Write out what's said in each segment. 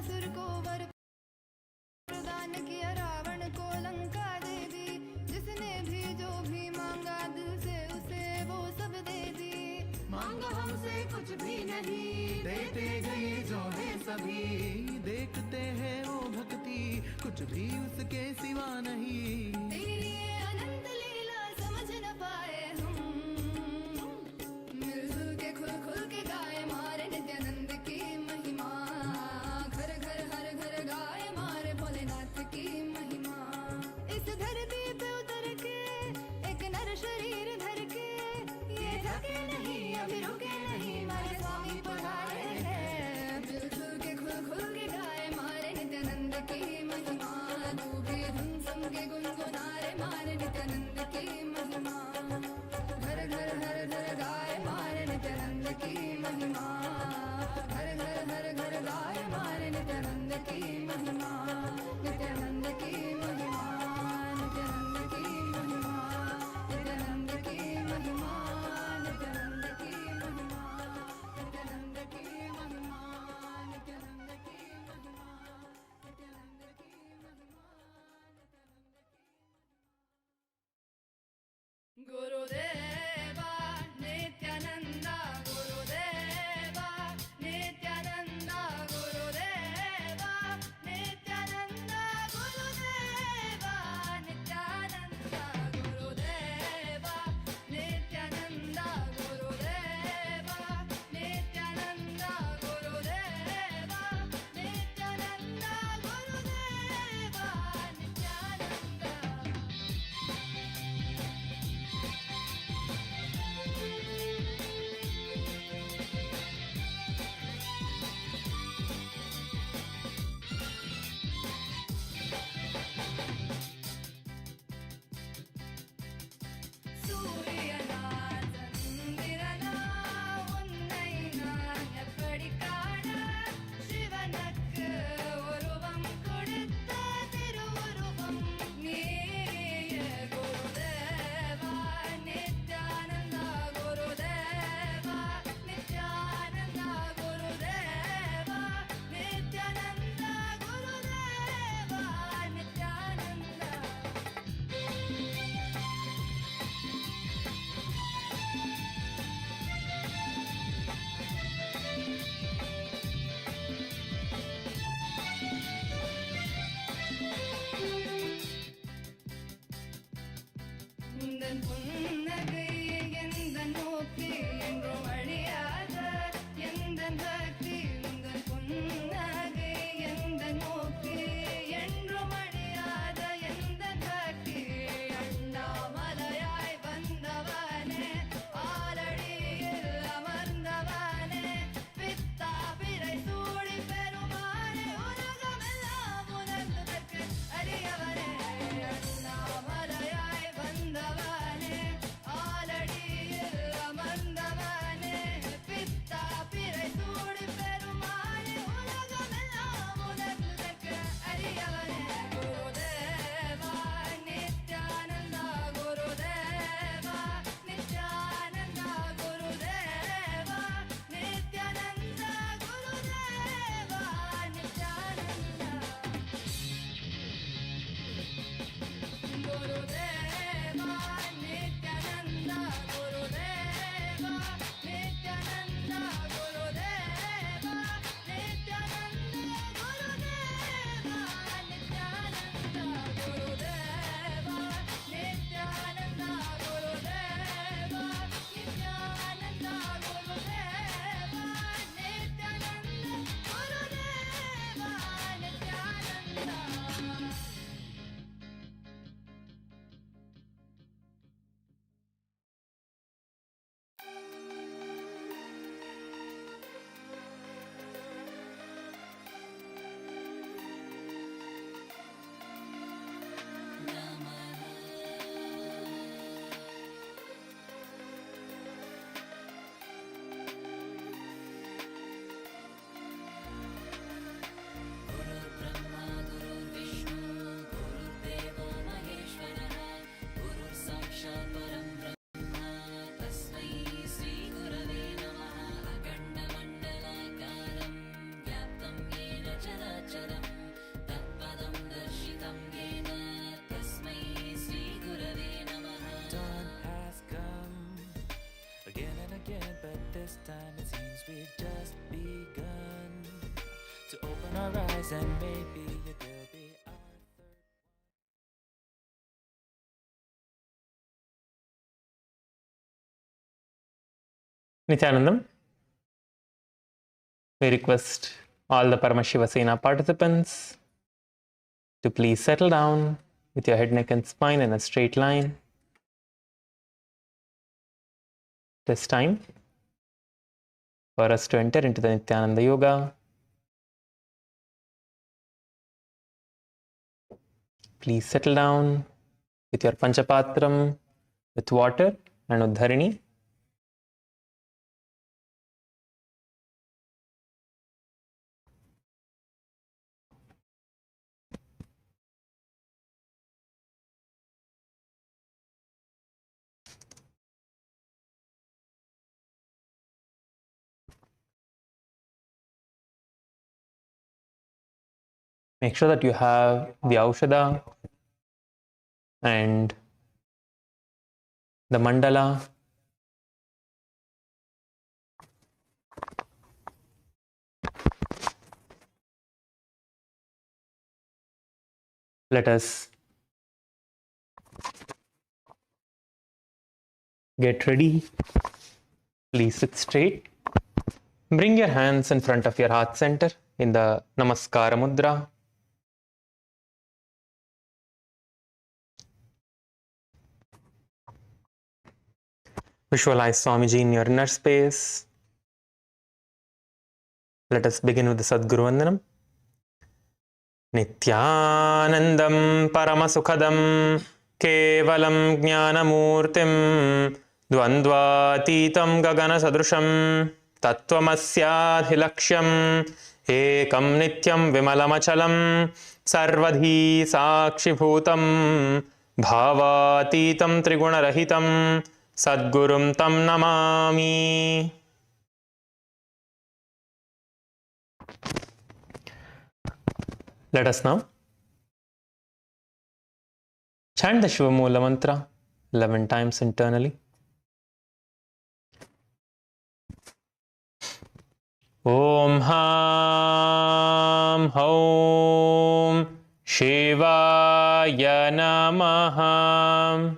असुर को वर प्रदान किया, रावण को लंका दे दी। जिसने भी जो भी मांगा दिल से उसे वो सब दे दी। मांगा हमसे कुछ भी नहीं, देते गए जो है सभी। देखते हैं वो भक्ति कुछ भी उसके सिवा नहीं। तेरी ये अनंत लीला समझ न पाए हम, मिलजुल के खुल खुल के गाए मारे नित्यानंद की महिमा। घर घर हर घर गाए मारे भोलेनाथ की महिमा। इस धरती पे उतर के एक नर शरीर धर के, ये थके नहीं अभी रुके नहीं, मारे स्वामी पधारे हैं। मिलजुल के खुल खुल के गाए मारे नित्यानंद की महिमा। तू भी धुन सम के गुनगुना रे मारे mesmerize, and maybe it will be our third. Nithyanandam, we request all the Paramashiva participants to please settle down with your head, neck and spine in a straight line. This time for us to enter into the Nityananda Yoga. Please settle down with your Panchapatram with water and Uddharini. Make sure that you have the Aushadha and the mandala. Let us get ready. Please sit straight. Bring your hands in front of your heart center in the Namaskara Mudra. Visualize Swamiji in your inner space. Let us begin with the Sadguru Vandanam. Nithyanandam Paramasukhadam Kevalam Jnanamurtim Dvandvatitam Gagana Sadrusham Tattvamasyadhilaksham Ekam Nityam Vimalamachalam Sarvadhi Sakshibhutam Bhavatitam Trigunarahitam Sadgurum Tam Namami. Let us now chant the Shiva Mula mantra 11 times internally. Om Ham Hom Shivaya Namaha.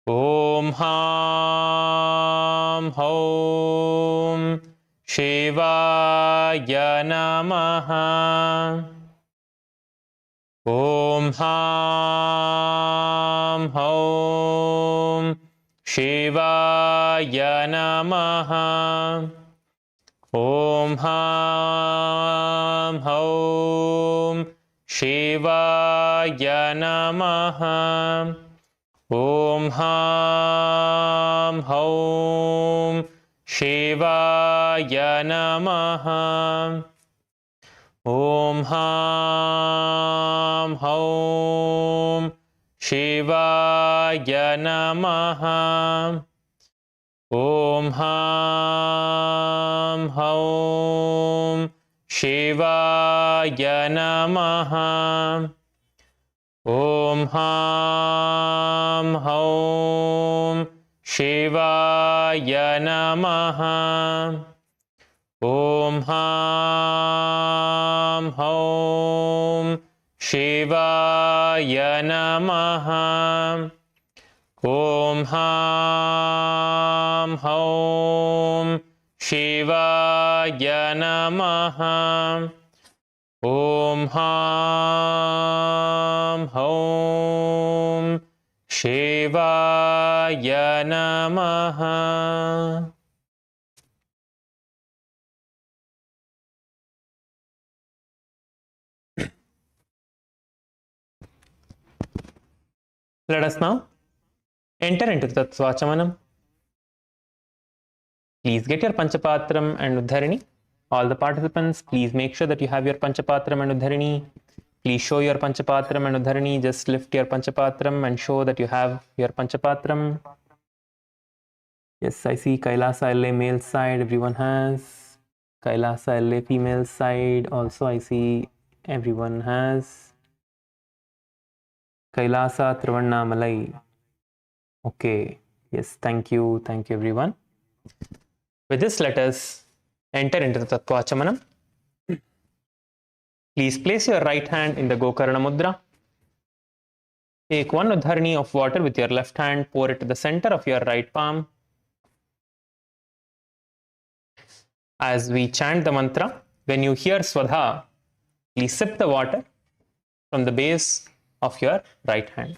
Om Ham Hom Shivaya Namaha. Om Ham Hom Shivaya Namaha. Om Ham Hom Shivaya Namaha. Om Ham Hom Shivaya Namaha. Om Ham Hom Shivaya Namaha. Om Ham Hom Shivaya Namaha. Om Ham Hom Shivaya Namaha. Om Ham Hom Shivaya Namaha. Om Ham Hom Shivaya Namaha. Om Ham Hom Shivaya Namaha. Let us now enter into the Tattvachamanam. Please get your Panchapatram and Uddharini. All the participants, please make sure that you have your Panchapatram and Uddharini. Please show your Panchapatram and Uddharini. Just lift your Panchapatram and show that you have your Panchapatram. Yes, I see Kailasa LA male side, everyone has. Kailasa LA female side, also I see everyone has. Kailasa Trivannamalai. Okay, yes, thank you everyone. With this, let us enter into the Tattvachamanam. Please place your right hand in the Gokarna Mudra. Take one udharani of water with your left hand, pour it to the center of your right palm. As we chant the mantra, when you hear Swadha, please sip the water from the base of your right hand.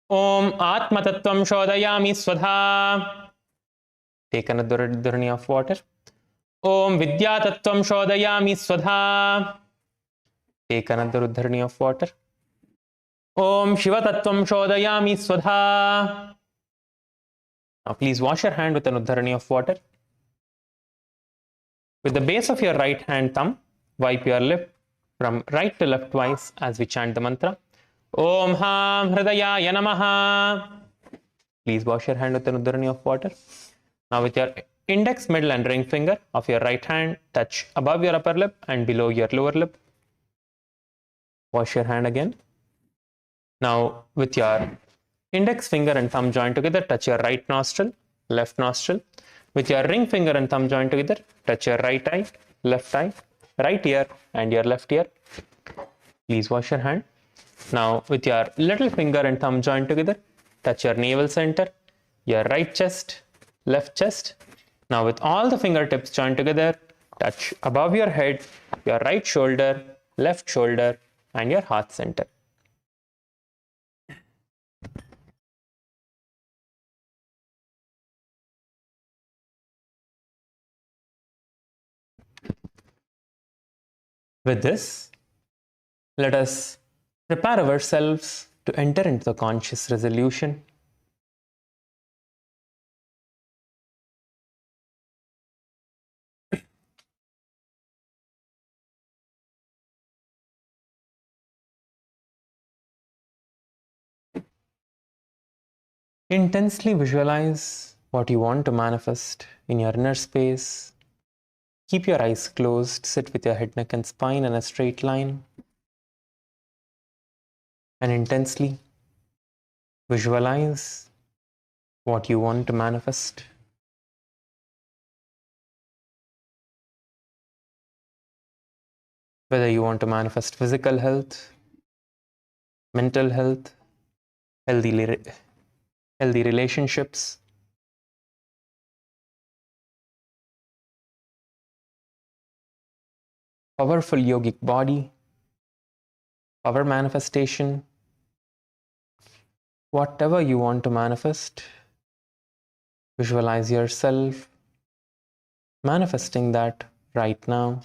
Om Atma Tattvam Shodayami Swadha. Take another udharani of water. Om Vidya Tattvam Shodayami Swadha. Take another udharani of water. Om Shiva Tattvam Shodayami Swadha. Now please wash your hand with an udharani of water. With the base of your right hand thumb, wipe your lip from right to left twice as we chant the mantra. Om Ham Hridayaya Namaha. Please wash your hand with an udharani of water. Now with your index, middle and ring finger of your right hand, touch above your upper lip and below your lower lip. Wash your hand again. Now with your index finger and thumb joined together, touch your right nostril, left nostril. With your ring finger and thumb joined together, touch your right eye, left eye, right ear and your left ear. Please wash your hand. Now with your little finger and thumb joined together, touch your navel center, your right chest, left chest. Now with all the fingertips joined together, touch above your head, your right shoulder, left shoulder and your heart center. With this, let us prepare ourselves to enter into the conscious resolution. Intensely visualize what you want to manifest in your inner space. Keep your eyes closed, sit with your head, neck and spine in a straight line. And intensely visualize what you want to manifest. Whether you want to manifest physical health, mental health, healthy relationships, powerful yogic body, power manifestation, whatever you want to manifest, visualize yourself manifesting that right now.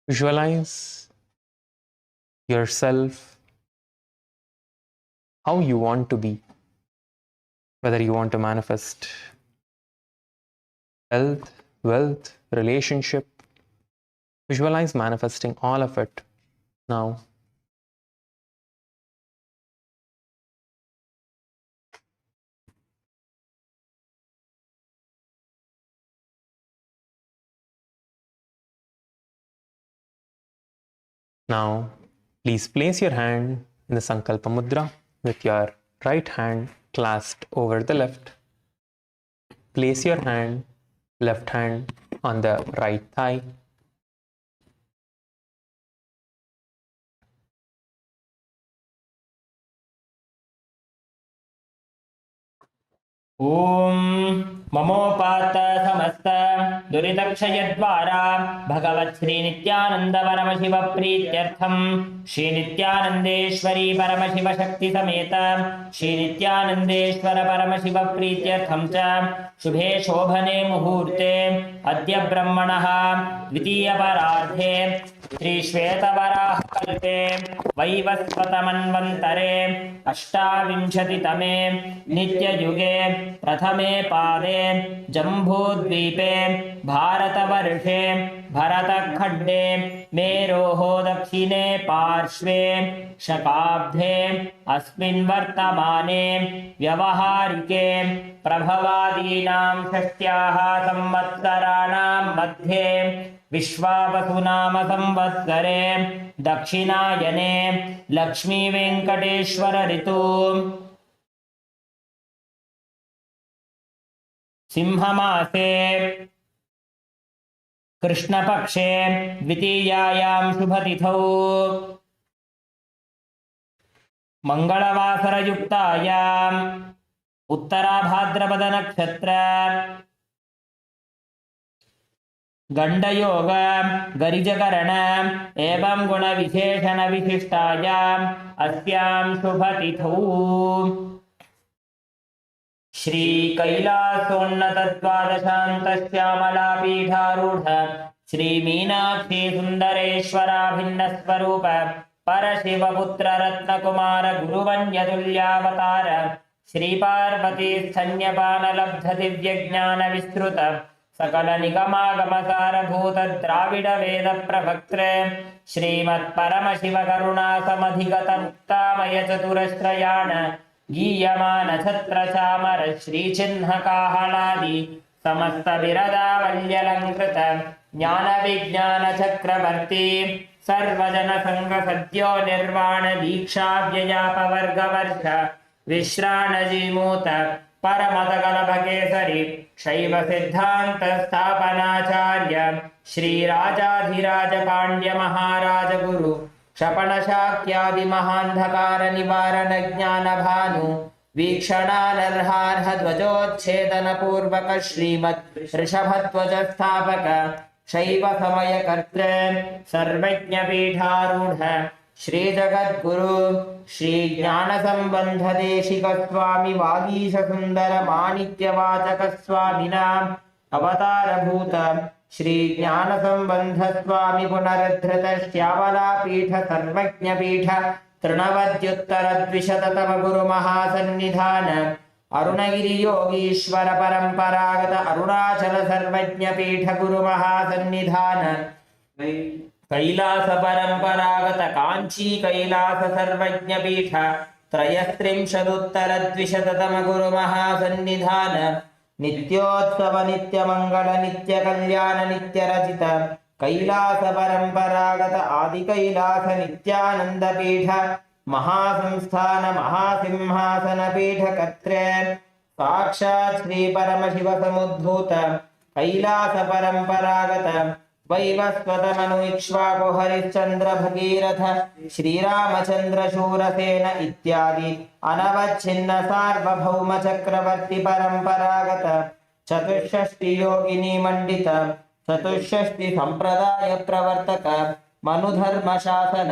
Visualize yourself how you want to be, whether you want to manifest health, wealth, relationship. Visualize manifesting all of it now. Now, please place your hand in the Sankalpa Mudra with your right hand clasped over the left. Place your left hand on the right thigh. ॐ ममोपात समस्त दुरितक्षयद्वारा भगवत् श्री नित्यानंद परमशिव प्रीत्यर्थम श्री नित्यानंदेश्वरी परमशिव शक्ति समेत श्री नित्यानंदेश्वर परमशिव प्रीत्यर्थम च शुभे शोभने मुहूर्ते अद्य ब्रह्मणः द्वितीय परार्धे श्री श्वेतवराह कल्पे वैवस्वतमन्वन्तरे अष्टाविंशतितमे नित्ययुगे प्रथमे पादे जम्बूद्वीपे भारतवर्षे भरतखण्डे मेरोः दक्षिणे पार्श्वे शकाब्धे अस्मिन् वर्तमाने व्यवहारिके प्रभवादीनां षष्ट्याः संवत्सराणां मध्ये विश्वावसुनाम संवत्सरे दक्षिणायने लक्ष्मी वेंकटेश्वर ऋतु सिंहमासे कृष्णपक्षे द्वितीयायां शुभतिथौ मंगलवासरयुक्तायाम् उत्तराभाद्रपद नक्षत्र गंडयोग गरिजकरण एवं गुण विशेषण विशिष्टायाम् अस्यां शुभतिथौ श्री कैलासोन्नत द्वादशांत श्यामला पीठारूढ़ श्री मीनाक्षी सुंदरेश्वराभिन्न स्वरूप परशिवपुत्र रत्नकुमार गुरुवन्यतुल्यावतार श्री पार्वती स्तन्यपान लब्ध दिव्य ज्ञान विस्तृत सकल निगमागम सारभूत द्राविड वेद प्रवक्त्रे श्रीमत् परमशिव करुणा समधिगत मुक्तामय चतुरश्रयाण गीयमान छत्र चामर श्री चिन्ह काहलादि समस्त बिरदावल्यलंकृत ज्ञान विज्ञान चक्रवर्ती सर्वजन संग सद्यो निर्वाण दीक्षा व्ययापवर्ग वर्ष विश्राण जीमूत परमदगलभकेसरी शैव सिद्धांत स्थापनाचार्य श्री राजाधिराज पांड्य महाराज गुरु क्षपण शाक्यादि महांधकार निवारण ज्ञान भानु वीक्षणानर्हार्ह ध्वजोच्छेदन पूर्वक श्रीमत् ऋषभध्वज स्थापक शैव समय कर्तृ सर्वज्ञ पीठारूढ़ श्री जगद्गुरु श्री ज्ञान संबंध देशिक स्वामी वागीश सुंदर माणिक्य वाचक स्वामिनाम अवतार भूत श्री ज्ञान संबंध स्वामी पुनरुद्धृत श्यामला पीठ सर्वज्ञ पीठ तृणवद्युत्तर द्विशततम गुरु महासन्निधान अरुणगिरि योगीश्वर परंपरागत अरुणाचल सर्वज्ञ पीठ गुरु महासन्निधान कैलास परंपरागत कांची कैलास सर्वज्ञ पीठ त्रयस्त्रिंशदुत्तर द्विशततम गुरु महासन्निधान नित्योत्सव नित्य मंगल नित्य कल्याण नित्य रचित कैलास परंपरागत आदि कैलास नित्यानंद पीठ महासंस्थान महासिंहासन पीठ कर्त्रे साक्षात् श्री परमशिव समुद्भूत कैलास परंपरागत वैवस्वतमनु इक्ष्वाकु हरिश्चंद्र भगीरथ श्रीरामचंद्र शूरसेन इत्यादि अनवच्छिन्न सार्वभौम चक्रवर्ती परंपरागत चतुष्षष्टि योगिनी मंडित चतुष्षष्टि संप्रदाय प्रवर्तक मनुधर्म शासन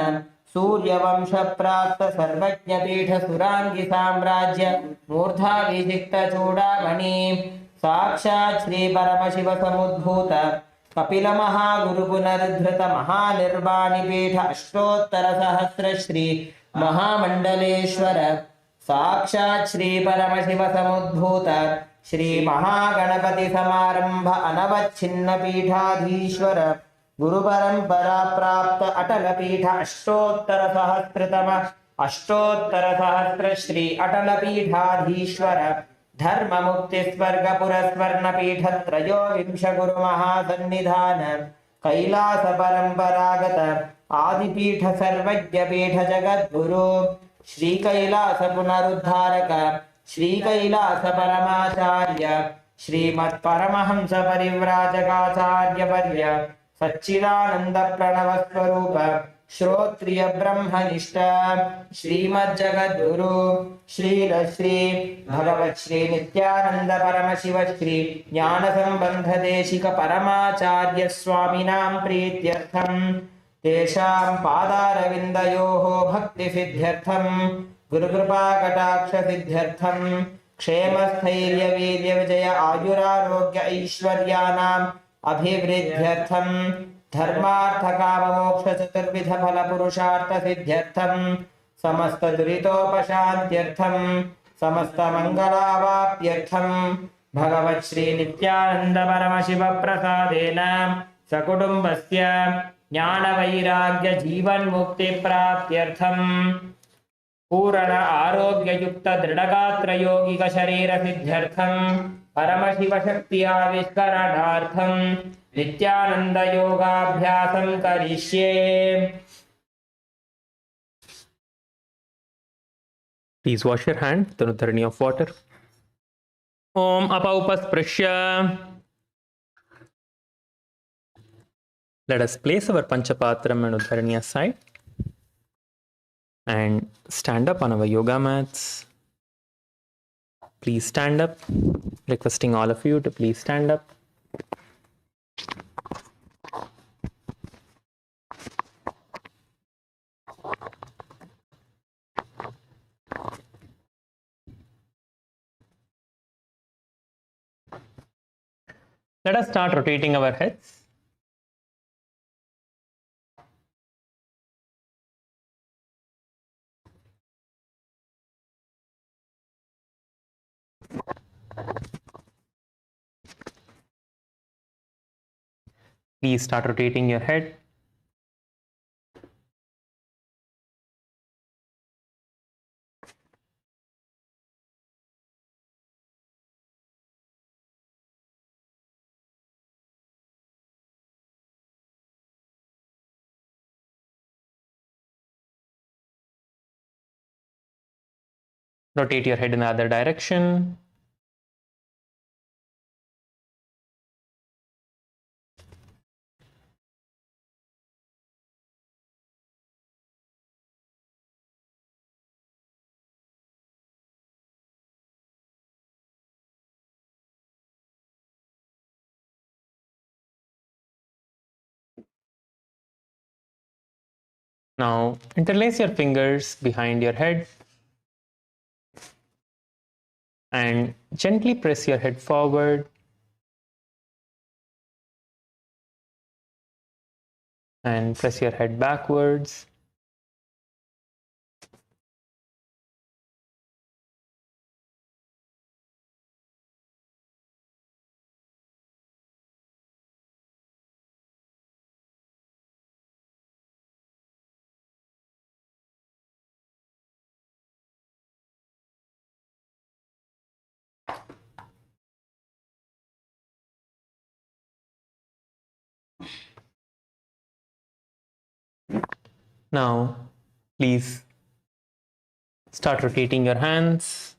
सूर्यवंश प्राप्त सर्वज्ञ पीठ सुरांगी साम्राज्य मूर्धाभिषिक्त चूड़ामणि साक्षात् श्री परमशिव समुद्भूत कपिल महागुरु पुनरुद्धृत महानिर्वाणी पीठ अष्टोत्तर सहस्र श्री महामंडलेश्वर साक्षात् श्री परमशिव समुद्भूत श्री महागणपति समारंभ अनवच्छिन्न पीठाधीश्वर गुरु परंपरा प्राप्त अटल पीठ अष्टोत्तर सहस्र श्री अटल पीठाधीश्वर धर्म मुक्ति स्वर्ग पुरस्वर्ण पीठ त्रयोविंश गुरु महासन्निधान कैलास परंपरागत आदिपीठ सर्वज्ञ पीठ जगद्गुरु श्री कैलास पुनरुद्धारक श्री कैलास परमाचार्य श्रीमत् परमहंस परिव्राजकाचार्य वर्य सच्चिदानंद प्रणव स्वरूप श्रोत्रिय ब्रह्मनिष्ठ श्रीमज्जगद्गुरु श्री भगवत् श्री नित्यानंद परमशिव श्री ज्ञान संबंध देशिक परमाचार्य स्वामिनां प्रीत्यर्थं तेषां पादारविन्दयोः भक्ति सिद्ध्यर्थं गुरुकृपा कटाक्ष सिद्ध्यर्थं क्षेम स्थैर्य वीर्य विजय आयुरारोग्य ऐश्वर्यानाम् अभिवृद्ध्यर्थं धर्मार्थ काम मोक्ष चतुर्विध फल पुरुषार्थ सिद्ध्यर्थं समस्त दुरितोपशान्त्यर्थं समस्त मंगलावाप्त्यर्थं भगवत् श्री नित्यानंद परमशिव प्रसादेन सकुटुम्बस्य ज्ञान वैराग्य जीवन मुक्ति प्राप्त्यर्थं पूर्ण आरोग्य युक्त दृढ़गात्र योगिक शरीर सिद्ध्यर्थं परमशिव शक्ति आविष्करणार्थं नित्यानंद योगाभ्यासं करिष्ये। Please wash your hand with the Uddharani of water. Om apaupasprisya. Let us place our Panchapatram and Uddharani aside and stand up on our yoga mats. Please stand up. Requesting all of you to please stand up. Let us start rotating our heads. Please start rotating your head. Rotate your head in the other direction. Now interlace your fingers behind your head and gently press your head forward and press your head backwards. Now, please start rotating your hands.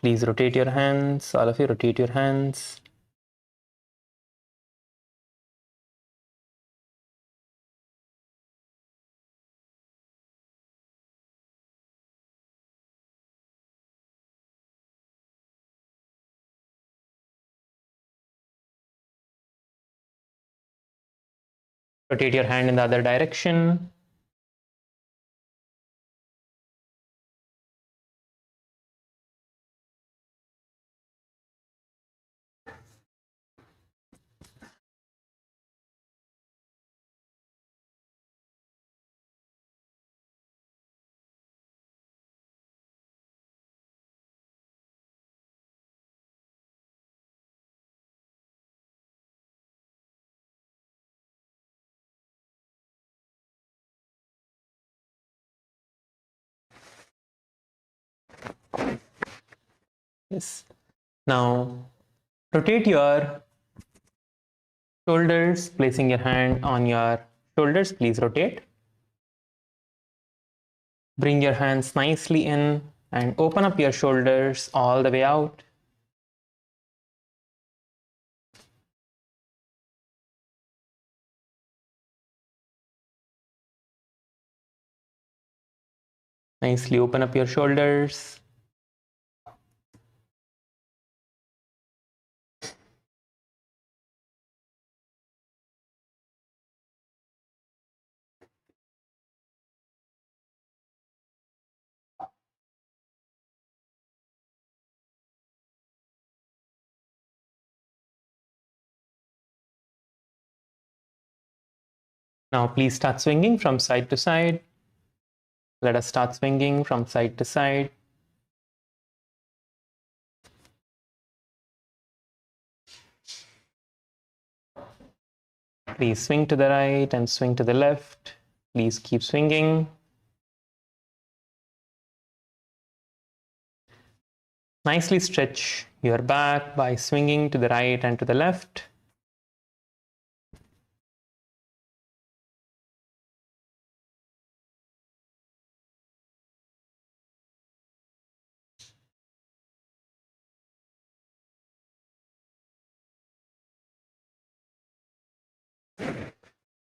Please rotate your hands. All of you rotate your hands. Rotate your hand in the other direction. Yes. Now, rotate your shoulders, placing your hand on your shoulders. Please rotate. Bring your hands nicely in and open up your shoulders all the way out. Nicely open up your shoulders. Now please start swinging from side to side. Let us start swinging from side to side. Please swing to the right and swing to the left. Please keep swinging. Nicely stretch your back by swinging to the right and to the left.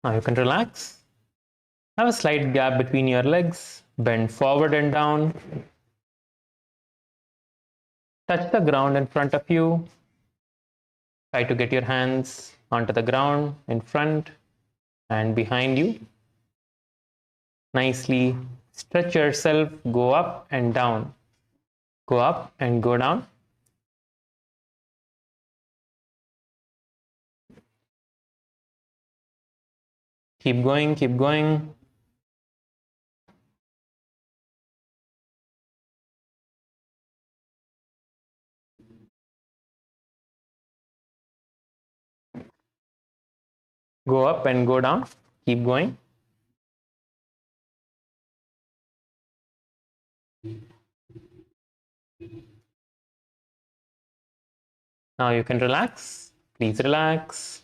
Now you can relax. Have a slight gap between your legs. Bend forward and down. Touch the ground in front of you. Try to get your hands onto the ground in front and behind you. Nicely stretch yourself, go up and down. Go up and go down. Keep going, keep going. Go up and go down. Keep going. Now you can relax. Please relax.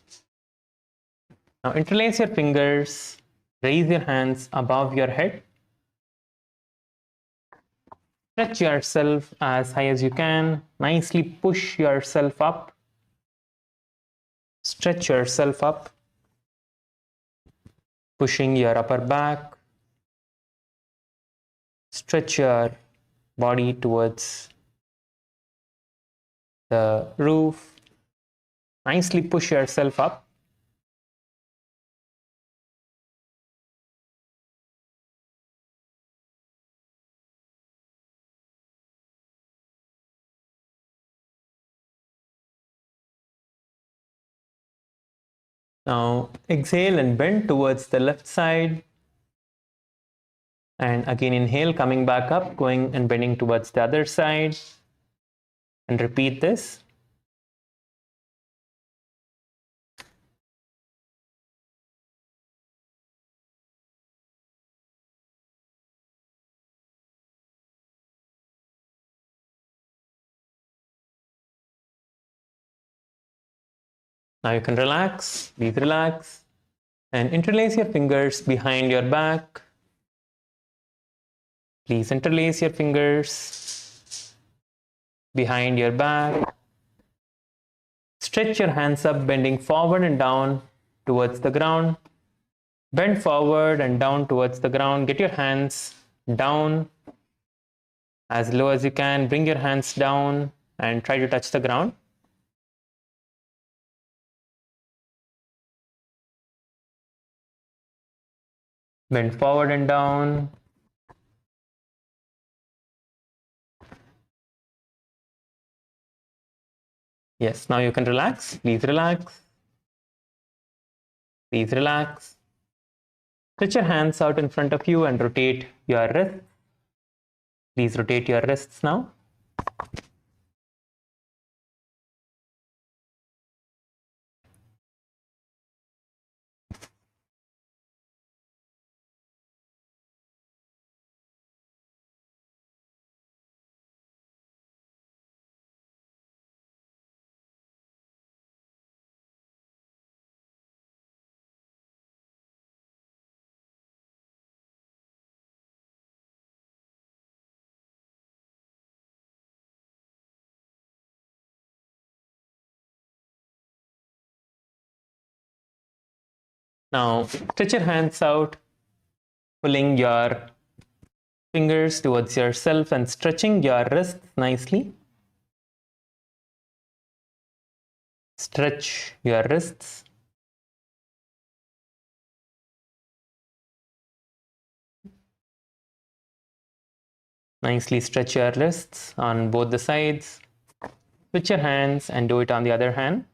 Now interlace your fingers. Raise your hands above your head. Stretch yourself as high as you can. Nicely push yourself up. Stretch yourself up. Pushing your upper back. Stretch your body towards the roof. Nicely push yourself up. Now exhale and bend towards the left side. And again inhale, coming back up, going and bending towards the other side. And repeat this. Now you can relax, please relax, and interlace your fingers behind your back. Please interlace your fingers behind your back. Stretch your hands up, bending forward and down towards the ground. Bend forward and down towards the ground. Get your hands down as low as you can. Bring your hands down and try to touch the ground. Bend forward and down. Yes, now you can relax. Please relax. Please relax. Stretch your hands out in front of you and rotate your wrists. Please rotate your wrists now. Now stretch your hands out, pulling your fingers towards yourself and stretching your wrists nicely. Stretch your wrists. Nicely stretch your wrists on both the sides. Switch your hands and do it on the other hand.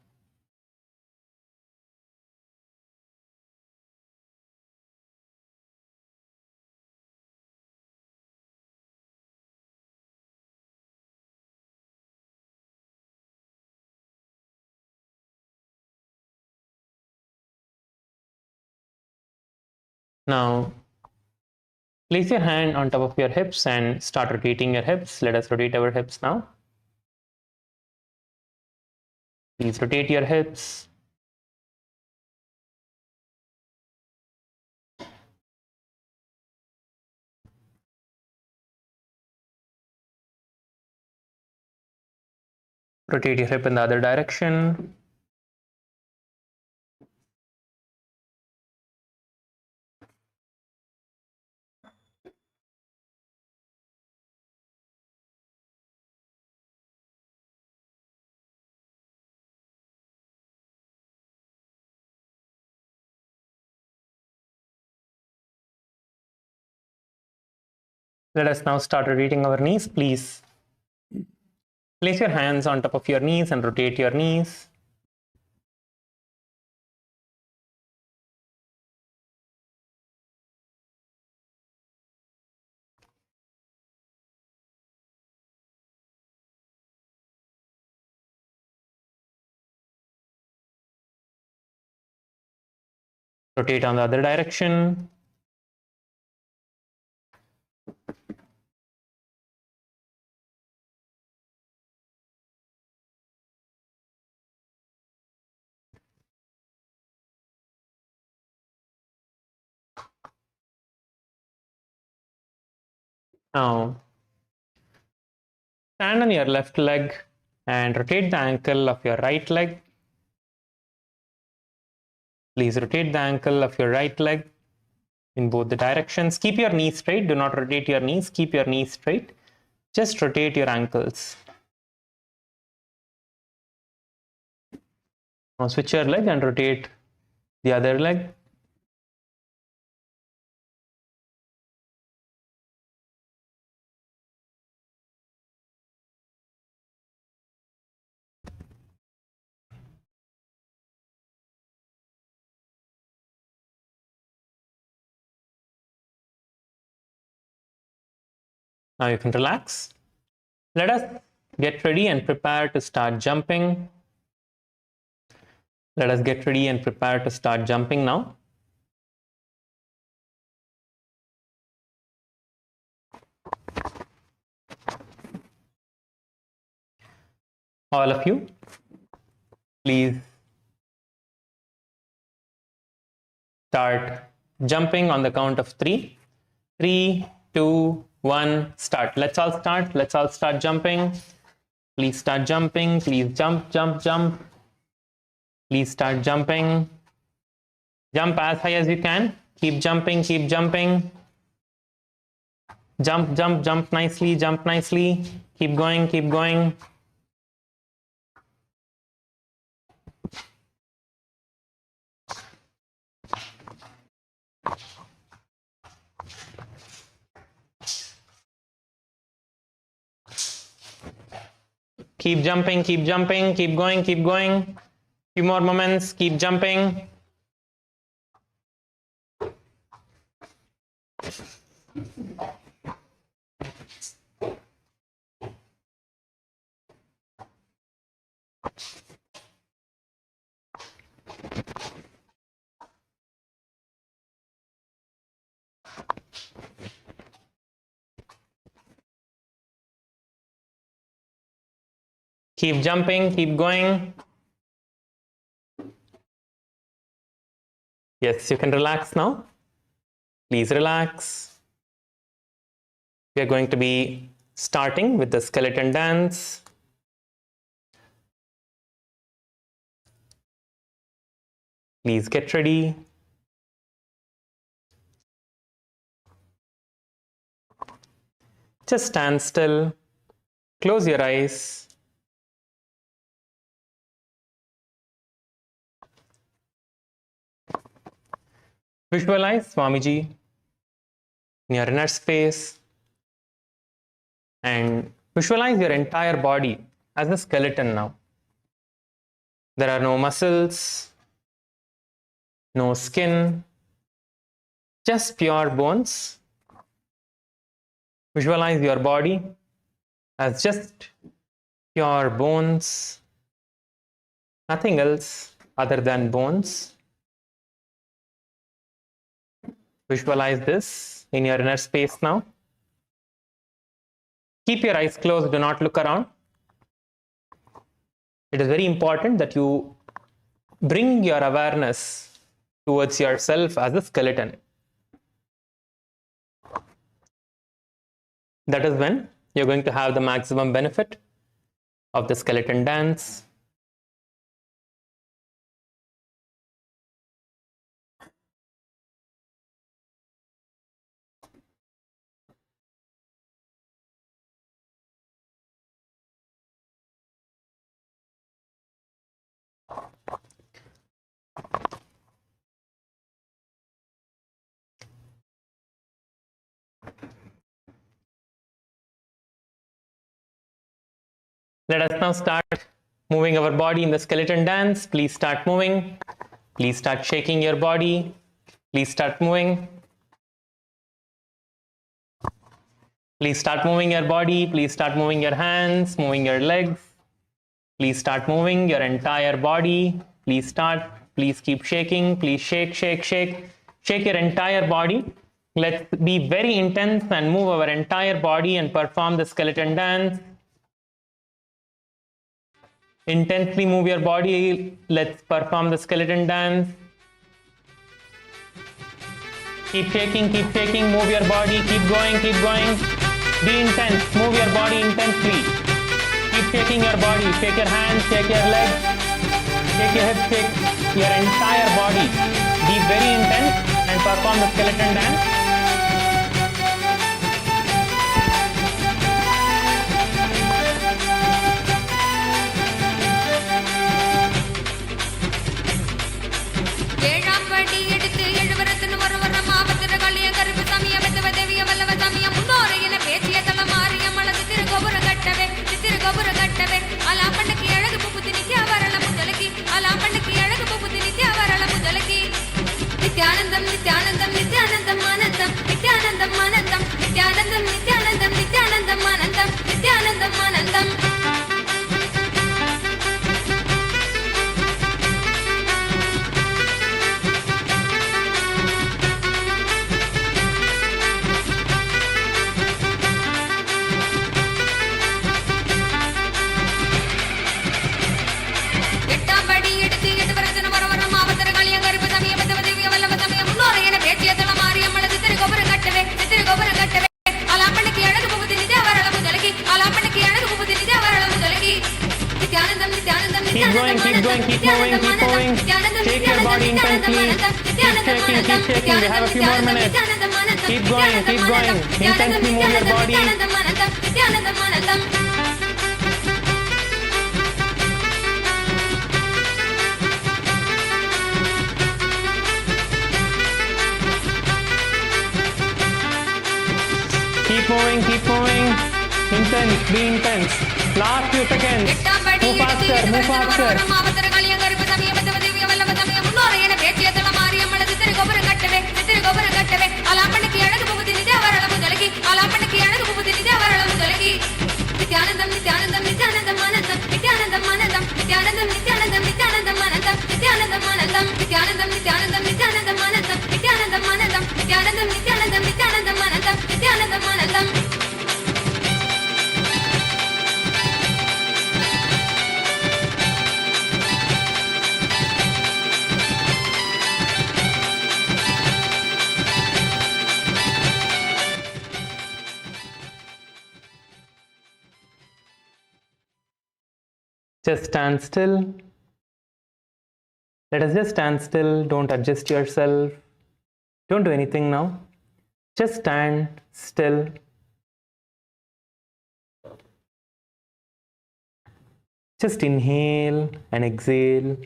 Now, place your hand on top of your hips and start rotating your hips. Let us rotate our hips now. Please rotate your hips. Rotate your hip in the other direction. Let us now start rotating our knees. Please place your hands on top of your knees and rotate your knees. Rotate on the other direction. Now, stand on your left leg and rotate the ankle of your right leg. Please rotate the ankle of your right leg in both the directions. Keep your knees straight. Do not rotate your knees. Keep your knees straight. Just rotate your ankles. Now switch your leg and rotate the other leg. Now you can relax. Let us get ready and prepare to start jumping. Let us get ready and prepare to start jumping now. All of you, please start jumping on the count of 3. 3, 2, 1, start. Let's all start. Let's all start jumping. Please start jumping. Please jump, jump, jump. Please start jumping. Jump as high as you can. Keep jumping, keep jumping. Jump, jump, jump nicely, jump nicely. Keep going, keep going. Keep jumping, keep jumping, keep going, keep going. Few more moments, keep jumping. Keep jumping, keep going. Yes, you can relax now. Please relax. We are going to be starting with the skeleton dance. Please get ready. Just stand still, close your eyes. Visualize Swamiji in your inner space and visualize your entire body as a skeleton now. There are no muscles, no skin, just pure bones. Visualize your body as just pure bones, nothing else other than bones. Visualize this in your inner space now. Keep your eyes closed, do not look around. It is very important that you bring your awareness towards yourself as a skeleton. That is when you're going to have the maximum benefit of the skeleton dance. Let us now start moving our body in the skeleton dance. Please start moving. Please start shaking your body. Please start moving. Please start moving your body. Please start moving your hands, moving your legs. Please start moving your entire body. Please start. Please keep shaking. Please shake, shake, shake. Shake your entire body. Let's be very intense and move our entire body and perform the skeleton dance. Intensely move your body. Let's perform the skeleton dance. Keep shaking, move your body, keep going, Be intense, move your body intensely. Keep shaking your body, shake your hands, shake your legs, shake your hips, shake your entire body. Be very intense and perform the skeleton dance. Nityanandam, Nityanandam, Nityanandam, Anandam, Nityanandam, Anandam, Nityanandam, Nityanandam, Nityanandam, Anandam, Nityanandam, Anandam. Keep going, keep moving. Shake your body intensely. Keep shaking. We have a few more minutes. Keep going. Intensely move your body. Keep moving. Intense, be intense. Last few seconds. Move faster. Nityanandam, Nityanandam, Nityanandam, Anandam, Nityanandam, Anandam, Nityanandam, Nityanandam, Nityanandam, Anandam, Nityanandam, Anandam, Nityanandam, Nityanandam, Nityanandam, Anandam, Nityanandam, Anandam, Nityanandam, Nityanandam, Nityanandam, Anandam, Nityanandam, Anandam. Just stand still. Let us just stand still. Don't adjust yourself. Don't do anything now. Just stand still. Just inhale and exhale.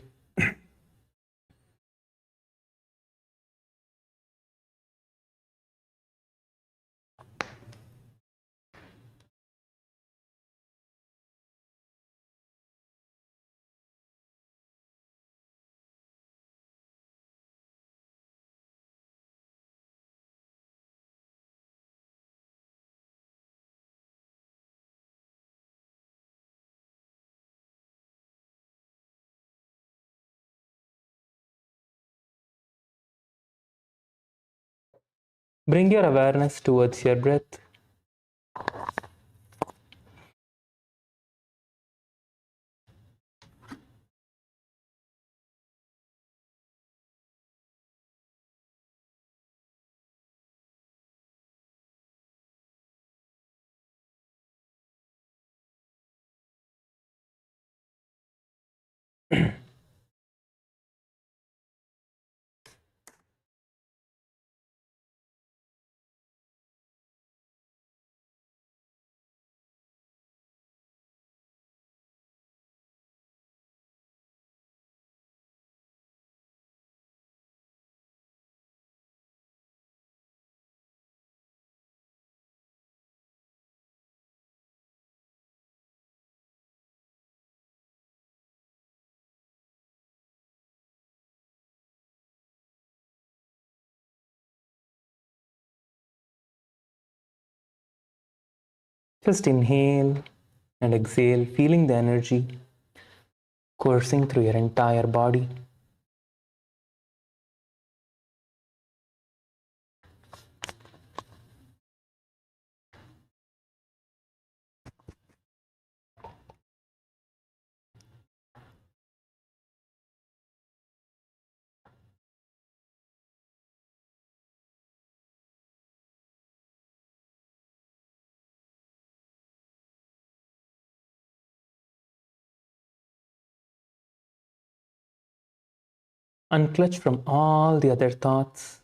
Bring your awareness towards your breath. Just inhale and exhale, feeling the energy coursing through your entire body. Unclutch from all the other thoughts.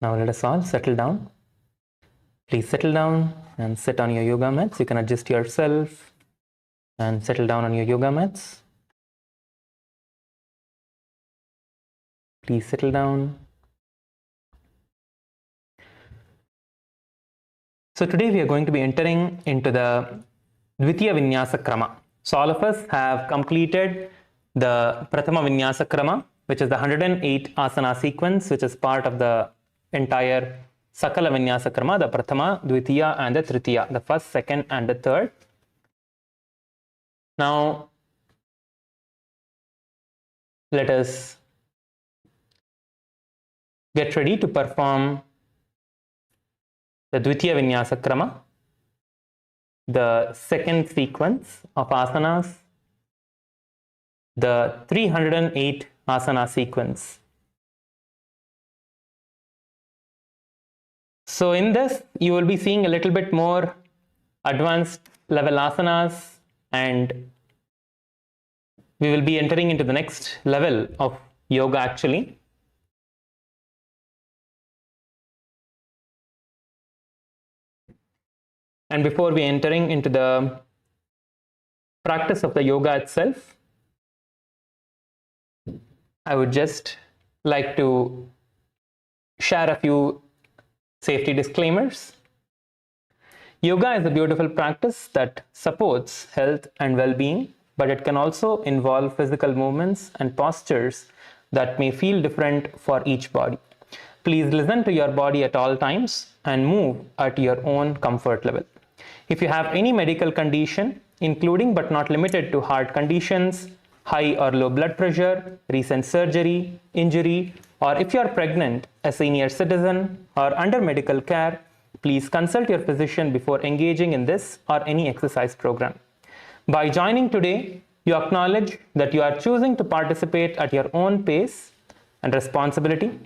Now let us all settle down. Please settle down and sit on your yoga mats. You can adjust yourself and settle down on your yoga mats. Please settle down. So today we are going to be entering into the Dvitiya Vinyasa Krama. So all of us have completed the Prathama Vinyasa Krama, which is the 108 asana sequence, which is part of the entire Sakala Vinyasa Krama, the Prathama, Dvitiya and the Tritiya, the first, second and the third. Now let us get ready to perform the Dvitiya Vinyasa Krama, the second sequence of asanas, the 308 asana sequence. So in this, you will be seeing a little bit more advanced level asanas, and we will be entering into the next level of yoga actually. And before we entering into the practice of the yoga itself, I would just like to share a few safety disclaimers. Yoga is a beautiful practice that supports health and well-being, but it can also involve physical movements and postures that may feel different for each body. Please listen to your body at all times and move at your own comfort level. If you have any medical condition, including but not limited to heart conditions, high or low blood pressure, recent surgery, injury, or if you are pregnant, a senior citizen, or under medical care, please consult your physician before engaging in this or any exercise program. By joining today, you acknowledge that you are choosing to participate at your own pace and responsibility.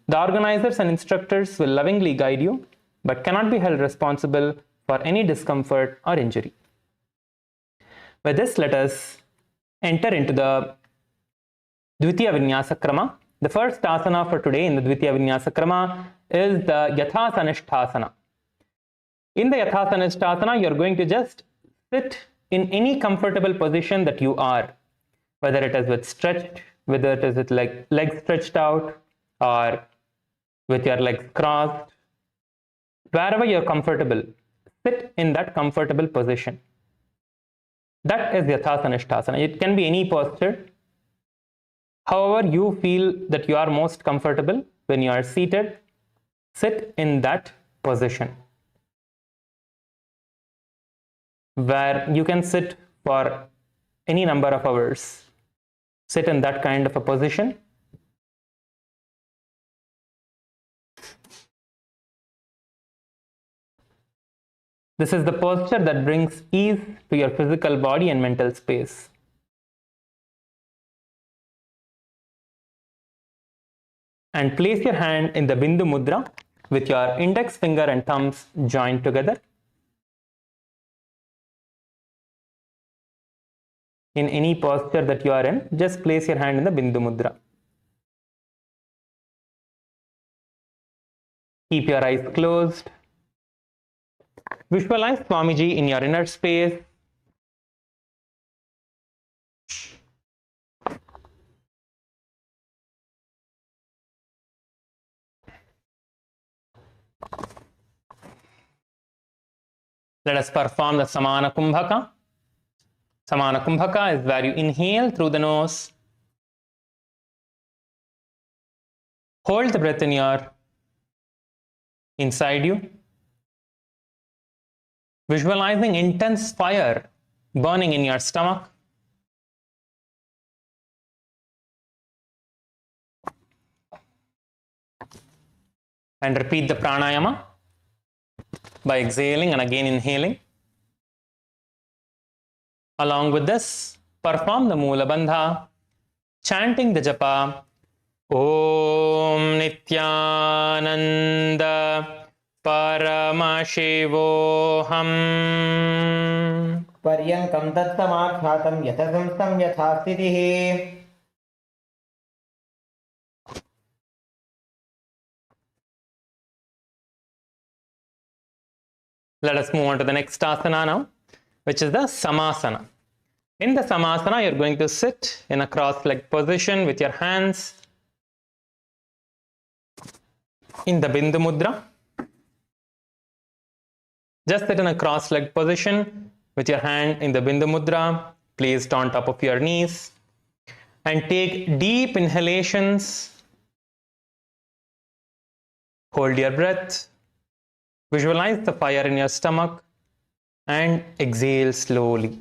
The organizers and instructors will lovingly guide you, but cannot be held responsible for any discomfort or injury. With this, let us enter into the Dvitiya Vinyasa Krama. The first asana for today in the Dvitiya Vinyasa Krama is the Yathasanishthasana. In the Yathasanishthasana, you are going to just sit in any comfortable position that you are, whether it is with stretched, whether it is with legs stretched out, or with your legs crossed. Wherever you're comfortable, sit in that comfortable position. That is Yathasanishthasana. It can be any posture. However you feel that you are most comfortable when you are seated, sit in that position, where you can sit for any number of hours. Sit in that kind of a position. This is the posture that brings ease to your physical body and mental space. And place your hand in the Bindu Mudra with your index finger and thumbs joined together. In any posture that you are in, just place your hand in the Bindu Mudra. Keep your eyes closed. Visualize Swamiji in your inner space. Let us perform the Samana Kumbhaka. Samana Kumbhaka is where you inhale through the nose. Hold the breath in your inside you. Visualizing intense fire burning in your stomach. And repeat the pranayama by exhaling and again inhaling. Along with this, perform the Mula Bandha, chanting the japa Om Nithyananda Paramashivoham Paryankam tattamakhyatam yathasamstam yathastitihi. Let us move on to the next asana now, which is the Samasana. In the Samasana, you're going to sit in a cross-legged position with your hands in the Bindu Mudra. Just sit in a cross-legged position with your hand in the Bindu Mudra, placed on top of your knees, and take deep inhalations. Hold your breath. Visualize the fire in your stomach and exhale slowly.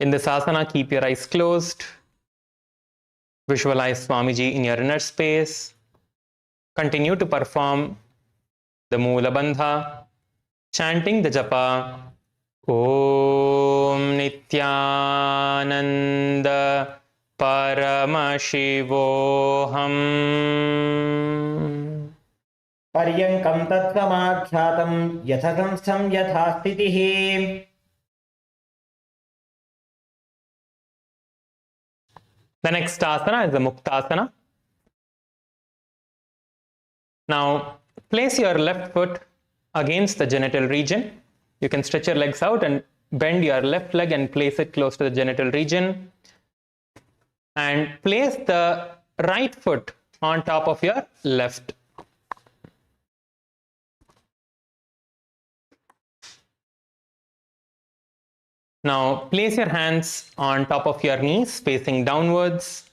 In this asana, keep your eyes closed. Visualize Swamiji in your inner space. Continue to perform the Mula Bandha, chanting the japa Om Nithyananda Paramashivoham. Paryankam tattamakhyatam yathasamstam yathastitihi. The next asana is the Muktasana. Now, place your left foot against the genital region. You can stretch your legs out and bend your left leg and place it close to the genital region. And place the right foot on top of your left. Now, place your hands on top of your knees, facing downwards.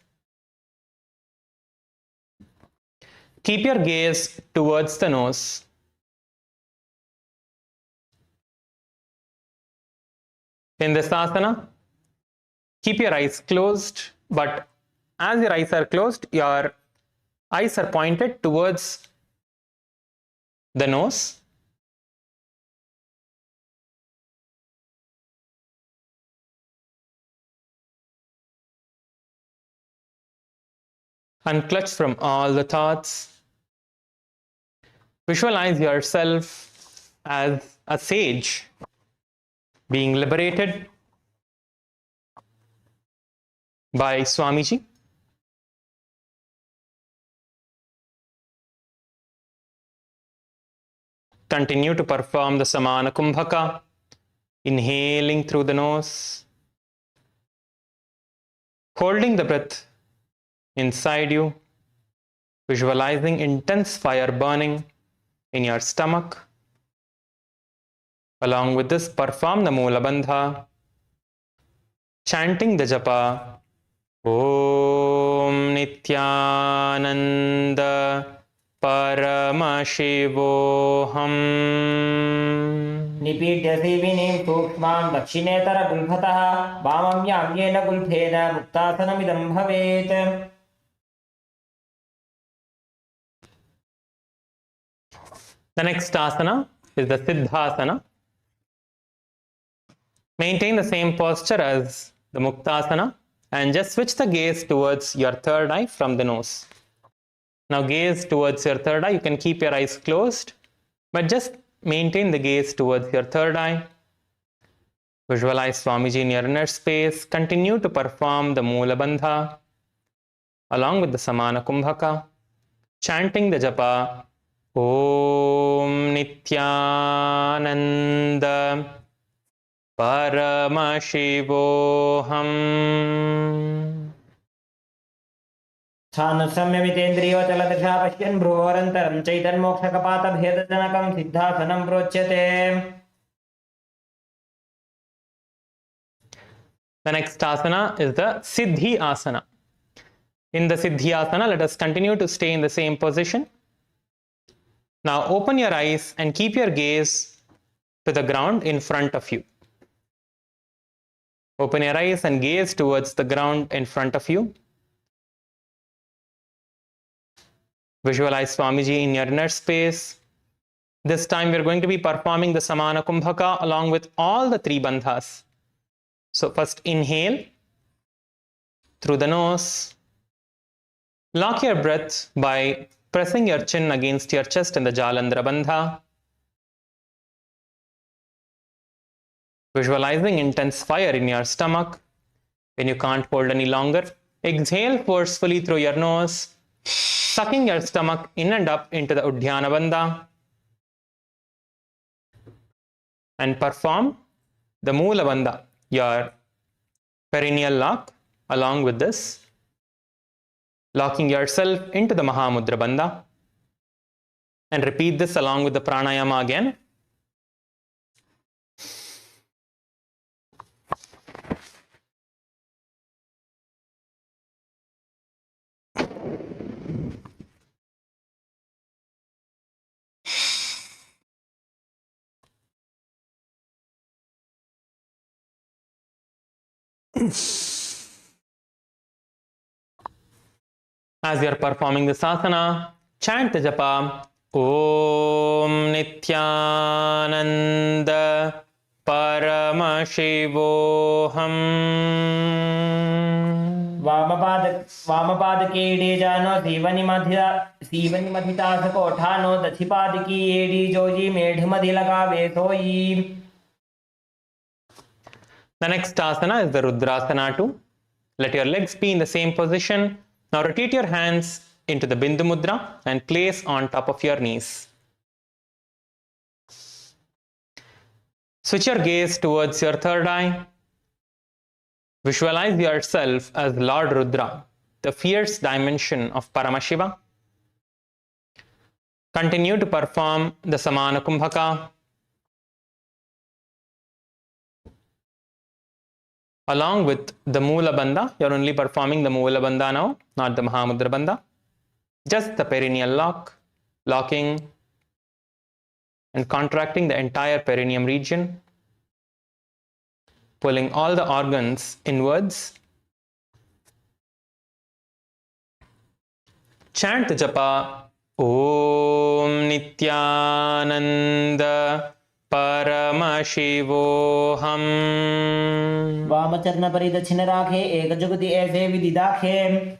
Keep your gaze towards the nose. In this asana, Keep your eyes closed, but as your eyes are closed, your eyes are pointed towards the nose. Unclutch from all the thoughts. Visualize yourself as a sage being liberated by Swamiji. Continue to perform the Samana Kumbhaka, inhaling through the nose, holding the breath inside you, visualizing intense fire burning in your stomach. Along with this, perform the Mula Bandha, chanting the japa, Om Nithyananda Paramashivoham. निपीड्य सीविनीं सूक्ष्मां दक्षिणेतरगुल्फतः वामम्याम्येन गुल्फेन मुक्तासनमिदं भवेत्. The next asana is the Siddhasana. Maintain the same posture as the Muktasana and just switch the gaze towards your third eye from the nose. Now gaze towards your third eye. You can keep your eyes closed, but just maintain the gaze towards your third eye. Visualize Swamiji in your inner space. Continue to perform the Mula Bandha along with the Samana Kumbhaka, chanting the japa, Om Nithyananda Paramashivoham. स्थानसंयमितेन्द्रियोचलदृशा पश्यन् भ्रुवोरन्तरं चैतन्मोक्षकपातभेदजनकं सिद्धासनं प्रोच्यते. The next asana is the Siddhi Asana. In the Siddhi Asana, let us continue to stay in the same position. Now open your eyes and keep your gaze to the ground in front of you. Open your eyes and gaze towards the ground in front of you. Visualize Swamiji in your inner space. This time we are going to be performing the Samana Kumbhaka along with all the three bandhas. So first inhale through the nose. Lock your breath by pressing your chin against your chest in the Jalandhara Bandha. Visualizing intense fire in your stomach. When you can't hold any longer, exhale forcefully through your nose, sucking your stomach in and up into the Udhyana Bandha. And perform the Mula Bandha, your perineal lock, along with this, locking yourself into the Mahamudra Bandha. And repeat this along with the pranayama again. As you are performing this asana, chant the japa, Om Nithyananda Paramashivoham. वामपादके एडी जानो सीवनिमधितासकोठानो दक्षिपादकी AD Joji मेढमधि लगावे सोई. The next asana is the Rudrasana too. Let your legs be in the same position. Now rotate your hands into the Bindu Mudra and place on top of your knees. Switch your gaze towards your third eye. Visualize yourself as Lord Rudra, the fierce dimension of Paramashiva. Continue to perform the Samana Kumbhaka along with the Mula Bandha. You are only performing the Mula Bandha now, not the Mahamudra Bandha. Just the perineal lock, locking and contracting the entire perineum region. pulling all the organs inwards. Chant the japa Om Nityananda Paramashivoham. वामचरण परिदक्षिण राखे एक जुगति ऐसे विधि दाखे.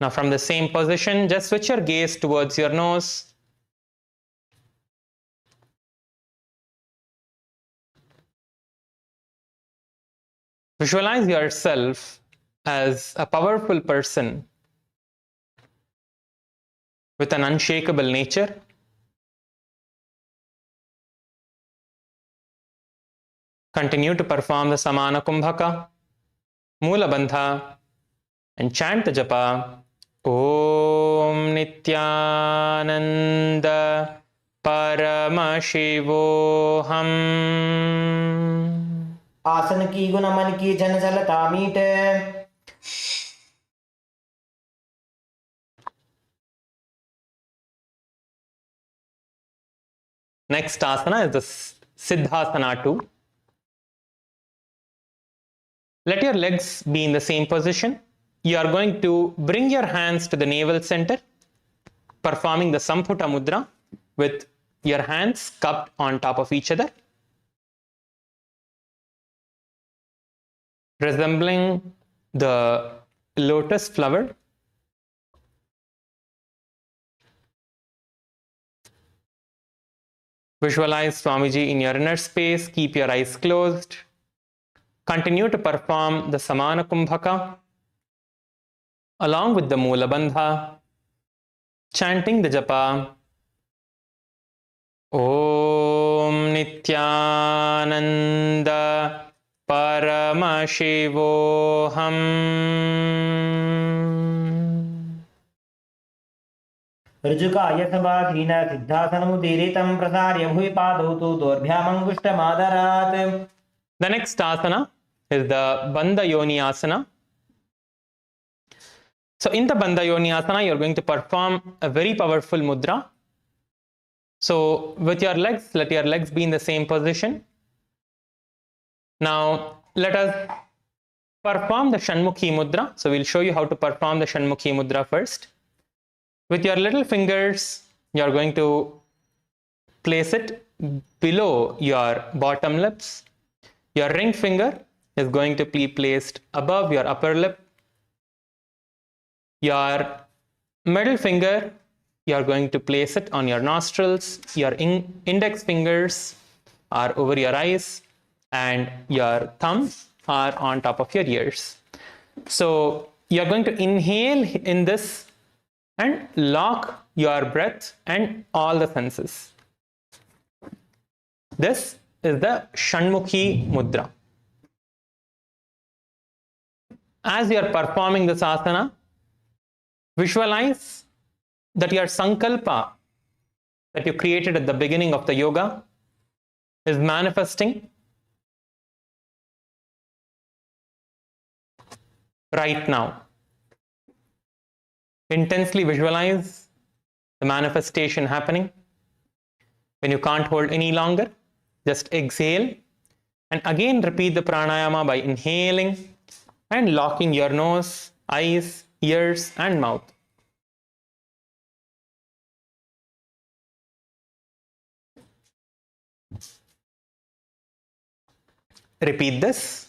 Now from the same position, just switch your gaze towards your nose. Visualize yourself as a powerful person with an unshakable nature. Continue to perform the Samana Kumbhaka, Mula Bandha, and chant the japa Om Nityananda Paramashivoham. आसन की गुण मन की जन जलता मीटे. Next asana is the Siddhasana 2. Let your legs be in the same position. You are going to bring your hands to the navel center, performing the Samputa Mudra with your hands cupped on top of each other, resembling the lotus flower. Visualize Swamiji in your inner space. Keep your eyes closed. Continue to perform the Samana Kumbhaka along with the Mula Bandha, chanting the japa Om Nityananda Paramashivoham. ऋजुकाय समाधीन सिद्धासनमुदीरितं प्रसार्य भुवि पादौ तु दोर्भ्यामङ्गुष्ठमादरात्. The next asana is the Bandha Yoni Asana. So in the Bandha Yoni Asana, you're going to perform a very powerful mudra. So with your legs, let your legs be in the same position. Now let us perform the Shanmukhi Mudra. So we'll show you how to perform the Shanmukhi Mudra first. With your little fingers, you're going to place it below your bottom lips. Your ring finger is going to be placed above your upper lip. Your middle finger, you are going to place it on your nostrils. Your index fingers are over your eyes, and your thumbs are on top of your ears. So you are going to inhale in this and lock your breath and all the senses. This is the Shanmukhi Mudra. As you are performing this asana, visualize that your sankalpa that you created at the beginning of the yoga is manifesting right now. Intensely visualize the manifestation happening. When you can't hold any longer, just exhale and again repeat the pranayama by inhaling and locking your nose, eyes, ears, and mouth. Repeat this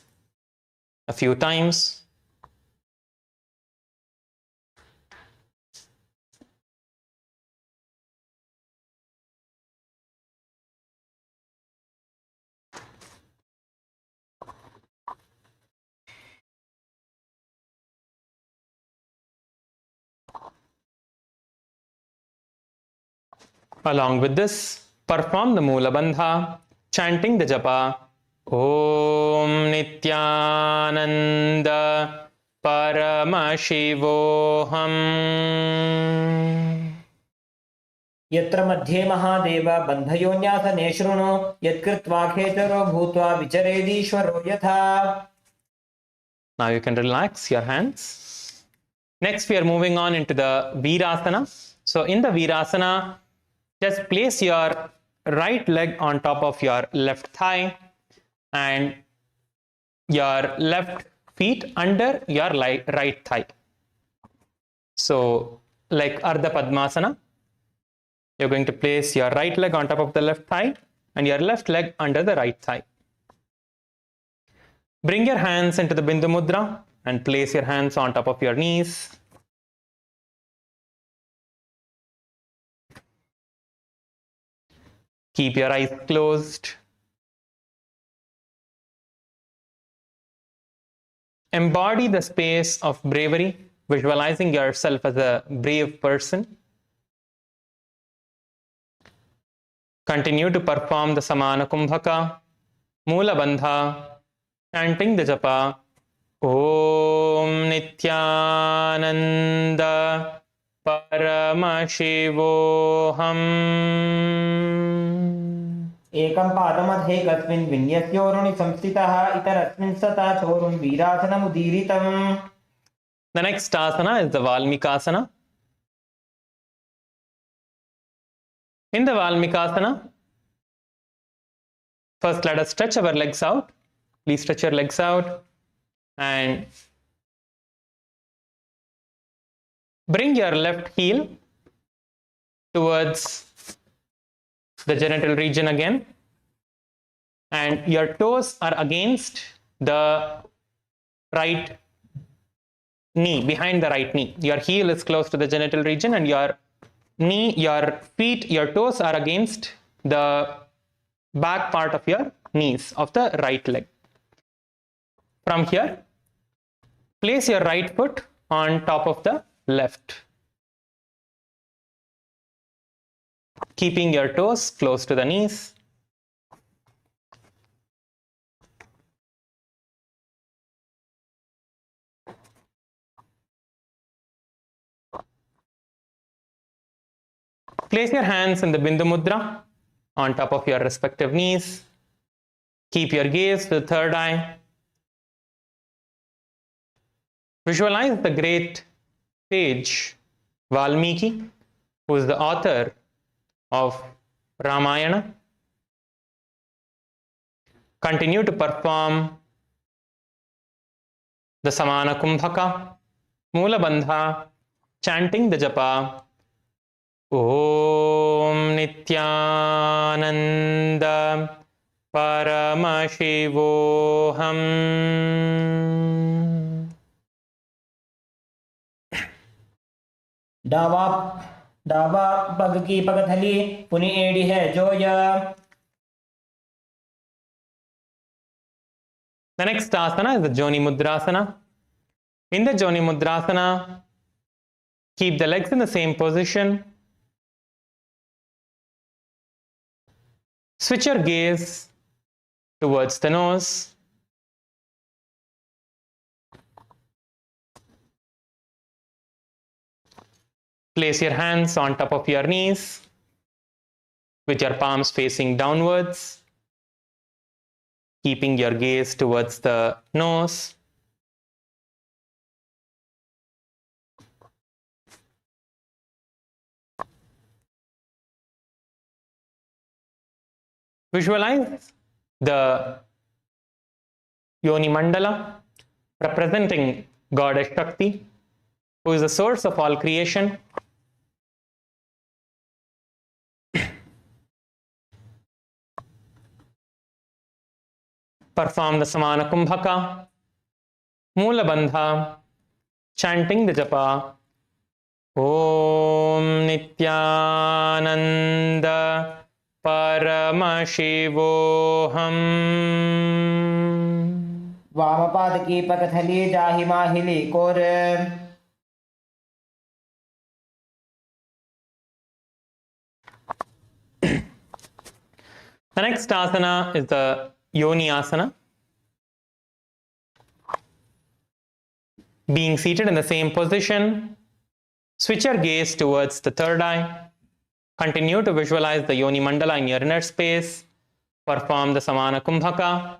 a few times. Along with this, perform the Mula Bandha, chanting the japa Om Nityananda Paramashivoham. यत्र मध्ये महादेव बन्धयोन्यासने शृणु यत्कृत्वा खेचरो भूत्वा विचरेदीश्वरो यथा. Now you can relax your hands. Next, we are moving on into the Virasana. So in the Virasana, just place your right leg on top of your left thigh and your left feet under your right thigh. So, like Ardha Padmasana, you're going to place your right leg on top of the left thigh and your left leg under the right thigh. Bring your hands into the Bindu Mudra and place your hands on top of your knees. Keep your eyes closed. Embody the space of bravery, visualizing yourself as a brave person. Continue to perform the Samana Kumbhaka, Mula Bandha, chanting the japa, Om Nithyananda Paramashivoham. एकं पादमध्ये कस्मिन् विन्यस्योरुणि संस्थितः इतरस्मिन् सता चोरुन् वीरासनमुदीरितम्. The next asana is the Valmikasana. In the Valmikasana, first let us stretch our legs out. Please stretch your legs out and bring your left heel towards the genital region again, and your toes are against the right knee, behind the right knee. Your heel is close to the genital region and your knee, your feet, your toes are against the back part of your knees of the right leg. From here, place your right foot on top of the left, keeping your toes close to the knees. Place your hands in the Bindu Mudra on top of your respective knees. Keep your gaze to the third eye. Visualize the great sage Valmiki, who is the author of Ramayana. Continue to perform the Samana Kumbhaka, Mula Bandha, chanting the japa, Om Nithyananda Paramashivoham. डावा पग की पगथली पुनि एड़ी है Zoya. The next asana is the Joni Mudrasana. In the Joni Mudrasana, keep the legs in the same position. Switch your gaze towards the nose. Place your hands on top of your knees with your palms facing downwards, keeping your gaze towards the nose. Visualize the Yoni Mandala representing Goddess Shakti, who is the source of all creation. Perform the Samana Kumbhaka, Mula Bandha, chanting the japa, Om Nithyananda Paramashivoham. वामपाद की पगथली जाहि माहिली core. The next asana is the Yoni Asana. Being seated in the same position, switch your gaze towards the third eye. Continue to visualize the Yoni Mandala in your inner space. Perform the Samana Kumbhaka,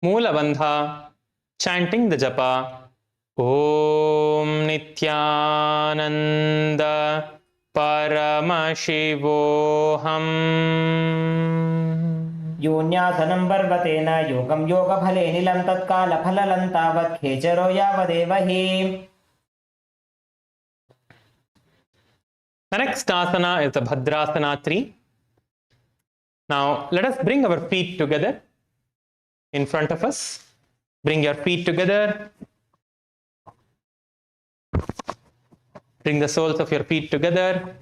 Mula Bandha, chanting the japa, Om Nithyananda, Paramashivoham. योऽन्यासनं पर्वतेन योगं योगफले निलं तत्कालफललं तावत् खेचरो यावदेव हि. The next asana is the Bhadrasana 3. Now let us bring our feet together in front of us. Bring your feet together. Bring the soles of your feet together.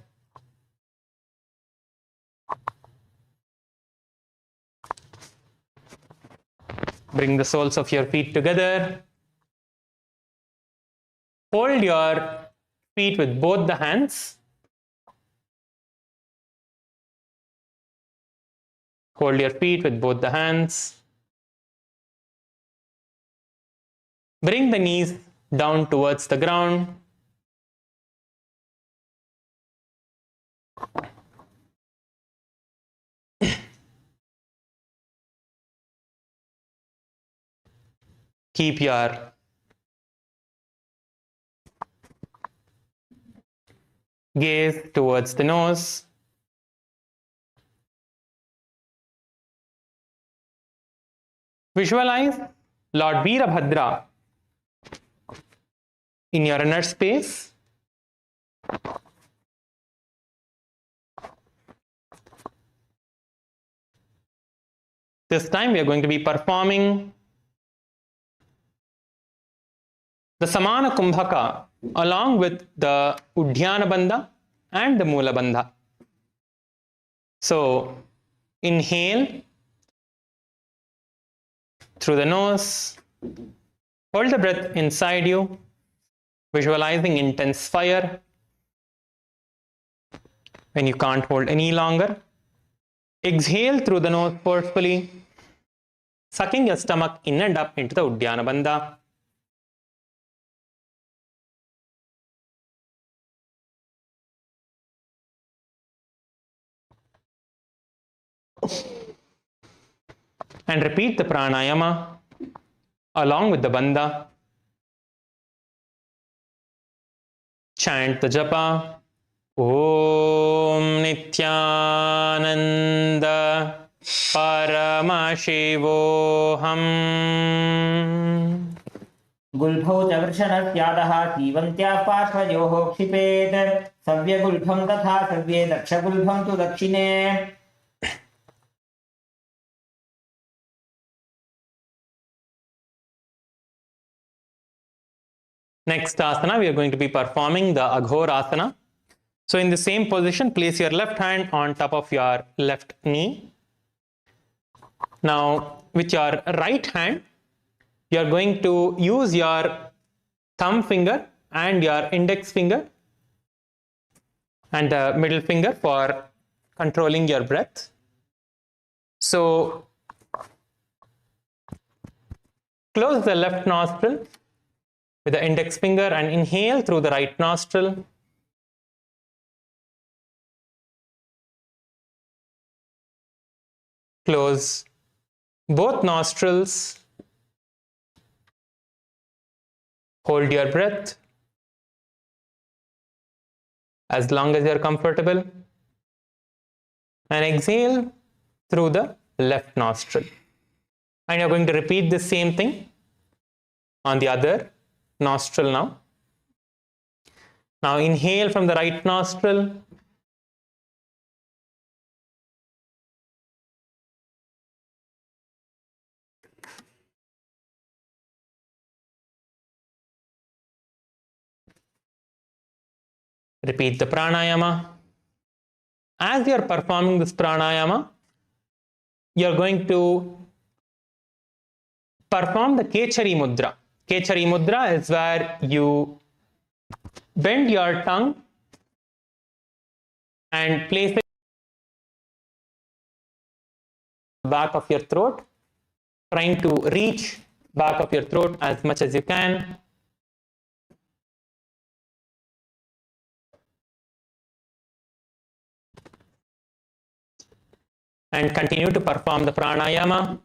Bring the soles of your feet together. Hold your feet with both the hands. Hold your feet with both the hands. Bring the knees down towards the ground. Keep your gaze towards the nose. Visualize Lord Veerabhadra in your inner space. This time we are going to be performing the Samana Kumbhaka along with the Udhyana Bandha and the Mula Bandha. So inhale through the nose, hold the breath inside you, visualizing intense fire. When you can't hold any longer, exhale through the nose forcefully, sucking your stomach in and up into the Udhyana Bandha. And repeat the pranayama along with the bandha. Chant the japa. Om Nithyananda Paramashivoham. गुल्फौ च वृषणस्यादः सीवन्त्याः पार्श्वयोः क्षिपेत् सव्यगुल्फं तथा सव्ये दक्षगुल्फं तु दक्षिणे. Next asana, we are going to be performing the Aghora asana. So in the same position, place your left hand on top of your left knee. Now with your right hand, you are going to use your thumb finger and your index finger and the middle finger for controlling your breath. So close the left nostril with the index finger and inhale through the right nostril. Close both nostrils. Hold your breath as long as you are comfortable and exhale through the left nostril. And you're going to repeat the same thing on the other nostril now. Now inhale from the right nostril. Repeat the pranayama. As you are performing this pranayama, you are going to perform the Kechari Mudra. Kechari Mudra is where you bend your tongue and place it back of your throat, trying to reach back of your throat as much as you can. And continue to perform the pranayama.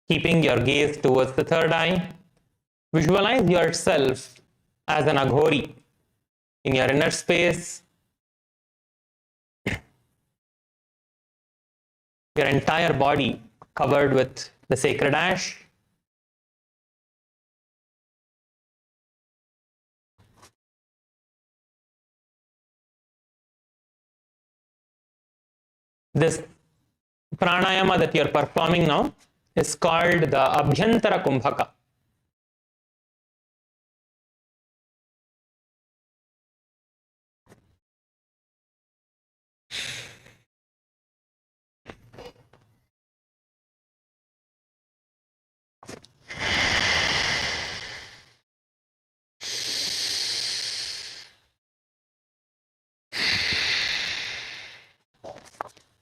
Keeping your gaze towards the third eye. Visualize yourself as an Aghori in your inner space, your entire body covered with the sacred ash. This pranayama that you are performing now is called the Abhyantara Kumbhaka.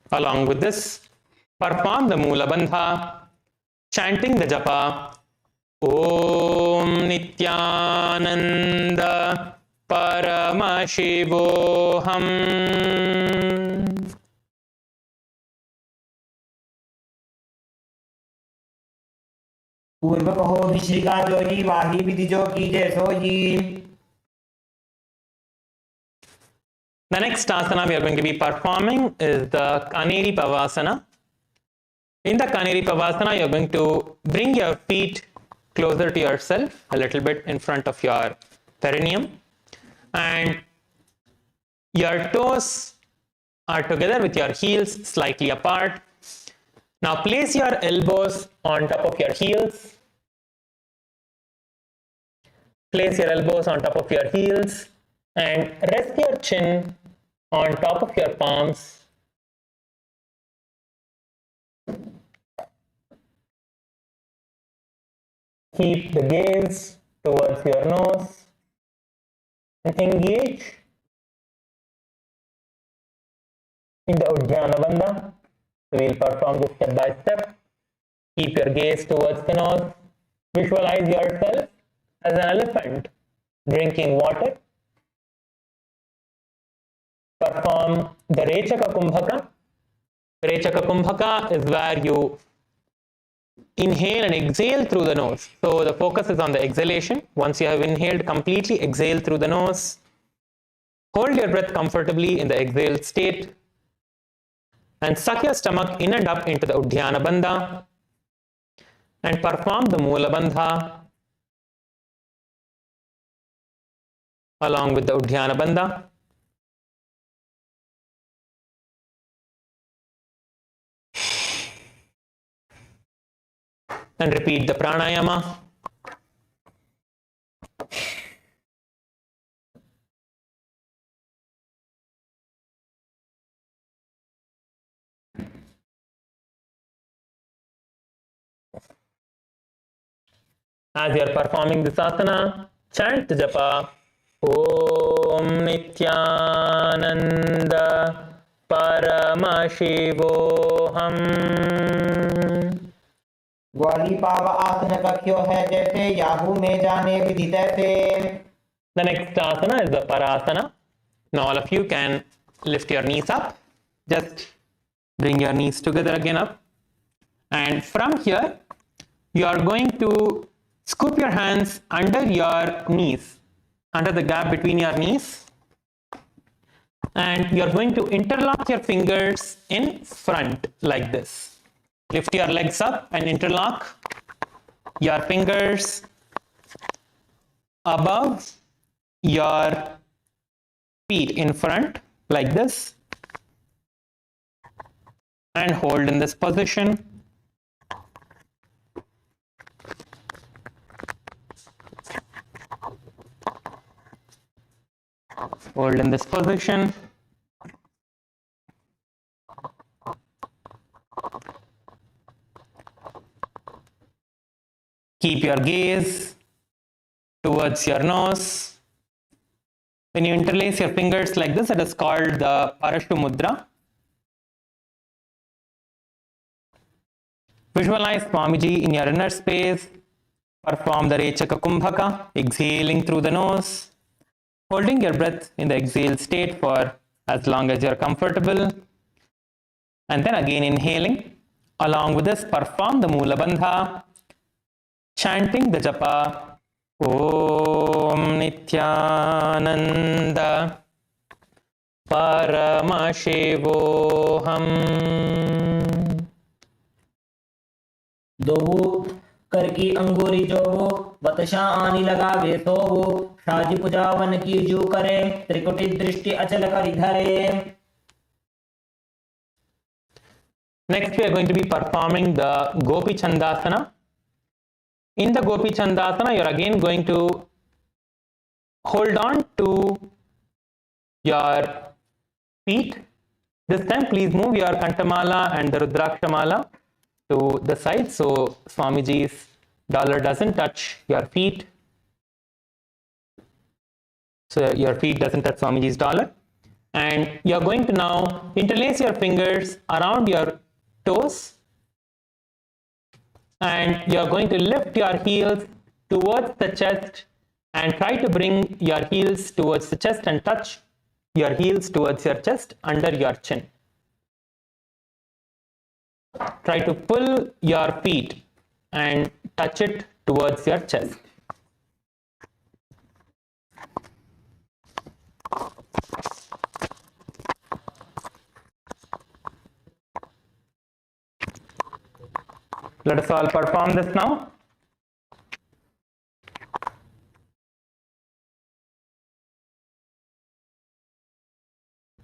Along with this, perform the Mula Bandha, chanting the japa Om Nityananda Paramashivoham. पूर्व कहो भिश्रिका जोगी वाही विधि जो कीजे सोई. The next asana we are going to be performing is the Kaneri Pavasana. In the Kaneri Pavasana, you are going to bring your feet closer to yourself, a little bit in front of your perineum, and your toes are together with your heels slightly apart. Now place your elbows on top of your heels. Place your elbows on top of your heels and rest your chin on top of your palms. Keep the gaze towards your nose and engage in the Udhyana Bandha. We will perform this step by step. Keep your gaze towards the nose. Visualize yourself as an elephant drinking water. Perform the Rechaka Kumbhaka. Rechaka Kumbhaka is where you inhale and exhale through the nose. So the focus is on the exhalation. Once you have inhaled completely, exhale through the nose. Hold your breath comfortably in the exhaled state and suck your stomach in and up into the Udhyana Bandha and perform the Mula Bandha along with the Udhyana Bandha. And repeat the pranayama. As you are performing this asana, chant the japa Om Nityananda Paramashivoham. ग्वाली पाव आसन कख्यो है जैसे Yahoo में जाने विधि तैसे. The next asana is the Parasana. Now all of you can lift your knees up. Just bring your knees together again up. And from here, you are going to scoop your hands under your knees, under the gap between your knees. And you are going to interlock your fingers in front like this. Lift your legs up and interlock your fingers above your feet in front like this and hold in this position. Hold in this position. Keep your gaze towards your nose. When you interlace your fingers like this, it is called the Parashu Mudra. Visualize Swamiji in your inner space. Perform the Rechaka Kumbhaka, exhaling through the nose, holding your breath in the exhale state for as long as you are comfortable. And then again inhaling. Along with this, perform the Mula Bandha, chanting the japa Om Nityananda Paramashivoham. दोबू कर की अंगूरी जोबो वतशा आनी लगावे सोबो शादी पूजा one की जू करे त्रिकुटी दृष्टि अचल करि धरे. Next, we are going to be performing the Gopi Chandasana. In the Gopi Chandasana, you are again going to hold on to your feet. This time, please move your Kantamala and the Rudrakshamala to the side so Swamiji's dollar doesn't touch your feet. So your feet doesn't touch Swamiji's dollar. And you are going to now interlace your fingers around your toes. And you are going to lift your heels towards the chest and try to bring your heels towards the chest and touch your heels towards your chest under your chin. Try to pull your feet and touch it towards your chest. Let us all perform this now.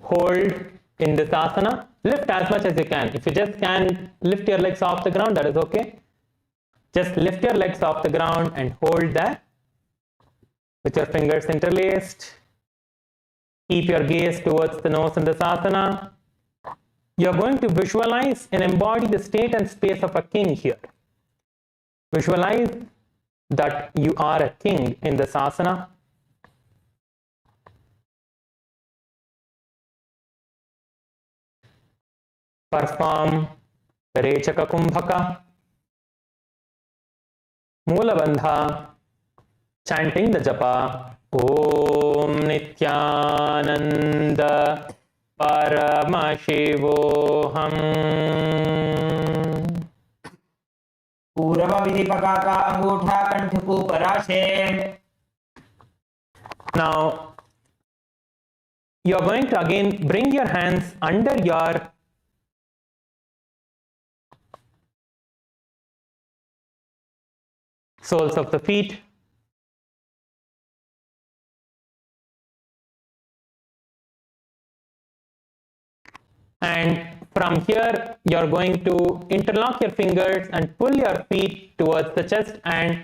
Hold in this asana. Lift as much as you can. If you just can lift your legs off the ground, that is okay. Just lift your legs off the ground and hold there with your fingers interlaced. Keep your gaze towards the nose in this asana. You are going to visualize and embody the state and space of a king here. Visualize that you are a king in this asana. Perform Rechaka Kumbhaka, Mulabandha, chanting the japa Om Nithyananda Paramashivoham. पूर्व विधिपका का अंगूठा कंठ को पराशे. Now, you are going to again bring your hands under your soles of the feet. And from here, you are going to interlock your fingers and pull your feet towards the chest and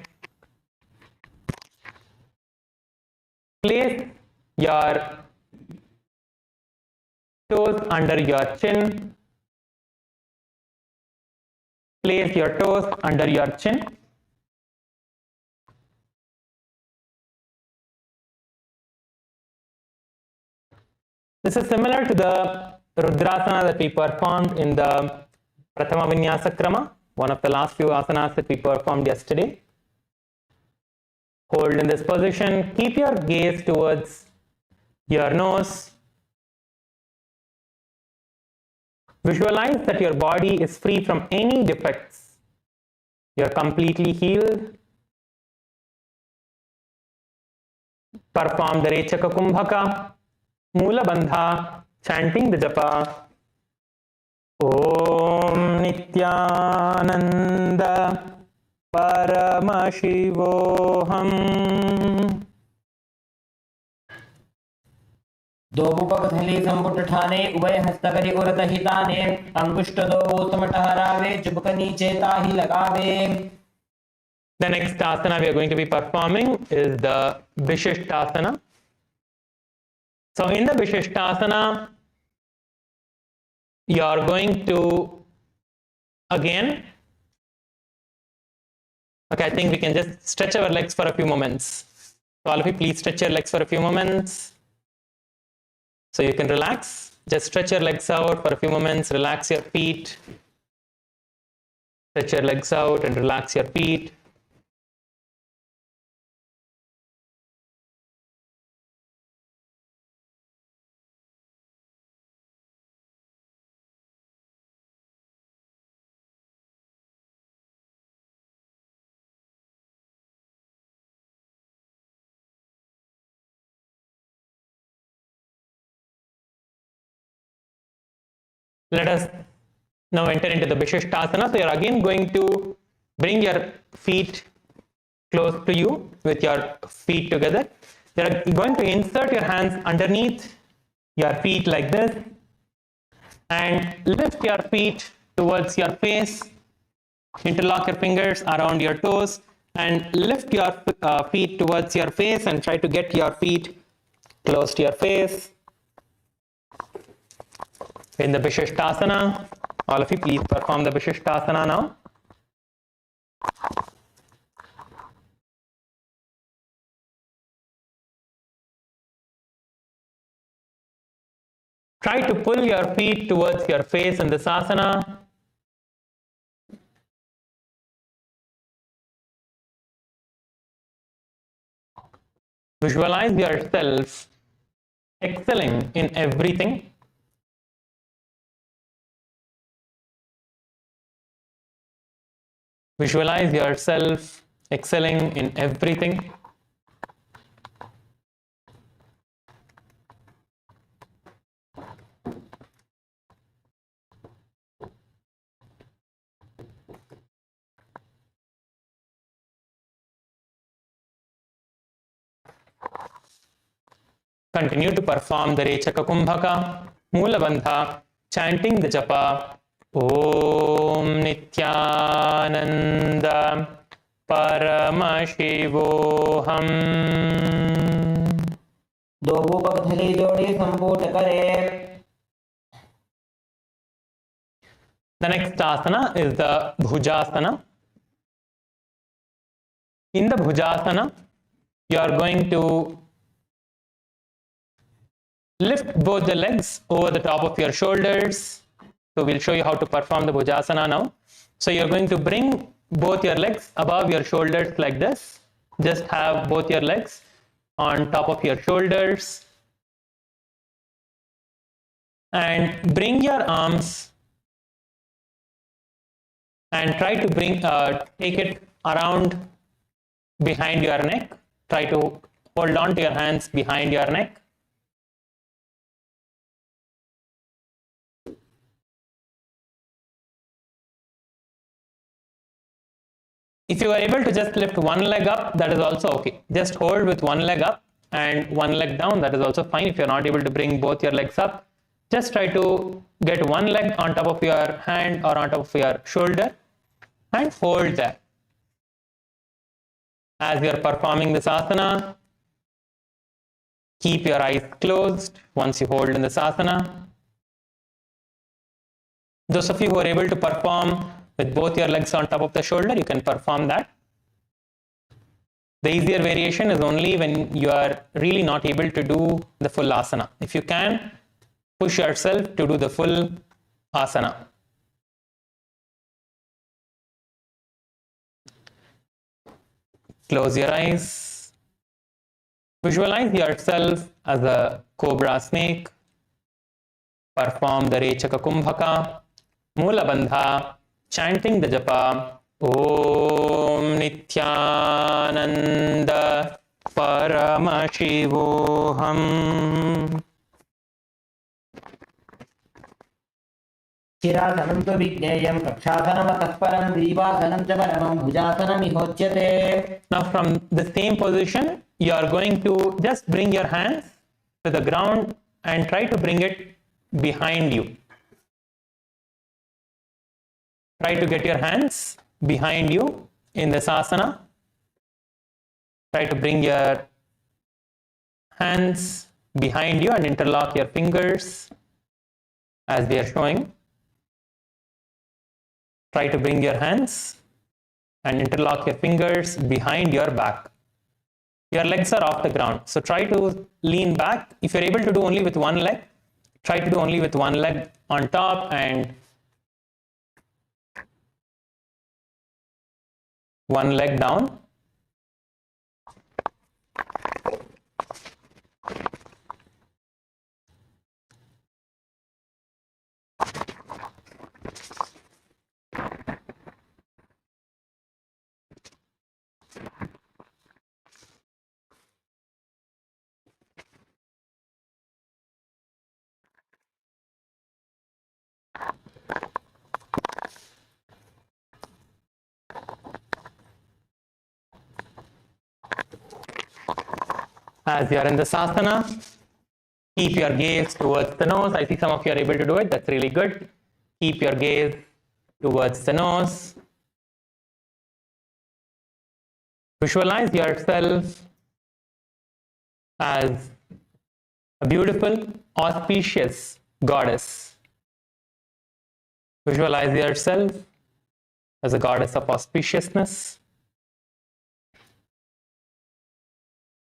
place your toes under your chin. Place your toes under your chin. This is similar to the Rudrasana that we performed in the Prathama Vinyasa Krama, one of the last few asanas that we performed yesterday. Hold in this position. Keep your gaze towards your nose. Visualize that your body is free from any defects. You are completely healed. Perform the Rechaka Kumbhaka, Mula Bandha, chanting the japa Om Nithyananda Paramashivoham. दोबु पगथली संपुट ठाने उभय हस्त करी उरत हिताने अंगुष्ट दोबु तुम टहरावे चुबक नीचे ताही लगावे. The next asana we are going to be performing is the Vishishtasana. So in the Vishishtasana, you are going to again, okay, I think we can just stretch our legs for a few moments. So all of you, please stretch your legs for a few moments. So you can relax. Just stretch your legs out for a few moments, relax your feet. Stretch your legs out and relax your feet. Let us now enter into the Vishishtasana. So you are again going to bring your feet close to you with your feet together. You're going to insert your hands underneath your feet like this and lift your feet towards your face. Interlock your fingers around your toes and lift your feet towards your face and try to get your feet close to your face. In the Vishishtasana, all of you please perform the Vishishtasana now. Try to pull your feet towards your face in this asana. Visualize yourself excelling in everything. Visualize yourself excelling in everything. Continue to perform the Rechaka Kumbhaka, Mula Bandha, chanting the japa Om Nithyananda Paramashivoham. दोनों पगथले जोड़े संपुट करे. The next asana is the Bhujasana. In the Bhujasana, you are going to lift both the legs over the top of your shoulders. So we'll show you how to perform the Bhujasana now. So you're going to bring both your legs above your shoulders like this. Just have both your legs on top of your shoulders. And bring your arms and try to take it around behind your neck. Try to hold on to your hands behind your neck. If you are able to just lift one leg up, that is also okay. Just hold with one leg up and one leg down, that is also fine. If you're not able to bring both your legs up, just try to get one leg on top of your hand or on top of your shoulder and hold there. As you're performing this asana, keep your eyes closed once you hold in this asana. Those of you who are able to perform with both your legs on top of the shoulder, you can perform that. The easier variation is only when you are really not able to do the full asana. If you can, push yourself to do the full asana. Close your eyes. Visualize yourself as a cobra snake. Perform the Rechaka Kumbhaka, Mula Bandha, chanting the japa Om Nithyananda Paramashivoham. शिरासनं तु विज्ञेयं कक्षासनमतः परं ग्रीवासनं च परमं भुजासनमिहोच्यते. Now from the same position, you are going to just bring your hands to the ground and try to bring it behind you. Try to get your hands behind you in this asana. Try to bring your hands behind you and interlock your fingers as we are showing. Try to bring your hands and interlock your fingers behind your back. Your legs are off the ground, so try to lean back. If you're able to do only with one leg, try to do only with one leg on top and one leg down. As you are in the asana, keep your gaze towards the nose. I see some of you are able to do it. That's really good. Keep your gaze towards the nose. Visualize yourself as a beautiful, auspicious goddess. Visualize yourself as a goddess of auspiciousness.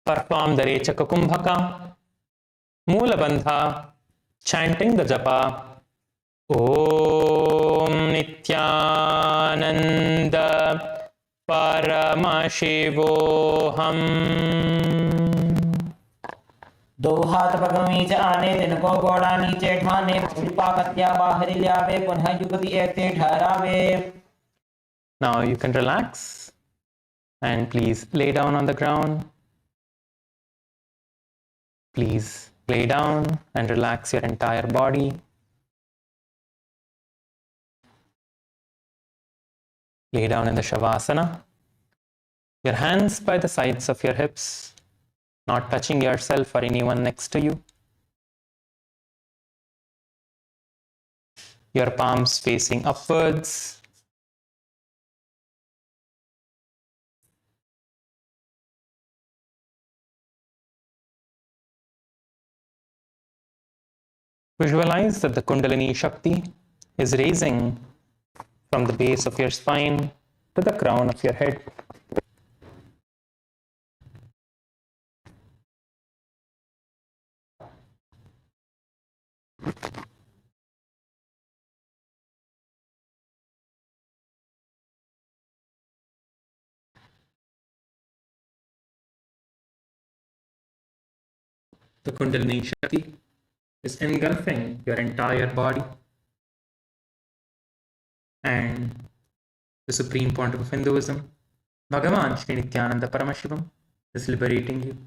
Perform the Rechaka Kumbhaka, Moola Bandha, chanting the japa. Om Nityananda Paramashivoham. दो हाथ पग नीचे आने तिनको गोड़ा नीचे ठाने पाकत्या बाहर लियावे पुनः युगति ऐसे ठहरावे. Now you can relax and please lay down on the ground. Please lay down and relax your entire body. Lay down in the Shavasana. Your hands by the sides of your hips, not touching yourself or anyone next to you. Your palms facing upwards. Visualize that the Kundalini Shakti is raising from the base of your spine to the crown of your head. The Kundalini Shakti is engulfing your entire body, and the Supreme Pontiff of Hinduism, Bhagavan Sri Nityananda Paramashivham, is liberating you.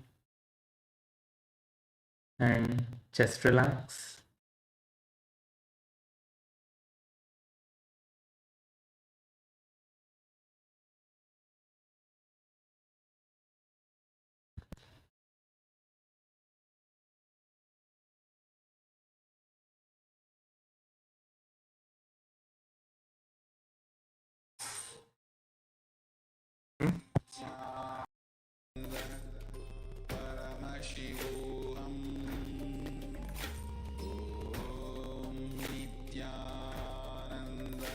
And just relax. Paramashivoham. Om Nityananda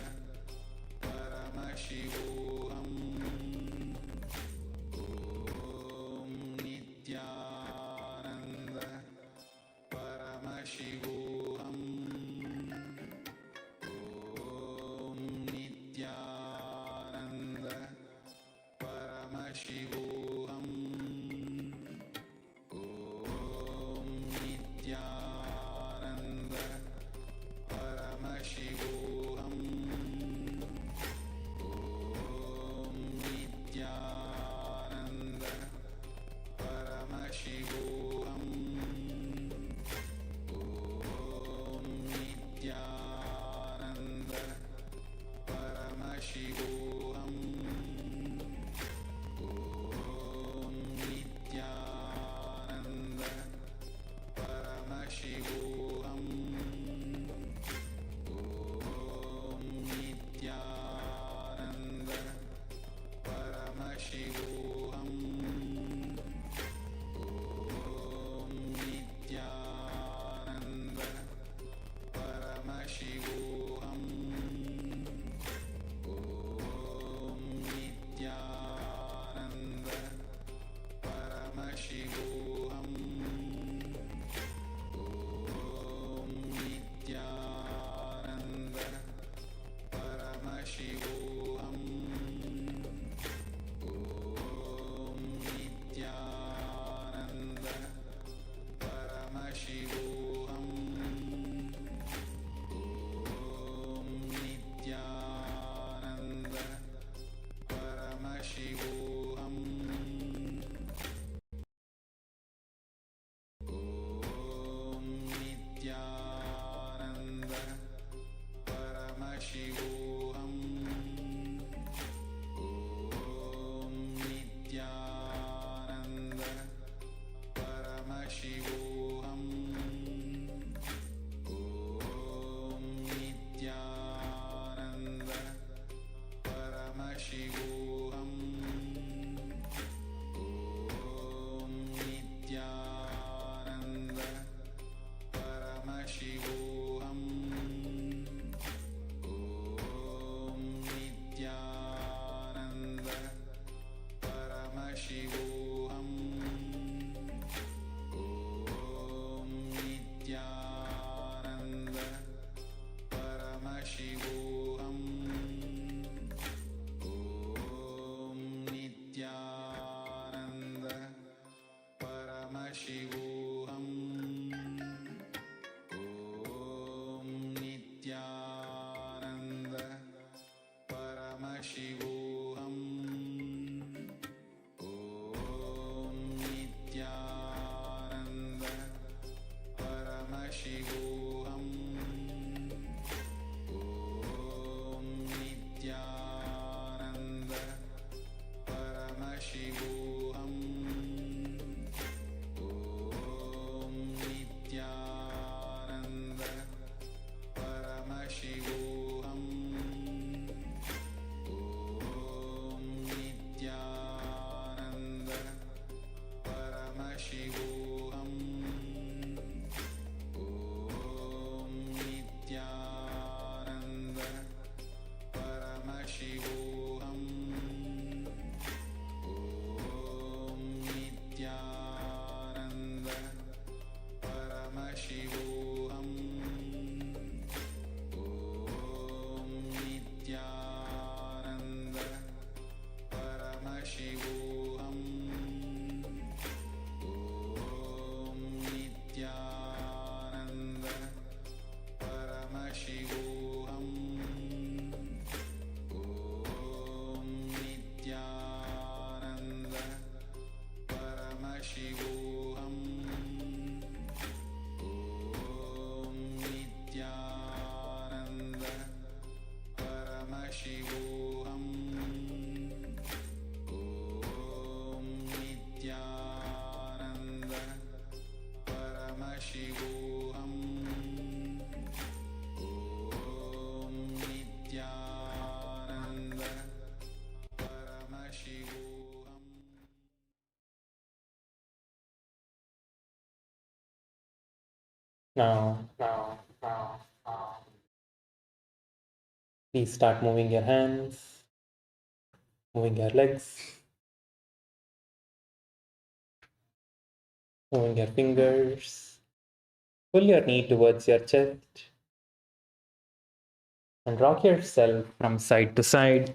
Paramashivoham. Om Nityananda Paramashivoham. Om Nityananda Paramashivoham. Om Nityananda Paramashivoham. Om Nityananda Paramashivoham. Om Nityananda Paramashivoham. Om Now. Please start moving your hands, moving your legs, moving your fingers. Pull your knee towards your chest and rock yourself from side to side.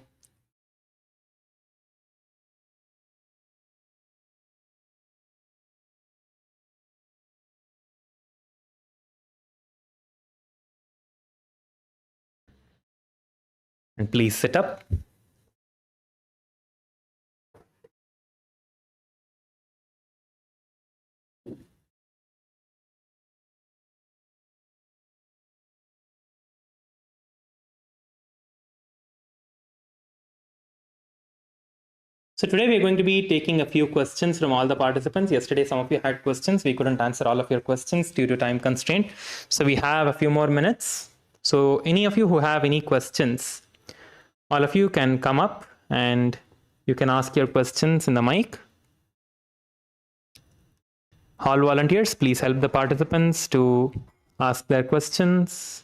And please sit up. So today we're going to be taking a few questions from all the participants. Yesterday, some of you had questions. We couldn't answer all of your questions due to time constraint. So we have a few more minutes. So any of you who have any questions, all of you can come up and you can ask your questions in the mic. Hall volunteers, please help the participants to ask their questions.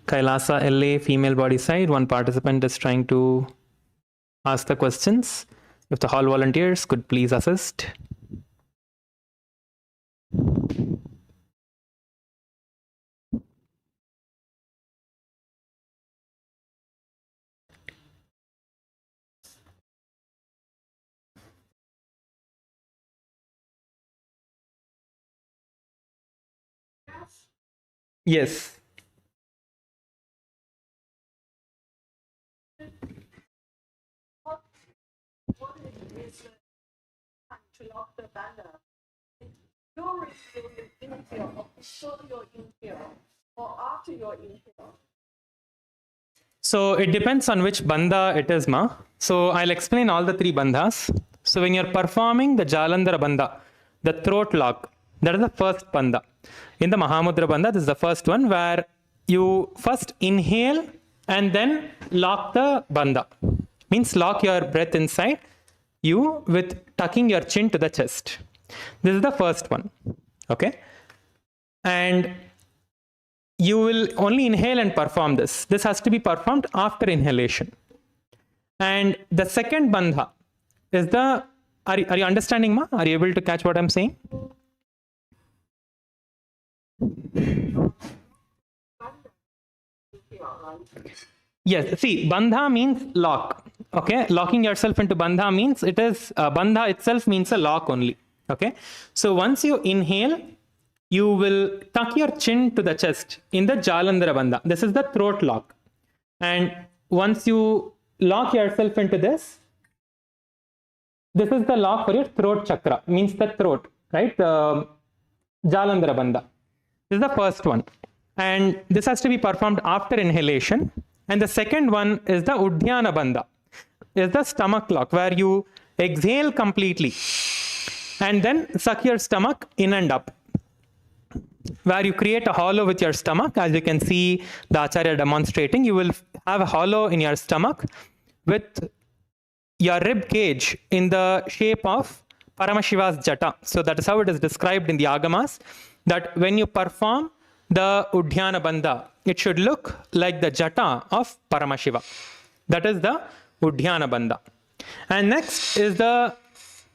Kailasa LA female body side, one participant is trying to ask the questions. If the hall volunteers could please assist. Yes. To lock the banner, during your inhale or before your inhale or after your inhale? So it depends on which bandha it is, ma. So I'll explain all the three bandhas. So when you're performing the Jalandhara bandha, the throat lock, that is the first bandha. In the Mahamudra bandha, this is the first one where you first inhale and then lock the bandha. Means lock your breath inside you with tucking your chin to the chest. This is the first one. Okay. And you will only inhale and perform this. This has to be performed after inhalation. And the second bandha is the, are you understanding, ma? Are you able to catch what I'm saying? Yes, see, bandha means lock. Okay, locking yourself into bandha means it is, bandha itself means a lock only. Okay, so once you inhale, you will tuck your chin to the chest in the Jalandhara bandha. This is the throat lock. And once you lock yourself into this is the lock for your throat chakra, means the throat, right? The Jalandhara bandha. This is the first one. And this has to be performed after inhalation. And the second one is the Udhyana bandha, is the stomach lock, where you exhale completely and then suck your stomach in and up, where you create a hollow with your stomach. As you can see the Acharya demonstrating, you will have a hollow in your stomach with your rib cage in the shape of Paramashiva's jata. So that is how it is described in the Agamas, that when you perform the Udhyana bandha, it should look like the jata of Paramashiva. That is the Udhyana bandha. And next is the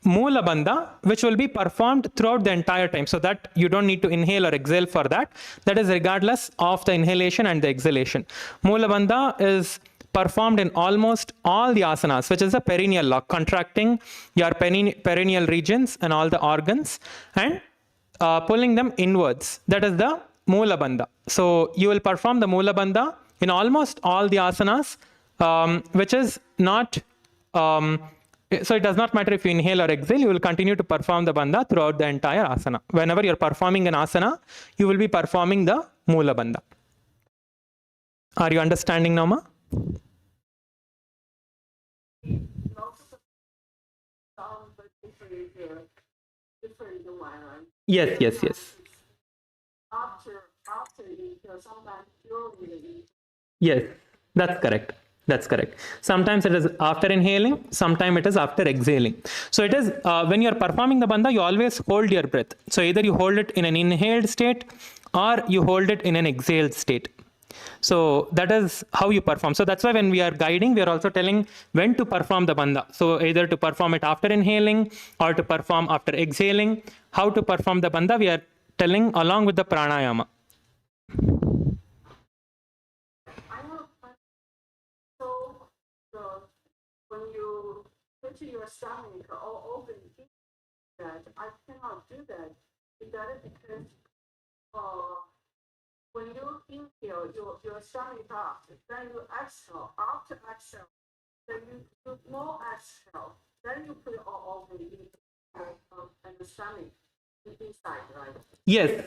Moola bandha, which will be performed throughout the entire time, so that you don't need to inhale or exhale for that. That is regardless of the inhalation and the exhalation. Moola bandha is performed in almost all the asanas, which is a perineal lock, contracting your perineal regions and all the organs and pulling them inwards. That is the Moola bandha. So you will perform the Moola bandha in almost all the asanas, which is not, so it does not matter if you inhale or exhale, you will continue to perform the bandha throughout the entire asana. Whenever you're performing an asana, you will be performing the Moola bandha. Are you understanding now, ma? Yes. After you, sometimes during the Yes, that's correct. That's correct. Sometimes it is after inhaling, sometimes it is after exhaling. So it is when you are performing the bandha, you always hold your breath. So either you hold it in an inhaled state or you hold it in an exhaled state. So that is how you perform. So that's why when we are guiding, we are also telling when to perform the bandha. So either to perform it after inhaling or to perform after exhaling. How to perform the bandha, we are telling along with the pranayama. When you put your stomach all open, that I cannot do that. Is that because when you inhale, your stomach up, then you exhale. After exhale, then you do more exhale. Then you put it all over and the stomach inside, right? Yes.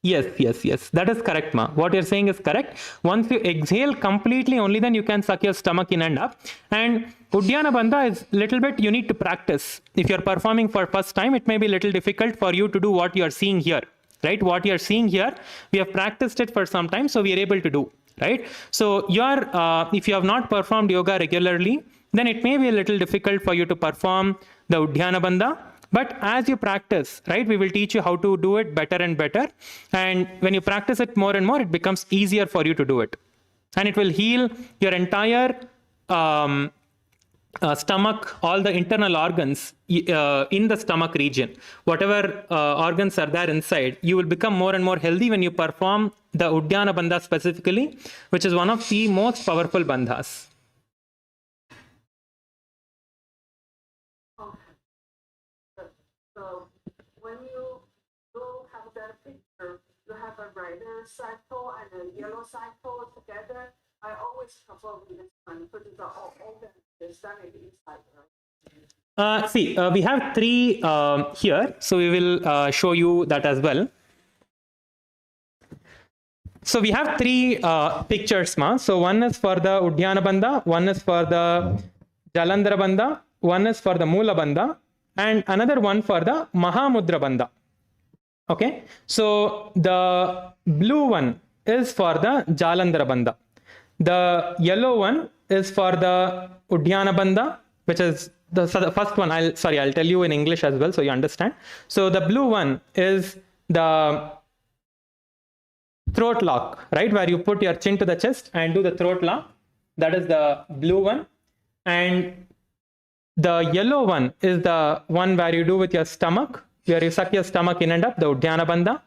Yes. That is correct, ma. What you're saying is correct. Once you exhale completely, only then you can suck your stomach in and up. And Uddiyana Bandha is little bit, you need to practice. If you're performing for first time, it may be a little difficult for you to do what you're seeing here, right? What you're seeing here, we have practiced it for some time, so we are able to do, right? So if you have not performed yoga regularly, then it may be a little difficult for you to perform the Uddiyana Bandha. But as you practice, right, we will teach you how to do it better and better. And when you practice it more and more, it becomes easier for you to do it. And it will heal your entire stomach, all the internal organs in the stomach region. Whatever organs are there inside, you will become more and more healthy when you perform the Uddiyana Bandha specifically, which is one of the most powerful bandhas. So when you have that picture, you have a red cycle and a yellow cycle together. I always prefer with this one, put the organ, the stomach inside, right? We have 3 here, so we will show you that as well. So we have 3 pictures, ma. So one is for the Uddiyana Bandha, one is for the Jalandhara Bandha, one is for the Moola Bandha, and another one for the Mahamudra Bandha. Okay, so the blue one is for the Jalandhara Bandha. The yellow one is for the Uddiyana Bandha, which is the first one. I'll tell you in English as well so you understand. So the blue one is the throat lock, right, where you put your chin to the chest and do the throat lock. That is the blue one. And the yellow one is the one where you do with your stomach, where you suck your stomach in and up, the Uddiyana Bandha.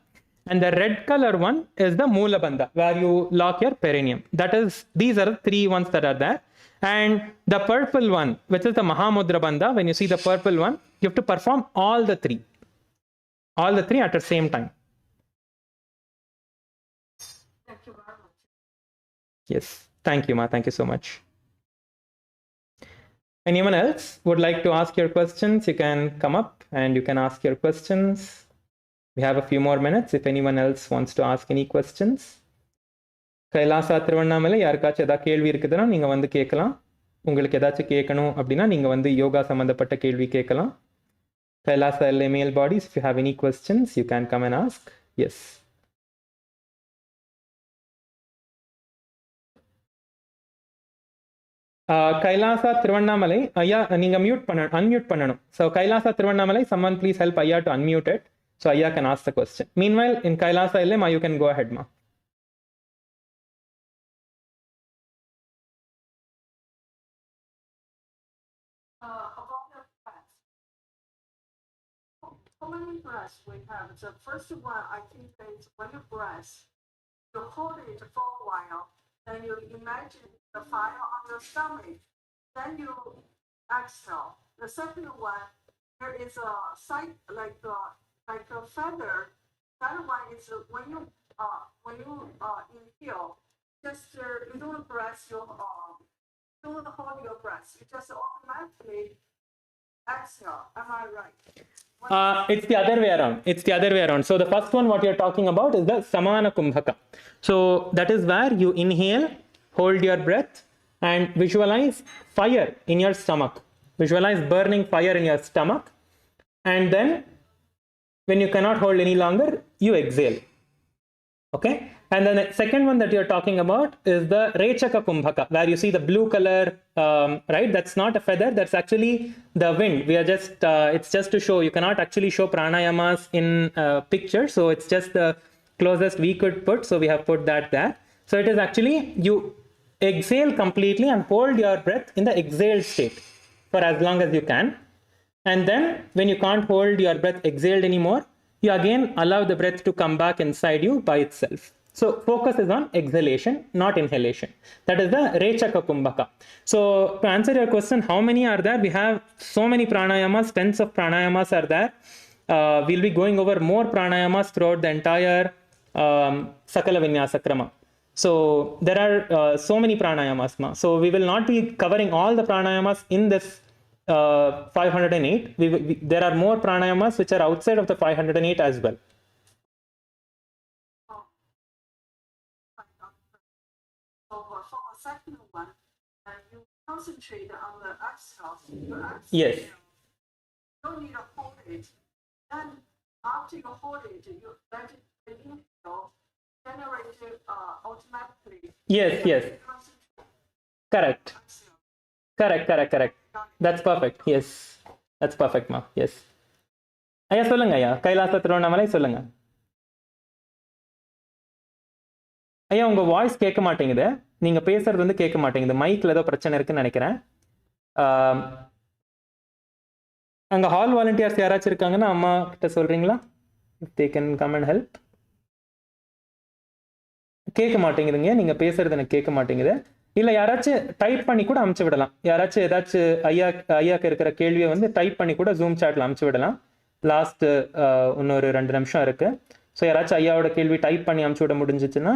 And the red color one is the Moola Bandha, where you lock your perineum. These are the 3 ones that are there. And the purple one, which is the Mahamudra Bandha, when you see the purple one, you have to perform all the 3 at the same time. Thank you very much. Yes, thank you, ma. Thank you so much. Anyone else would like to ask your questions? You can come up and you can ask your questions. We have a few more minutes if anyone else wants to ask any questions. Kailasa Tiruvannamalai யாருக்காச்சும் ஏதாவது கேள்வி இருக்குதுன்னா நீங்கள் வந்து கேட்கலாம். உங்களுக்கு ஏதாச்சும் கேட்கணும் அப்படின்னா நீங்கள் வந்து யோகா சம்மந்தப்பட்ட கேள்வி கேட்கலாம். Kailasa LA male bodies, if you have any questions, you can come and ask. Yes. Kailasa Tiruvannamalai ஐயா நீங்க unmute பண்ணணும். So Kailasa Tiruvannamalai, someone please help ஐயா to unmute it so ஐயா can ask the question. Meanwhile in Kailasa LA ma, you can go ahead, ma. About the breath. How many breaths we have? The first one I think is when you breath, you hold it for a while, then you imagine the fire on your stomach, then you exhale. The second one, there is a side like a feather. That one is when you inhale, just you don't breath don't hold your breath. You just automatically exhale. Am I right? It's the other way around. So the first one what you're talking about is the Samana Kumbhaka. So that is where you inhale, hold your breath and visualize fire in your stomach. Visualize burning fire in your stomach. And then when you cannot hold any longer, you exhale. Okay. And then the second one that you're talking about is the Rechaka Kumbhaka, where you see the blue color, right? That's not a feather, that's actually the wind. We are just, it's just to show, you cannot actually show pranayamas in picture. So it's just the closest we could put. So we have put that there. So it is actually, you exhale completely and hold your breath in the exhaled state for as long as you can. And then when you can't hold your breath exhaled anymore, you again allow the breath to come back inside you by itself. So focus is on exhalation, not inhalation. That is the Rechaka Kumbhaka. So to answer your question, how many are there? We have so many pranayamas, tens of pranayamas are there. We'll be going over more pranayamas throughout the entire Sakala Vinyasa Krama. So there are so many pranayamas. So we will not be covering all the pranayamas in this 508. There are more pranayamas which are outside of the 508 as well. For a second one, you concentrate on the exhale. Yes. You don't need to hold it. Then after you hold it, you let it inhale, generate it automatically. Yes. Correct. That's perfect. Yes. That's perfect, ma. Yes. ஐயா சொல்லுங்க ஐயா, கைலாச திருவண்ணாமலை சொல்லுங்க ஐயா. உங்க voice கேட்க மாட்டேங்குது, நீங்க பேசுறது வந்து கேட்க மாட்டேங்குது. மைக்ல ஏதோ பிரச்சனை இருக்குன்னு நினைக்கிறேன். அங்க ஹால் வாலண்டியர்ஸ் யாராச்சும் இருக்காங்கன்னா அம்மா கிட்ட சொல்றீங்களா? If they can come and help. கேட்க மாட்டேங்குதுங்க, நீங்க பேசுறது எனக்கு கேட்க மாட்டேங்குது. இல்ல யாராச்சும் டைப் பண்ணி கூட அமுச்சு விடலாம். யாராச்சும் ஏதாச்சும் ஐயாக்கு இருக்கிற கேள்வியை வந்து டைப் பண்ணி கூட ஜூம் சாட்ல அமுச்சு விடலாம். லாஸ்ட் இன்னொரு 2 நிமிஷம் இருக்கு. ஸோ யாராச்சும் ஐயாவோட கேள்வி டைப் பண்ணி அமுச்சு விட முடிஞ்சிச்சுன்னா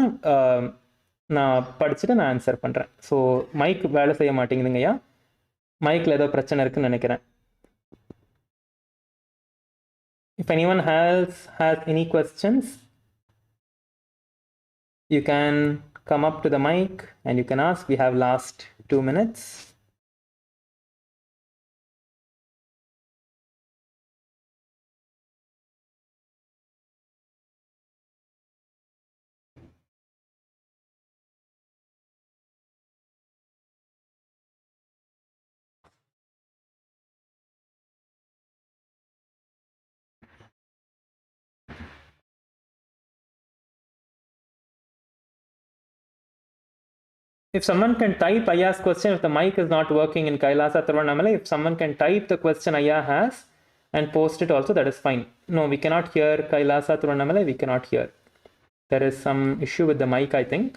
நான் படிச்சுட்டு நான் ஆன்சர் பண்றேன். ஸோ மைக் வேலை செய்ய மாட்டேங்குதுங்க ஐயா, மைக்ல ஏதோ பிரச்சனை இருக்குன்னு நினைக்கிறேன். If anyone has any questions, you can come up to the mic and you can ask. We have last 2 minutes. If someone can type Aya's question, if the mic is not working in Kailasa Thiruvannamalai, if someone can type the question Aya has and post it also, that is fine. No, we cannot hear Kailasa Thiruvannamalai, we cannot hear. There is some issue with the mic, I think.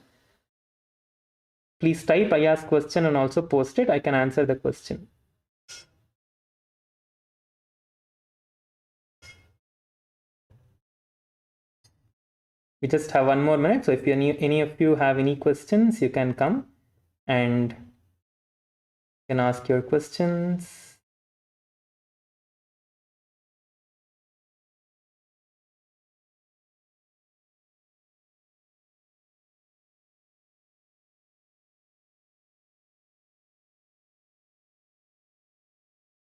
Please type Aya's question and also post it. I can answer the question. We just have 1 more minute. So if any of you have any questions, you can come and can ask your questions.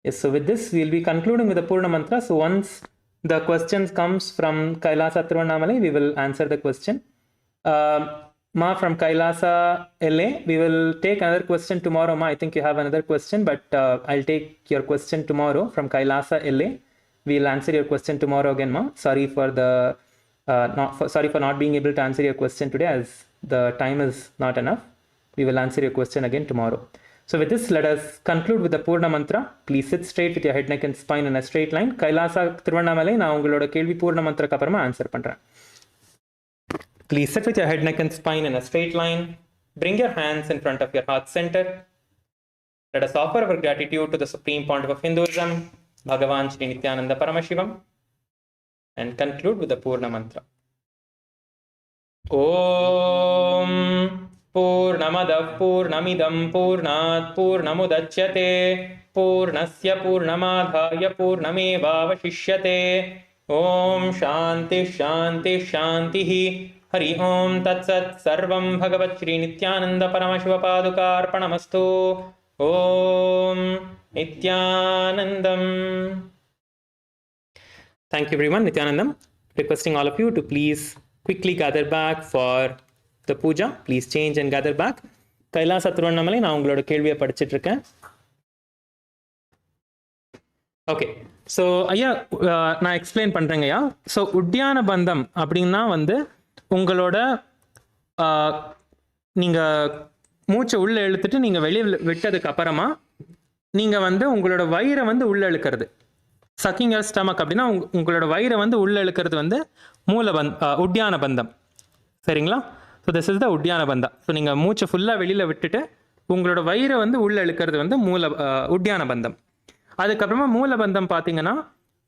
Yes, so with this, we'll be concluding with the Purna Mantra. So once the questions comes from Kailasa Thiruvannamalai, we will answer the question. Ma from Kailasa LA, we will take another question tomorrow. Ma, I think you have another question, but I'll take your question tomorrow from Kailasa LA. We'll answer your question tomorrow again, Ma. Sorry for the sorry for not being able to answer your question today, as the time is not enough. We will answer your question again tomorrow. So with this, let us conclude with the Purna Mantra. Please sit straight with your head, neck and spine in a straight line. Kailasa Thiruvannamalai, நான் உங்களோட கேள்வி Purna Mantra அப்புறமா answer பண்றேன். Please sit with your head, neck and spine in a straight line. Bring your hands in front of your heart center. Let us offer our gratitude to the Supreme Pontiff of Hinduism, Bhagavan Sri Nithyananda Paramashhivam, and conclude with the Purna Mantra. Om Purnamadah Purnamidam Purnat Purnamudachyate Purnasya Purnamadhaya Purnamevavashishyate. Om Shanti Shanti Shantihi. Hari Om Tat Sat Sarvam Bhagavat Sri Nithyananda Paramashiva Padukarpanamastu. Om Nithyanandam. Thank you everyone. Nithyanandam. Requesting all of you to please quickly gather back for the puja. Please change and gather back. கைலாச திருவண்ணாமலை நான் உங்களோட கேள்வியை படிச்சுட்டு இருக்கேன். Okay, so ஐயா நான் explain பண்ணுறேங்க ஐயா. So உத்தியான பந்தம் அப்படின்னா வந்து உங்களோட நீங்கள் மூச்சை உள்ளே இழுத்துட்டு நீங்கள் வெளியில் விட்டதுக்கு அப்புறமா நீங்கள் வந்து உங்களோட வயிறை வந்து உள்ளே இழுக்கிறது, சக்கிங் யுவர் ஸ்டமக் அப்படின்னா உங்களோட வயிறை வந்து உள்ளே இழுக்கிறது வந்து உத்தியான பந்தம். சரிங்களா? ஸோ திஸ் இஸ் த உத்தியான பந்தம். ஸோ நீங்கள் மூச்சை ஃபுல்லாக வெளியில் விட்டுட்டு உங்களோட வயிறை வந்து உள்ளே இழுக்கிறது வந்து உத்தியான பந்தம். அதுக்கப்புறமா மூலபந்தம் பார்த்தீங்கன்னா,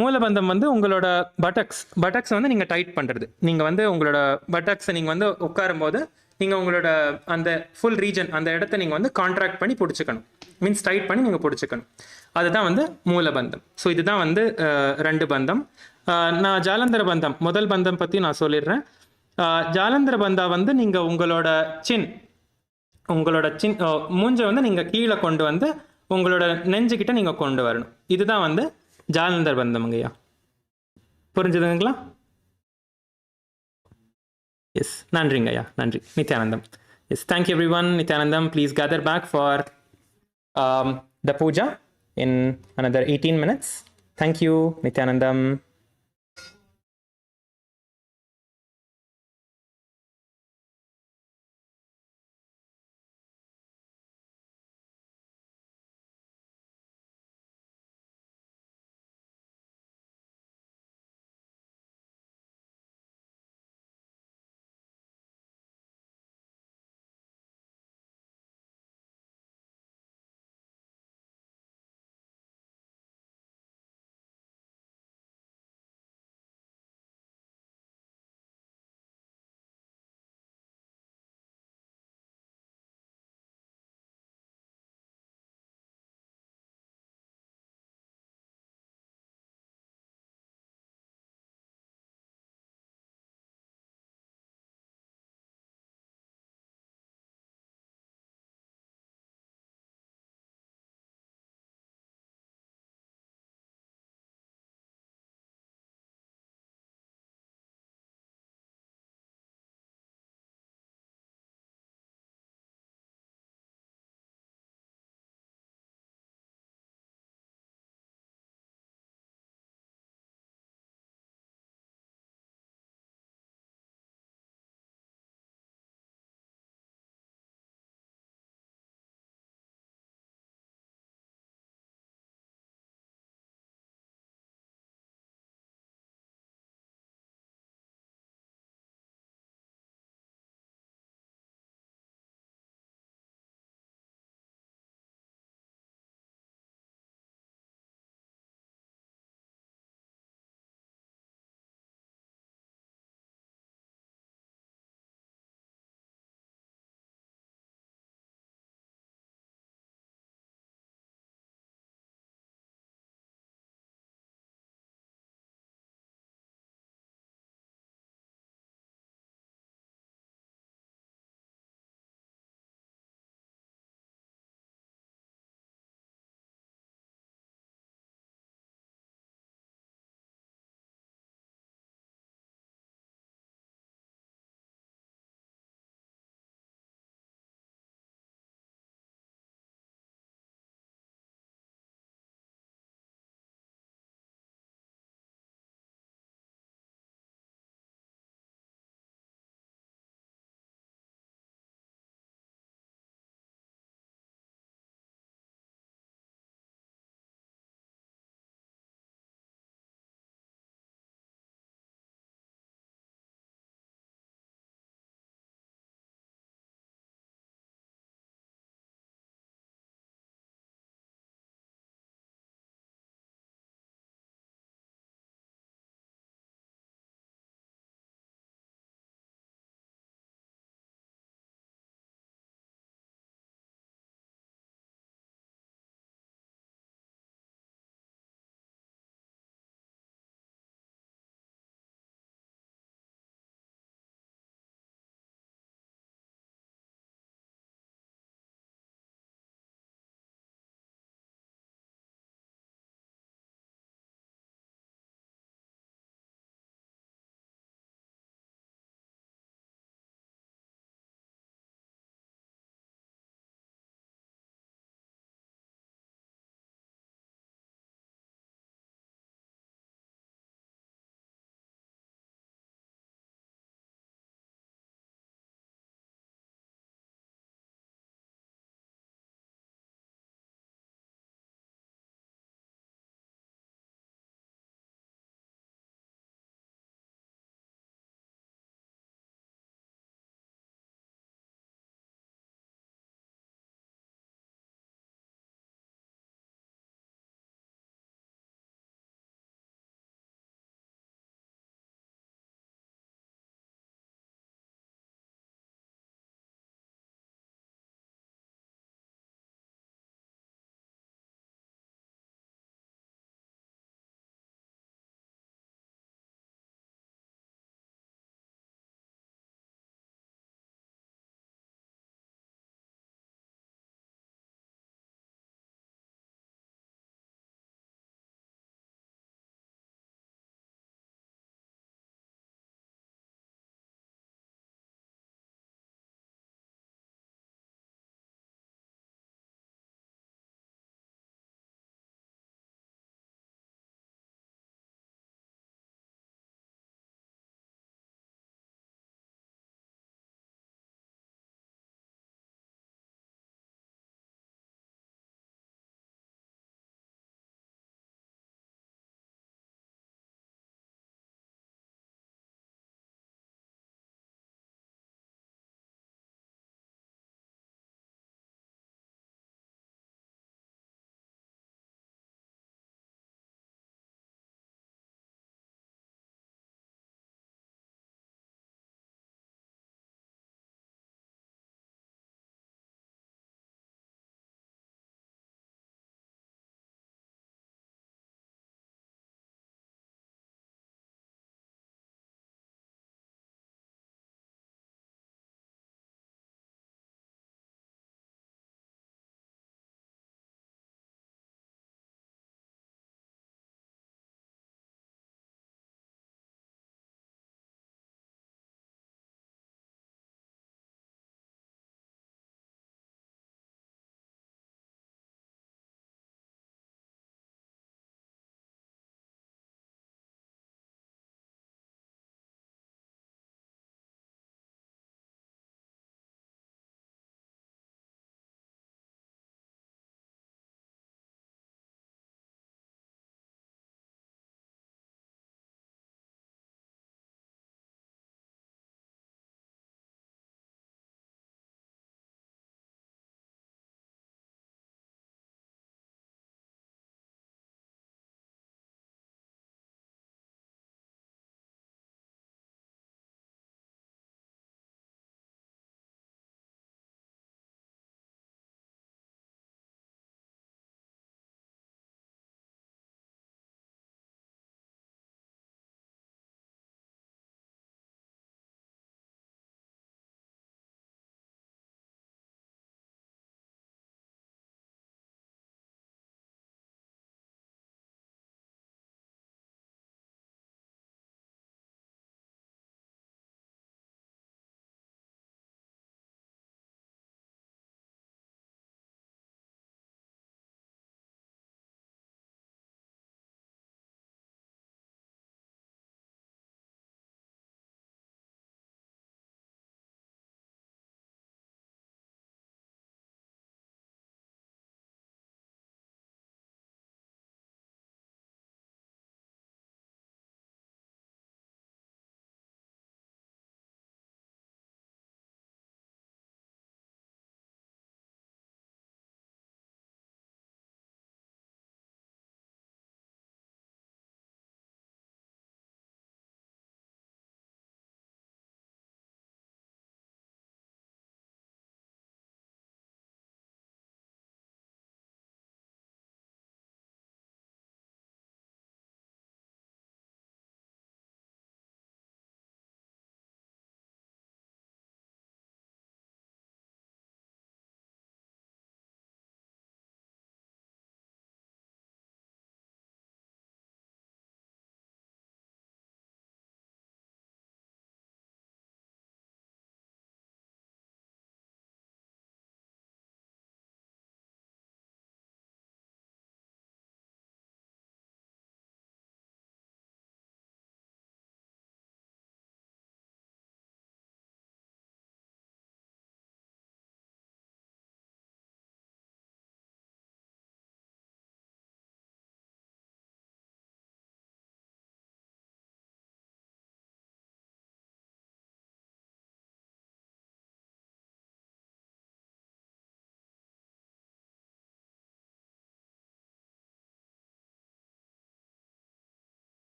மூலபந்தம் வந்து உங்களோட பட்டக்ஸ் வந்து நீங்கள் டைட் பண்ணுறது. நீங்கள் வந்து உங்களோட பட்டக்ஸை நீங்கள் வந்து உட்காரும்போது நீங்கள் உங்களோட அந்த ஃபுல் ரீஜன் அந்த இடத்த நீங்கள் வந்து கான்ட்ராக்ட் பண்ணி பிடிச்சிக்கணும், மீன்ஸ் டைட் பண்ணி நீங்கள் பிடிச்சிக்கணும். அதுதான் வந்து மூலபந்தம். ஸோ இதுதான் வந்து 2 பந்தம். நான் ஜாலந்தர பந்தம் முதல் பந்தம் பற்றி நான் சொல்லிடுறேன். ஜாலந்தர பந்தா வந்து நீங்கள் உங்களோட சின் மூஞ்சை வந்து நீங்கள் கீழே கொண்டு வந்து உங்களோட நெஞ்சுக்கிட்ட நீங்கள் கொண்டு வரணும். இதுதான் வந்து ஜாலந்தர் பந்தம்ங்கய்யா. புரிஞ்சுதுங்களா? எஸ், நன்றிங்க ஐயா, நன்றி. Nithyanandam. Yes, thank you everyone. Nithyanandam, please gather back for the puja in another 18 minutes. Thank you, Nithyanandam.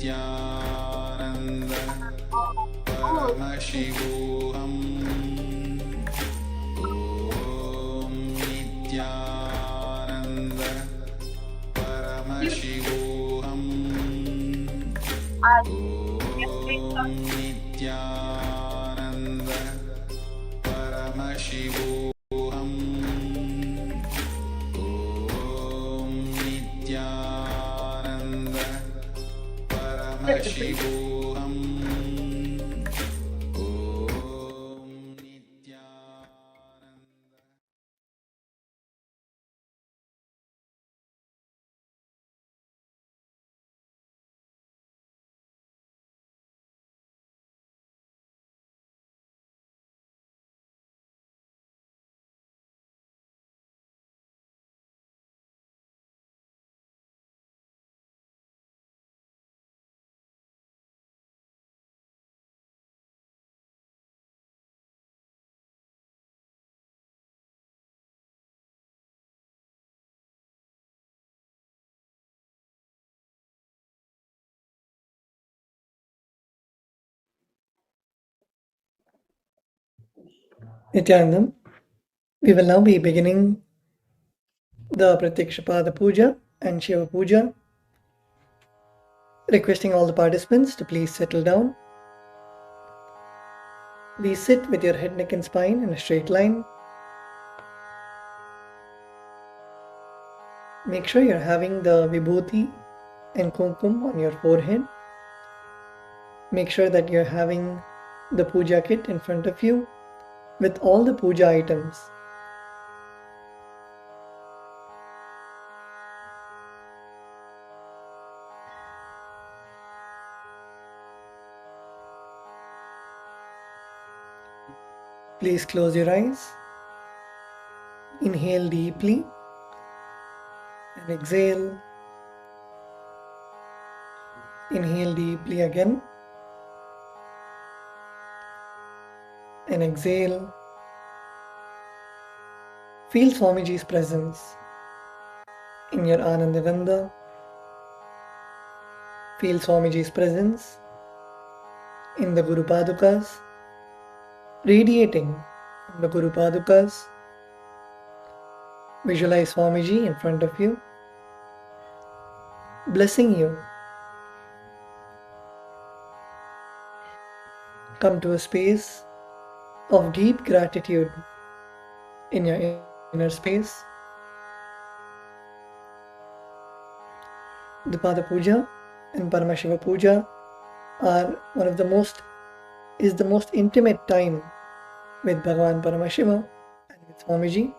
Nityananda Paramashivoham Om Nityananda Paramashivoham Om Nityananda Paramashivoham Om Nityananda Paramashivoham Om Nityananda. Nityanandam, we will now be beginning the Pratyakshapada Puja and Shiva Puja, requesting all the participants to please settle down. Please sit with your head, neck and spine in a straight line. Make sure you're having the vibhuti and kumkum on your forehead. Make sure that you're having the puja kit in front of you with all the puja items. Please close your eyes. Inhale deeply and exhale. Inhale deeply again and exhale. Feel Swamiji's presence in your Anandagandha. Feel Swamiji's presence in the Guru Padukas, radiating from the Guru Padukas. Visualize Swamiji in front of you, blessing you. Come to a space of deep gratitude in your inner space. The Pada Puja and Paramashiva Puja are is the most intimate time with Bhagavan Paramashiva and with Swamiji.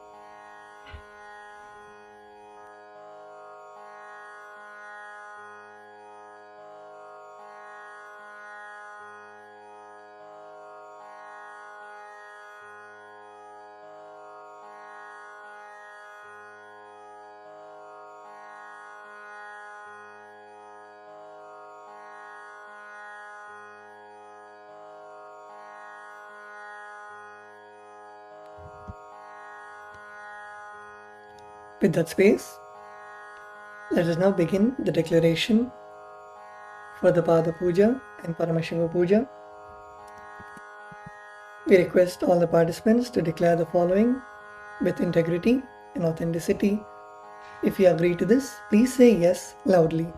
With that space, let us now begin the declaration for the Pada Puja and Paramashiva Puja. We request all the participants to declare the following with integrity and authenticity. If you agree to this, please say yes loudly.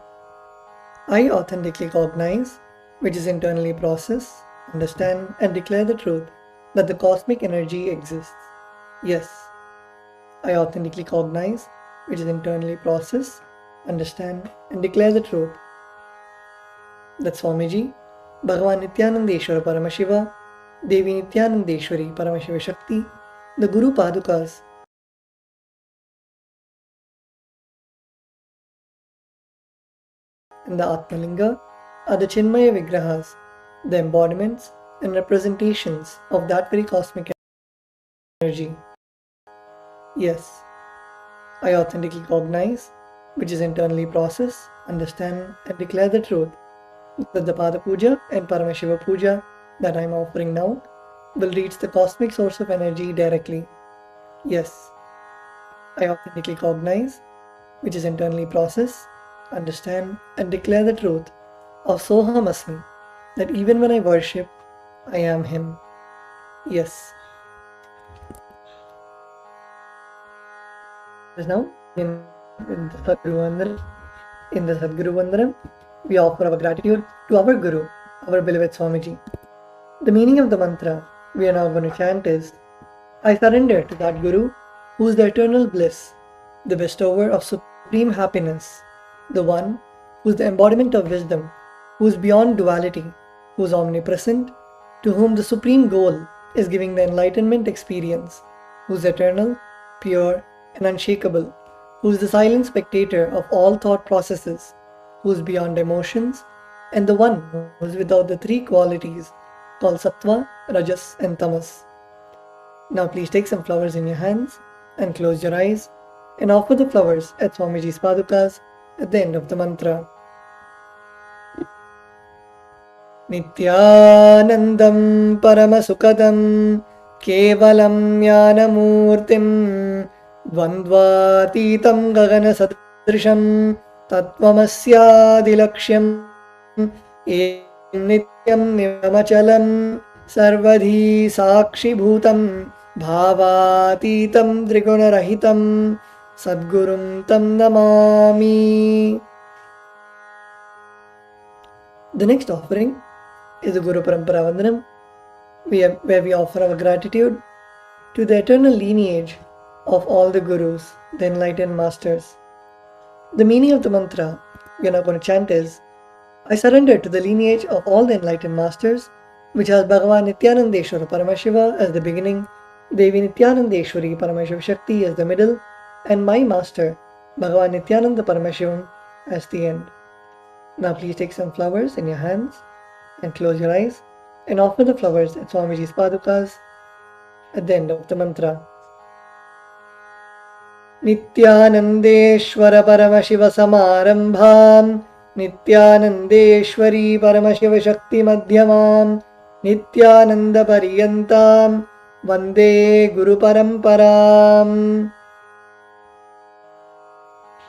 I authentically cognize, which is internally process, understand and declare the truth that the cosmic energy exists. Yes. I authentically cognize, which is internally process, understand and declare the truth that Swamiji, Bhagavan Nityanandeshwara Paramashiva, Devi Nityanandeshwari Paramashiva Shakti, the Guru Padukas, and the Atmalinga are the Chinmaya Vigrahas, the embodiments and representations of that very cosmic energy. Yes, I authentically cognize, which is internally process, understand and declare the truth that the Pada Puja and Paramashiva Puja that I am offering now will reach the cosmic source of energy directly. Yes, I authentically cognize, which is internally process, understand and declare the truth of Soham Asmi, that even when I worship, I am Him. Yes. Now, in the Sadguru Vandanam, we offer our gratitude to our Guru, our beloved Swamiji. The meaning of the mantra we are now going to chant is, I surrender to that Guru who is the eternal bliss, the bestower of supreme happiness, the one who is the embodiment of wisdom, who is beyond duality, who is omnipresent, to whom the supreme goal is giving the enlightenment experience, who is eternal, pure, and unshakable, who is the silent spectator of all thought processes, who is beyond emotions, and the one who is without the three qualities called Sattva, Rajas, and Tamas. Now please take some flowers in your hands and close your eyes and offer the flowers at Swamiji's Padukas at the end of the mantra. Nityanandam Paramasukadam Kevalam Jnanamurtim Dvandvatitam Gagana Sadrisham Tattvamasyaadilaksham Em Nityam Nivamachalam Sarvadhi Sakshi Bhutam Bhavatitam Trigunarahitam Sadgurum Tam Namami. The next offering is the Guru Parampara Vandanam, where we offer our gratitude to the eternal lineage of all the Gurus, the enlightened masters. The meaning of the mantra we are now going to chant is, I surrender to the lineage of all the enlightened masters, which has Bhagavan Nityanandeshwara Paramashiva as the beginning, Devi Nityanandeshwari Paramashiva Shakti as the middle, and my master, Bhagavan Nityananda Paramashivam, as the end. Now please take some flowers in your hands and close your eyes and offer the flowers at Swamiji's Padukas at the end of the mantra. Nityanandeshwara Paramashiva Samarambham Nityanandeshwari Paramashiva Shakti Madhyamam Nityananda Pariyantam Vande Guru Paramparam.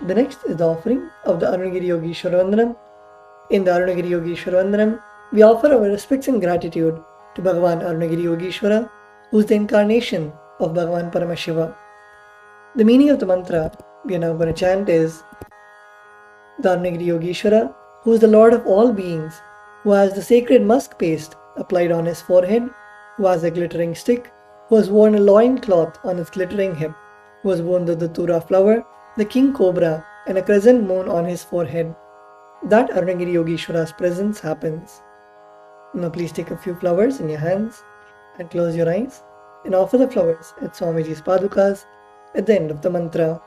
The next is the offering of the Arunagiri Yogeshwara Vandanam. In the Arunagiri Yogeshwara Vandanam, we offer our respects and gratitude to Bhagavan Arunagiri Yogeshwara, who is the incarnation of Bhagavan Paramashiva. The meaning of the mantra we are now going to chant is, the Arunagiri Yogeshwara, who is the Lord of all beings, who has the sacred musk paste applied on his forehead, who has a glittering stick, who has worn a loin cloth on his glittering hip, who has worn the datura flower, the king cobra, and a crescent moon on his forehead. That Arunagiri Yogeshwara's presence happens. Now please take a few flowers in your hands and close your eyes and offer the flowers at Swamiji's Padukas at the end of the mantra.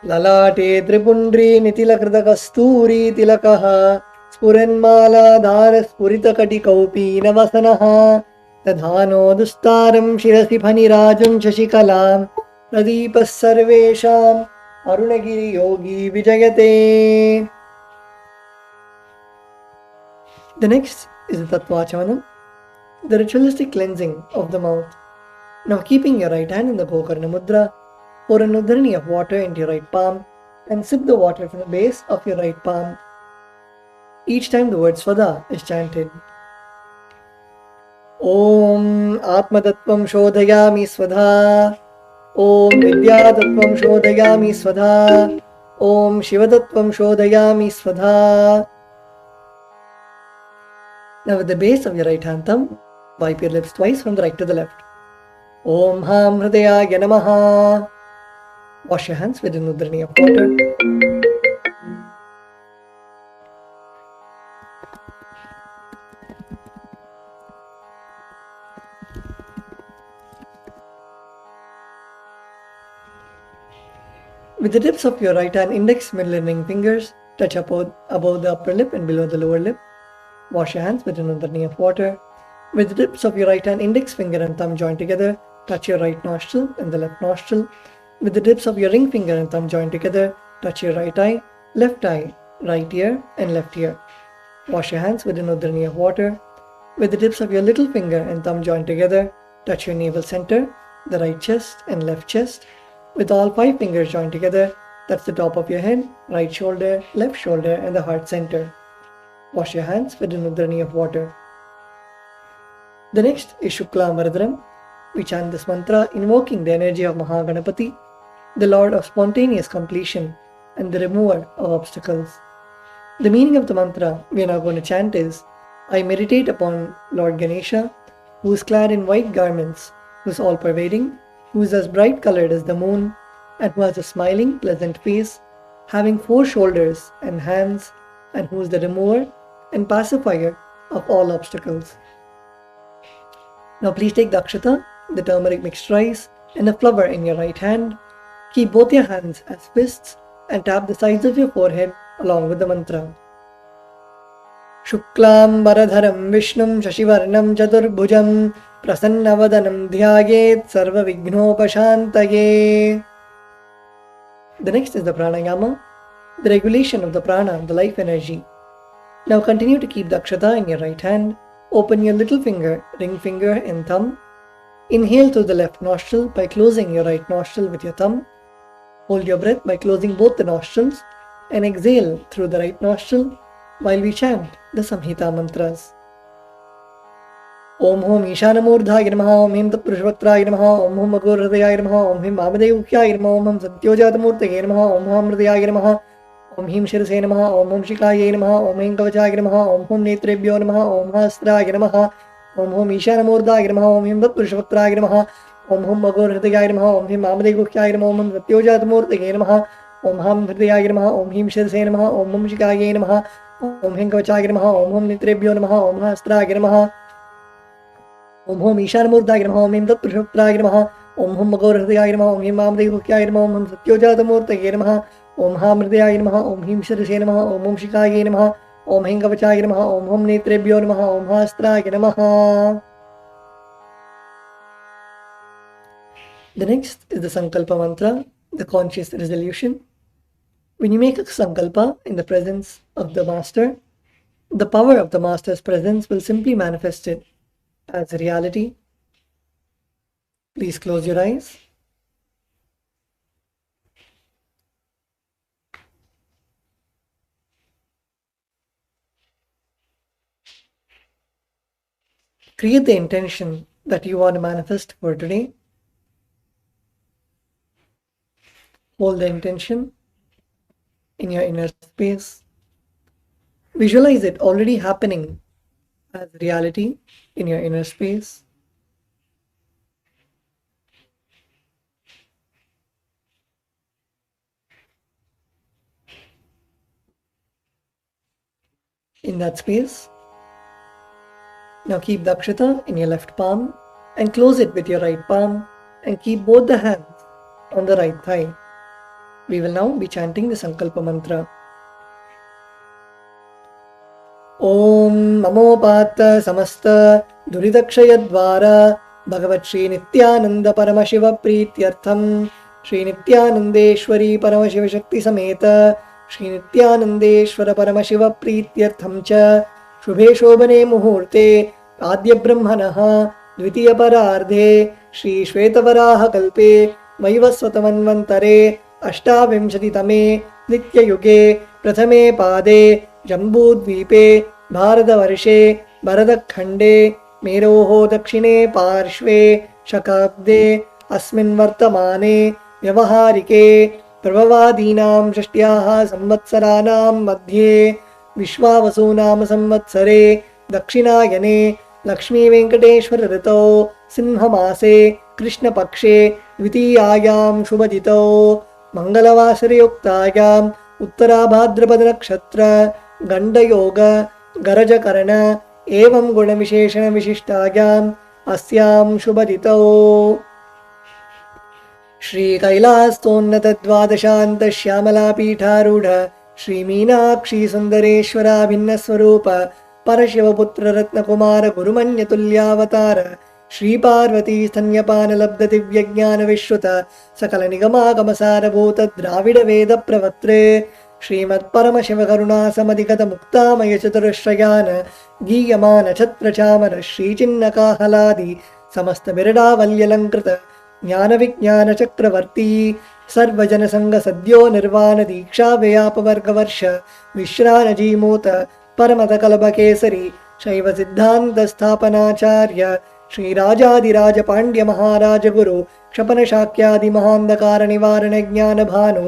Lalate Tripundri Nitilakrita Kasturi Tilakaha Spuranmala Dhara Spurita Kati Kaupi Navasanaha Tadhano Dustaram Shirasi Phanirajam Shashikalam Pradeepas Sarvesham Arunagiri Yogi Vijayate. The next is the Tattvachamanam, the ritualistic cleansing of the mouth. Now keeping your right hand in the Gokarna Mudra, pour an udharani of water into your right palm and sip the water from the base of your right palm. Each time the word Svada is chanted. Om Atma Tattvam Shodhayami Svadha. Om Vidya Tattvam Shodhayami Svadha. Om Shiva Tattvam Shodhayami Svadha. Now with the base of your right hand thumb, wipe your lips twice from the right to the left. Om Ham Hridayaya Namaha. Wash your hands with an udharani of water. With the tips of your right hand index, middle and ring fingers, touch above the upper lip and below the lower lip. Wash your hands with an udharani of water. With the tips of your right hand index finger and thumb joined together, touch your right nostril and the left nostril. With the tips of your ring finger and thumb joined together, touch your right eye, right ear and left ear. Wash your hands with an udharani of water. With the tips of your little finger and thumb joined together, touch your navel center, the right chest and left chest, with all 5 fingers joined together. That's the top of your head, right shoulder, left shoulder, and the heart center. Wash your hands with an udrani of water. The next is Shukla Varadram. We chant this mantra invoking the energy of Mahaganapati, the Lord of spontaneous completion and the remover of obstacles. The meaning of the mantra we are now going to chant is, I meditate upon Lord Ganesha, who is clad in white garments, who is all-pervading, who is as bright colored as the moon, and who has a smiling, pleasant face, having 4 shoulders and hands, and who is the remover and pacifier of all obstacles. Now please take the akshata, the turmeric mixed rice, and a flower in your right hand. Keep both your hands as fists and tap the sides of your forehead along with the mantra. Shuklam Varadharam Vishnum Shashivarnam Chaturbhujam Prasannavadanam Dhyayet Sarva Vignopashantaye. The next is the pranayama, the regulation of the prana, the life energy. Now continue to keep the akshata in your right hand. Open your little finger, ring finger and thumb. Inhale through the left nostril by closing your right nostril with your thumb. Hold your breath by closing both the nostrils and exhale through the right nostril while we chant the Samhita mantras. Om Hom Ishanamurdhaya Namaha, Om Him Tatpurushavatraya Namaha, Om Hom Agorhridayaya Namaha, Om Him Vamadevukhyaya Namaha, Om Him Satyojatamurtaye Namaha, Om Hom Hridayaya Namaha, Om Him Shirase Namaha, Om Hom Shikaye Namaha, Om Him Kavachaya Namaha, Om Hom Netrebhyo Namaha, Om Hastraya Namaha, Om Hom Ishanamurdhaya Namaha, Om Him Tatpurushavatraya Namaha, Om Hom Agorhridayaya Namaha, Om Him Vamadevukhyaya Namaha, Om Him Satyojatamurtaye Namaha, Om Him Hridayaya Namaha, Om Him Shirase Namaha, Om Hom Shikaye Namaha, Om Him Kavachaya Namaha, Om Hom Netrebhyo Namaha, Om Hastraya Namaha, Om Hom Ishanamurdhaya Namaha, Om Him Tatpurushavatraya Namaha, Om Hom Agorhridayaya Namaha, Om Him Vamadevukhyaya Namaha, Om Him Satyojatamurtaye Namaha, Om Ham Hridayaya Namaha, Om Him Shirase Namaha, Om Hom Shikaye Namaha, Om Him Kavachaya Namaha, Om Hom Netrebhyo Namaha, Om Hastraya Namaha. The next is the Sankalpa mantra, the conscious resolution. When you make a Sankalpa in the presence of the Master, the power of the Master's presence will simply manifest it as reality. Please close your eyes. Create the intention that you want to manifest for today. Hold the intention in your inner space. Visualize it already happening as reality in your inner space. In that space, now keep the akshata in your left palm and close it with your right palm and keep both the hands on the right thigh. We will now be chanting the Sankalpa mantra. Om Namopata Samasta Duridakshayadvara Bhagavat Sri Nithyananda Paramashiva Prityartham Sri Nithyanandeshwari Paramashiva Shakti Sameta Sri Nithyanandeshwara Paramashiva Prityartham Cha Shubhe Shobhane Muhurte Adya Brahmanaha Dvitiya Parardhe Sri Shvetavaraha Kalpe Vaivasvatamanvantare Ashtavimshatitame Nitya Yuge Prathame Pade Jambudvipe Bharadavarše Bharadakhande Meroho Dakshine Parshve Shakabde Asmin Vartamane Vyavaharike Prabhavadinam Shashtyaha Samvatsaranam Madhye Vishwavasunam Samvatsare Dakshinayane Lakshmi Venkateshwara Rito Sinhamase Krishna Pakshe Dvitiyayam Shubhadito Mangalavasare Yuktayam Uttarabhadrapada Nakshatra Ganda Yoga Garaja Karana Evam Guna Visheshana Vishishtayam Asyam Shubhadito Shri Kailastonnata Dvadashanta Shyamala Pitharudha Shri Meenakshi Sundareshwara Bhinna Swarupa Parashiva Putra Ratna Kumara Gurumanya Tulyavatara Shri Parvati Stanyapana Labda Divya Jnana Vishruta Sakala Nigama Kamasara Bhuta Dravida Veda Pravatre Srimad Paramashiva Karuna Samadhikata Mukta Maya Chaturashrayana Giyamana Chatra Chamara Shri Chinna Kahaladi Samasta Virada Valyalankrita ज्ञानविज्ञानचक्रवर्ती सर्वजनसङ्गसद्यो निर्वाणदीक्षाव्यापवर्गवर्ष विश्रानजीमूत परमतकल्पकेसरी शैवसिद्धान्तस्थापनाचार्य श्रीराजादिराजपाण्ड्यमहाराजगुरु क्षपनशाक्यादिमहान्धकारनिवारणज्ञानभानु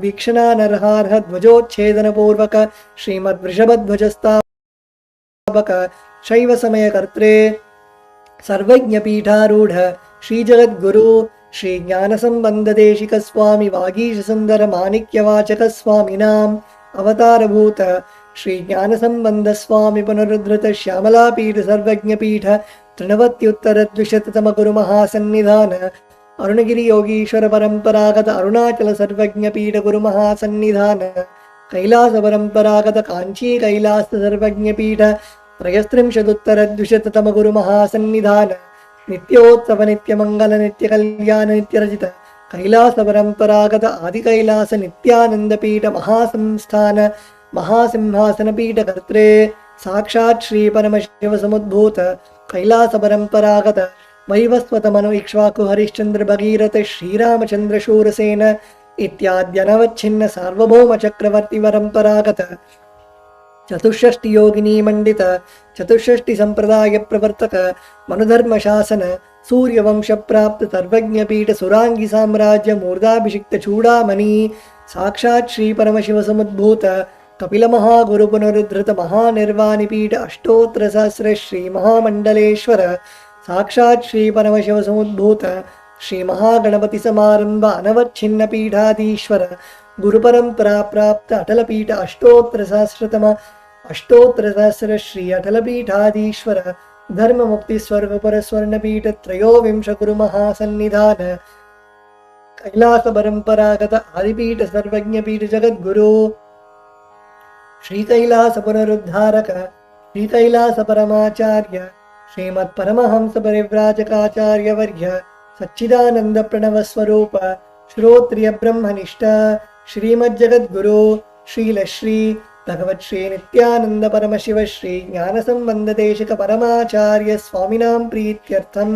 वीक्षणानर्हार्हध्वजोच्छेदनपूर्वक श्रीमद्वृषभध्वजस्तापक शैवसमयकर्त्रे सर्वज्ञपीठारूढ श्रीजगद्गुरु श्रीज्ञानसम्बन्धदेशिकस्वामि वागीशसुन्दरमाणिक्यवाचकस्वामिनाम् अवतारभूत श्रीज्ञानसम्बन्धस्वामि पुनरुद्धृत श्यामलापीठ सर्वज्ञपीठ तृणवत्युत्तरद्विशततमगुरुमहासन्निधान अरुणगिरियोगीश्वर परम्परागत अरुणाचल सर्वज्ञपीठ गुरुमहासन्निधान कैलास परम्परागत काञ्ची कैलास सर्वज्ञपीठ त्रयस्त्रिंशदुत्तरद्विशततमगुरुमहासन्निधान नित्योत्सव नित्यमङ्गल नित्यकल्याण नित्यरजित कैलास परम्परागत आदिकैलास नित्यानन्दपीठ महासंस्थान महासिंहासनपीठ कर्त्रे साक्षात् श्री परमशिव समुद्भूत कैलास परम्परागत वैवस्वतमनु इक्ष्वाकु हरिश्चन्द्र भगीरथ श्रीरामचन्द्र शूरसेन इत्याद्यनवच्छिन्न सार्वभौम चक्रवर्ति परम्परागत चतुष्षष्टि योगिनी मंडित चतुष्षष्टि संप्रदाय प्रवर्तक मनुधर्म शासन सूर्यवंश प्राप्त सर्वज्ञपीठ सुरांगी साम्राज्य मूर्धाभिषिक्त चूड़ामणि साक्षात् श्री परमशिव समुद्भूत कपिल महागुरु पुनरुद्धृत महानिर्वाणिपीठ अष्टोत्तर सहस्र श्री महामंडलेश्वर साक्षात् श्री परमशिव समुद्भूत श्री महागणपति समारंभ अनवच्छिन्न पीठाधीश्वर गुरुपरंपरा प्राप्त अटलपीठ अष्टोत्तर सहस्र श्री अटलपीठाधीश्वर धर्म मुक्ति स्वर्गपुर स्वर्णपीठ त्रयोविंश गुरु महासन्निधान कैलास परंपरागत आदिपीठ सर्वज्ञपीठ जगद्गुरु श्री कैलास पुनरुद्धारक श्री कैलास परमाचार्य श्रीमत् परमहंस परिव्राजकाचार्य वर्य सच्चिदानंद प्रणव स्वरूप श्रोत्रिय ब्रह्मनिष्ठ श्रीमज्जगद्गुरु श्रीलश्री भगवत् श्री नित्यानंद परमशिव श्री ज्ञानसम्बन्धदेशिक परमाचार्य स्वामिनां प्रीत्यर्थं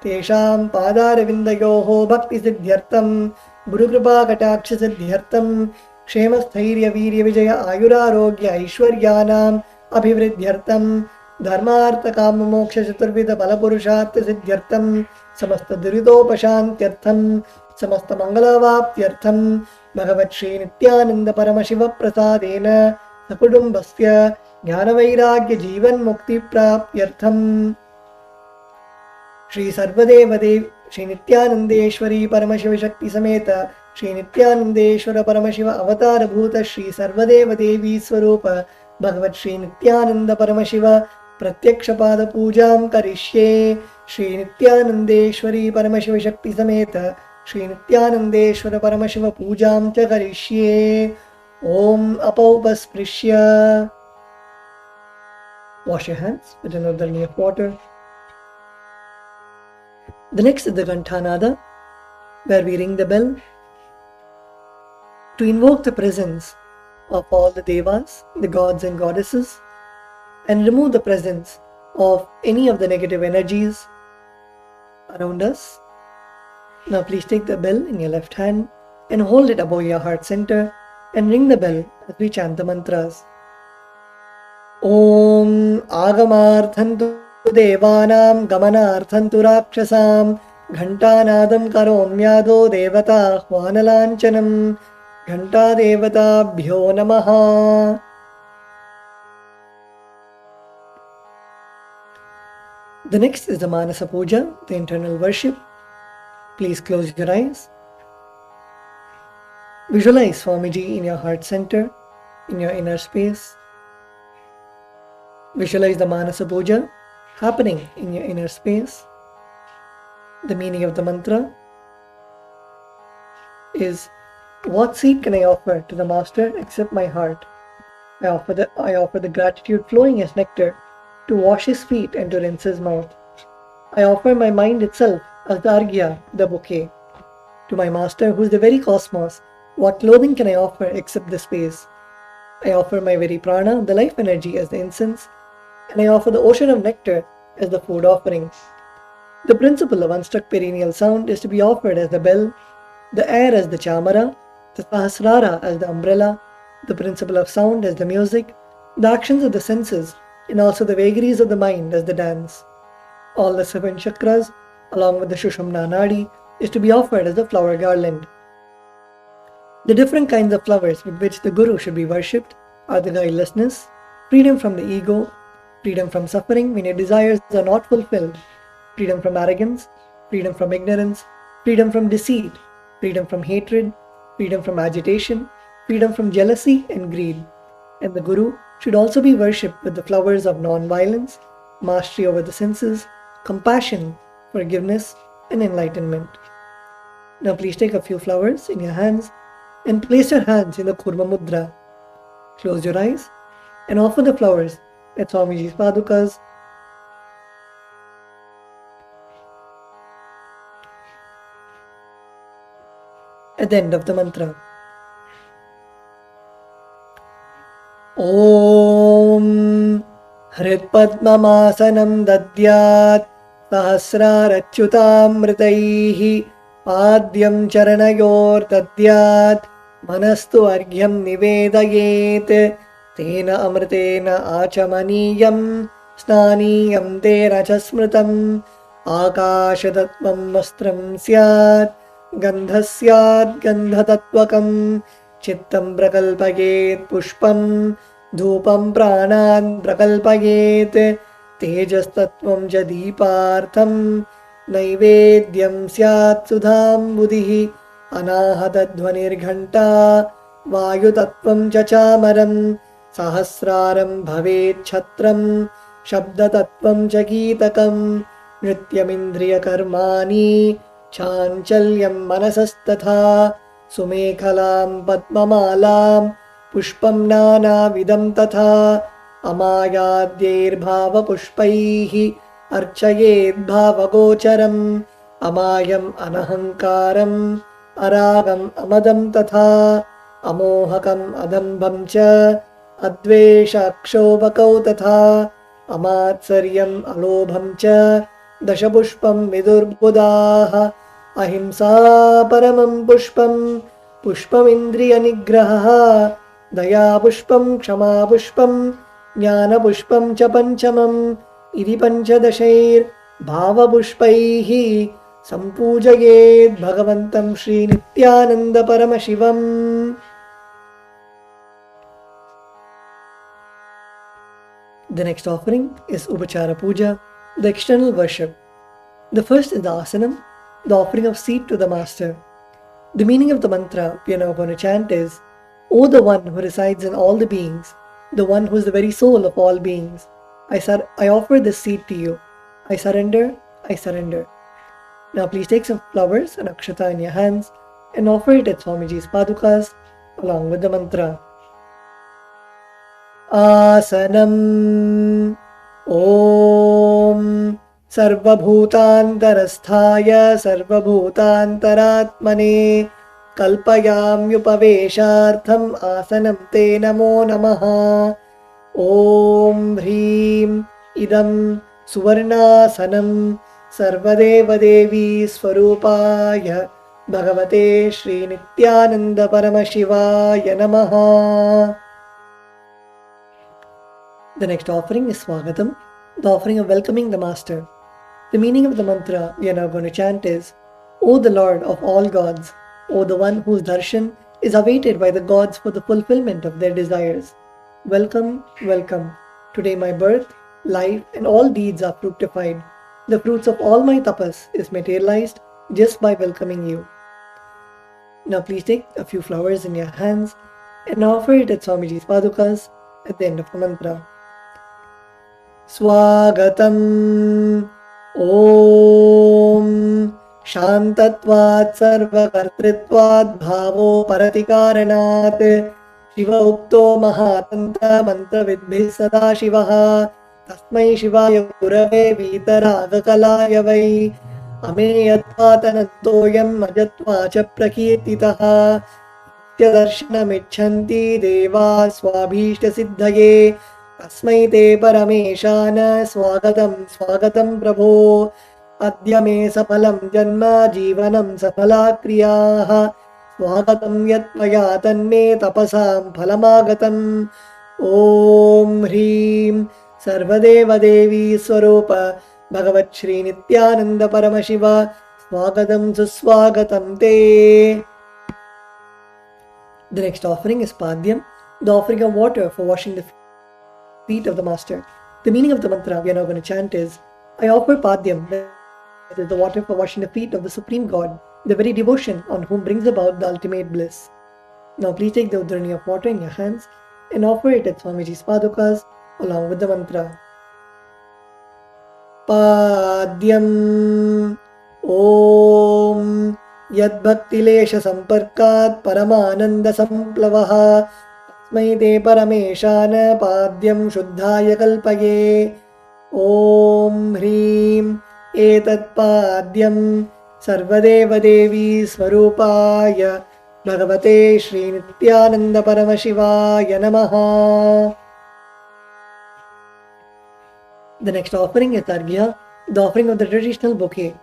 तेषां पादारविन्दयोः भक्तिसिद्ध्यर्थं गुरुकृपाकटाक्षसिद्ध्यर्थं क्षेमस्थैर्य वीर्य विजय आयुरारोग्य ऐश्वर्यानाम् अभिवृद्ध्यर्थं धर्मार्थ काम मोक्ष चतुर्विध फलपुरुषार्थ सिद्ध्यर्थं समस्त दुरितोपशान्त्यर्थं समस्त मंगलावाप्त्यर्थं भगवत् श्री नित्यानंद परमशिव प्रसादेन सकुटुम्बस्य ज्ञानवैराग्य जीवन मुक्ति प्राप्त्यर्थं श्री सर्वदेवदेव श्री नित्यानंदेश्वरी परमशिव शक्ति समेत श्री नित्यानंदेश्वर परमशिव अवतार भूत श्री सर्वदेव देवी स्वरूप भगवत् श्री नित्यानंद परमशिव प्रत्यक्ष पाद पूजां करिष्ये श्री नित्यानंदेश्वरी परमशिव शक्ति समेत श्री नित्यानंदेश्वर परमशिव पूजां च करिष्ये ओम अपौपस्पृश्य wash your hands with another near water. The next is the Ghantanada, where we ring the bell to invoke the presence of all the devas, the gods and goddesses, and remove the presence of any of the negative energies around us. Now please take the bell in your left hand and hold it above your heart center and ring the bell as we chant the mantras. Om Agamarthantu Devanam Gamanarthantu Rakshasam Ghantanadam Karomyado Devata Hvanalanchanam Ghanta Devatabhyo Namaha. The next is the Manasa Puja, the internal worship. Please close your eyes. Visualize Swamiji in your heart center, in your inner space. Visualize the Manasa Puja happening in your inner space. The meaning of the mantra is, what seed can I offer to the Master except my heart? I offer the gratitude flowing as nectar to wash his feet and to rinse his mouth. I offer my mind itself as the arghya, the bouquet. To my Master, who is the very cosmos, what clothing can I offer except the space? I offer my very prana, the life energy, as the incense, and I offer the ocean of nectar as the food offering. The principle of unstruck perennial sound is to be offered as the bell, the air as the chamara, the sahasrara as the umbrella, the principle of sound as the music, the actions of the senses, and also the vagaries of the mind as the dance. All the 7 chakras, along with the Sushumna Nadi, is to be offered as the flower garland. The different kinds of flowers with which the Guru should be worshipped are the guilelessness, freedom from the ego, freedom from suffering when your desires are not fulfilled, freedom from arrogance, freedom from ignorance, freedom from deceit, freedom from hatred, freedom from agitation, freedom from jealousy and greed. And the Guru should also be worshipped with the flowers of non-violence, mastery over the senses, compassion, forgiveness, and enlightenment. Now please take a few flowers in your hands and place your hands in the Kurma Mudra. Close your eyes and offer the flowers at Swamiji's Padukas. At the end of the mantra. Om Hritpadmamasanam Dadyat Sahasrarachyutamritaihi Padyam Charanayor Dadyat Manastu Argyam Nivedayet Tena Amritena Achamaniyam Snaniyam Tera Chasmritam Akashatattvam Vastram Syat Gandhasyat Gandhatatvakam Chittam Prakalpayet Pushpam Dhupam Pranan Prakalpayet Tejastatvam Jadipartham Naivedyam Syat Sudham Buddhi Anahadadhvanir Ghanta Vayutattvam Chachamaram Sahasraram Bhavet Chatram Shabdatattvam Chakitakam Nrityamindriya Karmani Chanchalyam Manasastatha Sumekhalam Padmamalam Pushpam Nana Vidam Tatha Amayadyair Bhava Pushpaihi Archayed Bhava Gocharam Amayam Anahankaram Aragam Amadam Tatha Amohakam Adambam Cha Advesha Akshobakau Tatha Amatsaryam Alobham Cha Dashapushpam Vidurbudaha Ahimsa Paramam Pushpam Pushpam Indriya Nigraha Daya Pushpam Kshama Pushpam Jnana Pushpam Cha Panchamam Idi Panchadashair Bhava Pushpaihi Sampujayed Bhagavantam Sri Nityananda Paramashivam. The next offering is Upachara Puja, the external worship. The first is the asana, the offering of seat to the master. The meaning of the mantra we are now going to chant is, O the one who resides in all the beings, the one who is the very soul of all beings, I offer this seat to you. I surrender, I surrender. Now please take some flowers and akshata in your hands and offer it at Swamiji's Padukas along with the mantra. Asanam Om Sarvabhutantarasthaya Sarvabhutantaratmane Kalpayamyupaveshartham Asanam Te Namo Namaha. Om Hrim Idam Suvarnasanam Sarvadeva Devi Swarupaya Bhagavate Sri Nityananda Paramashivaya Namaha. The next offering is Swagatam, the offering of welcoming the Master. The meaning of the mantra we are now going to chant is, O the Lord of all gods, O the one whose darshan is awaited by the gods for the fulfillment of their desires. Welcome, welcome. Today my birth, life and all deeds are fructified. The fruits of all my tapas is materialized just by welcoming you. Now please take a few flowers in your hands and offer it at Swamiji's Padukas at the end of the mantra. Swagatam Om Shantatvat Sarvakartritvat Bhavo Paratikaranat Shiva Ukto Mahatantra Mantra Vidbhis Sada Shivaha Tasmai Shivaya Gurave Vitaraga Kalaya Vai Ameyatvatanantoyam Majatvacha Prakirtitaha Darshanamichanti Deva Swabhishta Siddhaye Tasmai Te Parameshana Swagatam Swagatam Prabho अद्य मे सफलं जन्म जीवनं सफला क्रियाः स्वागतं यत्त्वया तन्मे तपसां फलमागतम् ॐ ह्रीं सर्वदेवदेवी स्वरूप भगवत् श्री नित्यानंद परमशिव स्वागतं सुस्वागतं ते. The next offering is Padyam, the offering of water for washing the feet of the master. The meaning of the mantra we are now going to chant is, I offer Padyam, that is the water for washing the feet of the Supreme God, the very devotion on whom brings about the ultimate bliss. Now please take the udharani of water in your hands and offer it at Swamiji's padukas along with the mantra. Padyam Om यद्भक्तिलेश संपर्कात् परमानंद संप्लवः तस्मै ते परमेशान पाद्यं शुद्धाय कल्पये. ॐ ह्रीं एतत्पाद्यं सर्वदेवदेवी स्वरूपाय भगवते श्री नित्यानंद परमशिवाय नमः. The next offering is Arghya, the offering of the traditional bouquet.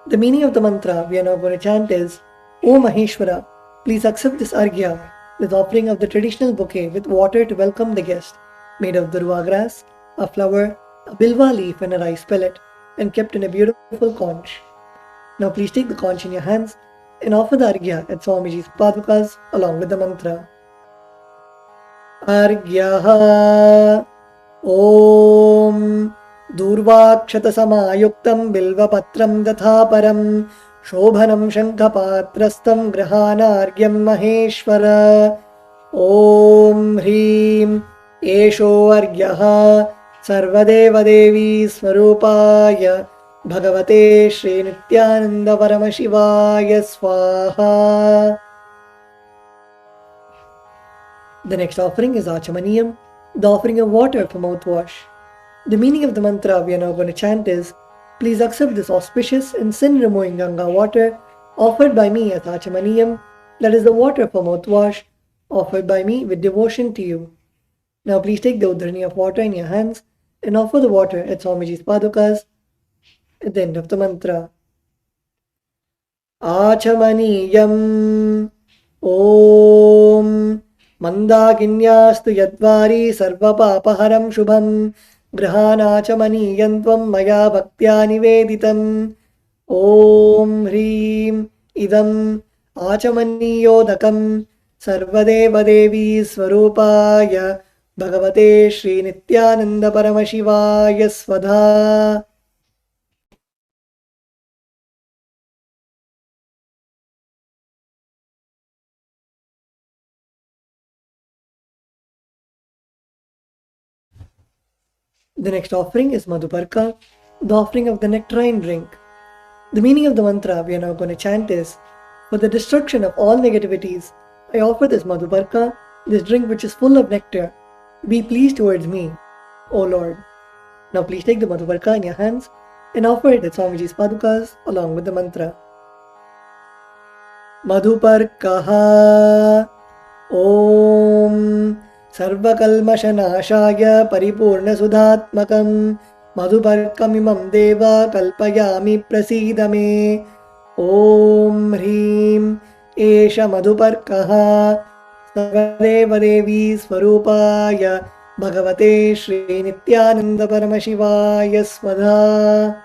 The meaning of the mantra we are now going to chant is, O Maheshwara, please accept this Arghya, this offering of the traditional bouquet with water to welcome the guest, made of durva grass, a flower, a bilva leaf and a rice pellet, and kept in a beautiful conch. Now please take the conch in your hands and offer the Arghya at Swamiji's padukas along with the mantra. Arghyaha Om दूर्वाक्षतसमायुक्तं बिल्वपत्रं तथा परं शोभनं शङ्खपात्रस्थं गृहाणार्घ्यं महेश्वर. ॐ ह्रीं एषो अर्घ्यः सर्वदेवदेवी स्वरूपाय भगवते श्री नित्यानंद परमशिवाय स्वाहा. The next offering is Achamaniyam, the offering of water for mouthwash. The meaning of the mantra we are now going to chant is, please accept this auspicious and sin-removing Ganga water offered by me as Achamaniyam, that is the water for mouthwash, offered by me with devotion to you. Now please take the udharani of water in your hands and offer the water at Swamiji's padukas at the end of the mantra. Achamaniyam Om Mandakinyastu Yadvari Sarvapapaharam Shubham गृहाणाचमनीयन्त्वं मया भक्त्या निवेदितम्. ॐ ह्रीं इदम् आचमनीयोदकं सर्वदेवदेवी स्वरूपाय भगवते श्री नित्यानंद परमशिवाय स्वधा. The next offering is Madhuparka, the offering of the nectarine drink. The meaning of the mantra we are now going to chant is, for the destruction of all negativities, I offer this Madhuparka, this drink which is full of nectar. Be pleased towards me, O Lord. Now please take the Madhuparka in your hands and offer it at Swamiji's padukas along with the mantra. Madhuparkaha Om सर्वकल्मषनाशाय परिपूर्णसुधात्मकं मधुपर्कमिमं देव कल्पयामि प्रसीद मे. ॐ ह्रीं एष मधुपर्कः सर्वदेवदेवी स्वरूपाय भगवते श्री नित्यानंद परमशिवाय स्वधा.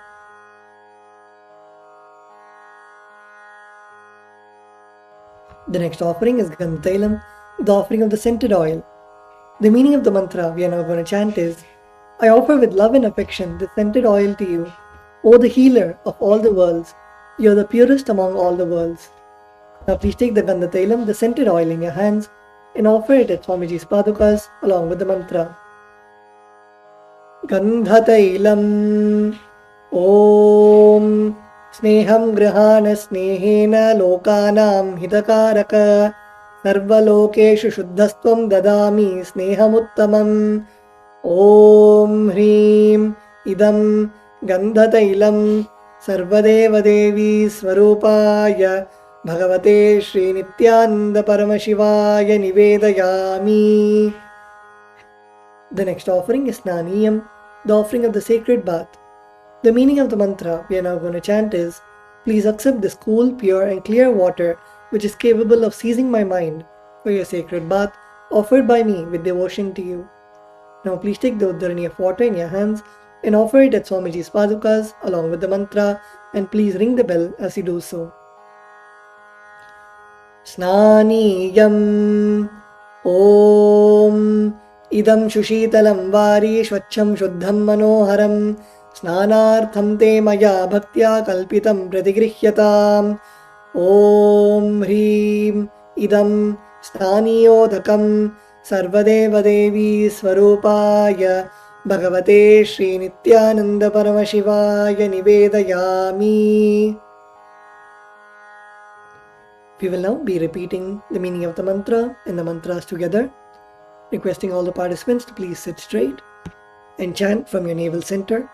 The next offering is Gandhailam, the offering of the scented oil. The meaning of the mantra we are now going to chant is, I offer with love and affection this scented oil to you, O the healer of all the worlds. You are the purest among all the worlds. Now please take the Gandhatailam, the scented oil in your hands and offer it at Swamiji's padukas along with the mantra. Gandhatailam Om Sneham Grihana Snehena Lokanam Hitakaraka Sarvalokeshu Shuddhastvam Dadami Snehamuttamam. Om Hrim Idam Gandhatailam Sarvadevadevi Swarupaya Bhagavate Shri Nityananda Paramashivaya Nivedayami. The next offering is Snaniyam, the offering of the sacred bath. The meaning of the mantra we are now going to chant is, please accept this cool, pure and clear water which is capable of seizing my mind for your sacred bath offered by me with devotion to you. Now please take the uddharani of water in your hands and offer it at Swamiji's padukas along with the mantra, and please ring the bell as you do so. Snaniyam Om Idam Shushitalam Vari Shvacham Shuddham Manoharam Snanartham Te Maya Bhaktya Kalpitam Pratigrihyatam Om Hrim Idam Snaniyodhakam Sarvadeva Devi Swarupaya Bhagavate Sri Nityananda Paramashivaya Nivedayami. We will now be repeating the meaning of the mantra and the mantras together, requesting all the participants to please sit straight and chant from your navel center.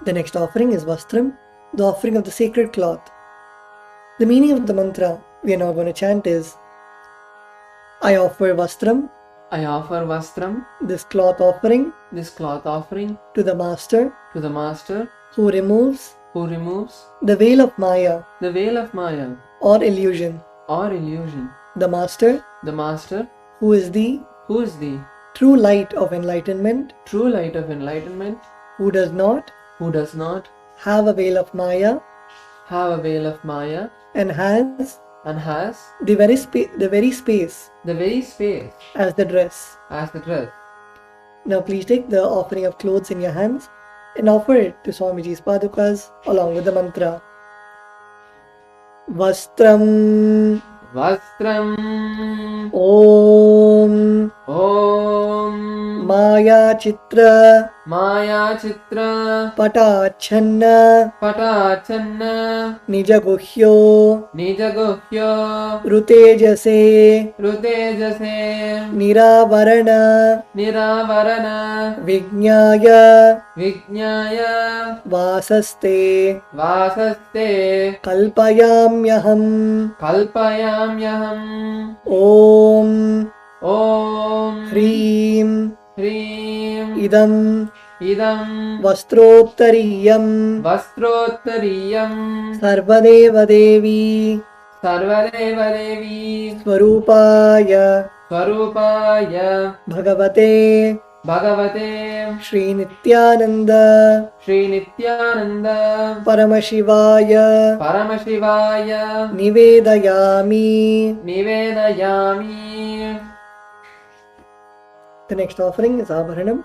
The next offering is Vastram, the offering of the sacred cloth. The meaning of the mantra we are now going to chant is, I offer Vastram, I offer Vastram, this cloth offering, to the Master the Master who removes who removes the veil of Maya the veil of Maya or illusion. or illusion. The Master The Master who is the who is the true light of enlightenment, true light of enlightenment, who does not who does not have a veil of Maya have a veil of Maya and has and has the very space the very space as the dress. as the dress. Now please take the offering of clothes in your hands and offer it to Swamiji's padukas along with the mantra. Vastram Vastram Om Om Maya Chitra Maya Chitra Patachanna Patachanna Nijaguhyo Nijaguhyo Rutejase Rutejase Niravarana Niravarana Vijnaya Vijnaya Vasaste Vasaste Kalpayamyaham Kalpayamyaham Om Om Hrim Hrim Idam Idam Vastrottariyam Vastrottariyam Sarvadeva Devi Sarvadeva Devi Swarupaya Swarupaya Bhagavate Bhagavate Sri Nityananda Sri Nityananda Paramashivaya Paramashivaya Nivedayami. Nivedayami. The next offering is Abharanam,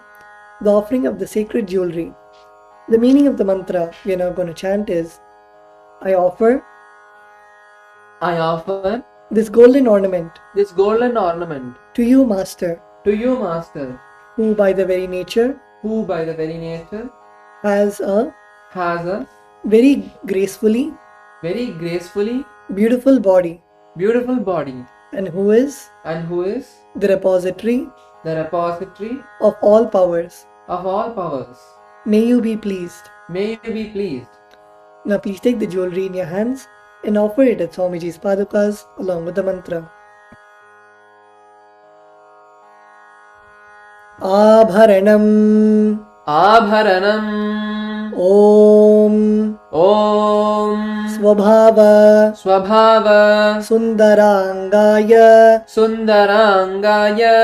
the offering of the sacred jewelry. The meaning of the mantra we are now going to chant is, I offer I offer this golden ornament this golden ornament to you, Master, to you, Master, who by the very nature who by the very nature has a has a very gracefully very gracefully beautiful body beautiful body and who is and who is the repository the repository of all powers. of all powers. May you be pleased. May you be pleased. Now please take the jewelry in your hands and offer it at Swamiji's padukas along with the mantra. Abharanam Abharanam Om Om Swabhava Swabhava Sundarangaya Sundarangaya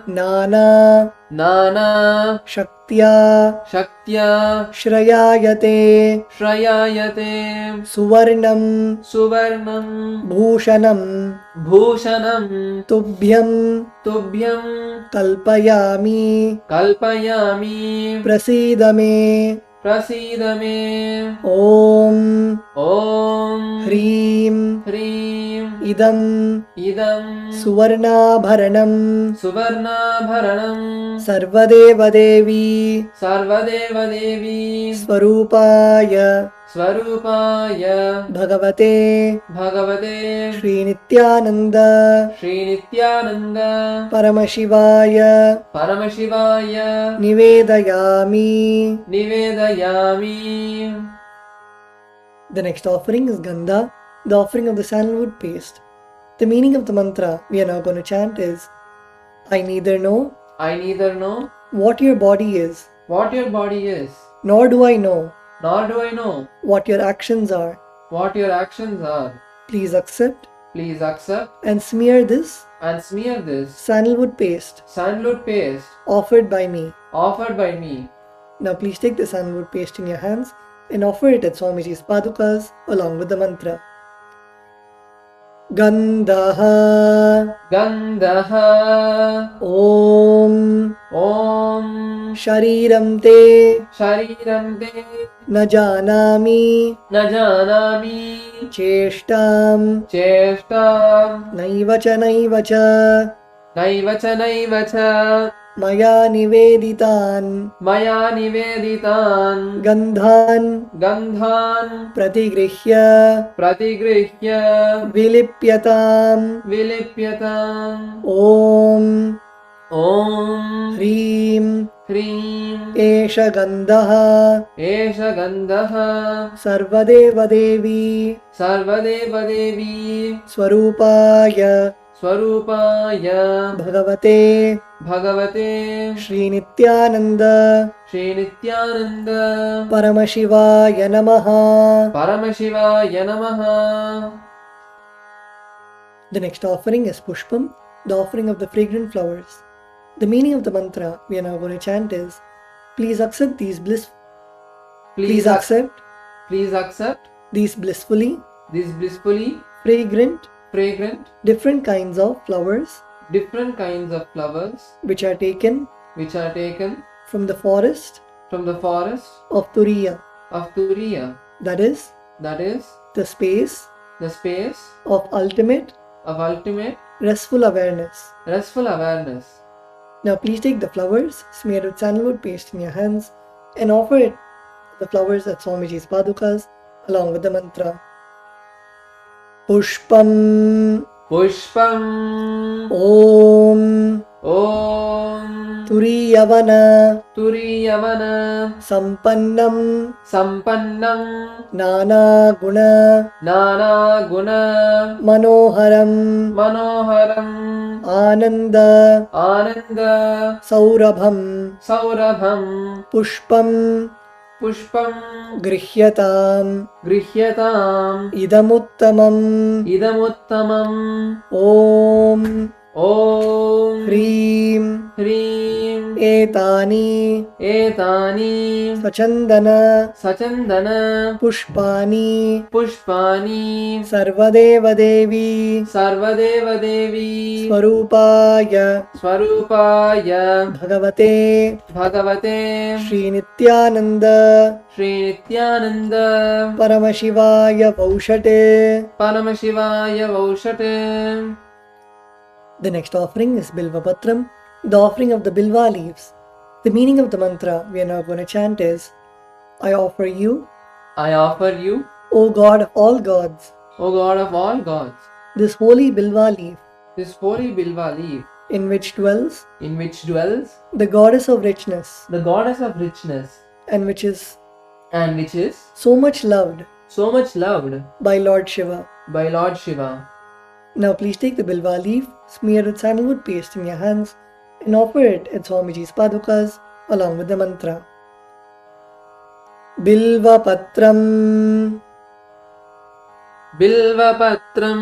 Nana Nana Shaktya Shaktya Shrayayate Shrayayate Suvarnam Suvarnam Bhushanam Bhushanam Tubhyam Tubhyam Kalpayami Kalpayami Prasidame Prasidame Om Om Hrim Hrim Idam Idam Suvarnabharanam Suvarnabharanam Sarvadeva Devi Sarvadeva Devi Swarupaya Swarupaya Bhagavate Bhagavate Sri Nityananda Sri Nityananda Paramashivaya Paramashivaya Nivedayami. Nivedayami. The next offering is Gandha, the offering of the sandalwood paste. The meaning of the mantra we are now going to chant is, I neither know what your body is, what your body is, nor do I know nor do I know what your actions are. what your actions are. Please accept Please accept and smear this and smear this sandalwood paste sandalwood paste offered by me. offered by me. Now please take the sandalwood paste in your hands and offer it at Swamiji's padukas along with the mantra. Gandhaha Gandhaha Om Om Shariram Te Shariram Te Na Janami Na Janami Cheshtam Cheshtam Naivacha Naivacha Naivacha Naivacha Maya Niveditan Maya Niveditan Gandhan Gandhan Pratigrihya Pratigrihya Vilipyatam Vilipyatam Om Om Hrim Hrim Esha Gandhaha Esha Gandhaha Sarvadeva Devi Sarvadeva Devi Swarupaya Swarupaya Bhagavate Bhagavate Sri Nityananda Sri Nityananda Paramashivaya Namaha. Paramashivaya Namaha. The next offering is Pushpam, the offering of the fragrant flowers. The meaning of the mantra we are now going to chant is, please accept these Please accept these blissfully fragrant fragrant different kinds of flowers different kinds of flowers which are taken from the forest of Turiya, of Turiya, that is the space of ultimate restful awareness. Now please take the flowers smeared with sandalwood paste in your hands and offer the flowers at Swamiji's padukas along with the mantra. Pushpam Pushpam Om Om Turiyavana Turiyavana Sampannam Sampannam Nana Guna Nana Guna Manoharam Manoharam Ananda Ananda Saurabham Saurabham Pushpam Pushpam Grihyatam Grihyatam Idamuttamam Idamuttamam Om Om Hrim Hrim Etani Etani Sachandana Sachandana Pushpani Pushpani Sarvadeva Devi Sarvadeva Devi Swarupaya Swarupaya Bhagavate Bhagavate Sri Nityananda Sri Nityananda Paramashivaya Vaushate. Paramashivaya Vaushate. The next offering is Bilva Patram, the offering of the Bilva leaves. The meaning of the mantra we are now going to chant is, I offer you, O God of all gods, O God of all gods, this holy Bilva leaf, this holy Bilva leaf, in which dwells the the goddess of richness, goddess of richness, and which is so much loved loved by Lord Shiva. by Lord Shiva. Now please take the Bilva leaf, smear with sandalwood paste in your hands, and offer it at Swamiji's padukas along with the mantra. Bilva Patram Bilvapatram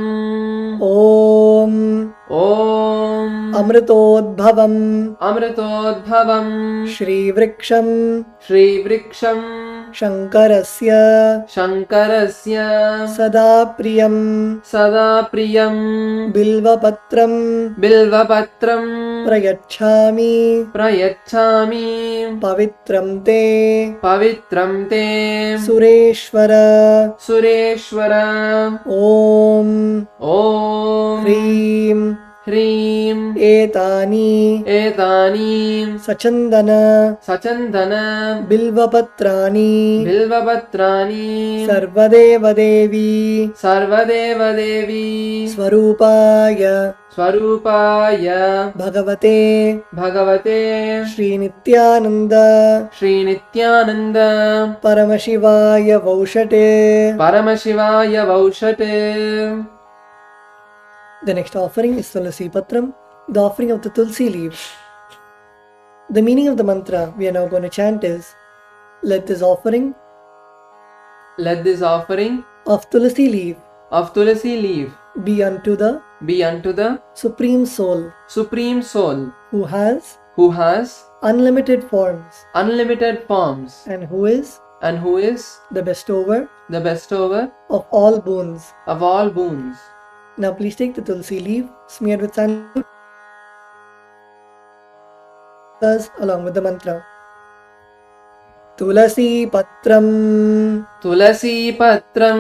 Om Om Amritodbhavam Amritodbhavam Shri Vriksham Shri Vriksham Shankarasya Shankarasya Sada Priyam Sada Priyam Bilva Patram Bilvapatram Prayachami Prayachami Pavitram Te Pavitram Te Sureshwara Sureshwara Om Om Hrim Hrim Etani Etani Sachandana Sachandana Bilvapatrani Bilvapatrani Sarvadeva Devi Sarvadeva Devi Swarupaya Swarupaya Bhagavate Bhagavate Sri Nityananda Sri Nityananda Paramashivaya Vaushate. Paramashivaya Vaushate. The next offering is Tulsi Patram, the offering of the Tulsi leaves. The meaning of the mantra we are now going to chant is, let this offering Let this offering of Tulasi leaf of Tulasi leaf be unto the the Supreme Soul Supreme Soul who has who has unlimited forms unlimited forms and who is and who is the bestower the bestower of all boons. of all boons. Now please take the Tulsi leaf smeared with sandalwood along with the mantra. Tulasi Patram Tulasi Patram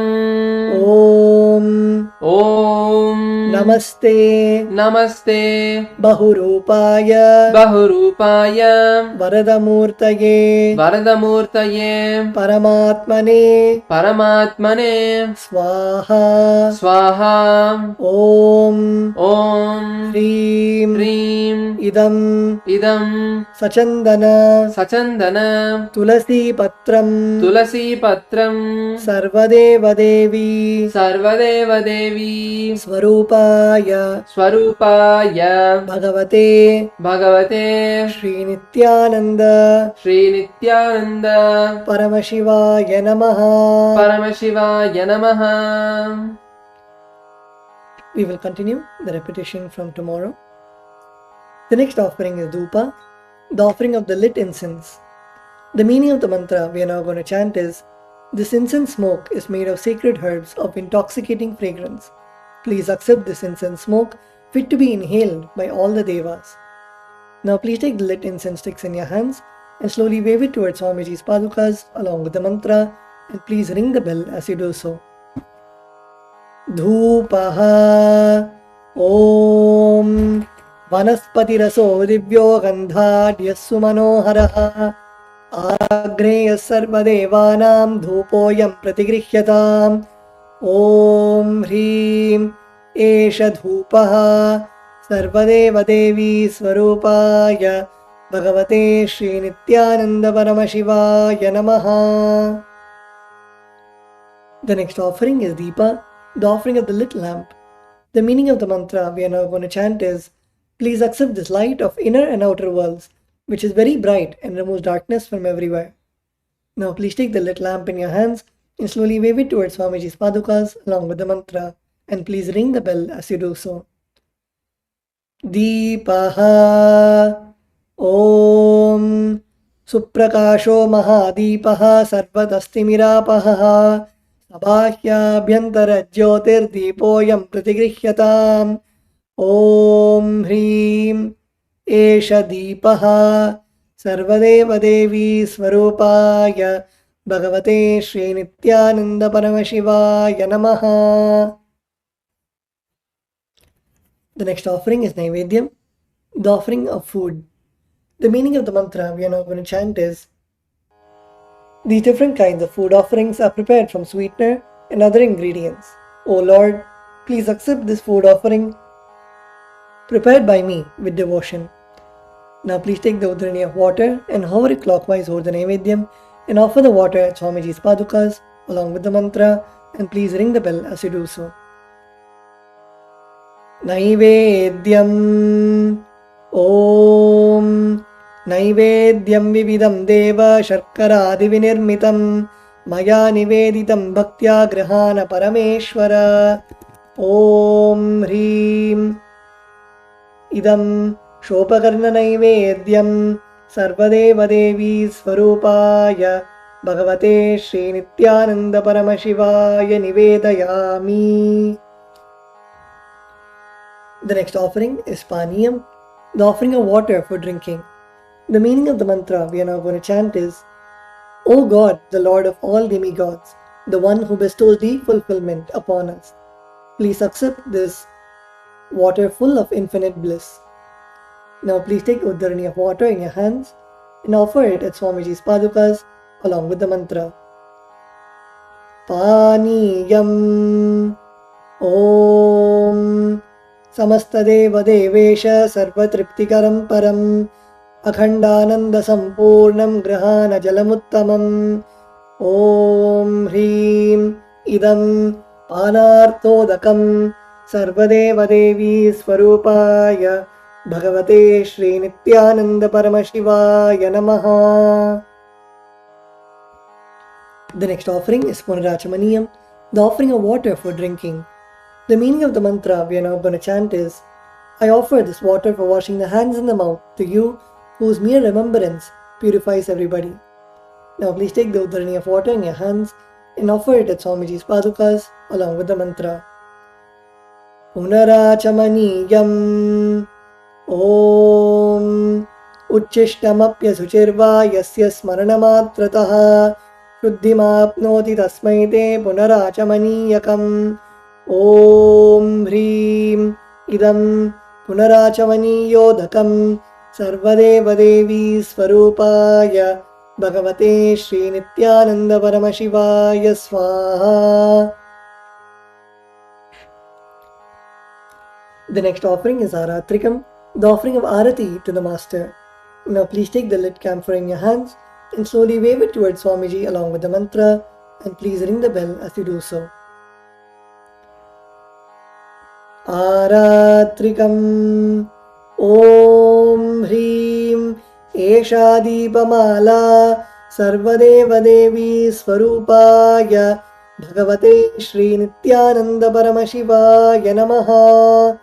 Om Om Namaste Namaste Bahurupaya Bahurupaya Varadamurtaye Varadamurtaye Paramatmane Paramatmane Swaha Swaha Om Om Hrim Hrim Idam Idam Sachandana Sachandana Tulasi Patram Tulasi Patram Sarvadeva Devi Sarvadeva Devi Swarupaya Swarupaya Bhagavate Bhagavate Sri Nityananda Sri Nityananda Paramashivaya Namaha. Paramashivaya Namaha. We will continue the repetition from tomorrow. The next offering is Dhupa, the offering of the lit incense. The meaning of the mantra we are now going to chant is, this incense smoke is made of sacred herbs of intoxicating fragrance. Please accept this incense smoke fit to be inhaled by all the devas. Now please take the lit incense sticks in your hands and slowly wave it towards Swamiji's padukas along with the mantra, and please ring the bell as you do so. Dhupaha Om Vanaspati Raso Divyo Gandhadyassu Manoharaha Agreyas Sarvadevanam Dhupoyam Pratigrihyataam Om Hrim Esha Dhupaha Sarvadeva Devi Swarupaya Bhagavate Sri Nityananda Paramashivaya Namaha. The next offering is Deepa, the offering of the lit lamp. The meaning of the mantra we are now going to chant is, please accept this light of inner and outer worlds, which is very bright and removes darkness from everywhere. Now please take the lit lamp in your hands and slowly wave it towards Swamiji's padukas along with the mantra, and please ring the bell as you do so. Deepaha Om Suprakasho Mahadeepaha Sarvatastimiراpaha Sabhahyabhyantara Jyotir Deepoyam Pratigrihyataam Om Hrim Esha Deepaha Sarvadeva Devi Swarupaya Bhagavate Sri Nityananda Paramashivaya Namaha. The next offering is Naivedyam, the offering of food. The meaning of the mantra we are now going to chant is, these different kinds of food offerings are prepared from sweetener and other ingredients. O Lord, please accept this food offering prepared by me with devotion. Now please take the udrani of water and hover it clockwise over the Naivedyam and offer the water at Swamiji's padukas along with the mantra, and please ring the bell as you do so. Naivedyam Om Naivedyam Vividam Deva Sharkara Divinirmitam Maya Niveditam Bhaktya Grahana Parameshwara Om Hrim Idam Shopakarna Naivedyam Sarvadeva Devi Swarupaya Bhagavate Sri Nityananda Paramashivaya Nivedayami. The next offering is Paniyam, the offering of water for drinking. The meaning of the mantra we are now going to chant is, O God, the Lord of all demigods, the one who bestows deep fulfillment upon us, please accept this water full of infinite bliss. Now please take uddarani of water in your hands and offer it at Swamiji's padukas along with the mantra. Paniyam Om Samastadeva Devesha Sarvatriptikaram Param Akhandananda Sampurnam Grahana Jalamuttamam Om Hrim Idam Panarthodakam Sarvadeva Devi Swarupaya Bhagavate Sri Nithyananda Paramashivaya Namaha. The next offering is Punarachamaniyam, the offering of water for drinking. The meaning of the mantra we are now going to chant is, I offer this water for washing the hands and the mouth to you, whose mere remembrance purifies everybody. Now please take the udharani of water in your hands and offer it at Swamiji's padukas along with the mantra. Punarachamaniyam Om Uchchishtamapyasuchirva yasya smaranamatrataha Shuddhimapnoti tasmai te punarachamaniyakam Om Hrim Idam Punarachamaniyodhakam Sarvadeva Devi Swarupaya Bhagavate Sri Nithyananda Paramashivaya Swaha. The next offering is Aratrikam, the offering of Arati to the Master. Now please take the lit camphor in your hands and slowly wave it towards Swamiji along with the mantra, and please ring the bell as you do so. Aratrikam Om Hrim Esha Deepamala Sarvadeva Devi Swarupaya Bhagavate Sri Nithyananda Paramashivaya Namaha.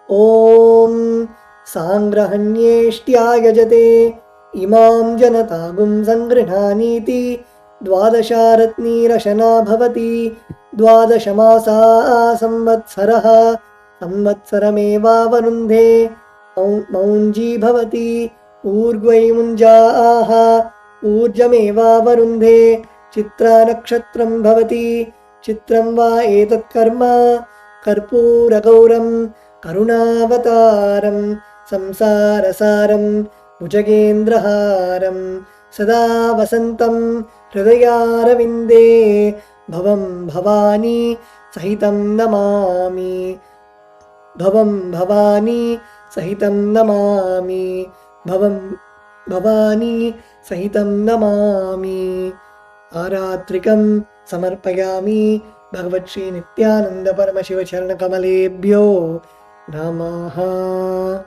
Om Sangrahanyeshtyaya Jate Imam Janatagum Sangrihaniti Dvadasharatni Rashana Bhavati Dvadashamasa Samvatsaraha Samvatsarameva Varundhe Maunji Bhavati Urgvai Munjaaha Urjameva Varundhe Chitra Nakshatram Bhavati Chitram Va Etat Karma Karpura Gauram Karunavataram Samsarasaram Bhujagendraharam Sada Vasantam Hridayaravinде Bhavam Bhavani Sahitam Namami Bhavam Bhavani Sahitam Namami Bhavam Bhavani Sahitam Namami. Aratrikam Samarpayami Bhagavat Sri Nithyananda Paramashiva Charana Kamalebhyo Namaha.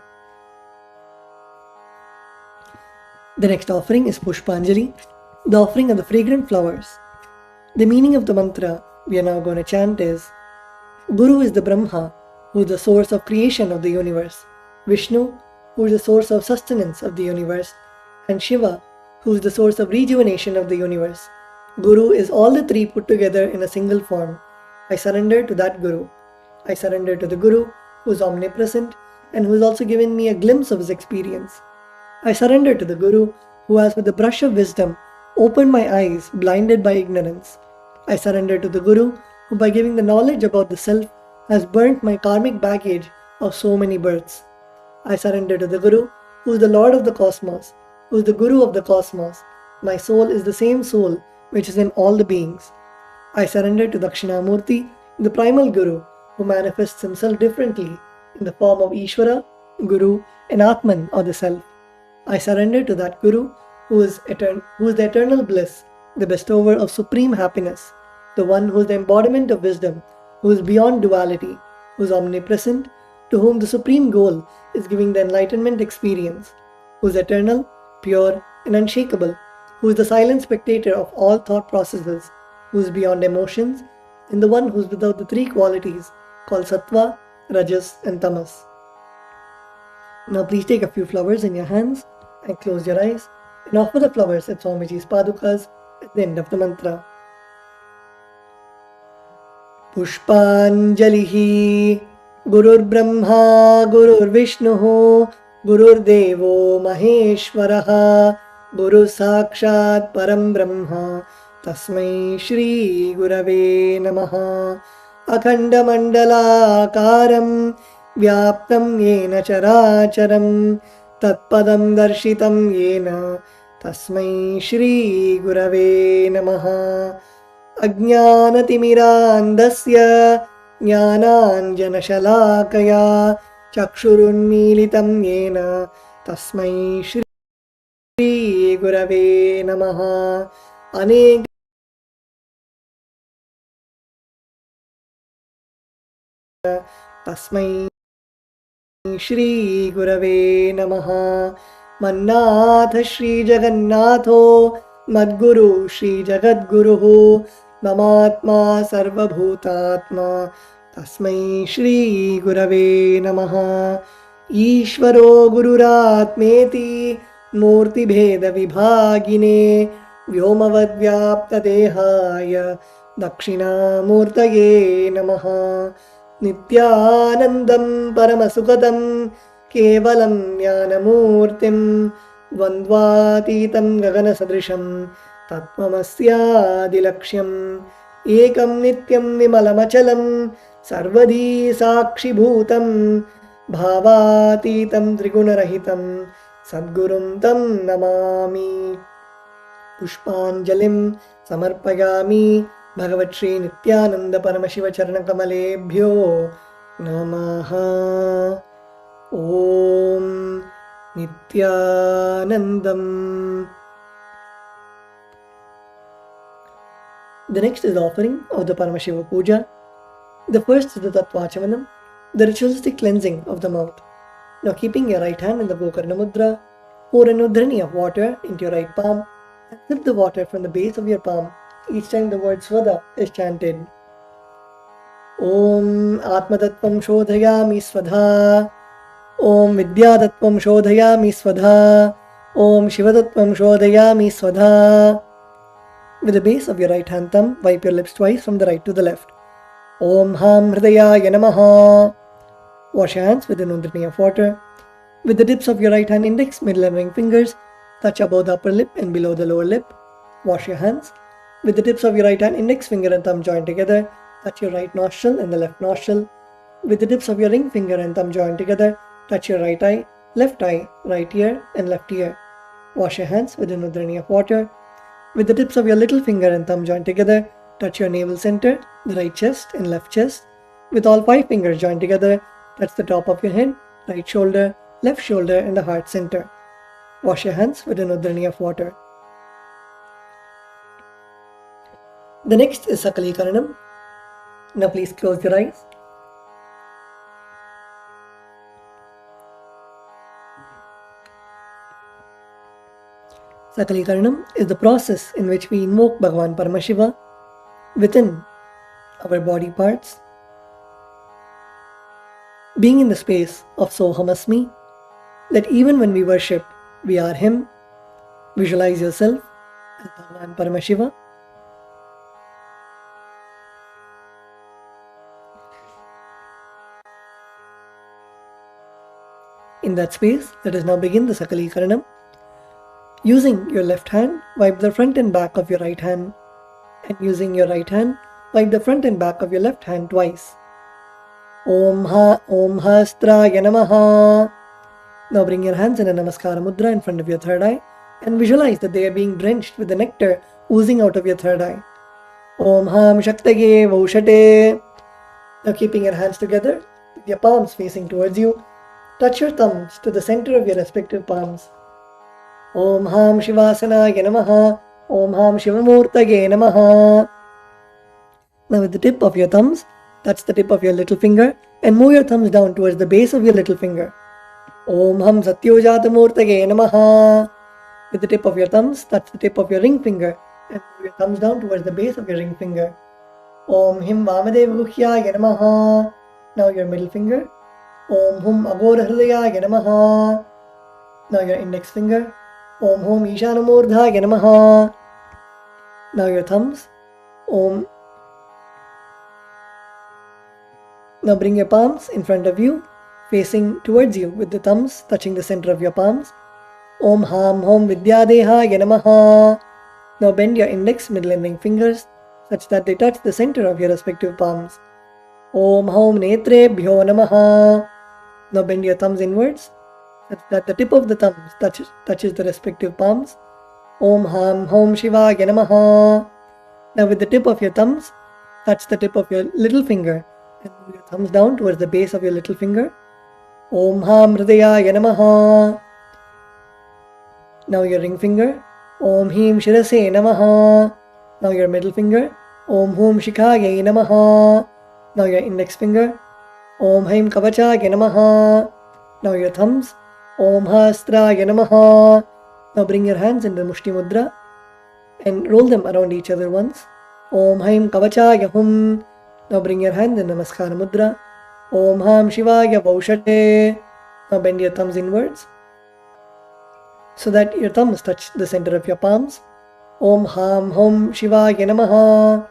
The next offering is Pushpanjali, the offering of the fragrant flowers. The meaning of the mantra we are now going to chant is, Guru is the Brahma, who is the source of creation of the universe, Vishnu, who is the source of sustenance of the universe, and Shiva, who is the source of rejuvenation of the universe. Guru is all the three put together in a single form. I surrender to that Guru. I surrender to the Guru, who is omnipresent and who has also given me a glimpse of his experience. I surrender to the Guru, who has with the brush of wisdom opened my eyes blinded by ignorance. I surrender to the Guru, who by giving the knowledge about the self has burnt my karmic baggage of so many births. I surrender to the Guru, who is the Lord of the cosmos, who is the Guru of the cosmos. My soul is the same soul which is in all the beings. I surrender to Dakshinamurti, the primal Guru, who manifests himself differently in the form of Ishvara, Guru, and Atman or the Self. I surrender to that Guru who is the eternal bliss, the bestower of supreme happiness, the one who is the embodiment of wisdom, who is beyond duality, who is omnipresent, to whom the supreme goal is giving the enlightenment experience, who is eternal, pure, and unshakable, who is the silent spectator of all thought processes, who is beyond emotions, and the one who is without the three qualities called Sattva, Rajas, and Tamas. Now please take a few flowers in your hands and close your eyes and offer the flowers at Swamiji's padukas at the end of the mantra. Pushpanjalihi Gurur Brahma Gurur Vishnuhu Gurur Devo Maheshwaraha Guru Sakshat Param Brahma Tasmai Shri Gurave Namaha. Akhanda Mandala Karam Vyaptam Yena Characharam Tatpadam Darshitam Yena Tasmai Shri Gurave Namaha. Ajnanatimirandasya Jnananjanashalakaya Chakshurunmilitam Yena Tasmai Shri Gurave Namaha. Anek Tasmai Shri गुरवे नमः। मन्नाथ श्री जगन्नाथो मद्गुरु श्री जगद्गुरुः ममात्मा सर्वभूतात्मा तस्मै श्री गुरवे नमः। ईश्वरो गुरुरात्मेति मूर्तिभेदविभागिने व्योमवद्व्याप्तदेहाय दक्षिणामूर्तये नमः। नित्यानन्दं परमसुखदं केवलं ज्ञानमूर्तिं द्वन्द्वातीतं गगनसदृशं तत्त्वमस्यादिलक्ष्यम् एकं नित्यं विमलमचलं सर्वदी साक्षिभूतं भावातीतं त्रिगुणरहितं सद्गुरुं तं नमामि। पुष्पाञ्जलिं समर्पयामि भगवत्श्री नित्यानंद परमशिव चरणकमलेभ्यो नमः। ॐ नित्यानन्दम्। The next is the offering of the Paramashiva Puja. The first is the Tattvachamanam, the ritualistic cleansing of the mouth. Now keeping your right hand in the Gokarna Mudra, pour an udhrani of water into your right palm and sip the water from the base of your palm each time the word Swada is chanted. Om Atmatattvam Shodhayami Swadha. Om Vidyatattvam Shodhayami Swadha. Om Shivatattvam Shodhayami Swadha. With the base of your right hand thumb, wipe your lips twice from the right to the left. Om Ham Hridayaya Namaha. Wash your hands with an udhrani of water. With the tips of your right hand index, middle and ring fingers, touch above the upper lip and below the lower lip. Wash your hands. With the tips of your right hand index finger and thumb joined together, touch your right nostril and the left nostril. With the tips of your ring finger and thumb joined together, touch your right eye, right ear and left ear. Wash your hands with an udhrani of water. With the tips of your little finger and thumb joined together, touch your navel center, the right chest and left chest. With all 5 fingers joined together, touch the top of your head, right shoulder, left shoulder and the heart center. Wash your hands with an udhrani of water. The next is Sakalikaranam. Now please close your eyes. Sakalikaranam is the process in which we invoke Bhagavan Paramashiva within our body parts, being in the space of Sohamasmi, that even when we worship, we are Him. Visualize yourself as Bhagavan Paramashiva. In that space, let us now begin the Sakalikaranam. Using your left hand, wipe the front and back of your right hand, and using your right hand, wipe the front and back of your left hand twice. Om Hastraya Namaha. Now bring your hands in a Namaskara Mudra in front of your third eye and visualize that they are being drenched with the nectar oozing out of your third eye. Om Ham Shaktage Vaushate. Now keeping your hands together with your palms facing towards you, touch your thumbs to the center of your respective palms. Om Ham Shivasanaya Namaha. Om Ham Shivamurtage Namaha. Now with the tip of your thumbs, touch the tip of your little finger and move your thumbs down towards the base of your little finger. Om Ham Satyojatamurtage Namaha. With the tip of your thumbs, touch the tip of your ring finger and move your thumbs down towards the base of your ring finger. Om Him Vamadevaguhyaya Namaha. Now your middle finger. Om Hum Agora Hridayaya Namaha. Now your index finger. Om Hum Ishanamurdhaya Namaha. Now your thumbs. Om. Now bring your palms in front of you, facing towards you with the thumbs touching the center of your palms. Om Ham Hom Vidyadehaya Namaha. Now bend your index, middle and ring fingers such that they touch the center of your respective palms. Om Hom Netrebhyo Namaha. Now bend your thumbs inwards such that the tip of the thumbs touches the respective palms. Om Ham Hom Shivaya Namaha. Now with the tip of your thumbs, touch the tip of your little finger and move your thumbs down towards the base of your little finger. Om Ham Hridayaya Namaha. Now your ring finger. Om Him Shirase Namaha. Now your middle finger. Om Hum Shikhaye Namaha. Now your index finger. Om Haim Kavachaya Namaha. Now your thumbs. Om Hastraya Namaha. Now bring your hands into Mushti Mudra and roll them around each other once. Om Haim Kavachaya Hum. Now bring your hands in Namaskara Mudra. Om Ham Shivaya Vaushate. Now bend your thumbs inwards so that your thumbs touch the center of your palms. Om Ham Hum Shivaya Namaha.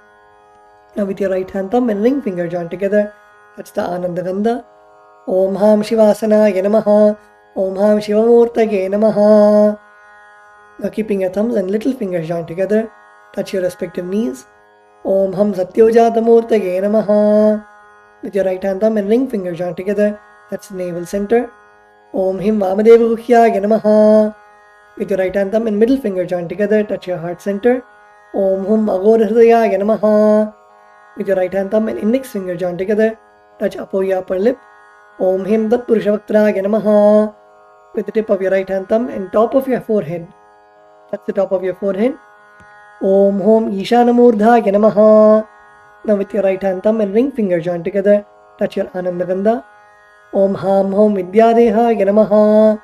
Now with your right hand thumb and ring finger joined together, that's the Ananda Gandha. Om Ham Shivasanaya Namaha. Om Ham Shivamurtage Namaha. Now keeping your thumbs and little fingers joined together, touch your respective knees. Om Ham Satyojatamurtage Namaha. With your right hand thumb and ring finger joined together, that's the navel center. Om Him Vamadeva Guhyaya Namaha. With your right hand thumb and middle finger joined together, touch your heart center. Om Hum Aghora Hridayaya Namaha. With your right hand thumb and index finger joined together, touch your upper lip. Om Him Tat Purushavaktraya Namaha. With the tip of your right hand thumb and top of your forehead, that's the top of your forehead. Om Hom Ishanamurdhaya Namaha. Now with your right hand thumb and ring finger joined together, touch your Ananda Gandha. Om Ham Hom Vidyadehaya Namaha.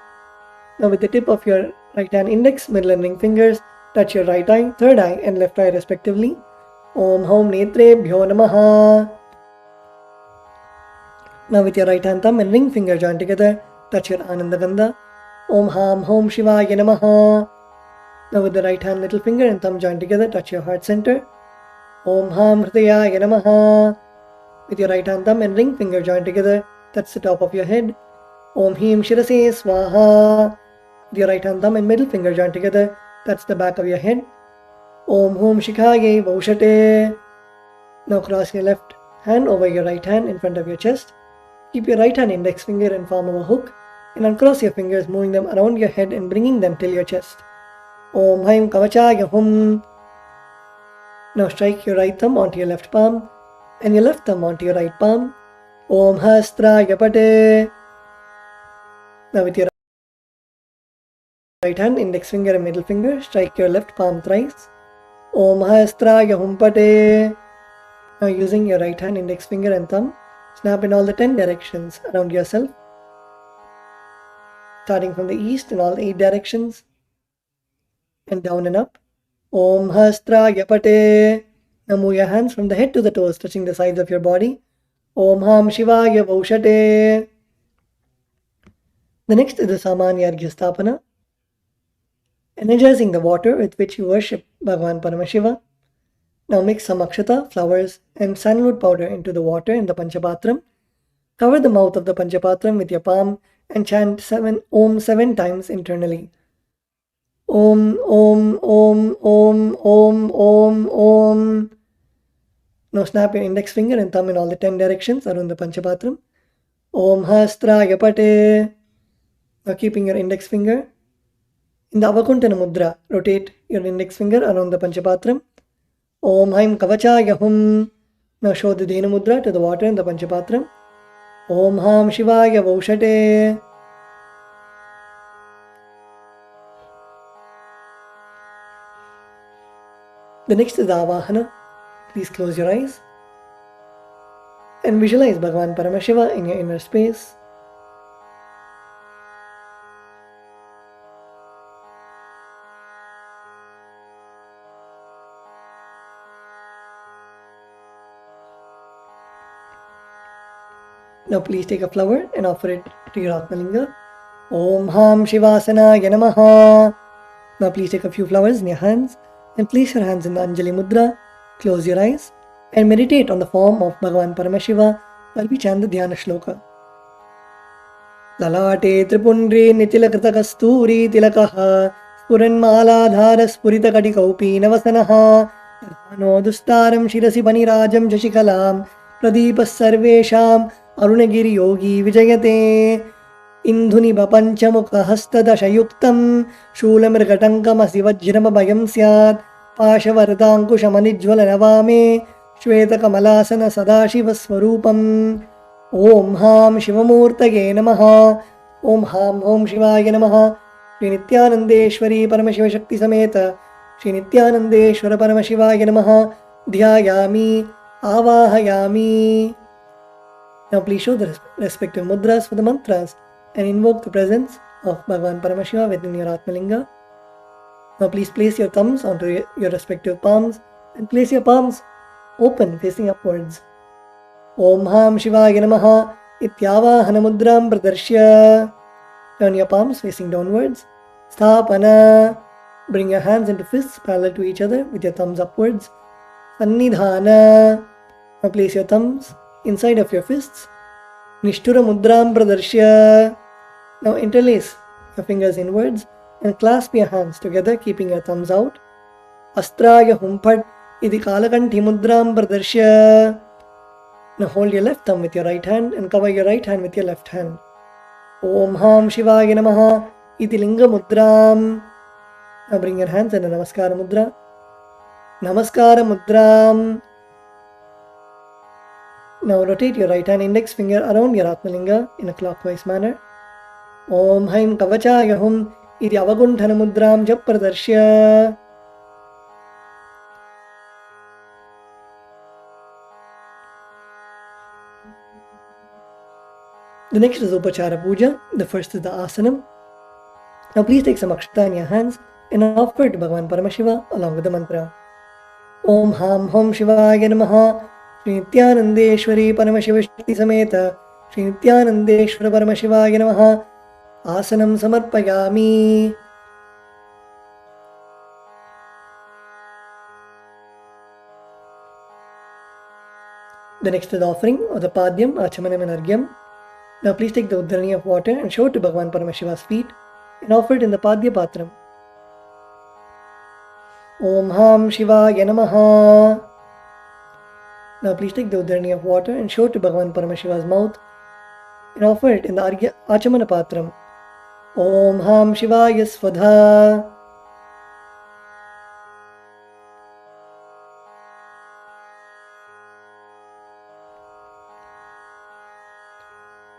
Now with the tip of your right hand index, middle and ring fingers, touch your right eye, third eye and left eye respectively. Om Hom Netrebhyo Namaha. Now with your right hand thumb and ring finger joined together, touch your Ananda Gandha. Om Ham Hom Shivaya Namaha. Now with the right hand little finger and thumb joined together, touch your heart center. Om Ham Hridayaya Namaha. With your right hand thumb and ring finger joined together, that's the top of your head. Om Him Shirase Swaha. With your right hand thumb and middle finger joined together, that's the back of your head. Om Hum Shikhaye Vaushate. Now cross your left hand over your right hand in front of your chest. Keep your right hand index finger in form of a hook and uncross your fingers, moving them around your head and bringing them till your chest. Om Haim Kavachaya Hum. Now strike your right thumb onto your left palm and your left thumb onto your right palm. Om Hastraya Pate. Now with your right hand index finger and middle finger, strike your left palm thrice. Om Hastraya Hum Pate. Now using your right hand index finger and thumb, snap in all the 10 directions around yourself, starting from the east in all 8 directions and down and up. Om Hastraya Pate. Now move your hands from the head to the toes, touching the sides of your body. Om Ham Shivaya Vaushate. The next is the Samanya Arghya Sthapana, energizing the water with which you worship Bhagavan Paramashiva. Now mix some akshata, flowers and sandalwood powder into the water in the Panchapatram. Cover the mouth of the Panchapatram with your palm and chant Om 7 times internally. Om, Om, Om, Om, Om, Om, Om. Now snap your index finger and thumb in all the 10 directions around the Panchapatram. Om Hastraya Pate. Now keeping your index finger in the Avakuntana Mudra, rotate your index finger around the Panchapatram. Om Haim Kavachaya Hum. Now show the Dhenu Mudra to the water in the Panchapatram. Om Ham Shivaya Vaushate. The next is the Avahana. Please close your eyes and visualize Bhagavan Paramashiva in your inner space. Now please take a flower and offer it to your Atmalinga. Om Ham Shivasanaya Namaha. Now please take a few flowers in your hands and place your hands in the Anjali Mudra. Close your eyes and meditate on the form of Bhagavan Paramashiva while we chant the Dhyana Shloka. Lalate Tripundri Nitilakೃತ Kasturi Tilakaha Spuranmaladhara Spurita Kadikaupi Navasanaha Dharmano Dustaram Shirasi Panirajam Jashikalam Pradipas Sarvesham Arunagiri Yogi Vijayate Indhuni Bapanchamukha Hastadashayuktam Shulamrgatankam Asivajrama Bhayam Syat Pashavardankushamanijvala Navame Shweta Kamalasana Sadashiva Swarupam. Om Ham Shivamurtage Namaha. Om Ham Om Shivaya Namaha. Shri Nityanandeshwari Paramashiva Shakti Sameta Shri Nityanandeshwara Paramashivaya Namaha. Dhyayami Avahayami. Now please show the respective mudras for the mantras and invoke the presence of Bhagavan Paramashiva within your Atmalinga. Now please place your thumbs onto your respective palms and place your palms open facing upwards. Om Ham Shivaya Namaha Ityavahana Mudram Pradarshya. Turn your palms facing downwards. Sthapana. Bring your hands into fists parallel to each other with your thumbs upwards. Sannidhana. Now place your thumbs inside of your fists. Nishtura Mudram Pradarshya. Now interlace your fingers inwards and clasp your hands together, keeping your thumbs out. Astraya Humpad Idi Kalakanti Mudram Pradarshya. Now hold your left thumb with your right hand and cover your right hand with your left hand. Om Ham Shivaya Namaha Iti Linga Mudram. Now bring your hands in a Namaskara Mudra. Namaskara Mudram. Now rotate your right hand index finger around your Atmalinga in a clockwise manner. Om Haim Kavachaya Hum Iti Avagunthana Mudram Japradarshya. The next is Upachara Puja. The first is the asana. Now please take some akshata in your hands and offer it to Bhagavan Paramashiva along with the mantra. Om Ham Hom Shivaya Namaha Sri Nithyanandeshwari Paramashiva Shakti Sameta Sri Nithyanandeshwara Paramashivaya Namaha Asanam Samarpayami. The next is the offering of the Padyam, Achamanam and Argyam. Now please take the Uddharani of water and show it to Bhagavan Paramashiva's feet and offer it in the Padya Patram. Om Ham Shivaya Namaha. Now please take the Uddharani of water and show it to Bhagavan Paramashiva's mouth and offer it in the Achamana Patram. Om Ham Shivaya Svadha.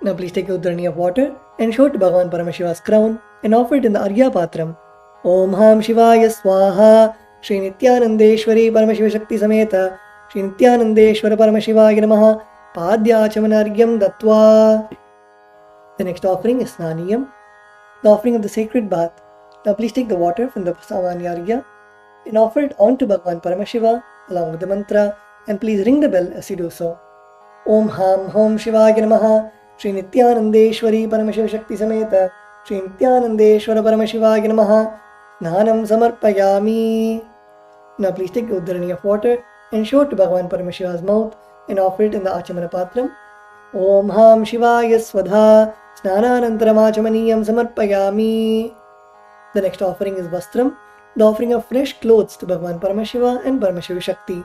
Now please take the Uddharani of water and show it to Bhagavan Paramashiva's crown and offer it in the Argya Patram. Om Ham Shivaya Swaha Sri Nithyanandeshwari Paramashiva Shakti Sameta Sri Nithyanandeshwara Paramashivaya Namaha Padya Achamana Dattva. The next offering is Snaniyam, the offering of the sacred bath. Now please take the water from the Samanya Argya and offer it onto Bhagavan Paramashiva along with the mantra, and please ring the bell as you do so. Om Ham Hom Shivaya Namaha Sri Nithyanandeshwari Paramashiva Shakti Sameta Sri Nithyanandeshwara Paramashivaya Namaha Snanam Samarpayami. Now please take the Uddharani of water and show it to Bhagavan Paramashiva's mouth and offer it in the Achamana Patram. Om Ham Shivaya Svadha Snananantaram Achamaniyam Samarpayami. The next offering is Vastram, the offering of fresh clothes to Bhagavan Paramashiva and Paramashiva Shakti.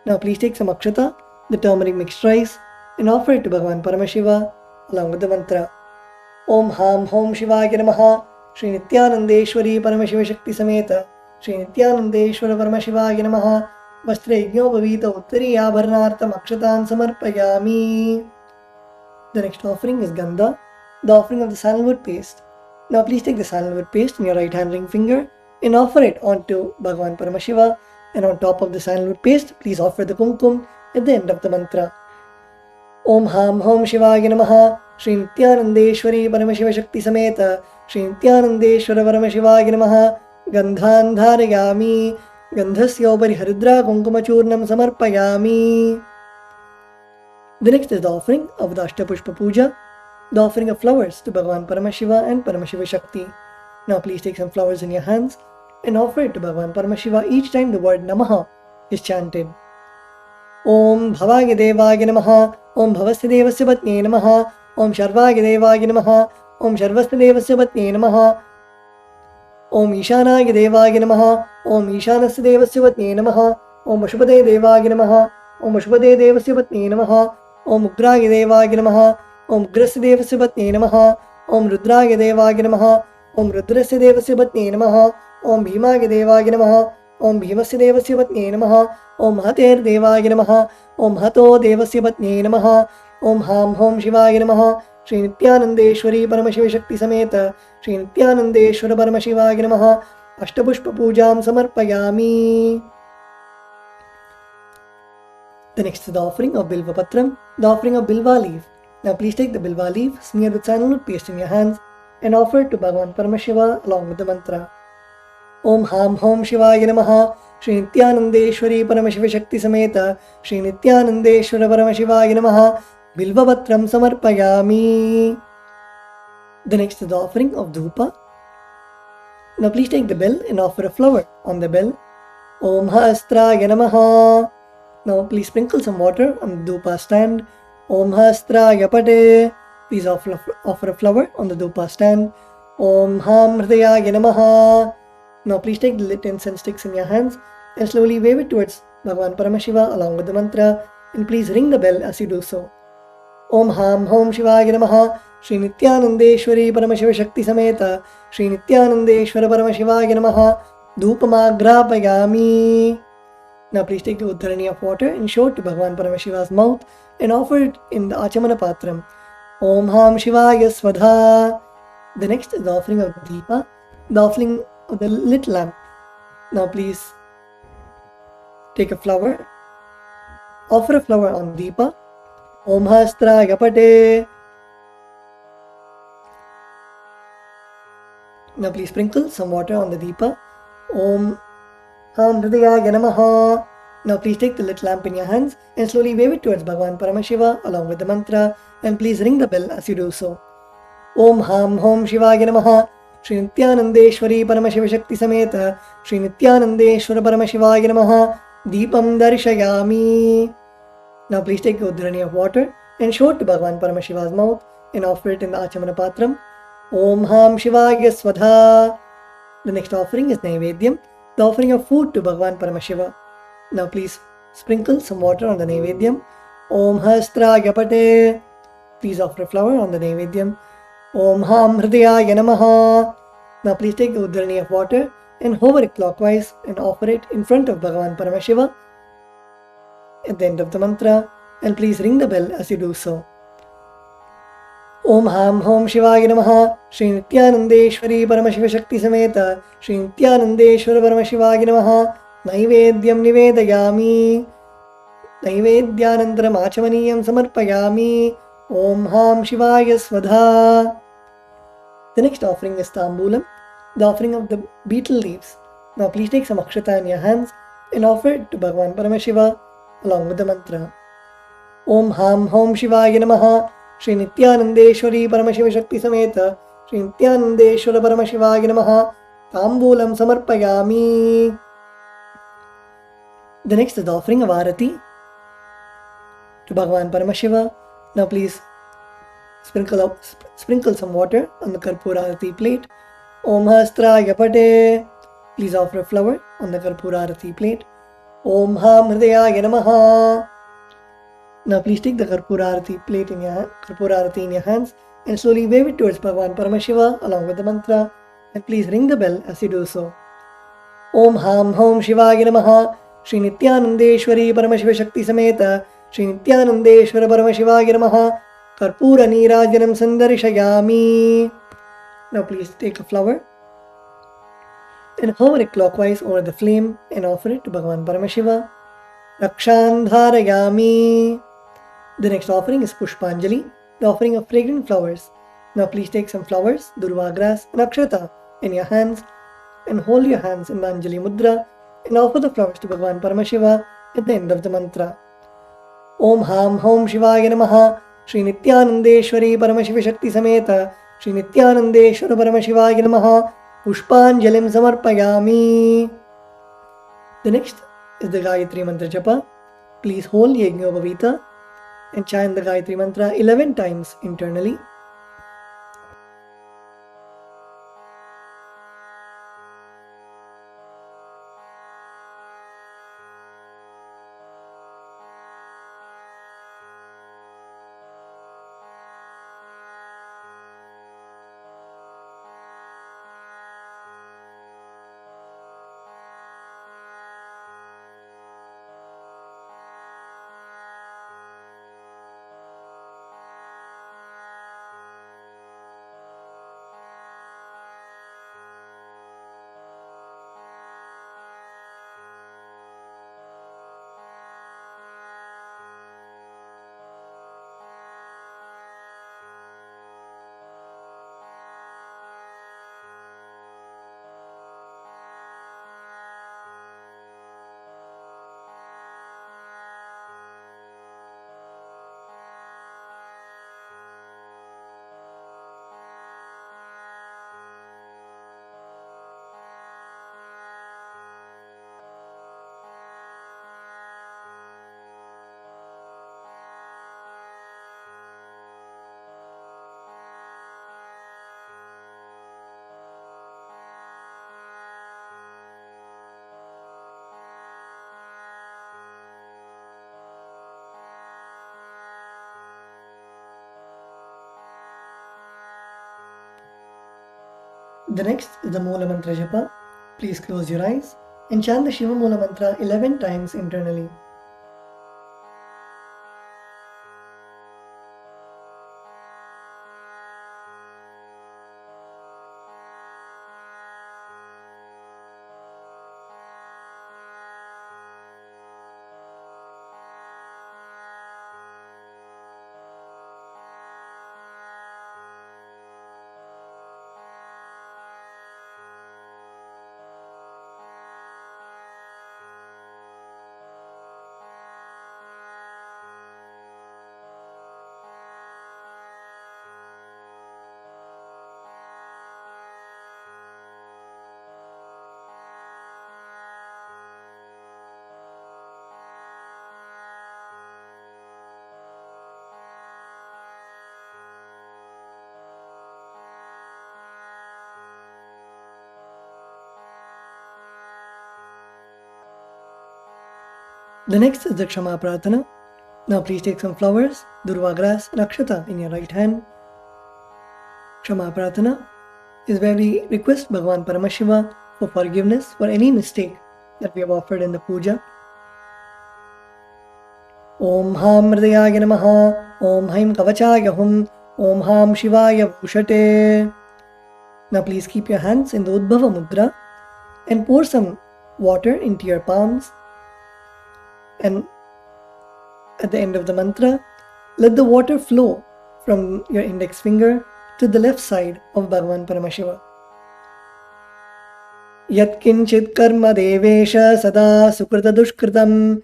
Now please take some akshata, the turmeric mixed rice, and offer it to Bhagavan Paramashiva along with the mantra. Om Ham Hom Shivaya Namaha Sri Nithyanandeshwari Paramashiva Shakti Sameta Sri Nithyanandeshwara Paramashivaya Namaha Vastre Ygnopavita Uttari Abharanartam Akshatan Samarpayami. The next offering is Gandha, the offering of the sandalwood paste. Now please take the sandalwood paste in your right hand ring finger and offer it onto Bhagavan Paramashiva, and on top of the sandalwood paste please offer the kumkum at the end of the mantra. Om Ham Hom Shivaya Namaha Sri Nithyanandeshwari Paramashiva Shakti Sameta Sri Nithyanandeshwara Paramashivaya Namaha Gandhan Dharayami Gandhasya Upari Haridra Kunkumachurnam Samarpayami. The next is the offering of the Ashtapushpa Puja, the offering of flowers to Bhagavan Paramashiva and Paramashiva Shakti. Now please take some flowers in your hands and offer it to Bhagavan Paramashiva each time the word Namaha is chanted. Om Bhavaya Devaya Namaha Om Bhavasya Devasya Patne Namaha Om Sharvaya Devaya Namaha Om Sharvasya Devasya Patne Namaha Om Ishanaya Devaya Namaha Om Ishanasya Devasya Patne Namaha Om Ashupade Devaya Namaha Om Ashupade Devasya Patne Namaha Om Ugraya Devaya Namaha Om Ugrasya Devasya Patne Namaha Om Rudraya Devaya Namaha Om Rudrasya Devasya Patne Namaha Om Bhimaya Devaya Namaha Om Bhimasya Devasya Patne Namaha Om Hater Devaya Namaha Om Hato Devasya Patne Namaha Om Ham Hom Shivaya Namaha Sri Nithyanandeshwari Paramashiva Shakti Sameta Sri Nithyanandeshwara Paramashivaya Namaha Ashtapushpa Pujam Samarpayami. The next is the offering of Bilva Patram, the offering of Bilva leaf. Now please take the bilva leaf, smear with sandalwood paste in your hands, and offer it to Bhagavan Paramashiva along with the mantra. Om Ham Hom Shivaya Namaha. Shri Nityanandeshwari Paramashiva Shakti Sameta Shri Nityanandeshwara Paramashivaya Namaha. Bilvavatram Samarpayami. The next is the offering of dhupa. Now please take the bell and offer a flower on the bell. Om Hastraya Namaha. Now please sprinkle some water on the dhupa stand. Om Hastraya Pate. Please offer a flower on the dhupa stand. Om Ham Hridayaya Namaha. Now please take the lit incense sticks in your hands and slowly wave it towards Bhagavan Paramashiva along with the mantra, and please ring the bell as you do so. Om Ham Hom Shivaya Namaha. Shri Nityanandeshwari Paramashiva Shakti Sameta Shri Nityanandeshwara Paramashivaya Namaha. Dhupamagrapayami. Now please take the uddharani of water and show it to Bhagavan Paramashiva's mouth and offer it in the Achamana Patram. Om Ham Shivaya Svadha. The next is the offering of Deepa, the offering of the lit lamp. Now please take a flower, offer a flower on Deepa. Om Hastraya Pate. Now please sprinkle some water on the Deepa. Om Ham Hridayaya Namaha. Now please take the lit lamp in your hands and slowly wave it towards Bhagavan Paramashiva along with the mantra, and please ring the bell as you do so. Om Ham Hom Shivaya Namaha. Shri Nityanandeshwari Paramashiva Shakti Sameta Shri Nityanandeshwara Paramashivaya Namaha. Deepam Darshayami. Now please take the uddharani of water and show it to Bhagavan Paramashiva's mouth and offer it in the Achamana Patram. Om Ham Shivaya Svadha. The next offering is Naivedyam, the offering of food to Bhagavan Paramashiva. Now please sprinkle some water on the Naivedyam. Om Hastraya Pate. Please offer a flower on the Naivedyam. Om Ham Hridayaya Namaha. Now please take the uddharani of water and hover it clockwise and offer it in front of Bhagavan Paramashiva at the end of the mantra, and please ring the bell as you do so. Om Ham Hom Shivaya Namaha. Shri Nityanandeshwari Paramashiva Shakti Sameta Shri Nityanandeshwara Paramashivaya Namaha. Naivedyam Nivedayami. Naivedyanantaram Achamaniyam Samarpayami. Om Ham Shivaya Svadha. The next offering is Tambulam, the offering of the betel leaves. Now please take some akshata in your hands and offer it to Bhagavan Paramashiva along with the mantra. Om Ham Hom Shivaya Namaha. Shri Nityanandeshwari Paramashiva Shakti Sameta Shri Nityanandeshwara Paramashivaya Namaha. Tambulam Samarpayami. The next is the offering of Arati to Bhagavan Paramashiva. Now please sprinkle some water on the Karpura Arati plate. Om Hastraya Pate. Please offer a flower on the Karpura Arati plate. Om Ham Hridayaya Namaha. Now please take the Karpura Arati plate in your hand, Karpura Arati in your hands, and slowly wave it towards Bhagavan Paramashiva along with the mantra, and please ring the bell as you do so. Om Ham Hom Shivaya Namaha. Shri Nityanandeshwari Paramashiva Shakti Sameta Shri Nityanandeshwara Paramashivaya Namaha. Karpura Nirajanam Sandarshayami. Now please take a flower and hover it clockwise over the flame and offer it to Bhagavan Paramashiva. Rakshandharayami. The next offering is Pushpanjali, the offering of fragrant flowers. Now please take some flowers, durva grass and akshata in your hands and hold your hands in the Anjali Mudra and offer the flowers to Bhagavan Paramashiva at the end of the mantra. Om Ham Hom Shivaya Namaha. Shri Nityanandeshwari Paramashiva Shakti Sameta Shri Nityanandeshwara Paramashivaya Namaha. Pushpanjalim Samarpayami. The next is the Gayatri Mantra Japa. Please hold Yajñopavita and chant the Gayatri Mantra 11 times internally. The next is the Moola Mantra Japa. Please close your eyes and chant the Shiva Moola Mantra 11 times internally. The next is the Kshama Prarthana. Now please take some flowers, durva grass and akshata in your right hand. Kshama Prarthana is where we request Bhagavan Paramashiva for forgiveness for any mistake that we have offered in the puja. Om Ham Hridayaya Namaha, Om Haim Kavachaya Hum, Om Ham Shivaya Bhushate. Now please keep your hands in the Udbhava Mudra and pour some water into your palms. And at the end of the mantra, let the water flow from your index finger to the left side of Bhagavan Paramashiva. Yat kinchit karma devesha sada sukrita dushkritam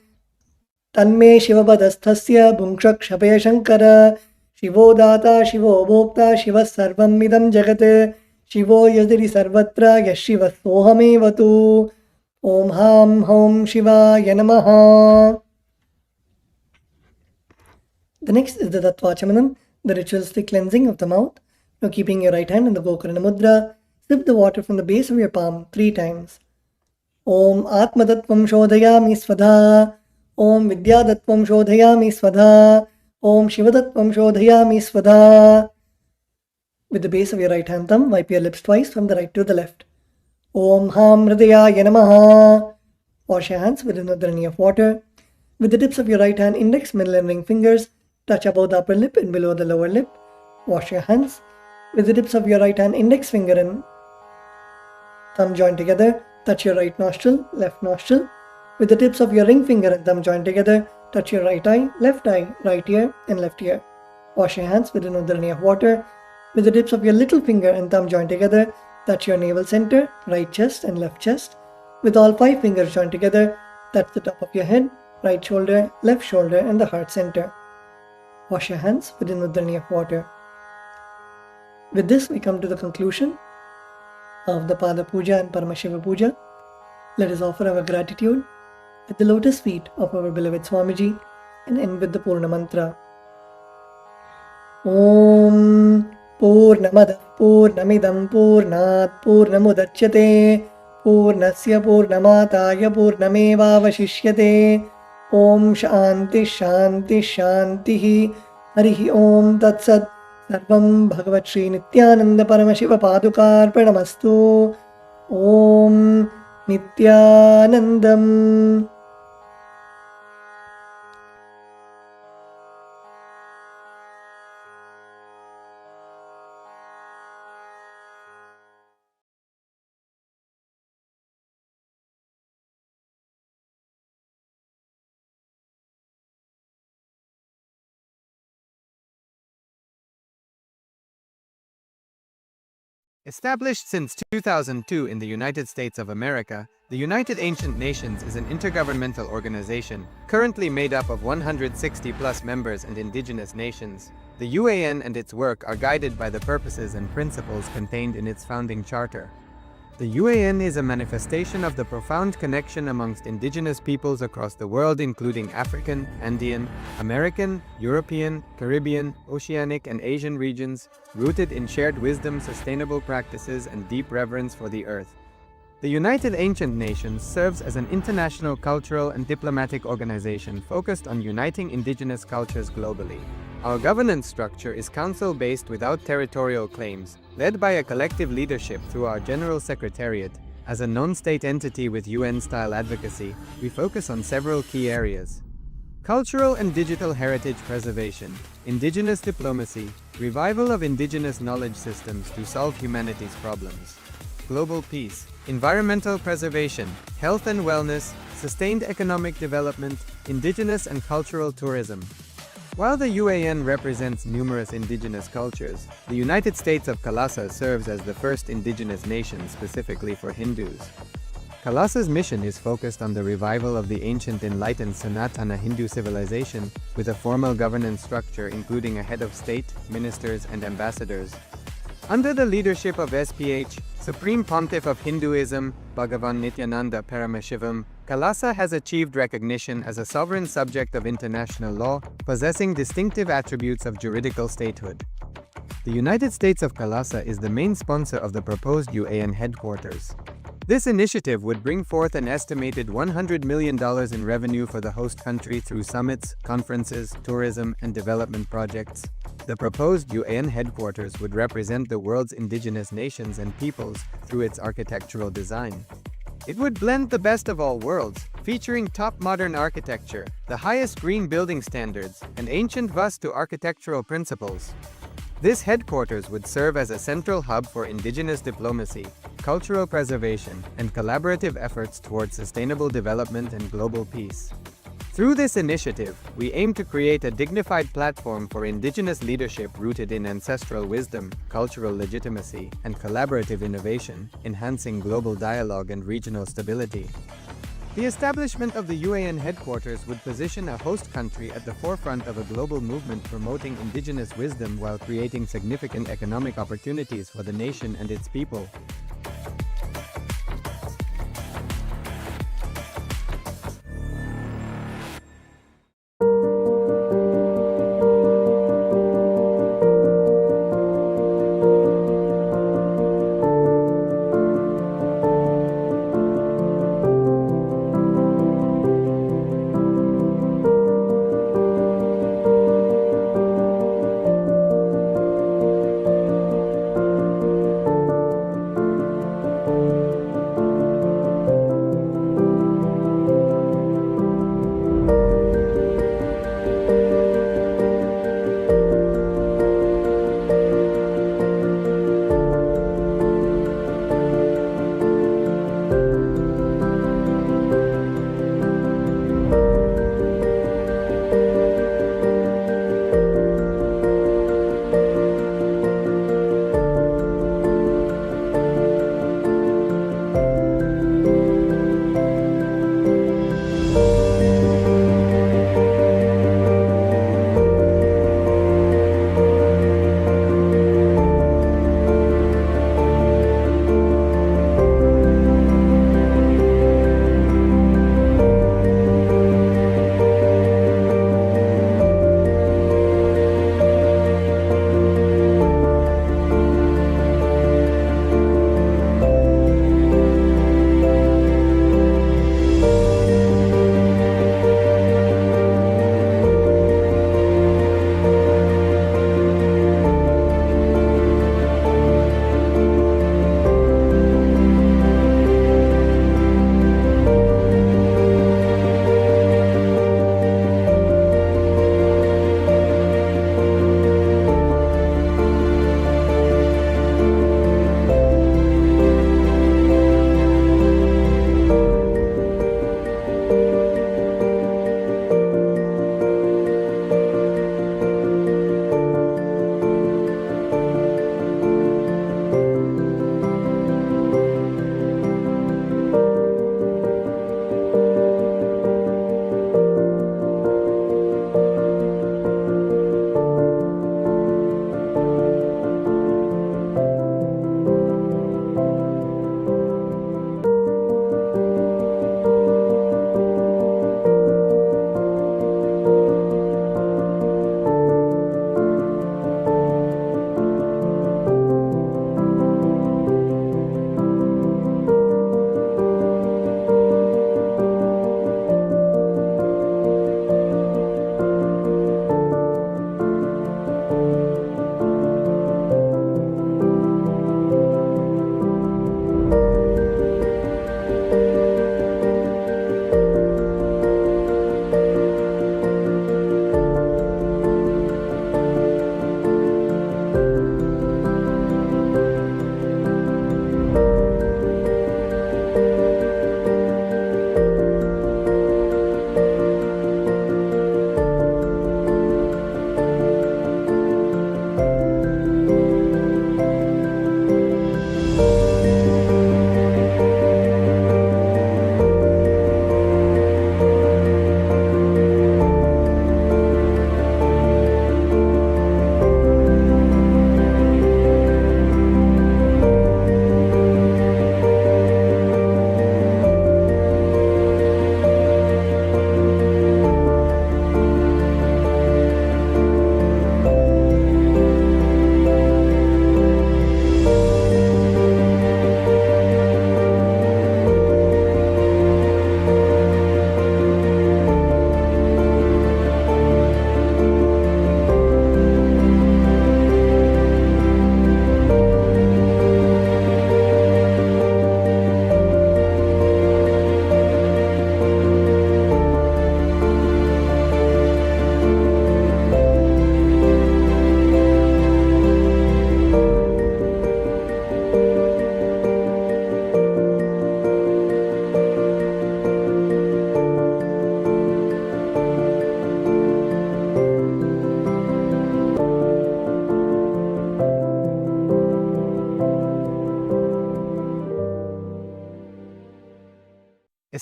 tanme shivabadasthasya bhungshak shapaya shankara shivo data shivo bhokta shiva sarvam idam jagat shivo yadiri sarvatra yashiva sohamevatu. Om Ham Hom Shivaya Namaha. The next is the Tattvachamanam, the ritualistic cleansing of the mouth. Now keeping your right hand in the Gokarana Mudra, sip the water from the base of your palm 3 times. Om Atmadattvam Shodhayami Svadha. Om Vidyadattvam Shodhayami Svadha. Om Shivadattvam Shodhayami Svadha. With the base of your right hand thumb, wipe your lips twice from the right to the left. Om Ham Hridayaya Namaha. Wash your hands with another dharani of water. With the tips of your right hand, index, middle and ring fingers, touch above the upper lip and below the lower lip. Wash your hands. With the tips of your right hand, index finger and thumb joined together, touch your right nostril, left nostril. With the tips of your ring finger and thumb joined together, touch your right eye, right ear and left ear. Wash your hands with another dharani of water. With the tips of your little finger and thumb joined together, touch your navel center, right chest and left chest. With all 5 fingers joined together, touch the top of your head, right shoulder, left shoulder and the heart center. Wash your hands with an udharani of water. With this, we come to the conclusion of the Pada Puja and Paramashiva Puja. Let us offer our gratitude at the lotus feet of our beloved Swamiji and end with the Purna Mantra. Om Purnamadav Purnamidam Purnat Purnamudachyate Purnasya Purnamataya Purnamevavashishyate. Om Shanti Shanti Shanti Harihi Om Tat Sat. Sarvam Bhagavat Sri Nityananda Paramashiva Padukarpanamastu. Om Nityanandam. Established since 2002 in the United States of America, the United Ancient Nations is an intergovernmental organization currently made up of 160+ members and indigenous nations. The UAN and its work are guided by the purposes and principles contained in its founding charter. The UAN is a manifestation of the profound connection amongst indigenous peoples across the world, including African, Andean, American, European, Caribbean, Oceanic, and Asian regions, rooted in shared wisdom, sustainable practices, and deep reverence for the earth. The United Ancient Nations serves as an international cultural and diplomatic organization focused on uniting indigenous cultures globally. Our governance structure is council-based without territorial claims, Led by a collective leadership through our General Secretariat, as a non-state entity with UN-style advocacy, we focus on several key areas: cultural and digital heritage preservation, indigenous diplomacy, revival of indigenous knowledge systems to solve humanity's problems, global peace, environmental preservation, health and wellness, sustained economic development, indigenous and cultural tourism. While the UAN represents numerous indigenous cultures, the United States of KAILASA serves as the first indigenous nation specifically for Hindus. KAILASA's mission is focused on the revival of the ancient enlightened Sanatana Hindu civilization with a formal governance structure including a head of state, ministers, and ambassadors. Under the leadership of SPH, Supreme Pontiff of Hinduism, BHAGAVAN Nityananda Paramashivam, KAILASA has achieved recognition as a sovereign subject of international law, possessing distinctive attributes of juridical statehood. The United States of KAILASA is the main sponsor of the proposed UAN headquarters. This initiative would bring forth an estimated $100 million in revenue for the host country through summits, conferences, tourism, and development projects. The proposed UN headquarters would represent the world's indigenous nations and peoples through its architectural design. It would blend the best of all worlds, featuring top modern architecture, the highest green building standards, and ancient Vastu architectural principles. This headquarters would serve as a central hub for indigenous diplomacy, cultural preservation, and collaborative efforts towards sustainable development and global peace. Through this initiative, we aim to create a dignified platform for indigenous leadership rooted in ancestral wisdom, cultural legitimacy, and collaborative innovation, enhancing global dialogue and regional stability. The establishment of the UAN headquarters would position a host country at the forefront of a global movement promoting indigenous wisdom while creating significant economic opportunities for the nation and its people.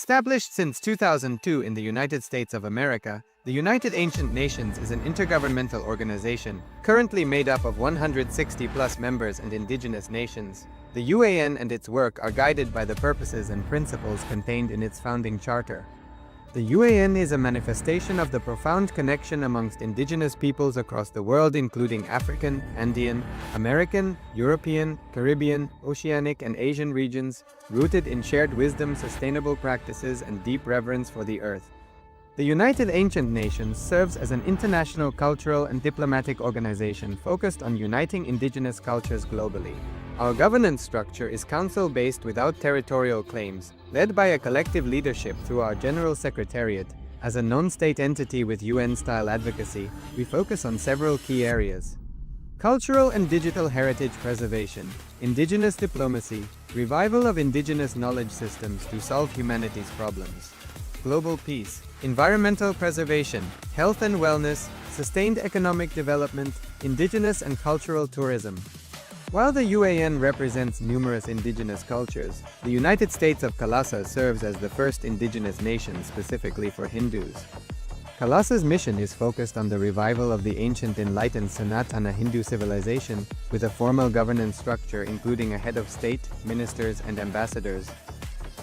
Established since 2002 in the United States of America, the United Ancient Nations is an intergovernmental organization, currently made up of 160 plus members and indigenous nations. The UAN and its work are guided by the purposes and principles contained in its founding charter. The UAN is a manifestation of the profound connection amongst indigenous peoples across the world, including African, Andean, American, European, Caribbean, Oceanic, and Asian regions, rooted in shared wisdom, sustainable practices, and deep reverence for the earth. The United Ancient Nations serves as an international cultural and diplomatic organization focused on uniting indigenous cultures globally. Our governance structure is council-based without territorial claims, led by a collective leadership through our General Secretariat. As a non-state entity with UN-style advocacy, we focus on several key areas: cultural and digital heritage preservation, indigenous diplomacy, revival of indigenous knowledge systems to solve humanity's problems, global peace, environmental preservation, health and wellness, sustained economic development, indigenous and cultural tourism. While the UAN represents numerous indigenous cultures, the United States of KAILASA serves as the first indigenous nation specifically for Hindus. KAILASA's mission is focused on the revival of the ancient enlightened Sanatana Hindu civilization with a formal governance structure including a head of state, ministers, and ambassadors.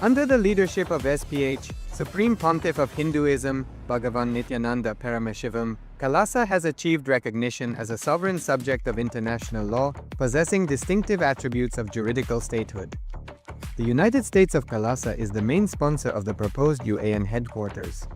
Under the leadership of SPH, Supreme Pontiff of Hinduism, BHAGAVAN Nityananda Paramashivham, KAILASA has achieved recognition as a sovereign subject of international law, possessing distinctive attributes of juridical statehood. The United States of KAILASA is the main sponsor of the proposed UAN headquarters.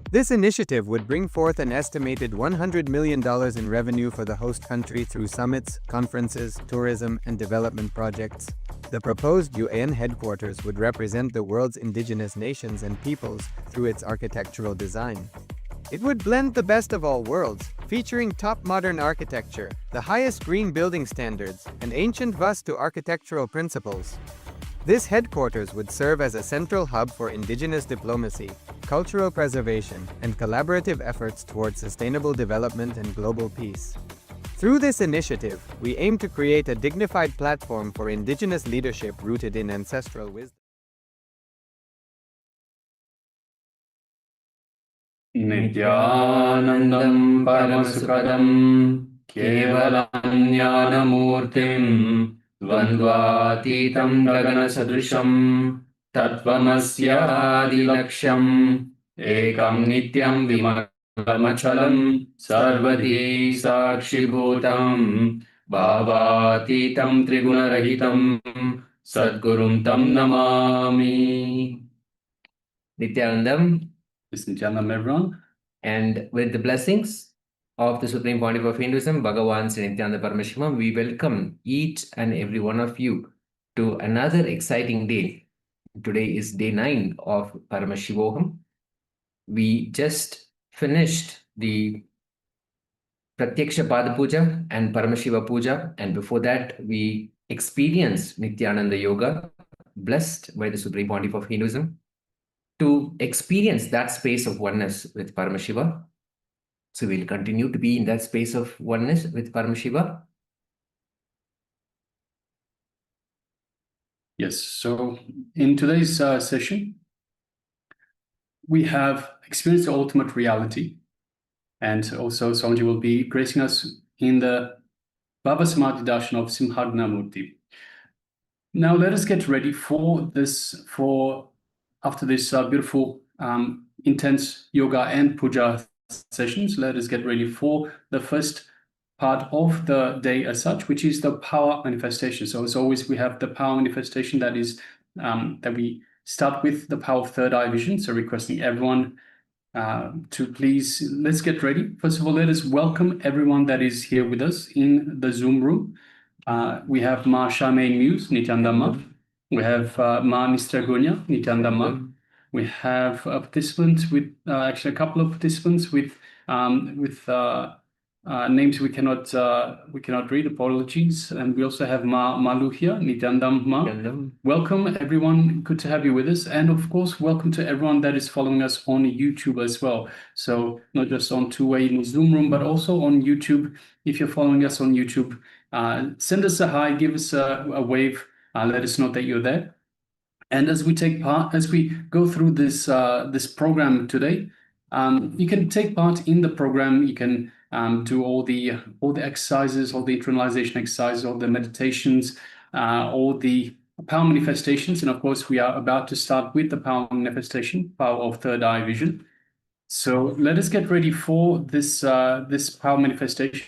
This initiative would bring forth an estimated $100 million in revenue for the host country through summits, conferences, tourism, and development projects. The proposed UAN headquarters would represent the world's indigenous nations and peoples through its architectural design. It would blend the best of all worlds, featuring top modern architecture, the highest green building standards, and ancient Vastu architectural principles. This headquarters would serve as a central hub for indigenous diplomacy, cultural preservation, and collaborative efforts towards sustainable development and global peace. Through this initiative, we aim to create a dignified platform for indigenous leadership rooted in ancestral wisdom. Nityanandam Paramasukadam Kevalanyanamurtim Dvandvatitam Gagana Sadrisham Tattvamasyadilaksham Ekam Nityam Vimamachalam Sarvati Sakshibhutam Bhavatitam Trigunarahitam Sadgurum Tam Namami. Nityanandam, This is Nityanandam, everyone. and with the blessings of the Supreme Pontiff of Hinduism, Bhagavan Sri Nityananda Paramashivam, we welcome each and every one of you to another exciting day. Today is day 9 of Paramashivoham. We just finished the Pratyaksha Pada Puja and Paramashiva Puja, and before that we experienced Nityananda Yoga, blessed by the Supreme Pontiff of Hinduism, to experience that space of oneness with Paramashiva. So we'll continue to be in that space of oneness with Paramashiva. Yes, so in today's session, we have experienced the ultimate reality, and also Swamiji will be gracing us in the Bhava Samadhi Darshan of Simhagna Murti. Now let us get ready for this, after this beautiful, intense yoga and puja sessions. Let us get ready for the first part of the day as such, which is the power manifestation. So as always, we have the power manifestation that is that we start with the power of third eye vision. So requesting everyone to please, let's get ready. First of all, let us welcome everyone that is here with us in the Zoom room. We have Ma Charmaine Muse, Nityananda. We have Ma Nistragunya, Nityananda. We have a participant with, actually a couple of participants with names we cannot read, apologies. And we also have Ma Malu here, Nityananda Ma. Welcome everyone, good to have you with us. And of course, welcome to everyone that is following us on YouTube as well. So not just on two-way in the Zoom room, but also on YouTube. If you're following us on YouTube, send us a hi, give us a wave, let us know that you're there. And as we go through this this program today, you can take part in the program. You can do all the exercises, all the internalization exercises, all the meditations, all the power manifestations. And of course, we are about to start with the power manifestation, power of third eye vision. So let us get ready for this this power manifestation.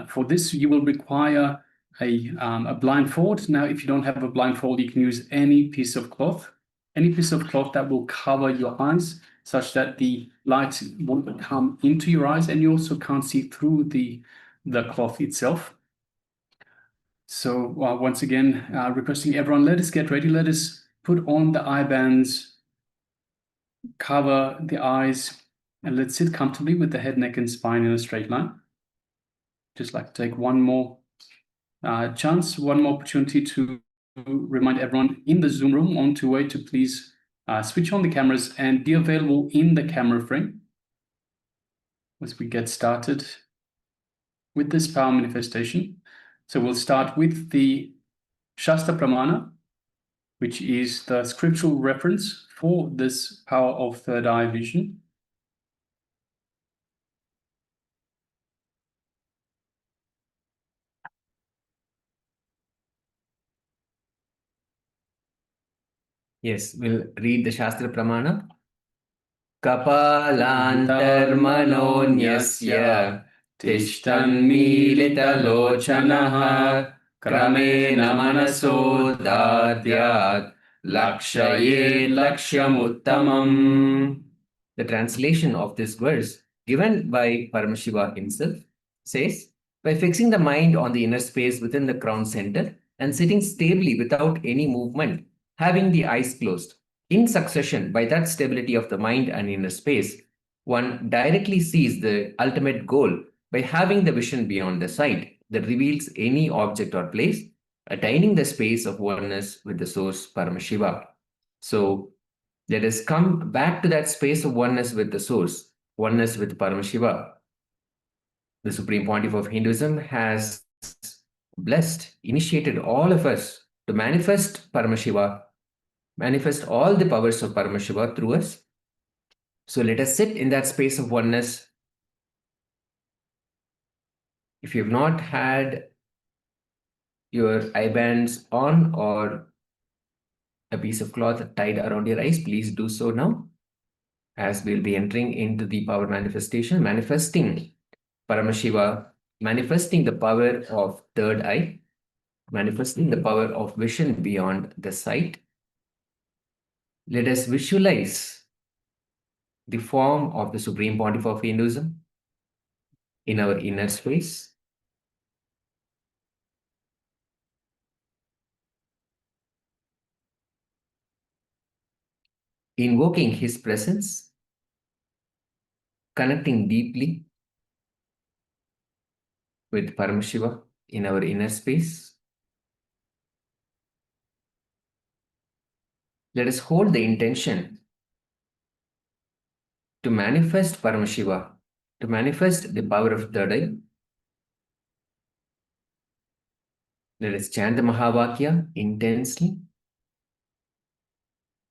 For this, you will require a blindfold. Now, if you don't have a blindfold, you can use any piece of cloth that will cover your eyes, such that the light won't come into your eyes, and you also can't see through the cloth itself. So once again, requesting everyone, let us get ready. Let us put on the eye bands, cover the eyes, and let's sit comfortably with the head, neck, and spine in a straight line. Just like to take one more chance, one more opportunity to remind everyone in the Zoom room on two-way to please switch on the cameras and be available in the camera frame as we get started with this power manifestation. So we'll start with the Shastra Pramana, which is the scriptural reference for this power of third eye vision. Yes, we'll read the Shastra Pramana. Kapalantarmanonyasya tishtanmilitalochanaha kramena manaso dadyat lakshayet lakshyamuttamam. The translation of this verse, given by Paramashiva himself, says, by fixing the mind on the inner space within the crown center and sitting stably without any movement, having the eyes closed, in succession, by that stability of the mind and inner space, one directly sees the ultimate goal by having the vision beyond the sight that reveals any object or place, attaining the space of oneness with the source Paramashiva. So let us come back to that space of oneness with the source, oneness with Paramashiva. The Supreme Pontiff of Hinduism has blessed, initiated all of us to manifest Paramashiva, manifest all the powers of Paramashiva through us. So let us sit in that space of oneness. If you have not had your eye bands on or a piece of cloth tied around your eyes, please do so now, as we'll be entering into the power manifestation, manifesting Paramashiva, manifesting the power of third eye, manifesting the power of vision beyond the sight. Let us visualize the form of the Supreme Pontiff of Hinduism in our inner space. Invoking his presence, connecting deeply with Paramashiva in our inner space. Let us hold the intention to manifest Paramashiva, to manifest the power of third eye. Let us chant the Mahavakya intensely.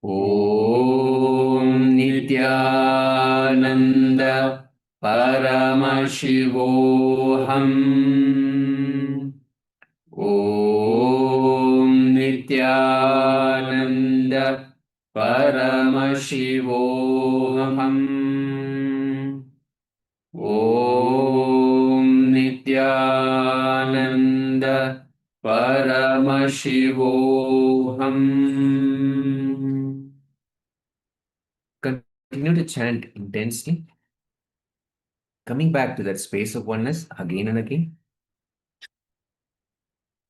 Om Nityananda Paramashivoham. Om Nityananda Paramashivoham. Om Nityananda Paramashivoham. Continue to chant intensely, coming back to that space of oneness again and again.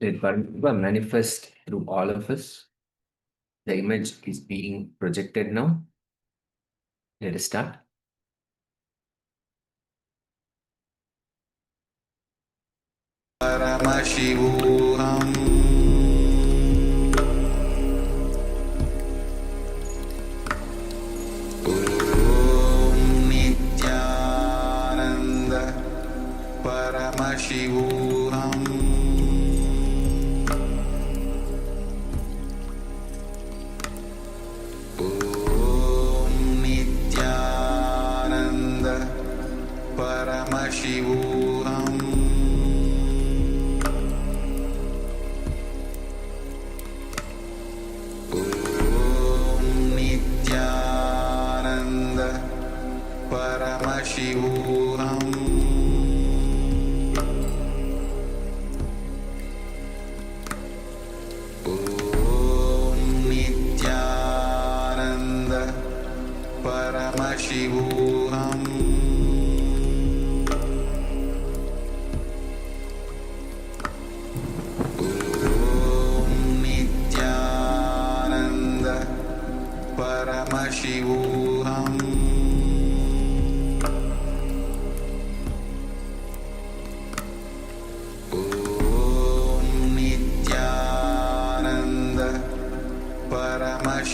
Let Paramashiva manifest through all of us. The image is being projected now. Let us start. Paramashivoham. Om Nityananda Paramashivoham.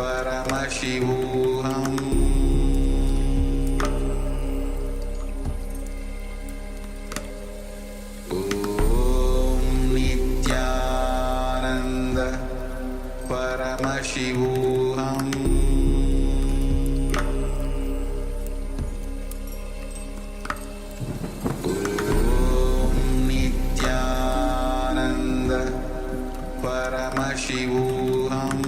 Paramashivoham Om Nityananda Paramashivoham Om Nityananda Paramashivoham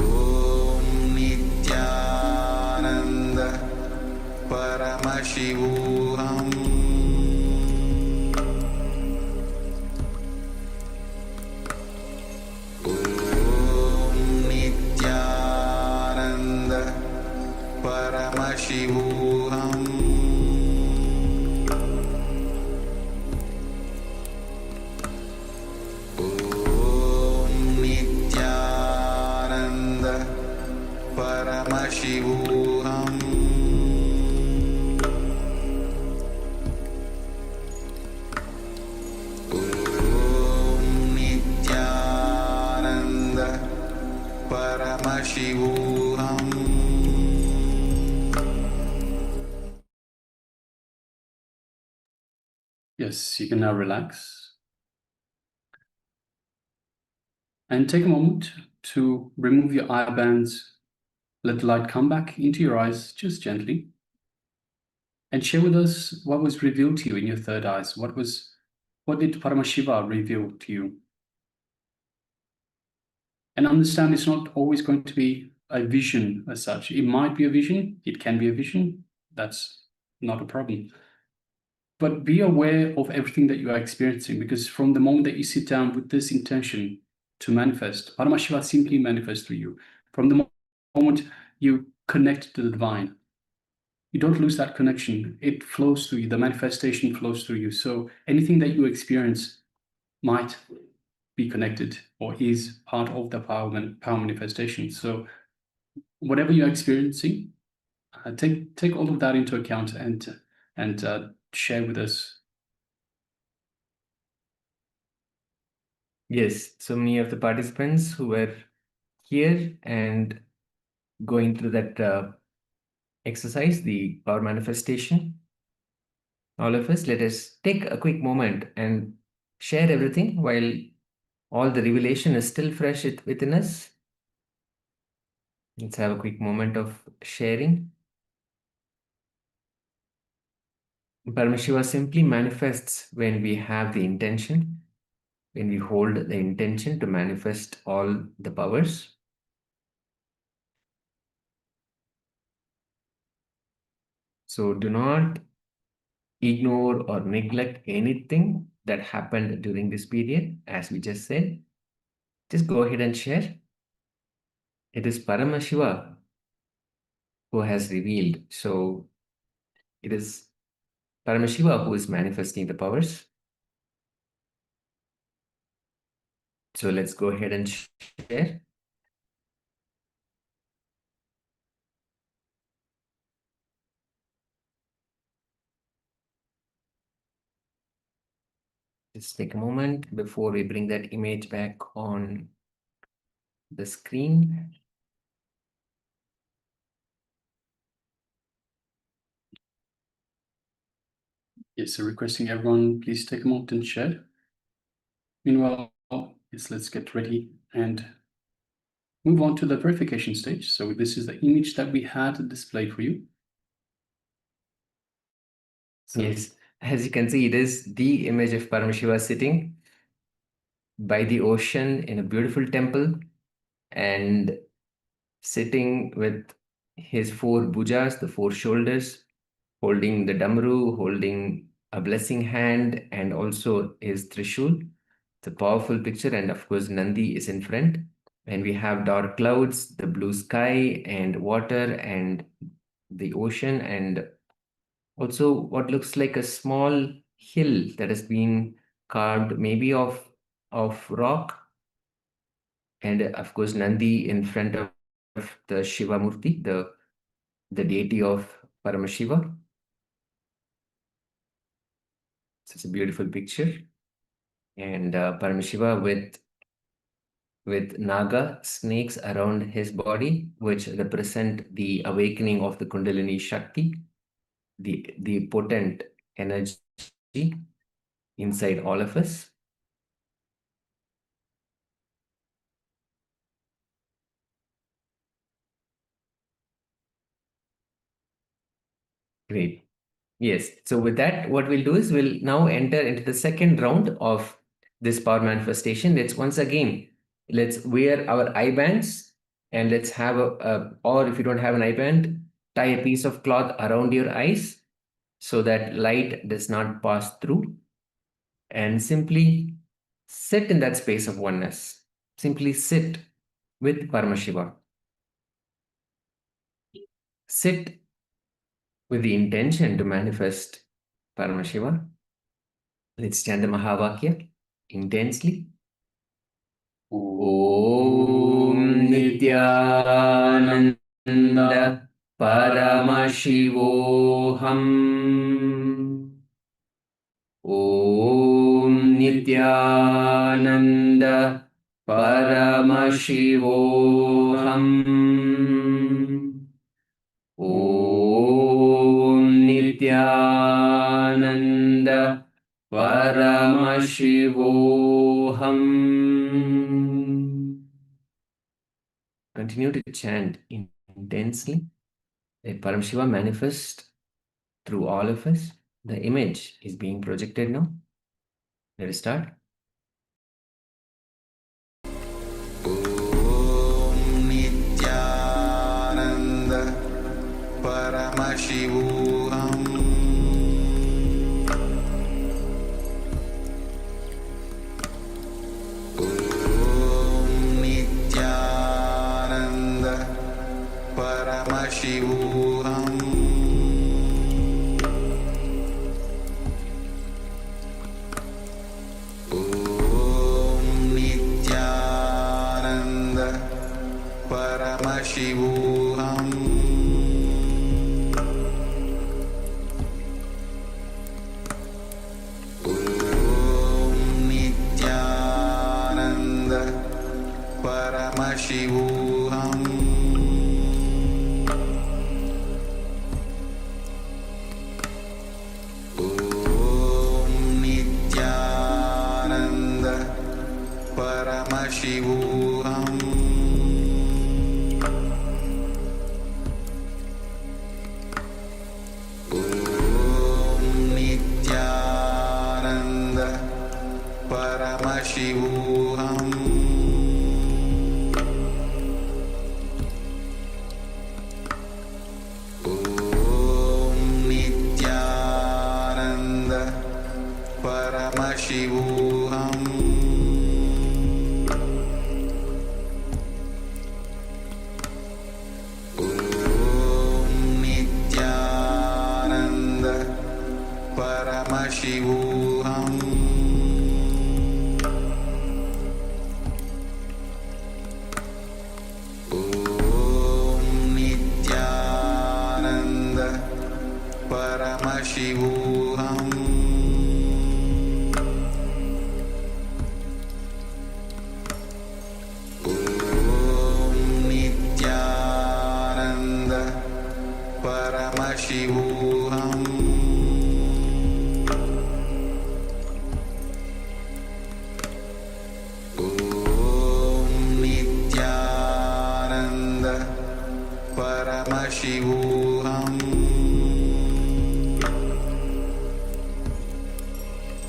Om Nityananda Paramashivoham Om Nityananda Paramashivoham Om Nityananda Paramashivoham Om Nityananda Paramashivoham Yes, you can now relax. And take a moment to remove your eye bands. Let the light come back into your eyes just gently. And share with us what was revealed to you in your third eyes. What did Paramashiva reveal to you? And understand it's not always going to be a vision as such. It might be a vision, it can be a vision, that's not a problem. But be aware of everything that you are experiencing, because from the moment that you sit down with this intention to manifest, Paramashiva simply manifests through you. From the moment you connect to the divine, you don't lose that connection. It flows through you. The manifestation flows through you. So anything that you experience might be connected or is part of the power manifestation. So whatever you're experiencing, take all of that into account and share with us. Yes, so many of the participants who were here and going through that exercise, the power manifestation, all of us, let us take a quick moment and share everything while all the revelation is still fresh within us. Let's have a quick moment of sharing. Paramashiva simply manifests when we have the intention, when we hold the intention to manifest all the powers. So do not ignore or neglect anything that happened during this period, as we just said. Just go ahead and share. It is Paramashiva who has revealed. So it is Paramashiva who is manifesting the powers. So let's go ahead and share. Just take a moment before we bring that image back on the screen. Yes, so requesting everyone, please take a moment and share. Meanwhile, yes, let's get ready and move on to the purification stage. So this is the image that we had displayed for you. So, yes, as you can see, it is the image of Paramashiva sitting by the ocean in a beautiful temple and sitting with his four bhujas, the four shoulders, holding the damru, holding a blessing hand, and also his trishul. It's a powerful picture, and of course Nandi is in front. And we have dark clouds, the blue sky, and water, and the ocean, and also what looks like a small hill that has been carved, maybe of rock. And of course Nandi in front of the Shiva Murti, the deity of Paramashiva. So it's a beautiful picture. And Paramashiva with naga snakes around his body, which represent the awakening of the Kundalini Shakti, the potent energy inside all of us. Great. Yes. So with that, what we'll do is we'll now enter into the second round of this power manifestation. Let's wear our eye bands, and let's have or if you don't have an eye band, tie a piece of cloth around your eyes so that light does not pass through, and simply sit in that space of oneness. Simply sit with Paramashiva. Sit with the intention to manifest Paramashiva. Let's chant the Mahavakya intensely. Om Nityananda Paramashivoham. Om Nityananda Paramashivoham. Om Nityananda Paramashivoham. Continue to chant intensely. Let Paramashiva manifest through all of us. The image is being projected now. Let us start. Om Nityananda Paramashivoham. Om Nityananda Paramashivoham. Om Nityananda Paramashivoham. Om Nityananda Paramashivoham. Om Nityananda Paramashivoham. Om Nityananda Paramashivoham. Om Nityananda Paramashivoham. Om Nityananda Paramashivoham. Om Nityananda Paramashivoham. Om Nityananda Paramashivoham. Om Nityananda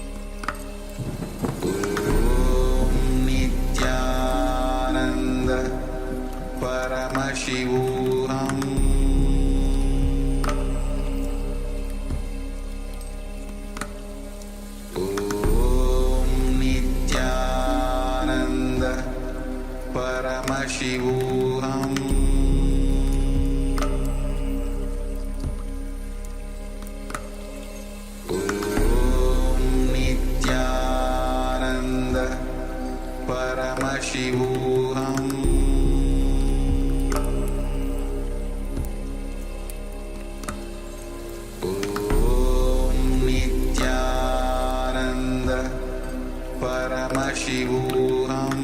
Paramashivoham. Om Nityananda Paramashivoham. Om Nityananda Paramashivoham. Om Nityananda Paramashivoham. Om Nityananda Paramashivoham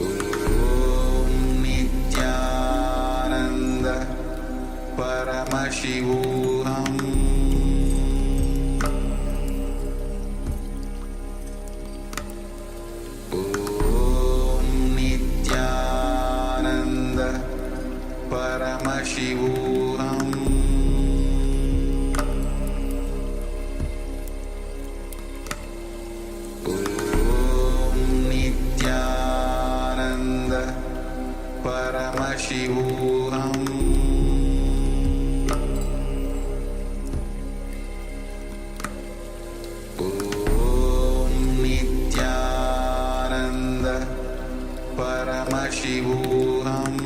Om Nityananda Paramashivoham Om Nityananda Paramashivoham Om Nityananda Paramashivoham Om Nityananda Paramashivoham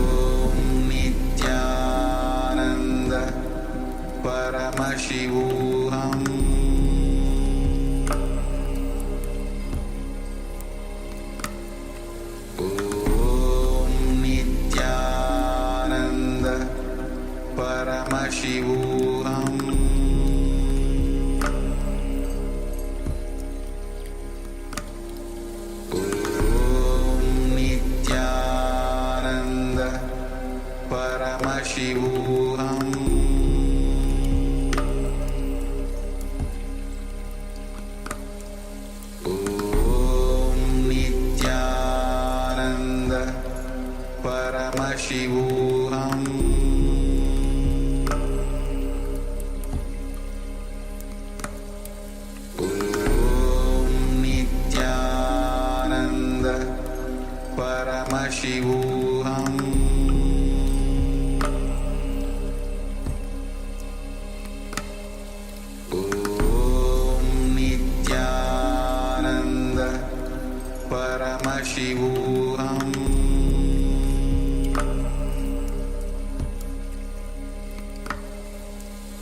Om Nityananda Paramashivoham Om Nityananda Paramashivoham Om Nityananda Paramashivoham Om Nityananda Paramashivoham Om Nityananda Paramashivoham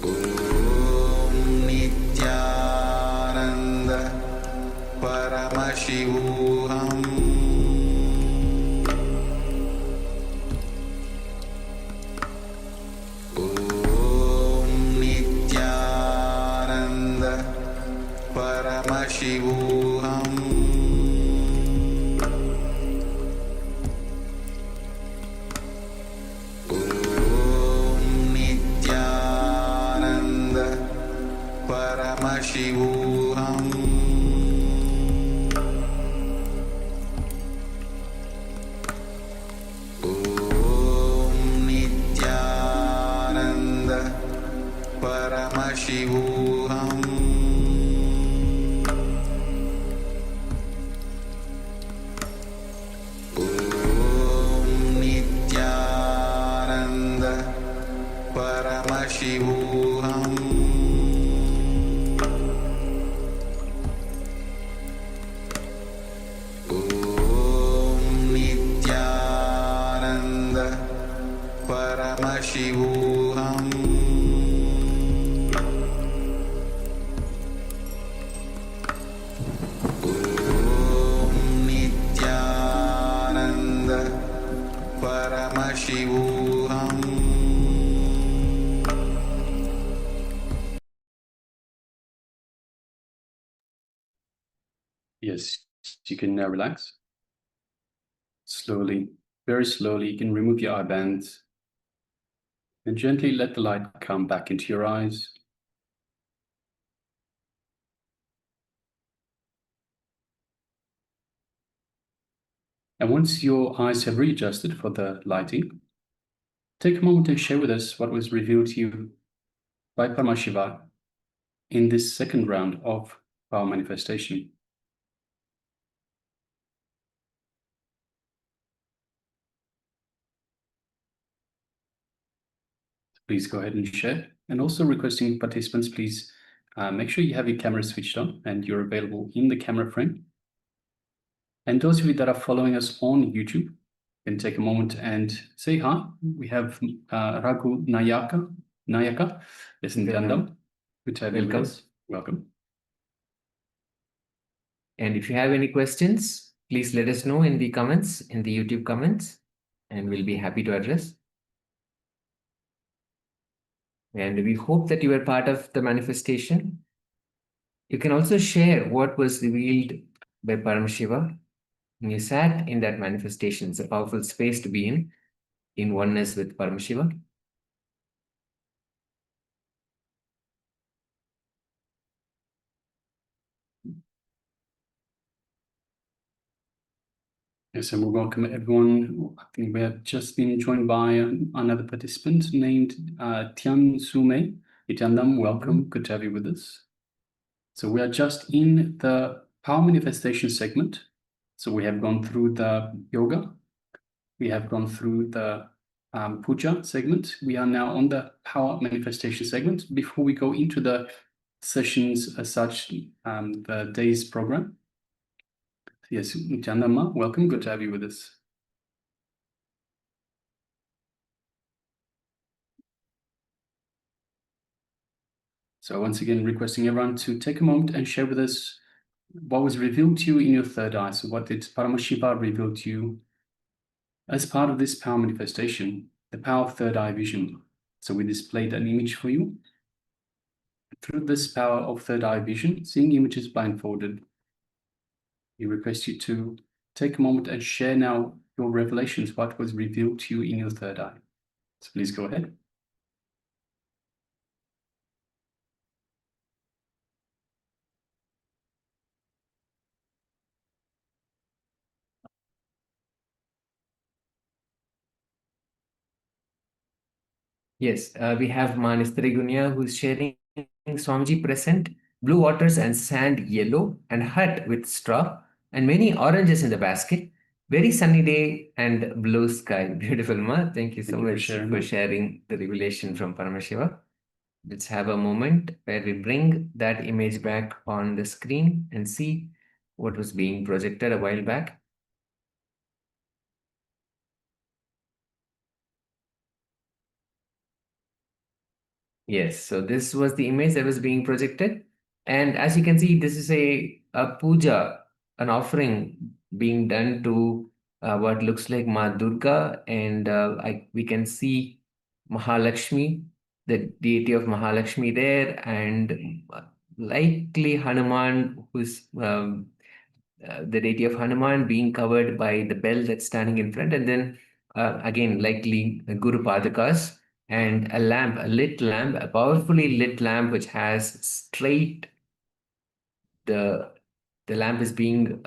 Om Nityananda Paramashivoham Om Nityananda Paramashivoham Om Nityananda Paramashivoham Om Nityananda Paramashivoham Om Nityananda Paramashivoham Om Nityananda Paramashivoham Om Nityananda Paramashivoham Om Nityananda Paramashivoham Yes, you can now relax. Slowly, very slowly, you can remove your eye bands and gently let the light come back into your eyes. And once your eyes have readjusted for the lighting, take a moment to share with us what was revealed to you by Paramashiva in this second round of our manifestation. Please go ahead and share. And also requesting participants, please make sure you have your camera switched on and you're available in the camera frame. And those of you that are following us on YouTube can take a moment and say hi. We have Raghu Nayaka, yes, in Dandam. Good to have you with Welcome. us. Welcome. And if you have any questions, Please let us know in the comments, in the YouTube comments, and we'll be happy to address. And we hope that you were part of the manifestation. You can also share what was revealed by Paramashiva when you sat in that manifestation. It's a powerful space to be in oneness with Paramashiva. Yes, and we welcome everyone. I think we have just been joined by another participant named Tian Sume. Nityanandam, welcome. Good to have you with us. So we are just in the power manifestation segment. So we have gone through the yoga. We have gone through the puja segment. We are now on the power manifestation segment. Before we go into the sessions as such, the day's program. Yes, Nityanandam, welcome. Good to have you with us. So once again, requesting everyone to take a moment and share with us what was revealed to you in your third eye. So what did Paramashiva reveal to you as part of this power manifestation, the power of third eye vision? So we displayed an image for you. Through this power of third eye vision, seeing images blindfolded, we request you to take a moment and share now your revelations, what was revealed to you in your third eye. So please go ahead. Yes, we have Manistri Gunya who's sharing Swamiji present, blue waters and sand yellow, and hut with straw, and many oranges in the basket. Very sunny day and blue sky. Beautiful, Ma. Thank you so much for sharing the revelation from Paramashiva. Let's have a moment where we bring that image back on the screen and see what was being projected a while back. Yes, so this was the image that was being projected. And as you can see, this is a puja, an offering being done to what looks like Ma Durga. And we can see Mahalakshmi, the deity of Mahalakshmi there, and likely Hanuman, who's the deity of Hanuman being covered by the bell that's standing in front. And then again, likely Guru Padakas and a lamp, a lit lamp, a powerfully lit lamp, which has straight, the lamp is being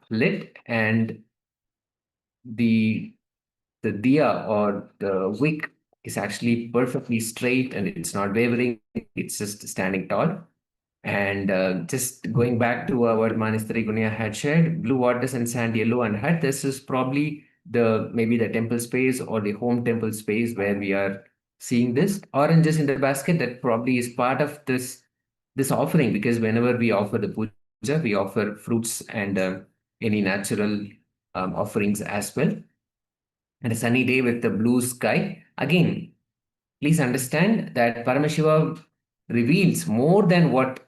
lit, and the diya or the wick is actually perfectly straight and it's not wavering, it's just standing tall. And just going back to what Manistri Gunya had shared, blue waters and sand yellow and hut, this is probably maybe the temple space or the home temple space where we are seeing this. Oranges in the basket, that probably is part of this offering, because whenever we offer the puja, we offer fruits and any natural offerings as well. And a sunny day with the blue sky. Again, please understand that Paramashiva reveals more than what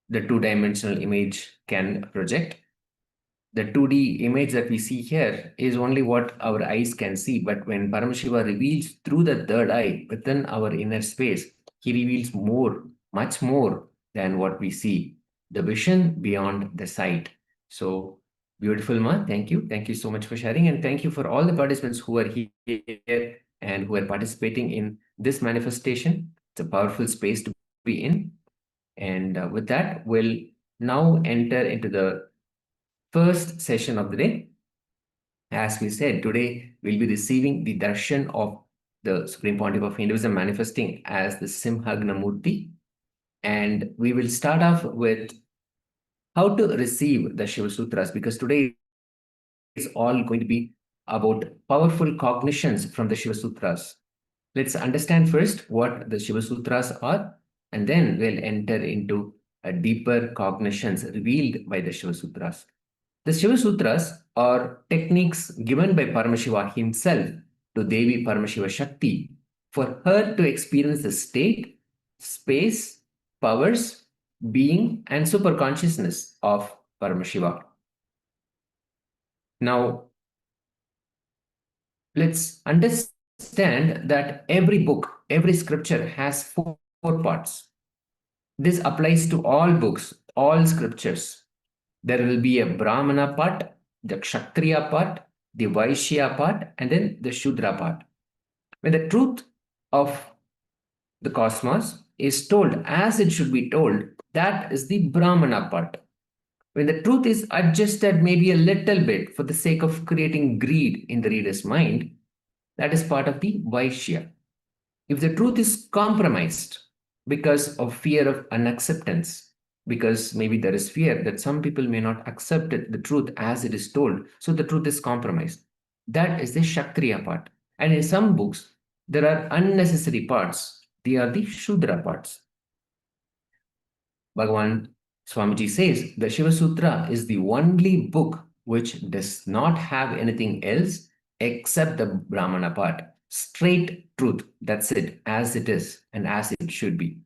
the two-dimensional image can project. The 2D image that we see here is only what our eyes can see. But when Paramashiva reveals through the third eye within our inner space, he reveals more, much more than what we see. The vision beyond the sight. So beautiful, Ma. Thank you. Thank you so much for sharing. And thank you for all the participants who are here and who are participating in this manifestation. It's a powerful space to be in. And with that, we'll now enter into the first session of the day. As we said, today we'll be receiving the darshan of the Supreme Pontiff of Hinduism manifesting as the Simhagna Murti. And we will start off with how to receive the Shiva Sutras, because today is all going to be about powerful cognitions from the Shiva Sutras. Let's understand first what the Shiva Sutras are, and then we'll enter into a deeper cognitions revealed by the Shiva Sutras. The Shiva Sutras are techniques given by Paramashiva himself to Devi Paramashiva Shakti for her to experience the state, space, powers, being, and superconsciousness of Paramashiva. Now, let's understand that every book, every scripture has four parts. This applies to all books, all scriptures. There will be a Brahmana part, the Kshatriya part, the Vaishya part, and then the Shudra part. When the truth of the cosmos is told as it should be told, that is the Brahmana part. When the truth is adjusted maybe a little bit for the sake of creating greed in the reader's mind, that is part of the Vaishya. If the truth is compromised because of fear of unacceptance, because maybe there is fear that some people may not accept the truth as it is told, so the truth is compromised. That is the Kshatriya part. And in some books, there are unnecessary parts. They are the Shudra parts. Bhagavan Swamiji says the Shiva Sutra is the only book which does not have anything else except the Brahmana part. Straight truth, that's it, as it is and as it should be.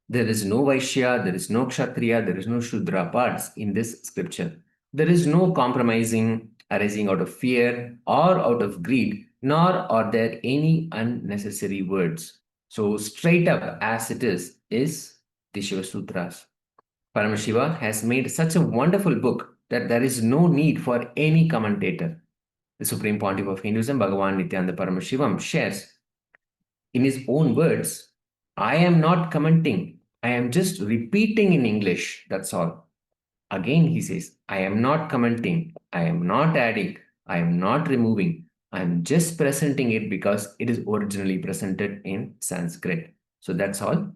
There is no Vaishya, there is no Kshatriya, there is no Shudra parts in this scripture. There is no compromising arising out of fear or out of greed, nor are there any unnecessary words. So straight up as it is the Shiva Sutras. Paramashiva has made such a wonderful book that there is no need for any commentator. The Supreme Pontiff of Hinduism, Bhagavan Nityananda Paramashivham, shares in his own words, I am not commenting, I am just repeating in English, that's all. Again he says, I am not commenting, I am not adding, I am not removing, I am just presenting it because it is originally presented in Sanskrit. So that's all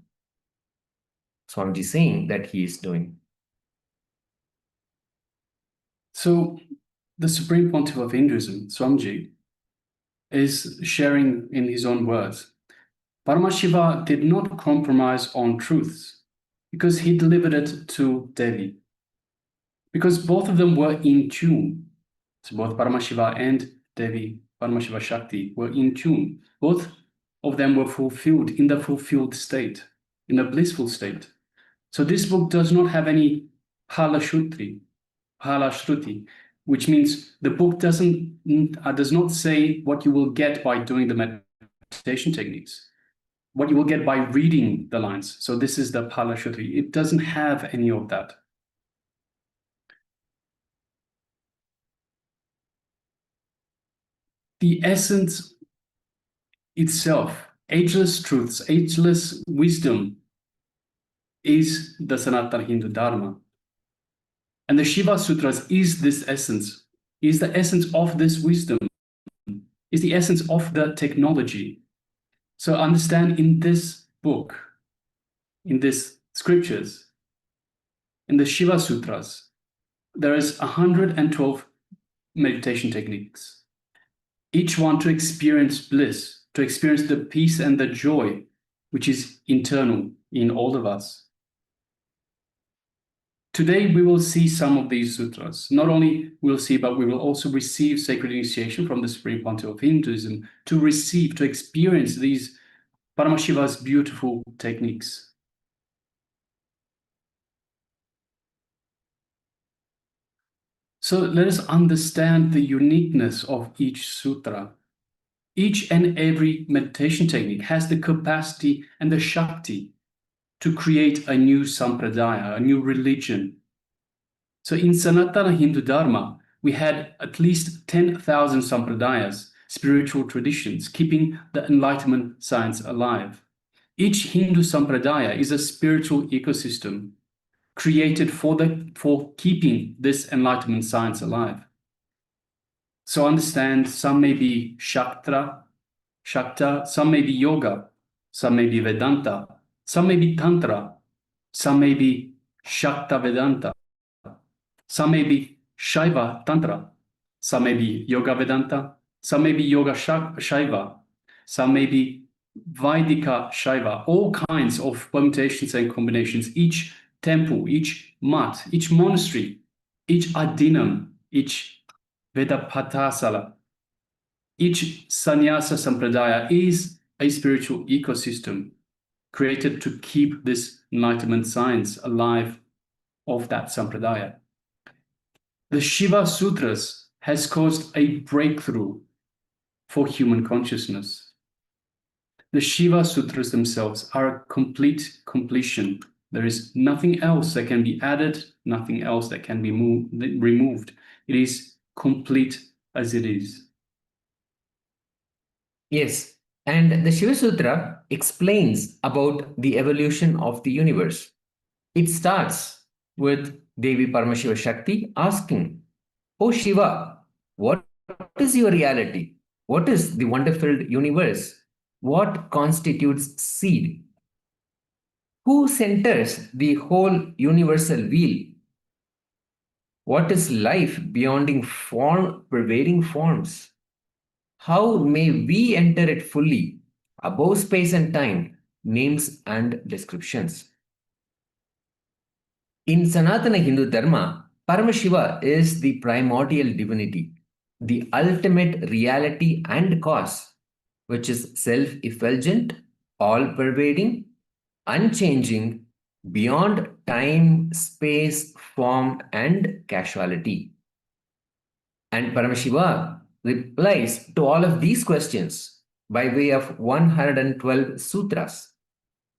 Swamiji is saying that he is doing. So the Supreme Pontiff of Hinduism, Swamiji, is sharing in his own words. Paramashiva did not compromise on truths because he delivered it to Devi. Because both of them were in tune. So both Paramashiva and Devi, Paramashiva Shakti, were in tune. Both of them were fulfilled in the fulfilled state, in a blissful state. So this book does not have any Phalashruti, which means the book does not say what you will get by doing the meditation techniques, what you will get by reading the lines. So this is the Phalashruti. It doesn't have any of that. The essence itself, ageless truths, ageless wisdom, is the Sanatana Hindu Dharma. And the Shiva Sutras is this essence, is the essence of this wisdom, is the essence of the technology. So understand in this book, in these scriptures, in the Shiva Sutras, there is 112 meditation techniques, each one to experience bliss, to experience the peace and the joy, which is internal in all of us. Today, we will see some of these sutras. Not only we'll see, but we will also receive sacred initiation from the Supreme Pontiff of Hinduism to receive, to experience these Paramashiva's beautiful techniques. So let us understand the uniqueness of each sutra. Each and every meditation technique has the capacity and the Shakti to create a new sampradaya, a new religion. So in Sanatana Hindu Dharma, we had at least 10,000 sampradayas, spiritual traditions, keeping the Enlightenment science alive. Each Hindu sampradaya is a spiritual ecosystem created for keeping this Enlightenment science alive. So understand, some may be Shakta, some may be Yoga, some may be Vedanta, some may be Tantra, some may be Shakta Vedanta, some may be Shaiva Tantra, some may be Yoga Vedanta, some may be Yoga Shaiva, some may be Vaidika Shaiva, all kinds of permutations and combinations. Each temple, each mat, each monastery, each adinam, each Vedapatasala, each sannyasa sampradaya is a spiritual ecosystem created to keep this Enlightenment science alive of that sampradaya. The Shiva Sutras has caused a breakthrough for human consciousness. The Shiva Sutras themselves are a complete completion. There is nothing else that can be added, nothing else that can be removed. It is complete as it is. Yes, and the Shiva Sutra explains about the evolution of the universe. It starts with Devi Paramashiva Shakti asking, "Oh Shiva, what is your reality? What is the wonder-filled universe? What constitutes seed? Who centers the whole universal wheel? What is life beyond form, pervading forms? How may we enter it fully, above space and time, names and descriptions?" In Sanatana Hindu Dharma, Paramashiva is the primordial divinity, the ultimate reality and cause, which is self-effulgent, all-pervading, unchanging, beyond time, space, form, and causality. And Paramashiva replies to all of these questions by way of 112 sutras.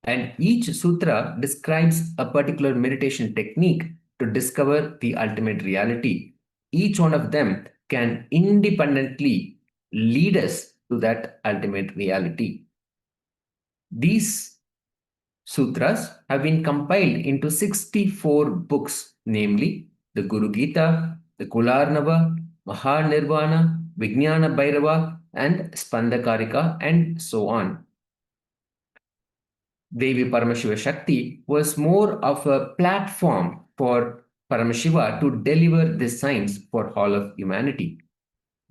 And each sutra describes a particular meditation technique to discover the ultimate reality. Each one of them can independently lead us to that ultimate reality. These sutras have been compiled into 64 books, namely the Guru Gita, the Kularnava, Mahanirvana, Vijnana Bhairava, and Spandakarika, and so on. Devi Paramashiva Shakti was more of a platform for Paramashiva to deliver this science for all of humanity.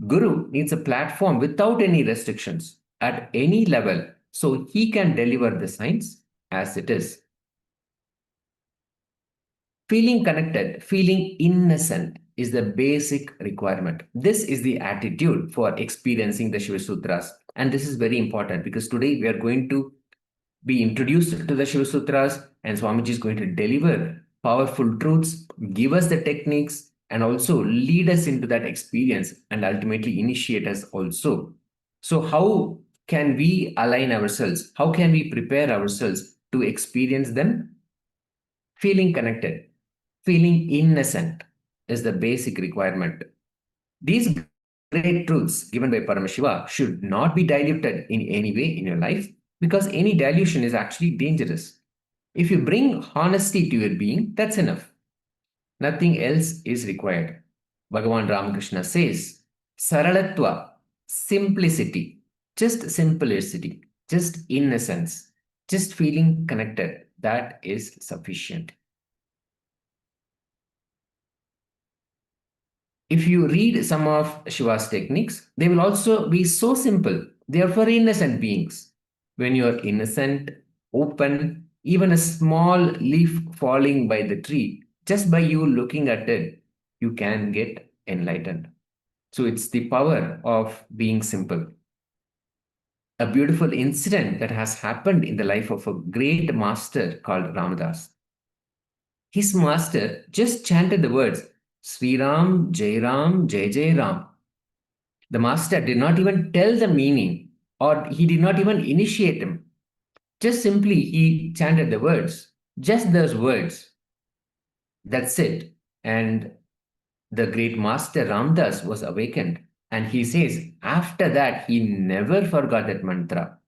Guru needs a platform without any restrictions at any level so he can deliver the science as it is. Feeling connected, feeling innocent is the basic requirement. This is the attitude for experiencing the Shiva Sutras. And this is very important because today we are going to be introduced to the Shiva Sutras, and Swamiji is going to deliver powerful truths, give us the techniques, and also lead us into that experience and ultimately initiate us also. So how can we align ourselves? How can we prepare ourselves to experience them? Feeling connected, feeling innocent is the basic requirement. These great truths given by Paramashiva should not be diluted in any way in your life, because any dilution is actually dangerous. If you bring honesty to your being, that's enough. Nothing else is required. Bhagavan Ramakrishna says, Saralatva, simplicity, just simplicity, just innocence, just feeling connected, that is sufficient. If you read some of Shiva's techniques, they will also be so simple. They are for innocent beings. When you are innocent, open, even a small leaf falling by the tree, just by you looking at it, you can get enlightened. So it's the power of being simple. A beautiful incident that has happened in the life of a great master called Ramadas. His master just chanted the words, Sri Ram, Jai Ram, Jai Jai Ram. The master did not even tell the meaning, or he did not even initiate him. Just simply he chanted the words, just those words. That's it. And the great master Ramdas was awakened. And he says, after that, he never forgot that mantra.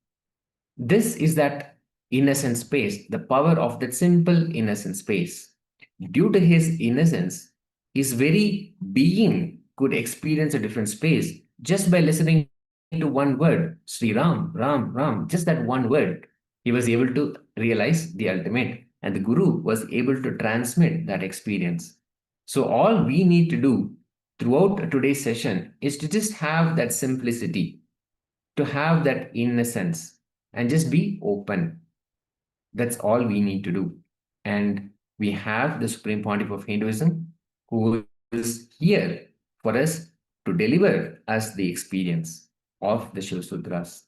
This is that innocent space, the power of that simple innocent space. Due to his innocence, his very being could experience a different space just by listening to one word, Sri Ram, Ram, Ram, just that one word. He was able to realize the ultimate, and the Guru was able to transmit that experience. So all we need to do throughout today's session is to just have that simplicity, to have that innocence, and just be open. That's all we need to do. And we have the Supreme Pontiff of Hinduism who is here for us to deliver us the experience of the Shiva Sutras.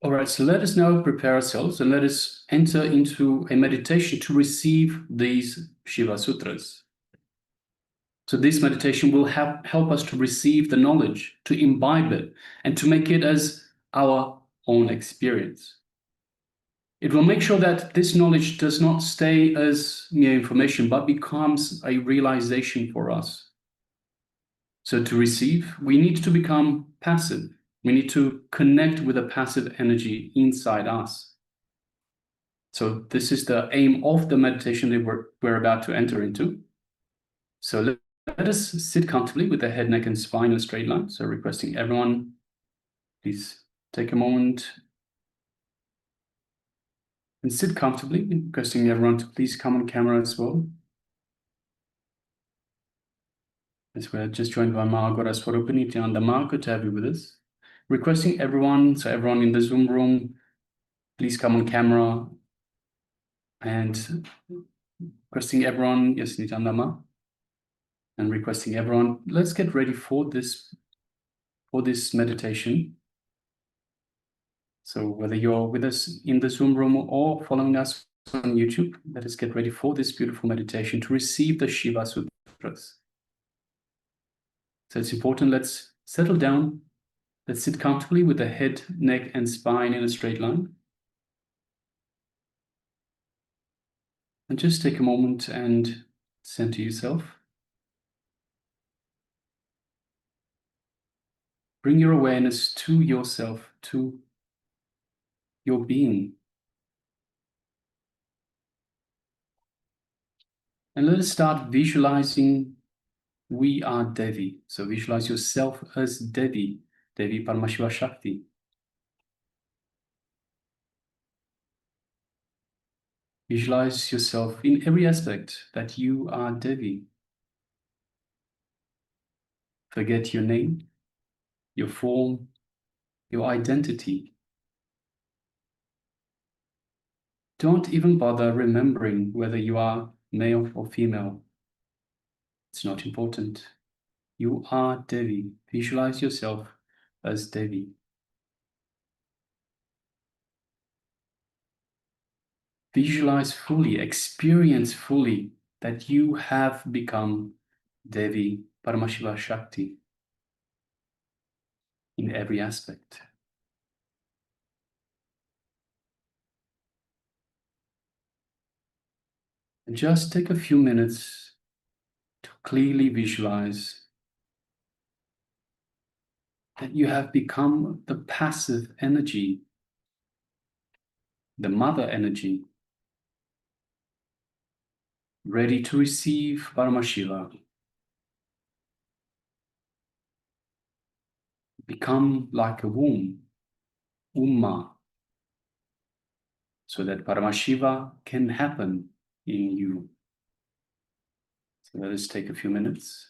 All right, so let us now prepare ourselves and let us enter into a meditation to receive these Shiva Sutras. So this meditation will help us to receive the knowledge, to imbibe it, and to make it as our own experience. It will make sure that this knowledge does not stay as mere information, but becomes a realization for us. So to receive, we need to become passive. We need to connect with a passive energy inside us. So this is the aim of the meditation that we're about to enter into. So let us sit comfortably with the head, neck, and spine in a straight line. So requesting everyone, please take a moment and sit comfortably, requesting everyone to please come on camera as well. As we're just joined by Margaret Swarupa Nityananda, good to have you with us. Requesting everyone, so everyone in the Zoom room, please come on camera. And requesting everyone, yes, Nityananda, and requesting everyone, let's get ready for this meditation. So whether you're with us in the Zoom room or following us on YouTube, let us get ready for this beautiful meditation to receive the Shiva Sutras. So it's important, let's settle down. Let's sit comfortably with the head, neck, and spine in a straight line. And just take a moment and center yourself. Bring your awareness to yourself, to your being. And let us start visualizing we are Devi. So visualize yourself as Devi, Devi Paramashiva Shakti. Visualize yourself in every aspect that you are Devi. Forget your name, your form, your identity. Don't even bother remembering whether you are male or female. It's not important. You are Devi. Visualize yourself as Devi. Visualize fully, experience fully that you have become Devi Paramashiva Shakti in every aspect. And just take a few minutes to clearly visualize that you have become the passive energy, the mother energy, ready to receive Paramashiva. Become like a womb, Umma, so that Paramashiva can happen in you. So let us take a few minutes.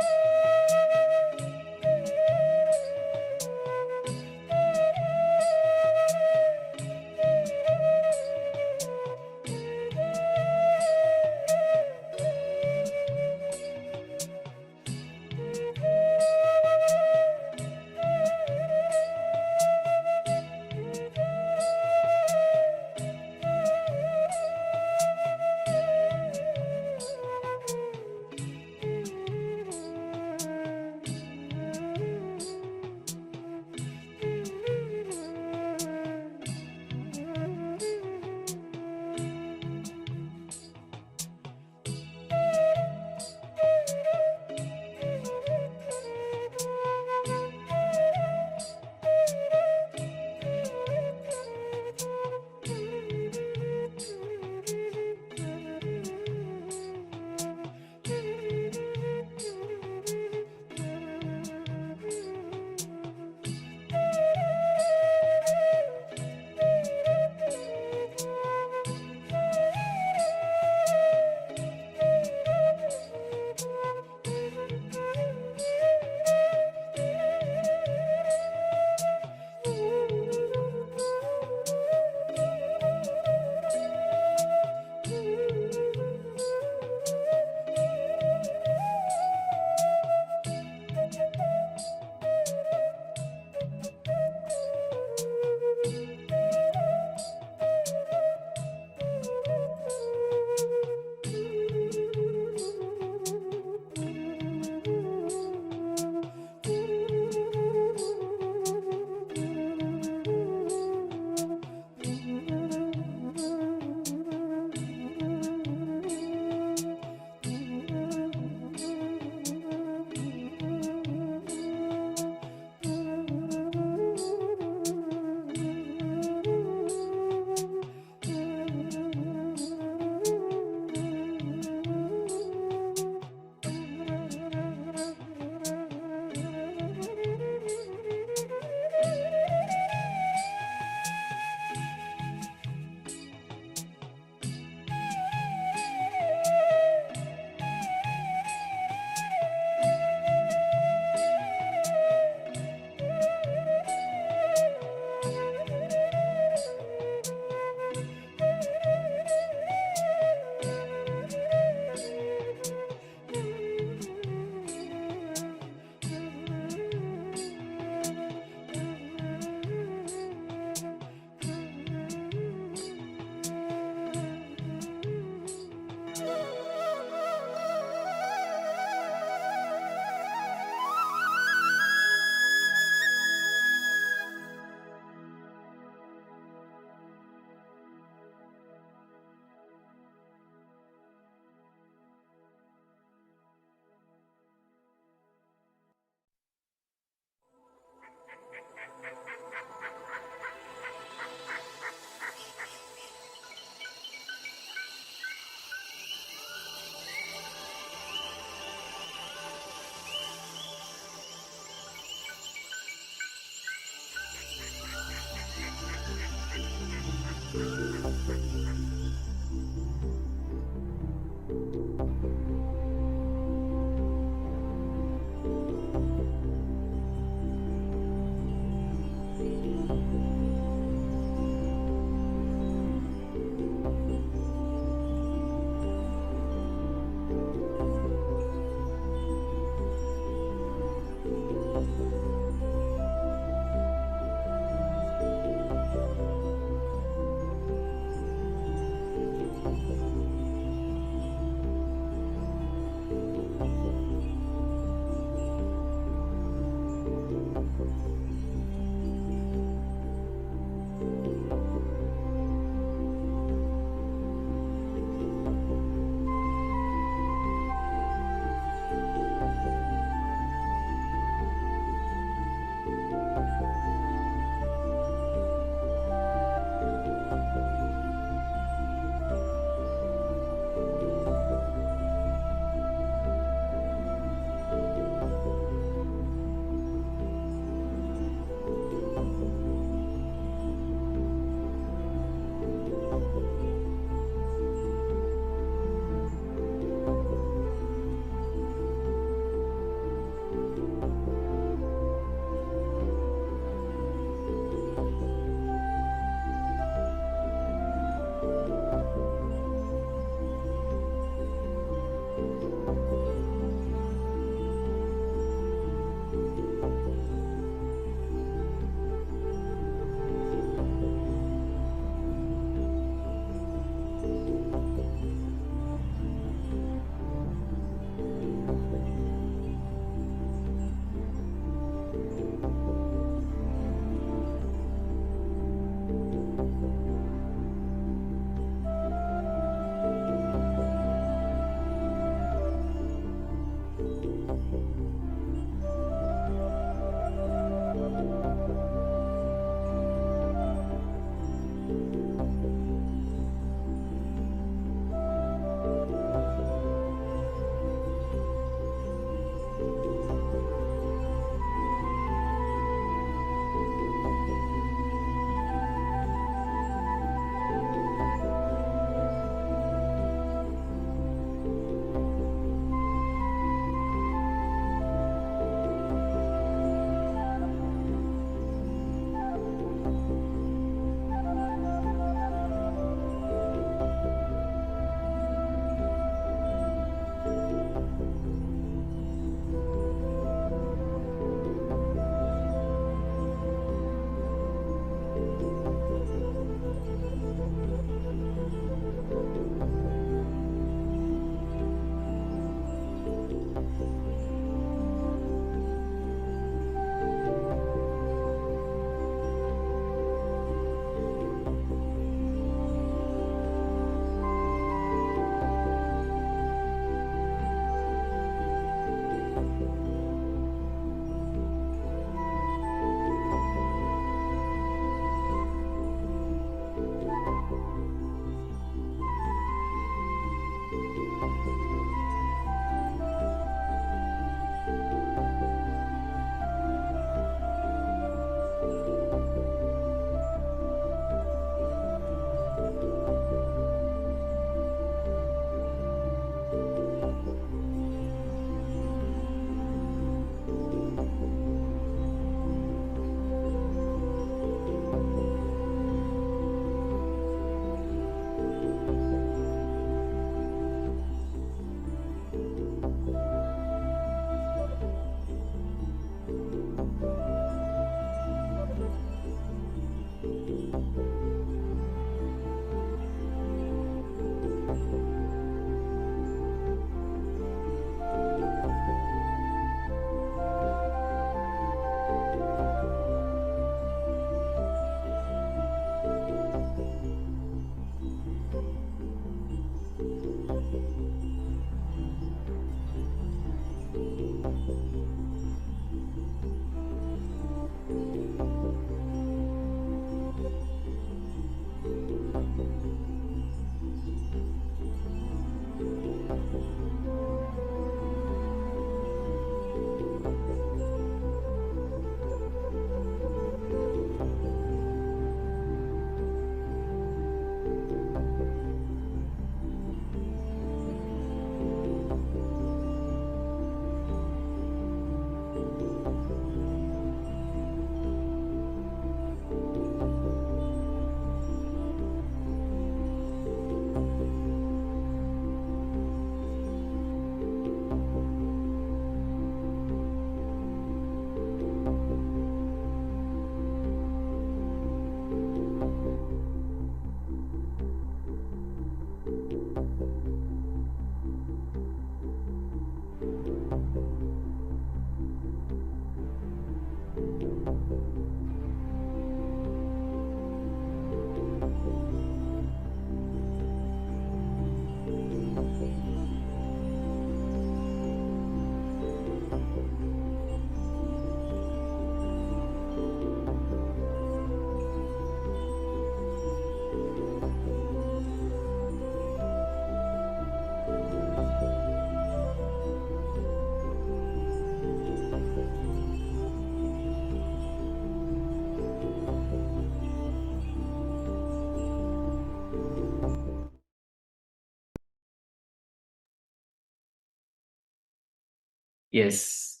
Yes,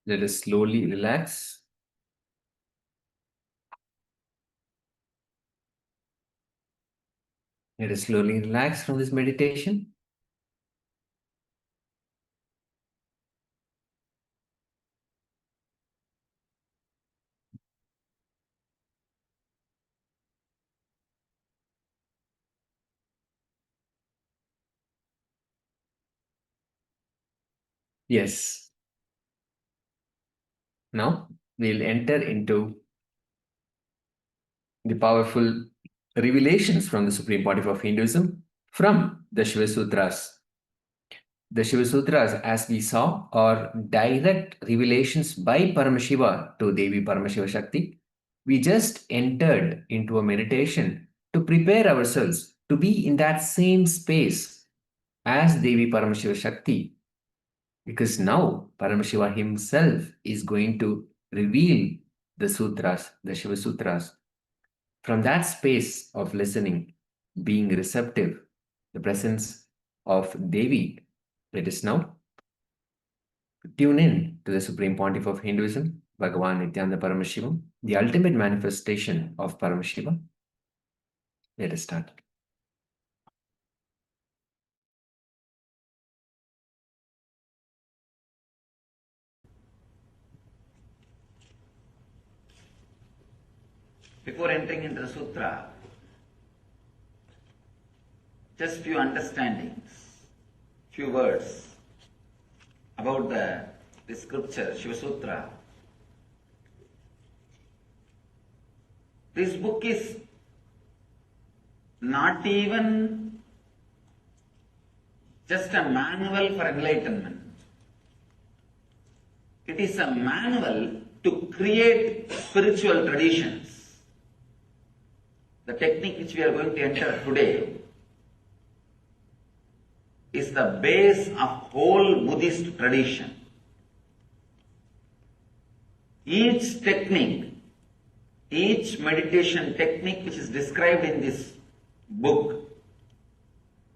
let us slowly relax. Let us slowly relax from this meditation. Yes. Now we'll enter into the powerful revelations from the Supreme Pontiff of Hinduism from the Shiva Sutras. The Shiva Sutras, as we saw, are direct revelations by Paramashiva to Devi Paramashiva Shakti. We just entered into a meditation to prepare ourselves to be in that same space as Devi Paramashiva Shakti. Because now Paramashiva himself is going to reveal the sutras, the Shiva Sutras. From that space of listening, being receptive, the presence of Devi, let us now tune in to the Supreme Pontiff of Hinduism, Bhagavan Nityananda Paramashivam, the ultimate manifestation of Paramashiva. Let us start. Before entering into the sutra, just few understandings, few words about the scripture, Shiva Sutra. This book is not even just a manual for enlightenment. It is a manual to create spiritual traditions. The technique which we are going to enter today is the base of whole Buddhist tradition. Each technique, each meditation technique which is described in this book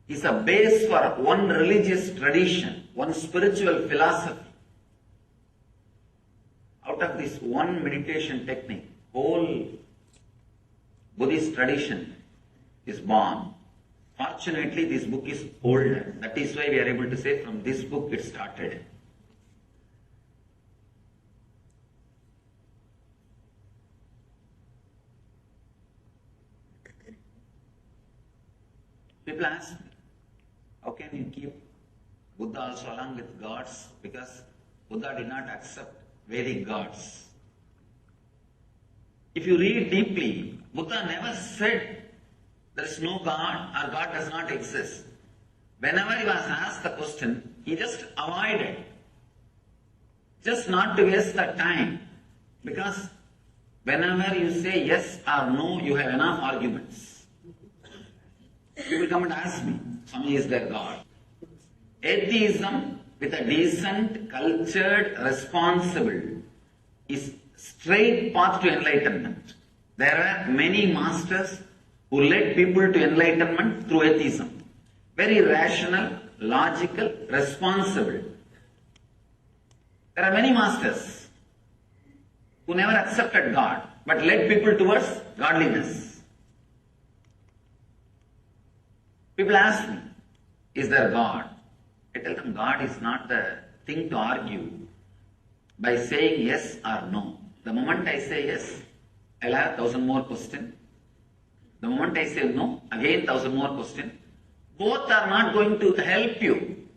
is a base for one religious tradition, one spiritual philosophy. Out of this one meditation technique, whole Buddhist tradition is born. Fortunately, this book is older. That is why we are able to say from this book it started. People ask me, how can you keep Buddha also along with gods? Because Buddha did not accept Vedic gods. If you read deeply, Buddha never said there is no God or God does not exist. Whenever he was asked the question, he just avoided. Just not to waste the time. Because whenever you say yes or no, you have enough arguments. People come and ask me, Swami, is there God? Atheism with a decent, cultured, responsible is straight path to enlightenment. There are many masters who led people to enlightenment through atheism. Very rational, logical, responsible. There are many masters who never accepted God but led people towards godliness. People ask me, is there God? I tell them God is not the thing to argue by saying yes or no. The moment I say yes, I'll have 1,000 more questions. The moment I say no, again 1,000 more questions. Both are not going to help you.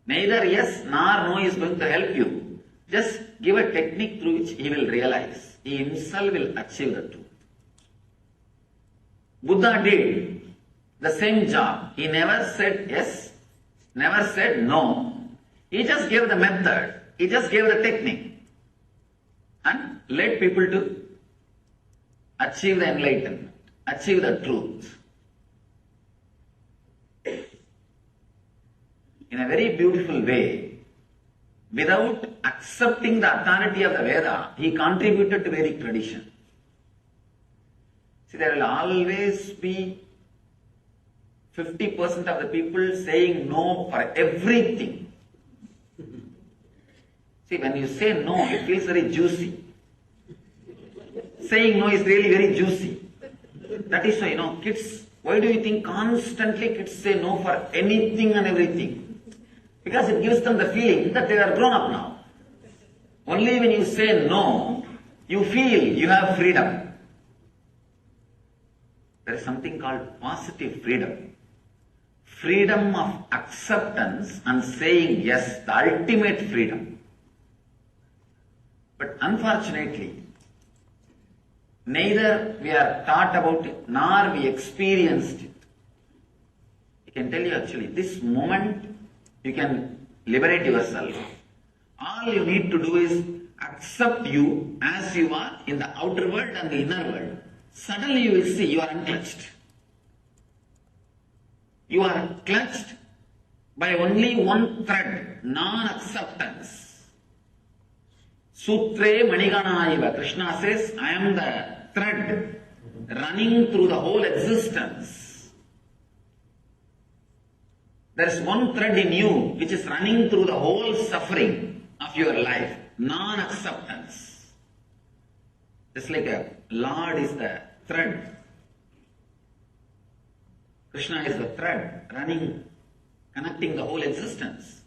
Neither yes nor no is going to help you. Just give a technique through which he will realize. He himself will achieve the truth. Buddha did the same job. He never said yes, never said no. He just gave the method. He just gave the technique. And led people to achieve the enlightenment, achieve the truth. In a very beautiful way, without accepting the authority of the Veda, he contributed to Vedic tradition. See, there will always be 50% of the people saying no for everything. See, when you say no, it feels very juicy. Saying no is really very juicy. That is why, kids, why do you think constantly kids say no for anything and everything? Because it gives them the feeling that they are grown up now. Only when you say no, you feel you have freedom. There is something called positive freedom. Freedom of acceptance and saying yes, the ultimate freedom. But unfortunately, neither we are taught about it, nor we experienced it. I can tell you actually, this moment you can liberate yourself. All you need to do is accept you as you are in the outer world and the inner world. Suddenly you will see you are unclutched. You are clutched by only one thread, non-acceptance. Sutre Maniganaiva, Krishna says, I am the thread running through the whole existence. There is one thread in you which is running through the whole suffering of your life, non-acceptance. Just like a Lord is the thread. Krishna is the thread running, connecting the whole existence.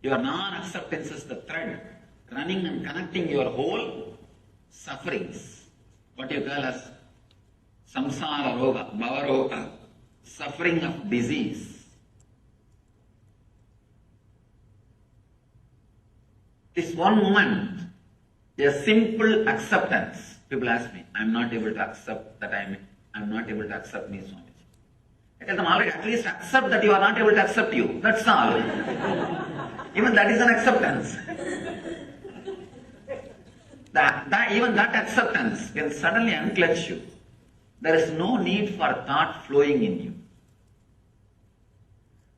Your non-acceptance is the thread running and connecting your whole sufferings. What you call as samsara roga, bhava roga, suffering of disease. This one moment, a simple acceptance. People ask me, I'm not able to accept that I'm not able to accept me, Swami. I tell them already, at least accept that you are not able to accept you. That's all. Even that is an acceptance. Even that acceptance can suddenly unclutch you. There is no need for thought flowing in you.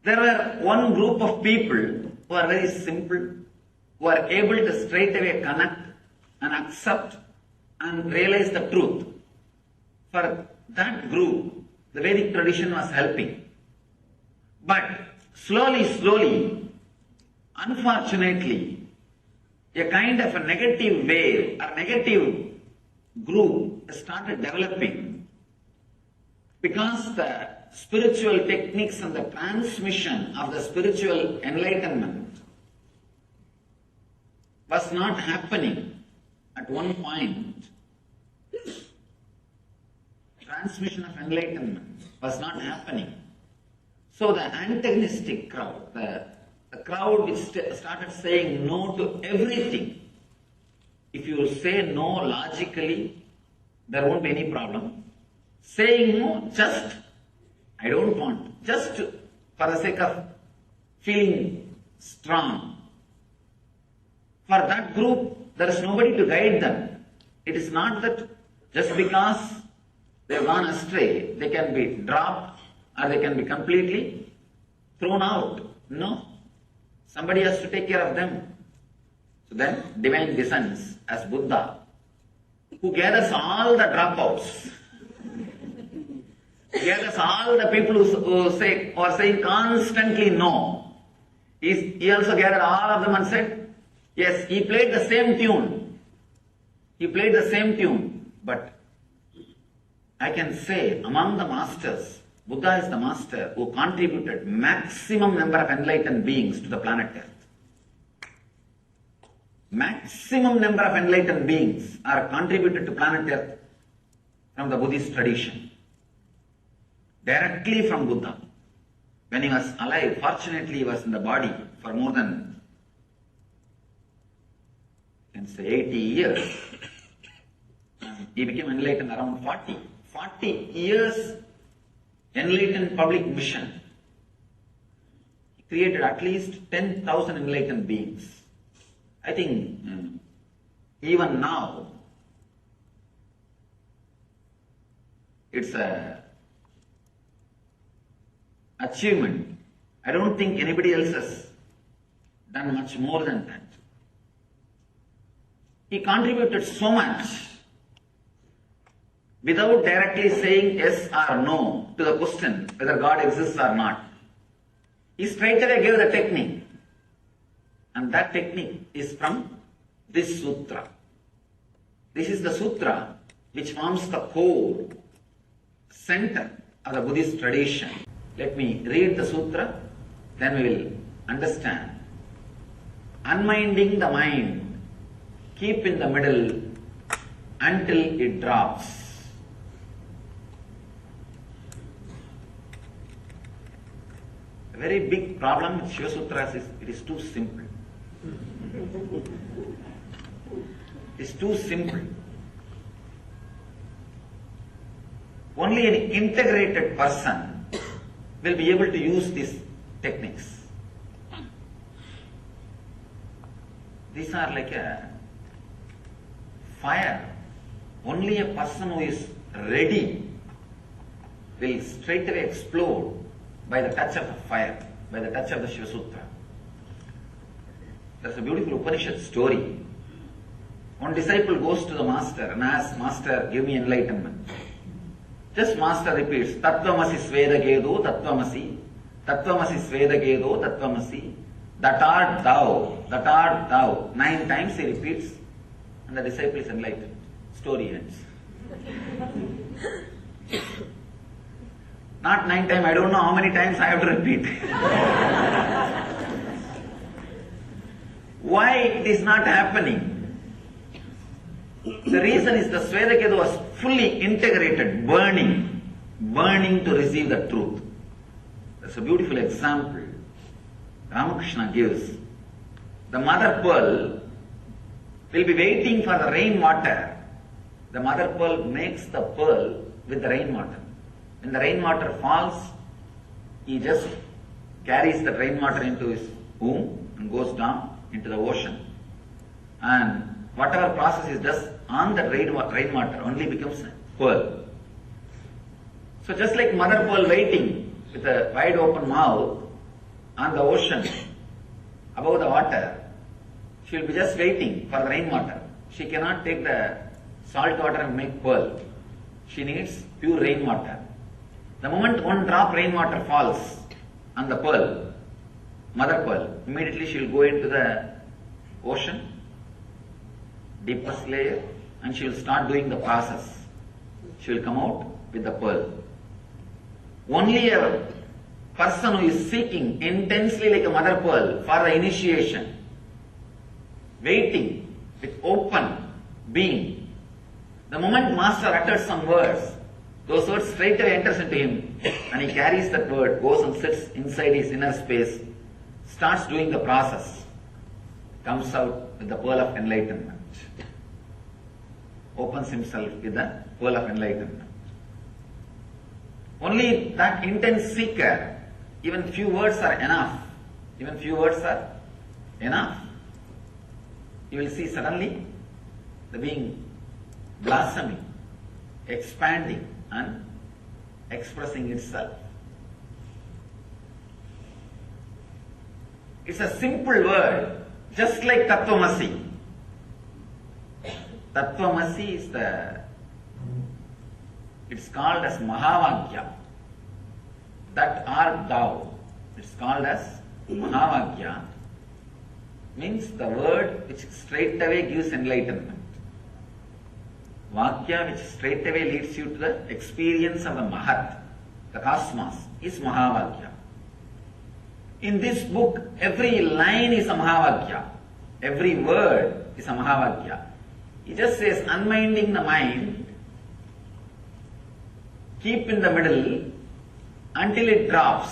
There were one group of people who are very simple, who are able to straight away connect and accept and realize the truth. For that group, the Vedic tradition was helping. But slowly, unfortunately, a kind of a negative wave or negative group started developing because the spiritual techniques and the transmission of the spiritual enlightenment was not happening at one point. Transmission of enlightenment was not happening. So the antagonistic crowd, the crowd which started saying no to everything. If you say no logically, there won't be any problem. Saying no, just, I don't want, just for the sake of feeling strong. For that group, there is nobody to guide them. It is not that just because they have gone astray, they can be dropped or they can be completely thrown out. No. Somebody has to take care of them. So then, divine descends as Buddha, who gathers all the dropouts, gathers all the people who are saying constantly no. He also gathered all of them and said, yes, he played the same tune. He played the same tune, but I can say among the masters, Buddha is the master who contributed maximum number of enlightened beings to the planet Earth. Maximum number of enlightened beings are contributed to planet Earth from the Buddhist tradition. Directly from Buddha. When he was alive, fortunately he was in the body for more than, you can say, 80 years. He became enlightened around 40. 40 years enlightened public mission. He created at least 10,000 enlightened beings. I think even now, it's a achievement. I don't think anybody else has done much more than that. He contributed so much without directly saying yes or no to the question whether God exists or not. He straight away gave the technique. And that technique is from this sutra. This is the sutra which forms the core, center of the Buddhist tradition. Let me read the sutra, then we will understand. Unminding the mind, keep in the middle until it drops. A very big problem with Shiva Sutras is it is too simple. It's too simple. Only an integrated person will be able to use these techniques. These are like a fire. Only a person who is ready will straight away explode by the touch of the fire, by the touch of the Shiva Sutra. There's a beautiful Upanishad story. One disciple goes to the master and asks, Master, give me enlightenment. Just master repeats, Tattvamasi Svedagedo Tattvamasi, Tattvamasi Svedagedo Tattvamasi, that art thou, that art thou. 9 times he repeats and the disciple is enlightened. Story ends. Not 9 times, I don't know how many times I have to repeat. Why it is not happening? The reason is the Svedaketu was fully integrated, burning to receive the truth. That's a beautiful example Ramakrishna gives. The mother pearl will be waiting for the rainwater. The mother pearl makes the pearl with the rainwater. When the rainwater falls, he just carries the rainwater into his womb and goes down into the ocean. And whatever process he does on the rainwater only becomes a pearl. So just like mother pearl waiting with a wide open mouth on the ocean above the water, she will be just waiting for the rainwater. She cannot take the salt water and make pearl. She needs pure rainwater. The moment one drop rainwater falls on the pearl, mother pearl, immediately she will go into the ocean, deepest layer, and she will start doing the process. She will come out with the pearl. Only a person who is seeking intensely like a mother pearl for the initiation, waiting with open being, the moment master utters some words, those words straight away enters into him and he carries that word, goes and sits inside his inner space, starts doing the process, comes out with the pearl of enlightenment, opens himself with the pearl of enlightenment. Only that intense seeker, even few words are enough. Even few words are enough. You will see suddenly the being blossoming, expanding and expressing itself. It's a simple word, just like Tattvamasi. Tattvamasi is it's called as Mahavagya. That art thou. It's called as Mahavagya. Means the word which straight away gives enlightenment. Vakya which straight away leads you to the experience of the Mahat, the cosmos, is Mahavagya. In this book, every line is a Mahavagya. Every word is a Mahavagya. He just says, unminding the mind, keep in the middle until it drops.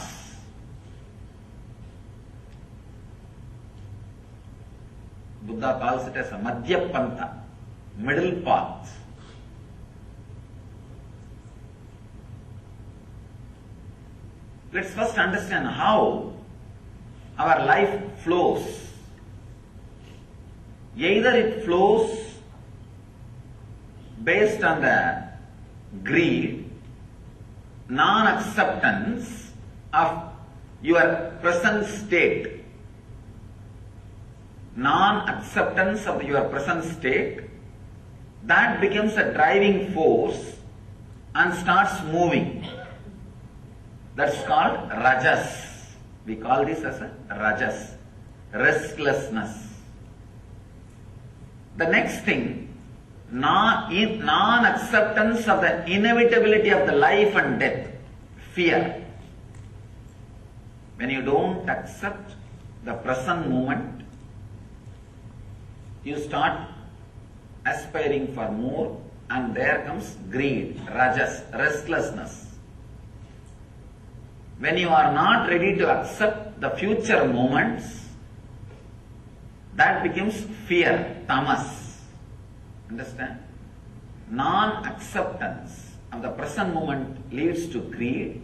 Buddha calls it as a Madhya Pantha, middle path. Let's first understand how our life flows. Either it flows based on the greed, non-acceptance of your present state, non-acceptance of your present state, that becomes a driving force and starts moving. That's called rajas. We call this as a rajas. restlessness. The next thing, non-acceptance of the inevitability of the life and death, fear. When you don't accept the present moment, you start aspiring for more, and there comes greed, rajas, restlessness. When you are not ready to accept the future moments, that becomes fear, tamas. Understand? Non-acceptance of the present moment leads to greed.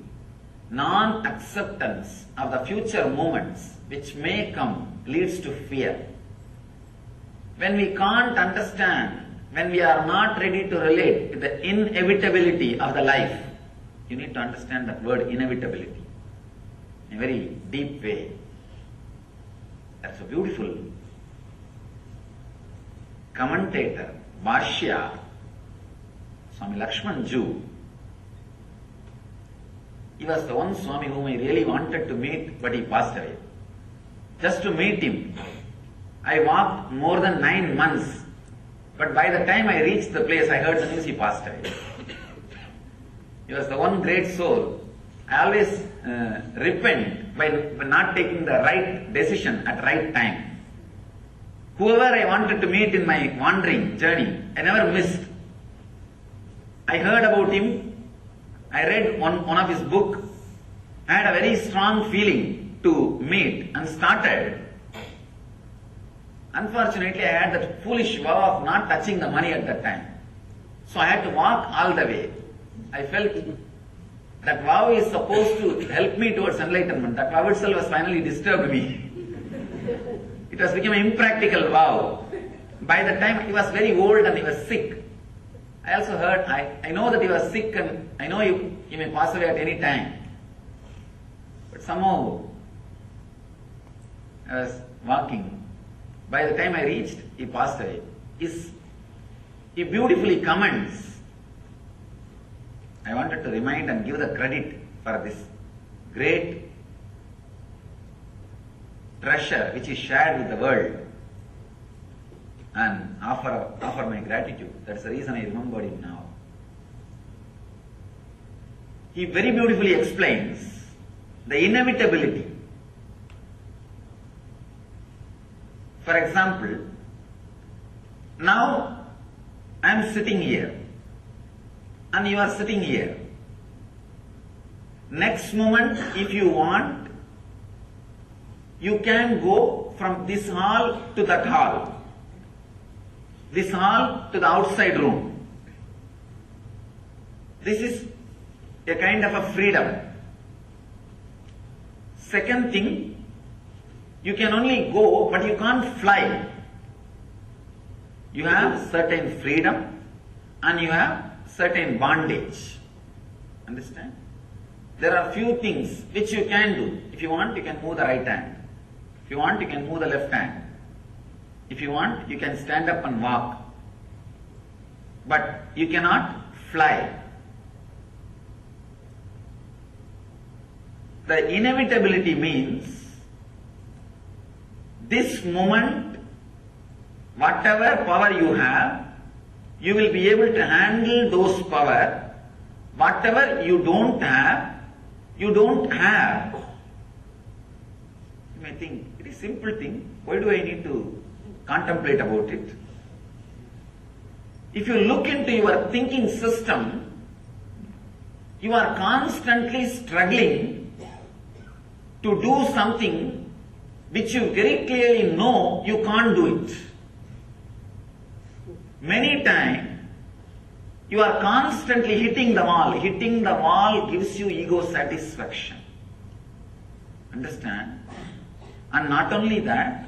Non-acceptance of the future moments which may come leads to fear. When we can't understand, when we are not ready to relate to the inevitability of the life, you need to understand that word inevitability in a very deep way. That's a beautiful commentator, Bhashya, Swami Lakshman Jew. He was the one Swami whom I really wanted to meet, but he passed away. Just to meet him, I walked more than 9 months, but by the time I reached the place, I heard the news he passed away. He was the one great soul. I always repent by not taking the right decision at right time. Whoever I wanted to meet in my wandering journey, I never missed. I heard about him. I read one of his book. I had a very strong feeling to meet and started. Unfortunately, I had that foolish vow of not touching the money at that time. So I had to walk all the way. I felt that vow is supposed to help me towards enlightenment. That vow itself was finally disturbed me. It has become an impractical vow. By the time he was very old and he was sick, I also heard, I know that he was sick and I know he may pass away at any time. But somehow, I was walking. By the time I reached, he passed away. He beautifully comments. I wanted to remind and give the credit for this great treasure which is shared with the world, and offer my gratitude. That's the reason I remembered him now. He very beautifully explains the inevitability. For example, now I am sitting here and you are sitting here. Next moment, if you want, you can go from this hall to that hall, this hall to the outside room. This is a kind of a freedom. Second thing, you can only go, but you can't fly. You have certain freedom and you have certain bondage. Understand? There are few things which you can do. If you want, you can move the right hand. If you want, you can move the left hand. If you want, you can stand up and walk. But you cannot fly. The inevitability means this moment, whatever power you have, you will be able to handle those power. Whatever you don't have, you don't have. You may think, it is a simple thing. Why do I need to contemplate about it? If you look into your thinking system, you are constantly struggling to do something which you very clearly know you can't do it. Many times, you are constantly hitting the wall. Hitting the wall gives you ego satisfaction. Understand? And not only that,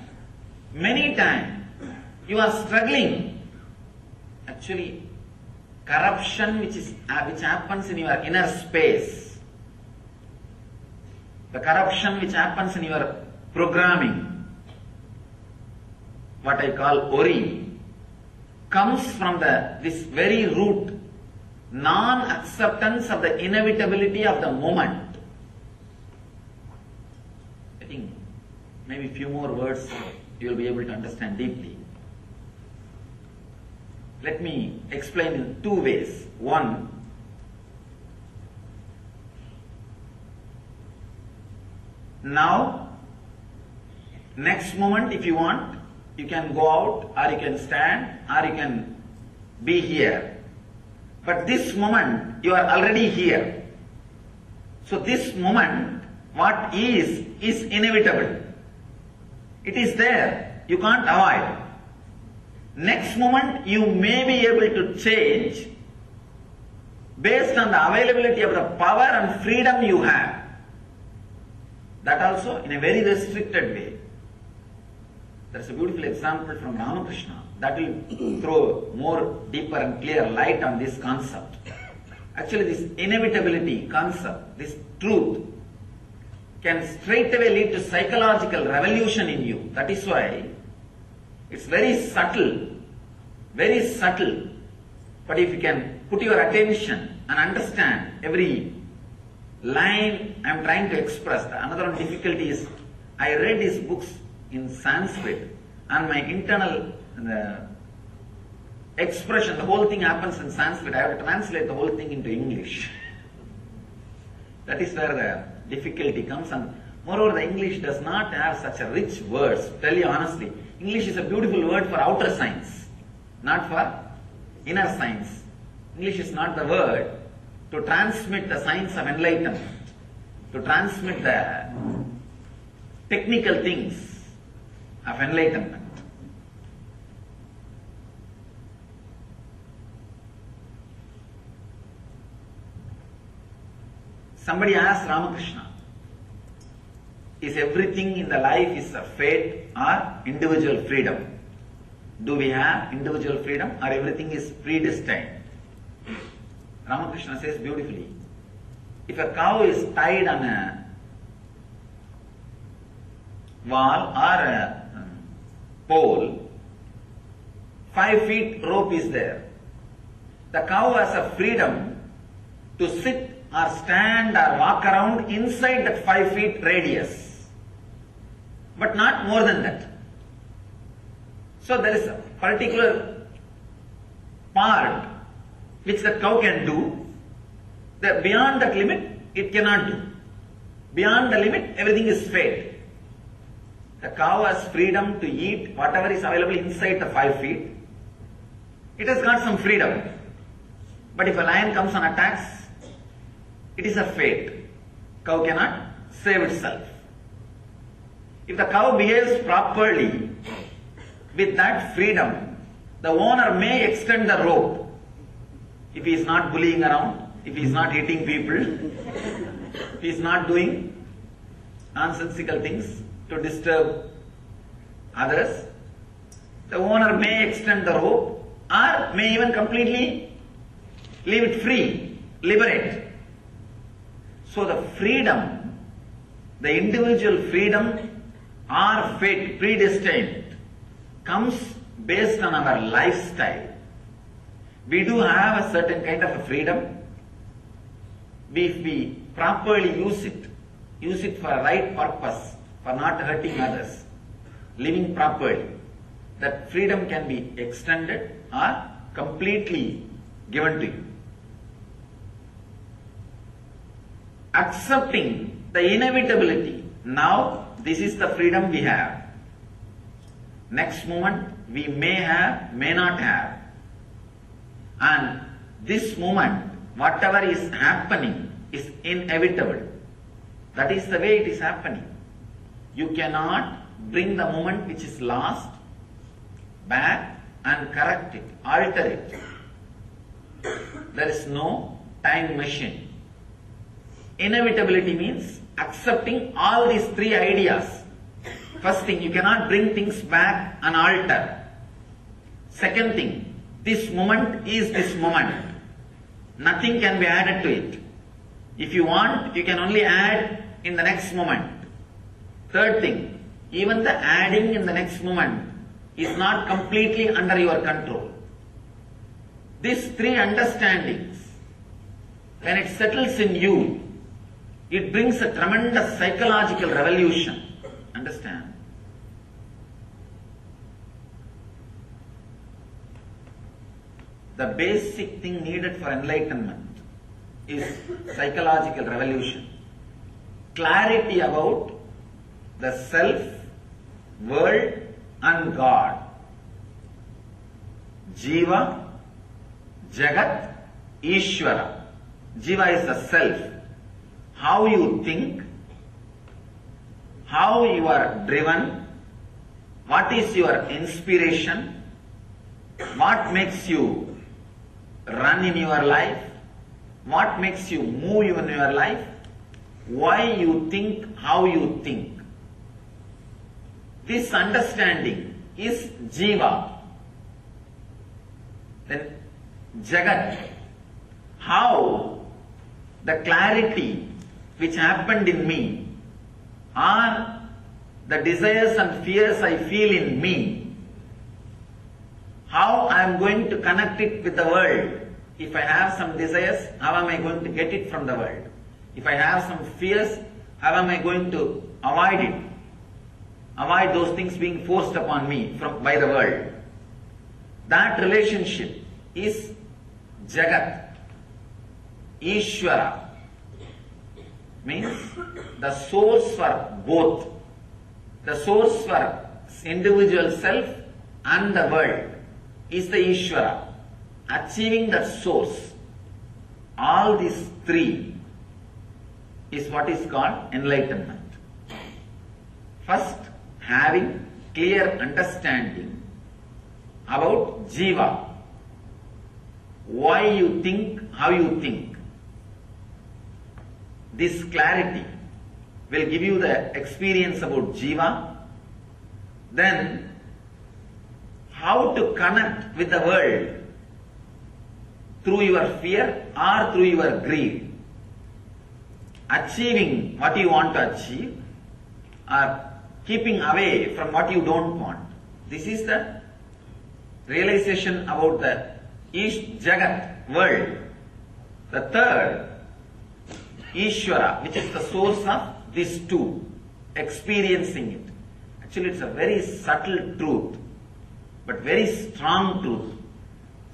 many times, you are struggling. Actually, corruption which happens in your inner space, the corruption which happens in your programming, what I call ori, comes from this very root, non-acceptance of the inevitability of the moment. I think maybe few more words you will be able to understand deeply. Let me explain in two ways. One, now, next moment if you want, you can go out or you can stand or you can be here. But this moment, you are already here. So this moment, what is inevitable. It is there. You can't avoid. Next moment, you may be able to change based on the availability of the power and freedom you have. That also in a very restricted way. There's a beautiful example from Ramakrishna that will throw more deeper and clear light on this concept. Actually, this inevitability concept, this truth, can straightaway lead to psychological revolution in you. That is why it's very subtle, very subtle. But if you can put your attention and understand every line I'm trying to express, another difficulty is I read his books in Sanskrit and my internal expression, the whole thing happens in Sanskrit. I have to translate the whole thing into English. That is where the difficulty comes, and moreover the English does not have such a rich words. To tell you honestly, English is a beautiful word for outer science, not for inner science. English is not the word to transmit the science of enlightenment, to transmit the technical things of enlightenment. Somebody asked Ramakrishna, is everything in the life is a fate or individual freedom? Do we have individual freedom or everything is predestined? Ramakrishna says beautifully, if a cow is tied on a wall or a pole, 5 feet rope is there. The cow has a freedom to sit or stand or walk around inside that 5 feet radius, but not more than that. So there is a particular part which the cow can do. That beyond that limit, it cannot do. Beyond the limit, everything is fate. The cow has freedom to eat whatever is available inside the 5 feet. It has got some freedom. But if a lion comes and attacks, it is a fate. Cow cannot save itself. If the cow behaves properly, with that freedom, the owner may extend the rope. If he is not bullying around, if he is not hitting people, if he is not doing nonsensical things to disturb others, the owner may extend the rope or may even completely leave it free, liberate. So the freedom, the individual freedom or fate, predestined, comes based on our lifestyle. We do have a certain kind of a freedom. If we properly use it for a right purpose, for not hurting others, living properly, that freedom can be extended or completely given to you. Accepting the inevitability. Now, this is the freedom we have. Next moment, we may have, may not have. And this moment, whatever is happening is inevitable. That is the way it is happening. You cannot bring the moment which is lost back and correct it, alter it. There is no time machine. Inevitability means accepting all these three ideas. First thing, you cannot bring things back and alter. Second thing, this moment is this moment. Nothing can be added to it. If you want, you can only add in the next moment. Third thing, even the adding in the next moment is not completely under your control. These three understandings, when it settles in you, it brings a tremendous psychological revolution. Understand? the basic thing needed for enlightenment is psychological revolution. Clarity about the self, world and God. Jiva, Jagat, Ishvara. Jiva is the self. How you think, how you are driven, what is your inspiration, what makes you run in your life, what makes you move in your life, why you think, how you think. This understanding is Jiva. Then Jagat, how the clarity which happened in me or the desires and fears I feel in me, how I am going to connect it with the world. If I have some desires, how am I going to get it from the world? If I have some fears, how am I going to avoid it? Avoid those things being forced upon me by the world. That relationship is Jagat. Ishvara means the source for both. The source for individual self and the world is the Ishvara. Achieving that source, all these three is what is called enlightenment. First, having clear understanding about Jiva. Why you think, how you think. This clarity will give you the experience about Jiva. Then, how to connect with the world through your fear or through your greed. Achieving what you want to achieve or keeping away from what you don't want. This is the realization about the Jagat, world. The third, Ishvara, which is the source of these two, experiencing it. Actually, it's a very subtle truth, but very strong truth.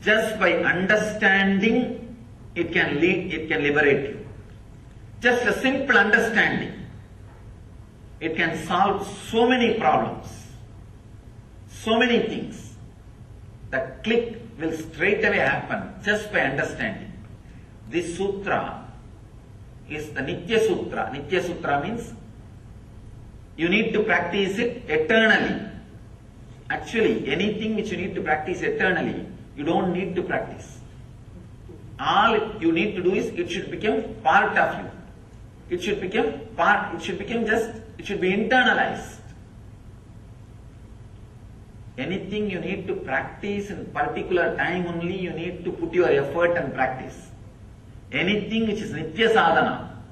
Just by understanding, it can liberate you. Just a simple understanding, it can solve so many problems, so many things. The click will straight away happen just by understanding. This sutra is the Nitya Sutra. Nitya Sutra means you need to practice it eternally. Actually, anything which you need to practice eternally, you don't need to practice. All you need to do is it should become part of you. It should be internalized. Anything you need to practice in particular time only, you need to put your effort and practice. Anything which is Nitya Sadhana,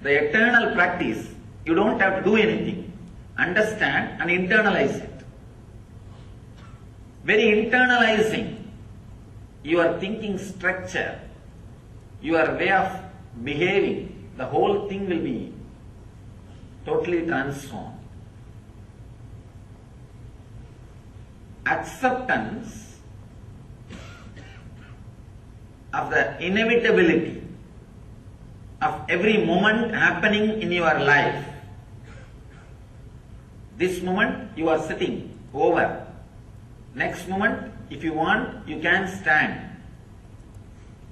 the eternal practice, you don't have to do anything. Understand and internalize it. Very internalizing your thinking structure, your way of behaving, the whole thing will be totally transformed. Acceptance of the inevitability of every moment happening in your life. This moment you are sitting, over. Next moment, if you want, you can stand,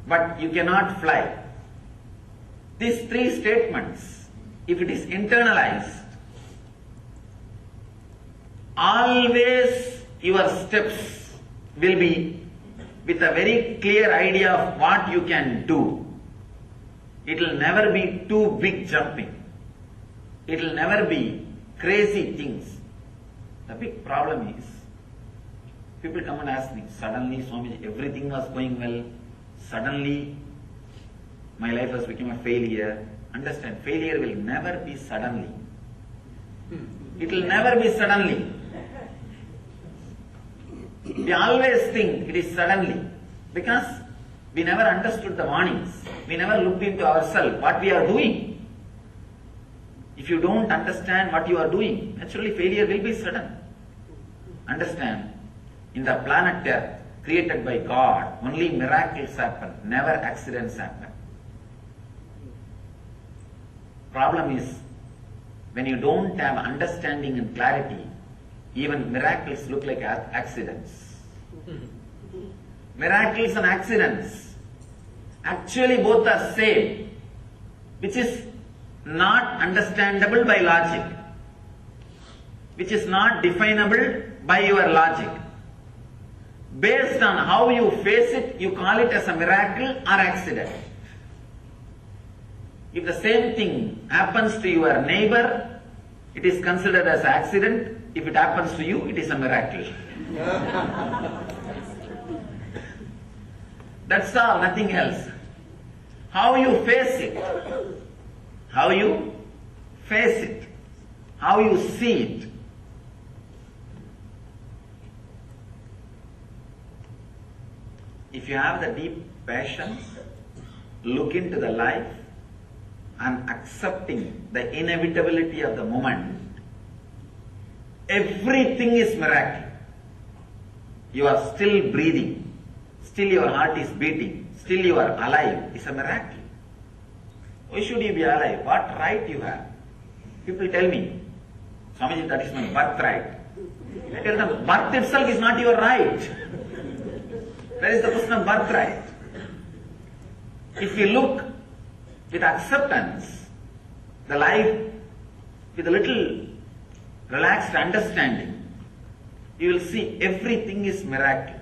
but you cannot fly. These three statements, if it is internalized, always your steps will be with a very clear idea of what you can do. It will never be too big jumping. It will never be crazy things. The big problem is, people come and ask me, suddenly Swamiji, everything was going well, suddenly my life has become a failure. Understand, failure will never be suddenly. It will never be suddenly. We always think it is suddenly because we never understood the warnings. We never looked into ourselves, what we are doing. If you don't understand what you are doing, naturally failure will be sudden. Understand, in the planet Earth, created by God. Only miracles happen, never accidents happen. Problem is, when you don't have understanding and clarity, even miracles look like accidents. Miracles and accidents. Actually both are same, which is not understandable by logic, which is not definable by your logic. Based on how you face it, you call it as a miracle or accident. If the same thing happens to your neighbor, it is considered as accident. If it happens to you, it is a miracle. That's all, nothing else. How you face it, how you face it, how you see it. If you have the deep passion, look into the life and accepting the inevitability of the moment, everything is miracle. You are still breathing, still your heart is beating, still you are alive. It's a miracle. Why should you be alive? What right you have? People tell me, Swamiji, that is my birthright. I tell them, birth itself is not your right. Where is the question of birthright? If you look with acceptance, the life with a little relaxed understanding, you will see everything is miracle.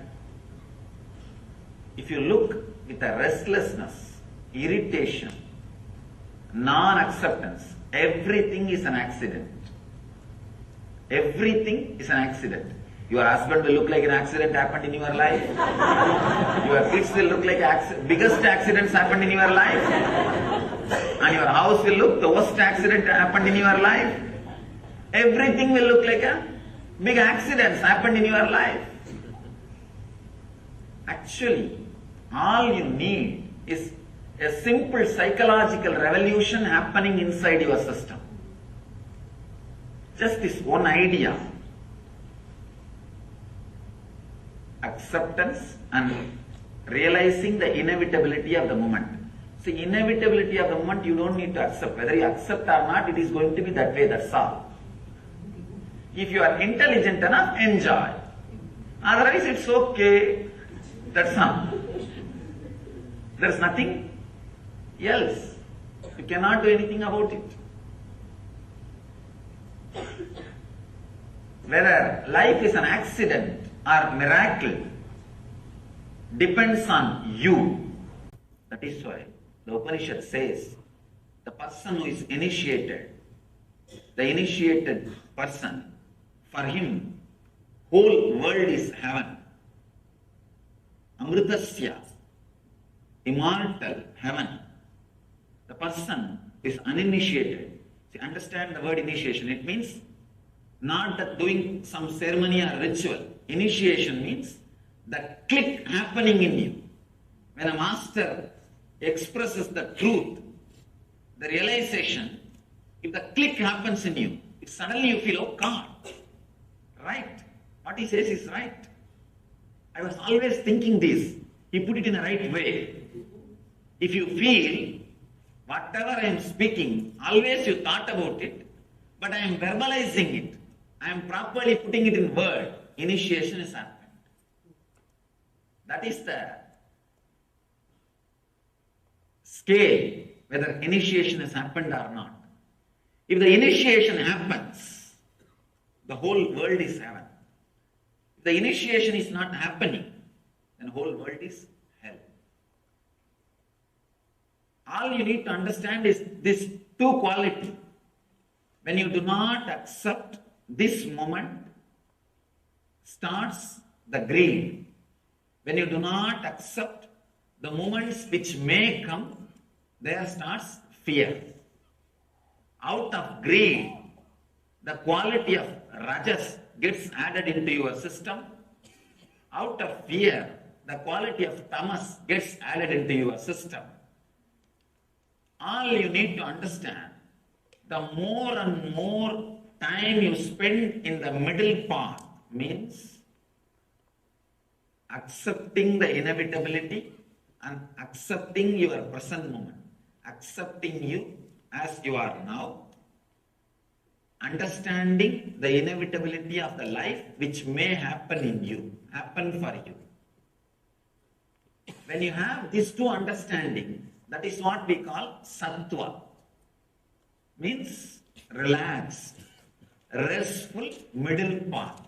If you look with a restlessness, irritation, non-acceptance, everything is an accident. Everything is an accident. Your husband will look like an accident happened in your life. Your kids will look like biggest accidents happened in your life. And your house will look the worst accident happened in your life. Everything will look like a big accidents happened in your life. Actually, all you need is a simple psychological revolution happening inside your system. Just this one idea. Acceptance and realizing the inevitability of the moment. See, inevitability of the moment you don't need to accept. Whether you accept or not, it is going to be that way, that's all. If you are intelligent enough, enjoy. Otherwise, it's okay, that's all. There's nothing else. You cannot do anything about it. Whether life is an accident or miracle depends on you. That is why the Upanishad says the person who is initiated, the initiated person, for him whole world is heaven. Amritasya, immortal heaven. The person is uninitiated. See, understand the word initiation. It means not that doing some ceremony or ritual. Initiation means the click happening in you. When a master expresses the truth, the realization, if the click happens in you, suddenly you feel, oh God, right. What he says is right. I was always thinking this. He put it in the right way. If you feel, whatever I am speaking, always you thought about it, but I am verbalizing it. I am properly putting it in word. Initiation is happened. That is the scale, whether initiation has happened or not. If the initiation happens, the whole world is heaven. If the initiation is not happening, then the whole world is hell. All you need to understand is this two quality. When you do not accept this moment, starts the greed. When you do not accept the moments which may come, there starts fear. Out of greed, the quality of rajas gets added into your system. Out of fear, the quality of tamas gets added into your system. All you need to understand, the more and more time you spend in the middle path means accepting the inevitability and accepting your present moment, accepting you as you are now, understanding the inevitability of the life which may happen in you, happen for you. When you have these two understanding, that is what we call sattva, means relaxed, restful middle path.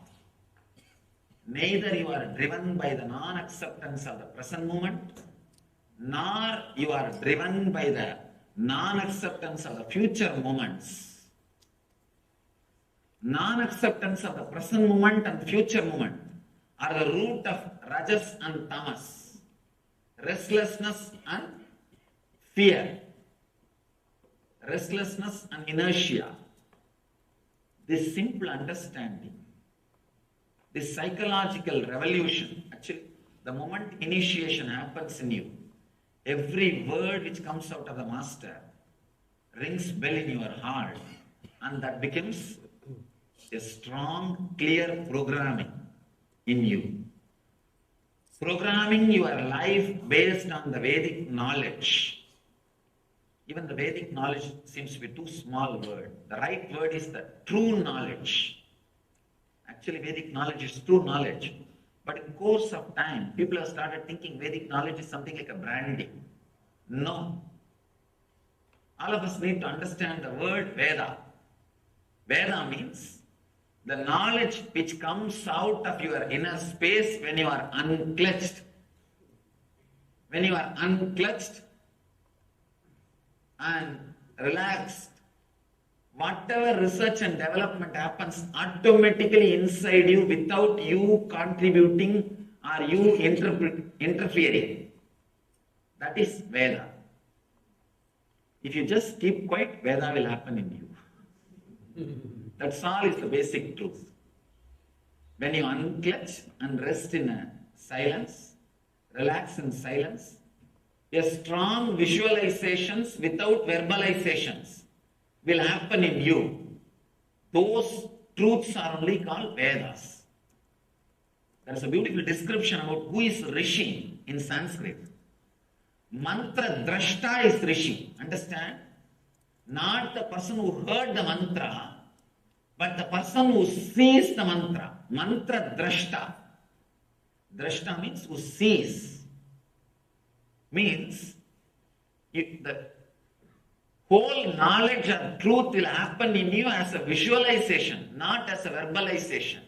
Neither you are driven by the non-acceptance of the present moment, nor you are driven by the non-acceptance of the future moments. Non-acceptance of the present moment and future moment are the root of rajas and tamas, restlessness and fear, restlessness and inertia. This simple understanding, this psychological revolution, actually, the moment initiation happens in you, every word which comes out of the master rings bell in your heart, and that becomes a strong, clear programming in you. Programming your life based on the Vedic knowledge. Even the Vedic knowledge seems to be too small word. The right word is the true knowledge. Actually, Vedic knowledge is true knowledge. But in course of time, people have started thinking Vedic knowledge is something like a branding. No. All of us need to understand the word Veda. Veda means the knowledge which comes out of your inner space when you are unclutched. When you are unclutched and relaxed, whatever research and development happens automatically inside you without you contributing or you interfering. That is Veda. If you just keep quiet, Veda will happen in you. That's all is the basic truth. When you unclutch and rest in a silence, relax in silence, a strong visualizations without verbalizations will happen in you. Those truths are only called Vedas. There is a beautiful description about who is Rishi in Sanskrit. Mantra drashta is Rishi. Understand? Not the person who heard the mantra, but the person who sees the mantra. Mantra drashta. Drashta means who sees. Means the whole knowledge and truth will happen in you as a visualization, not as a verbalization.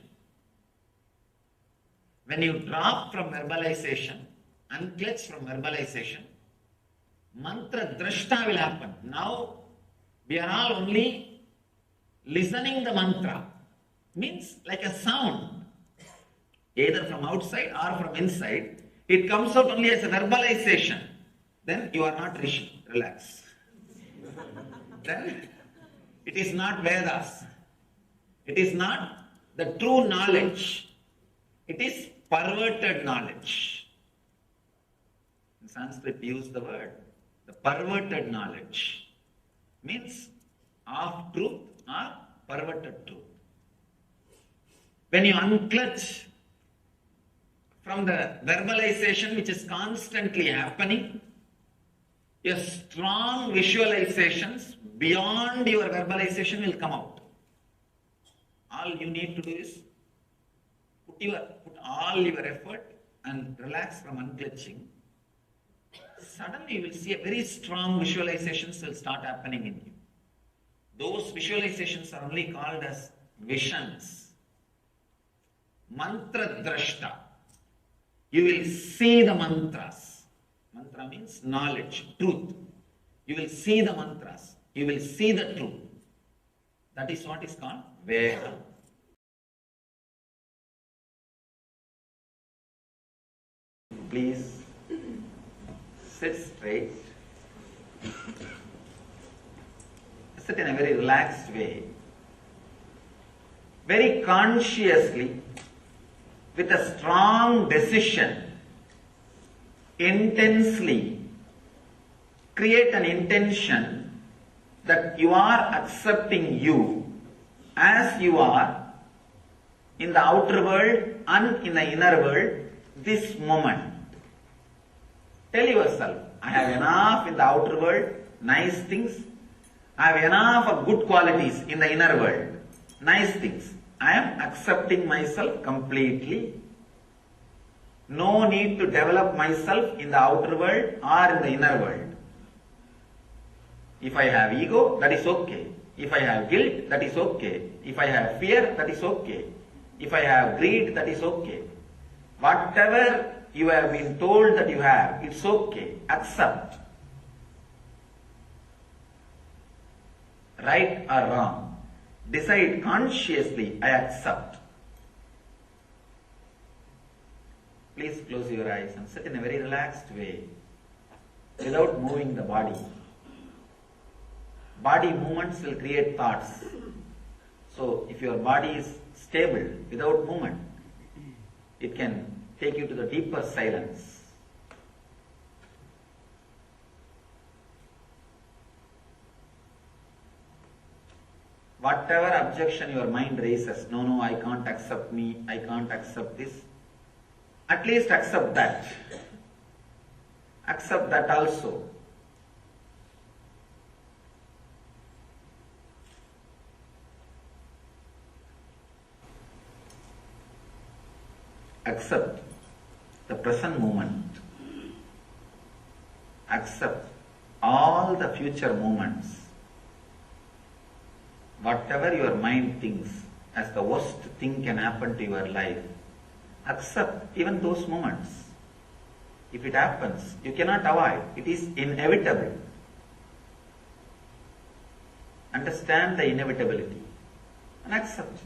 When you drop from verbalization, unclutch from verbalization, mantra drashta will happen. Now we are all only listening the mantra. Means like a sound, either from outside or from inside. It comes out only as a verbalization. Then you are not Rishi. Relax. Then it is not Vedas. It is not the true knowledge. It is perverted knowledge. In Sanskrit, we use the word. The perverted knowledge means half truth or perverted truth. When you unclutch from the verbalization which is constantly happening, a strong visualizations beyond your verbalization will come out. All you need to do is put all your effort and relax from unclutching. Suddenly you will see a very strong visualizations will start happening in you. Those visualizations are only called as visions. Mantra drashta. You will see the mantras. Mantra means knowledge, truth. You will see the mantras. You will see the truth. That is what is called Veda. Please sit straight. Sit in a very relaxed way. Very consciously, with a strong decision, intensely create an intention that you are accepting you as you are in the outer world and in the inner world this moment. Tell yourself, I have enough in the outer world, nice things. I have enough of good qualities in the inner world, nice things. I am accepting myself completely. No need to develop myself in the outer world or in the inner world. If I have ego, that is okay. If I have guilt, that is okay. If I have fear, that is okay. If I have greed, that is okay. Whatever you have been told that you have, it's okay. Accept. Right or wrong. Decide consciously, I accept. Please close your eyes and sit in a very relaxed way without moving the body. Body movements will create thoughts. So if your body is stable without movement, it can take you to the deeper silence. Whatever objection your mind raises, no, I can't accept me, I can't accept this, at least accept that. Accept that also. Accept the present moment. Accept all the future moments. Whatever your mind thinks as the worst thing can happen to your life, accept even those moments. If it happens, you cannot avoid. It is inevitable. Understand the inevitability and accept it.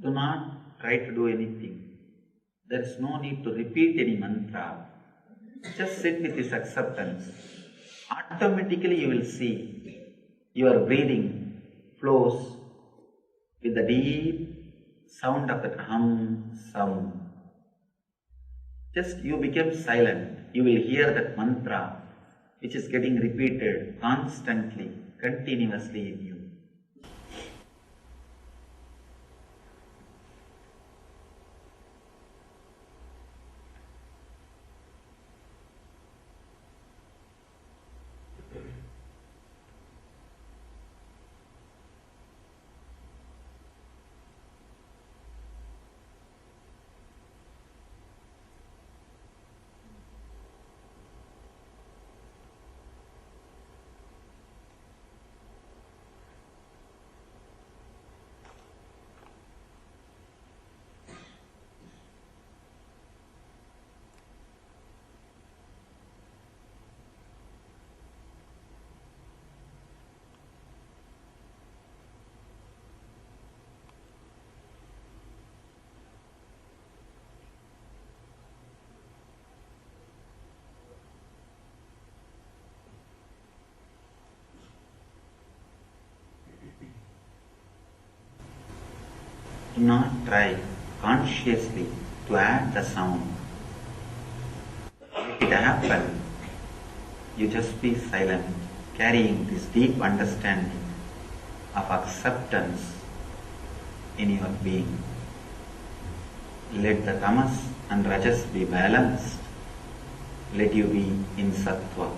Do not try to do anything. There is no need to repeat any mantra. Just sit with this acceptance. Automatically you will see your breathing flows with the deep sound of that hum sound. Just you become silent. You will hear that mantra which is getting repeated constantly, continuously in you. Do not try consciously to add the sound. If it happens, you just be silent, carrying this deep understanding of acceptance in your being. Let the tamas and rajas be balanced. Let you be in sattva.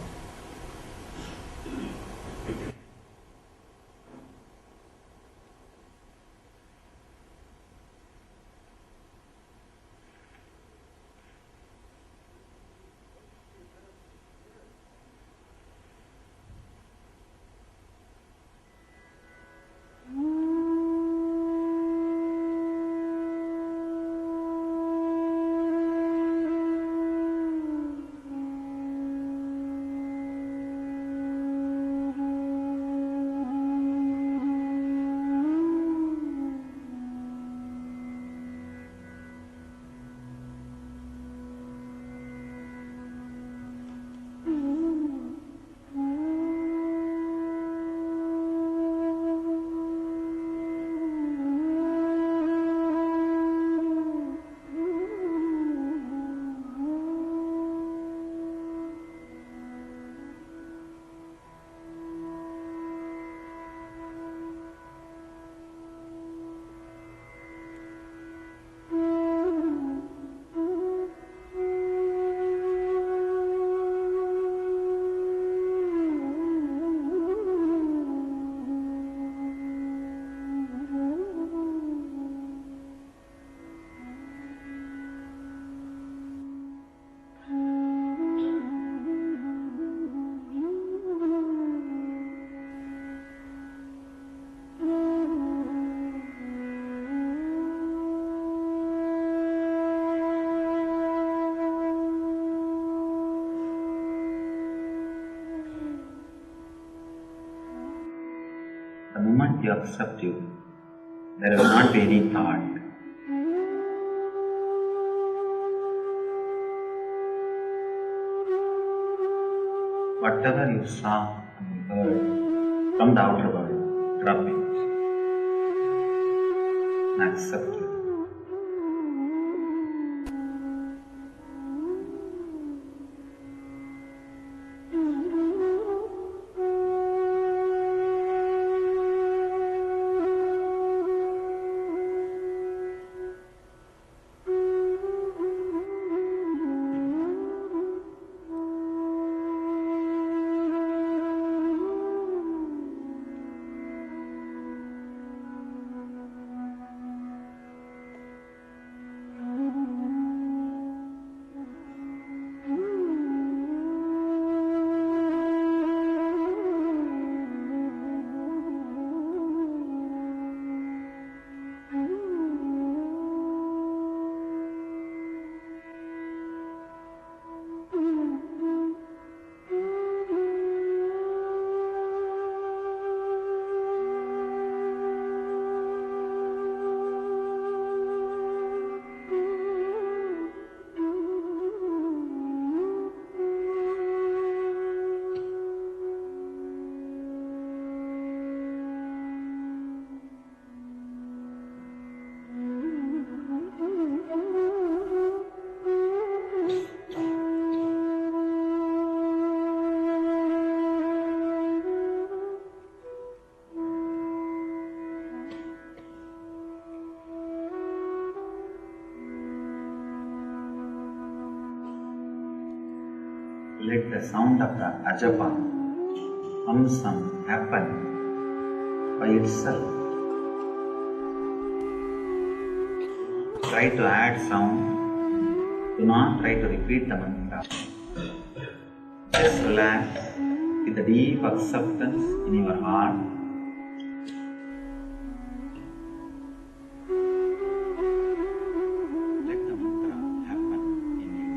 moment you accept you, there will not be any thought. Whatever you saw and heard from the outer world, drop it and accept it. Let the sound of the ajapa happen by itself. Try to add sound. Do not try to repeat the mantra. Just relax with the deep acceptance in your heart. Let the mantra happen in you.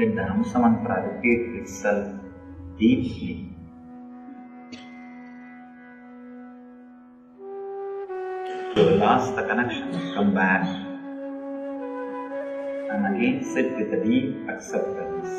let the Hamsa mantra repeat itself deeply. You lost the connection, come back and again sit with a deep acceptance.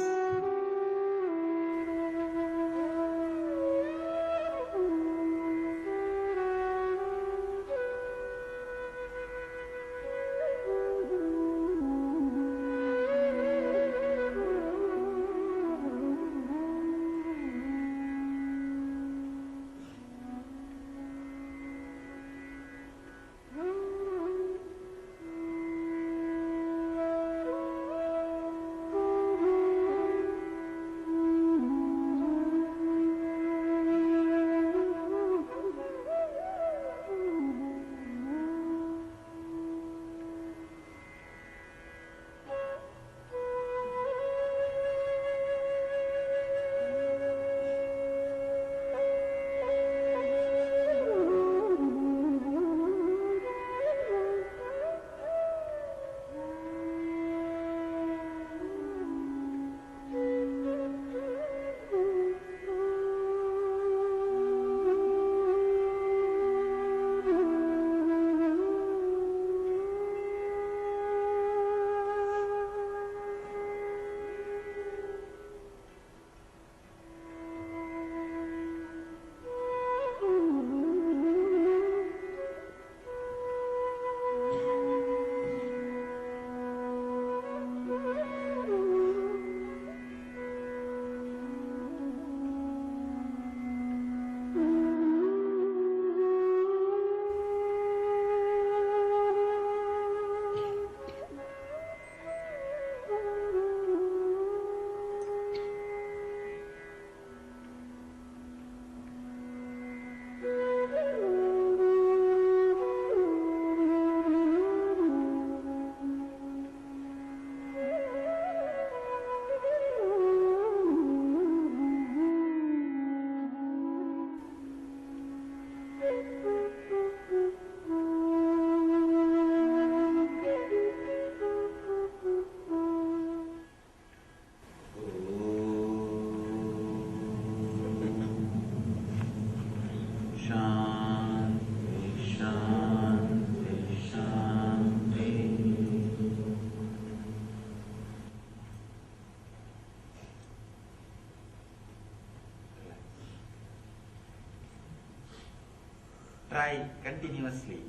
Try continuously.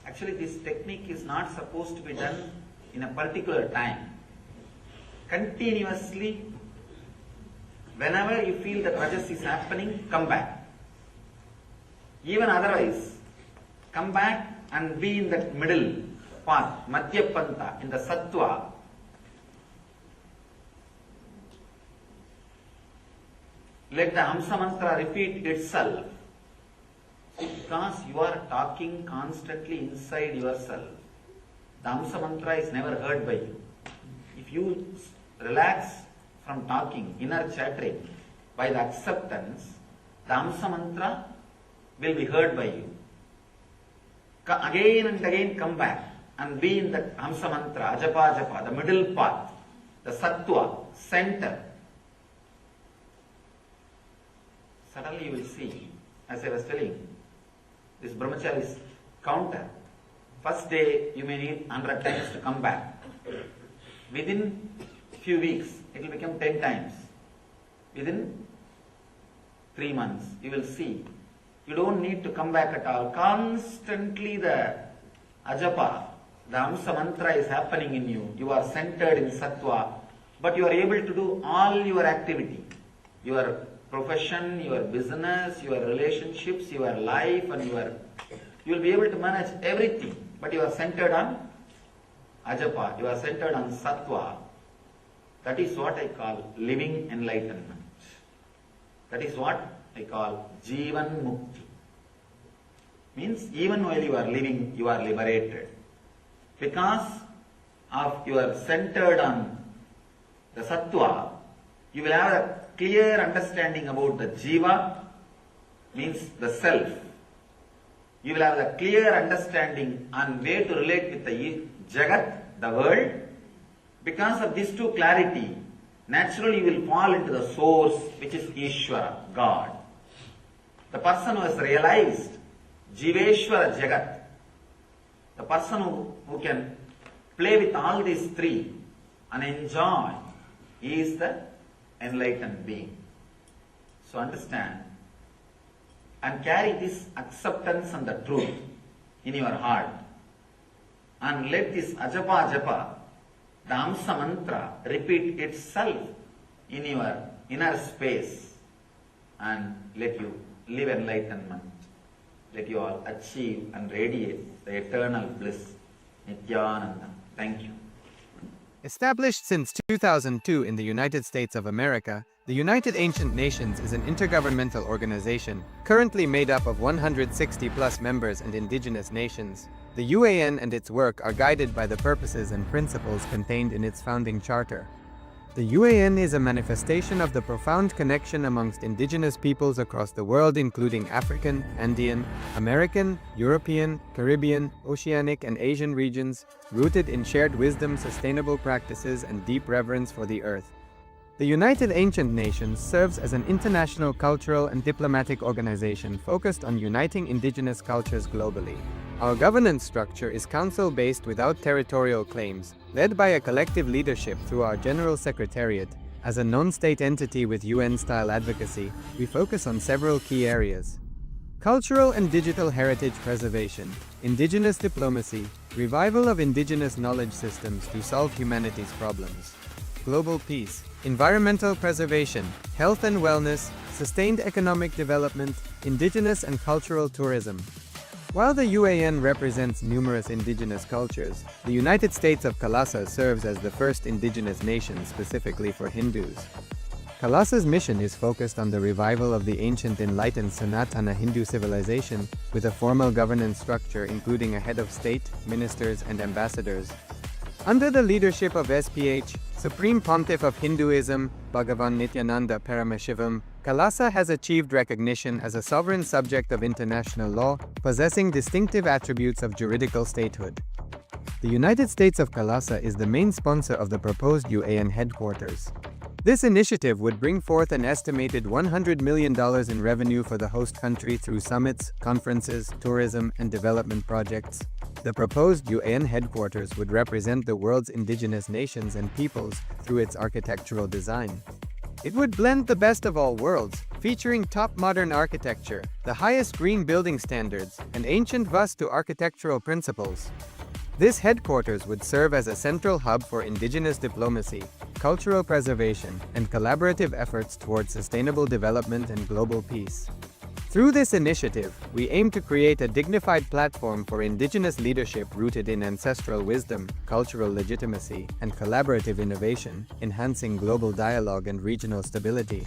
Actually, this technique is not supposed to be done in a particular time. Continuously, whenever you feel that rajas is happening, come back. Even otherwise, come back and be in that middle path, Madhya Pantha, in the Sattva. Let the Hamsa mantra repeat itself. Because you are talking constantly inside yourself, the Hamsa mantra is never heard by you. If you relax from talking, inner chattering, by the acceptance, the Hamsa mantra will be heard by you. Again and again come back and be in the Hamsa mantra, ajapa japa, the middle path, the sattva, center. Suddenly you will see, as I was telling, this brahmachari's counter. First day you may need 100 times to come back. Within few weeks it will become 10 times. Within 3 months you will see. You don't need to come back at all. Constantly the ajapa, the Hamsa mantra is happening in you. You are centered in sattva, but you are able to do all your activity. Your profession, your business, your relationships, your life, and you will be able to manage everything, but you are centered on ajapa, you are centered on sattva. That is what I call living enlightenment. That is what I call Jivan Mukti. Means even while you are living, you are liberated. Because of you are centered on the sattva, you will have a clear understanding about the jiva, means the self. You will have a clear understanding on way to relate with the jagat, the world. Because of these two clarity, naturally you will fall into the source, which is Ishvara, God. The person who has realized Jiveshwara Jagat, the person who can play with all these three and enjoy, is the enlightened being. So understand and carry this acceptance and the truth in your heart, and let this ajapa japa, the Amsa mantra, repeat itself in your inner space, and let you live enlightenment. Let you all achieve and radiate the eternal bliss, Nithyananda. Thank you. Established since 2002 in the United States of America, the United Ancient Nations is an intergovernmental organization currently made up of 160 plus members and indigenous nations. The UAN and its work are guided by the purposes and principles contained in its founding charter. The UAN is a manifestation of the profound connection amongst indigenous peoples across the world, including African, Andean, American, European, Caribbean, Oceanic, and Asian regions, rooted in shared wisdom, sustainable practices, and deep reverence for the earth. The United Ancient Nations serves as an international cultural and diplomatic organization focused on uniting indigenous cultures globally. Our governance structure is council-based without territorial claims, led by a collective leadership through our General Secretariat. As a non-state entity with UN-style advocacy, we focus on several key areas: cultural and digital heritage preservation, indigenous diplomacy, revival of indigenous knowledge systems to solve humanity's problems, global peace, environmental preservation, health and wellness, sustained economic development, indigenous and cultural tourism. While the UAN represents numerous indigenous cultures, the United States of KAILASA serves as the first indigenous nation specifically for Hindus. KAILASA's mission is focused on the revival of the ancient enlightened Sanatana Hindu civilization with a formal governance structure including a head of state, ministers, and ambassadors. Under the leadership of SPH, Supreme Pontiff of Hinduism, BHAGAVAN Nithyananda Paramashivam, KAILASA has achieved recognition as a sovereign subject of international law, possessing distinctive attributes of juridical statehood. The United States of KAILASA is the main sponsor of the proposed UAN headquarters. This initiative would bring forth an estimated $100 million in revenue for the host country through summits, conferences, tourism, and development projects. The proposed UAN headquarters would represent the world's indigenous nations and peoples through its architectural design. It would blend the best of all worlds, featuring top modern architecture, the highest green building standards, and ancient Vastu architectural principles. This headquarters would serve as a central hub for indigenous diplomacy, cultural preservation, and collaborative efforts towards sustainable development and global peace. Through this initiative, we aim to create a dignified platform for indigenous leadership rooted in ancestral wisdom, cultural legitimacy, and collaborative innovation, enhancing global dialogue and regional stability.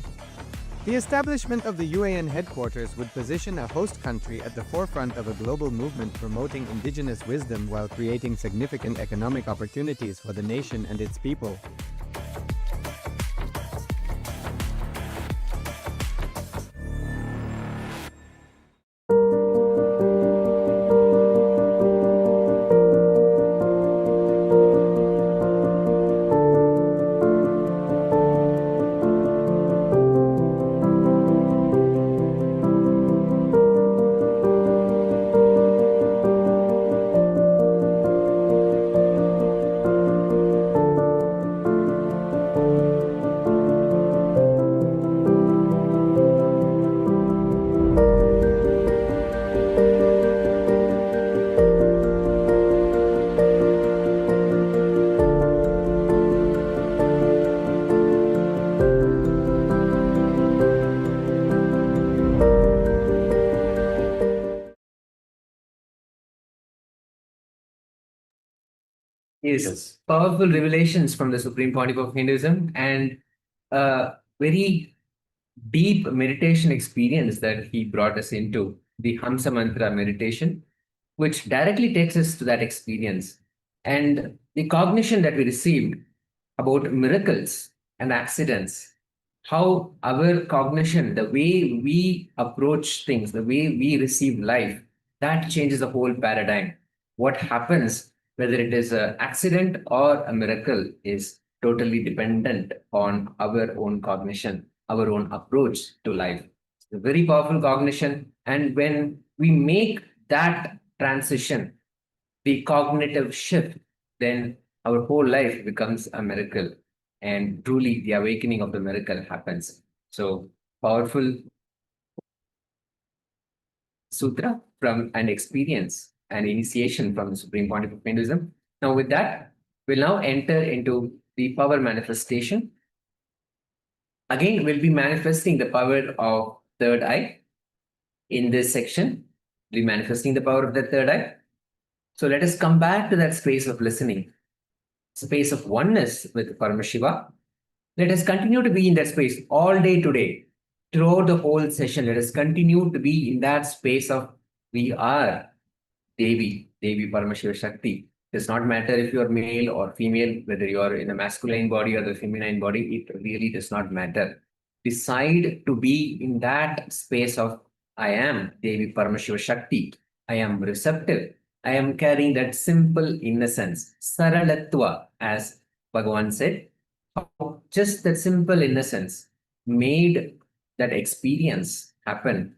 The establishment of the UAN headquarters would position a host country at the forefront of a global movement promoting indigenous wisdom while creating significant economic opportunities for the nation and its people. Yes, powerful revelations from the Supreme Pontiff of Hinduism and a very deep meditation experience that he brought us into, the Hamsa Mantra meditation, which directly takes us to that experience. And the cognition that we received about miracles and accidents, how our cognition, the way we approach things, the way we receive life, that changes the whole paradigm. What happens, whether it is an accident or a miracle, is totally dependent on our own cognition, our own approach to life. It's a very powerful cognition. And when we make that transition, the cognitive shift, then our whole life becomes a miracle. And truly, the awakening of the miracle happens. So, powerful sutra from an experience, an initiation from the Supreme Pontiff of Hinduism. Now, with that, we'll now enter into the power manifestation. Again, we'll be manifesting the power of third eye in this section. We'll be manifesting the power of the third eye. So let us come back to that space of listening, space of oneness with Paramashiva. Let us continue to be in that space all day today. Throughout the whole session, let us continue to be in that space of we are Devi Paramashiva Shakti. It does not matter if you are male or female, whether you are in a masculine body or the feminine body, it really does not matter. Decide to be in that space of I am Devi Paramashiva Shakti. I am receptive. I am carrying that simple innocence, Saralatva, as Bhagavan said. Just that simple innocence made that experience happen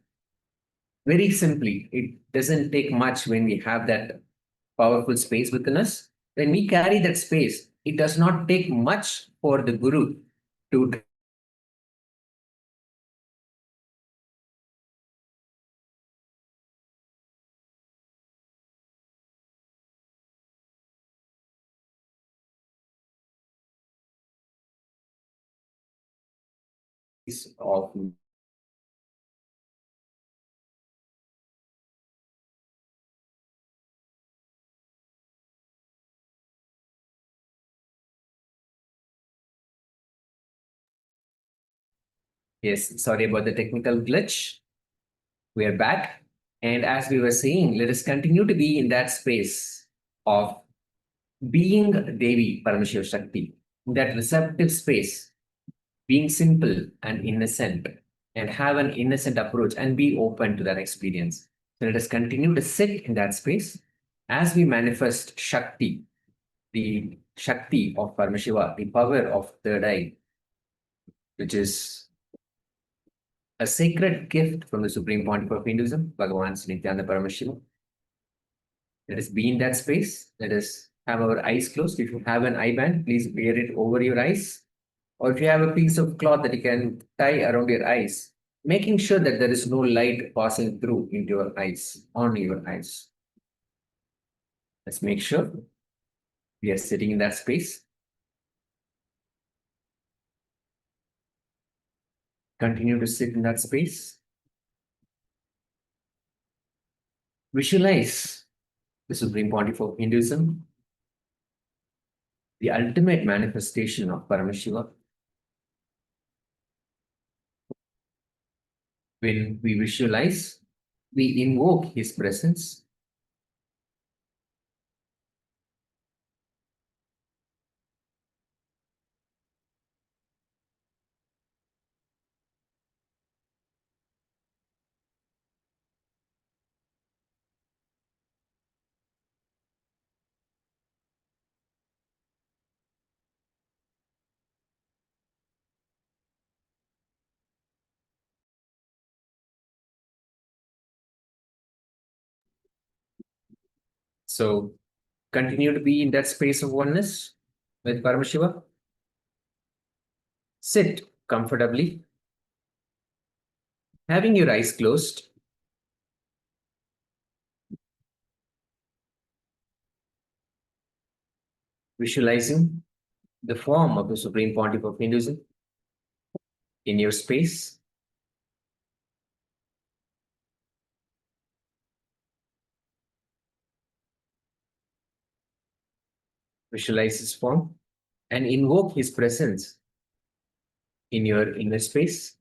very simply. It doesn't take much when we have that powerful space within us. When we carry that space, it does not take much for the Guru to of Yes, sorry about the technical glitch. We are back. And as we were saying, let us continue to be in that space of being Devi Paramashiva Shakti, in that receptive space, being simple and innocent, and have an innocent approach and be open to that experience. So let us continue to sit in that space as we manifest Shakti, the Shakti of Paramashiva, the power of third eye, which is a sacred gift from the Supreme Pontiff of Hinduism, Bhagavan Sri Nithyananda Paramashivam. Let us be in that space. Let us have our eyes closed. If you have an eye band, please wear it over your eyes. Or if you have a piece of cloth that you can tie around your eyes, making sure that there is no light passing through into your eyes, on your eyes. Let's make sure we are sitting in that space. Continue to sit in that space. Visualize the Supreme Pontiff of Hinduism, the ultimate manifestation of Paramashiva. When we visualize, we invoke his presence. So continue to be in that space of oneness with Paramashiva. Sit comfortably, having your eyes closed. Visualizing the form of the Supreme Pontiff of Hinduism in your space. Visualize his form and invoke his presence in your inner space.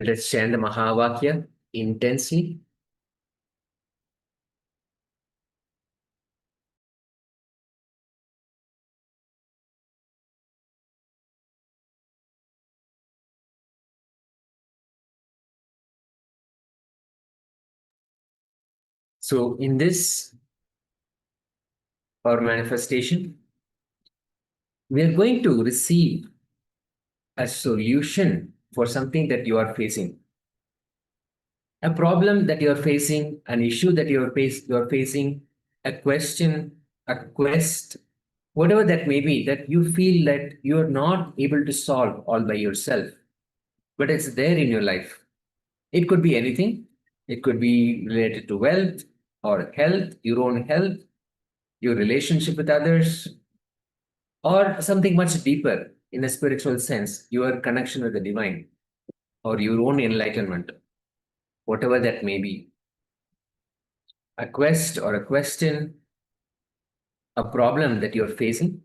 Let's chant the Mahavakya intensely. So in this, our manifestation, we are going to receive a solution for something that you are facing. A problem that you are facing, an issue that you are facing, a question, a quest, whatever that may be, that you feel that you are not able to solve all by yourself, but it's there in your life. It could be anything. It could be related to wealth or health, your own health, your relationship with others, or something much deeper in a spiritual sense, your connection with the divine or your own enlightenment, whatever that may be. A quest or a question, a problem that you're facing.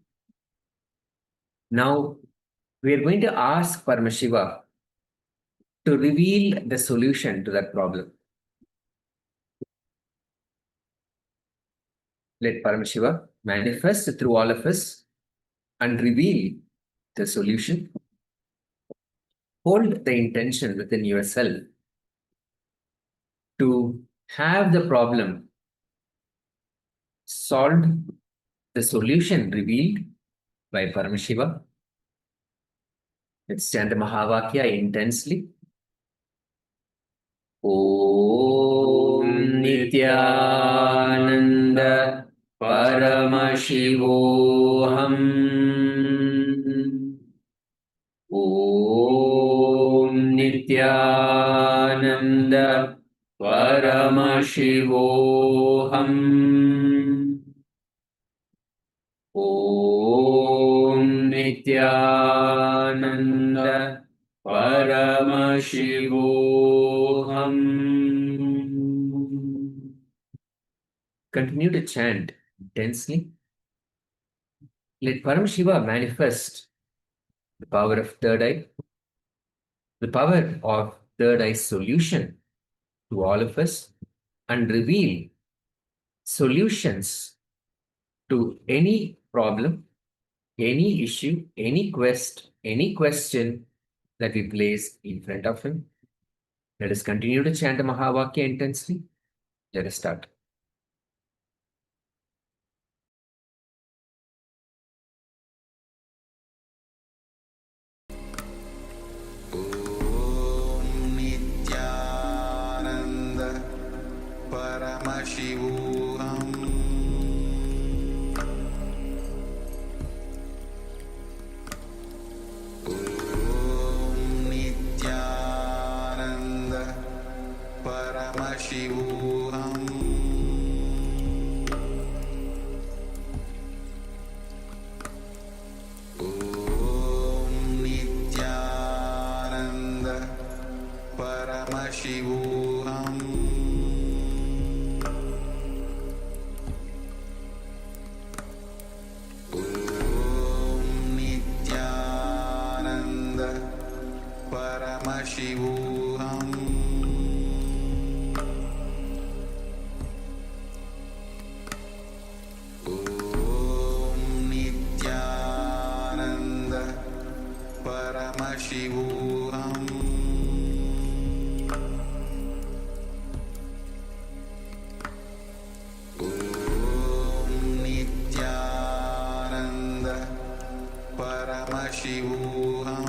Now, we are going to ask Paramashiva to reveal the solution to that problem. Let Paramashiva manifest through all of us and reveal the solution. Hold the intention within yourself to have the problem solved, the solution revealed by Paramashiva. Let's chant the Mahavakya intensely. Om Nityananda Paramashivoham. Om Nityananda Paramashivoham. Om Nityananda Paramashivoham. Continue to chant intensely. Let Paramashiva manifest the power of third eye, the power of third eye solution to all of us, and reveal solutions to any problem, any issue, any quest, any question that we place in front of him. Let us continue to chant the Mahavakya intensely. Let us start. Paramashivoham. Om Nityananda Paramashivoham. Om Nityananda Paramashivoham. Paramashivoham. Om Nityananda Paramashivoham. Om Nityananda Paramashivoham. Paramashivoham.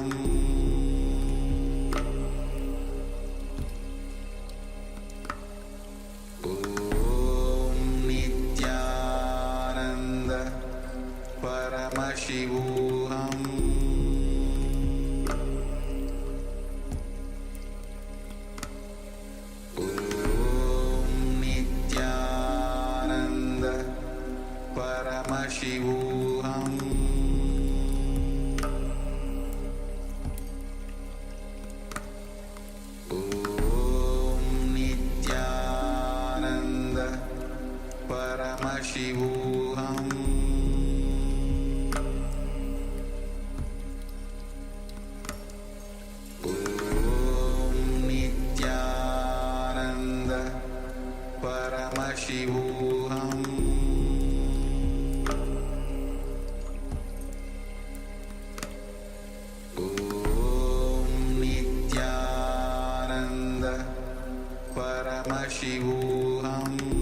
Om Nityananda Paramashivoham. Om Nityananda Paramashivoham. Paramashivoham. Om Nityananda Paramashivoham.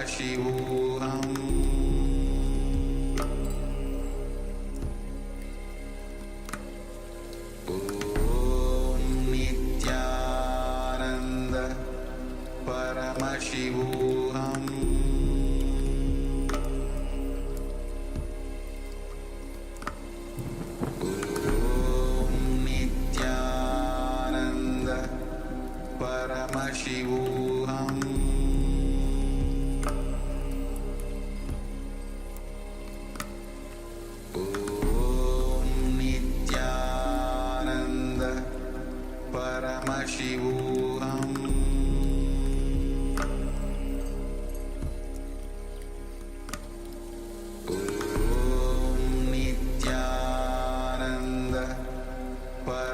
Paramashivoham Om Nityananda Paramashivoham Om Nityananda Paramashivoham Om Nityananda Paramashivoham Om Nityananda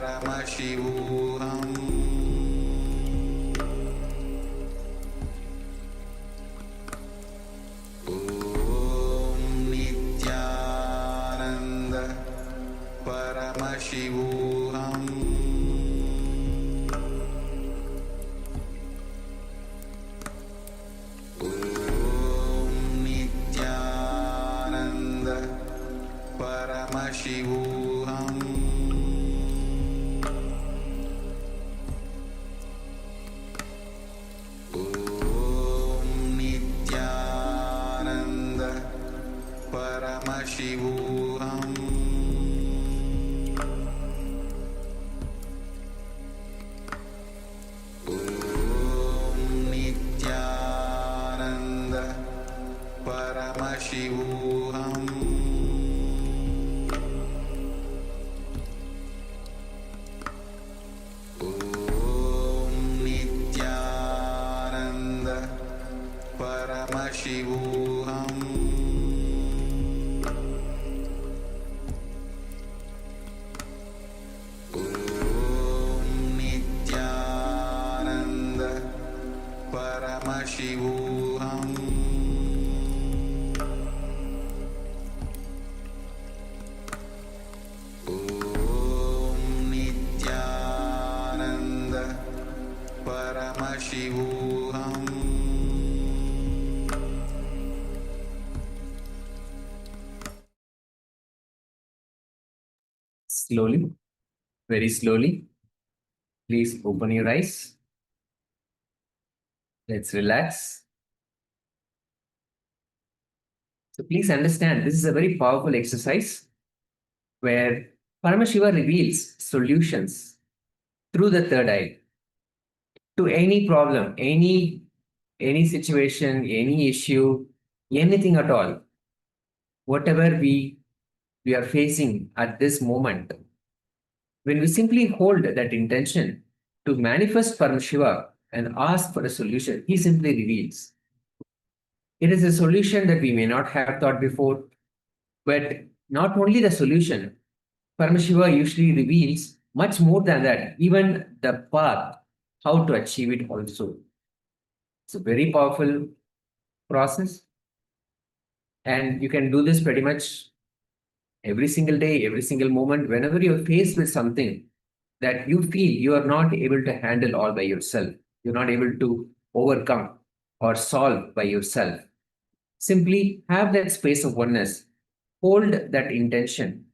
Paramashivoham Om Nityananda Paramashivoham Om Nityananda Paramashivoham Om Nityananda Paramashivoham Om Nityananda Paramashivoham Om Nityananda Paramashivoham Om Nityananda Paramashivoham Om Nityananda Paramashivoham Slowly, very slowly, please open your eyes. Let's relax. So please understand, this is a very powerful exercise where Paramashiva reveals solutions through the third eye to any problem, any situation, any issue, anything at all. Whatever we are facing at this moment, when we simply hold that intention to manifest Paramashiva and ask for a solution, he simply reveals. It is a solution that we may not have thought before, but not only the solution, Paramashiva usually reveals much more than that, even the path, how to achieve it also. It's a very powerful process. And you can do this pretty much every single day, every single moment, whenever you're faced with something that you feel you are not able to handle all by yourself, you're not able to overcome or solve by yourself. Simply have that space of oneness, hold that intention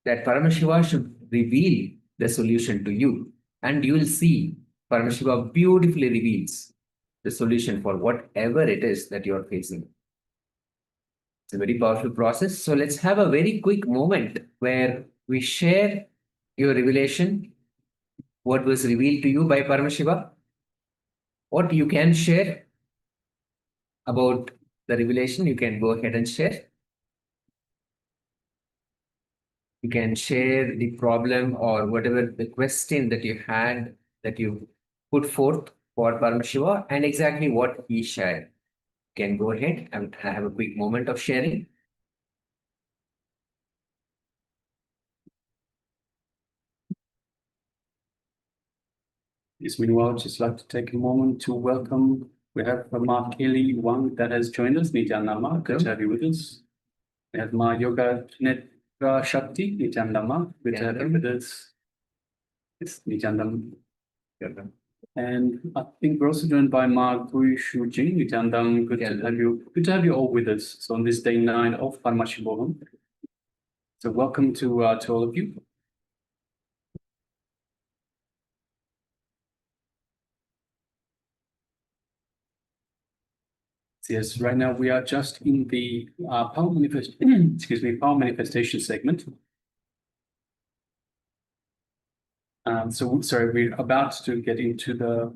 that Paramashiva should reveal the solution to you, and you will see Paramashiva beautifully reveals the solution for whatever it is that you're facing. It's a very powerful process. So let's have a very quick moment where we share your revelation, what was revealed to you by Paramashiva, what you can share about the revelation. You can go ahead and share. You can share the problem or whatever the question that you had, that you put forth for Paramashiva, and exactly what he shared. You can go ahead and have a quick moment of sharing. Yes, meanwhile, just like to take a moment to welcome. We have Ma Kelly Wang that has joined us. Nityananda, good to have you with us. We have Ma Yoga Netra Shakti, Nityananda, good to have you with us. Yes, Nityananda. And I think we're also joined by Puja Nityanandam. Good to have you. Good to have you all with us. So on this day 9 of Paramashivoham. So welcome to all of you. Yes, right now we are just in the power manifestation segment. So sorry, we're about to get into the.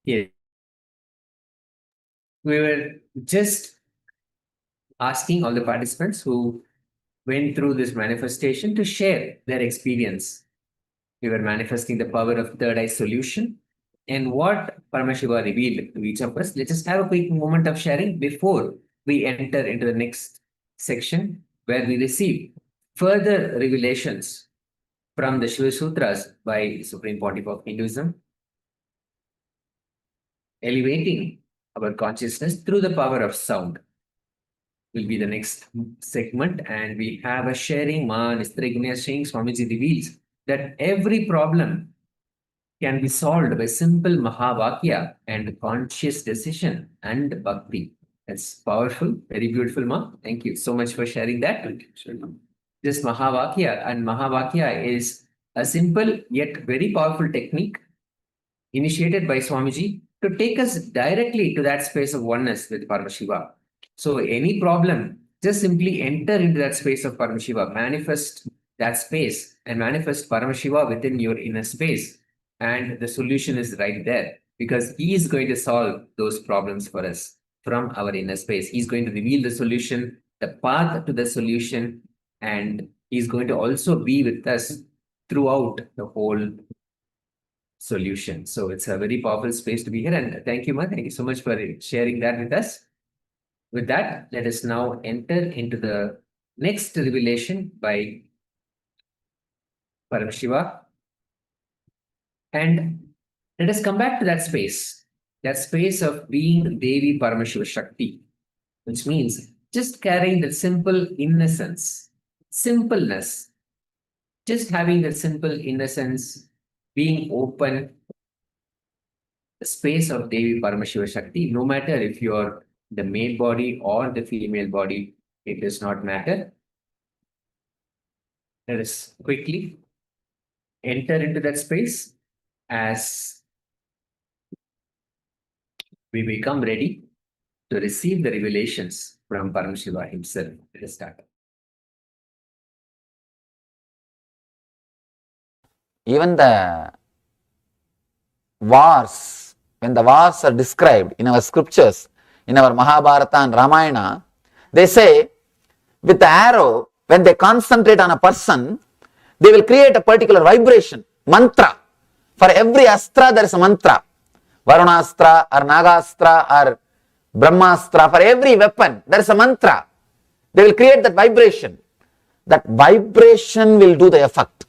Yeah. We were just asking all the participants who went through this manifestation to share their experience. We were manifesting the power of third eye solution and what Paramashiva revealed to each of us. Let's just have a quick moment of sharing before we enter into the next section where we receive further revelations from the Shiva Sutras by Supreme Pontiff of Hinduism, elevating our consciousness through the power of sound. Will be the next segment, and we have a sharing. Swamiji reveals that every problem can be solved by simple Mahavakya and conscious decision and bhakti. That's powerful, very beautiful, Ma. Thank you so much for sharing that. Thank you, sir. This Mahavakya, and Mahavakya is a simple yet very powerful technique initiated by Swamiji to take us directly to that space of oneness with Paramashiva. So any problem, just simply enter into that space of Paramashiva, manifest that space and manifest Paramashiva within your inner space. And the solution is right there because he is going to solve those problems for us from our inner space. He's going to reveal the solution, the path to the solution, and he's going to also be with us throughout the whole solution. So it's a very powerful space to be here. And thank you, Ma. Thank you so much for sharing that with us. With that, let us now enter into the next revelation by Paramashiva. And let us come back to that space of being Devi Paramashiva Shakti, which means just carrying that simple innocence, simpleness, just having that simple innocence, being open, the space of Devi Paramashiva Shakti, no matter if you're the male body or the female body, it does not matter. Let us quickly enter into that space as we become ready to receive the revelations from Paramashiva himself. Let us start. Even the wars, when the wars are described in our scriptures, in our Mahabharata and Ramayana, they say with the arrow, when they concentrate on a person, they will create a particular vibration, mantra. For every astra, there is a mantra. Varunastra or Nagastra or Brahmastra, for every weapon, there is a mantra. They will create that vibration. That vibration will do the effect.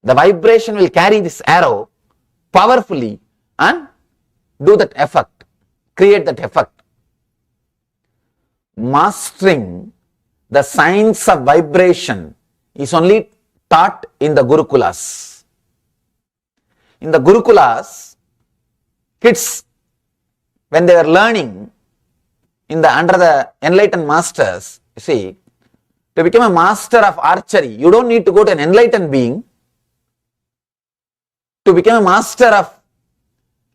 The vibration will carry this arrow powerfully and do that effect, create that effect. Mastering the science of vibration is only taught in the Gurukulas. In the Gurukulas, kids, when they were learning under the enlightened masters, you see, to become a master of archery, you don't need to go to an enlightened being. To become a master of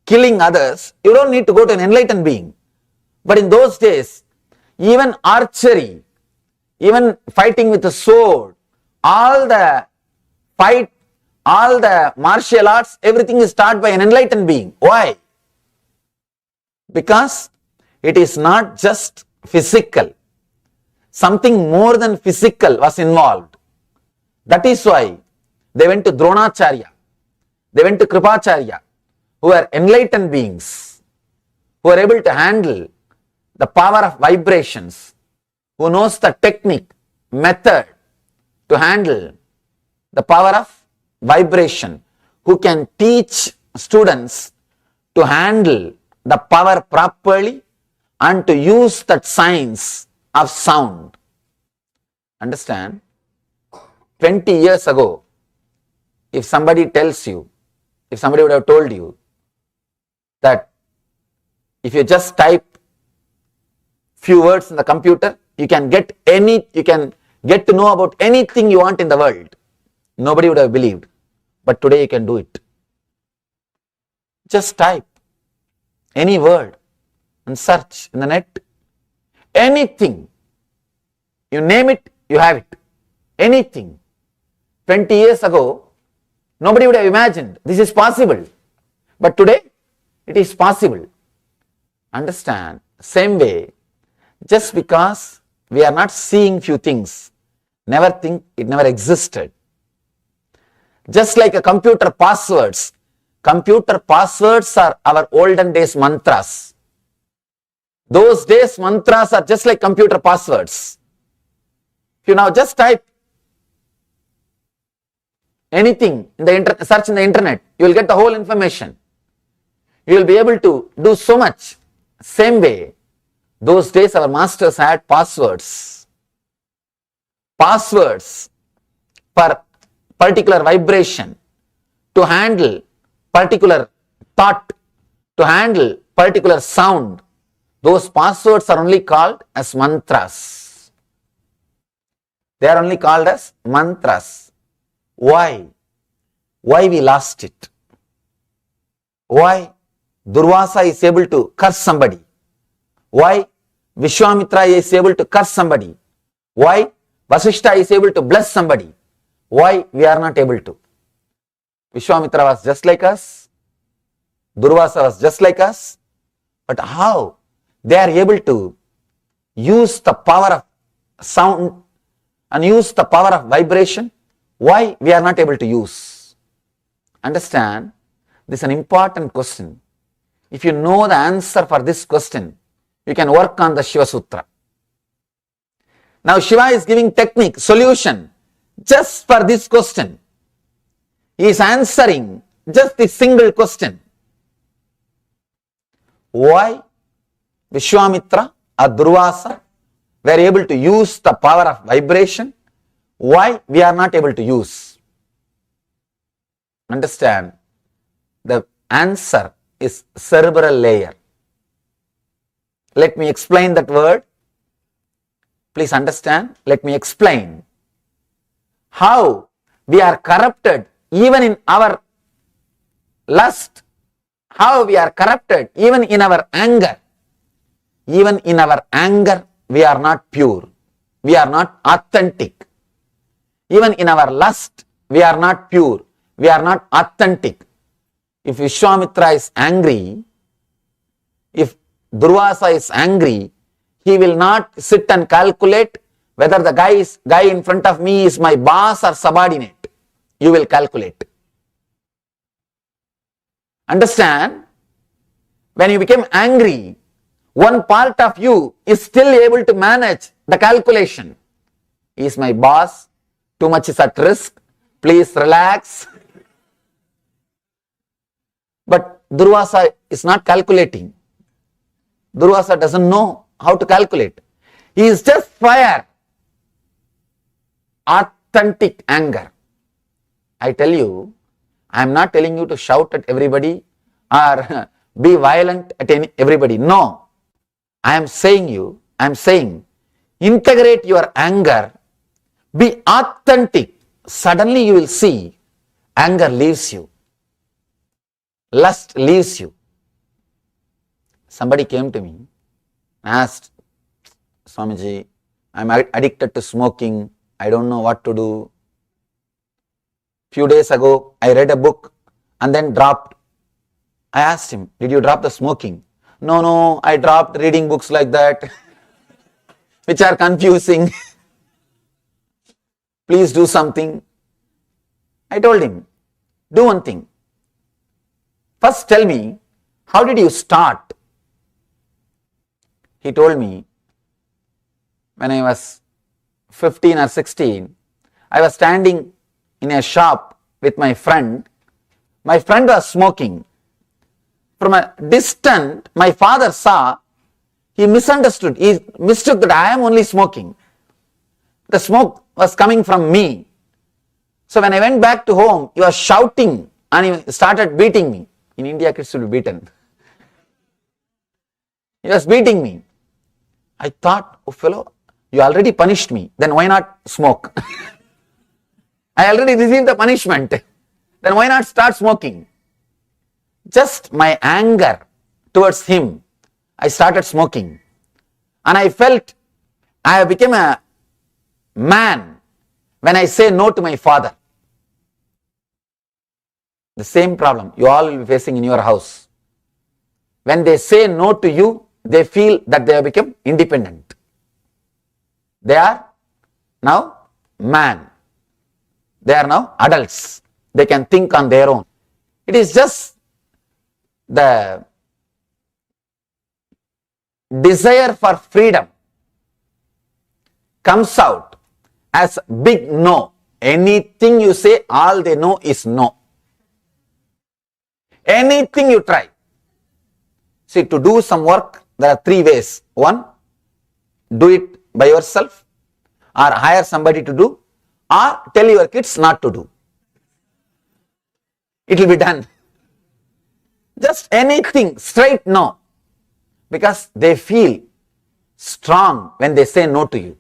killing others, you don't need to go to an enlightened being. But in those days, even archery, even fighting with a sword, all the martial arts, everything is taught by an enlightened being. Why? Because it is not just physical. Something more than physical was involved. That is why they went to Dronacharya. They went to Kripacharya, who are enlightened beings, who are able to handle the power of vibrations, who knows the technique, method to handle the power of vibration, who can teach students to handle the power properly and to use that science of sound. Understand? 20 years ago, if somebody tells you if somebody would have told you that if you just type few words in the computer, you can get to know about anything you want in the world, nobody would have believed. But today you can do it. Just type any word and search in the net. Anything. You name it, you have it. Anything. 20 years ago, nobody would have imagined this is possible. But today, it is possible. Understand? Same way, just because we are not seeing few things, never think it never existed. Just like a computer passwords. Computer passwords are our olden days mantras. Those days mantras are just like computer passwords. If you now just type anything in the search in the internet, you will get the whole information. You will be able to do so much. Same way, those days our masters had passwords. Passwords for particular vibration, to handle particular thought, to handle particular sound. Those passwords are only called as mantras. They are only called as mantras. Why? Why we lost it? Why Durvasa is able to curse somebody? Why Vishwamitra is able to curse somebody? Why Vasishta is able to bless somebody? Why we are not able to? Vishwamitra was just like us. Durvasa was just like us. But how they are able to use the power of sound and use the power of vibration? Why we are not able to use? Understand, this is an important question. If you know the answer for this question, you can work on the Shiva Sutra. Now Shiva is giving technique, solution just for this question. He is answering just this single question. Why Vishwamitra or Durvasa were able to use the power of vibration? Why we are not able to use? Understand, the answer is cerebral layer. Let me explain that word. Please understand, let me explain how we are corrupted even in our lust, how we are corrupted even in our anger. Even in our anger, we are not pure, we are not authentic. Even in our lust, we are not pure, we are not authentic. If Vishwamitra is angry, if Durvasa is angry, he will not sit and calculate whether the guy in front of me is my boss or subordinate. You will calculate. Understand? When you become angry, one part of you is still able to manage the calculation. He is my boss, too much is at risk, please relax. But Durvasa is not calculating. Durvasa doesn't know how to calculate. He is just fire. Authentic anger. I tell you, I am not telling you to shout at everybody or be violent at everybody. No. I am saying, integrate your anger, be authentic. Suddenly you will see anger leaves you. Lust leaves you. Somebody came to me and asked, Swamiji, I am addicted to smoking. I don't know what to do. Few days ago, I read a book and then dropped. I asked him, did you drop the smoking? No, I dropped reading books like that, which are confusing. Please do something. I told him, do one thing. First tell me, how did you start? He told me, when I was 15 or 16, I was standing in a shop with my friend. My friend was smoking. From a distance, my father saw, he misunderstood. He mistook that I am only smoking. The smoke was coming from me. So when I went back to home, he was shouting and he started beating me. In India, kids will be beaten. He was beating me. I thought, oh fellow, you already punished me, then why not smoke? I already received the punishment, then why not start smoking? Just my anger towards him, I started smoking. And I felt I have become a man when I say no to my father. The same problem you all will be facing in your house. When they say no to you, they feel that they have become independent. They are now man. They are now adults. They can think on their own. It is just the desire for freedom comes out as big no. Anything you say, all they know is no. Anything you try. See, to do some work, there are three ways. One, do it by yourself, or hire somebody to do, or tell your kids not to do. It will be done. Just anything, straight no. Because they feel strong when they say no to you.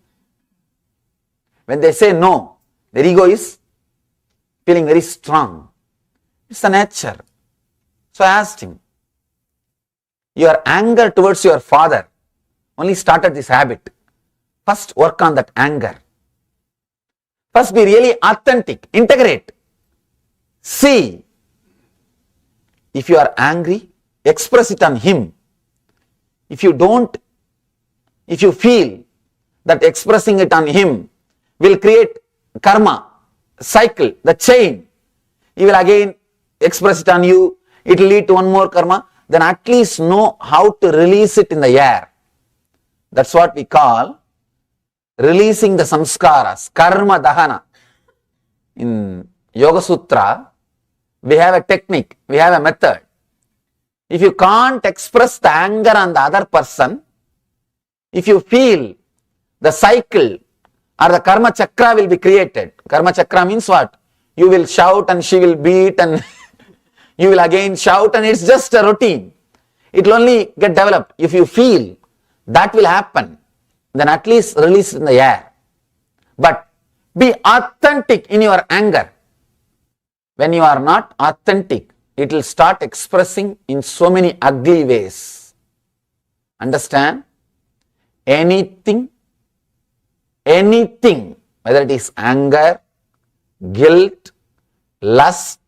When they say no, their ego is feeling very strong. It's the nature. So I asked him, your anger towards your father only started this habit. First work on that anger. First be really authentic, integrate. See, if you are angry, express it on him. If you feel that expressing it on him will create karma, cycle, the chain, he will again express it on you, it will lead to one more karma, then at least know how to release it in the air. That's what we call releasing the samskaras, karma dahana. In Yoga Sutra, we have a technique, we have a method. If you can't express the anger on the other person, if you feel the cycle or the karma chakra will be created. Karma chakra means what? You will shout and she will beat and you will again shout, and it's just a routine. It will only get developed. If you feel that will happen, then at least release it in the air. But be authentic in your anger. When you are not authentic, it will start expressing in so many ugly ways. Understand? Anything, whether it is anger, guilt, lust,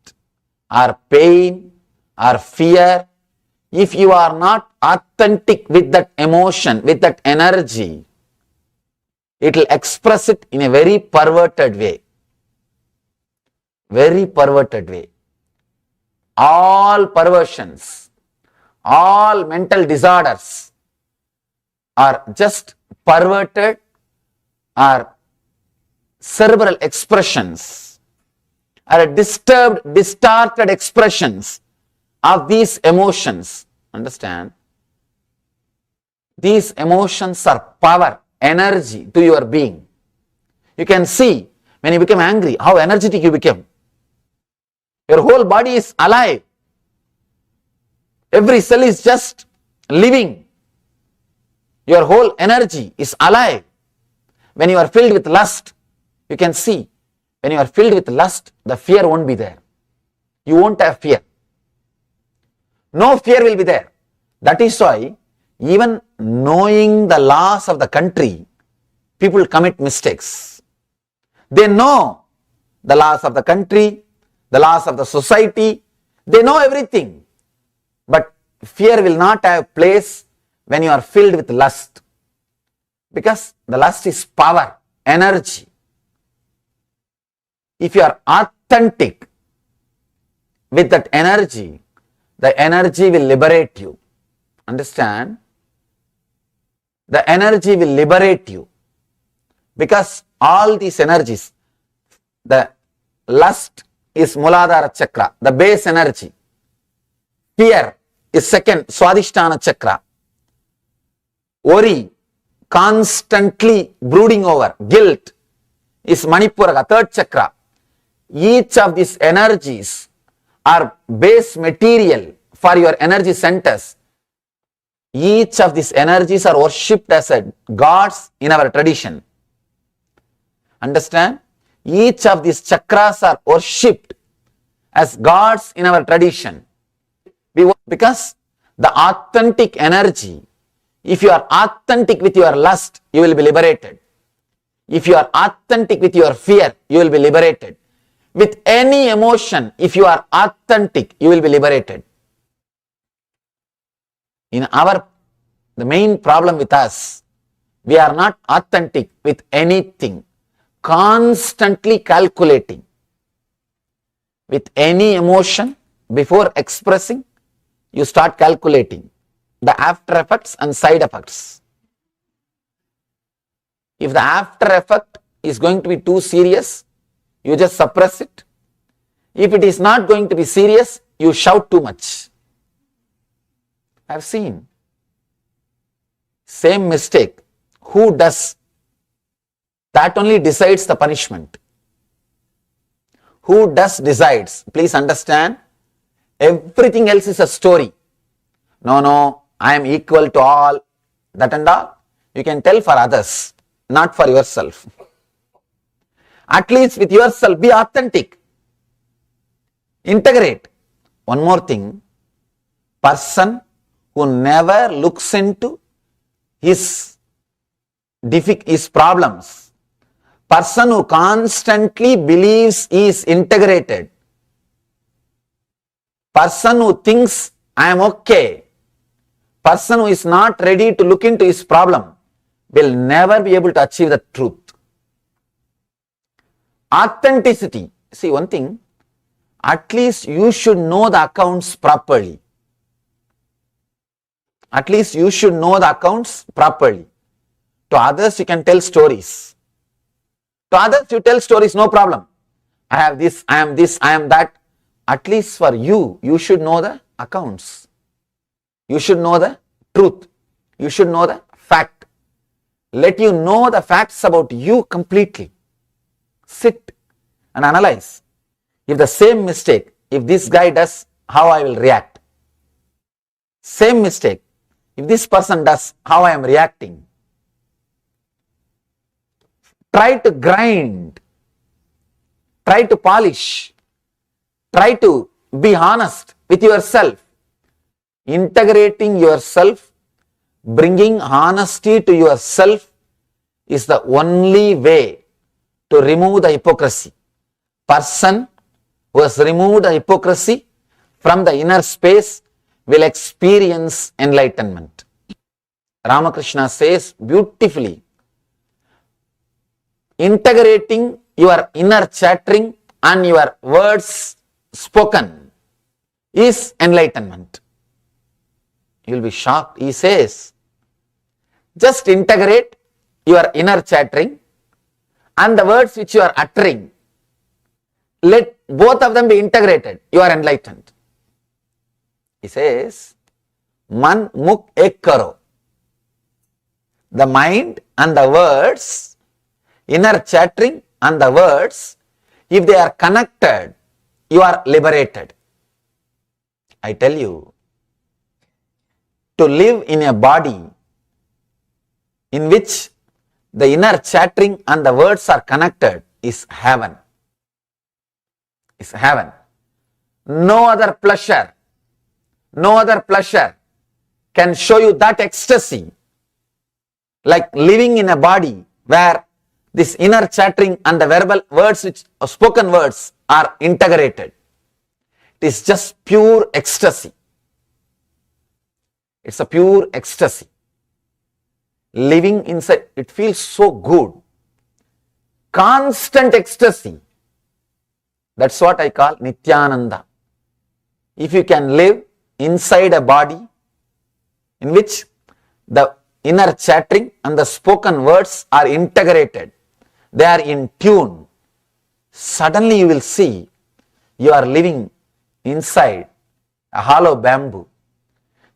or pain, or fear, if you are not authentic with that emotion, with that energy, it will express it in a very perverted way. Very perverted way. All perversions, all mental disorders are just perverted or cerebral expressions, are disturbed, distorted expressions of these emotions. Understand? These emotions are power, energy to your being. You can see when you become angry, how energetic you become. Your whole body is alive. Every cell is just living. Your whole energy is alive. When you are filled with lust, you can see, when you are filled with lust, the fear won't be there. You won't have fear. No fear will be there. That is why, even knowing the laws of the country, people commit mistakes. They know the laws of the country, the laws of the society, they know everything. But fear will not have place when you are filled with lust. Because the lust is power, energy. If you are authentic with that energy, the energy will liberate you. Understand? The energy will liberate you. Because all these energies, the lust is Muladhara chakra, the base energy. Fear is second, Swadhisthana chakra. Worry, constantly brooding over, guilt is Manipura, third chakra. Each of these energies are base material for your energy centers. Each of these energies are worshipped as a gods in our tradition. Understand? Each of these chakras are worshipped as gods in our tradition. Because the authentic energy, if you are authentic with your lust, you will be liberated. If you are authentic with your fear, you will be liberated. With any emotion, if you are authentic, you will be liberated. The main problem with us, we are not authentic with anything, constantly calculating. With any emotion, before expressing, you start calculating the after effects and side effects. If the after effect is going to be too serious, you just suppress it. If it is not going to be serious, you shout too much. I have seen. Same mistake. Who does? That only decides the punishment. Who does decides. Please understand, everything else is a story. No, I am equal to all, that and all. You can tell for others, not for yourself. At least with yourself, be authentic. Integrate. One more thing, person who never looks into his problems, person who constantly believes he is integrated, person who thinks I am okay, person who is not ready to look into his problem will never be able to achieve the truth. Authenticity. See one thing, at least you should know the accounts properly. At least you should know the accounts properly. To others you can tell stories. To others you tell stories, no problem. I have this, I am this, I am that. At least for you, you should know the accounts. You should know the truth. You should know the fact. Let you know the facts about you completely. Sit and analyze. If the same mistake, if this guy does, how I will react. Same mistake, if this person does, how I am reacting. Try to grind. Try to polish. Try to be honest with yourself. Integrating yourself, bringing honesty to yourself is the only way to remove the hypocrisy. Person who has removed the hypocrisy from the inner space will experience enlightenment. Ramakrishna says beautifully, integrating your inner chattering and your words spoken is enlightenment. You will be shocked. He says, just integrate your inner chattering and the words which you are uttering. Let both of them be integrated. You are enlightened. He says, Man mukh ek karo. The mind and the words, inner chattering and the words, if they are connected, you are liberated. I tell you, to live in a body in which the inner chattering and the words are connected is heaven. Is heaven. No other pleasure can show you that ecstasy like living in a body where this inner chattering and the verbal words, which spoken words, are integrated. It is just pure ecstasy. It's a pure ecstasy. Living inside, it feels so good. Constant ecstasy. That's what I call Nithyananda. If you can live inside a body in which the inner chattering and the spoken words are integrated, they are in tune, suddenly you will see you are living inside a hollow bamboo.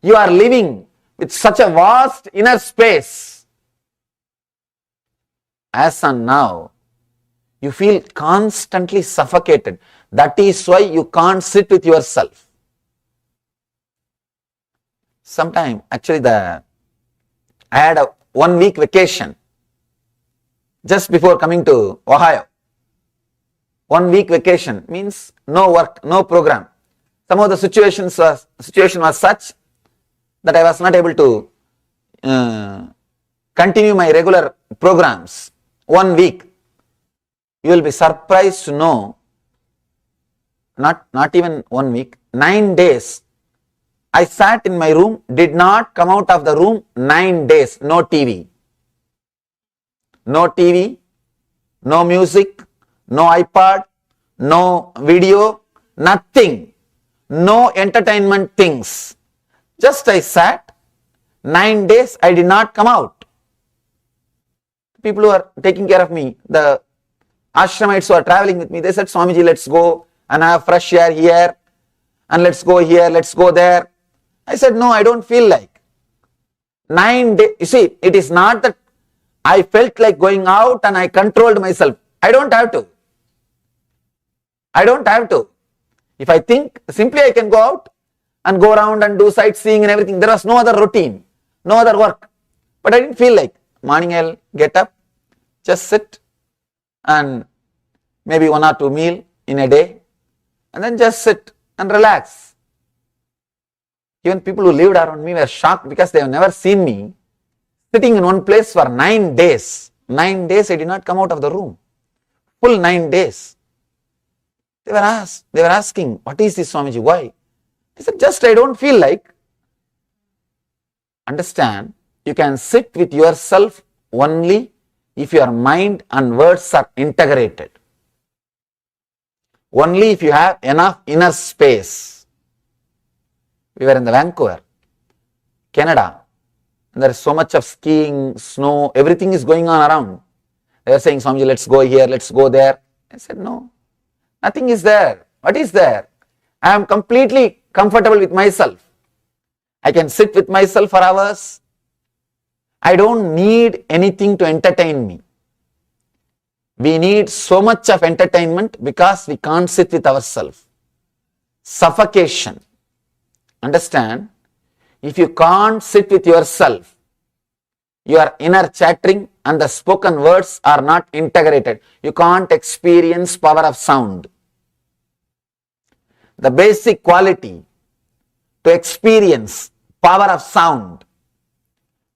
You are living with such a vast inner space. As and now, you feel constantly suffocated. That is why you can't sit with yourself. Sometime, actually, I had a 1 week vacation just before coming to Ohio. 1 week vacation means no work, no program. Some of the situation was such that I was not able to continue my regular programs. 1 week. You will be surprised to know, not even 1 week, 9 days. I sat in my room, did not come out of the room 9 days. No TV. No TV, no music, no iPad, no video, nothing. No entertainment things. Just I sat, 9 days I did not come out. People who are taking care of me, the ashramites who are traveling with me, they said, Swamiji, let's go and have fresh air here, and let's go here, let's go there. I said, no, I don't feel like. 9 days, you see, it is not that I felt like going out and I controlled myself. I don't have to. I don't have to. If I think, simply I can go out and go around and do sightseeing and everything. There was no other routine, no other work. But I didn't feel like. Morning I'll get up, just sit and maybe 1 or 2 meals in a day, and then just sit and relax. Even people who lived around me were shocked because they have never seen me sitting in one place for 9 days. 9 days I did not come out of the room. Full 9 days. They were asking, what is this, Swamiji? Why? I said, just I don't feel like. Understand, you can sit with yourself only if your mind and words are integrated. Only if you have enough inner space. We were in the Vancouver, Canada, and there is so much of skiing, snow, everything is going on around. They were saying, Swamiji, let's go here, let's go there. I said, no, nothing is there. What is there? I am completely comfortable with myself. I can sit with myself for hours. I don't need anything to entertain me. We need so much of entertainment because we can't sit with ourselves. Suffocation. Understand? If you can't sit with yourself, your inner chattering and the spoken words are not integrated. You can't experience power of sound. The basic quality to experience power of sound,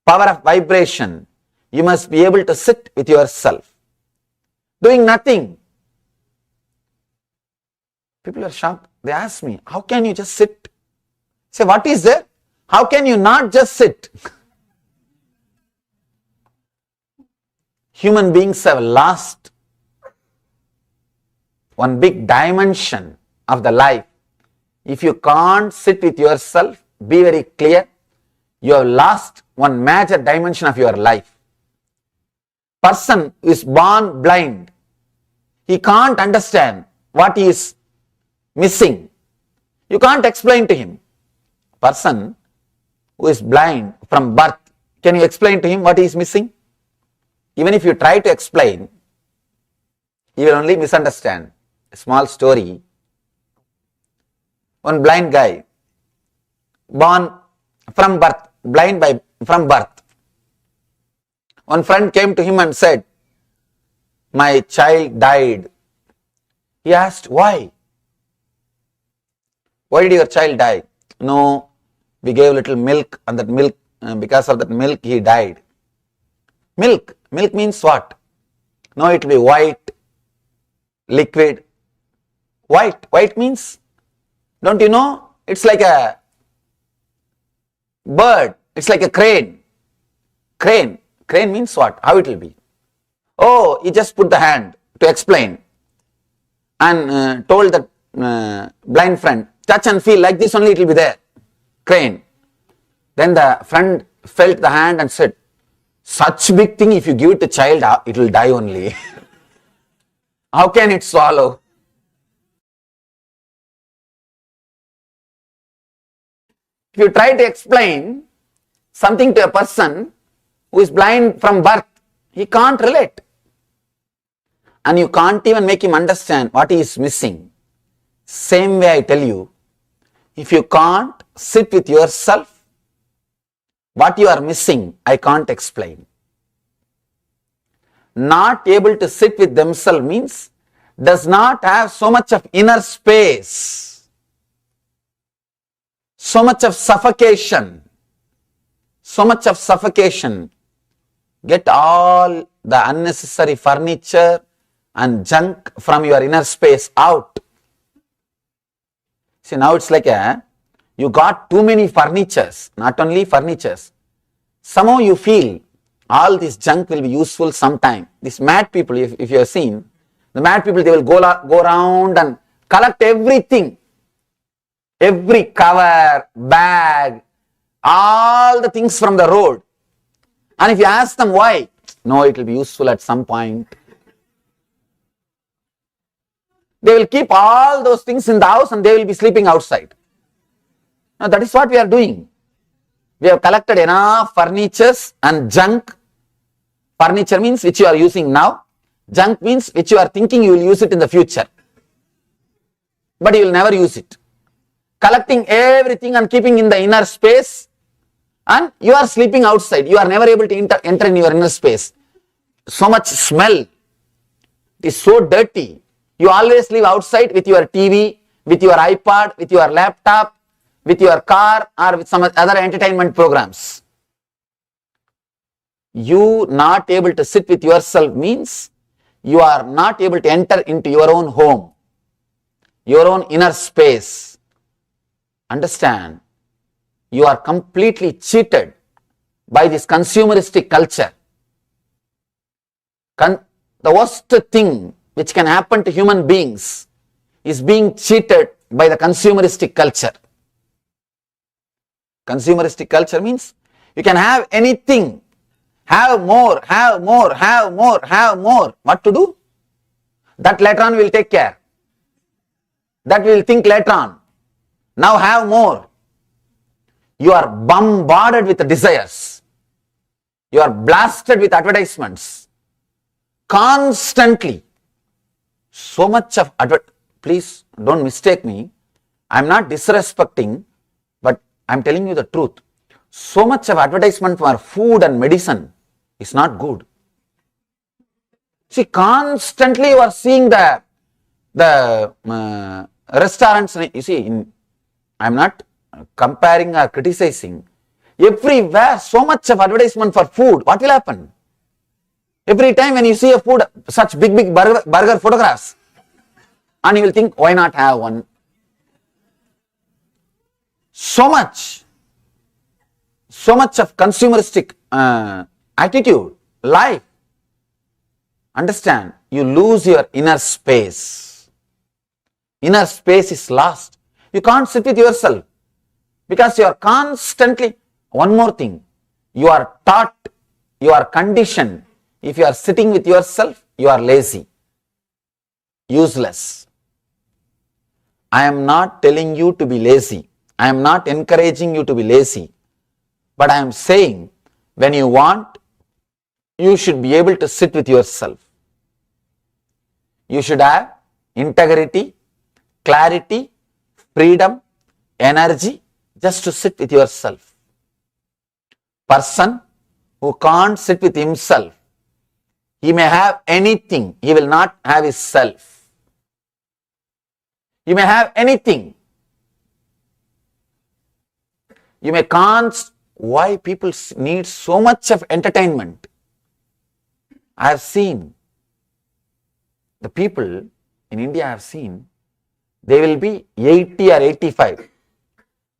power of vibration, you must be able to sit with yourself. Doing nothing. People are shocked. They ask me, how can you just sit? I say, what is there? How can you not just sit? Human beings have lost one big dimension of the life. If you can't sit with yourself, be very clear, you have lost one major dimension of your life. Person who is born blind, he can't understand what he is missing. You can't explain to him. Person who is blind from birth, can you explain to him what he is missing? Even if you try to explain, he will only misunderstand. A small story. One blind guy, born from birth, blind from birth. One friend came to him and said, my child died. He asked, why? Why did your child die? No, we gave little milk, and that milk, because of that milk, he died. Milk. Milk means what? No, it will be white, liquid. White. White means, don't you know? It's like a bird. It's like a crane. Crane. Crane means what? How it will be? Oh, he just put the hand to explain and told that blind friend, touch and feel, like this only it will be there. Crane. Then the friend felt the hand and said, such big thing, if you give it to child, it will die only. How can it swallow? If you try to explain something to a person who is blind from birth, he can't relate. And you can't even make him understand what he is missing. Same way I tell you, if you can't sit with yourself, what you are missing, I can't explain. Not able to sit with themselves means does not have so much of inner space, so much of suffocation, Get all the unnecessary furniture and junk from your inner space out. See, now it's like you got too many furnitures, not only furnitures. Somehow you feel all this junk will be useful sometime. These mad people, if you have seen, the mad people, they will go around and collect everything. Every cover, bag, all the things from the road. And if you ask them why, no, it will be useful at some point. They will keep all those things in the house and they will be sleeping outside. Now that is what we are doing. We have collected enough furnitures and junk. Furniture means which you are using now. Junk means which you are thinking you will use it in the future. But you will never use it. Collecting everything and keeping in the inner space, and you are sleeping outside. You are never able to enter in your inner space. So much smell. It is so dirty. You always live outside with your TV, with your iPad, with your laptop, with your car, or with some other entertainment programs. You not able to sit with yourself means you are not able to enter into your own home, your own inner space. Understand, you are completely cheated by this consumeristic culture. The worst thing which can happen to human beings is being cheated by the consumeristic culture. Consumeristic culture means you can have anything, have more. What to do? That later on will take care. That we will think later on. Now have more. You are bombarded with desires. You are blasted with advertisements. Constantly. So much of please don't mistake me. I am not disrespecting, but I am telling you the truth. So much of advertisement for food and medicine is not good. See, constantly you are seeing the restaurants. You see, I am not comparing or criticizing. Everywhere, so much of advertisement for food. What will happen? Every time when you see a food, such big burger photographs, and you will think, why not have one? So much of consumeristic attitude, life. Understand, you lose your inner space. Inner space is lost. You can't sit with yourself because you are constantly, one more thing, you are taught, you are conditioned. If you are sitting with yourself, you are lazy, useless. I am not telling you to be lazy. I am not encouraging you to be lazy. But I am saying, when you want, you should be able to sit with yourself. You should have integrity, clarity, freedom, energy, just to sit with yourself. Person who can't sit with himself, he may have anything, he will not have his self. You may have anything. You may can't. Why people need so much of entertainment? I have seen the people in India, I have seen, they will be 80 or 85.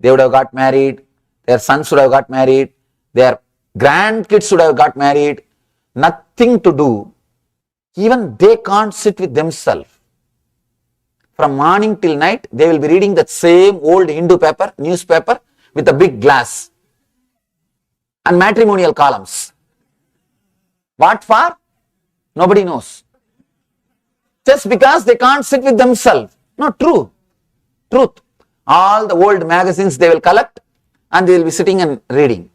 They would have got married, their sons would have got married, their grandkids would have got married, nothing to do. Even they can't sit with themselves. From morning till night, they will be reading that same old Hindu newspaper with a big glass and matrimonial columns. What for? Nobody knows. Just because they can't sit with themselves. No, truth. All the old magazines they will collect and they will be sitting and reading.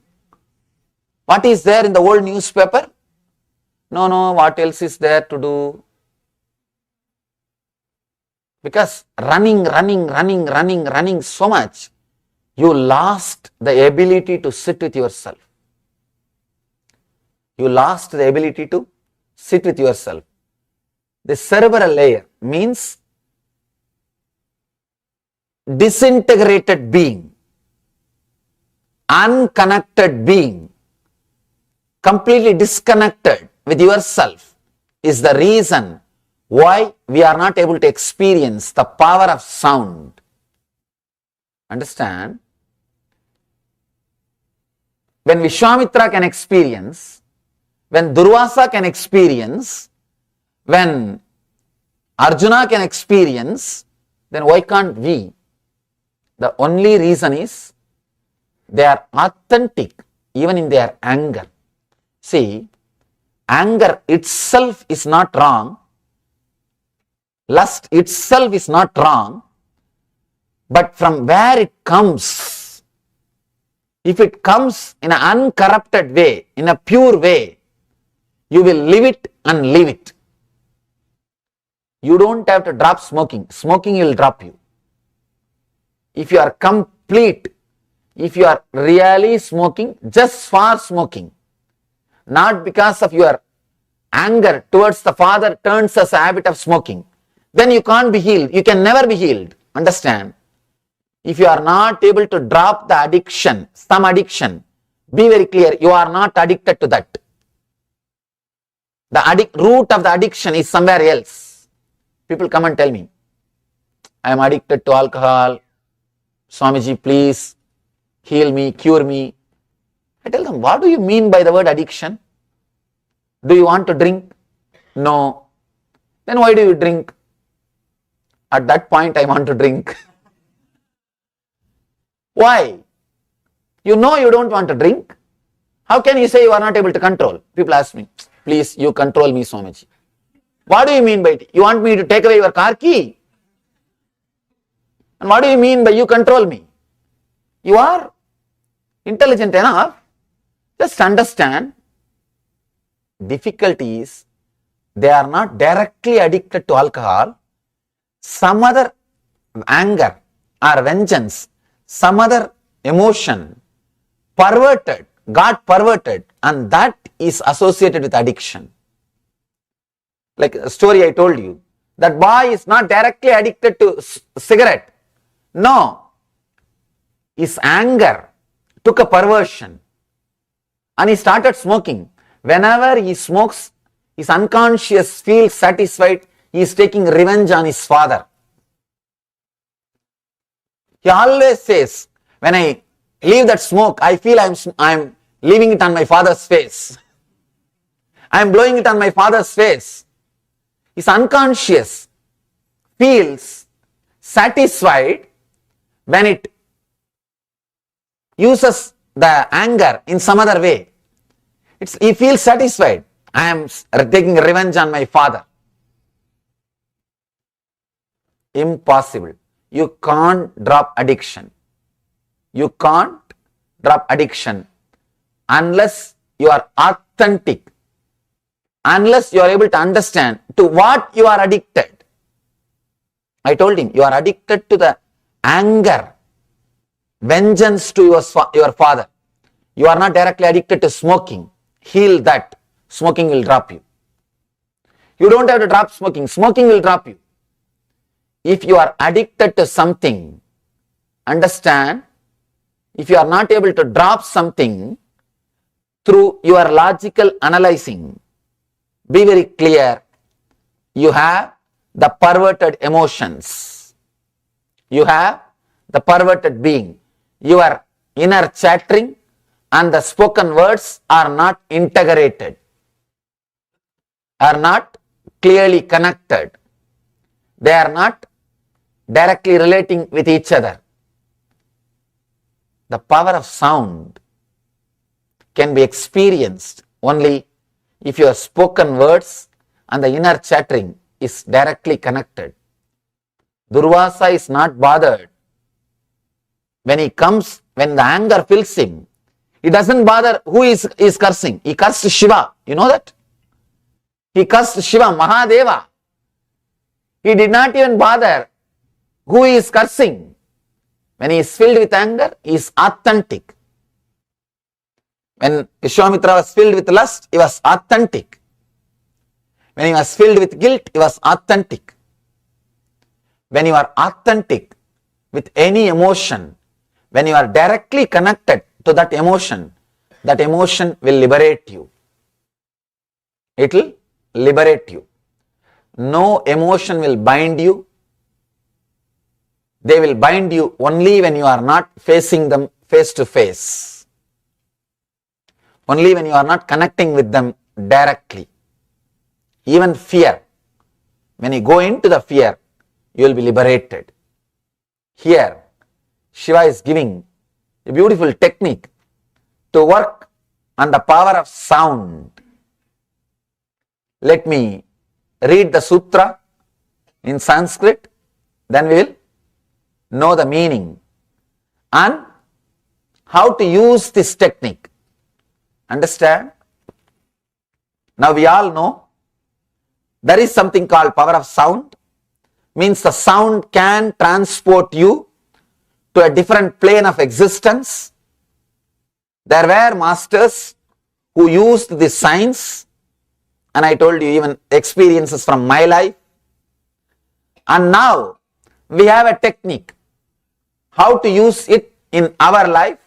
What is there in the old newspaper? No, what else is there to do? Because running so much, you lost the ability to sit with yourself. You lost the ability to sit with yourself. The cerebral layer means disintegrated being, unconnected being, completely disconnected with yourself is the reason why we are not able to experience the power of sound. Understand? When Vishwamitra can experience, when Durvasa can experience, when Arjuna can experience, then why can't we? The only reason is they are authentic even in their anger. See, anger itself is not wrong. Lust itself is not wrong. But from where it comes, if it comes in an uncorrupted way, in a pure way, you will live it and live it. You don't have to drop smoking. Smoking will drop you. If you are complete, if you are really smoking, just for smoking, not because of your anger towards the father turns as a habit of smoking, then you can't be healed. You can never be healed. Understand? If you are not able to drop the addiction, some addiction, be very clear, you are not addicted to that. The root of the addiction is somewhere else. People come and tell me, I am addicted to alcohol. Swamiji, please heal me, cure me. I tell them, what do you mean by the word addiction? Do you want to drink? No. Then why do you drink? At that point, I want to drink. Why? You know you don't want to drink. How can you say you are not able to control? People ask me, please, you control me, Swamiji. What do you mean by it? You want me to take away your car key? And what do you mean by you control me? You are intelligent enough. Just understand. Difficulty is they are not directly addicted to alcohol. Some other anger or vengeance, some other emotion perverted, got perverted, and that is associated with addiction. Like a story I told you, that boy is not directly addicted to cigarette. No, his anger took a perversion and he started smoking. Whenever he smokes, his unconscious feels satisfied. He is taking revenge on his father. He always says, when I leave that smoke, I feel I am leaving it on my father's face. I am blowing it on my father's face. His unconscious feels satisfied when it uses the anger in some other way. He feels satisfied. I am taking revenge on my father. Impossible. You can't drop addiction. You can't drop addiction unless you are authentic, unless you are able to understand to what you are addicted. I told him, you are addicted to the anger, vengeance to your father. You are not directly addicted to smoking. Heal that. Smoking will drop you. You don't have to drop smoking. Smoking will drop you. If you are addicted to something, understand, if you are not able to drop something through your logical analyzing, be very clear, you have the perverted emotions. You have the perverted being. Your inner chattering and the spoken words are not integrated, are not clearly connected. They are not directly relating with each other. The power of sound can be experienced only if your spoken words and the inner chattering is directly connected. Durvasa is not bothered. When he comes, when the anger fills him, he doesn't bother who is cursing. He cursed Shiva. You know that? He cursed Shiva, Mahadeva. He did not even bother Who is cursing? When he is filled with anger, he is authentic. When Vishwamitra was filled with lust, he was authentic. When he was filled with guilt, he was authentic. When you are authentic with any emotion, when you are directly connected to that emotion will liberate you. It will liberate you. No emotion will bind you. They will bind you only when you are not facing them face to face. Only when you are not connecting with them directly. Even fear. When you go into the fear, you will be liberated. Here, Shiva is giving a beautiful technique to work on the power of sound. Let me read the sutra in Sanskrit, then we will know the meaning and how to use this technique. Understand? Now we all know there is something called power of sound. Means the sound can transport you to a different plane of existence. There were masters who used this science, and I told you even experiences from my life. And now we have a technique how to use it in our life,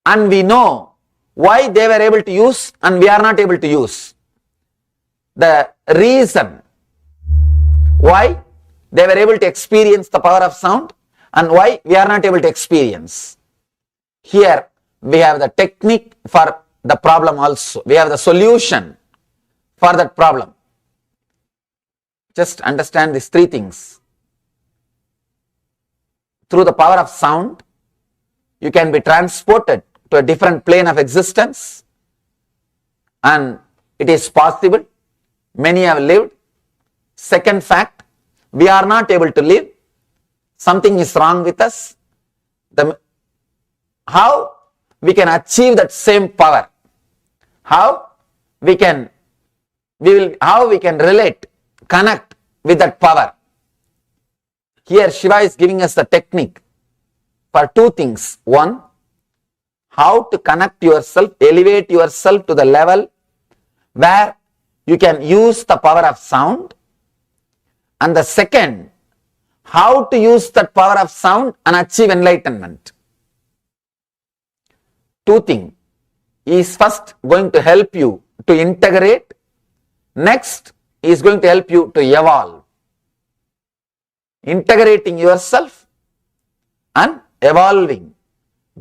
and we know why they were able to use and we are not able to use. The reason why they were able to experience the power of sound and why we are not able to experience. Here we have the technique for the problem also. We have the solution for that problem. Just understand these three things. Through the power of sound, you can be transported to a different plane of existence, and it is possible. Many have lived. Second fact, we are not able to live. Something is wrong with us. How we can achieve that same power? How we can relate, connect with that power? Here Shiva is giving us the technique for two things. One, how to connect yourself, elevate yourself to the level where you can use the power of sound. And the second, how to use that power of sound and achieve enlightenment. Two things. He is first going to help you to integrate. Next, he is going to help you to evolve. Integrating yourself and evolving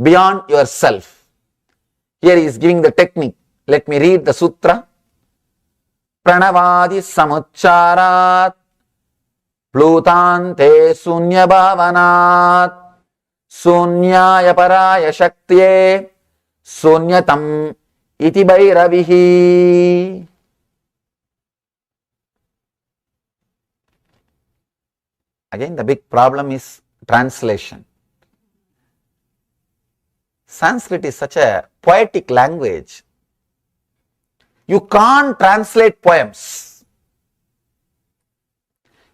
beyond yourself. Here he is giving the technique. Let me read the sutra. Pranavadi samucharat plutante sunya bhavanat sunyaya paraya shaktiye sunyatam iti bhairavihi. Again, the big problem is translation. Sanskrit is such a poetic language. You can't translate poems.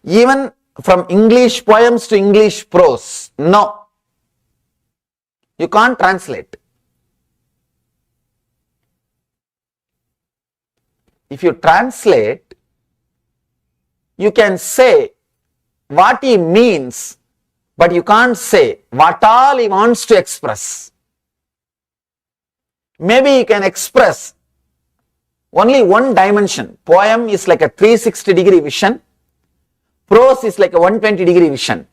Even from English poems to English prose. No. You can't translate. If you translate, you can say what he means, but you can't say what all he wants to express. Maybe you can express only one dimension. Poem is like a 360-degree vision. Prose is like a 120-degree vision.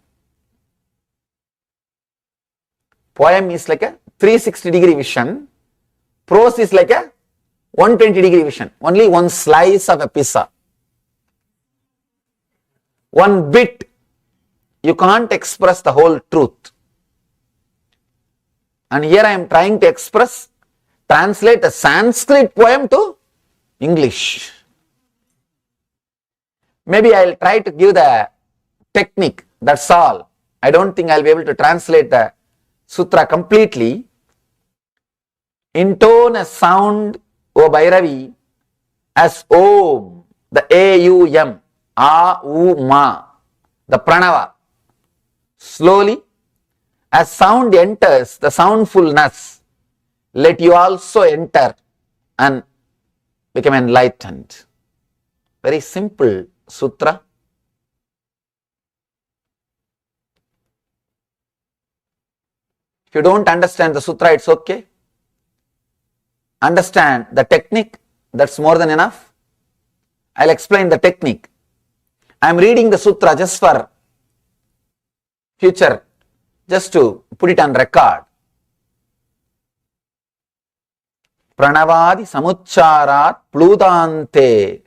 Poem is like a 360-degree vision. Prose is like a 120-degree vision. Only one slice of a pizza. One bit. You can't express the whole truth. And here I am trying to translate a Sanskrit poem to English. Maybe I will try to give the technique, that's all. I don't think I will be able to translate the sutra completely. Intone a sound, O Bhairavi, as Om, the A-U-M, A-U-Ma, the pranava. Slowly, as sound enters the soundfulness, let you also enter and become enlightened. Very simple sutra. If you don't understand the sutra, it's okay. Understand the technique, that's more than enough. I'll explain the technique. I'm reading the sutra just for future, just to put it on record. Pranavadi samucharat pludante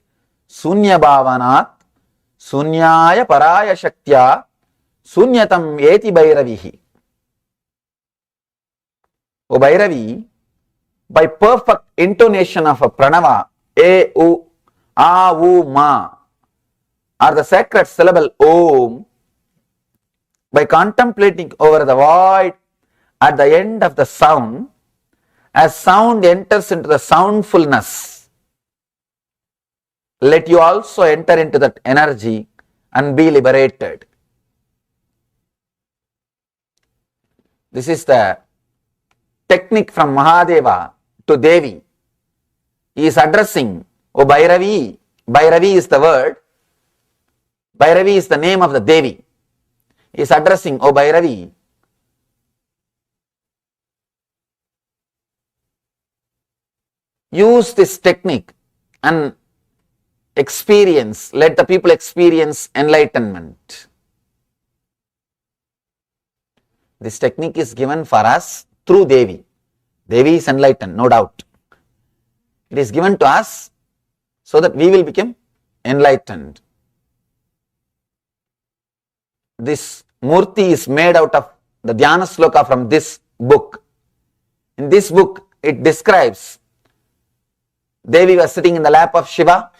sunya bhavanat sunyaya paraya shaktya sunyatam eti bhairavihi. O Bhairavi, by perfect intonation of a pranava, e, u, a, u, ma, or the sacred syllable om, by contemplating over the void at the end of the sound, as sound enters into the soundfulness, let you also enter into that energy and be liberated. This is the technique from Mahadeva to Devi. He is addressing, O Bhairavi. Bhairavi is the word. Bhairavi is the name of the Devi. He is addressing, O Bhairavi, use this technique and experience, let the people experience enlightenment. This technique is given for us through Devi. Devi is enlightened, no doubt. It is given to us so that we will become enlightened. This Murti is made out of the Dhyana Sloka from this book. In this book, it describes Devi was sitting in the lap of Shiva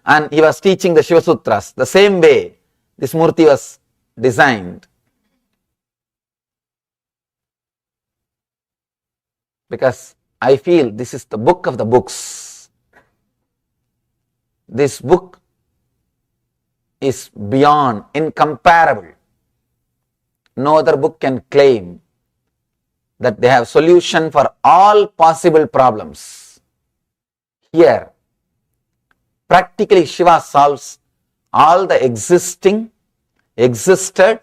and he was teaching the Shiva Sutras. The same way this Murti was designed. Because I feel this is the book of the books. This book is beyond, incomparable. No other book can claim that they have solution for all possible problems. Here, practically Shiva solves all the existing, existed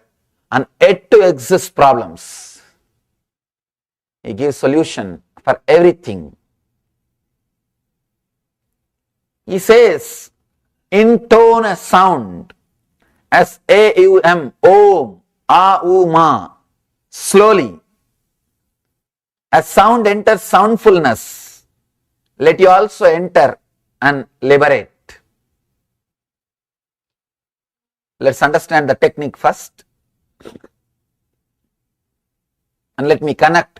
and yet to exist problems. He gives solution for everything. He says, intone a sound as A-U-M, Om, A-U-Ma, slowly. As sound enters soundfulness, let you also enter and liberate. Let's understand the technique first. And let me connect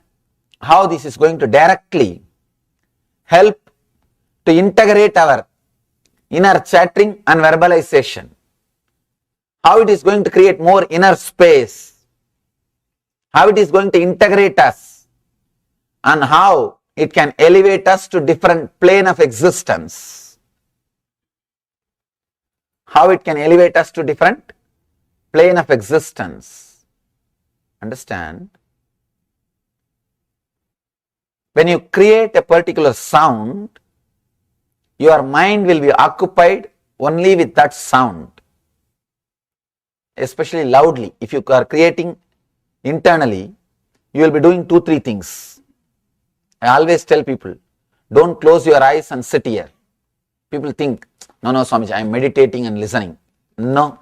how this is going to directly help to integrate our inner chattering and verbalization. How it is going to create more inner space. How it is going to integrate us. And how it can elevate us to different plane of existence. How it can elevate us to different plane of existence. Understand? When you create a particular sound, your mind will be occupied only with that sound. Especially loudly. If you are creating internally, you will be doing 2-3 things. I always tell people, don't close your eyes and sit here. People think, no, Swamiji, I am meditating and listening. No.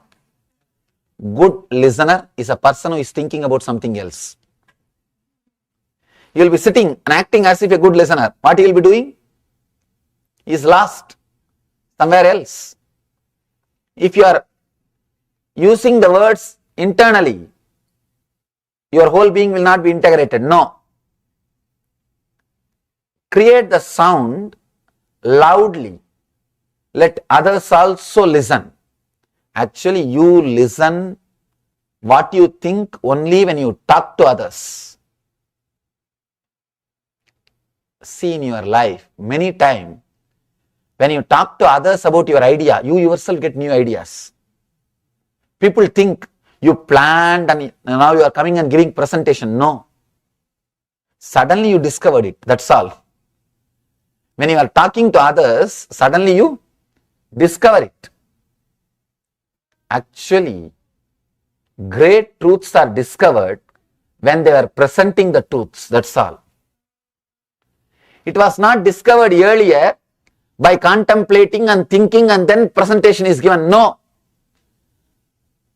Good listener is a person who is thinking about something else. You will be sitting and acting as if a good listener. What he will be doing? He is lost somewhere else. If you are using the words internally, your whole being will not be integrated. No. Create the sound loudly. Let others also listen. Actually, you listen what you think only when you talk to others. See in your life, many times, when you talk to others about your idea, you yourself get new ideas. People think you planned and now you are coming and giving presentation. No. Suddenly you discovered it. That's all. When you are talking to others, suddenly you discover it. Actually, great truths are discovered when they are presenting the truths. That's all. It was not discovered earlier by contemplating and thinking and then presentation is given. No.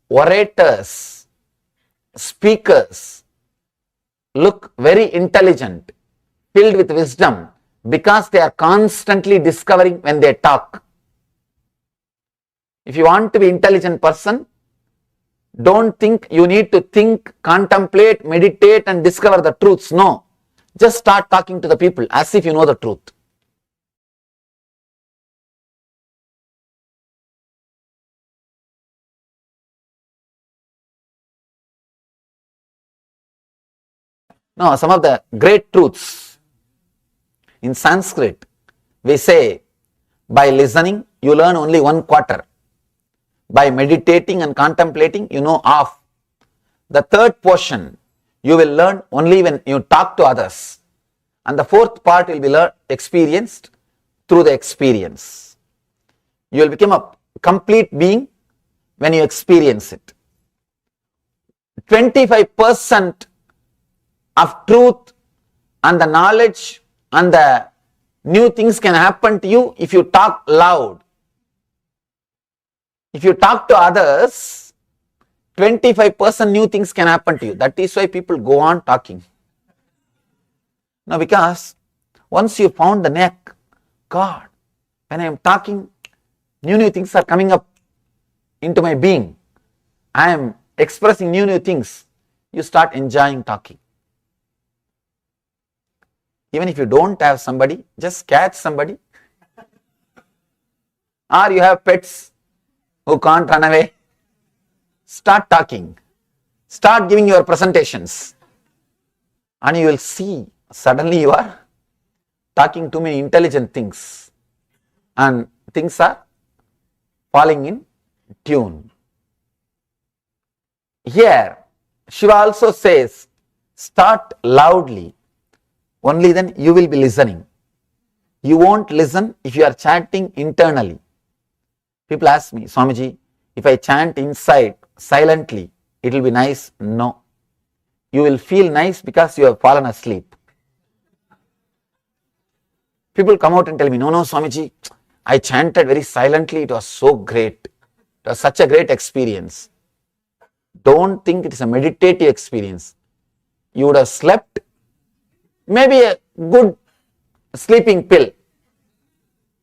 Orators, speakers look very intelligent, filled with wisdom because they are constantly discovering when they talk. If you want to be an intelligent person, don't think you need to think, contemplate, meditate and discover the truths. No. Just start talking to the people as if you know the truth. Now, some of the great truths in Sanskrit, we say, by listening, you learn only 1/4. By meditating and contemplating, you know half. The third portion, you will learn only when you talk to others. And the fourth part will be experienced through the experience. You will become a complete being when you experience it. 25% of truth and the knowledge and the new things can happen to you if you talk loud. If you talk to others, 25% new things can happen to you. That is why people go on talking. Now, because once you found the neck, God, when I am talking, new things are coming up into my being. I am expressing new things. You start enjoying talking. Even if you don't have somebody, just catch somebody. Or you have pets who can't run away. Start talking. Start giving your presentations. And you will see, suddenly you are talking too many intelligent things. And things are falling in tune. Here, Shiva also says, start loudly. Only then you will be listening. You won't listen if you are chanting internally. People ask me, Swamiji, if I chant inside silently, it will be nice. No. You will feel nice because you have fallen asleep. People come out and tell me, no, Swamiji, I chanted very silently. It was so great. It was such a great experience. Don't think it is a meditative experience. You would have slept. Maybe a good sleeping pill.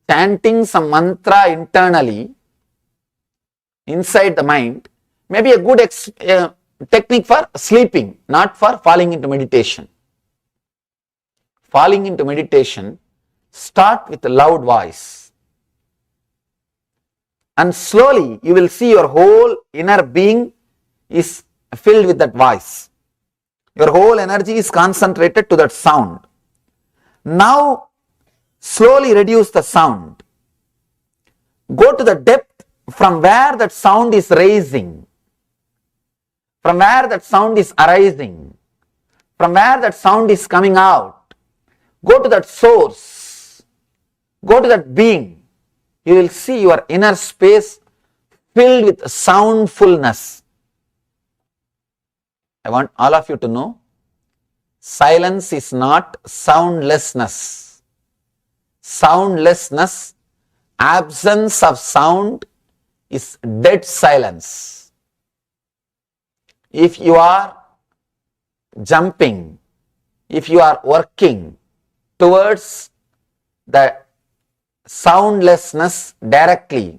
Chanting some mantra internally, inside the mind, may be a good technique for sleeping, not for falling into meditation. Falling into meditation, start with a loud voice. And slowly you will see your whole inner being is filled with that voice. Your whole energy is concentrated to that sound. Now, slowly reduce the sound. Go to the depth from where that sound is raising, from where that sound is arising, from where that sound is coming out. Go to that source. Go to that being. You will see your inner space filled with soundfulness. I want all of you to know, silence is not soundlessness. Soundlessness, absence of sound is dead silence. If you are jumping, if you are working towards the soundlessness directly,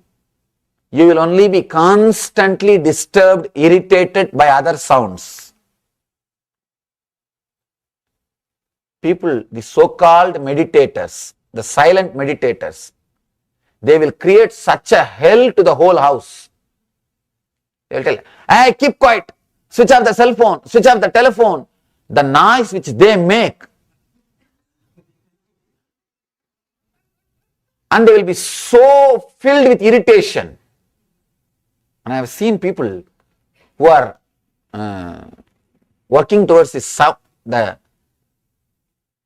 you will only be constantly disturbed, irritated by other sounds. People, the so-called meditators, the silent meditators, they will create such a hell to the whole house. They will tell, hey, keep quiet, switch off the cell phone, switch off the telephone. The noise which they make. And they will be so filled with irritation. And I have seen people who are working towards the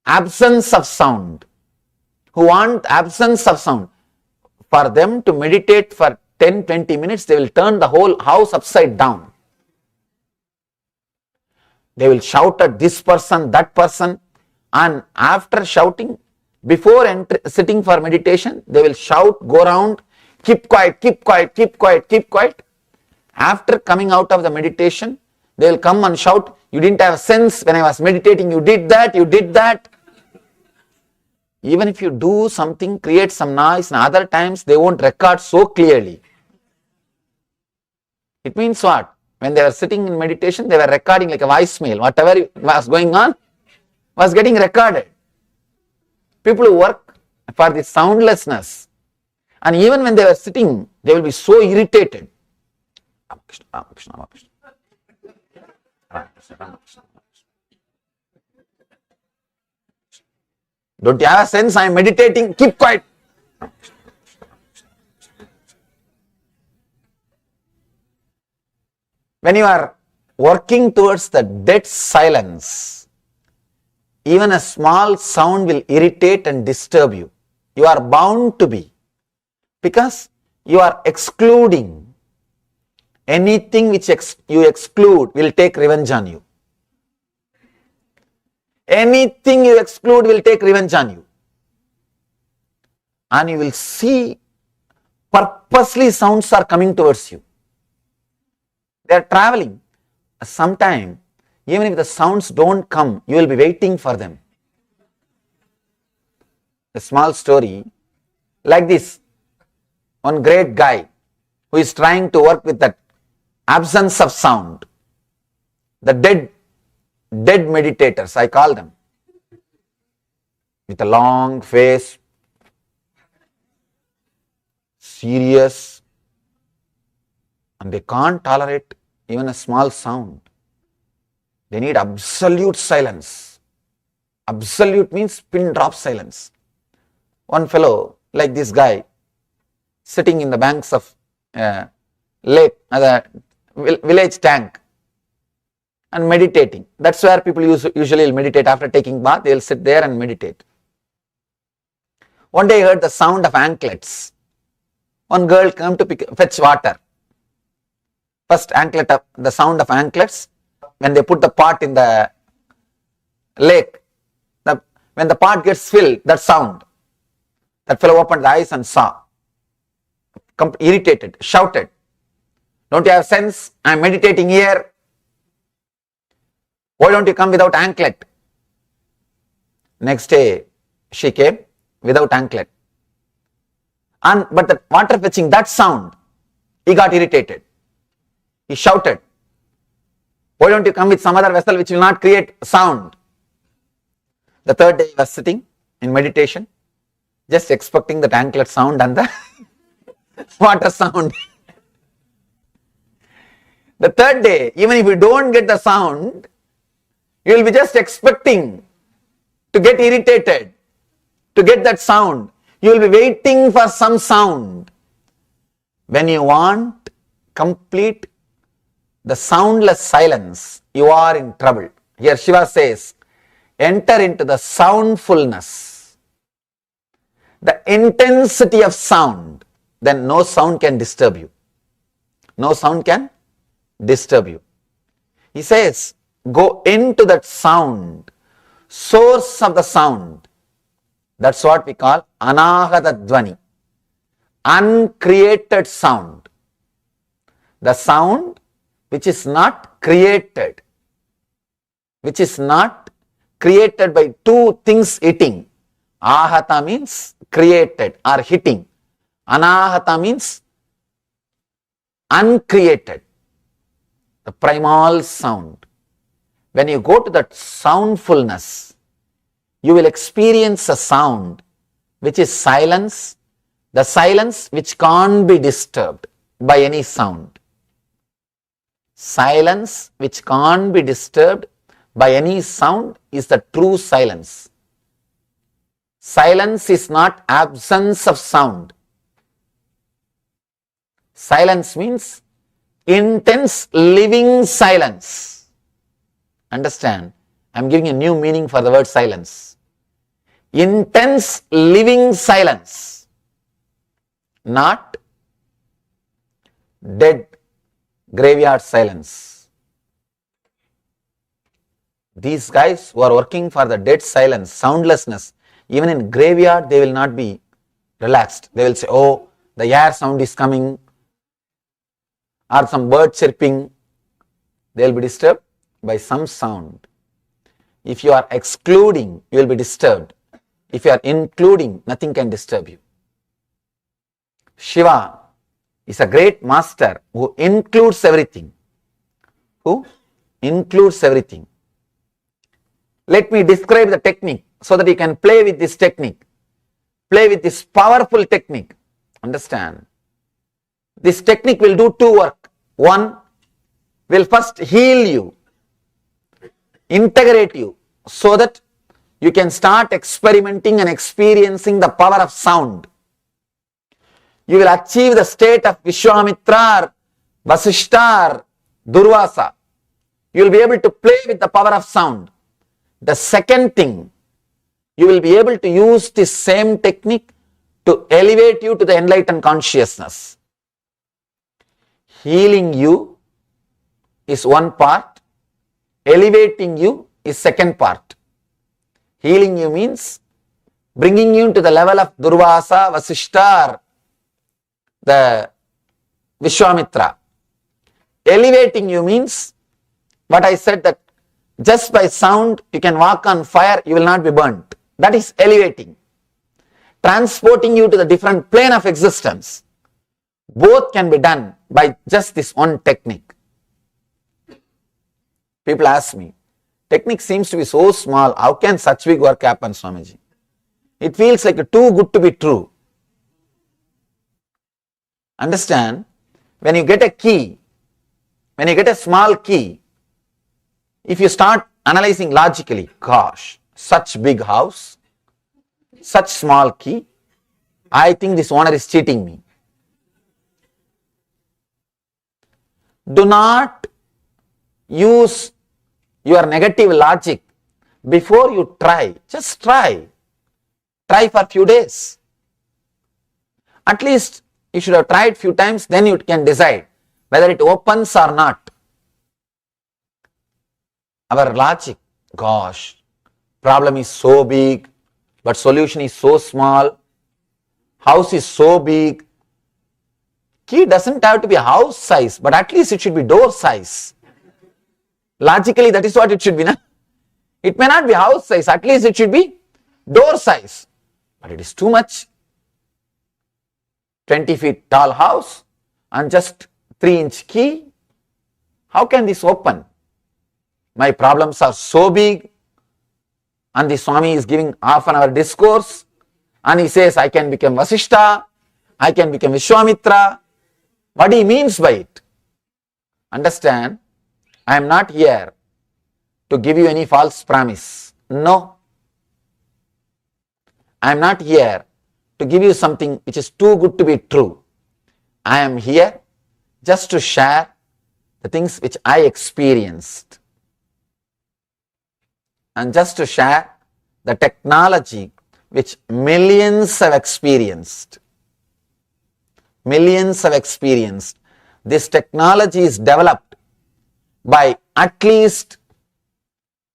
absence of sound, who want absence of sound. For them to meditate for 10-20 minutes, they will turn the whole house upside down. They will shout at this person, that person, and after shouting, before sitting for meditation, they will shout, go around, keep quiet, keep quiet, keep quiet, keep quiet. After coming out of the meditation, they will come and shout, you didn't have sense when I was meditating, you did that, you did that. Even if you do something, create some noise, and other times they won't record so clearly. It means what? When they were sitting in meditation, they were recording like a voicemail. Whatever was going on was getting recorded. People who work for the soundlessness, and even when they were sitting, they will be so irritated. Don't you have a sense? I am meditating. Keep quiet. When you are working towards the dead silence, even a small sound will irritate and disturb you. You are bound to be, because you are excluding. Anything which you exclude will take revenge on you. Anything you exclude will take revenge on you. And you will see purposely sounds are coming towards you. They are traveling. Sometime, even if the sounds don't come, you will be waiting for them. A small story like this. One great guy who is trying to work with that absence of sound. The dead meditators, I call them. With a long face, serious, and they can't tolerate even a small sound. They need absolute silence. Absolute means pin drop silence. One fellow, like this guy, sitting in the banks of lake, the village tank, and meditating. That's where people usually meditate after taking bath. They will sit there and meditate. One day he heard the sound of anklets. One girl came to fetch water. First anklet, the sound of anklets. When they put the pot in the lake, when the pot gets filled, that sound. That fellow opened the eyes and saw. Irritated, shouted, don't you have sense? I am meditating here. Why don't you come without anklet? Next day, she came without anklet. But the water fetching, that sound, he got irritated. He shouted, why don't you come with some other vessel which will not create sound? The third day he was sitting in meditation, just expecting that anklet sound and the water sound. The third day, even if you don't get the sound, you will be just expecting to get irritated, to get that sound. You will be waiting for some sound. When you want complete the soundless silence, you are in trouble. Here Shiva says, enter into the soundfulness, the intensity of sound. Then no sound can disturb you. No sound can disturb you. He says, go into that sound, source of the sound. That's what we call anahata dvani, uncreated sound. The sound which is not created, by two things hitting. Ahata means created or hitting. Anahata means uncreated. The primal sound. When you go to that soundfulness, you will experience a sound which is silence, the silence which can't be disturbed by any sound. Silence which can't be disturbed by any sound is the true silence. Silence is not absence of sound. Silence means intense living silence. Understand? I'm giving a new meaning for the word silence. Intense living silence, not dead graveyard silence. These guys who are working for the dead silence, soundlessness, even in graveyard they will not be relaxed. They will say, oh, the air sound is coming, or some bird chirping. They will be disturbed by some sound. If you are excluding, you will be disturbed. If you are including, nothing can disturb you. Shiva is a great master who includes everything. Who includes everything. Let me describe the technique so that you can play with this technique. Play with this powerful technique. Understand? This technique will do two work. One, will first heal you, integrate you, so that you can start experimenting and experiencing the power of sound. You will achieve the state of Vishwamitra or Vasishta or Durvasa. You will be able to play with the power of sound. The second thing, you will be able to use this same technique to elevate you to the enlightened consciousness. Healing you is one part, elevating you is second part. Healing you means bringing you to the level of Durvasa, Vasishta, or the Vishwamitra. Elevating you means what I said, that just by sound you can walk on fire, you will not be burnt. That is elevating. Transporting you to the different plane of existence. Both can be done by just this one technique. People ask me, technique seems to be so small, how can such big work happen, Swamiji? It feels like too good to be true. Understand, when you get a key, when you get a small key, if you start analyzing logically, gosh, such big house, such small key, I think this owner is cheating me. Do not use your negative logic before you try. Just try. Try for a few days. At least you should have tried few times, then you can decide whether it opens or not. Our logic, gosh, problem is so big, but solution is so small. House is so big. Key doesn't have to be house size, but at least it should be door size. Logically, that is what it should be. Na? It may not be house size, at least it should be door size. But it is too much. 20 feet tall house and just 3-inch key. How can this open? My problems are so big, and the Swami is giving half an hour discourse, and he says, I can become Vasishta, I can become Vishwamitra. What he means by it? Understand, I am not here to give you any false promise. No. I am not here to give you something which is too good to be true. I am here just to share the things which I experienced, and just to share the technology which millions have experienced. Millions have experienced. This technology is developed by at least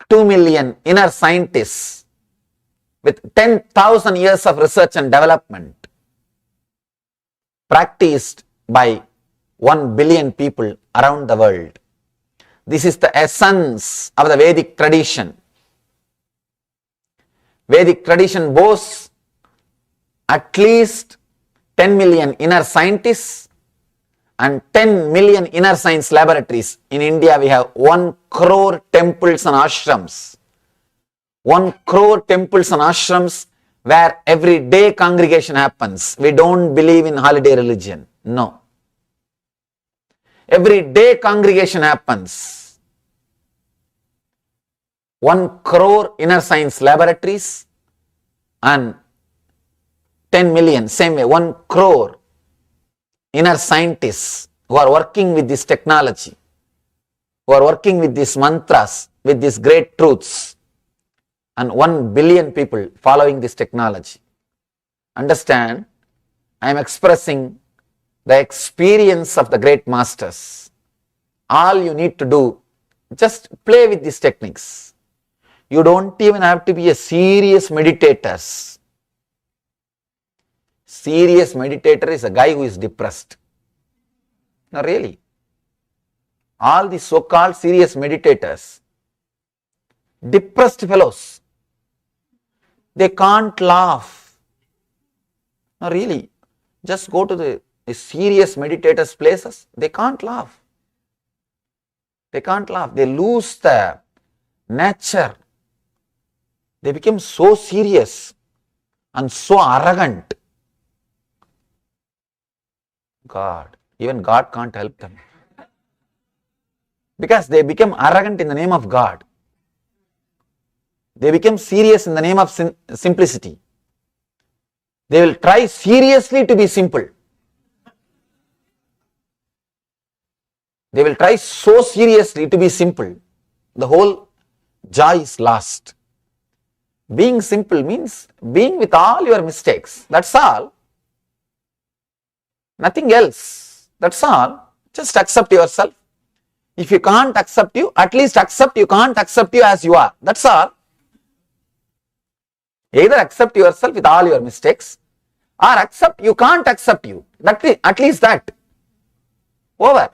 2 million inner scientists with 10,000 years of research and development, practiced by 1 billion people around the world. This is the essence of the Vedic tradition. Vedic tradition boasts at least 10 million inner scientists and 10 million inner science laboratories. In India, we have 1 crore temples and ashrams. 1 crore temples and ashrams where every day congregation happens. We don't believe in holiday religion. No. Every day congregation happens. 1 crore inner science laboratories and 10 million, same way, 1 crore inner scientists who are working with this technology, who are working with these mantras, with these great truths, and 1 billion people following this technology. Understand, I am expressing the experience of the great masters. All you need to do, just play with these techniques. You don't even have to be a serious meditator. Serious meditator is a guy who is depressed. No, really. All these so-called serious meditators, depressed fellows, they can't laugh. No, really. Just go to the serious meditators' places, they can't laugh. They can't laugh. They lose the nature. They become so serious and so arrogant. God, even God can't help them. Because they become arrogant in the name of God. They become serious in the name of simplicity. They will try seriously to be simple. They will try so seriously to be simple. The whole joy is lost. Being simple means being with all your mistakes. That's all. Nothing else. That's all. Just accept yourself. If you can't accept you, at least accept you can't accept you as you are. That's all. Either accept yourself with all your mistakes, or accept you can't accept you. At least that. Over.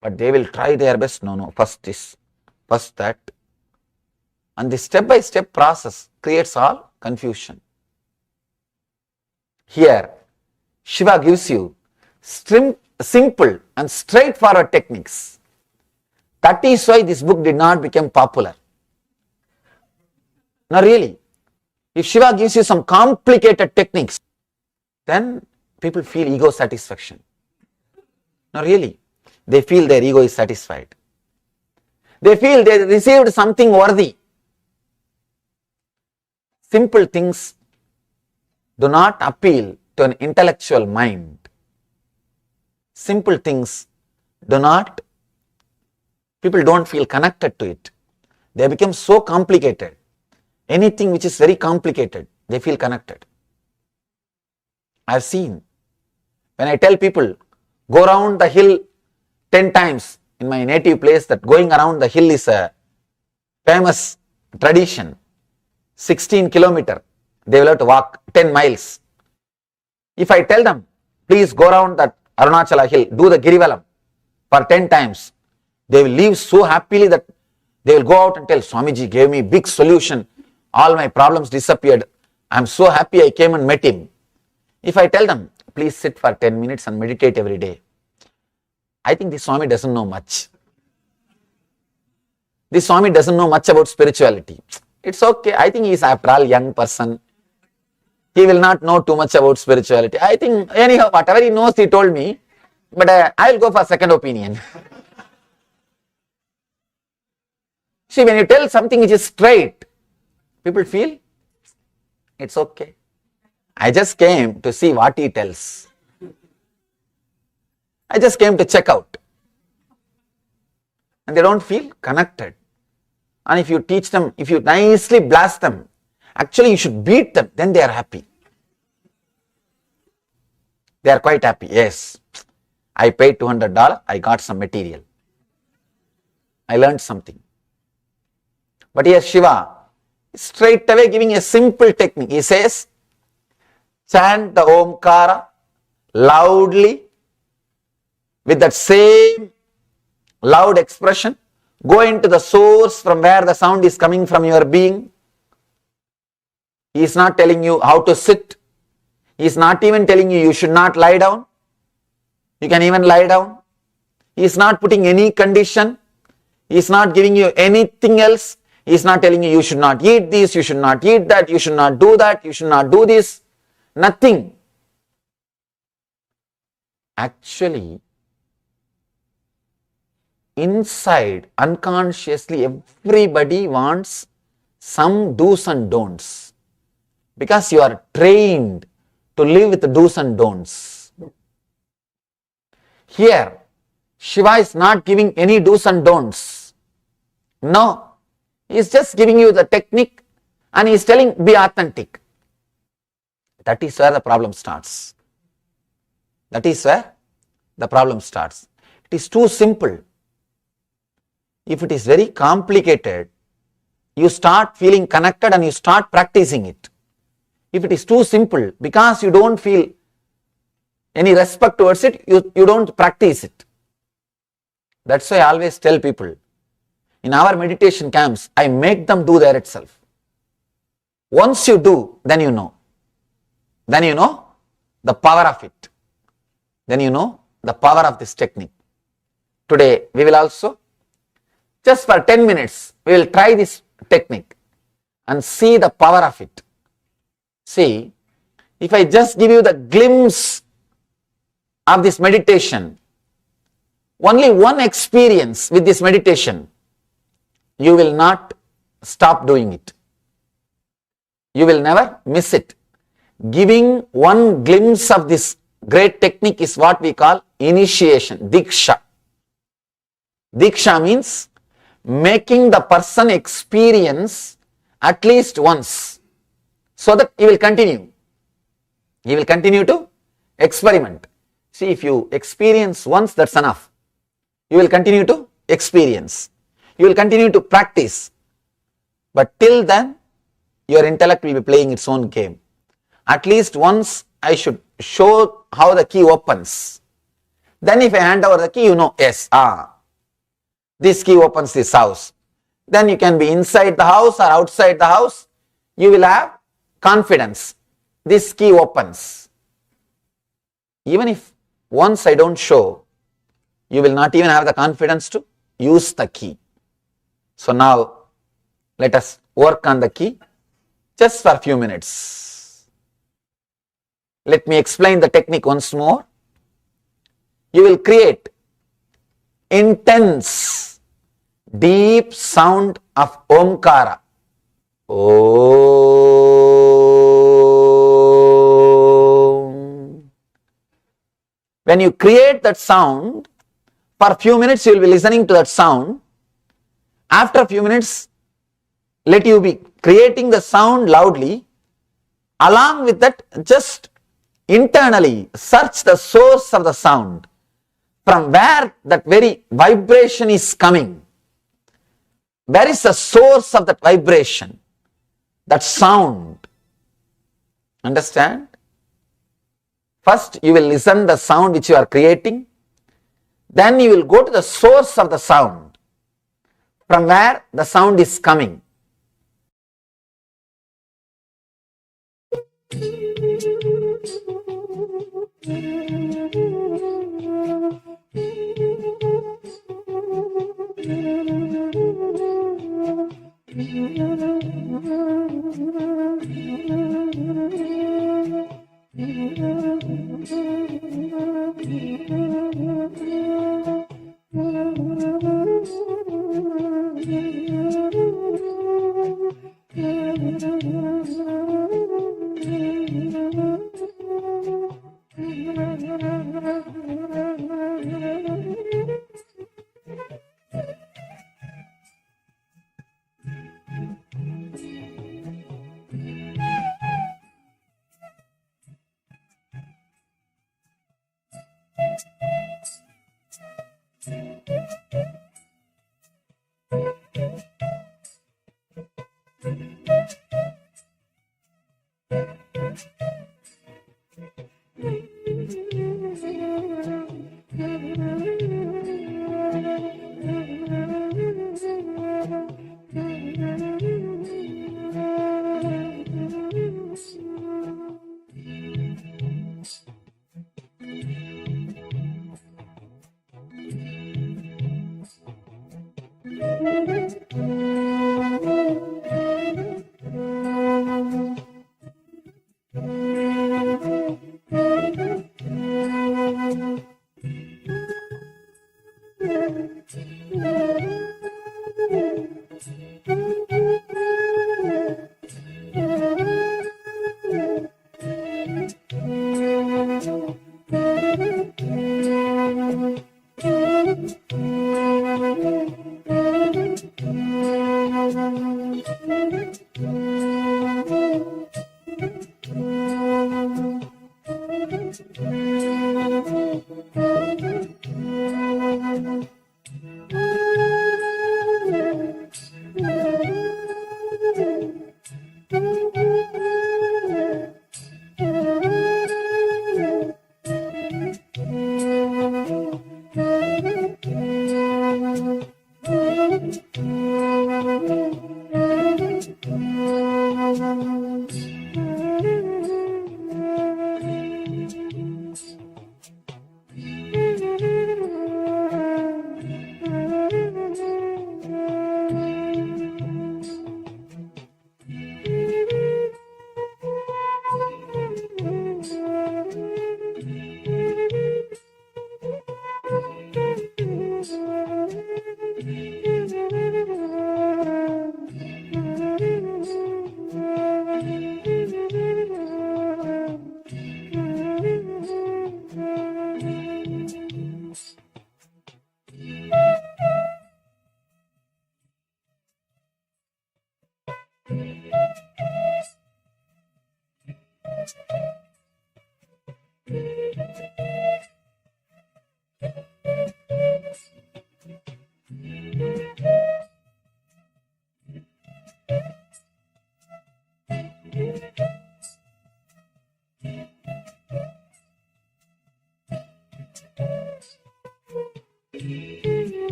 But they will try their best. No, first this, first that. And the step-by-step process creates all confusion. Here, Shiva gives you simple and straightforward techniques. That is why this book did not become popular. No, really. If Shiva gives you some complicated techniques, then people feel ego satisfaction. No, really. They feel their ego is satisfied. They feel they received something worthy. Simple things do not appeal to an intellectual mind. Simple things people don't feel connected to it. They become so complicated. Anything which is very complicated, they feel connected. I have seen, when I tell people, go around the hill 10 times in my native place, that going around the hill is a famous tradition. 16 kilometers, they will have to walk 10 miles. If I tell them, please go around that Arunachala hill, do the Girivalam for 10 times, they will leave so happily that they will go out and tell, Swamiji gave me big solution, all my problems disappeared, I am so happy I came and met him. If I tell them, please sit for 10 minutes and meditate every day, I think this Swami doesn't know much. This Swami doesn't know much about spirituality. It's okay. I think he is after all young person. He will not know too much about spirituality. I think anyhow, whatever he knows, he told me. But I will go for second opinion. See, when you tell something which is straight, people feel it's okay. I just came to see what he tells. I just came to check out. And they don't feel connected. And if you teach them, if you nicely blast them, actually you should beat them, then they are happy. They are quite happy. Yes, I paid $200, I got some material. I learned something. But here Shiva is straight away giving a simple technique. He says, chant the Omkara loudly with that same loud expression. Go into the source from where the sound is coming from your being. He is not telling you how to sit. He is not even telling you should not lie down. You can even lie down. He is not putting any condition. He is not giving you anything else. He is not telling you should not eat this, you should not eat that, you should not do that, you should not do this. Nothing. Actually, inside, unconsciously, everybody wants some do's and don'ts. Because you are trained to live with do's and don'ts. Here, Shiva is not giving any do's and don'ts. No, he is just giving you the technique and he is telling be authentic. That is where the problem starts. That is where the problem starts. It is too simple. If it is very complicated, you start feeling connected and you start practicing it. If it is too simple, because you don't feel any respect towards it, you don't practice it. That's why I always tell people, in our meditation camps, I make them do there itself. Once you do, then you know. Then you know the power of it. Then you know the power of this technique. Today, we will also, just for 10 minutes, we will try this technique and see the power of it. See, if I just give you the glimpse of this meditation, only one experience with this meditation, you will not stop doing it. You will never miss it. Giving one glimpse of this great technique is what we call initiation, diksha. Diksha means making the person experience at least once, so that he will continue. He will continue to experiment. See, if you experience once, that's enough. You will continue to experience. You will continue to practice. But till then, your intellect will be playing its own game. At least once I should show how the key opens. Then if I hand over the key, you know, yes, this key opens this house. Then you can be inside the house or outside the house. You will have confidence. This key opens. Even if once I don't show, you will not even have the confidence to use the key. So now, let us work on the key just for a few minutes. Let me explain the technique once more. You will create intense, deep sound of Omkara. Om. When you create that sound, for a few minutes you will be listening to that sound. After a few minutes, let you be creating the sound loudly. Along with that, just internally search the source of the sound, from where that very vibration is coming. Where is the source of that vibration, that sound? Understand? First, you will listen the sound which you are creating. Then you will go to the source of the sound, from where the sound is coming.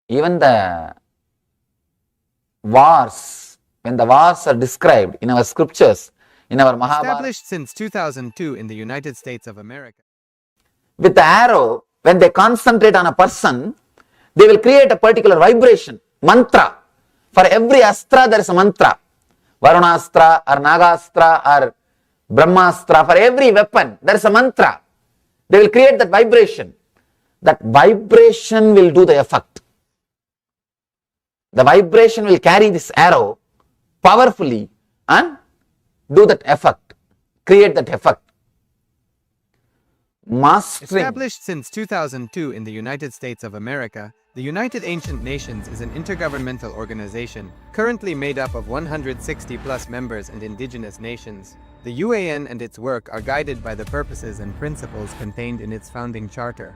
Even the wars, when the wars are described in our scriptures, in our Mahabharata, Established since 2002 in the United States of America. with the arrow, when they concentrate on a person, they will create a particular vibration, mantra. For every astra, there is a mantra. Varunastra or Nagastra or Brahmastra, for every weapon, there is a mantra. They will create that vibration. That vibration will do the effect. The vibration will carry this arrow powerfully and do that effect, create that effect. Mastering. Established since 2002 in the United States of America, the United Ancient Nations is an intergovernmental organization currently made up of 160 plus members and indigenous nations. The UAN and its work are guided by the purposes and principles contained in its founding charter.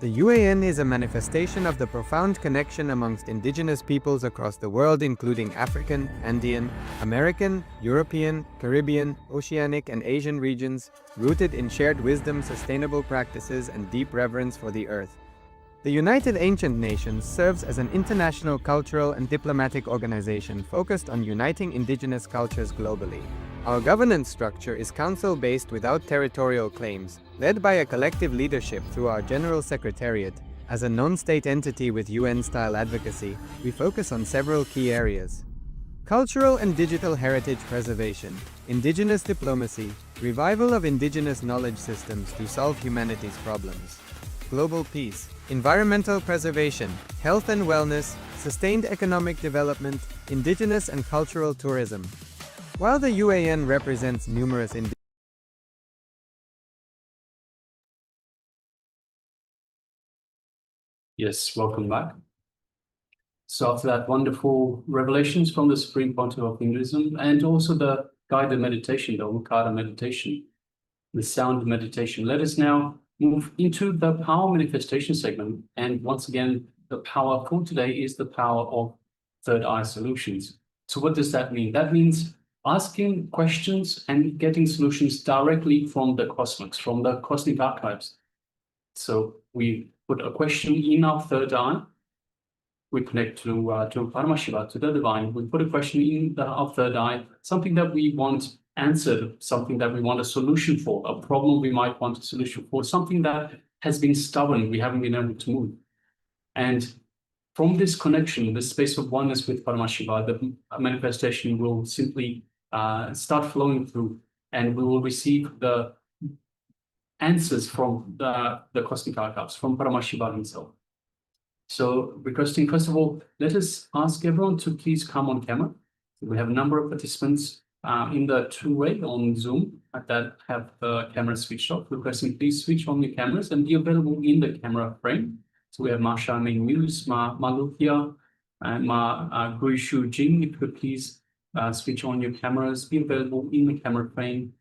The UAN is a manifestation of the profound connection amongst indigenous peoples across the world, including African, Andean, American, European, Caribbean, Oceanic, and Asian regions, rooted in shared wisdom, sustainable practices, and deep reverence for the earth. The United Ancient Nations serves as an international cultural and diplomatic organization focused on uniting indigenous cultures globally. Our governance structure is council-based without territorial claims, led by a collective leadership through our General Secretariat. As a non-state entity with UN-style advocacy, we focus on several key areas: cultural and digital heritage preservation, indigenous diplomacy, revival of indigenous knowledge systems to solve humanity's problems, global peace, environmental preservation, health and wellness, sustained economic development, indigenous and cultural tourism. While the UAN represents numerous Yes, welcome back. So after that wonderful revelations from the Supreme Pontiff of Hinduism and also the guided meditation, the Omkara meditation, the sound meditation, let us now move into the power manifestation segment. And once again, the power for today is the power of third eye solutions. So what does that mean? That means asking questions and getting solutions directly from the cosmos, from the cosmic archives. So we put a question in our third eye. We connect to Paramashiva, to the divine. We put a question in our third eye, something that we want answered, something that we want a solution for, a problem we might want a solution for, something that has been stubborn, we haven't been able to move. And from this connection, this space of oneness with Paramashiva, the manifestation will simply start flowing through, and we will receive the answers from the cosmic archives, from Paramashiva himself. So requesting, first of all, let us ask everyone to please come on camera. We have a number of participants in the two-way on Zoom that have the camera switched off. Requesting, please switch on your cameras and be available in the camera frame. So we have Ma Shaming Muse, Ma Lukia, and Ma Guishu Jing. If you could please switch on your cameras, be available in the camera frame.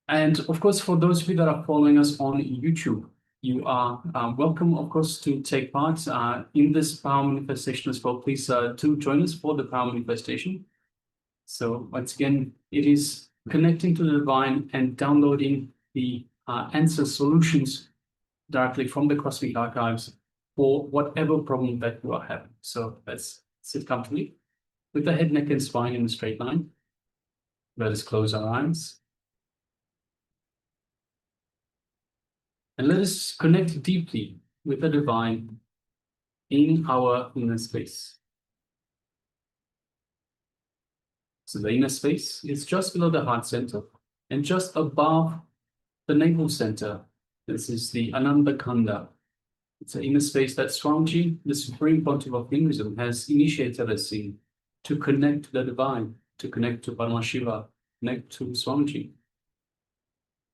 And of course, for those of you that are following us on YouTube, you are welcome, of course, to take part in this power manifestation as well. Please do join us for the power manifestation. So once again, it is connecting to the divine and downloading the answer solutions directly from the cosmic archives for whatever problem that you are having. So let's sit comfortably with the head, neck, and spine in a straight line. Let us close our eyes. And let us connect deeply with the divine in our inner space. So the inner space is just below the heart center and just above the navel center. This is the Ananda Kanda. It's an inner space that Swamiji, the Supreme Pontiff of Hinduism, has initiated us in to connect to the divine, to connect to Paramashiva, connect to Swamiji,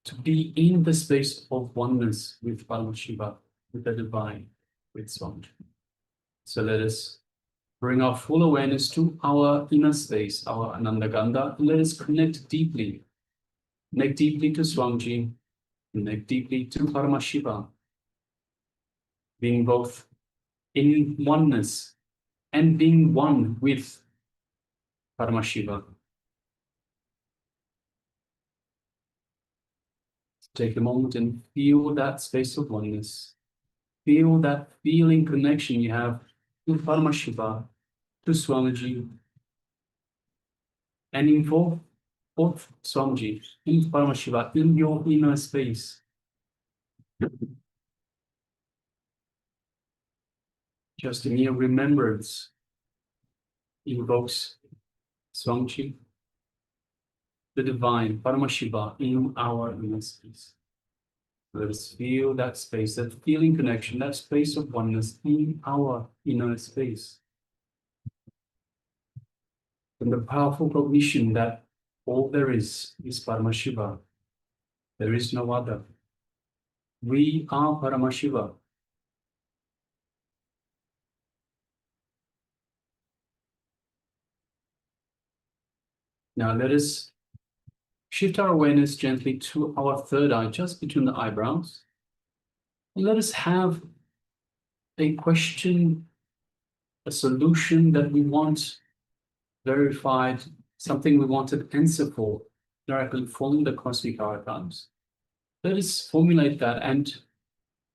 to be in the space of oneness with Paramashiva, with the divine, with Swamiji. So let us bring our full awareness to our inner space, our Ananda Ganda, and let us connect deeply to Swamiji, connect deeply to Paramashiva, being both in oneness and being one with Paramashiva. Take a moment and feel that space of oneness. feel that feeling connection you have to Paramashiva, to Swamiji, and involve both Swamiji and Paramashiva in your inner space. Just a mere remembrance invokes Swamiji, the divine Paramashiva in our inner space. Let us feel that space, that feeling connection, that space of oneness in our inner space. And the powerful cognition that all there is Paramashiva. There is no other. We are Paramashiva. Now let us shift our awareness gently to our third eye, just between the eyebrows. And let us have a question, a solution that we want verified, something we want an answer for, directly from the cosmic archives. Let us formulate that and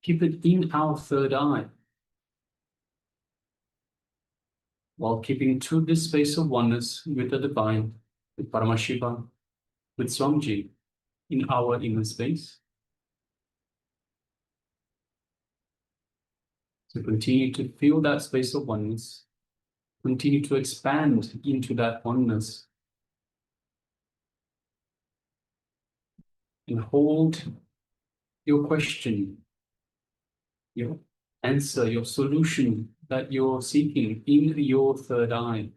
keep it in our third eye, while keeping to this space of oneness with the divine, with Paramashiva, with Swamiji in our inner space. So continue to feel that space of oneness, continue to expand into that oneness, and hold your question, your answer, your solution that you're seeking in your third eye.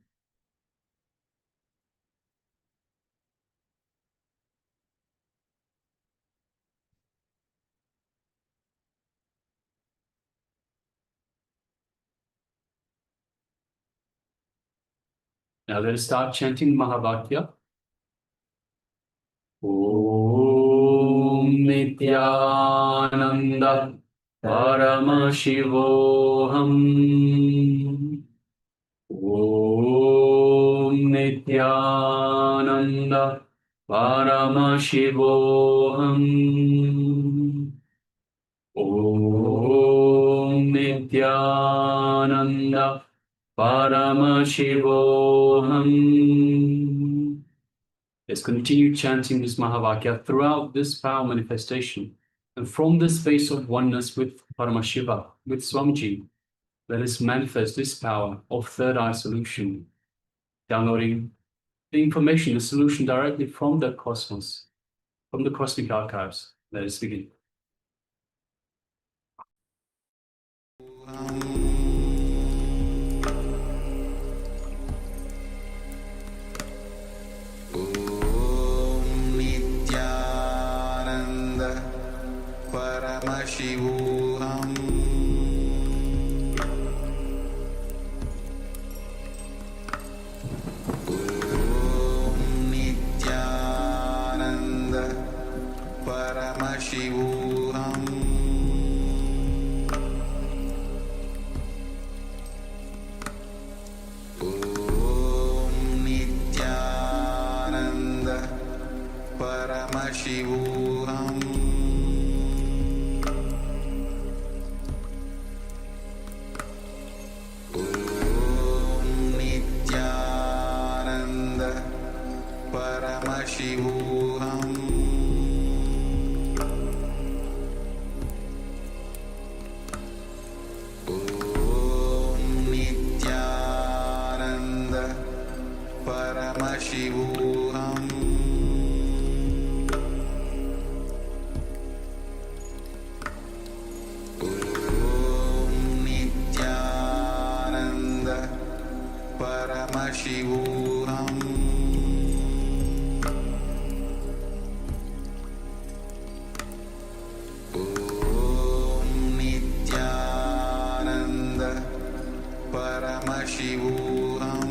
Now let us start chanting Mahavakya. Om Nityananda Paramashivoham. Om Nityananda Paramashivoham. Om Nityananda Paramashivoham. Let's continue chanting this Mahavakya throughout this power manifestation. And from the space of oneness with Paramashiva, with Swamiji, let us manifest this power of third eye solution, downloading the information, the solution directly from the cosmos, from the cosmic archives. Let us begin. Paramashivoham. Om Nityananda Paramashivoham. Om Nityananda Paramashivoham. Paramashivoham. Om Nityananda Paramashivoham. Om Nityananda Paramashivoham. Paramashivoham.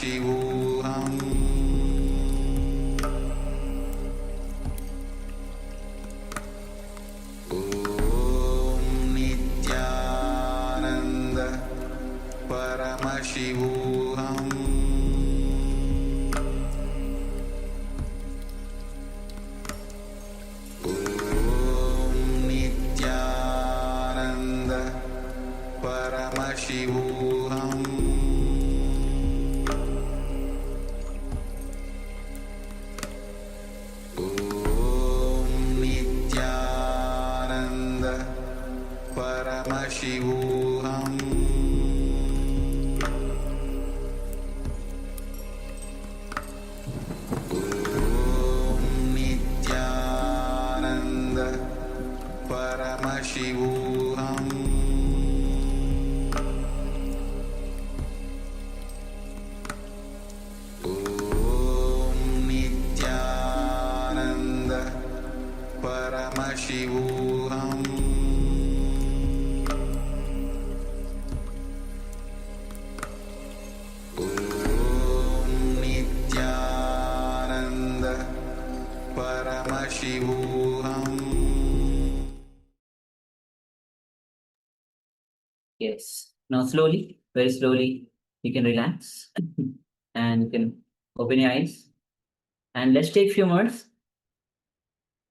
Paramashivoham Om Nityananda Paramashivoham Om Nityananda Paramashivoham Om Nityananda Paramashivoham Om Nityananda Paramashivoham Om Nityananda Paramashivoham Om Nityananda Paramashivoham. Yes. Now slowly, very slowly, you can relax and you can open your eyes. And let's take a few minutes.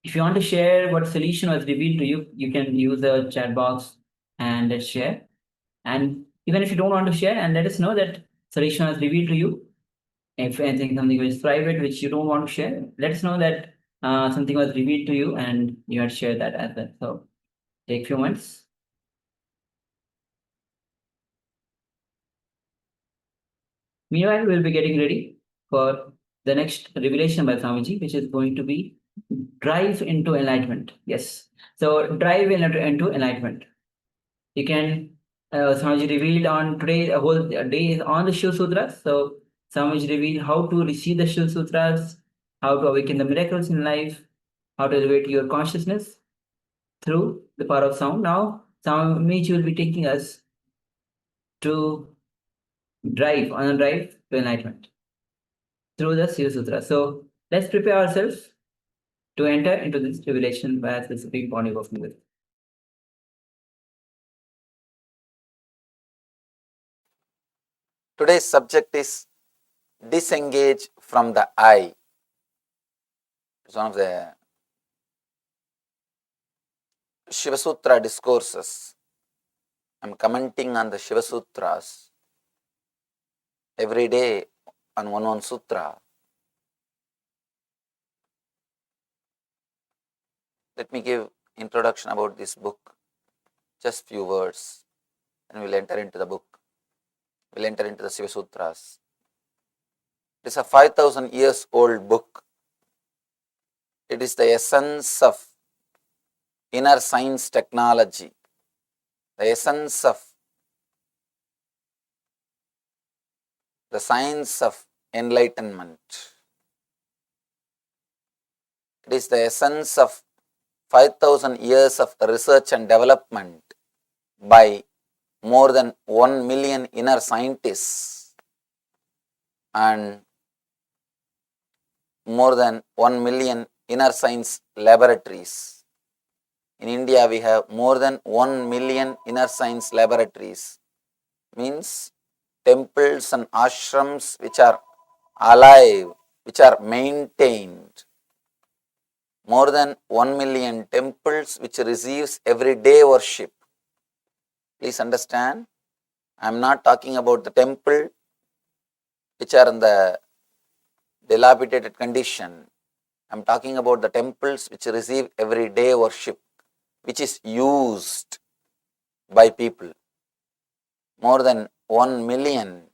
If you want to share what solution was revealed to you, you can use the chat box and let's share. And even if you don't want to share, and let us know that solution was revealed to you. If anything, something is private which you don't want to share, let us know that something was revealed to you and you had shared that as well. So take a few minutes. Meanwhile, we'll be getting ready for the next revelation by Swamiji, which is going to be drive into enlightenment. Yes. So drive into enlightenment. You can, Swamiji revealed on today, a whole day is on the Shiva Sutras. So Swamiji revealed how to receive the Shiva Sutras, how to awaken the miracles in life, how to elevate your consciousness through the power of sound. Now, Swamiji will be taking us to drive to enlightenment through the Shiva Sutra. So let's prepare ourselves to enter into this revelation by the Supreme Pontiff of Hinduism. Today's subject is disengage from the I. It's one of the Shiva Sutra discourses. I'm commenting on the Shiva Sutras every day on one sutra. Let me give introduction about this book, just few words, and we'll enter into the book. We'll enter into the Shiva Sutras. It is a 5,000 years old book. It is the essence of inner science technology, the essence of the science of enlightenment. It is the essence of 5,000 years of research and development by more than 1 million inner scientists and more than 1 million inner science laboratories. In India, we have more than 1 million inner science laboratories, means temples and ashrams which are alive, which are maintained. More than 1 million temples which receives everyday worship. Please understand, I am not talking about the temple which are in the dilapidated condition. I am talking about the temples which receive everyday worship, which is used by people. More than 1 million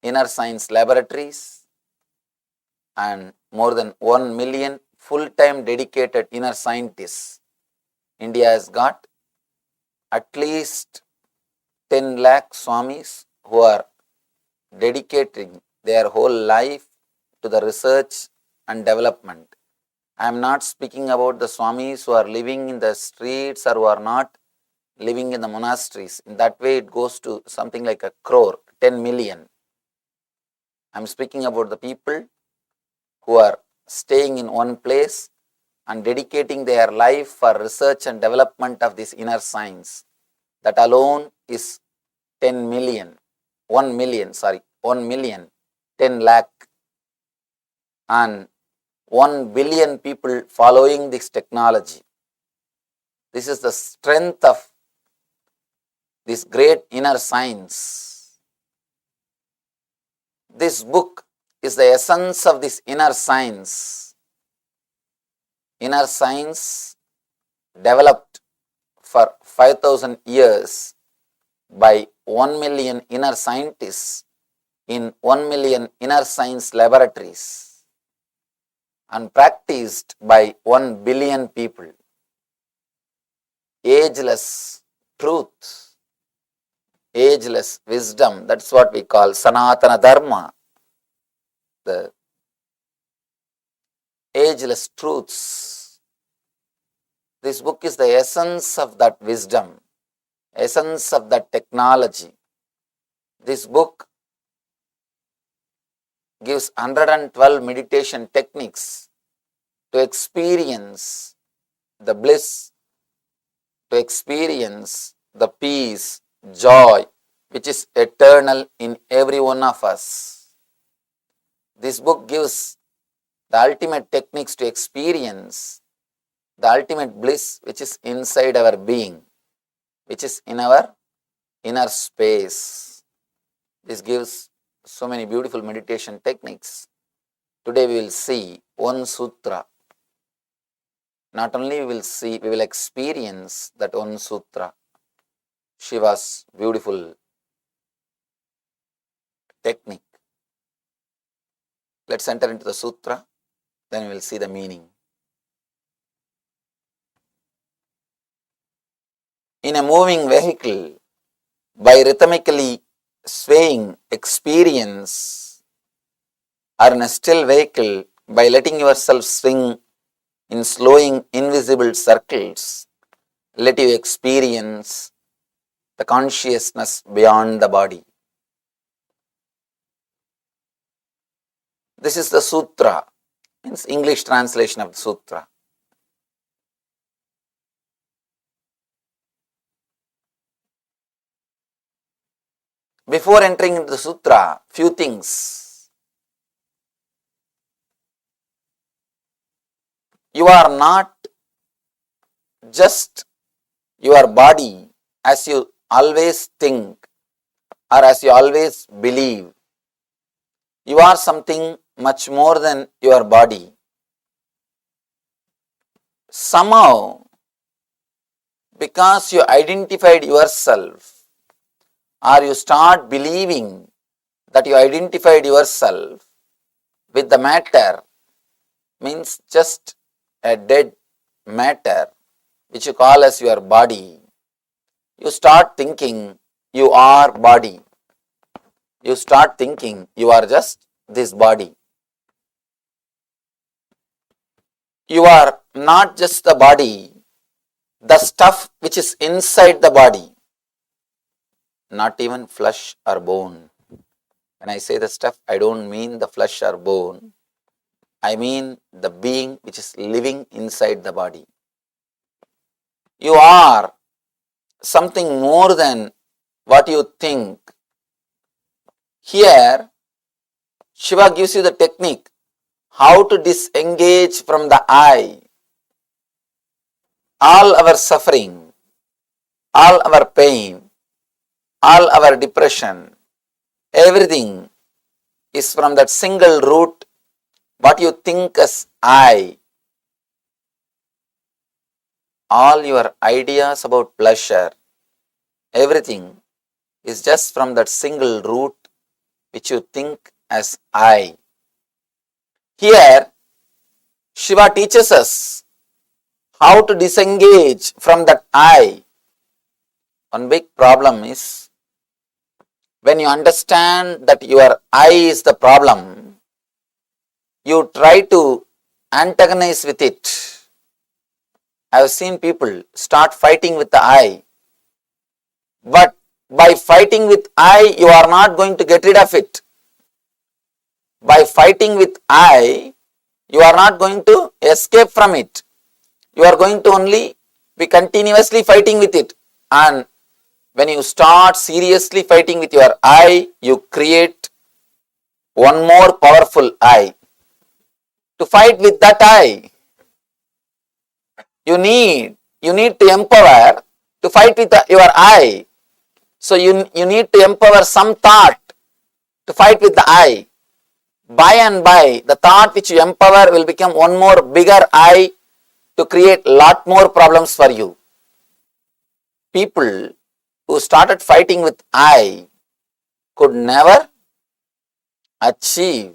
inner science laboratories and more than 1 million full-time dedicated inner scientists. India has got at least 10 lakh Swamis who are dedicating their whole life to the research and development. I am not speaking about the Swamis who are living in the streets or who are not living in the monasteries. In that way, it goes to something like a crore, 10 million. I'm speaking about the people who are staying in one place and dedicating their life for research and development of this inner science. That alone is 10 million, 1 million, 10 lakh, and 1 billion people following this technology. This is the strength of this great inner science. This book is the essence of this inner science. Inner science developed for 5,000 years by 1 million inner scientists in 1 million inner science laboratories and practiced by 1 billion people. Ageless truth, ageless wisdom, that's what we call Sanatana Dharma, the ageless truths. This book is the essence of that wisdom, essence of that technology. This book gives 112 meditation techniques to experience the bliss, to experience the peace, joy, which is eternal in every one of us. This book gives the ultimate techniques to experience the ultimate bliss, which is inside our being, which is in our inner space. This gives so many beautiful meditation techniques. Today we will see one sutra. Not only we will see, we will experience that one sutra, Shiva's beautiful technique. Let's enter into the sutra, then we will see the meaning. In a moving vehicle, by rhythmically swaying experience, or in a still vehicle, by letting yourself swing in slowing invisible circles, let you experience the consciousness beyond the body. This is the sutra, means English translation of the sutra. Before entering into the sutra, few things. You are not just your body as you always think or as you always believe. You are something much more than your body. Somehow, because you identified yourself, or you start believing that you identified yourself with the matter, means just a dead matter, which you call as your body, you start thinking you are body. You start thinking you are just this body. You are not just the body, the stuff which is inside the body, not even flesh or bone. When I say the stuff, I don't mean the flesh or bone. I mean the being which is living inside the body. You are something more than what you think. Here, Shiva gives you the technique how to disengage from the I. All our suffering, all our pain, all our depression, everything is from that single root, what you think as I. All your ideas about pleasure, everything is just from that single root which you think as I. Here, Shiva teaches us how to disengage from that I. One big problem is when you understand that your I is the problem, you try to antagonize with it. I have seen people start fighting with the I, but By fighting with I, you are not going to get rid of it. By fighting with I, you are not going to escape from it. You are going to only be continuously fighting with it. And when you start seriously fighting with your I, you create one more powerful I. To fight with that I, you need to empower to fight with your I. So you need to empower some thought to fight with the I. By and by, the thought which you empower will become one more bigger I to create lot more problems for you. People who started fighting with I could never achieve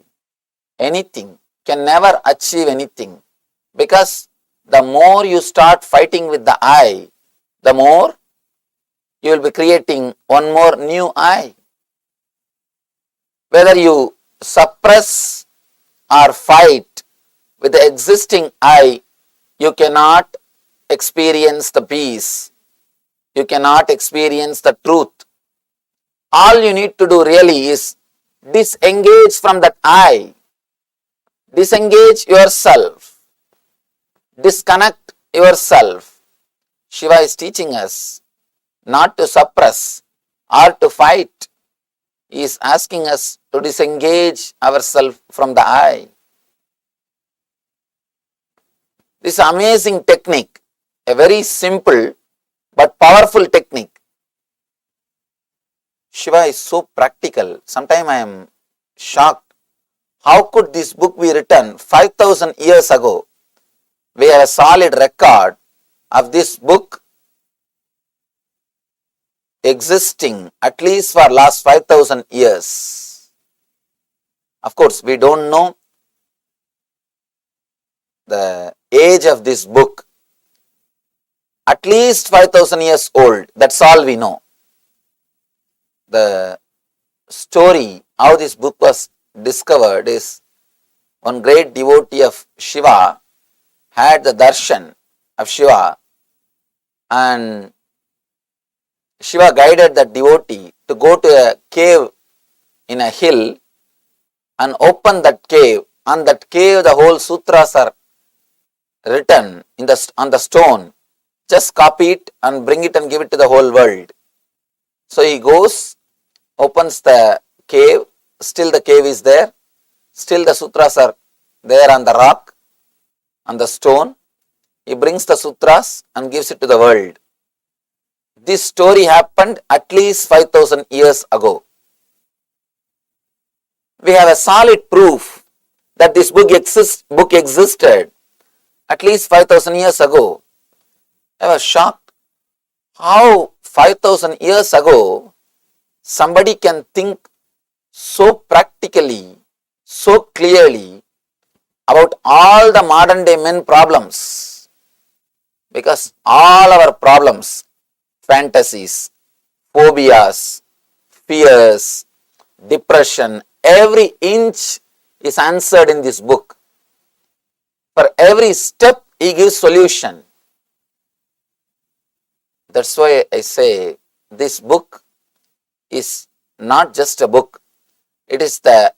anything, can never achieve anything, because the more you start fighting with the I, the more you will be creating one more new I. Whether you suppress or fight with the existing I, you cannot experience the peace. You cannot experience the truth. All you need to do really is disengage from that I. Disengage yourself. Disconnect yourself. Shiva is teaching us not to suppress or to fight. He is asking us to disengage ourselves from the I. This amazing technique, a very simple but powerful technique. Shiva is so practical. Sometimes I am shocked. How could this book be written 5,000 years ago? We have a solid record of this book existing at least for last 5,000 years. Of course, we don't know the age of this book. At least 5,000 years old. That's all we know. The story, how this book was discovered, is one great devotee of Shiva had the darshan of Shiva, and Shiva guided that devotee to go to a cave in a hill and open that cave. On that cave, the whole sutras are written on the stone. Just copy it and bring it and give it to the whole world. So he goes, opens the cave, still the cave is there, still the sutras are there on the rock, on the stone. He brings the sutras and gives it to the world. This story happened at least 5,000 years ago. We have a solid proof that this book existed at least 5,000 years ago. I was shocked how 5,000 years ago somebody can think so practically, so clearly about all the modern day men problems. Because all our problems, fantasies, phobias, fears, depression, every inch is answered in this book. For every step, he gives solution. That's why I say this book is not just a book. It is the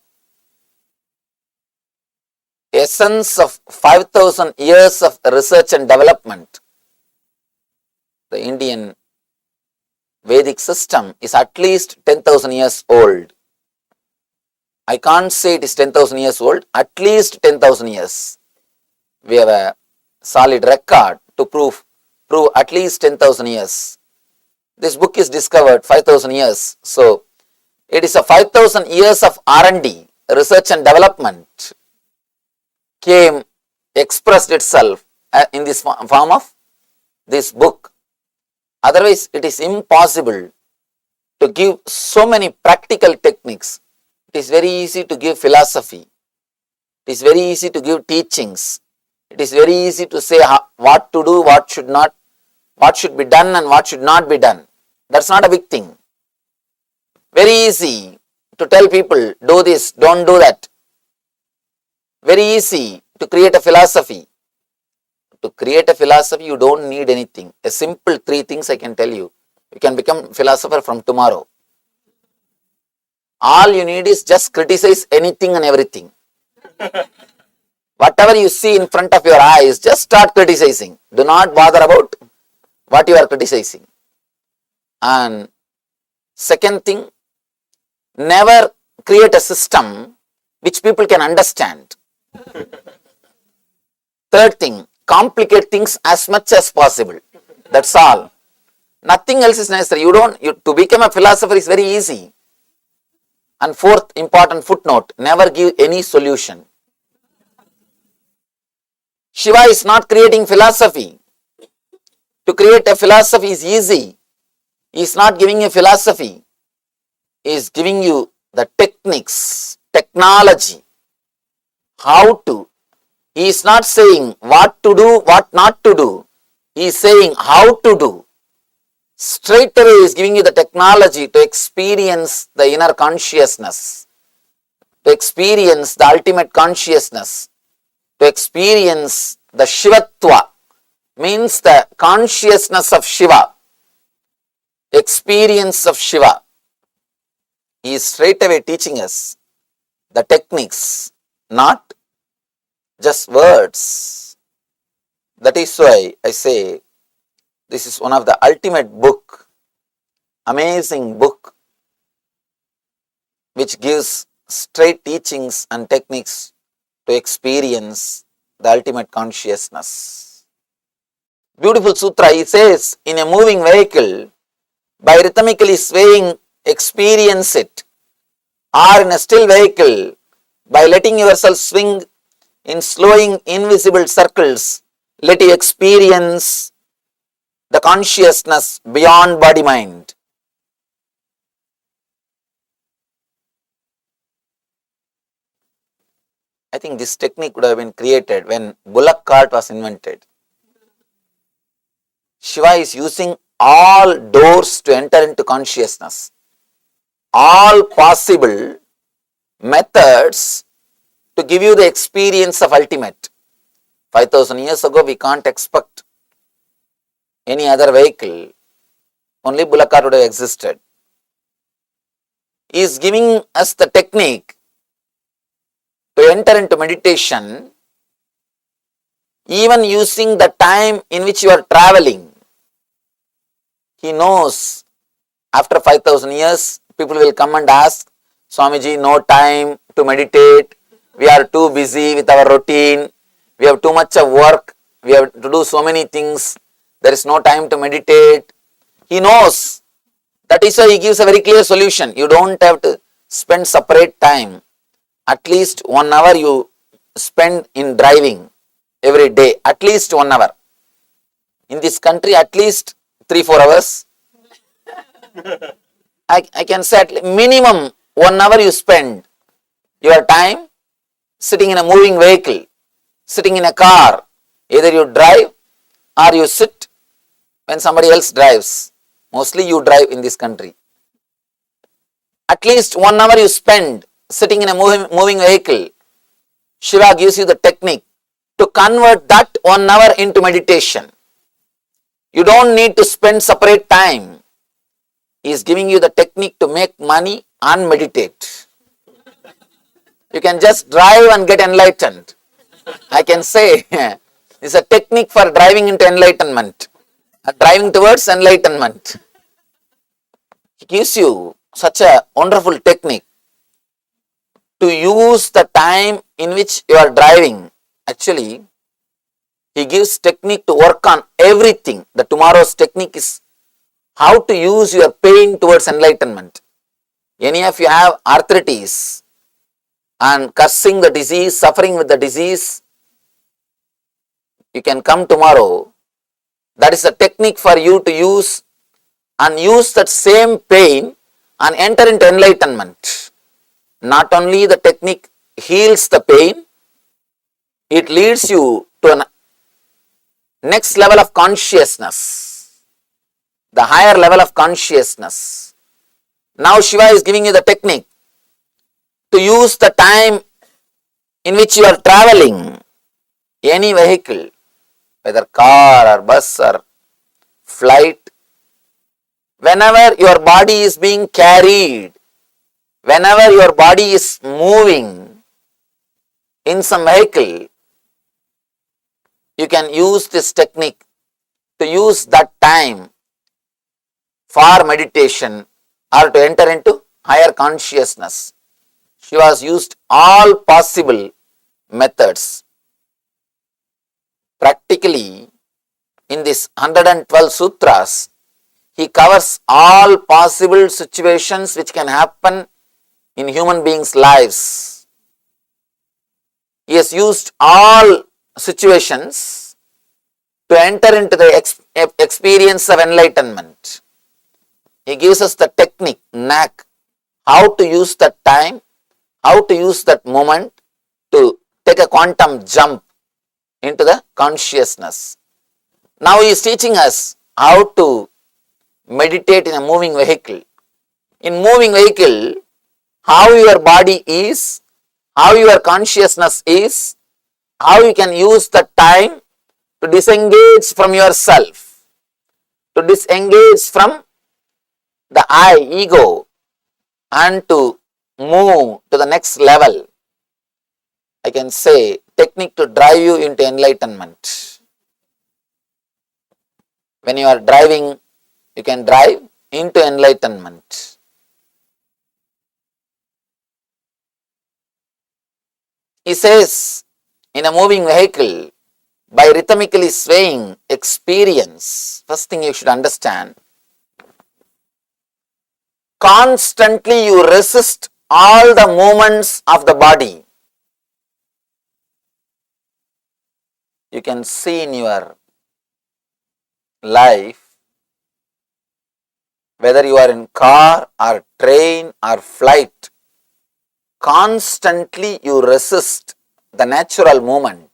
essence of 5,000 years of research and development. The Indian Vedic system is at least 10,000 years old. I can't say it is 10,000 years old, at least 10,000 years. We have a solid record to prove at least 10,000 years. This book is discovered 5,000 years. So, it is a 5,000 years of R&D, research and development, expressed itself in this form of this book. Otherwise, it is impossible to give so many practical techniques. It is very easy to give philosophy. It is very easy to give teachings. It is very easy to say what to do, what should not, what should be done and what should not be done. That's not a big thing. Very easy to tell people, do this, don't do that. Very easy to create a philosophy. To create a philosophy, you don't need anything. A simple 3 things I can tell you. You can become philosopher from tomorrow. All you need is just criticize anything and everything. Whatever you see in front of your eyes, just start criticizing. Do not bother about what you are criticizing. And second thing, never create a system which people can understand. Third thing, complicate things as much as possible. That's all. Nothing else is necessary. To become a philosopher is very easy. And fourth important footnote, never give any solution. Shiva is not creating philosophy. To create a philosophy is easy. He is not giving a philosophy. He is giving you the techniques, technology, how to. He is not saying what to do, what not to do. He is saying how to do. Straight away he is giving you the technology to experience the inner consciousness, to experience the ultimate consciousness, to experience the Shivatva, means the consciousness of Shiva, experience of Shiva. He is straight away teaching us the techniques, not just words. That is why I say this is one of the ultimate book, amazing book, which gives straight teachings and techniques to experience the ultimate consciousness. Beautiful sutra, he says, in a moving vehicle, by rhythmically swaying, experience it, or in a still vehicle, by letting yourself swing in slowing invisible circles, let you experience the consciousness beyond body-mind. I think this technique would have been created when bullock cart was invented. Shiva is using all doors to enter into consciousness, all possible methods to give you the experience of ultimate. 5,000 years ago, we can't expect any other vehicle, only bullock cart would have existed. He is giving us the technique to enter into meditation, even using the time in which you are traveling. He knows after 5,000 years, people will come and ask, Swamiji, no time to meditate, we are too busy with our routine, we have too much of work, we have to do so many things, there is no time to meditate. He knows. That is why he gives a very clear solution. You don't have to spend separate time. At least 1 hour you spend in driving every day. At least 1 hour. In this country, at least 3-4 hours. I can say at minimum 1 hour you spend your time sitting in a moving vehicle, sitting in a car. Either you drive or you sit when somebody else drives. Mostly you drive in this country. At least 1 hour you spend sitting in a moving vehicle. Shiva gives you the technique to convert that 1 hour into meditation. You don't need to spend separate time. He is giving you the technique to make money and meditate. You can just drive and get enlightened. I can say it's a technique for driving into enlightenment, driving towards enlightenment. He gives you such a wonderful technique to use the time in which you are driving. Actually, he gives technique to work on everything. The tomorrow's technique is how to use your pain towards enlightenment. Any of you have arthritis and cursing the disease, suffering with the disease, you can come tomorrow. That is a technique for you to use and use that same pain and enter into enlightenment. Not only the technique heals the pain, it leads you to a next level of consciousness, the higher level of consciousness. Now Shiva is giving you the technique to use the time in which you are traveling, any vehicle, whether car or bus or flight, whenever your body is being carried, whenever your body is moving in some vehicle, you can use this technique to use that time for meditation or to enter into higher consciousness. Shiva has used all possible methods. Practically, in this 112 sutras, he covers all possible situations which can happen in human beings' lives. He has used all situations to enter into the experience of enlightenment. He gives us the technique, knack, how to use that time, how to use that moment to take a quantum jump into the consciousness. Now he is teaching us how to meditate in a moving vehicle. In moving vehicle, how your body is, how your consciousness is, how you can use the time to disengage from yourself, to disengage from the I, ego, and to move to the next level. I can say technique to drive you into enlightenment. When you are driving, you can drive into enlightenment. He says, in a moving vehicle, by rhythmically swaying experience, first thing you should understand, constantly you resist all the movements of the body. You can see in your life, whether you are in car or train or flight, constantly you resist the natural movement.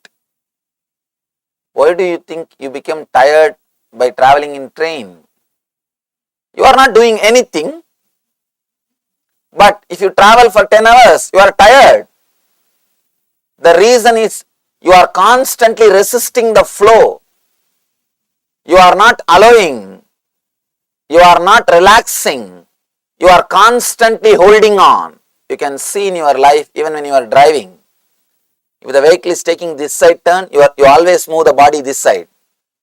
Why do you think you become tired by traveling in train? You are not doing anything, but if you travel for 10 hours, you are tired. The reason is you are constantly resisting the flow. You are not allowing, you are not relaxing, you are constantly holding on. You can see in your life, even when you are driving, if the vehicle is taking this side turn, you always move the body this side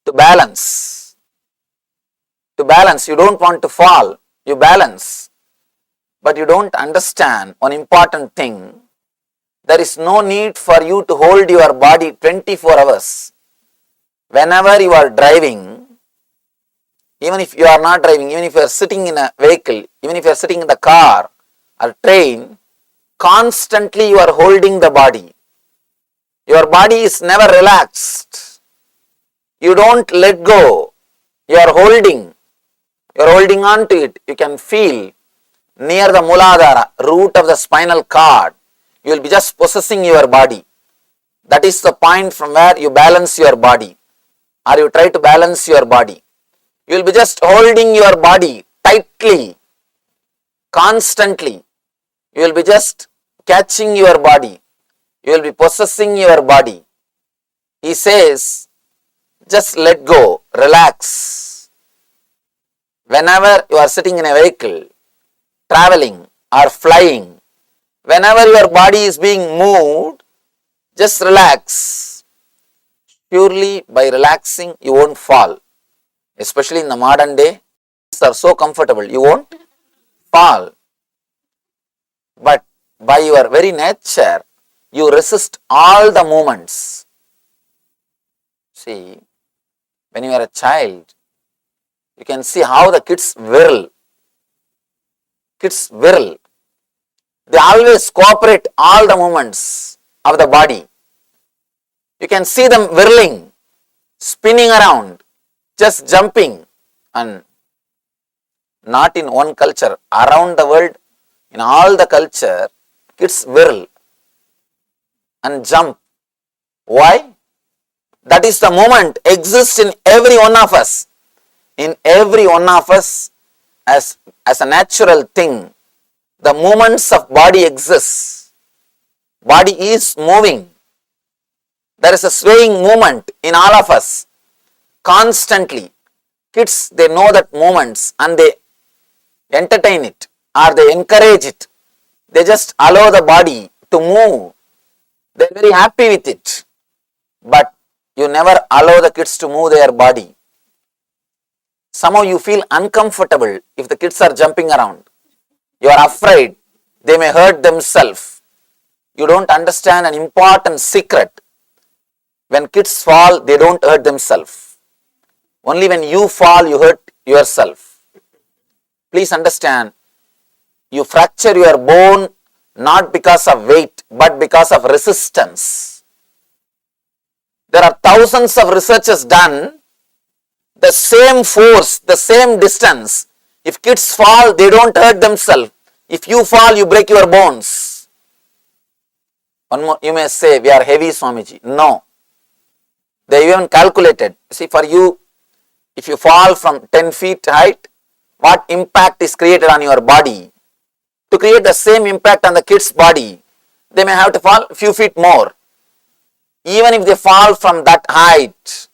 to balance. To balance, you don't want to fall, you balance. But you don't understand one important thing. There is no need for you to hold your body 24 hours. Whenever you are driving, even if you are not driving, even if you are sitting in a vehicle, even if you are sitting in the car or train, constantly you are holding the body. Your body is never relaxed. You don't let go. You are holding on to it. You can feel near the Muladhara, root of the spinal cord, you will be just possessing your body. That is the point from where you balance your body, or you try to balance your body. You will be just holding your body tightly, constantly. You will be just catching your body. You will be possessing your body. He says, just let go, relax. Whenever you are sitting in a vehicle, traveling or flying, whenever your body is being moved, just relax. Purely by relaxing, you won't fall. Especially in the modern day, are so comfortable, you won't fall. But by your very nature, you resist all the movements. See, when you are a child, you can see how the kids whirl. Kids whirl. They always cooperate all the movements of the body. You can see them whirling, spinning around, just jumping, and not in one culture, around the world, in all the culture, kids whirl and jump. Why? That is the moment exists in every one of us. In every one of us as a natural thing. The movements of body exist. Body is moving. There is a swaying movement in all of us. Constantly. Kids, they know that movements and they entertain it or they encourage it. They just allow the body to move. They're very happy with it. But you never allow the kids to move their body. Somehow you feel uncomfortable if the kids are jumping around. You are afraid they may hurt themselves. You don't understand an important secret. When kids fall, they don't hurt themselves. Only when you fall, you hurt yourself. Please understand, you fracture your bone not because of weight, but because of resistance. There are thousands of researches done. The same force, the same distance. If kids fall, they don't hurt themselves. If you fall, you break your bones. One more, you may say, we are heavy, Swamiji. No. They even calculated. See, for you, if you fall from 10 feet height, what impact is created on your body? To create the same impact on the kid's body, they may have to fall a few feet more. Even if they fall from that height,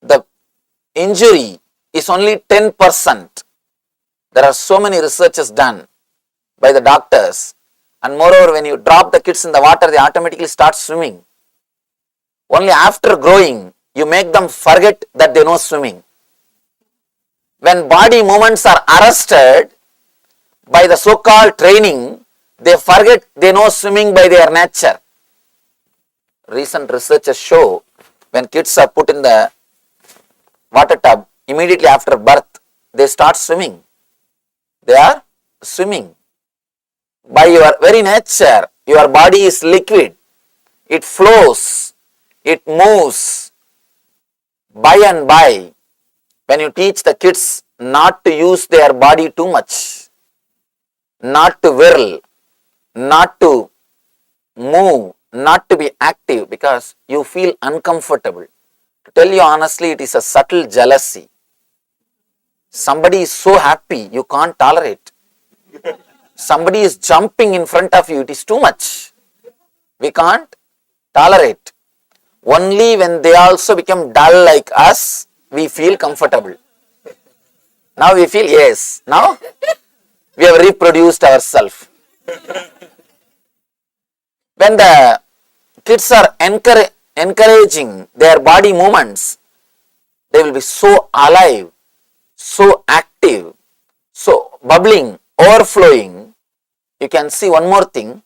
the injury is only 10%. There are so many researches done by the doctors. And moreover, when you drop the kids in the water, they automatically start swimming. Only after growing, you make them forget that they know swimming. When body movements are arrested by the so-called training, they forget they know swimming by their nature. Recent researchers show when kids are put in the water tub, immediately after birth, they start swimming. They are swimming. By your very nature, your body is liquid. It flows. It moves. By and by, when you teach the kids not to use their body too much, not to whirl, not to move, not to be active because you feel uncomfortable. To tell you honestly, it is a subtle jealousy. Somebody is so happy, you can't tolerate. Somebody is jumping in front of you, it is too much. We can't tolerate. Only when they also become dull like us, we feel comfortable. Now we feel, yes, now we have reproduced ourselves. When the kids are encouraging their body movements, they will be so alive, so active, so bubbling, overflowing. You can see one more thing.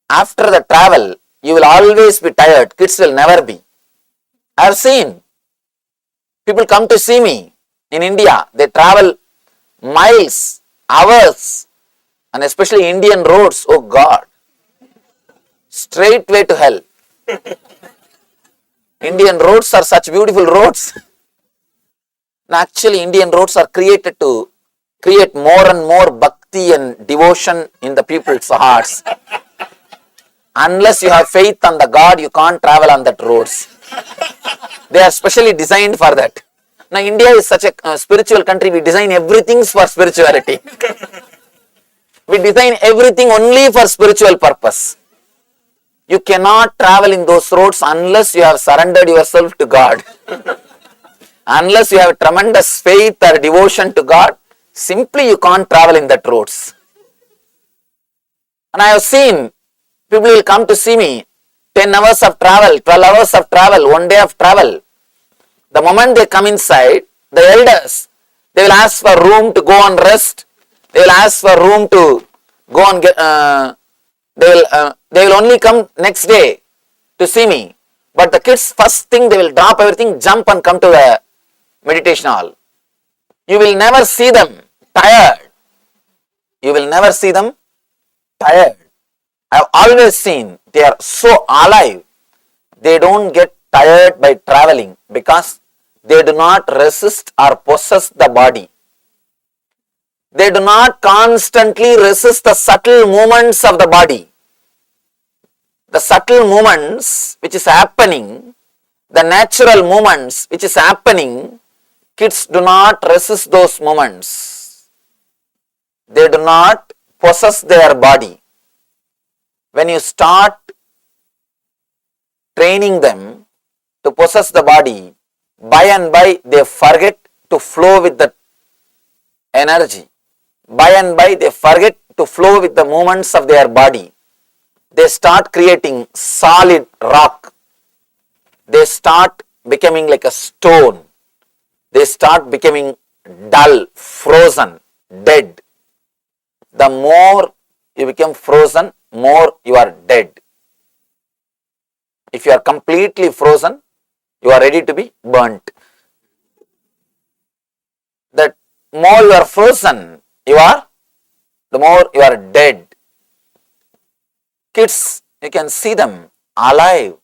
After the travel, you will always be tired. Kids will never be. I have seen people come to see me in India. They travel miles, hours, and especially Indian roads. Oh God. Straight way to hell. Indian roads are such beautiful roads. Actually, Indian roads are created to create more and more bhakti and devotion in the people's hearts. Unless you have faith on the God, you can't travel on that roads. They are specially designed for that. Now, India is such a spiritual country, we design everything for spirituality. We design everything only for spiritual purpose. You cannot travel in those roads unless you have surrendered yourself to God. Unless you have tremendous faith or devotion to God, simply you can't travel in that roads. And I have seen people will come to see me, 10 hours of travel, 12 hours of travel, 1 day of travel. The moment they come inside, the elders, they will ask for room to go and rest. They will ask for room to go and get, they will only come next day to see me. But the kids, first thing they will drop everything, jump and come to the meditation hall. You will never see them tired. You will never see them tired. I have always seen they are so alive. They don't get tired by traveling because they do not resist or possess the body. They do not constantly resist the subtle movements of the body. The subtle movements which is happening, the natural movements which is happening, kids do not resist those movements. They do not possess their body. When you start training them to possess the body, by and by they forget to flow with the energy. By and by, they forget to flow with the movements of their body. They start creating solid rock. They start becoming like a stone. They start becoming dull, frozen, dead. The more you become frozen, more you are dead. If you are completely frozen, you are ready to be burnt. The more you are frozen, the more you are dead. Kids, you can see them alive.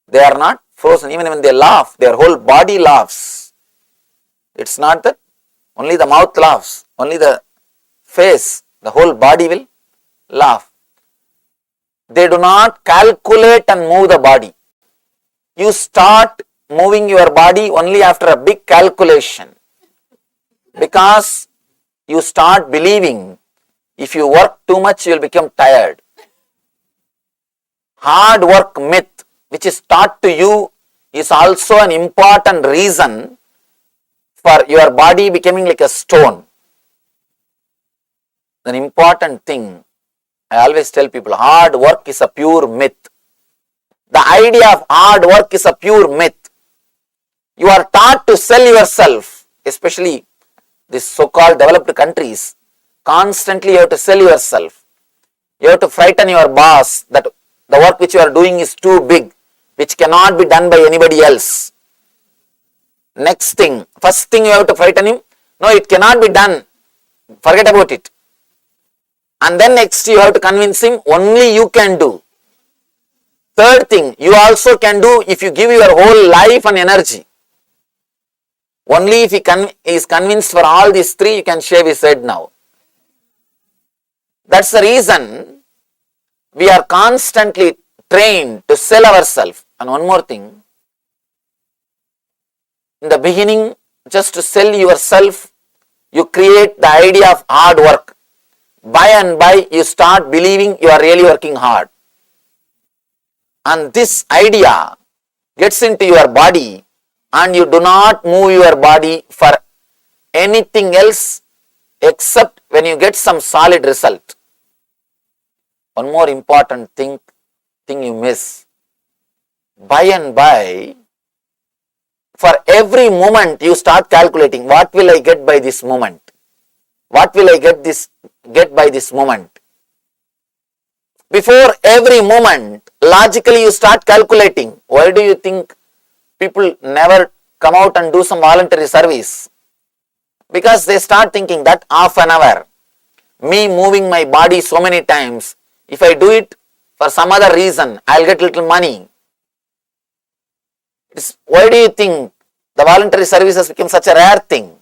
They are not frozen. Even when they laugh, their whole body laughs. It's not that only the mouth laughs, only the face, the whole body will laugh. They do not calculate and move the body. You start moving your body only after a big calculation, because you start believing if you work too much, you will become tired. Hard work myth, which is taught to you, is also an important reason for your body becoming like a stone. An important thing, I always tell people, hard work is a pure myth. The idea of hard work is a pure myth. You are taught to sell yourself, especially these so-called developed countries. Constantly you have to sell yourself. You have to frighten your boss that the work which you are doing is too big, which cannot be done by anybody else. Next thing, first thing you have to frighten him, no, it cannot be done, forget about it. And then next you have to convince him, only you can do. Third thing, you also can do if you give your whole life and energy. Only if he is convinced for all these three, you can shave his head now. That's the reason we are constantly trained to sell ourselves. And one more thing, in the beginning, just to sell yourself, you create the idea of hard work. By and by, you start believing you are really working hard. And this idea gets into your body, and you do not move your body for anything else except when you get some solid result. One more important thing you miss. By and by, for every moment you start calculating, what will I get by this moment? What will I get by this moment? Before every moment, logically you start calculating. Why do you think people never come out and do some voluntary service? Because they start thinking that half an hour, me moving my body so many times, if I do it for some other reason, I'll get little money. Why do you think the voluntary service has become such a rare thing?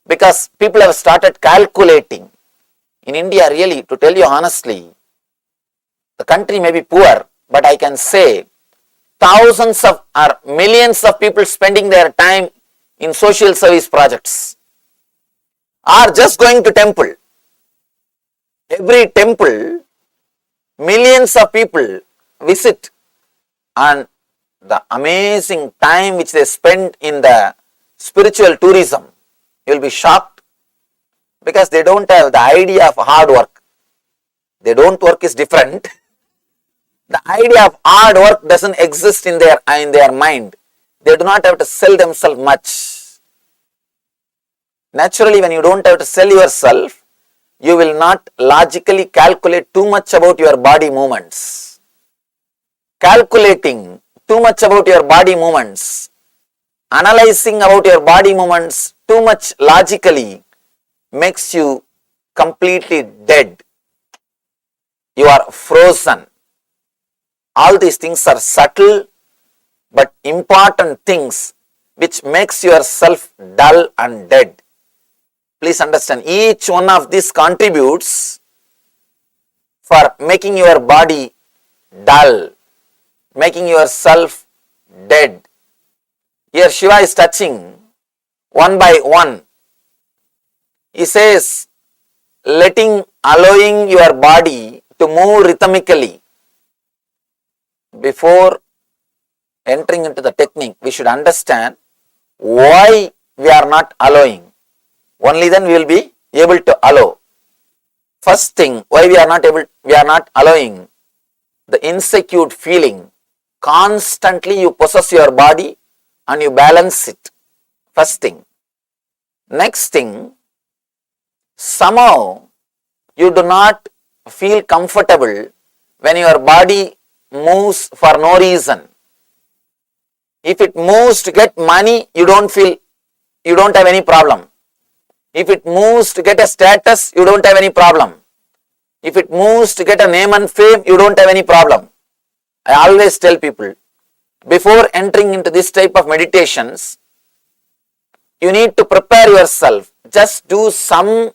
Because people have started calculating. In India, really, to tell you honestly, the country may be poor, but I can say thousands of or millions of people spending their time in social service projects are just going to temple. Every temple, millions of people visit, and the amazing time which they spend in the spiritual tourism, you will be shocked, because they don't have the idea of hard work. They don't work is different. The idea of hard work doesn't exist in their mind. They do not have to sell themselves much. Naturally, when you don't have to sell yourself, you will not logically calculate too much about your body movements. Calculating too much about your body movements, analyzing about your body movements too much logically makes you completely dead. You are frozen. All these things are subtle but important things which makes yourself dull and dead. Please understand, each one of these contributes for making your body dull, making yourself dead. Here Shiva is touching one by one. He says, allowing your body to move rhythmically. Before entering into the technique, we should understand why we are not allowing. Only then we will be able to allow. First thing, why we are not allowing the insecure feeling. Constantly you possess your body and you balance it. First thing. Next thing, somehow you do not feel comfortable when your body moves for no reason. If it moves to get money, you don't have any problem. If it moves to get a status, you don't have any problem. If it moves to get a name and fame, you don't have any problem. I always tell people, before entering into this type of meditations, you need to prepare yourself. Just do some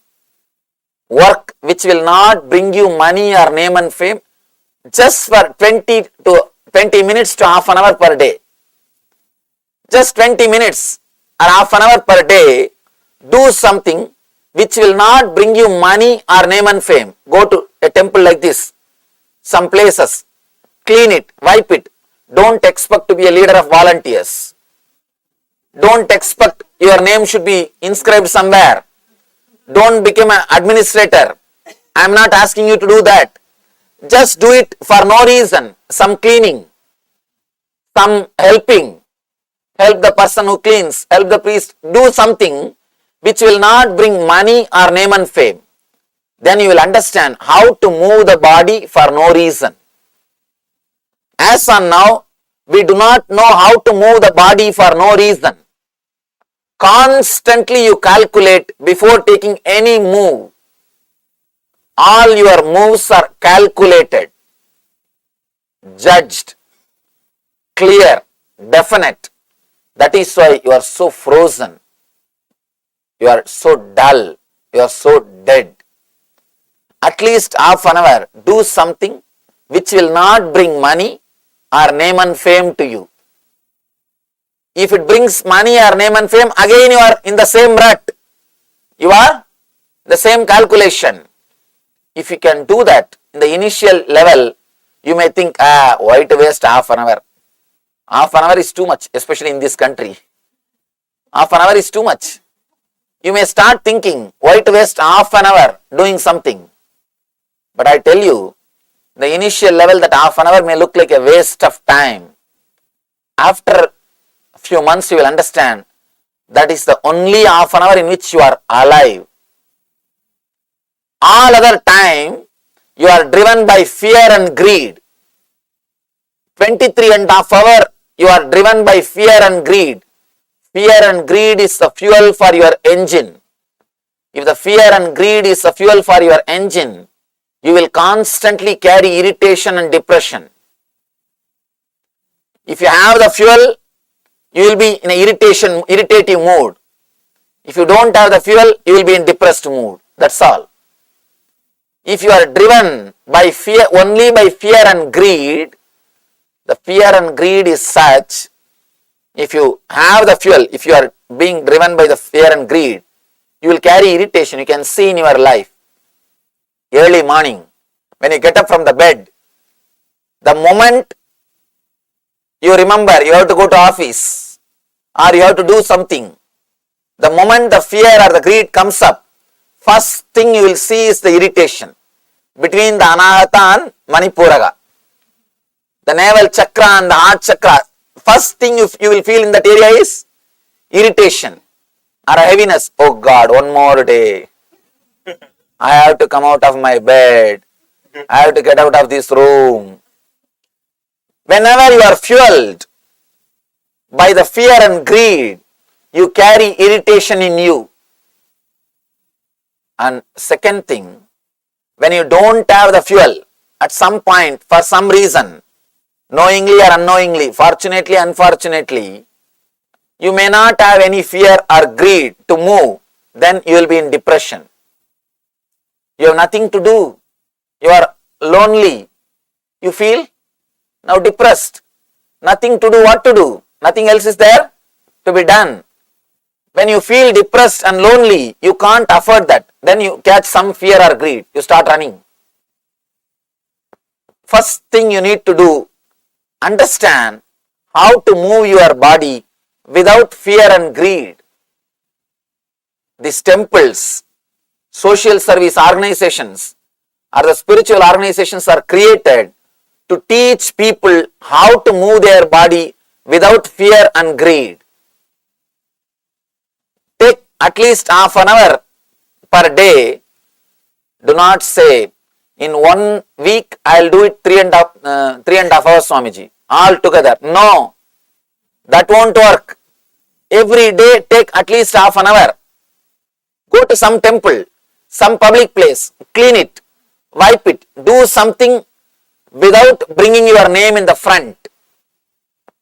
work which will not bring you money or name and fame, just for 20 minutes to half an hour per day. Just 20 minutes or half an hour per day, do something which will not bring you money or name and fame. Go to a temple like this, some places, clean it, wipe it. Don't expect to be a leader of volunteers. Don't expect your name should be inscribed somewhere. Don't become an administrator. I am not asking you to do that. Just do it for no reason. Some cleaning, some helping. Help the person who cleans, help the priest. Do something which will not bring money or name and fame. Then you will understand how to move the body for no reason. As on now, we do not know how to move the body for no reason. Constantly you calculate before taking any move. All your moves are calculated, judged, clear, definite. That is why you are so frozen. You are so dull. You are so dead. At least half an hour, do something which will not bring money or name and fame to you. If it brings money or name and fame, again you are in the same rut. You are the same calculation. If you can do that in the initial level, you may think, why to waste half an hour? Half an hour is too much, especially in this country. Half an hour is too much. You may start thinking, why to waste half an hour doing something? But I tell you, the initial level, that half an hour may look like a waste of time. After a few months, you will understand that is the only half an hour in which you are alive. All other time, you are driven by fear and greed. 23.5 hours, you are driven by fear and greed. Fear and greed is the fuel for your engine. If the fear and greed is the fuel for your engine, you will constantly carry irritation and depression. If you have the fuel, you will be in an irritative mood. If you don't have the fuel, you will be in depressed mood. That's all. If you are driven by fear, only by fear and greed, the fear and greed is such, if you have the fuel, if you are being driven by the fear and greed, you will carry irritation. You can see in your life. Early morning, when you get up from the bed, the moment you remember you have to go to office or you have to do something, the moment the fear or the greed comes up, first thing you will see is the irritation between the Anahata and Manipuraga. The navel chakra and the heart chakra, first thing you will feel in that area is irritation or a heaviness. Oh God, one more day. I have to come out of my bed. I have to get out of this room. Whenever you are fueled by the fear and greed, you carry irritation in you. And second thing, when you don't have the fuel, at some point, for some reason, knowingly or unknowingly, fortunately, unfortunately, you may not have any fear or greed to move, then you will be in depression. You have nothing to do. You are lonely. You feel now depressed. Nothing to do, what to do? Nothing else is there to be done. When you feel depressed and lonely, you can't afford that. Then you catch some fear or greed. You start running. First thing you need to do, understand how to move your body without fear and greed. These temples, social service organizations or the spiritual organizations are created to teach people how to move their body without fear and greed. Take at least half an hour per day. Do not say, in 1 week I'll do it 3.5 hours, Swamiji, all together. No, that won't work. Every day take at least half an hour. Go to some temple, some public place, clean it, wipe it, do something without bringing your name in the front.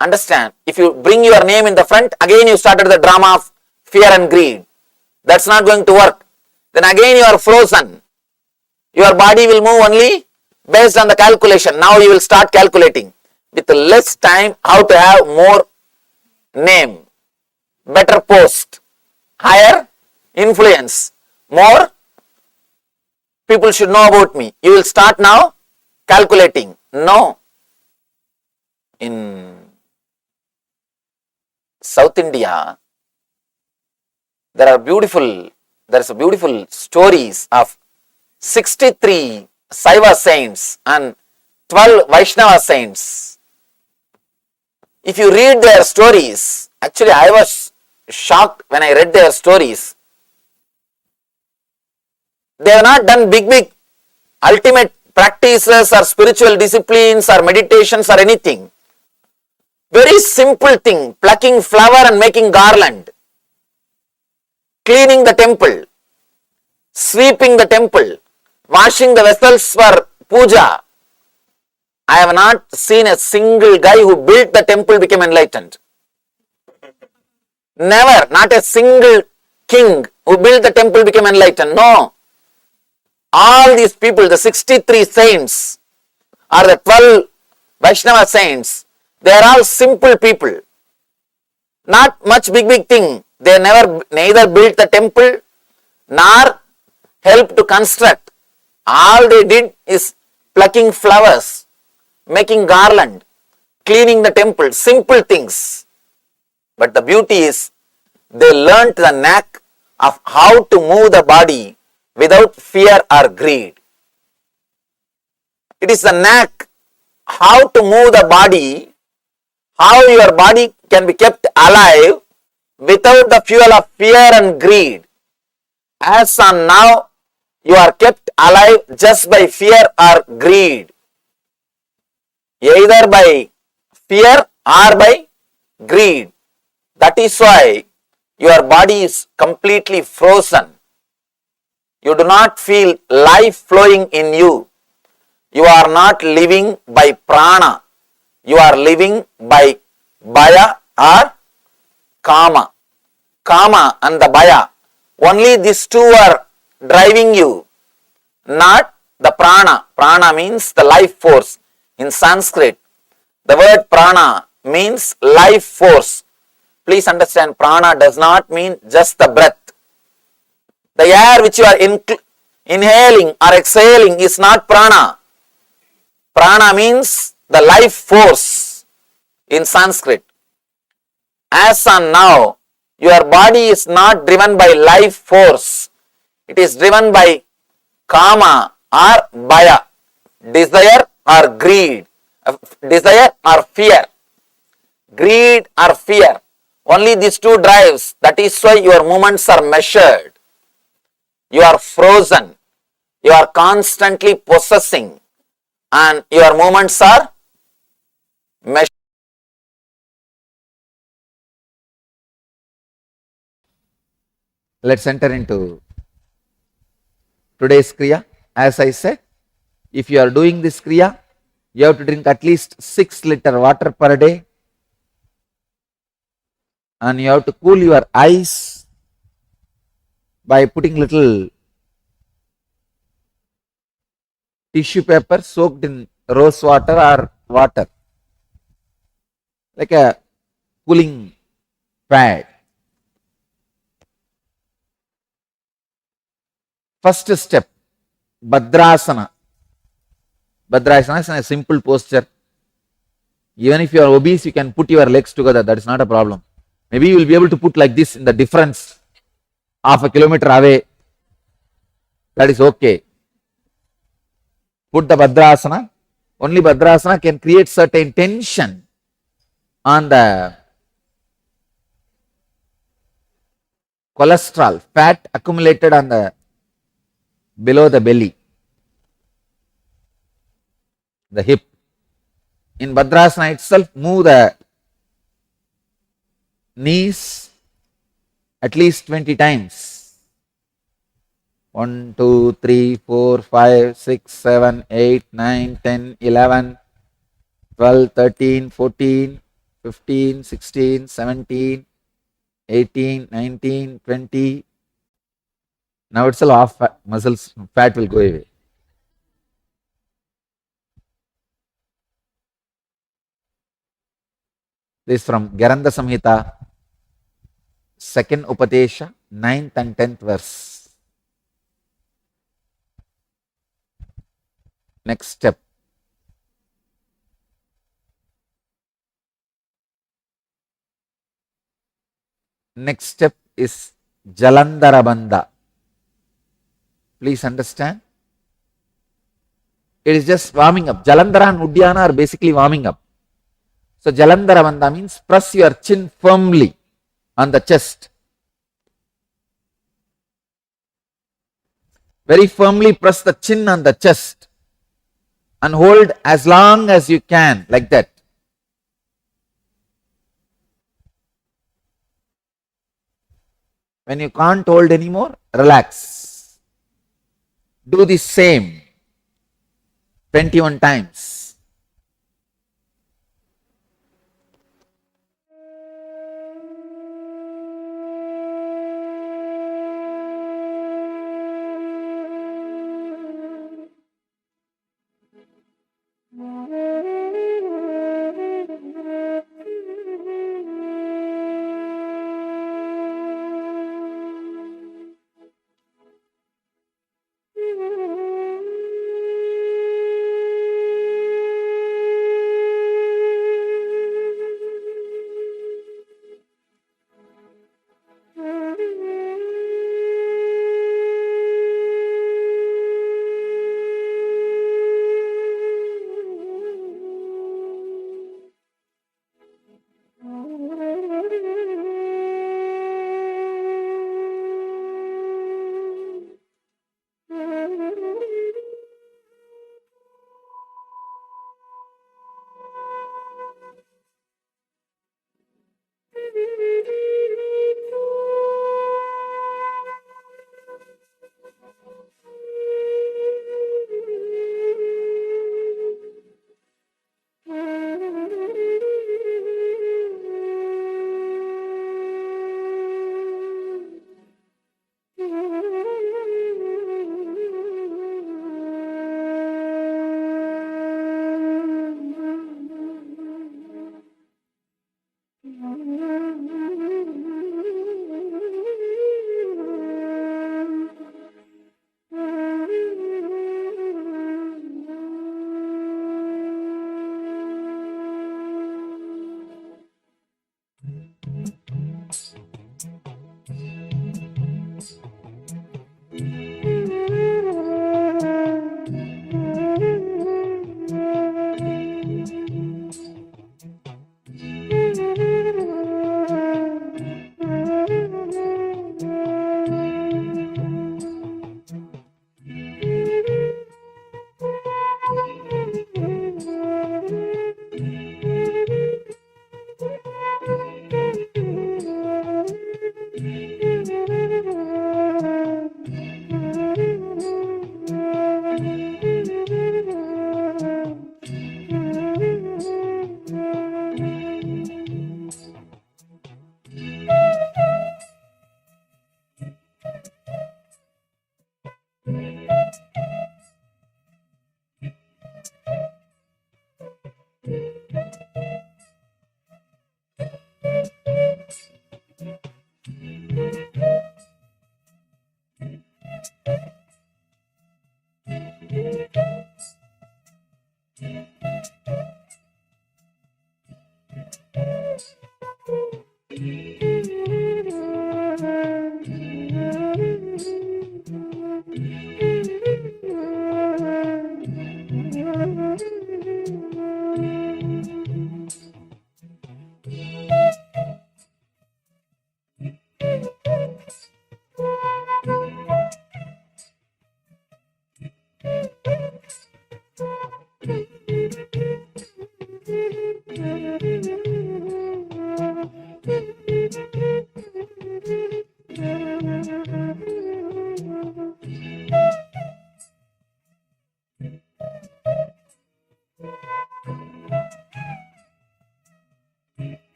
Understand? If you bring your name in the front, again you started the drama of fear and greed. That's not going to work. Then again you are frozen. Your body will move only based on the calculation. Now you will start calculating with less time how to have more name, better post, higher influence, more people should know about me. You will start now calculating. No. In South India, there are beautiful stories of 63 Shiva saints and 12 Vaishnava saints. If you read their stories, actually I was shocked when I read their stories. They have not done big ultimate practices or spiritual disciplines or meditations or anything. Very simple thing, plucking flower and making garland, cleaning the temple, sweeping the temple, washing the vessels for puja. I have not seen a single guy who built the temple became enlightened. Never, not a single king who built the temple became enlightened. No. All these people, the 63 saints or the 12 Vaishnava saints, they are all simple people. Not much big thing. They neither built the temple nor helped to construct. All they did is plucking flowers, making garland, cleaning the temple, simple things. But the beauty is they learnt the knack of how to move the body without fear or greed. It is the knack how to move the body, how your body can be kept alive without the fuel of fear and greed. As on now, you are kept alive just by fear or greed. Either by fear or by greed. That is why your body is completely frozen. You do not feel life flowing in you. You are not living by prana. You are living by bhaya or kama. Kama and the bhaya. Only these two are driving you, not the prana. Prana means the life force. In Sanskrit, the word prana means life force. Please understand, prana does not mean just the breath. The air which you are inhaling or exhaling is not prana. Prana means the life force in Sanskrit. As on now, your body is not driven by life force. It is driven by kama or bhaya, desire or greed, desire or fear, greed or fear. Only these two drives. That is why your movements are measured. You are frozen. You are constantly possessing and your movements are measured. Let's enter into today's Kriya. As I said, if you are doing this Kriya, you have to drink at least 6 liters water per day. And you have to cool your eyes by putting little tissue paper soaked in rose water or water, like a cooling pad. First step, Bhadrasana. Bhadrasana is a simple posture. Even if you are obese, you can put your legs together. That is not a problem. Maybe you will be able to put like this in the difference half a kilometer away. That is okay. Put the Bhadrasana. Only Bhadrasana can create certain tension on the cholesterol, fat accumulated on the below the belly, the hip. In Bhadrasana itself, move the knees at least 20 times. 1, 2, 3, 4, 5, 6, 7, 8, 9, 10, 11, 12, 13, 14, 15, 16, 17, 18, 19, 20. Now itself half muscles fat will go away. This is from Garanda Samhita, second Upadesha, 9th and 10th verse. Next step. Next step is Jalandhara Bandha. Please understand. It is just warming up. Jalandhara and Uddiyana are basically warming up. So Jalandhara Bandha means press your chin firmly on the chest. Very firmly press the chin on the chest and hold as long as you can, like that. When you can't hold anymore, relax. Do the same 21 times.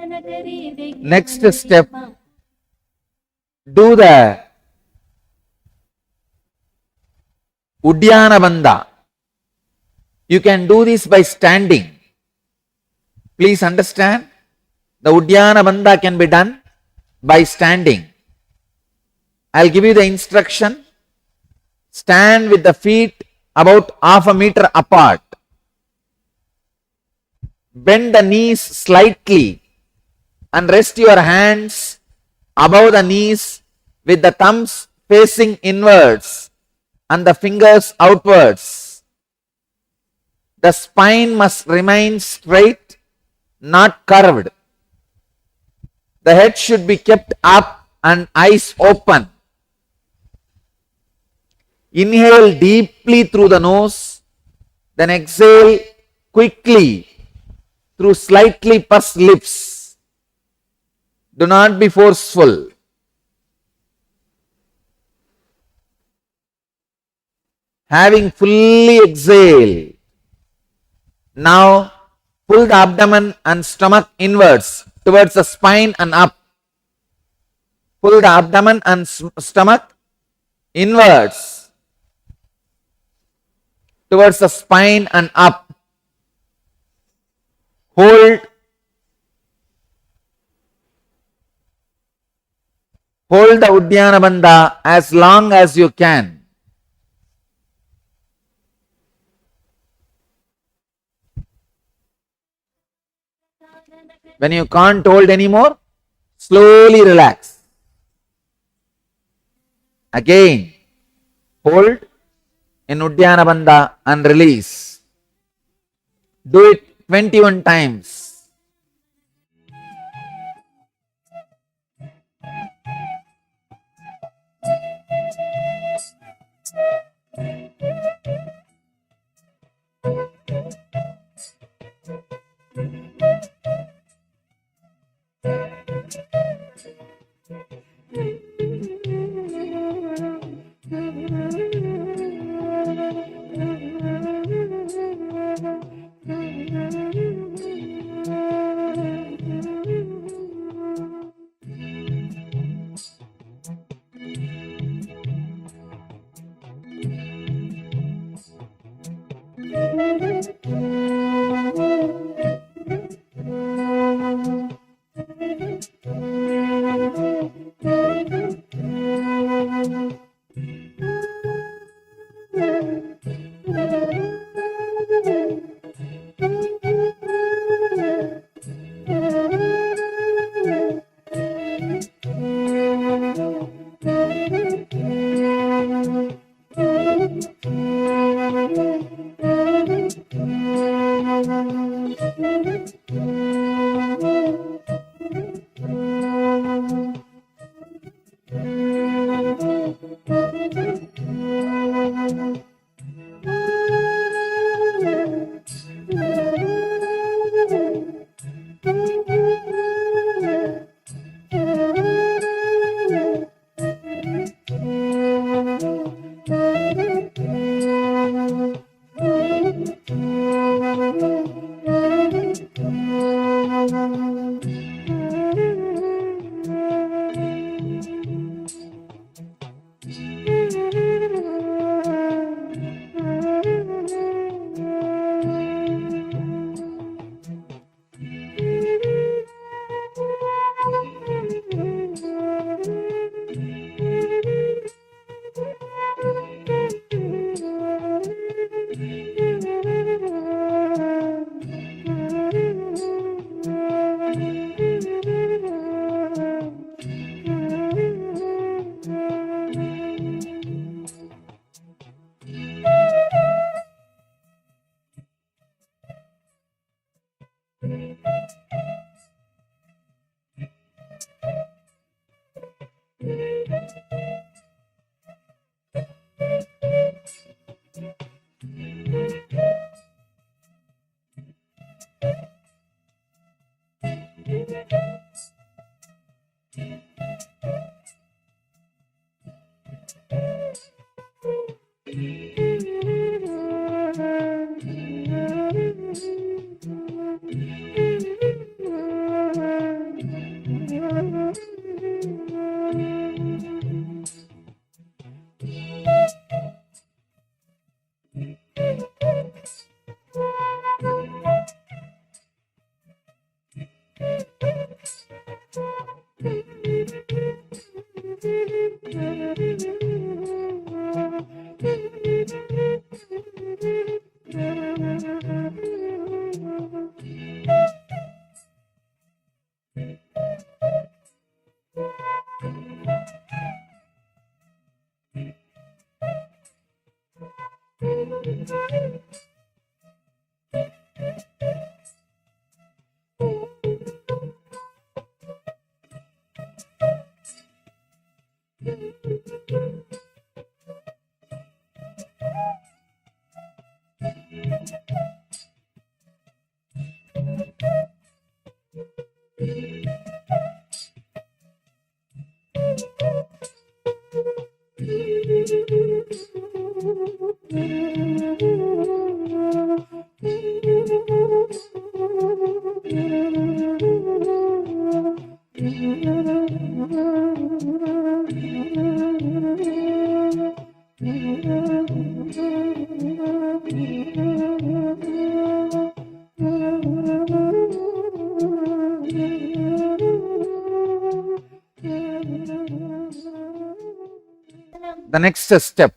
Next step, do the Uddiyana Bandha. You can do this by standing. Please understand, the Uddiyana Bandha can be done by standing. I'll give you the instruction. Stand with the feet about half a meter apart. Bend the knees slightly and rest your hands above the knees with the thumbs facing inwards and the fingers outwards. The spine must remain straight, not curved. The head should be kept up and eyes open. Inhale deeply through the nose, then exhale quickly through slightly pursed lips. Do not be forceful. Having fully exhaled, now pull the abdomen and stomach inwards towards the spine and up. Pull the abdomen and stomach inwards towards the spine and up. Hold the Uddiyana Bandha as long as you can. When you can't hold anymore, slowly relax. Again, hold in Uddiyana Bandha and release. Do it 21 times. The next step.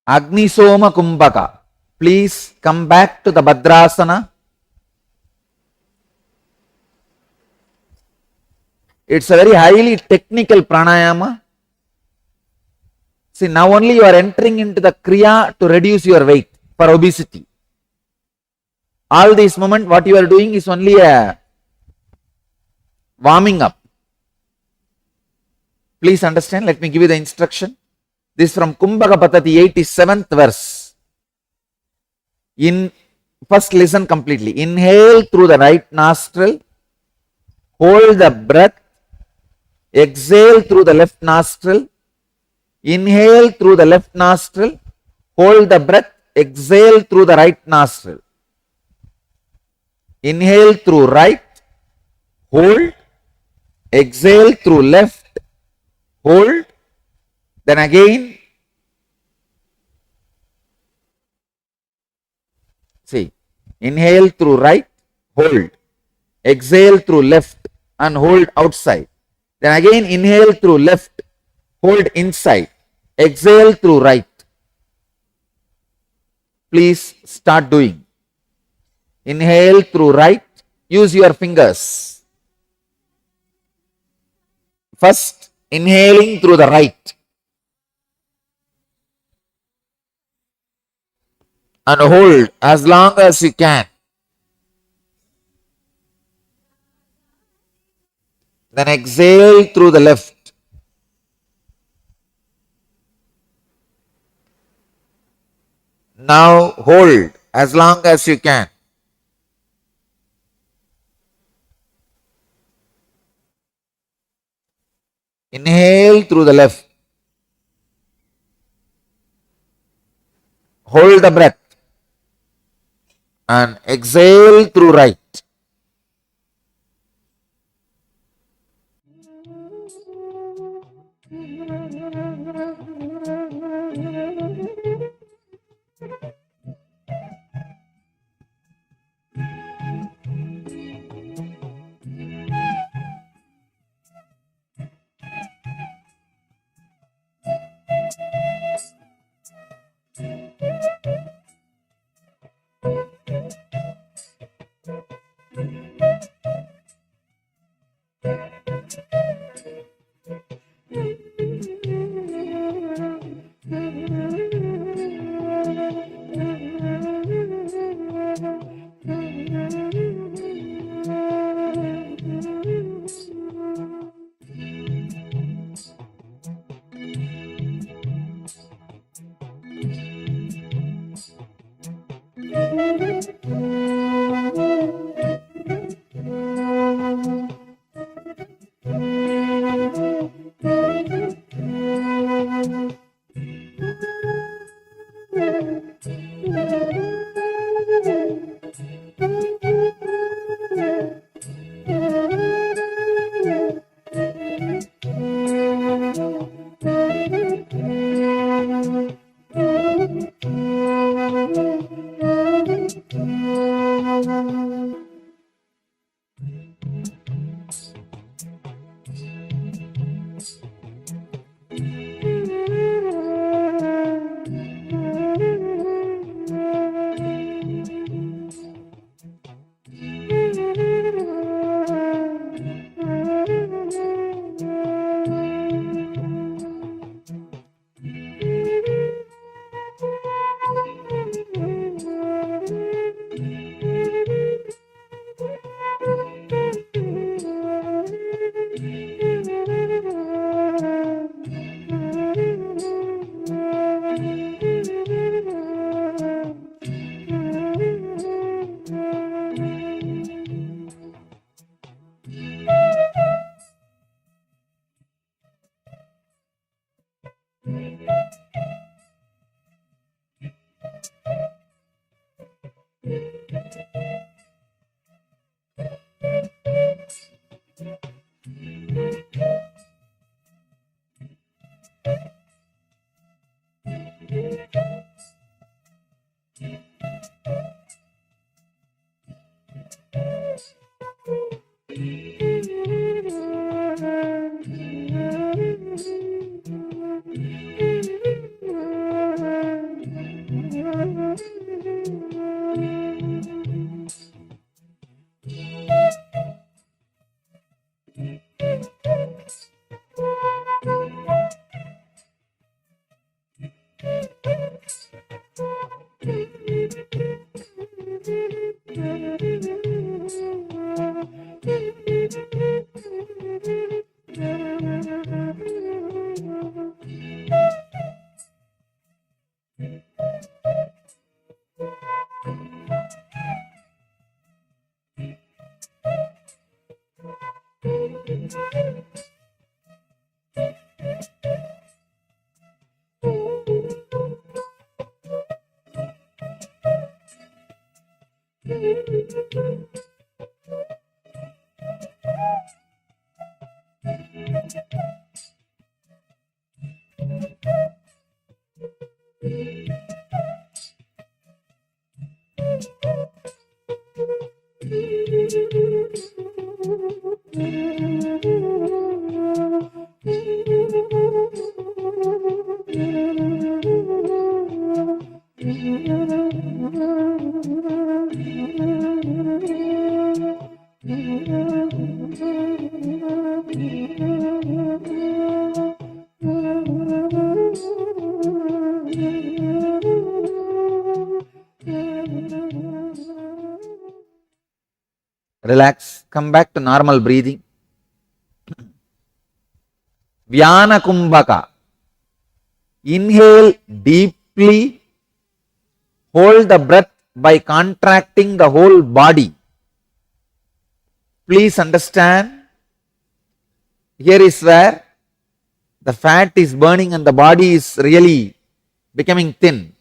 Agni Soma Kumbhaka. Please come back to the Bhadrasana. It's a very highly technical pranayama. See, now only you are entering into the Kriya to reduce your weight for obesity. All this moment, what you are doing is only a warming up. Please understand, let me give you the instruction. This is from Kumbhaka Patati, 87th verse. First listen completely. Inhale through the right nostril. Hold the breath. Exhale through the left nostril. Inhale through the left nostril. Hold the breath. Exhale through the right nostril. Inhale through right. Hold. Exhale through left. Hold. Then again. See. Inhale through right. Hold. Exhale through left and hold outside. Then again inhale through left. Hold inside. Exhale through right. Please start doing. Inhale through right. Use your fingers. First, inhaling through the right. And hold as long as you can. Then exhale through the left. Now hold as long as you can. Inhale through the left. Hold the breath. And exhale through right. Relax, come back to normal breathing. Vyana Kumbhaka. Inhale deeply, hold the breath by contracting the whole body. Please understand, here is where the fat is burning and the body is really becoming thin.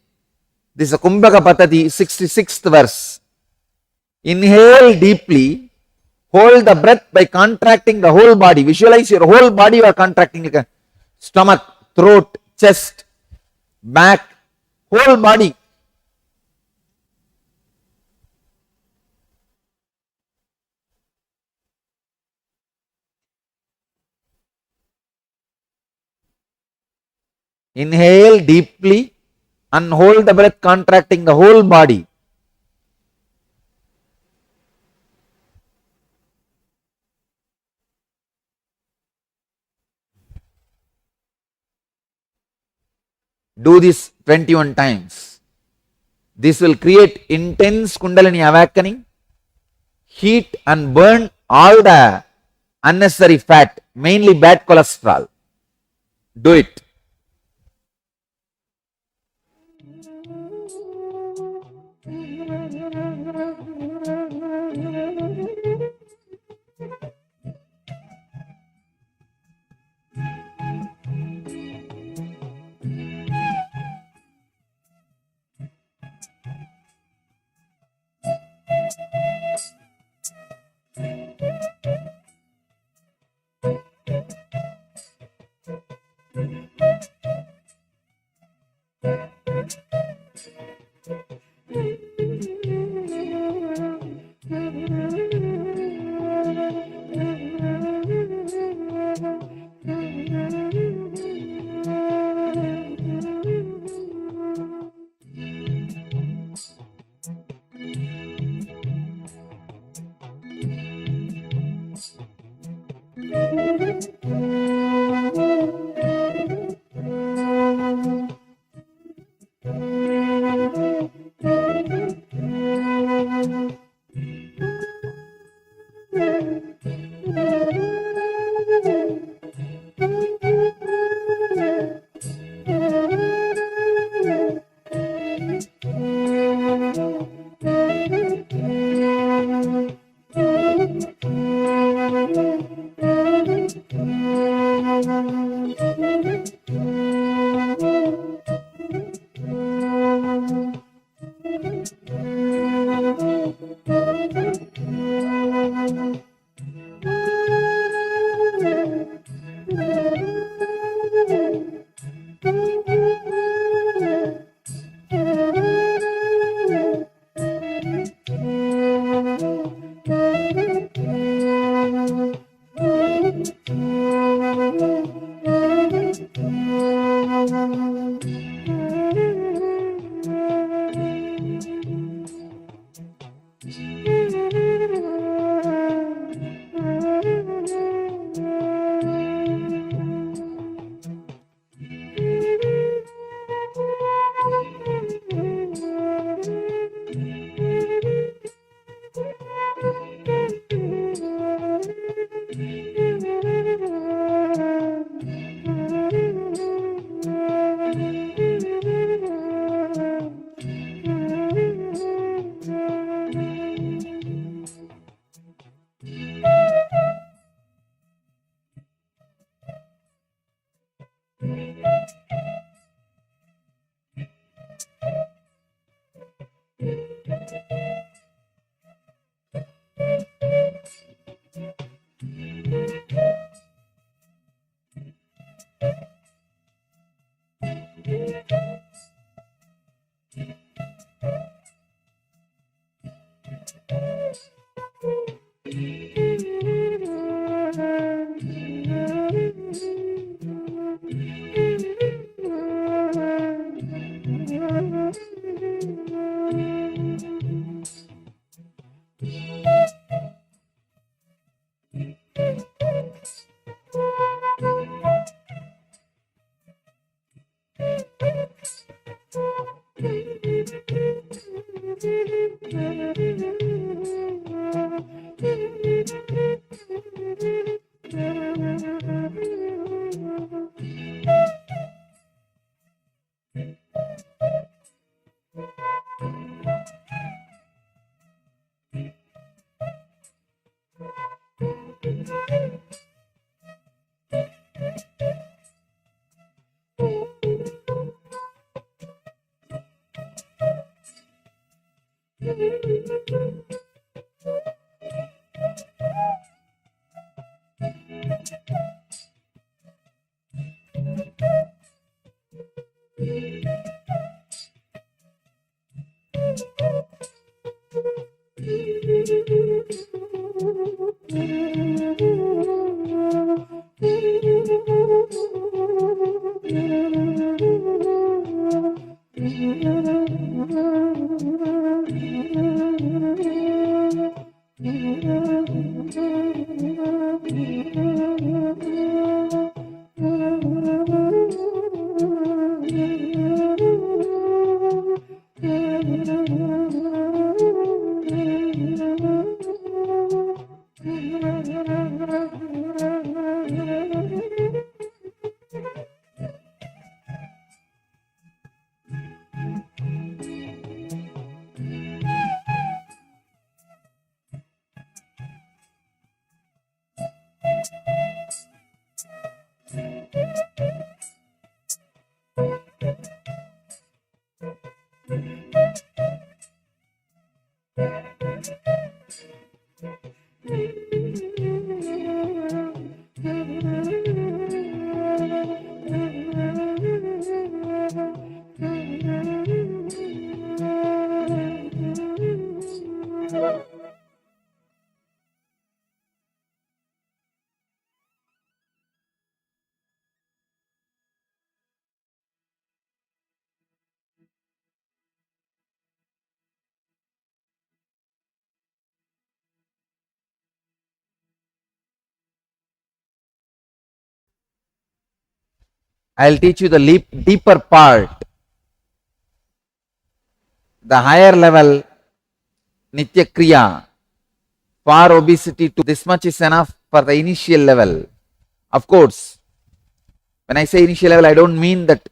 This is a Kumbhaka Patati, 66th verse. Inhale deeply, hold the breath by contracting the whole body. Visualize your whole body, you are contracting, like a stomach, throat, chest, back, whole body. Inhale deeply and hold the breath, contracting the whole body. Do this 21 times. This will create intense Kundalini awakening, heat and burn all the unnecessary fat, mainly bad cholesterol. Do it. I'll teach you the deeper part, the higher level Nitya Kriya. For obesity, to this much is enough for the initial level. Of course, when I say initial level, I don't mean that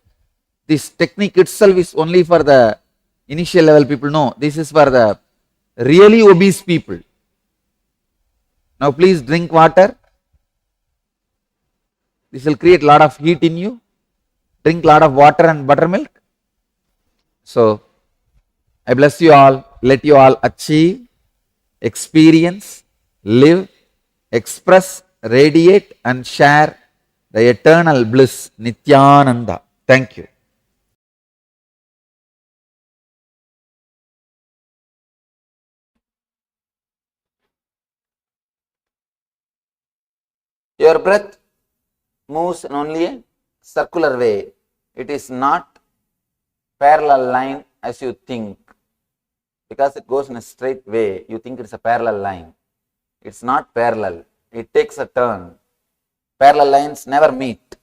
this technique itself is only for the initial level people. No, this is for the really obese people. Now please drink water. This will create a lot of heat in you. Drink a lot of water and buttermilk. So, I bless you all. Let you all achieve, experience, live, express, radiate and share the eternal bliss, Nithyananda. Thank you. Your breath moves in only a circular way. It is not parallel line as you think. Because it goes in a straight way, you think it's a parallel line. It's not parallel. It takes a turn. Parallel lines never meet.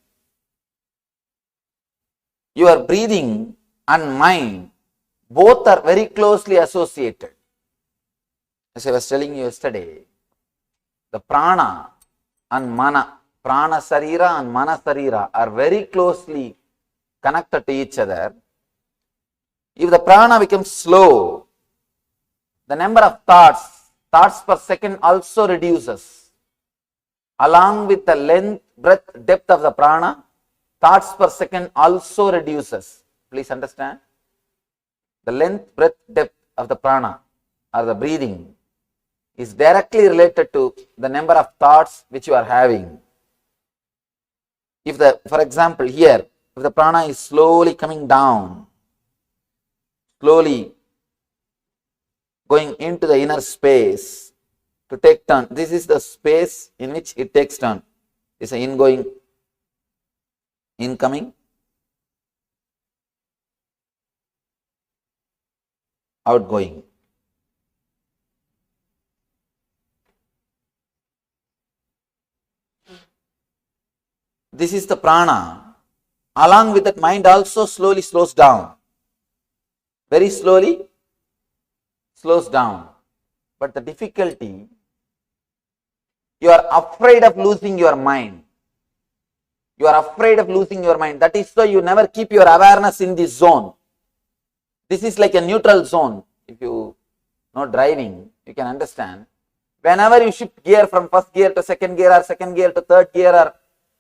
Your breathing and mind both are very closely associated. As I was telling you yesterday, the prana and mana, prana sarira and mana sarira are very closely connected to each other. If the prana becomes slow, the number of thoughts per second also reduces. Along with the length, breadth, depth of the prana, thoughts per second also reduces. Please understand. The length, breadth, depth of the prana or the breathing is directly related to the number of thoughts which you are having. If for example, here, if the prana is slowly coming down, slowly going into the inner space to take turn. This is the space in which it takes turn. It's an ingoing, incoming, outgoing. This is the prana. Along with that, mind also slowly slows down. Very slowly slows down. But the difficulty, you are afraid of losing your mind. You are afraid of losing your mind. That is why you never keep your awareness in this zone. This is like a neutral zone. If you know driving, you can understand. Whenever you shift gear from first gear to second gear or second gear to third gear or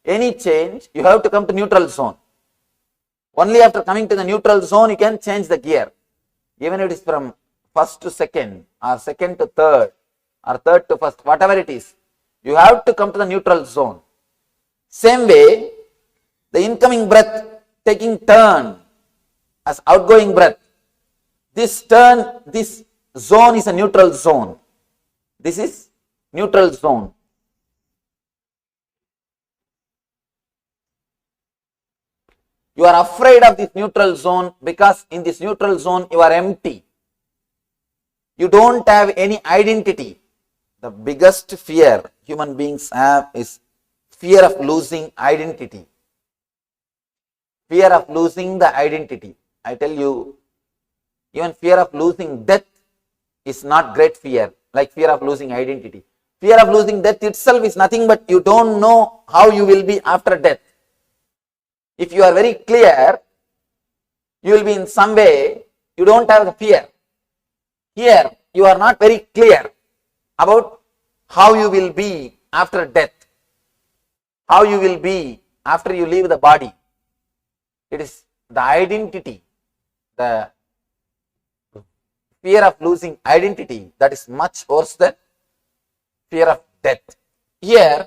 any change, you have to come to neutral zone. Only after coming to the neutral zone, you can change the gear. Even if it is from first to second or second to third or third to first, whatever it is, you have to come to the neutral zone. Same way, the incoming breath taking turn as outgoing breath. This turn, this zone is a neutral zone. This is neutral zone. You are afraid of this neutral zone because in this neutral zone you are empty. You don't have any identity. The biggest fear human beings have is fear of losing identity. Fear of losing the identity. I tell you, even fear of losing death is not great fear, like fear of losing identity. Fear of losing death itself is nothing but you don't know how you will be after death. If you are very clear, you will be in some way, you don't have the fear. Here, you are not very clear about how you will be after death, how you will be after you leave the body. It is the identity, the fear of losing identity that is much worse than fear of death. Here,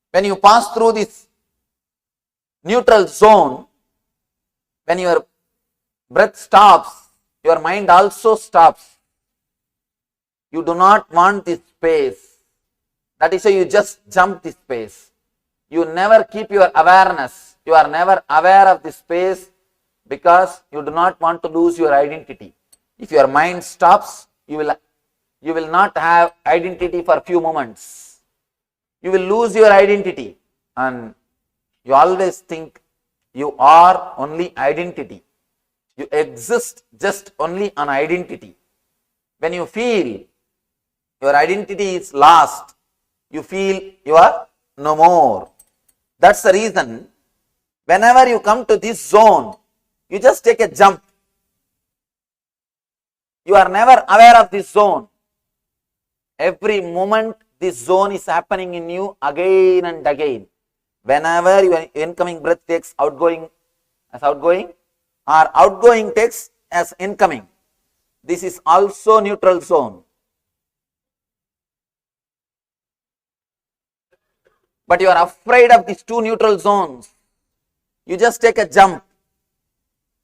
when you pass through this neutral zone, when your breath stops, your mind also stops. You do not want this space. That is why you just jump this space. You never keep your awareness. You are never aware of this space because you do not want to lose your identity. If your mind stops, you will not have identity for a few moments. You will lose your identity and you always think you are only identity. You exist just only on identity. When you feel your identity is lost, you feel you are no more. That's the reason whenever you come to this zone, you just take a jump. You are never aware of this zone. Every moment this zone is happening in you again and again. Whenever your incoming breath takes outgoing as outgoing or outgoing takes as incoming, this is also neutral zone. But you are afraid of these two neutral zones. You just take a jump.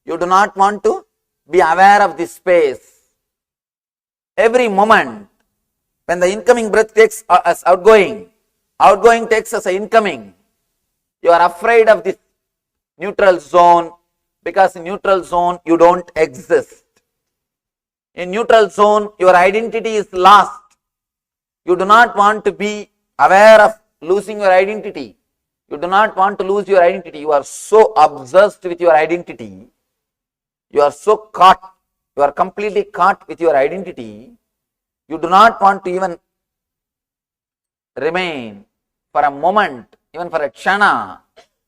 You do not want to be aware of this space. Every moment when the incoming breath takes as outgoing outgoing takes as incoming. You are afraid of this neutral zone because in neutral zone you don't exist. In neutral zone your identity is lost. You do not want to be aware of losing your identity. You do not want to lose your identity. You are so obsessed with your identity. You are so caught. You are completely caught with your identity. You do not want to even remain for a moment, even for a kshana.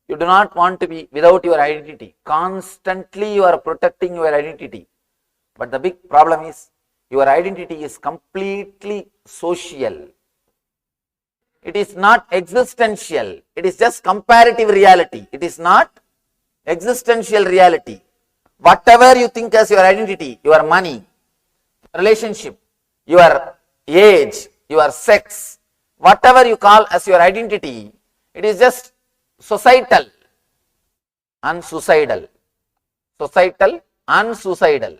You do not want to be without your identity. Constantly you are protecting your identity. But the big problem is your identity is completely social. It is not existential. It is just comparative reality. It is not existential reality. Whatever you think as your identity, your money, relationship, your age, your sex, whatever you call as your identity, it is just societal, unsuicidal. Societal, unsuicidal.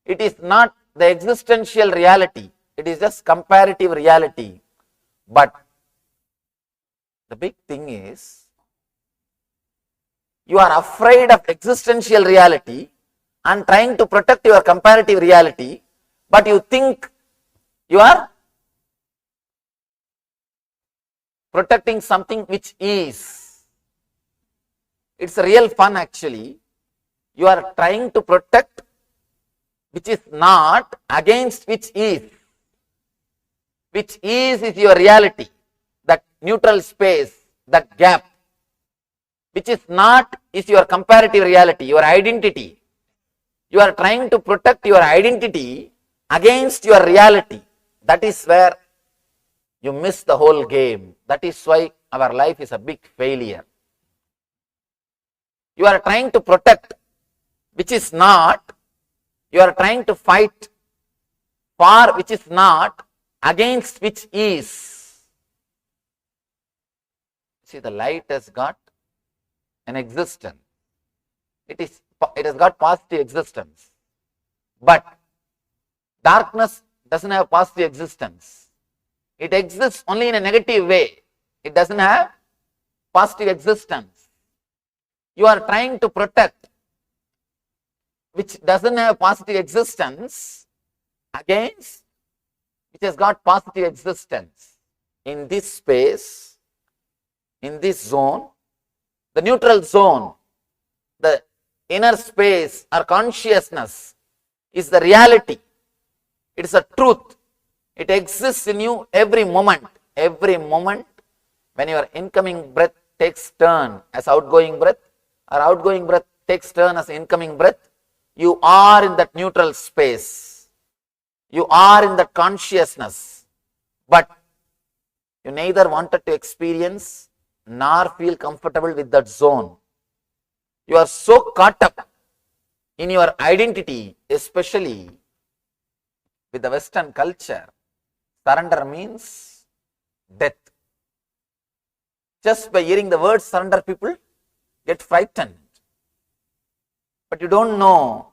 It is not the existential reality. It is just comparative reality. But the big thing is, you are afraid of existential reality and trying to protect your comparative reality, but you think you are protecting something which is. It's real fun actually. You are trying to protect which is not against which is. Which is your reality, that neutral space, that gap. Which is not is your comparative reality, your identity. You are trying to protect your identity against your reality. That is where you miss the whole game. That is why our life is a big failure. You are trying to protect which is not. You are trying to fight for which is not against which is. See, the light has got an existence. It has got positive existence. But darkness doesn't have positive existence. It exists only in a negative way. It doesn't have positive existence. You are trying to protect which doesn't have positive existence against which has got positive existence. In this space, in this zone, the neutral zone, the inner space or consciousness is the reality. It is a truth. It exists in you every moment. Every moment when your incoming breath takes turn as outgoing breath or outgoing breath takes turn as incoming breath, you are in that neutral space. You are in that consciousness. But you neither wanted to experience nor feel comfortable with that zone. You are so caught up in your identity, especially with the Western culture. Surrender means death. Just by hearing the word surrender, people get frightened. But you don't know.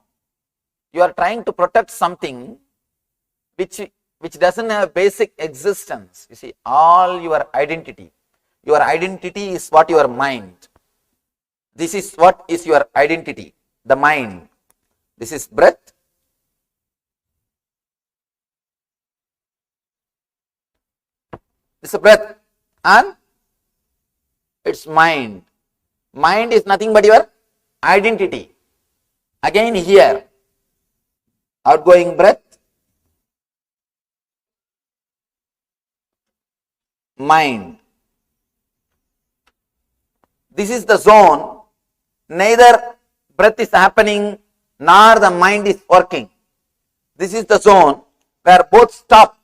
You are trying to protect something which doesn't have basic existence. You see, all your identity is what your mind. This is what is your identity, the mind. This is breath. This is breath and it's mind. Mind is nothing but your identity. Again here, outgoing breath, mind. This is the zone, neither breath is happening nor the mind is working. This is the zone where both stop.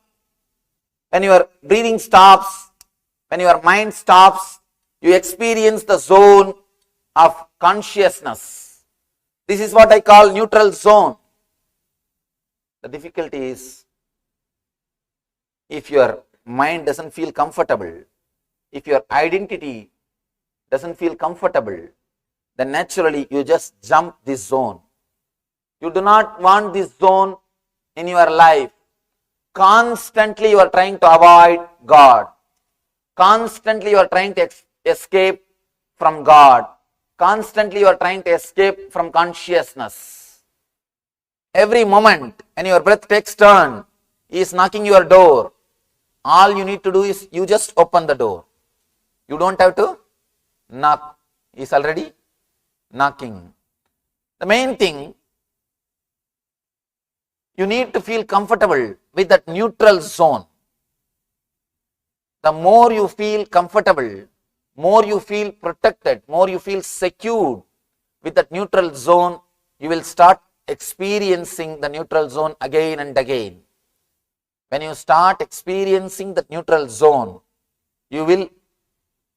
When your breathing stops, when your mind stops, you experience the zone of consciousness. This is what I call neutral zone. The difficulty is, if your mind doesn't feel comfortable, if your identity doesn't feel comfortable, then naturally you just jump this zone. You do not want this zone in your life. Constantly you are trying to avoid God. Constantly you are trying to escape from God. Constantly you are trying to escape from consciousness. Every moment when your breath takes turn, He is knocking your door. All you need to do is you just open the door. You don't have to knock. He is already knocking. The main thing, you need to feel comfortable with that neutral zone. The more you feel comfortable, more you feel protected, more you feel secured with that neutral zone, you will start experiencing the neutral zone again and again. When you start experiencing the neutral zone, you will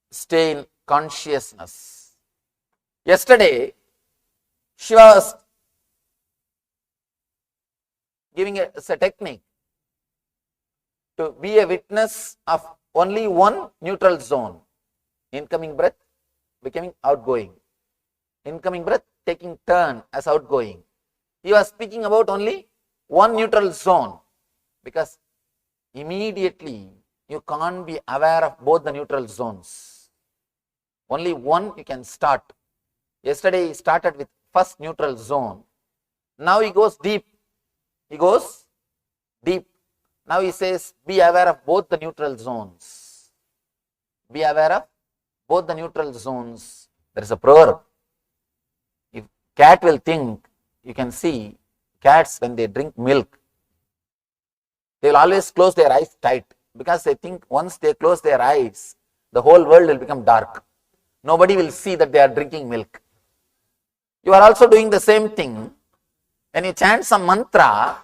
stay in consciousness. Yesterday, Shiva was giving us a technique to be a witness of only one neutral zone. Incoming breath becoming outgoing. Incoming breath taking turn as outgoing. He was speaking about only one neutral zone because immediately you can't be aware of both the neutral zones. Only one you can start. Yesterday he started with first neutral zone. Now he goes deep. He goes deep. Now he says, be aware of both the neutral zones. Be aware of both the neutral zones. There is a proverb. If cat will think, you can see cats when they drink milk, they will always close their eyes tight because they think once they close their eyes, the whole world will become dark. Nobody will see that they are drinking milk. You are also doing the same thing. When you chant some mantra,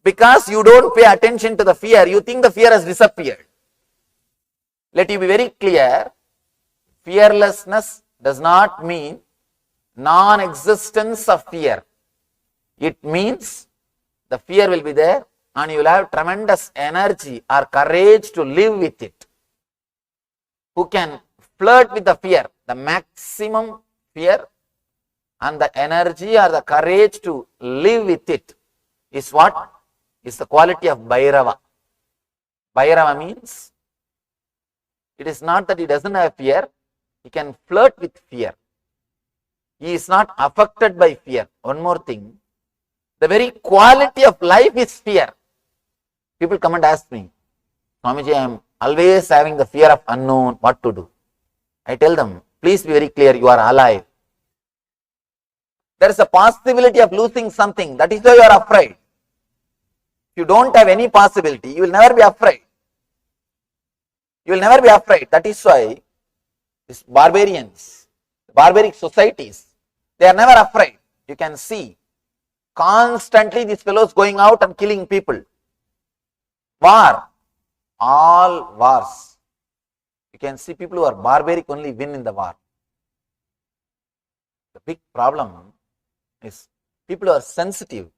because you don't pay attention to the fear, you think the fear has disappeared. Let you be very clear, fearlessness does not mean non-existence of fear. It means the fear will be there and you will have tremendous energy or courage to live with it. Who can flirt with the fear, the maximum fear, and the energy or the courage to live with it is what? Is the quality of Bhairava. Bhairava means it is not that he doesn't have fear, he can flirt with fear. He is not affected by fear. One more thing, the very quality of life is fear. People come and ask me, Swamiji, I am always having the fear of unknown, what to do? I tell them, please be very clear, you are alive. There is a possibility of losing something, that is why you are afraid. If you don't have any possibility, you will never be afraid. You will never be afraid. That is why these barbarians, barbaric societies, they are never afraid. You can see constantly these fellows going out and killing people. War, all wars. You can see people who are barbaric only win in the war. The big problem is people who are sensitive,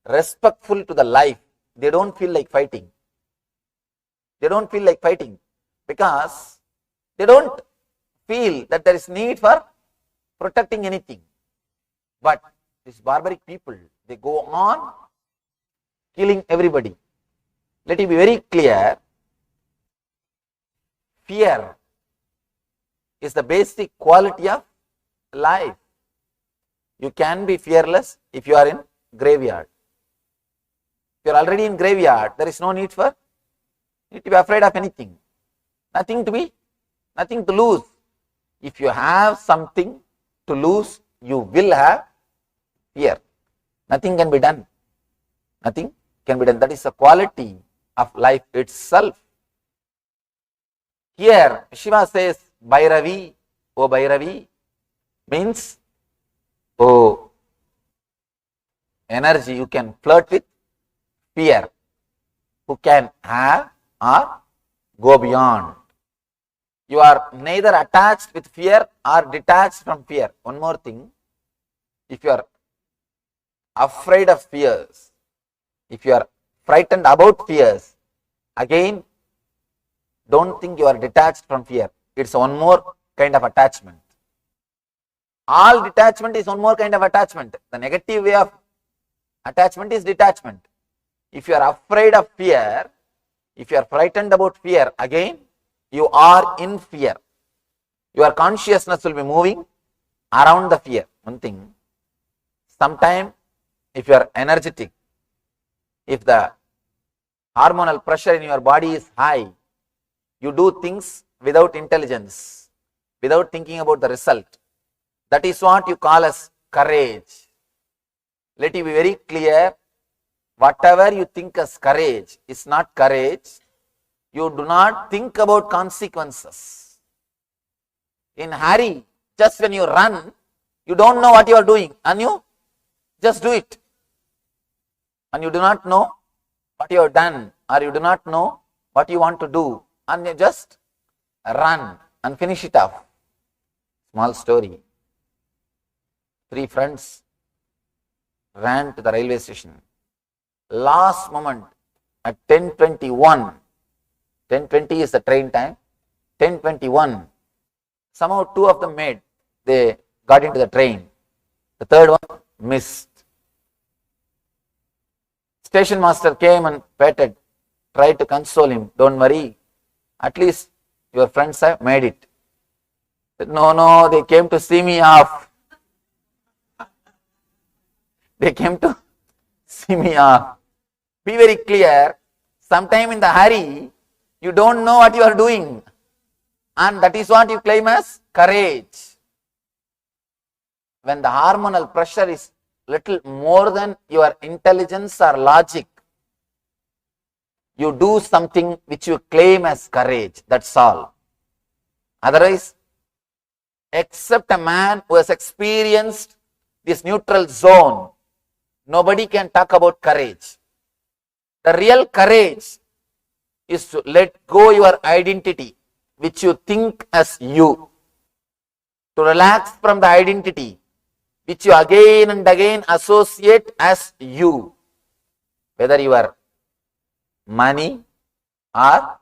respectful to the life, they don't feel like fighting. They don't feel like fighting because they don't feel that there is need for protecting anything. But these barbaric people, they go on killing everybody. Let it be very clear, fear is the basic quality of life. You can be fearless if you are in graveyard. If you are already in graveyard, there is no need to be afraid of anything. Nothing to lose. If you have something to lose, you will have fear. Nothing can be done. Nothing can be done. That is the quality of life itself. Here, Shiva says, Bhairavi, O Bhairavi, means, oh, energy you can flirt with fear, who can have or go beyond. You are neither attached with fear or detached from fear. One more thing, if you are afraid of fears, if you are frightened about fears, again, don't think you are detached from fear. It's one more kind of attachment. All detachment is one more kind of attachment. The negative way of attachment is detachment. If you are afraid of fear, if you are frightened about fear, again, you are in fear. Your consciousness will be moving around the fear. One thing, sometime if you are energetic, if the hormonal pressure in your body is high, you do things without intelligence, without thinking about the result. That is what you call as courage. Let it be very clear, whatever you think as courage is not courage. You do not think about consequences. In hurry, just when you run, you don't know what you are doing and you just do it. And you do not know what you have done, or you do not know what you want to do, and you just run and finish it off. Small story. 3 friends ran to the railway station. Last moment at 10:21, 10:20 is the train time, 10:21, somehow 2 of them they got into the train. The third one missed. Station master came and petted, tried to console him. Don't worry, at least your friends have made it. Said, no, they came to see me off. They came to see me off. Be very clear, sometime in the hurry, you don't know what you are doing. And that is what you claim as courage. When the hormonal pressure is little more than your intelligence or logic, you do something which you claim as courage. That's all. Otherwise, except a man who has experienced this neutral zone, nobody can talk about courage. The real courage is to let go your identity, which you think as you. To relax from the identity, which you again and again associate as you. Whether your money or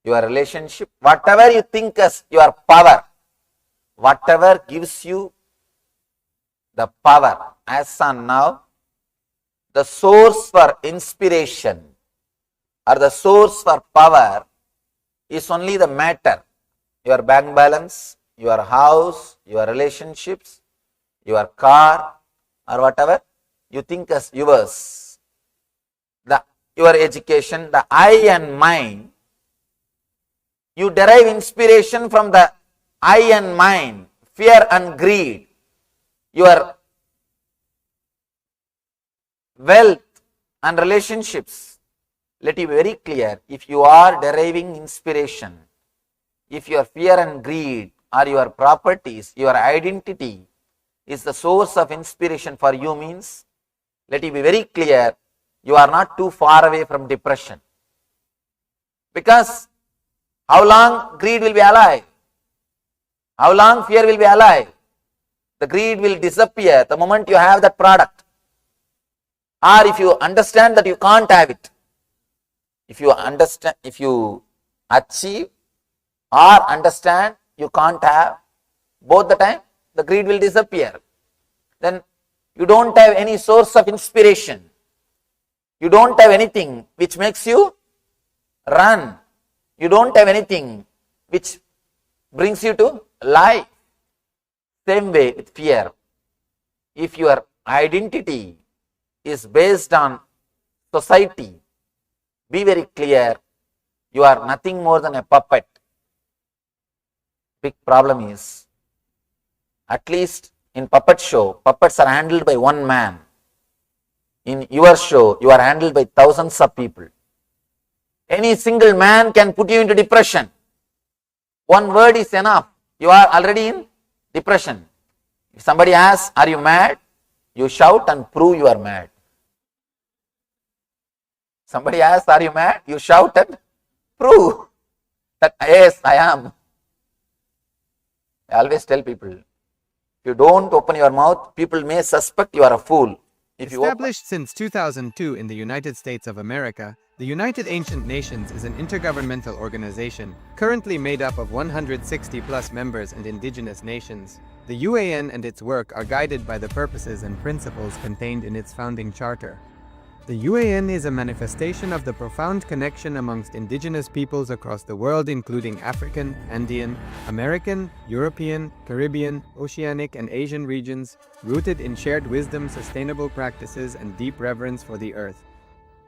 your relationship, whatever you think as your power, whatever gives you the power, as on now, the source for inspiration or the source for power is only the matter. Your bank balance, your house, your relationships, your car, or whatever you think as yours. Your education, the I and mind, you derive inspiration from the I and mind, fear and greed. Your wealth and relationships. Let it be very clear, if you are deriving inspiration, if your fear and greed are your properties, your identity is the source of inspiration for you, means, let it be very clear, you are not too far away from depression. Because how long greed will be alive? How long fear will be alive? The greed will disappear the moment you have that product. Or if you understand that you can't have it. If you understand, if you achieve or understand you can't have, both the time the greed will disappear. Then you don't have any source of inspiration. You don't have anything which makes you run. You don't have anything which brings you to life. Same way with fear. If your identity is based on society, be very clear, you are nothing more than a puppet. Big problem is, at least in puppet show, puppets are handled by one man. In your show, you are handled by thousands of people. Any single man can put you into depression. One word is enough. You are already in depression. If somebody asks, are you mad? You shout and prove you are mad. Somebody asks, are you mad? You shout and prove that, yes, I am. I always tell people, if you don't open your mouth, people may suspect you are a fool. Established since 2002 in the United States of America, the United Ancient Nations is an intergovernmental organization currently made up of 160 plus members and indigenous nations. The UAN and its work are guided by the purposes and principles contained in its founding charter. The UAN is a manifestation of the profound connection amongst indigenous peoples across the world, including African, Andean, American, European, Caribbean, Oceanic, and Asian regions, rooted in shared wisdom, sustainable practices, and deep reverence for the earth.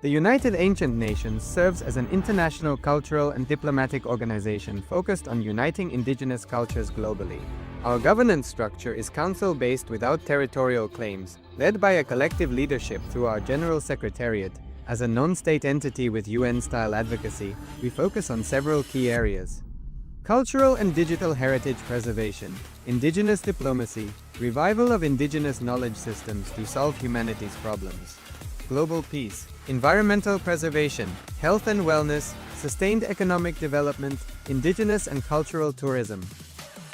The United Ancient Nations serves as an international cultural and diplomatic organization focused on uniting indigenous cultures globally. Our governance structure is council-based without territorial claims, led by a collective leadership through our General Secretariat. As a non-state entity with UN-style advocacy, we focus on several key areas: cultural and digital heritage preservation, indigenous diplomacy, revival of indigenous knowledge systems to solve humanity's problems, global peace, environmental preservation, health and wellness, sustained economic development, indigenous and cultural tourism.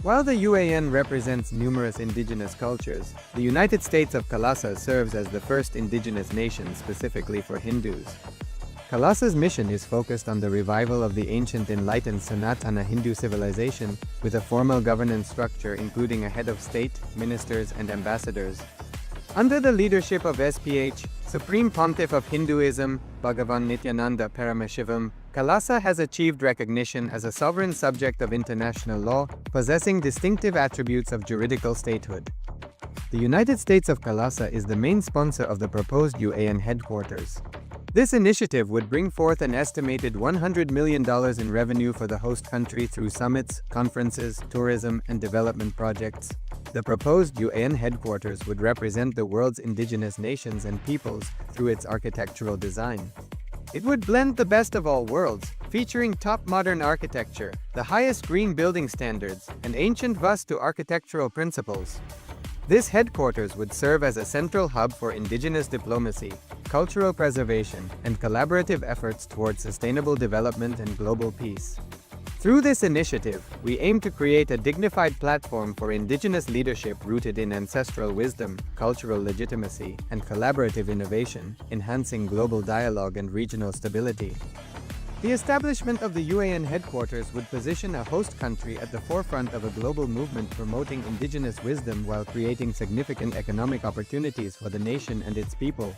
While the UAN represents numerous indigenous cultures, the United States of KAILASA serves as the first indigenous nation specifically for Hindus. KAILASA's mission is focused on the revival of the ancient enlightened Sanatana Hindu civilization with a formal governance structure including a head of state, ministers, and ambassadors. Under the leadership of SPH, Supreme Pontiff of Hinduism, BHAGAVAN Nithyananda Paramashhivam, KAILASA has achieved recognition as a sovereign subject of international law, possessing distinctive attributes of juridical statehood. The United States of KAILASA is the main sponsor of the proposed UAN headquarters. This initiative would bring forth an estimated $100 million in revenue for the host country through summits, conferences, tourism, and development projects. The proposed UAN headquarters would represent the world's indigenous nations and peoples through its architectural design. It would blend the best of all worlds, featuring top modern architecture, the highest green building standards, and ancient Vastu architectural principles. This headquarters would serve as a central hub for indigenous diplomacy, cultural preservation, and collaborative efforts towards sustainable development and global peace. Through this initiative, we aim to create a dignified platform for indigenous leadership rooted in ancestral wisdom, cultural legitimacy, and collaborative innovation, enhancing global dialogue and regional stability. The establishment of the UAN headquarters would position a host country at the forefront of a global movement promoting indigenous wisdom while creating significant economic opportunities for the nation and its people.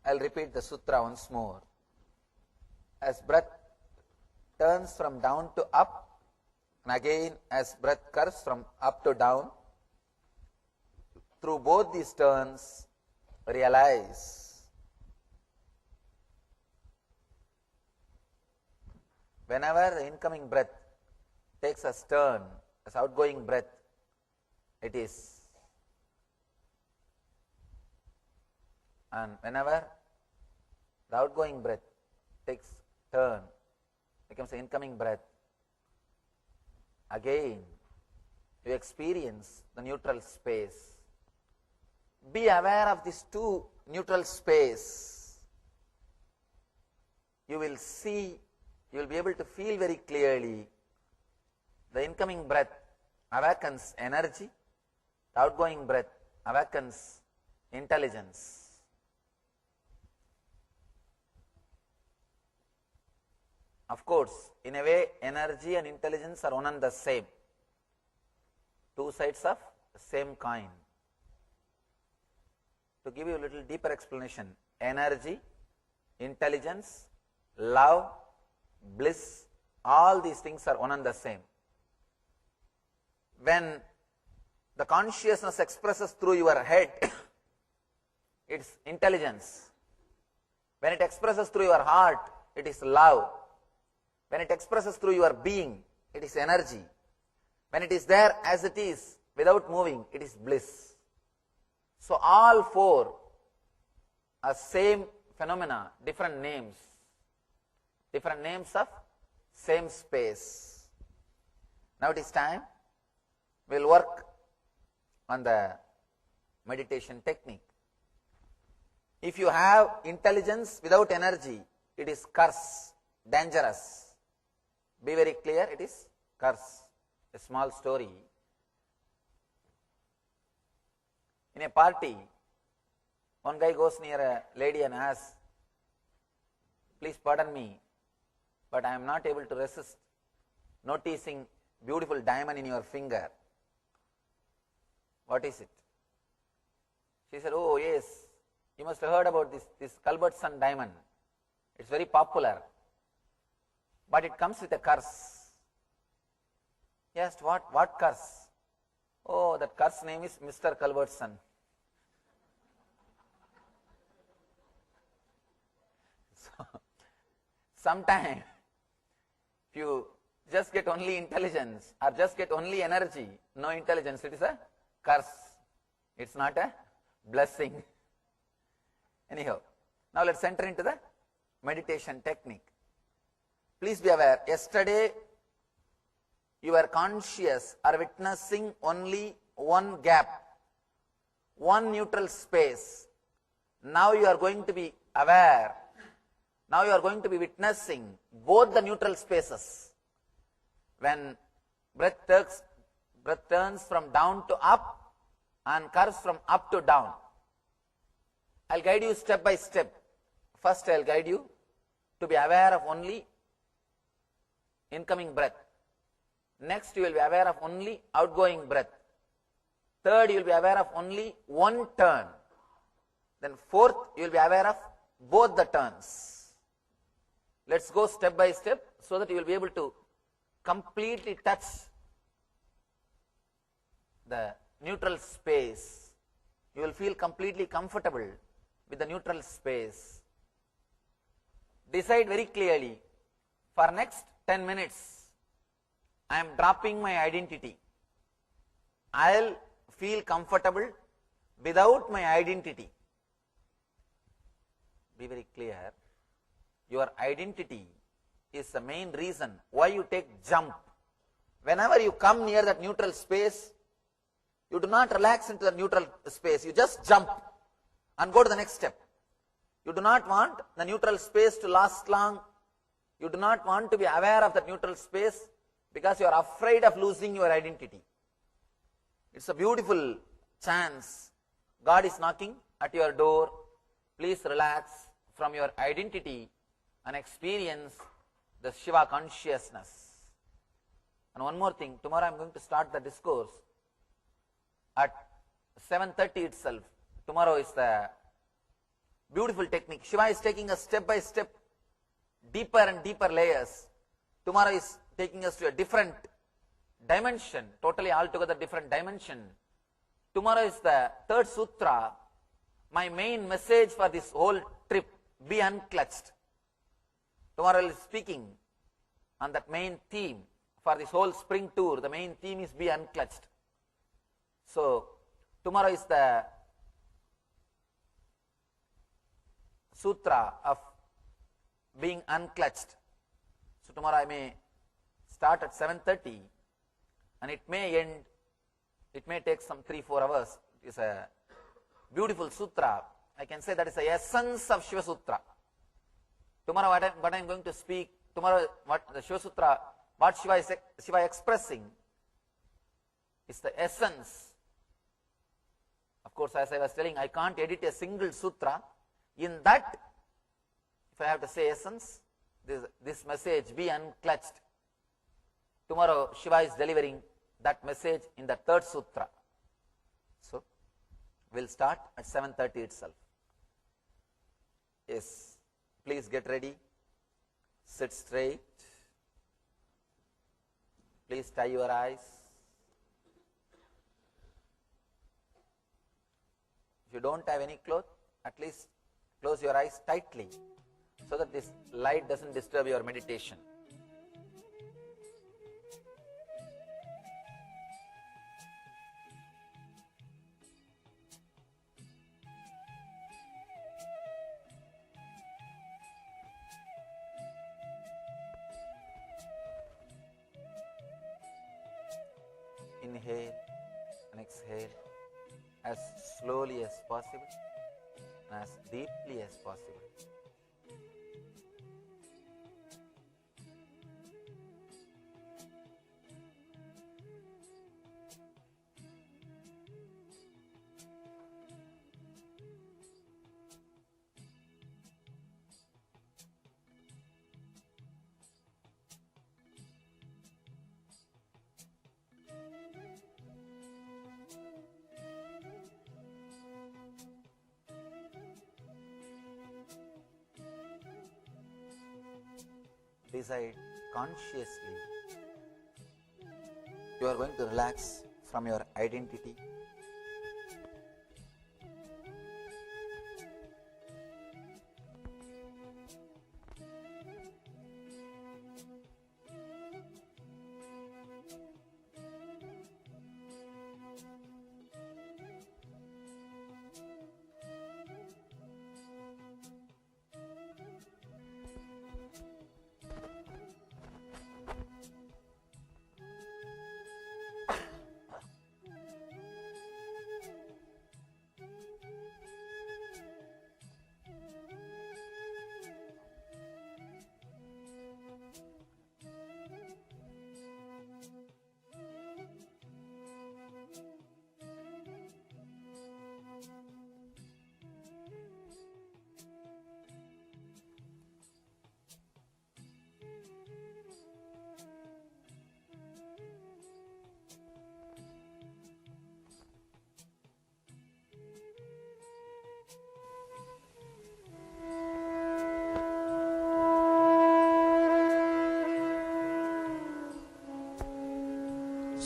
I'll repeat the sutra once more. As breath turns from down to up, and again as breath curves from up to down, through both these turns, realize whenever the incoming breath takes a turn, as outgoing breath, it is, and whenever the outgoing breath takes turn, becomes the incoming breath, again you experience the neutral space. Be aware of these two neutral space. You will see, you will be able to feel very clearly the incoming breath awakens energy, the outgoing breath awakens intelligence. Of course, in a way, energy and intelligence are one and the same. Two sides of the same coin. To give you a little deeper explanation, energy intelligence, love, bliss, all these things are one and the same. When the consciousness expresses through your head, it's intelligence. When it expresses through your heart, it is love. When it expresses through your being, it is energy. When it is there as it is, without moving, it is bliss. So all four are same phenomena, different names of same space. Now it is time. We'll work on the meditation technique. If you have intelligence without energy, it is curse, dangerous. Be very clear, it is curse. A small story. In a party, one guy goes near a lady and asks, "Please pardon me, but I am not able to resist noticing beautiful diamond in your finger. What is it?" She said, "Oh yes, you must have heard about this Culbertson diamond. It's very popular, but it comes with a curse." He asked, what curse? "Oh, that curse name is Mr. Culbertson." So, sometime, if you just get only intelligence or just get only energy, no intelligence, it is a curse. It's not a blessing. Anyhow, now let's enter into the meditation technique. Please be aware, yesterday you were conscious or witnessing only one gap, one neutral space. Now you are going to be aware. Now you are going to be witnessing both the neutral spaces. When breath turns from down to up and curves from up to down. I'll guide you step by step. First, I'll guide you to be aware of only incoming breath. Next, you will be aware of only outgoing breath. Third, you will be aware of only one turn. Then fourth, you will be aware of both the turns. Let's go step by step so that you will be able to completely touch the neutral space. You will feel completely comfortable with the neutral space. Decide very clearly, for next 10 minutes, I am dropping my identity. I'll feel comfortable without my identity. Be very clear. Your identity is the main reason why you take jump. Whenever you come near that neutral space, you do not relax into the neutral space. You just jump and go to the next step. You do not want the neutral space to last long. You do not want to be aware of that neutral space because you are afraid of losing your identity. It's a beautiful chance. God is knocking at your door. Please relax from your identity and experience the Shiva consciousness. And one more thing, tomorrow I am going to start the discourse at 7:30 itself. Tomorrow is the beautiful technique. Shiva is taking us step by step, deeper and deeper layers. Tomorrow is taking us to a different dimension, totally altogether different dimension. Tomorrow is the third sutra. My main message for this whole trip, be unclutched. Tomorrow I will be speaking on that main theme for this whole spring tour. The main theme is be unclutched. So, tomorrow is the sutra of being unclutched. So, tomorrow I may start at 7:30 and it may take some 3-4 hours. It is a beautiful sutra. I can say that is the essence of Shiva Sutra. Tomorrow what I am going to speak, tomorrow what the Shiva Sutra, what Shiva expressing is the essence. Of course, as I was telling, I can't edit a single sutra. In that, if I have to say essence, this message, be unclutched. Tomorrow, Shiva is delivering that message in the third sutra. So, we'll start at 7:30 itself. Yes. Please get ready. Sit straight. Please tie your eyes. If you don't have any cloth, at least close your eyes tightly so that this light doesn't disturb your meditation. Inhale and exhale as slowly as possible, as deeply as possible. Decide consciously. You are going to relax from your identity.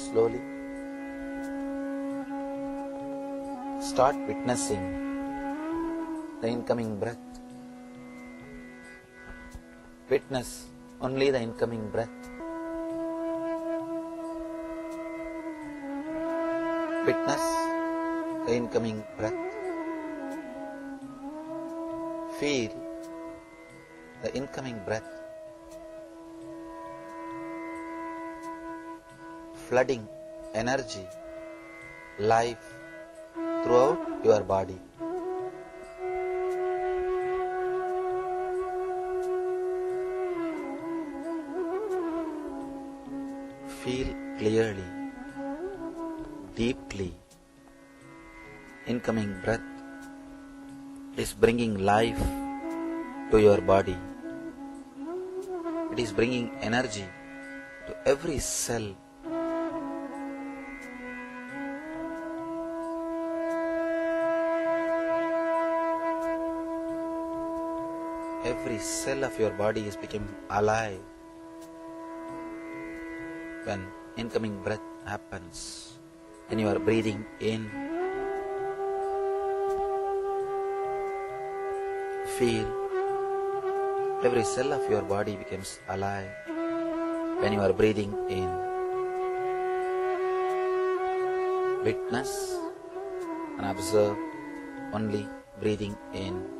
Slowly start witnessing the incoming breath. Witness only the incoming breath. Witness the incoming breath. Feel the incoming breath flooding energy, life throughout your body. Feel clearly, deeply. Incoming breath is bringing life to your body. It is bringing energy to every cell. Every cell of your body is becoming alive when incoming breath happens. When you are breathing in, feel every cell of your body becomes alive when you are breathing in. Witness and observe only breathing in.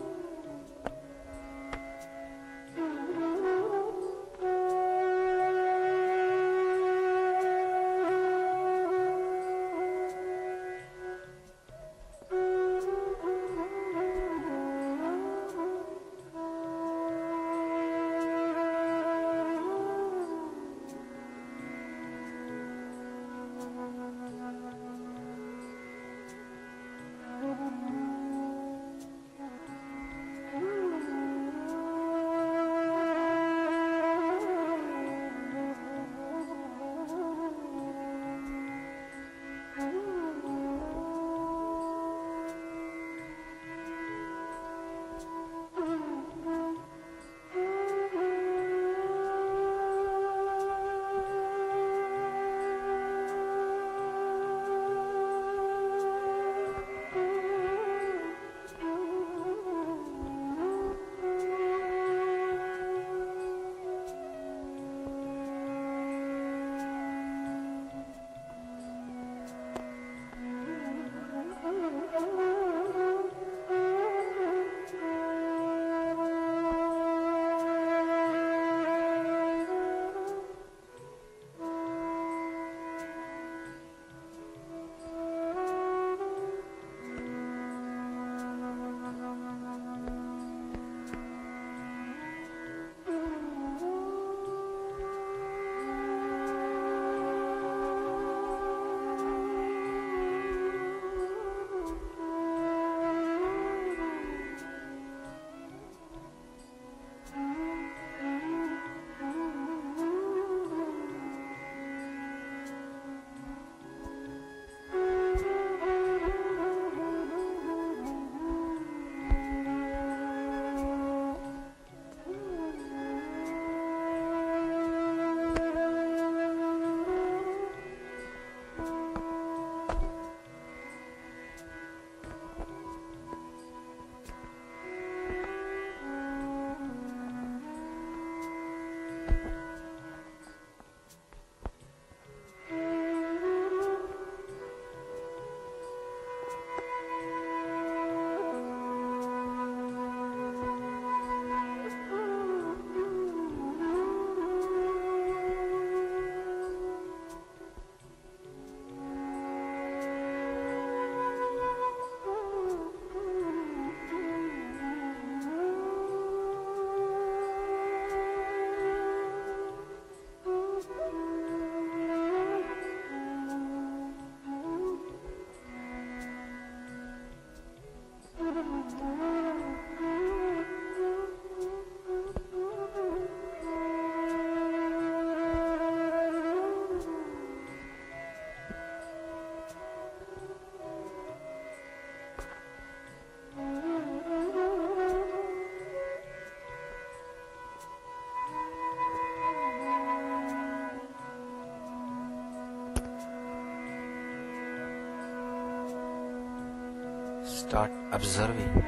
Start observing,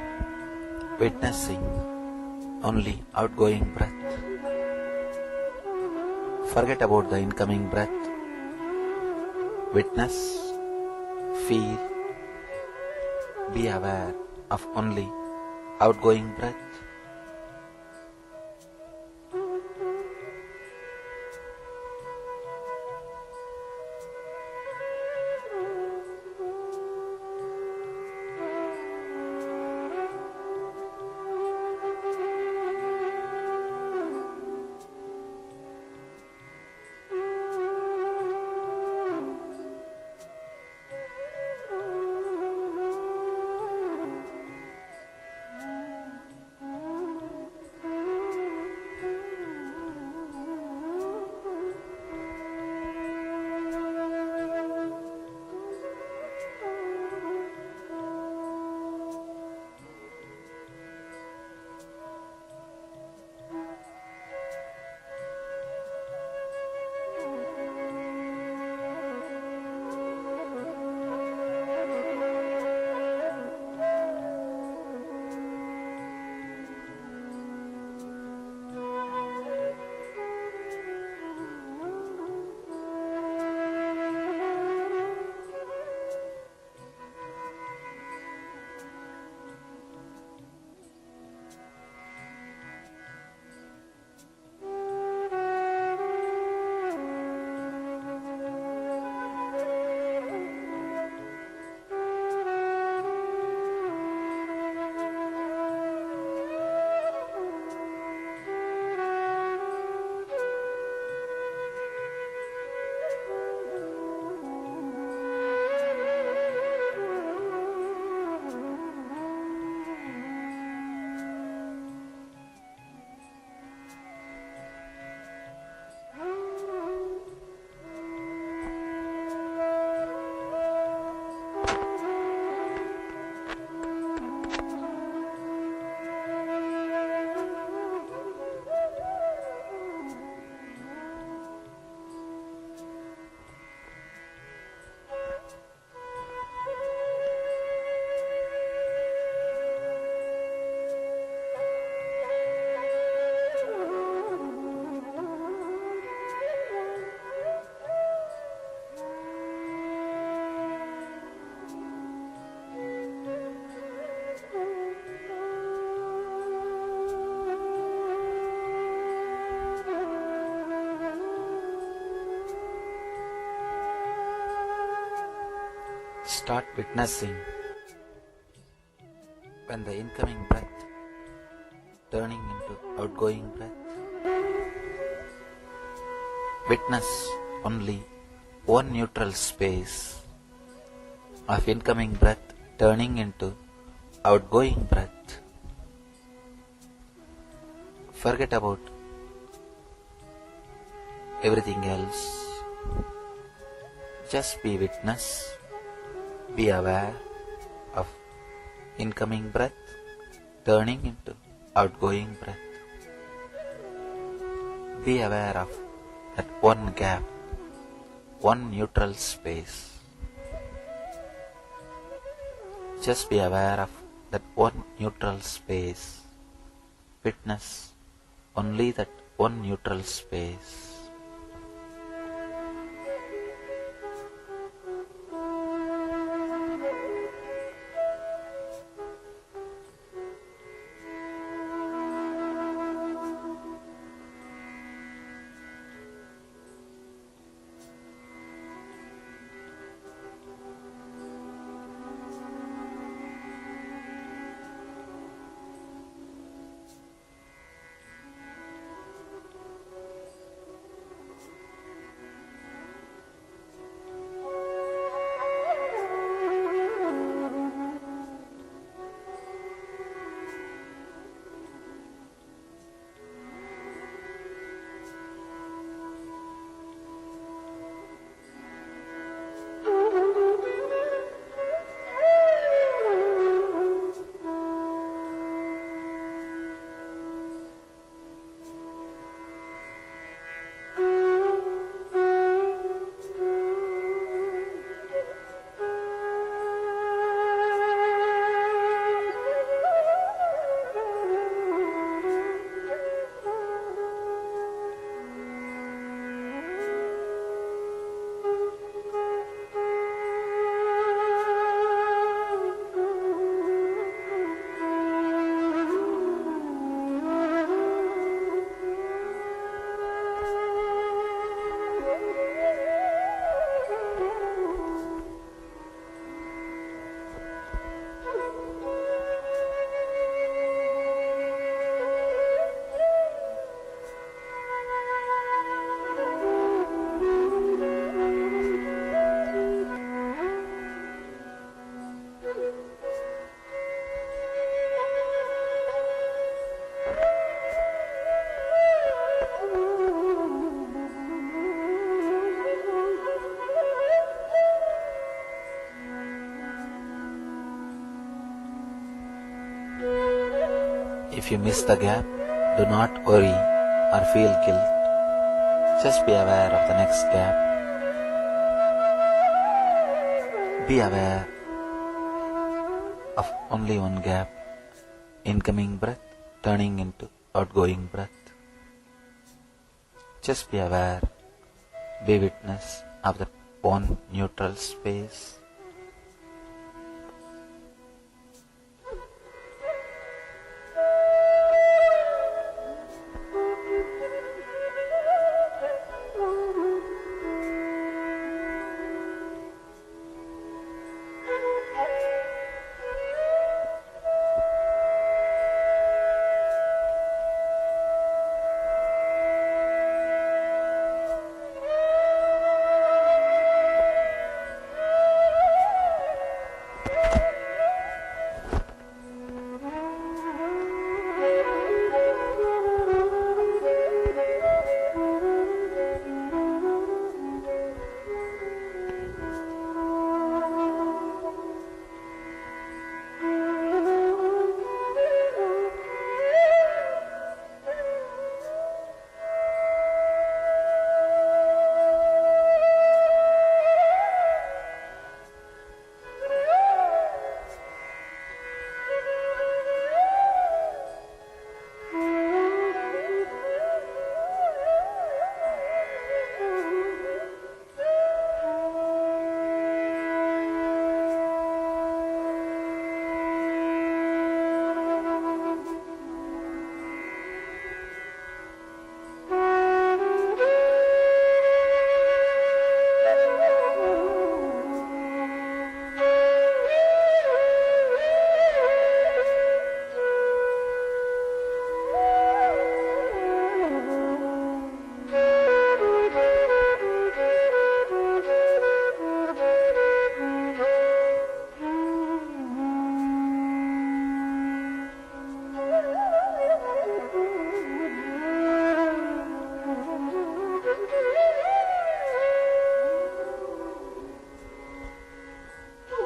witnessing only outgoing breath. Forget about the incoming breath. Witness, feel, be aware of only outgoing breath. Start witnessing when the incoming breath turning into outgoing breath. Witness only one neutral space of incoming breath turning into outgoing breath. Forget about everything else. Just be witness. Be aware of incoming breath turning into outgoing breath. Be aware of that one gap, one neutral space. Just be aware of that one neutral space. Witness only that one neutral space. If you miss the gap, do not worry or feel guilt. Just be aware of the next gap. Be aware of only one gap, incoming breath turning into outgoing breath. Just be aware, be witness of that one neutral space.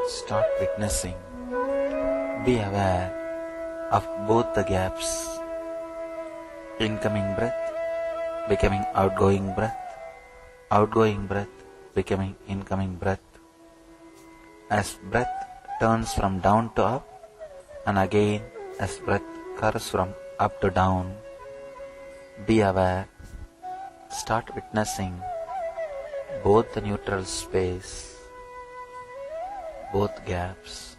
Start witnessing. Be aware of both the gaps. Incoming breath becoming outgoing breath becoming incoming breath. As breath turns from down to up, and again as breath curves from up to down, be aware. Start witnessing both the neutral space, both gaps.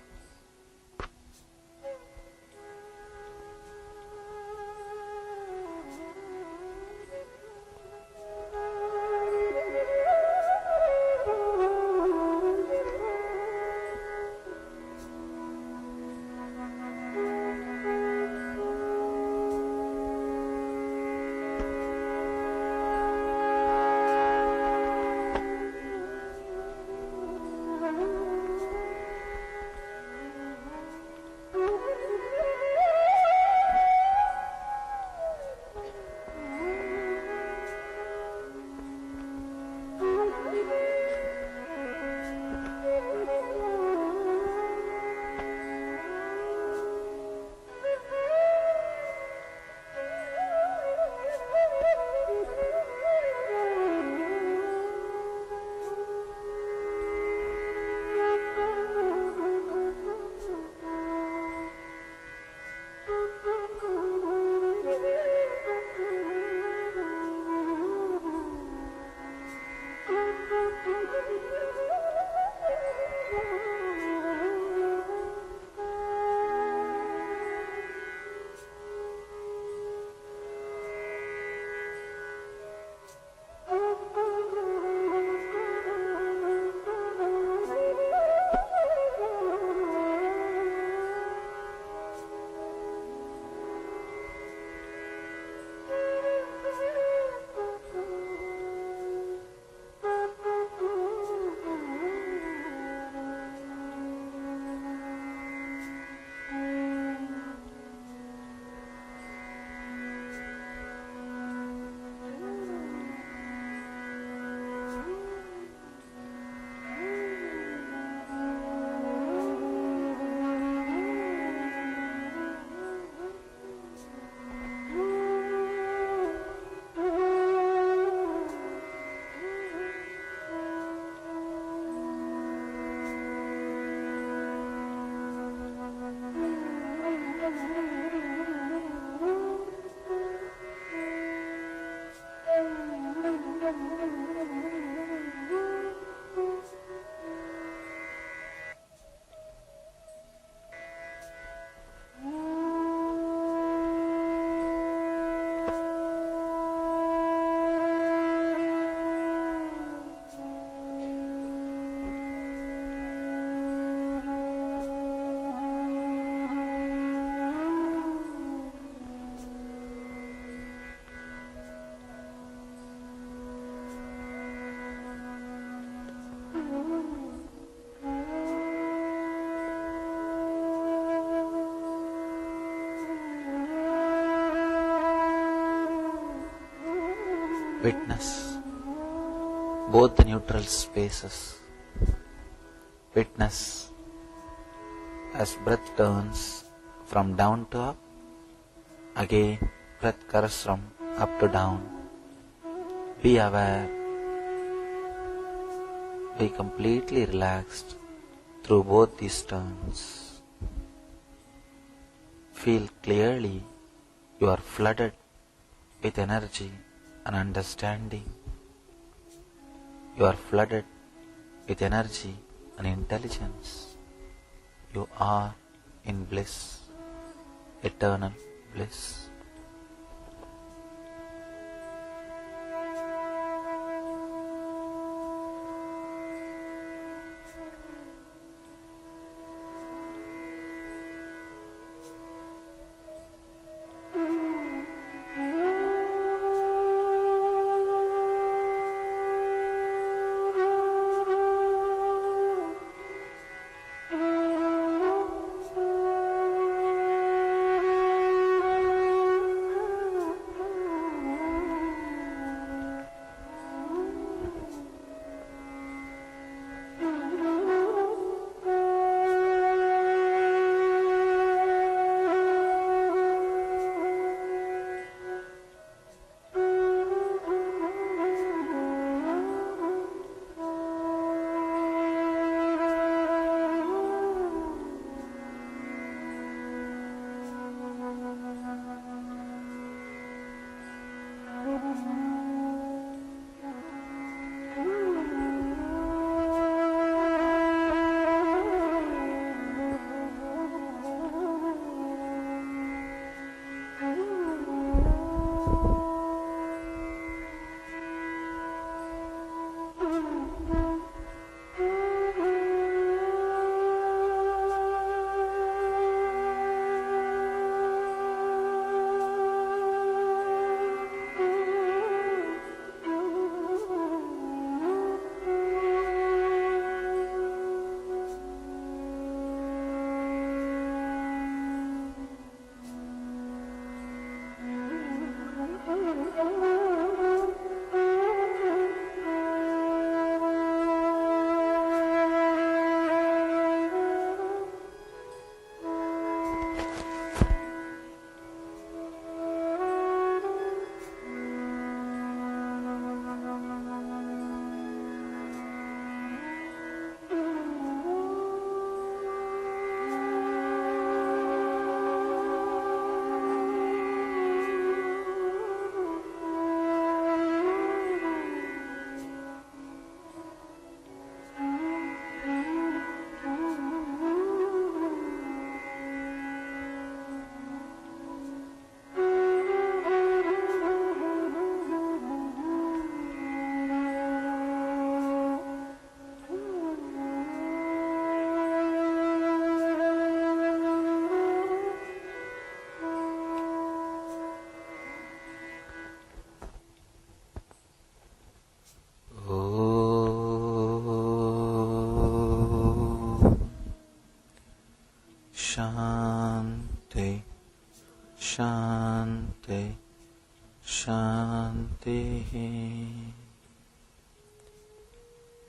Witness both the neutral spaces. Witness as breath turns from down to up. Again, breath curves from up to down. Be aware. Be completely relaxed through both these turns. Feel clearly you are flooded with energy and understanding. You are flooded with energy and intelligence. You are in bliss, eternal bliss.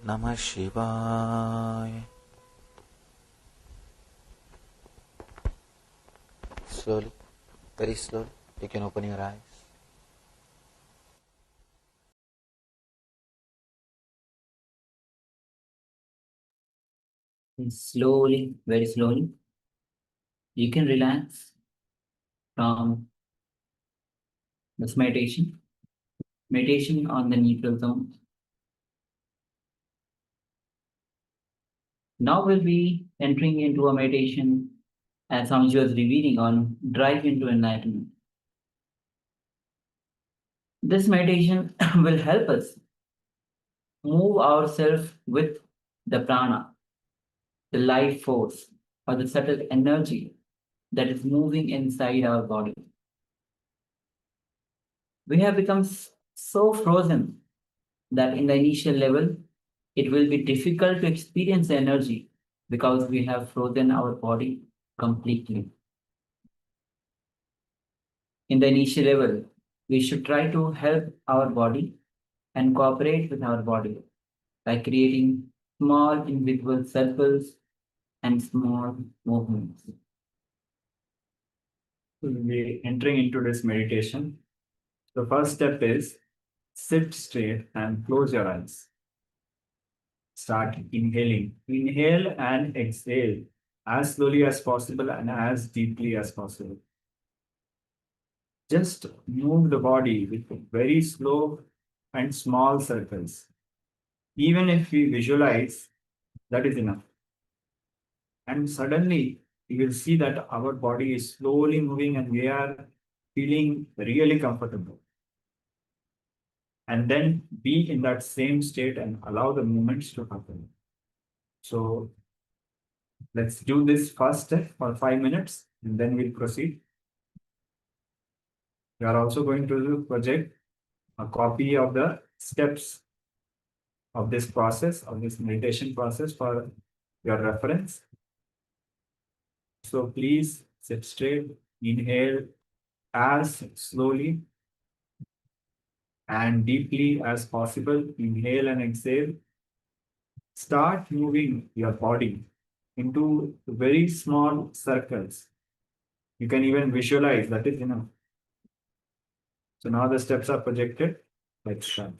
Namah Shivaya. Slowly, very slowly, you can open your eyes. And slowly, very slowly, you can relax from this meditation. Meditation on the neutral zone. Now we'll be entering into a meditation as Swamiji was revealing on drive into enlightenment. This meditation will help us move ourselves with the prana, the life force, or the subtle energy that is moving inside our body. We have become so frozen that in the initial level, it will be difficult to experience the energy because we have frozen our body completely. In the initial level, we should try to help our body and cooperate with our body by creating small invisible circles and small movements. We'll be entering into this meditation. The first step is sit straight and close your eyes. Start inhaling. Inhale and exhale as slowly as possible and as deeply as possible. Just move the body with very slow and small circles. Even if we visualize, that is enough. And suddenly you will see that our body is slowly moving and we are feeling really comfortable. And then be in that same state and allow the movements to happen. So let's do this first step for 5 minutes and then we'll proceed. We are also going to project a copy of the steps of this process, of this meditation process for your reference. So please sit straight, inhale as slowly and deeply as possible. Inhale and exhale. Start moving your body into very small circles. You can even visualize, that is enough. So now the steps are projected. Let's start.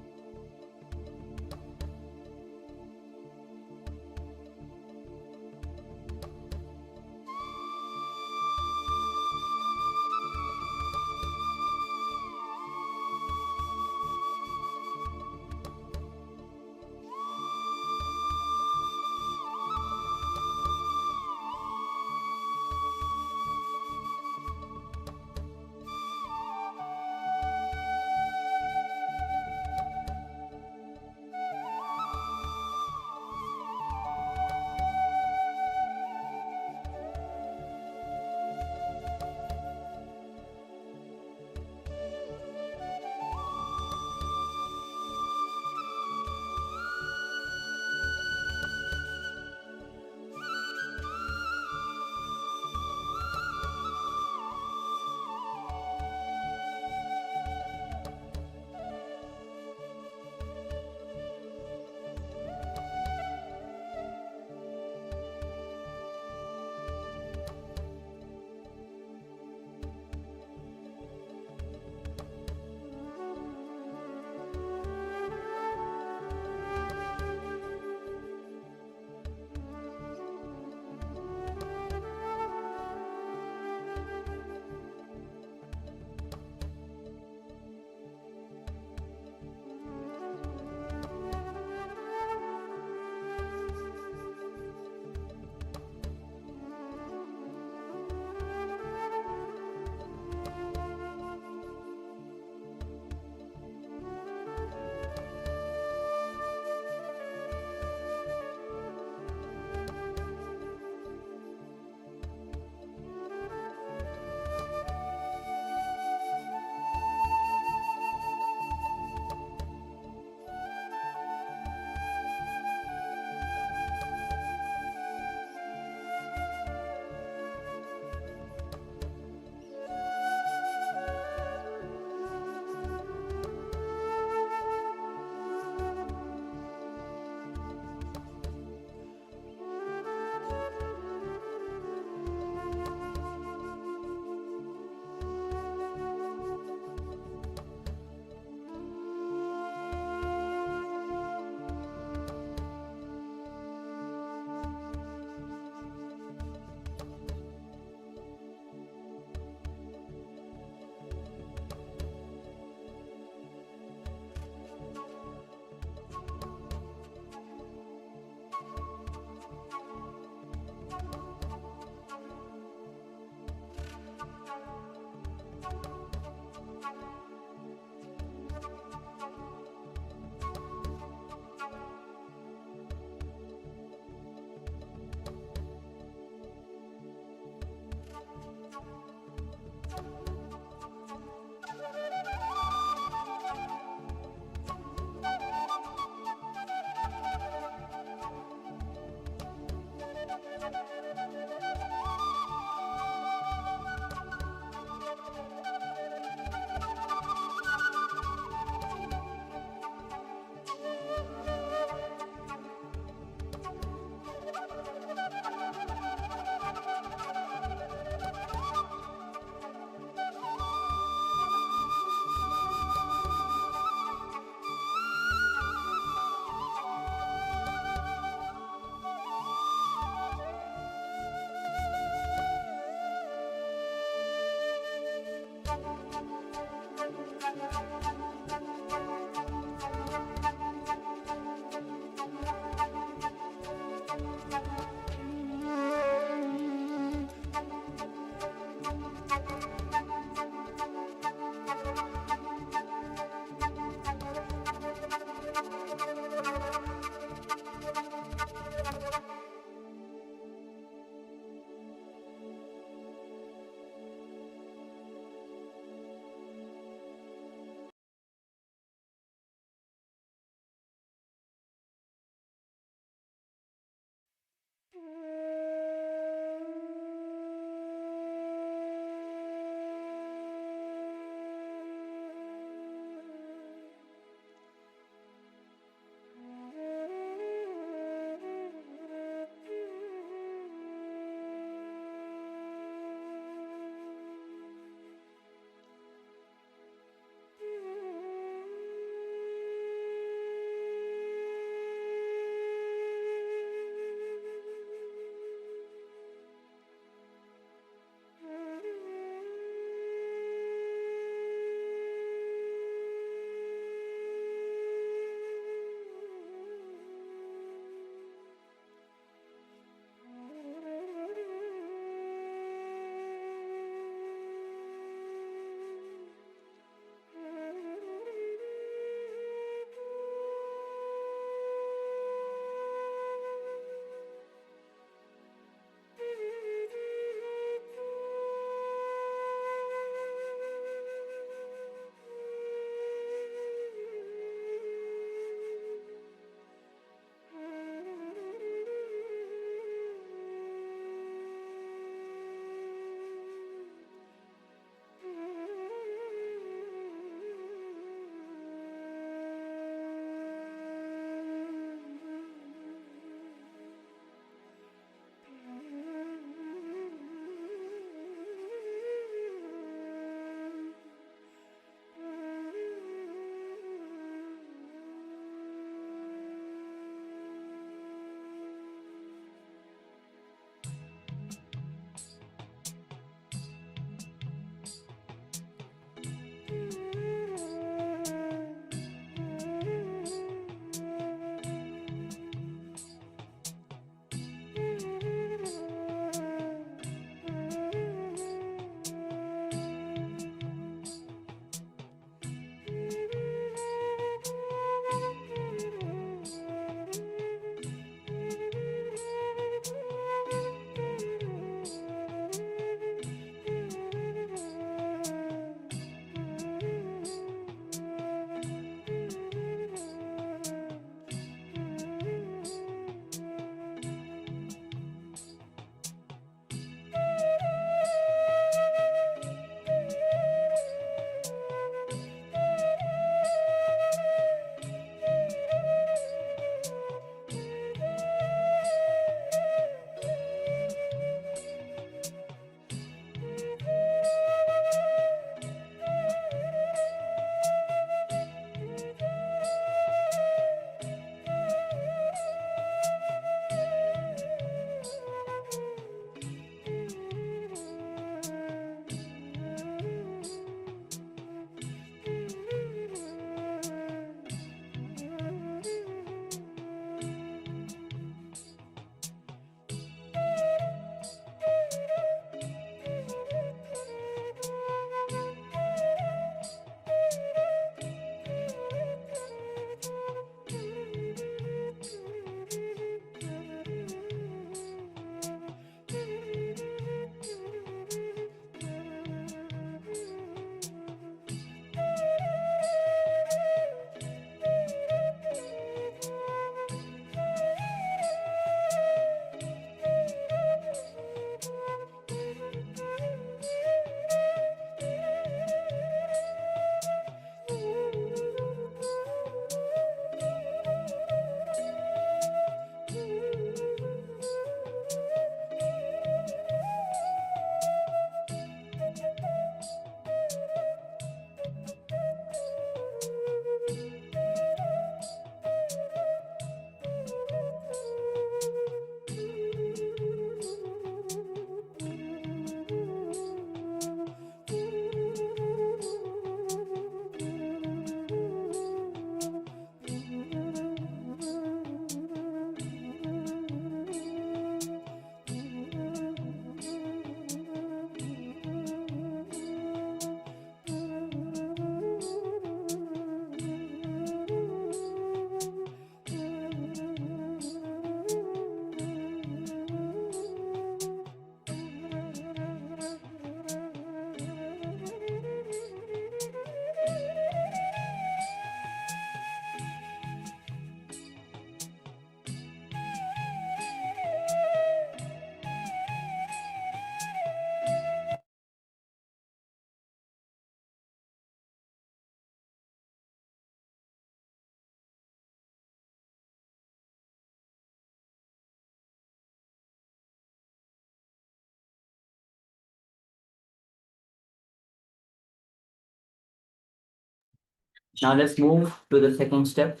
Now let's move to the second step.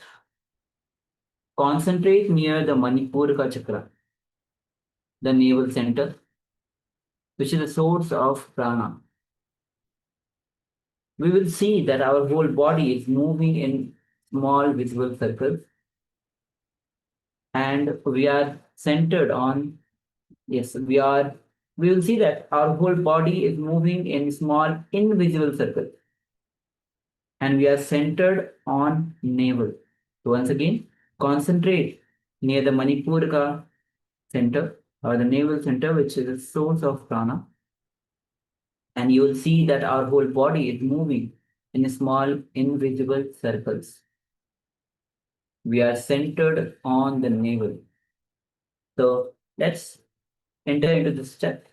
Concentrate near the Manipuraka chakra, the navel center, which is the source of prana. We will see that our whole body is moving in small visible circles, and we are centered on, yes, we will see that our whole body is moving in small invisible circles, and we are centered on navel. So once again, concentrate near the Manipuraka center or the navel center, which is the source of prana, and you will see that our whole body is moving in small invisible circles. We are centered on the navel. So let's enter into this step.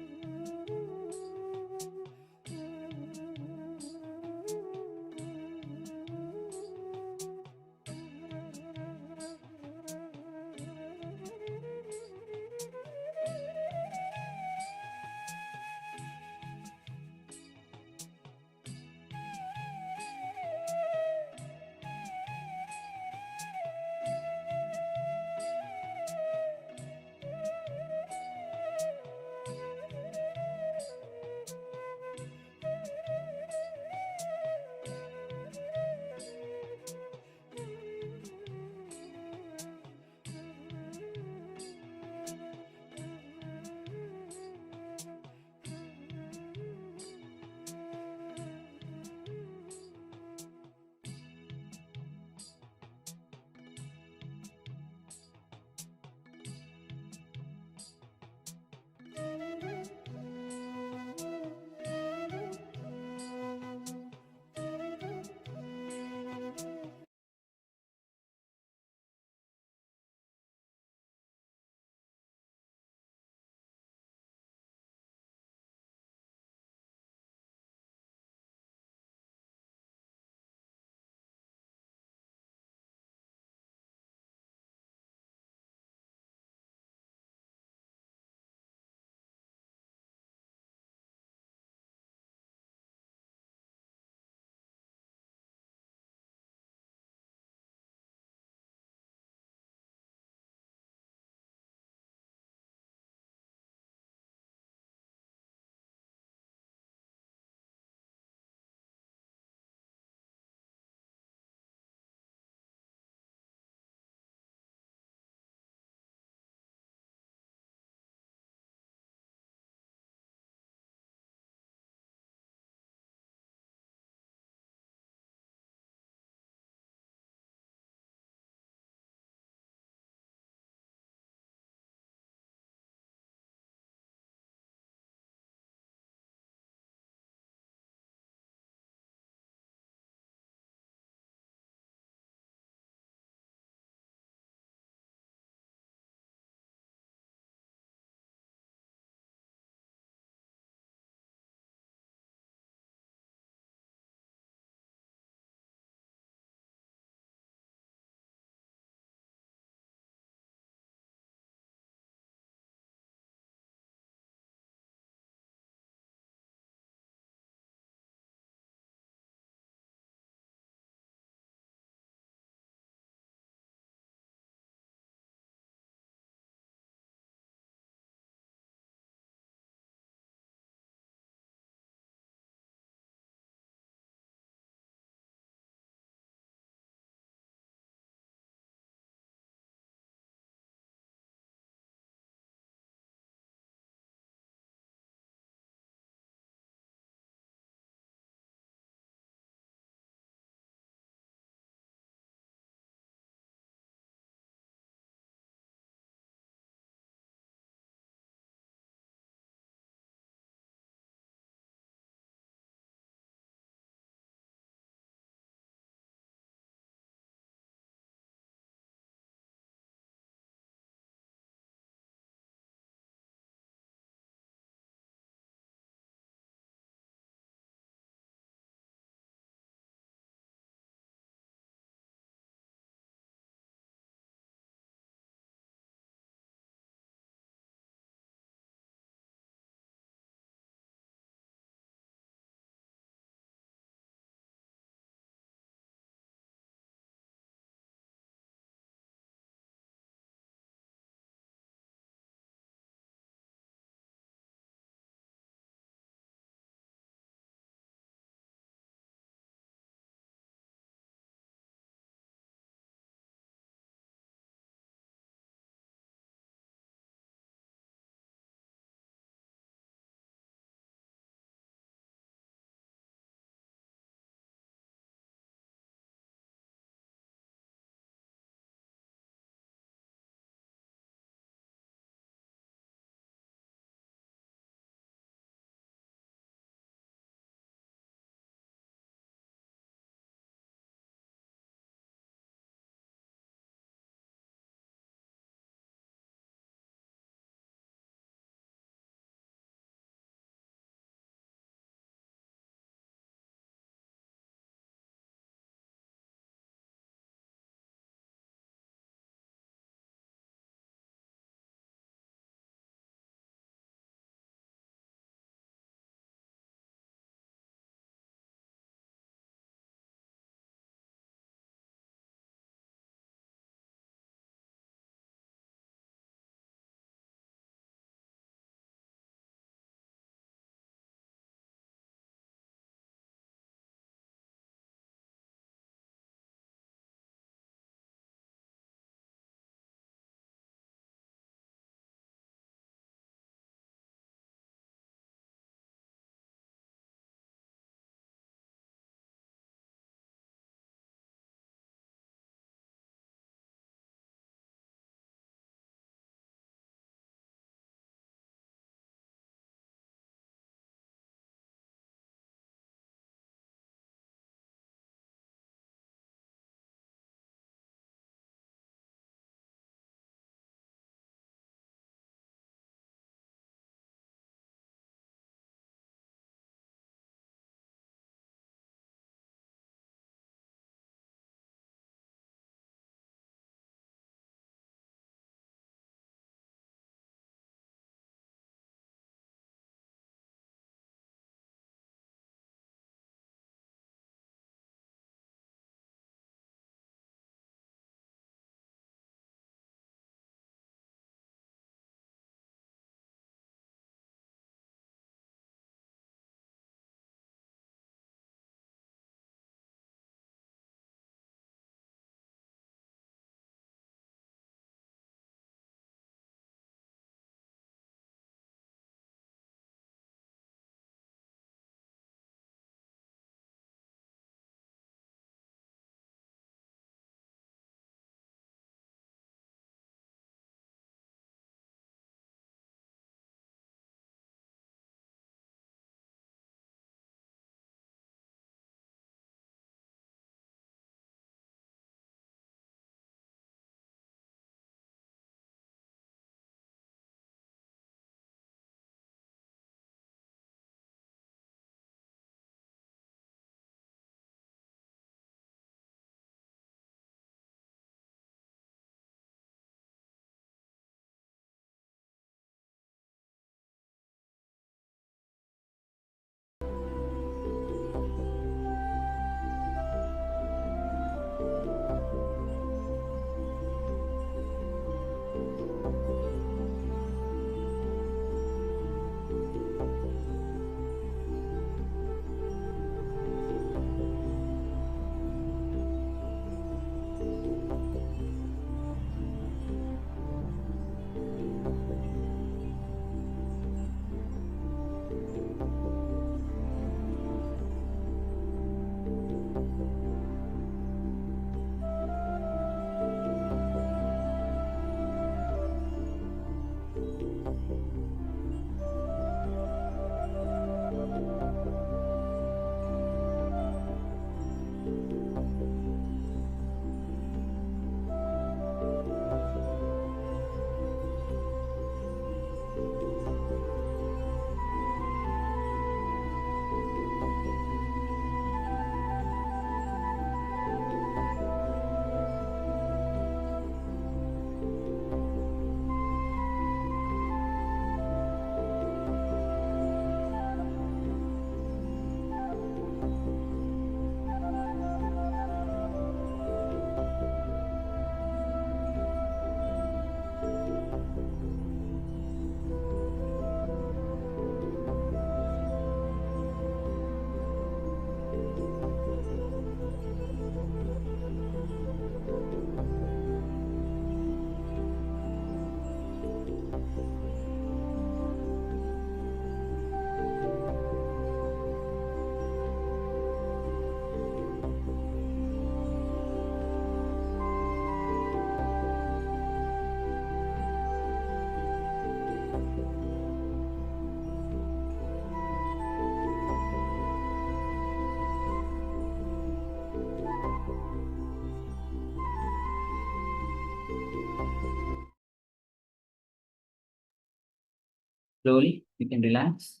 Slowly, you can relax.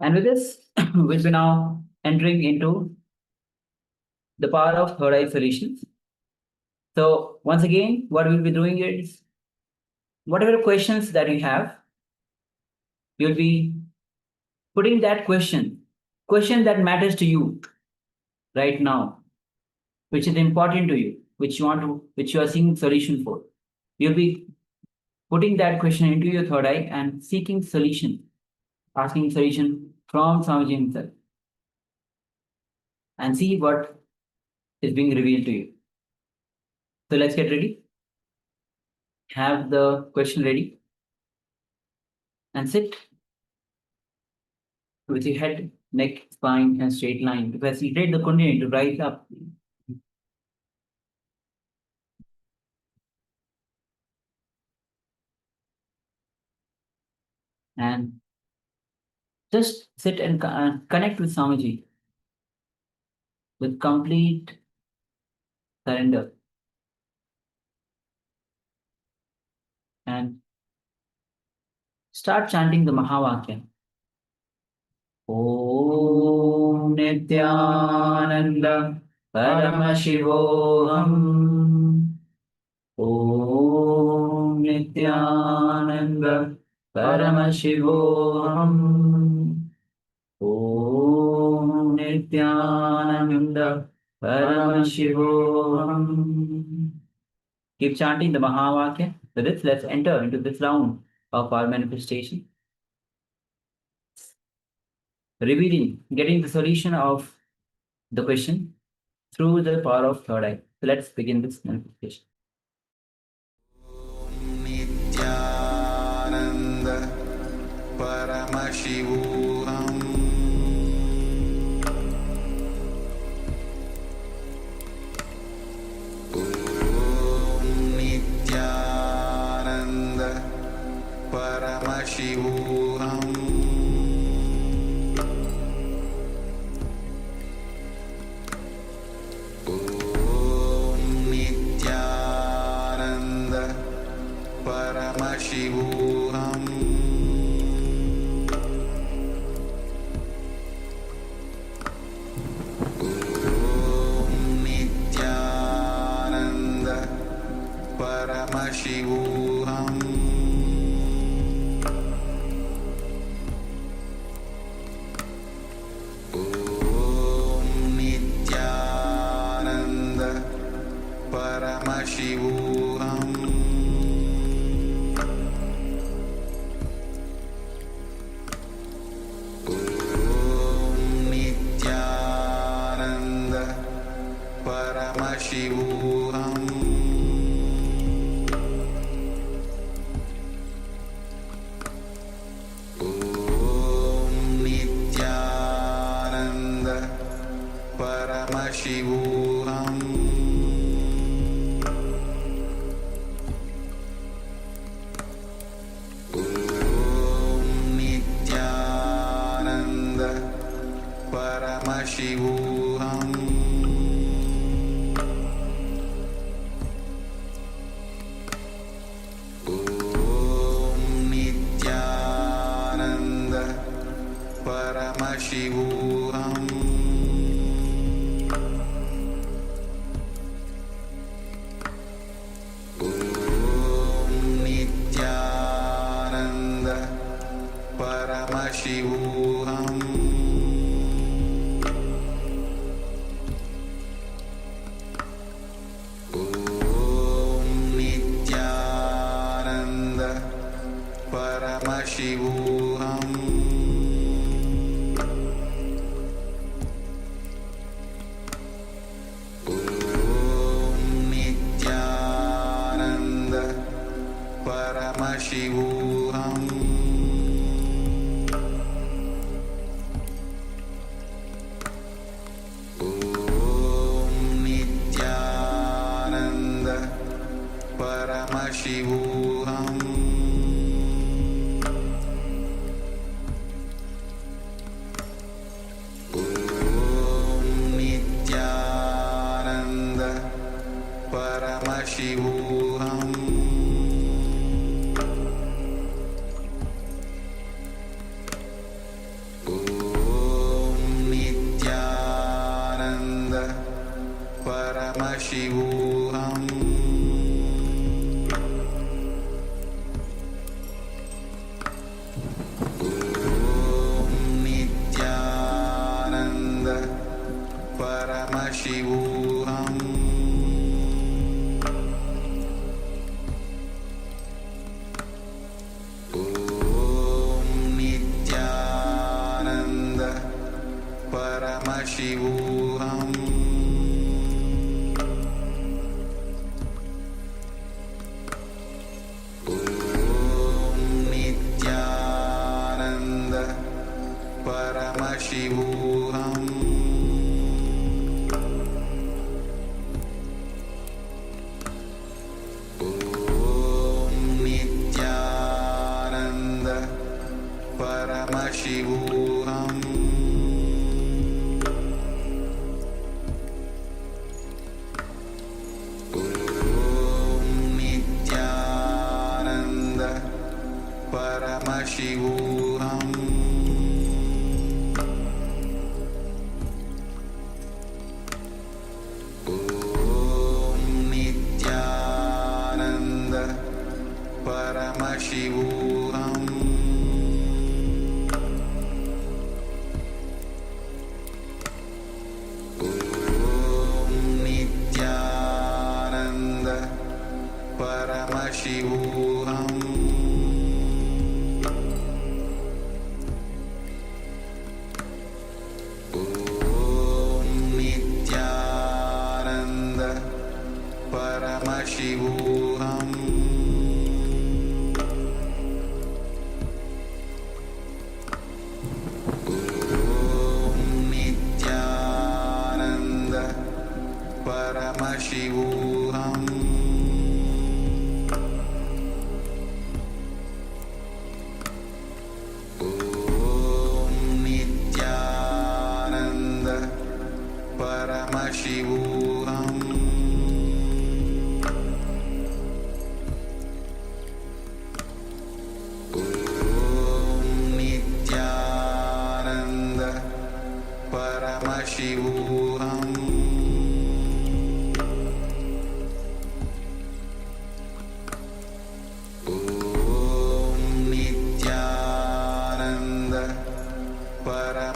And with this, we'll be now entering into the power of third eye solutions. So once again, what we'll be doing is, whatever questions that you have, you'll be putting that question that matters to you right now, which is important to you, which you are seeking solution for. You'll be putting that question into your third eye and seeking solution, asking solution from Swamiji himself, and see what is being revealed to you. So let's get ready. Have the question ready and sit with your head, neck, spine, and straight line. Facilitate the kundalini to rise up. And just sit and connect with Swamiji with complete surrender. And start chanting the Mahavakya. Om Nityananda Paramashivoham. Om Nityananda Paramashivoham. Om Nityananda Paramashivoham. Keep chanting the Mahavakya. So let's enter into this round of our manifestation. Revealing, getting the solution of the question through the power of third eye. So let's begin this manifestation. Nityananda Paramashivoham. Om Nityananda Paramashivoham. Paramashivoham. Om Nityananda Paramashivoham. Om Nityananda Paramashivoham. Paramashivoham. Om Nityananda Paramashivoham. Om Nityananda Paramashivoham. Paramashivoham. Om Nityananda Paramashivoham. Om Nityananda Paramashivoham. Paramashivoham. Paramashivoham Om Nityananda Paramashivoham Om Nityananda Paramashivoham Paramashivoham Om Nityananda Paramashivoham Om Nityananda Paramashivoham Paramashivoham Om Nityananda Paramashivoham Om Nityananda Paramashivoham Paramashivoham Om Nityananda Paramashivoham Om Nityananda Paramashivoham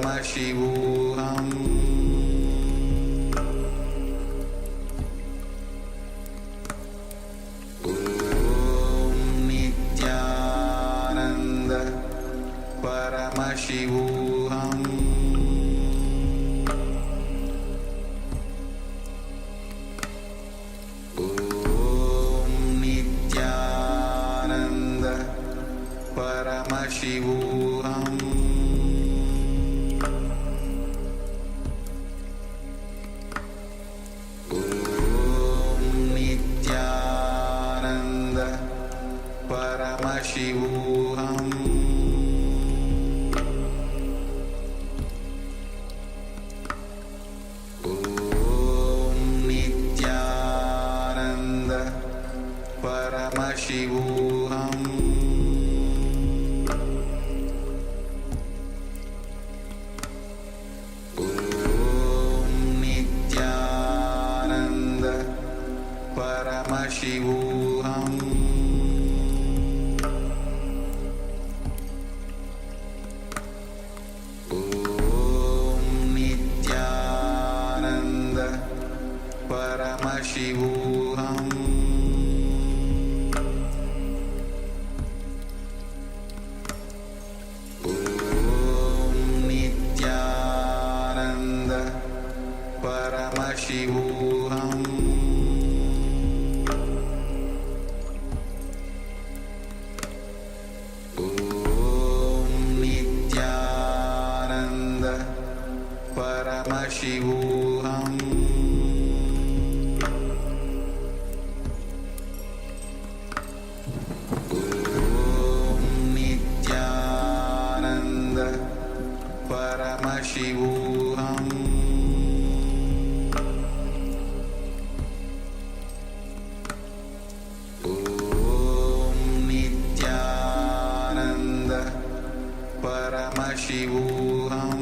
Paramashivoham Om Nityananda Paramashivoham Om Nityananda Paramashivoham Paramashivoham Om Nityananda Paramashivoham Om Nityananda Paramashivoham Paramashivoham Om Nityananda Paramashivoham Om Nityananda Paramashivoham Paramashivoham Om Nityananda Paramashivoham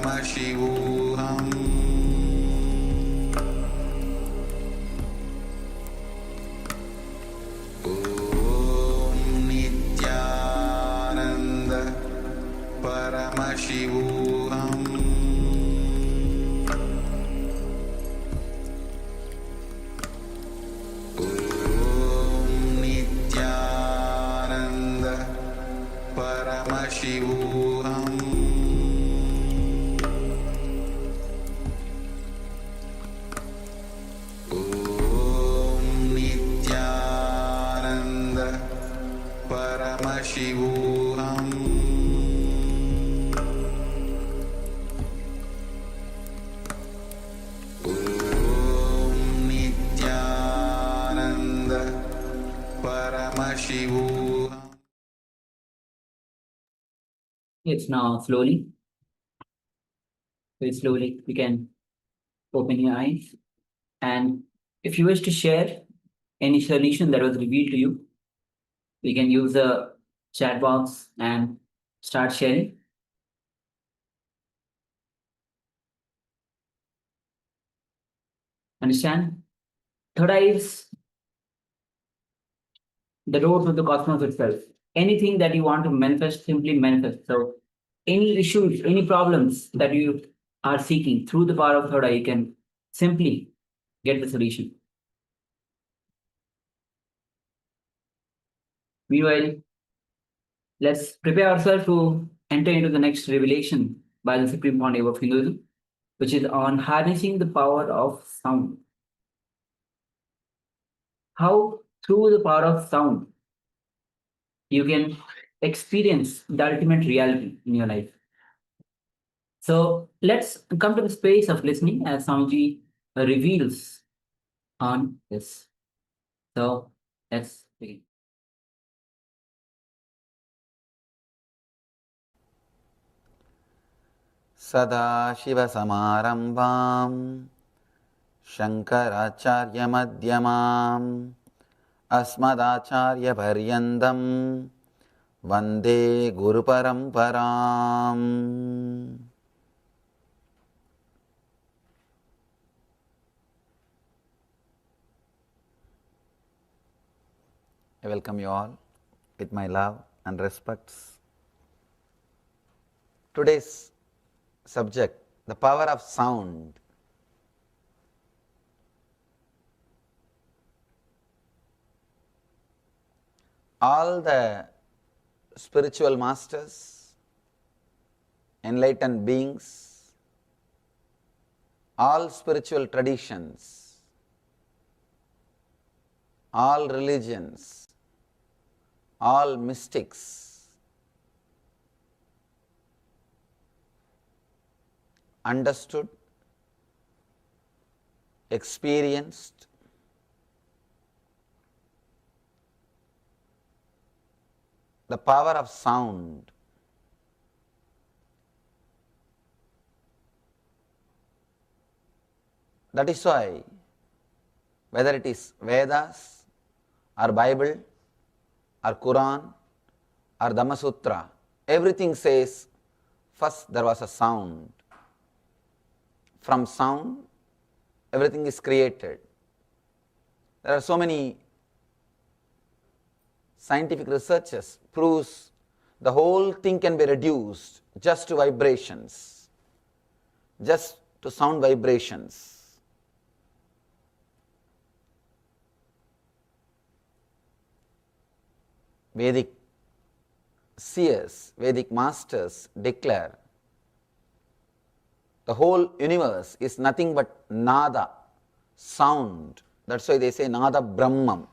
Paramashivoham Nityananda Paramashivoham Nityananda Paramashivoham Nityananda Paramashivoham Nityananda Paramashivoham. It's now slowly. Very slowly, you can open your eyes. And if you wish to share any solution that was revealed to you, we can use the chat box and start sharing. Understand? Third eye is the road to the cosmos itself. Anything that you want to manifest, simply manifest. So any issues, any problems that you are seeking through the power of third eye, you can simply get the solution. Meanwhile, let's prepare ourselves to enter into the next revelation by the Supreme Pontiff of Hinduism, which is on harnessing the power of sound. How through the power of sound you can experience the ultimate reality in your life. So let's come to the space of listening as Swamiji reveals on this. So let's begin. Sada Shiva Samarambam Shankaracharya Madhyamam Asmadacharya Paryandam Vande Guru Paramparam. I welcome you all with my love and respects. Today's subject, the power of sound. All the spiritual masters, enlightened beings, all spiritual traditions, all religions, all mystics understood, experienced the power of sound. That is why, whether it is Vedas or Bible or Quran or Dhamma Sutra, everything says first there was a sound. From sound, everything is created. There are so many scientific researches proves the whole thing can be reduced just to vibrations, just to sound vibrations. Vedic seers, Vedic masters declare the whole universe is nothing but nada, sound. That's why they say nada brahmam.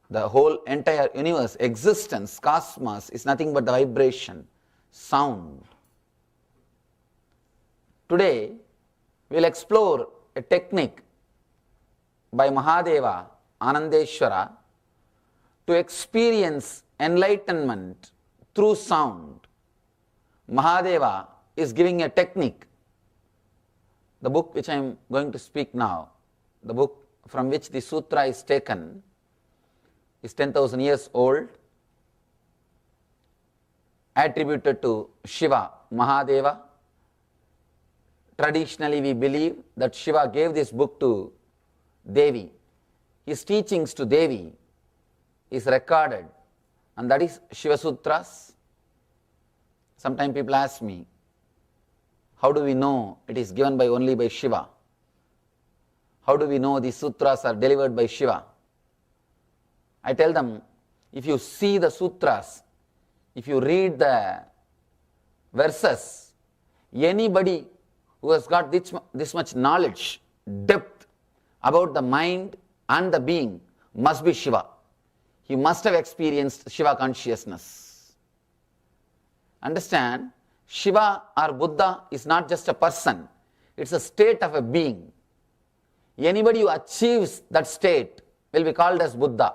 The whole entire universe, existence, cosmos is nothing but the vibration, sound. Today, we will explore a technique by Mahadeva, Anandeshwara, to experience enlightenment through sound. Mahadeva is giving a technique. The book which I am going to speak now, the book from which the sutra is taken, is 10,000 years old, attributed to Shiva, Mahadeva, traditionally we believe that Shiva gave this book to Devi. His teachings to Devi is recorded, and that is Shiva Sutras. Sometimes people ask me, how do we know it is given only by Shiva? How do we know these sutras are delivered by Shiva? I tell them, if you see the sutras, if you read the verses, anybody who has got this much knowledge, depth about the mind and the being must be Shiva. He must have experienced Shiva consciousness. Understand, Shiva or Buddha is not just a person, it's a state of a being. Anybody who achieves that state will be called as Buddha.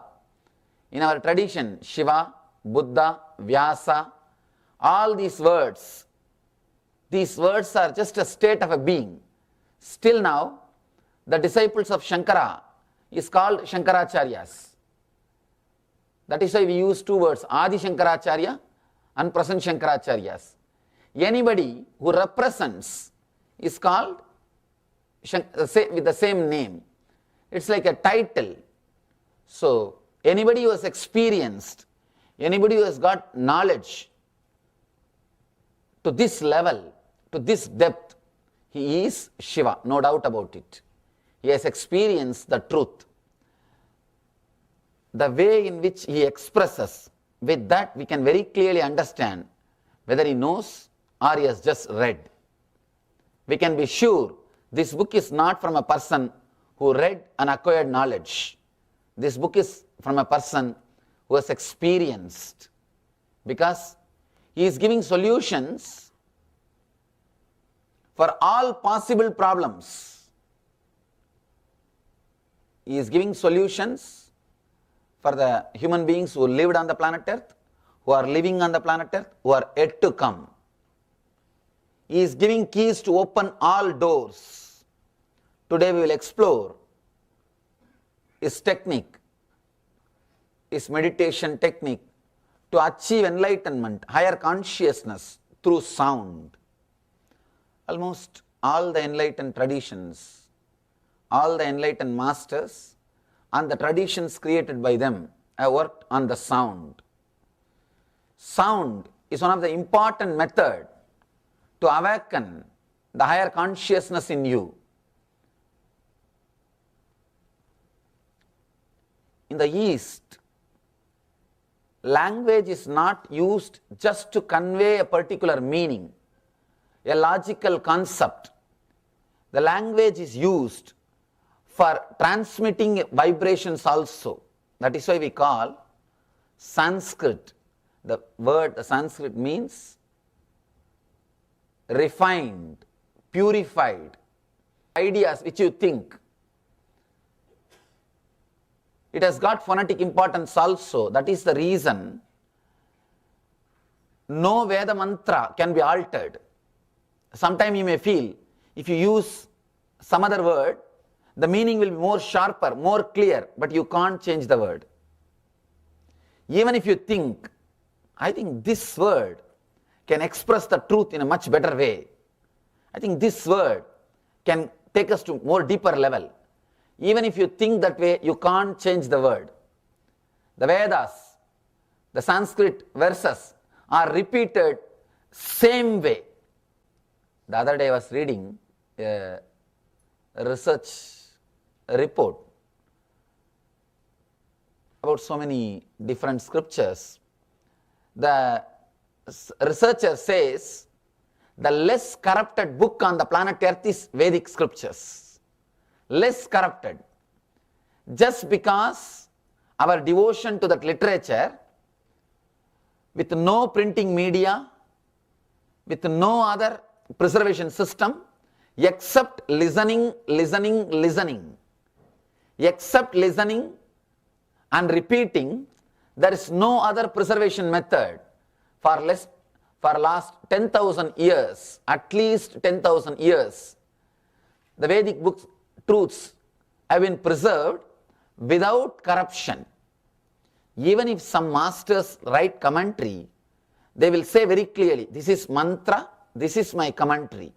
In our tradition, Shiva, Buddha, Vyasa, all these words are just a state of a being. Still now, the disciples of Shankara is called Shankaracharyas. That is why we use two words, Adi Shankaracharya and Present Shankaracharyas. Anybody who represents is called with the same name. It's like a title. So, anybody who has experienced, anybody who has got knowledge to this level, to this depth, he is Shiva, no doubt about it. He has experienced the truth. The way in which he expresses, with that we can very clearly understand whether he knows or he has just read. We can be sure this book is not from a person who read and acquired knowledge. This book is from a person who has experienced, because he is giving solutions for all possible problems. He is giving solutions for the human beings who lived on the planet Earth, who are living on the planet Earth, who are yet to come. He is giving keys to open all doors. Today we will explore his technique, his meditation technique to achieve enlightenment, higher consciousness through sound. Almost all the enlightened traditions, all the enlightened masters and the traditions created by them have worked on the sound. Sound is one of the important methods to awaken the higher consciousness in you. In the East, language is not used just to convey a particular meaning, a logical concept. The language is used for transmitting vibrations also. That is why we call Sanskrit. The word Sanskrit means refined, purified, ideas which you think. It has got phonetic importance also. That is the reason no Veda mantra can be altered. Sometimes you may feel if you use some other word, the meaning will be more sharper, more clear, but you can't change the word. Even if you think, I think this word can express the truth in a much better way. I think this word can take us to more deeper level. Even if you think that way, you can't change the word. The Vedas, the Sanskrit verses are repeated same way. The other day I was reading a research report about so many different scriptures. The researcher says the less corrupted book on the planet Earth is Vedic scriptures. Less corrupted. Just because our devotion to that literature, with no printing media, with no other preservation system, except listening, except listening and repeating, there is no other preservation method for last 10,000 years, at least 10,000 years. The Vedic books, truths have been preserved without corruption. Even if some masters write commentary, they will say very clearly, this is mantra, this is my commentary.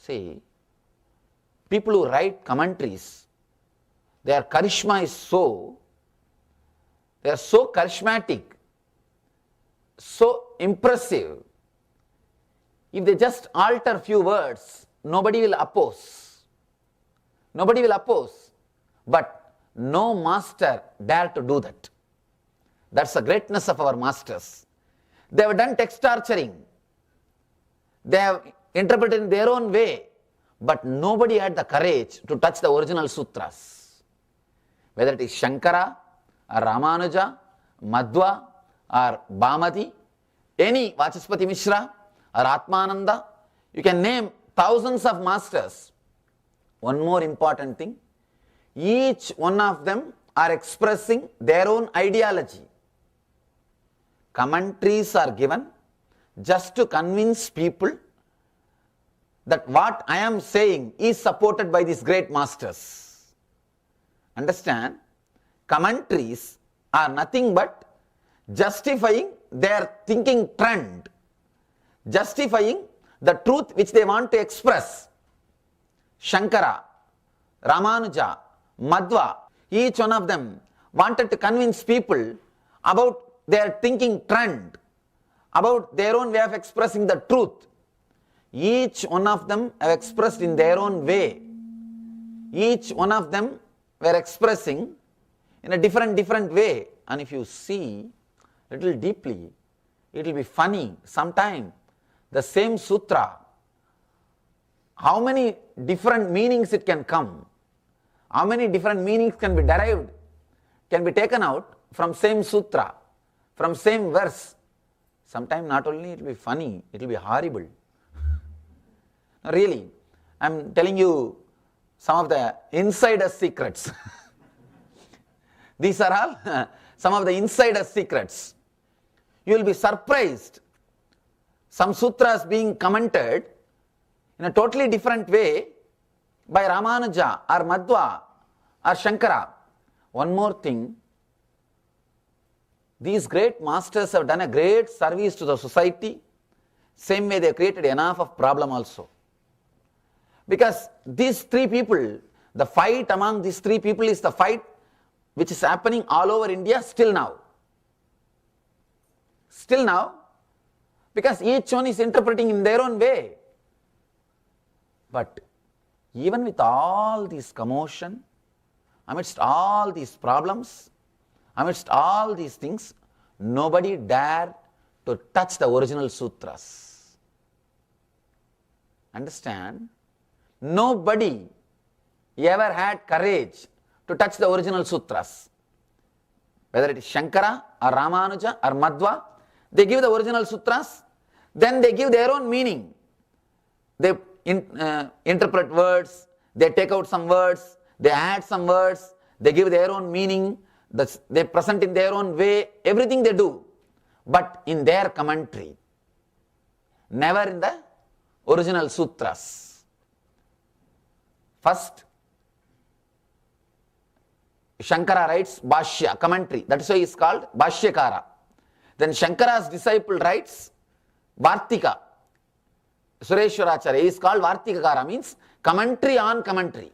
See, people who write commentaries, their charisma is so, they are so charismatic, so impressive. If they just alter few words, nobody will oppose. Nobody will oppose. But no master dare to do that. That's the greatness of our masters. They have done text torturing. They have interpreted in their own way. But nobody had the courage to touch the original sutras. Whether it is Shankara, or Ramanuja, Madhva, or Bhamati, any Vachaspati Mishra, or Atmananda, you can name thousands of masters. One more important thing, each one of them are expressing their own ideology. Commentaries are given just to convince people that what I am saying is supported by these great masters. Understand? Commentaries are nothing but justifying their thinking trend, justifying the truth which they want to express. Shankara, Ramanuja, Madhva, each one of them wanted to convince people about their thinking trend, about their own way of expressing the truth. Each one of them have expressed in their own way. Each one of them were expressing in a different way. And if you see little deeply, it will be funny. Sometime the same sutra, how many different meanings it can come, how many different meanings can be derived, can be taken out from same sutra, from same verse. Sometimes not only it will be funny, it will be horrible. Really, I am telling you some of the insider secrets. These are all some of the insider secrets. You will be surprised. Some sutras being commented in a totally different way by Ramanuja or Madhva or Shankara. One more thing, these great masters have done a great service to the society. Same way they have created enough of problem also. Because these three people, the fight among these three people is the fight which is happening all over India still now. Still now, because each one is interpreting in their own way. But even with all this commotion, amidst all these problems, amidst all these things, nobody dared to touch the original sutras. Understand? Nobody ever had courage to touch the original sutras. Whether it is Shankara or Ramanuja or Madhva, they give the original sutras, then they give their own meaning. They interpret words, they take out some words, they add some words, they give their own meaning, they present in their own way, everything they do. But in their commentary, never in the original sutras. First, Shankara writes Bhashya, commentary. That is why he is called Bhashyakara. Then Shankara's disciple writes Vartika. Sureshwaracharya, he is called Vartikakara, means commentary on commentary.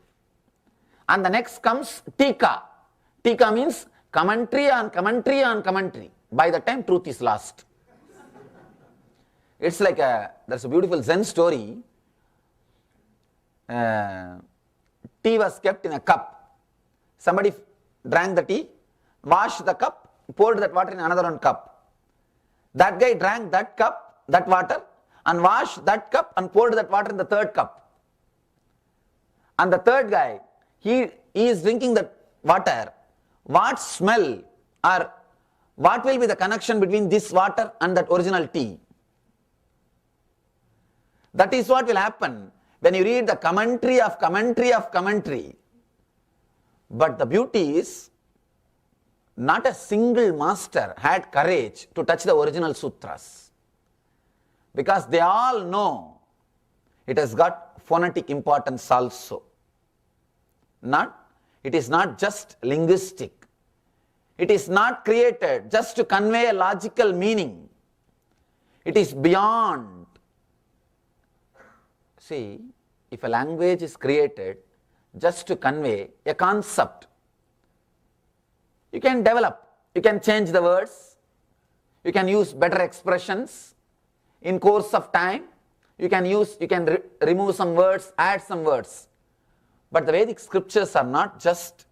And the next comes Tika. Tika means commentary on commentary on commentary. By the time truth is lost. It's like there's a beautiful Zen story. Tea was kept in a cup. Somebody drank the tea, washed the cup, poured that water in another one cup. That guy drank that cup, that water, and washed that cup and poured that water in the third cup. And the third guy, he is drinking that water. What smell or what will be the connection between this water and that original tea? That is what will happen when you read the commentary of commentary of commentary. But the beauty is, not a single master had courage to touch the original sutras. Because they all know it has got phonetic importance also. It is not just linguistic. It is not created just to convey a logical meaning. It is beyond. See, if a language is created just to convey a concept, you can develop, you can change the words, you can use better expressions in course of time, you can remove some words, add some words. But the Vedic scriptures are not just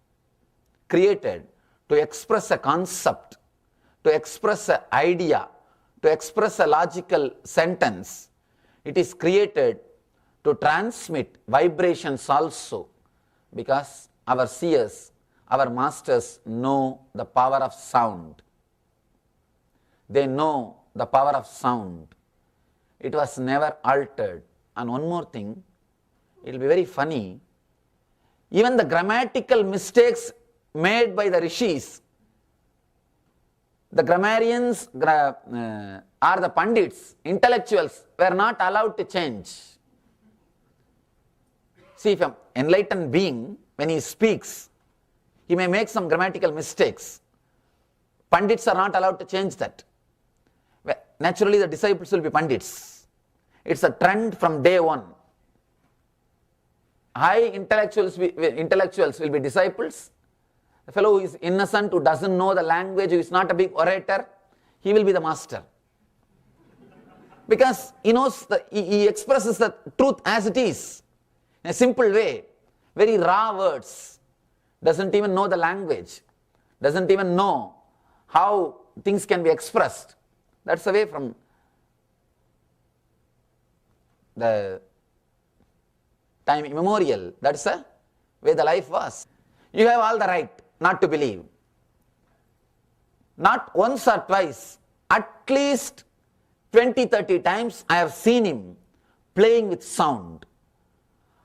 created to express a concept, to express an idea, to express a logical sentence. It is created to transmit vibrations also, because our seers, our masters know the power of sound. They know the power of sound. It was never altered. And one more thing, it will be very funny, even the grammatical mistakes made by the rishis, the grammarians or the pandits, intellectuals, were not allowed to change. See, if an enlightened being, when he speaks, he may make some grammatical mistakes. Pandits are not allowed to change that. Naturally, the disciples will be pandits. It's a trend from day one. High intellectuals will be disciples. The fellow who is innocent, who doesn't know the language, who is not a big orator, he will be the master. Because he knows, he expresses the truth as it is, in a simple way, very raw words, doesn't even know the language, doesn't even know how things can be expressed. That's away from the time immemorial. That's the way the life was. You have all the right not to believe. Not once or twice, at least 20-30 times I have seen him playing with sound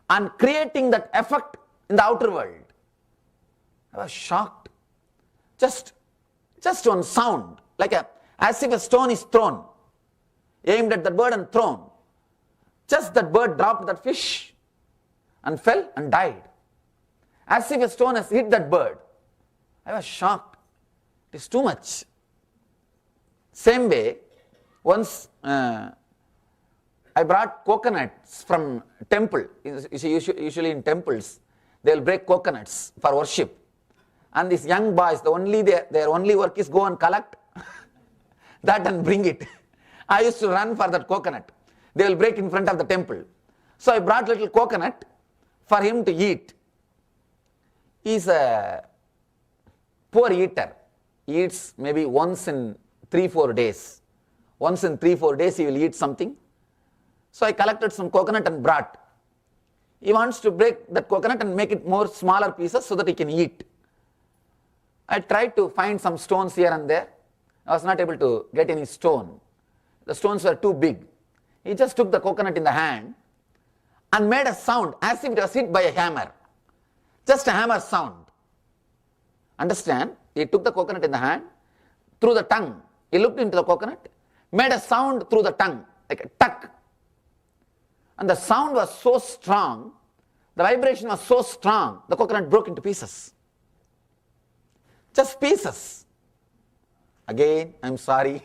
and creating that effect in the outer world. I was shocked. Just one sound, as if a stone is thrown, aimed at that bird and thrown. Just that bird dropped that fish and fell and died. As if a stone has hit that bird. I was shocked. It is too much. Same way, once I brought coconuts from temple. Usually in temples, they will break coconuts for worship. And these young boys, their only work is go and collect that and bring it. I used to run for that coconut. They will break in front of the temple. So I brought little coconut for him to eat. He is a poor eater. He eats maybe once in 3-4 days. Once in 3-4 days he will eat something. So I collected some coconut and brought. He wants to break that coconut and make it more smaller pieces so that he can eat. I tried to find some stones here and there. I was not able to get any stone. The stones were too big. He just took the coconut in the hand and made a sound as if it was hit by a hammer. Just a hammer sound. Understand? He took the coconut in the hand, through the tongue. He looked into the coconut, made a sound through the tongue, like a tuck. And the sound was so strong, the vibration was so strong, the coconut broke into pieces. Just pieces. Again, I'm sorry.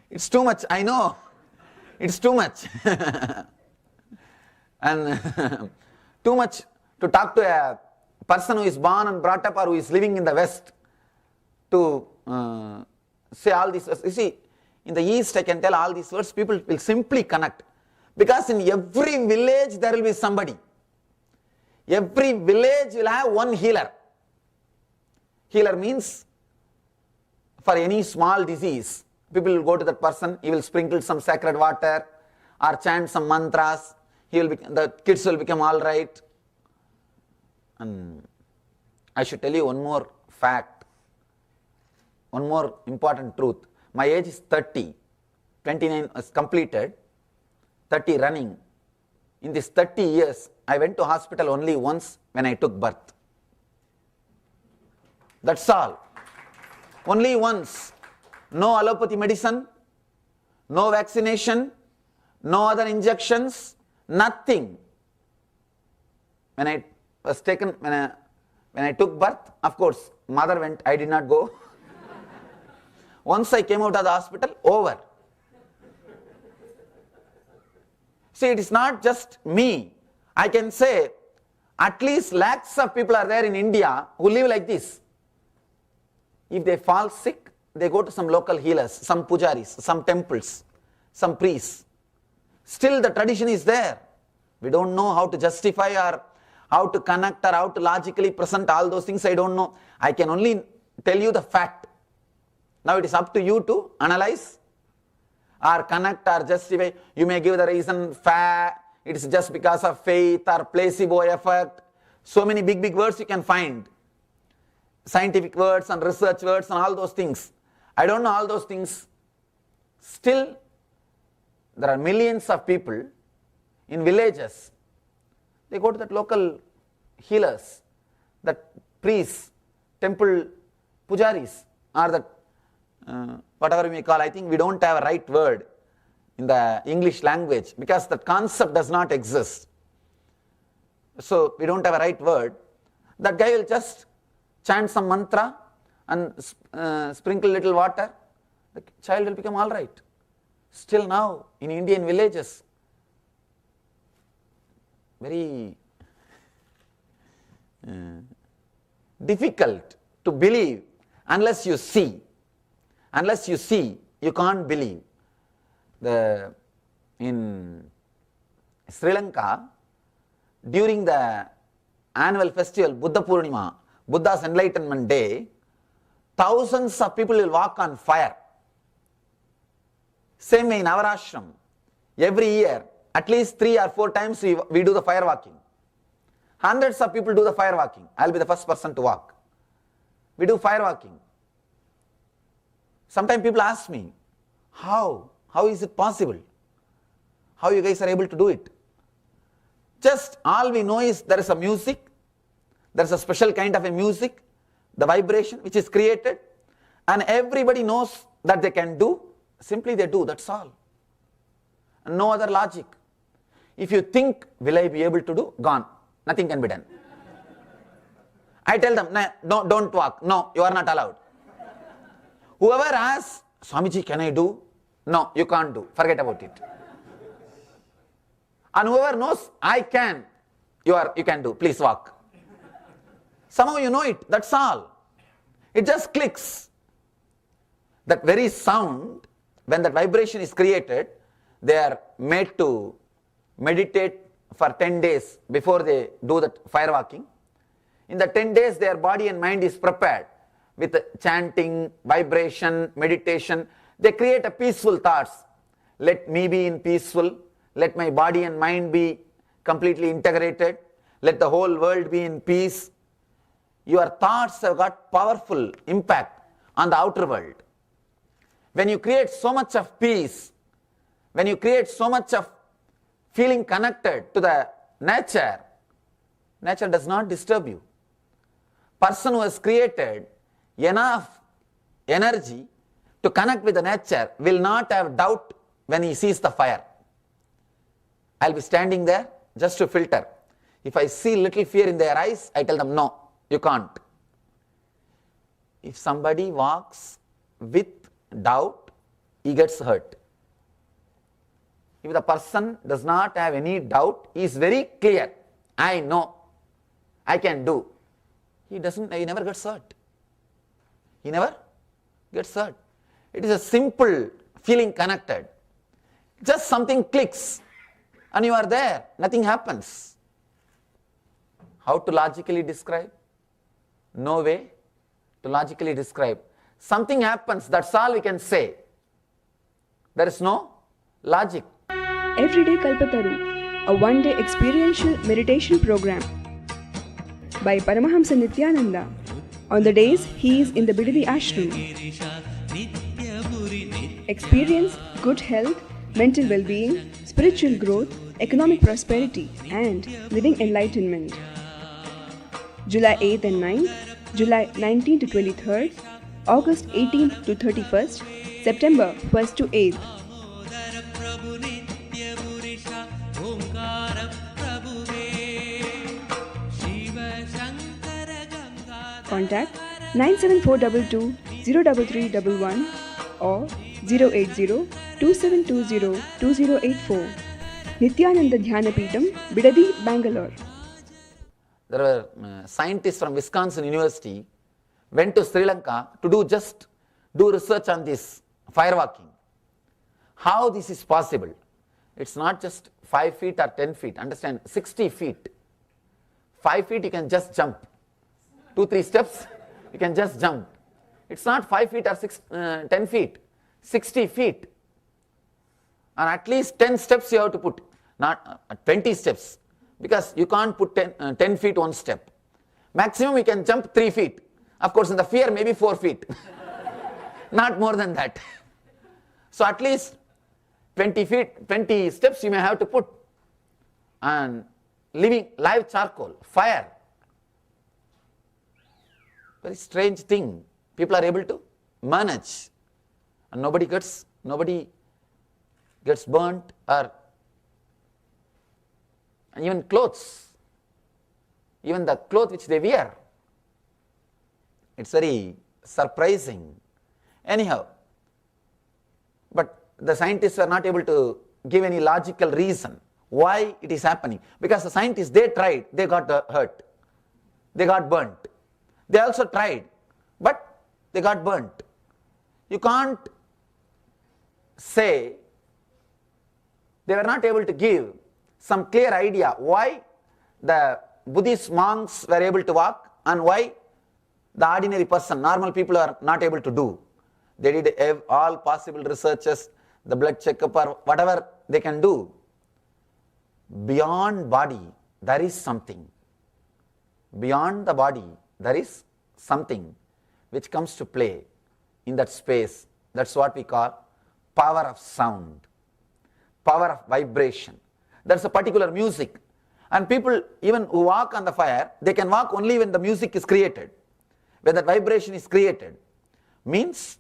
It's too much, I know. It's too much. And too much to talk to a person who is born and brought up or who is living in the West to say all these words. You see, in the East I can tell all these words, people will simply connect. Because in every village there will be somebody. Every village will have one healer. Healer means for any small disease, people will go to that person, he will sprinkle some sacred water or chant some mantras, the kids will become all right. And I should tell you one more fact, one more important truth. My age is 30, 29 is completed, 30 running. In these 30 years, I went to hospital only once when I took birth. That's all. Only once. No allopathy medicine, no vaccination, no other injections, nothing. When I was taken, when I took birth, of course, mother went, I did not go. Once I came out of the hospital, over. See, it is not just me. I can say at least lakhs of people are there in India who live like this. If they fall sick, they go to some local healers, some pujaris, some temples, some priests. Still the tradition is there. We don't know how to justify or how to connect or how to logically present all those things. I don't know. I can only tell you the fact. Now it is up to you to analyze or connect or justify. You may give the reason, it is just because of faith or placebo effect. So many big words you can find. Scientific words and research words and all those things. I don't know all those things. Still, there are millions of people in villages. They go to that local healers, that priests, temple pujaris, or that whatever we may call. I think we don't have a right word in the English language because that concept does not exist. So we don't have a right word. That guy will just chant some mantra and sprinkle little water. The child will become all right. Still now in Indian villages, very difficult to believe unless you see. Unless you see, you can't believe. In Sri Lanka, during the annual festival Buddha Purnima, Buddha's Enlightenment Day, thousands of people will walk on fire. Same way in our ashram, every year, at least 3 or 4 times we do the fire walking. Hundreds of people do the fire walking. I'll be the first person to walk. We do fire walking. Sometimes people ask me, how is it possible? How you guys are able to do it? Just all we know is there is a music, there is a special kind of a music, the vibration which is created, and everybody knows that they can do, simply they do, that's all. No other logic. If you think, will I be able to do? Gone. Nothing can be done. I tell them, no, don't walk. No, you are not allowed. Whoever asks, Swamiji, can I do? No, you can't do. Forget about it. And whoever knows, I can, you can do. Please walk. Somehow you know it. That's all. It just clicks. That very sound, when that vibration is created, they are made to meditate for 10 days before they do that fire walking. In the 10 days, their body and mind is prepared with chanting, vibration, meditation. They create a peaceful thoughts. Let me be in peaceful. Let my body and mind be completely integrated. Let the whole world be in peace. Your thoughts have got powerful impact on the outer world. When you create so much of peace, when you create so much of feeling connected to the nature, nature does not disturb you. Person who has created enough energy to connect with the nature will not have doubt when he sees the fire. I'll be standing there just to filter. If I see little fear in their eyes, I tell them, no, you can't. If somebody walks with doubt, he gets hurt. If the person does not have any doubt, he is very clear. I know, I can do. He never gets hurt. He never gets hurt. It is a simple feeling connected. Just something clicks and you are there. Nothing happens. How to logically describe? No way to logically describe. Something happens, that's all we can say. There is no logic. Everyday Kalpataru, a one-day experiential meditation program by Paramahamsa Nithyananda on the days he is in the Bidadi ashram. Experience good health, mental well-being, spiritual growth, economic prosperity and living enlightenment. July 8th and 9th, July 19th to 23rd, August 18th to 31st, September 1st to 8th. Contact 97422 03311 or 080 2720 2084. Nithyananda Dhyanapitham, Bidadi, Bangalore. There were scientists from Wisconsin University went to Sri Lanka to do research on this firewalking. How this is possible? It's not just 5 feet or 10 feet. Understand, 60 feet. 5 feet you can just jump. 2-3 steps you can just jump. It's not 5 feet or 10 feet. 60 feet. And at least 10 steps you have to put. Not 20 steps. Because you can't put 10 feet one step. Maximum you can jump 3 feet. Of course in the fear maybe 4 feet. Not more than that. So at least 20 steps you may have to put. And live charcoal, fire. Very strange thing. People are able to manage. And nobody gets burnt, or and even clothes, even the clothes which they wear. It's very surprising. Anyhow, but the scientists were not able to give any logical reason why it is happening. Because the scientists, they tried, they got hurt, they got burnt. They also tried, but they got burnt. You can't say they were not able to give some clear idea why the Buddhist monks were able to walk and why the ordinary person, normal people, are not able to do. They did all possible researches, the blood checkup or whatever they can do. Beyond body, there is something. Beyond the body, there is something which comes to play in that space. That's what we call power of sound, power of vibration. There's a particular music. And people, even who walk on the fire, they can walk only when the music is created, when that vibration is created. Means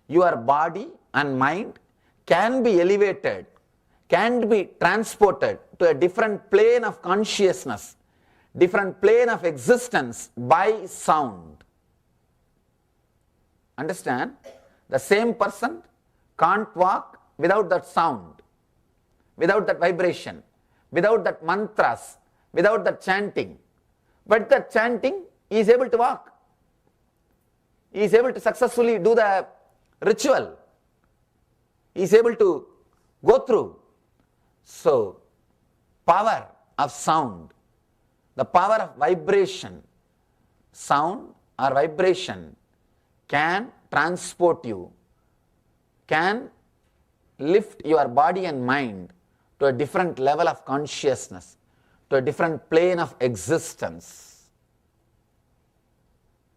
your body and mind can be elevated, can be transported to a different plane of consciousness, different plane of existence by sound. Understand? The same person can't walk without that sound, without that vibration, without that mantras, without that chanting. But that chanting, he is able to walk. He is able to successfully do the ritual. He is able to go through. So, power of sound, the power of vibration, sound or vibration can transport you, can lift your body and mind to a different level of consciousness, to a different plane of existence.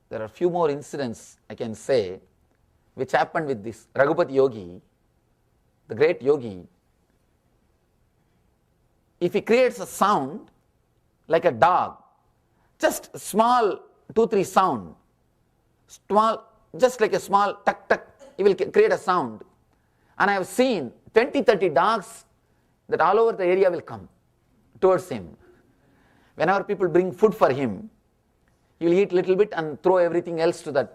There are a few more incidents I can say which happened with this Raghupati Yogi, the great yogi. If he creates a sound like a dog, just small 2-3 sound, small, just like a small tuck tuck, he will create a sound. And I have seen 20-30 dogs that all over the area will come towards him. Whenever people bring food for him, he will eat little bit and throw everything else to the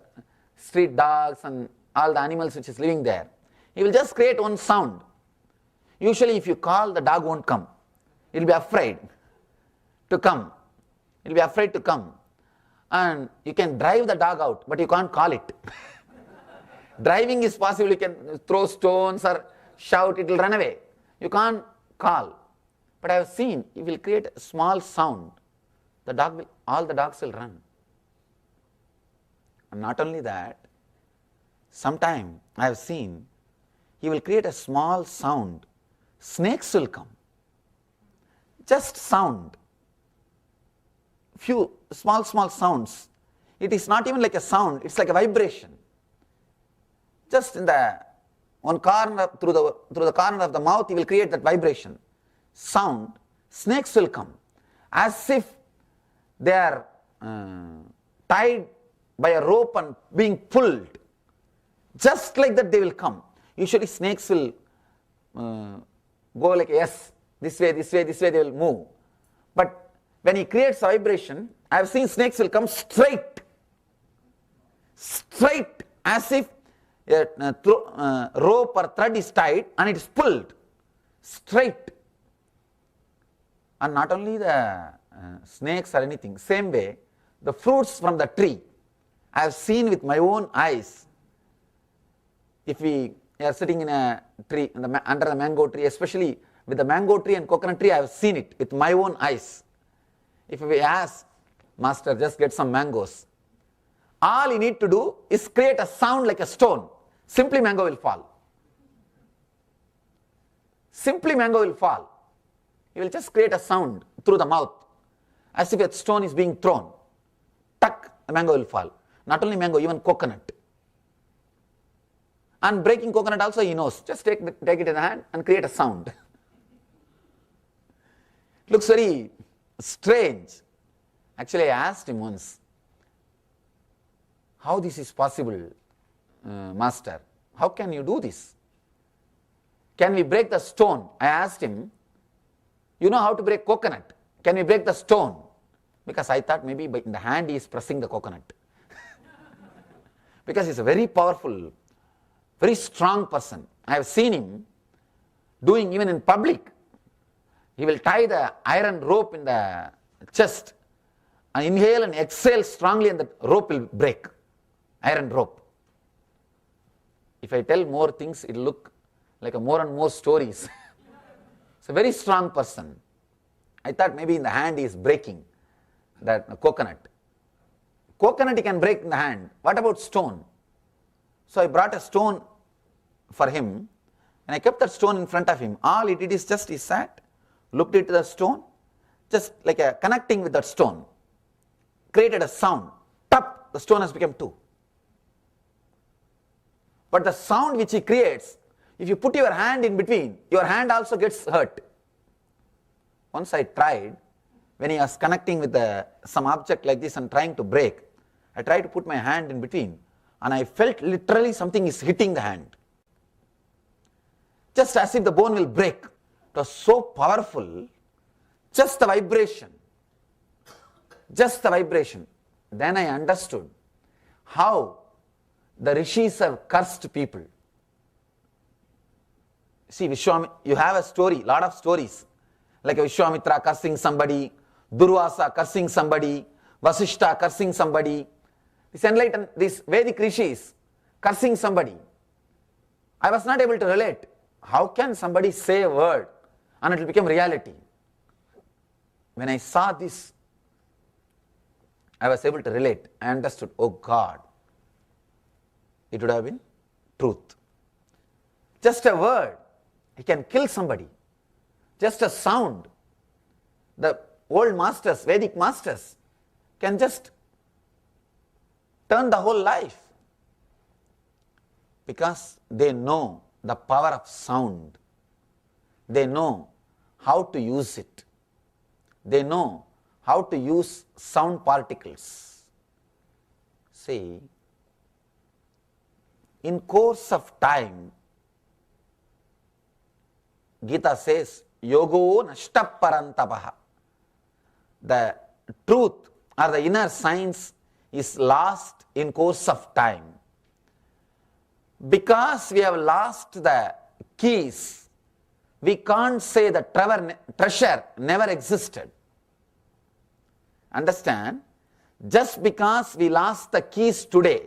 street dogs and all the animals which is living there. He will just create one sound. Usually if you call, the dog won't come. He will be afraid to come. He will be afraid to come. And you can drive the dog out, but you can't call it. Driving is possible, you can throw stones or shout, it will run away. You can't call. But I have seen, he will create a small sound. All the dogs will run. And not only that, sometime I have seen, he will create a small sound. Snakes will come. Just sound. Few small sounds. It is not even like a sound, it's like a vibration. Just in the one corner, through the corner of the mouth, he will create that vibration. Sound. Snakes will come. As if they are tied by a rope and being pulled. Just like that they will come. Usually snakes will go like yes, this way, they will move. But when he creates a vibration, I have seen snakes will come straight, as if a rope or thread is tied and it is pulled straight. And not only the snakes or anything, same way, the fruits from the tree, I have seen with my own eyes. If we are sitting in a tree, under the mango tree, especially with the mango tree and coconut tree, I have seen it with my own eyes. If we ask, Master, just get some mangoes, all you need to do is create a sound like a stone. Simply mango will fall. Simply mango will fall. You will just create a sound through the mouth, as if a stone is being thrown. Tuck, the mango will fall. Not only mango, even coconut. And breaking coconut also he knows. Just take it in the hand and create a sound. It looks very strange. Actually, I asked him once, how this is possible, Master? How can you do this? Can we break the stone? I asked him, you know how to break coconut. Can we break the stone? Because I thought maybe in the hand he is pressing the coconut. Because he is a very powerful, very strong person. I have seen him doing even in public. He will tie the iron rope in the chest and inhale and exhale strongly, and the rope will break. Iron rope. If I tell more things, it will look like more and more stories. It's a very strong person. I thought maybe in the hand he is breaking that coconut. Coconut he can break in the hand. What about stone? So I brought a stone for him and I kept that stone in front of him. All he did is just he sat, looked into the stone, just like connecting with that stone, created a sound. Tap, the stone has become two. But the sound which he creates, if you put your hand in between, your hand also gets hurt. Once I tried, when he was connecting with some object like this and trying to break, I tried to put my hand in between and I felt literally something is hitting the hand. Just as if the bone will break. It was so powerful, just the vibration. Just the vibration. Then I understood how the rishis have cursed people. See, you have a story, lot of stories, like Vishwamitra cursing somebody, Durvasa cursing somebody, Vasishta cursing somebody, these Vedic rishis cursing somebody. I was not able to relate. How can somebody say a word and it will become reality? When I saw this, I was able to relate. I understood, oh God, it would have been truth. Just a word, it can kill somebody. Just a sound. The old masters, Vedic masters, can just turn the whole life. Because they know the power of sound. They know how to use it. They know how to use sound particles. See, in course of time, Gita says, yogo nashta parantapaha. The truth or the inner science is lost in course of time. Because we have lost the keys, we can't say the treasure never existed. Understand? Just because we lost the keys today,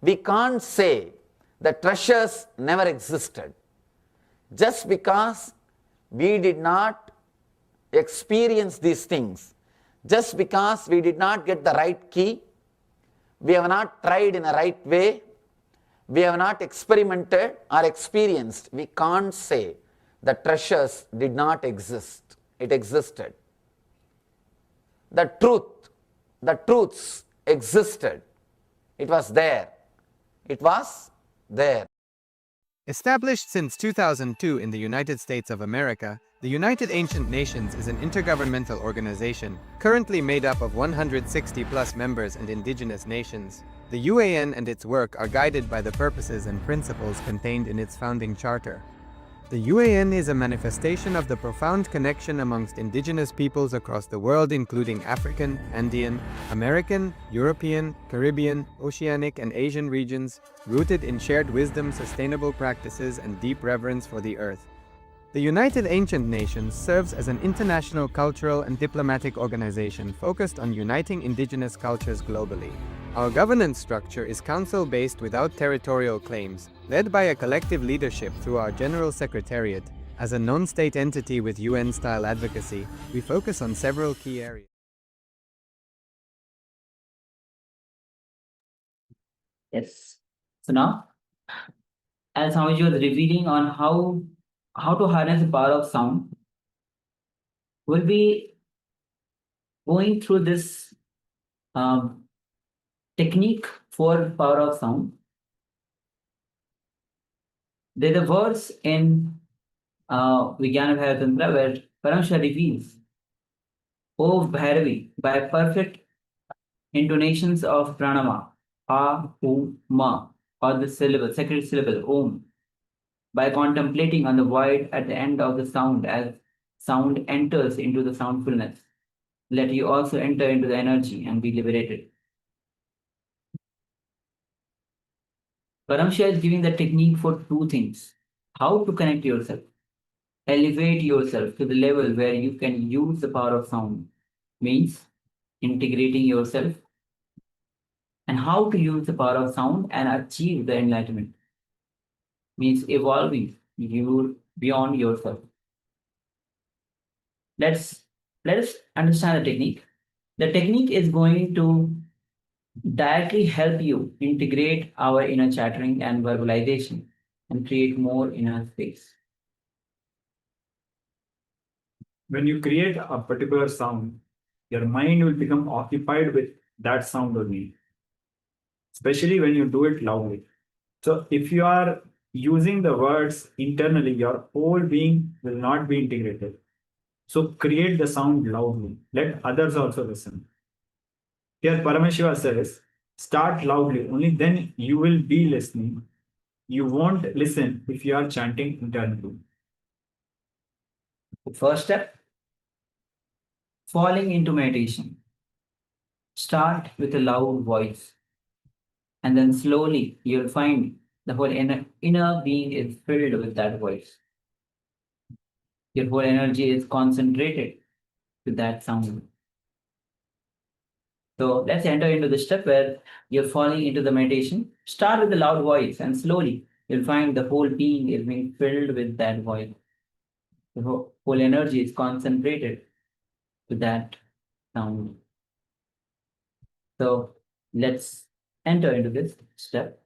we can't say the treasures never existed. Just because we did not experience these things, just because we did not get the right key, we have not tried in a right way, we have not experimented or experienced, we can't say the treasures did not exist. It existed. The truths existed. It was there. It was there. Established since 2002 in the United States of America, the United Ancient Nations is an intergovernmental organization currently made up of 160 plus members and indigenous nations. The UAN and its work are guided by the purposes and principles contained in its founding charter. The UAN is a manifestation of the profound connection amongst indigenous peoples across the world, including African, Andean, American, European, Caribbean, Oceanic, and Asian regions, rooted in shared wisdom, sustainable practices, and deep reverence for the earth. The United Ancient Nations serves as an international cultural and diplomatic organization focused on uniting indigenous cultures globally. Our governance structure is council-based without territorial claims, led by a collective leadership through our General Secretariat. As a non-state entity with UN-style advocacy, we focus on several key areas. Yes. So now, as Swamiji was revealing on how to harness the power of sound, we'll be going through this technique for power of sound. There are words in Vijnana Bhaivatantra where Paramashiva reveals, O Bhairavi, by perfect intonations of pranayama, a, u, ma, or the syllable, sacred syllable, om, by contemplating on the void at the end of the sound as sound enters into the soundfulness, let you also enter into the energy and be liberated. Paramashiva is giving the technique for two things: how to connect yourself, elevate yourself to the level where you can use the power of sound, means integrating yourself, and how to use the power of sound and achieve the enlightenment, means evolving you beyond yourself. Let us understand the technique. The technique is going to directly help you integrate our inner chattering and verbalization and create more inner space. When you create a particular sound, your mind will become occupied with that sound only, especially when you do it loudly. So if you are using the words internally, your whole being will not be integrated. So create the sound loudly. Let others also listen. Here Paramashiva says, start loudly, only then you will be listening. You won't listen if you are chanting internally. The first step, falling into meditation. Start with a loud voice, and then slowly you'll find the whole inner being is filled with that voice. Your whole energy is concentrated with that sound. So let's enter into the step where you're falling into the meditation. Start with a loud voice, and slowly you'll find the whole being is being filled with that voice. The whole energy is concentrated with that sound. So let's enter into this step.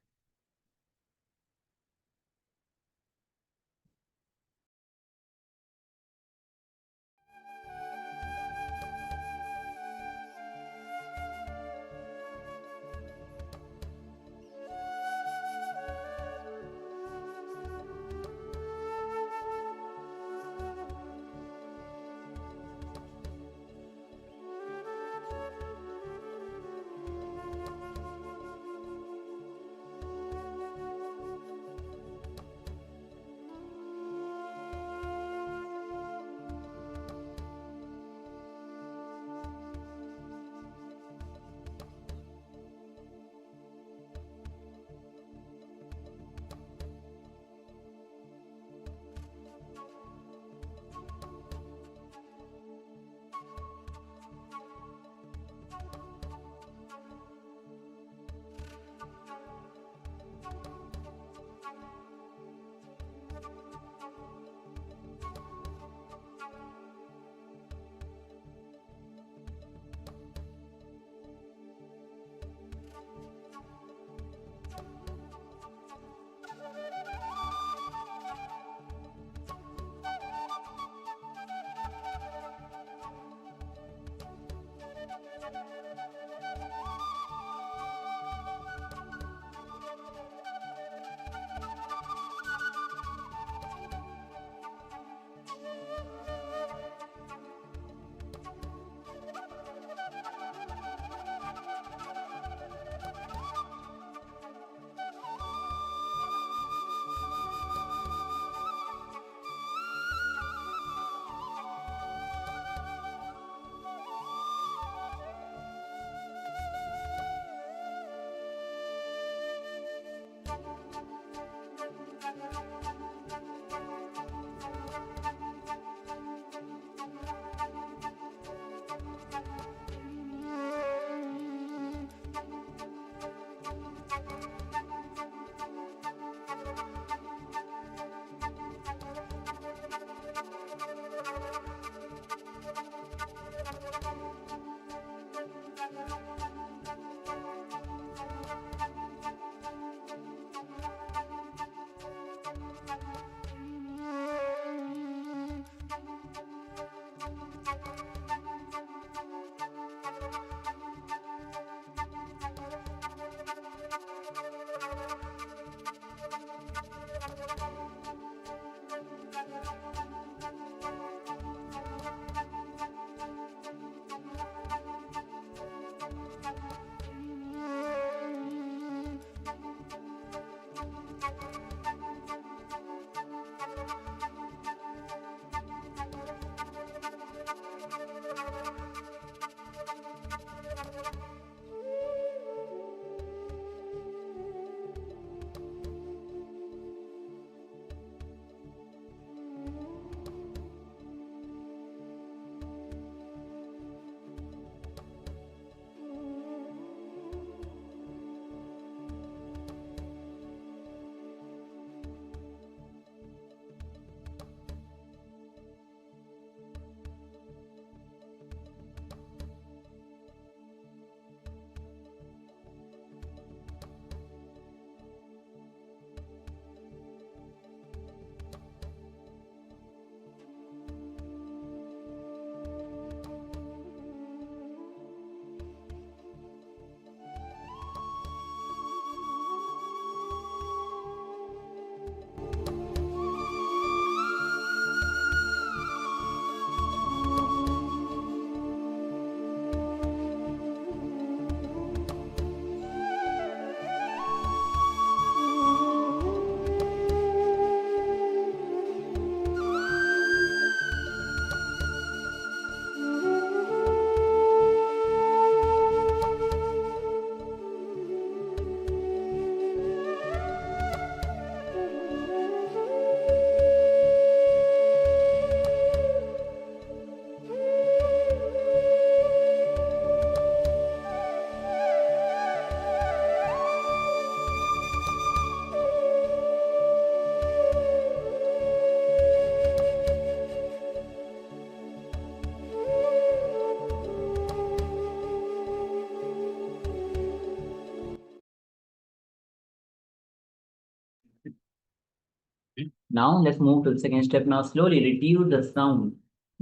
Now let's move to the second step. Now slowly reduce the sound.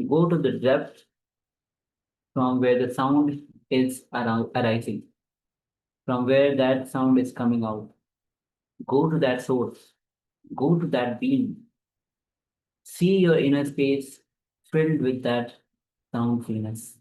Go to the depth from where the sound is arising, from where that sound is coming out. Go to that source. Go to that being. See your inner space filled with that soundfulness.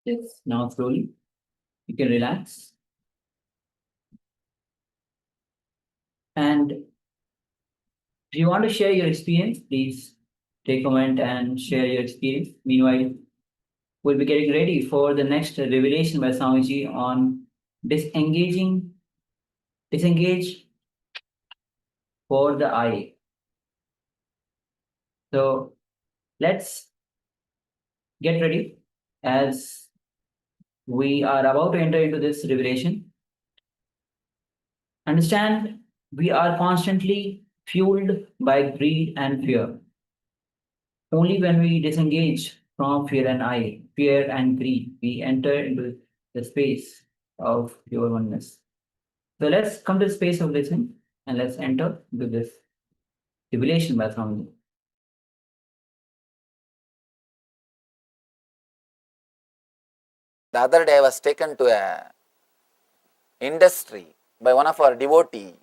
Yes. Now slowly, you can relax. And if you want to share your experience, please take a moment and share your experience. Meanwhile, we'll be getting ready for the next revelation by Swamiji on disengage for the eye. So let's get ready as we are about to enter into this revelation. Understand, we are constantly fueled by greed and fear. Only when we disengage from fear and greed, we enter into the space of pure oneness. So let's come to the space of listening and let's enter into this revelation by Swami. The other day I was taken to a industry by one of our devotee.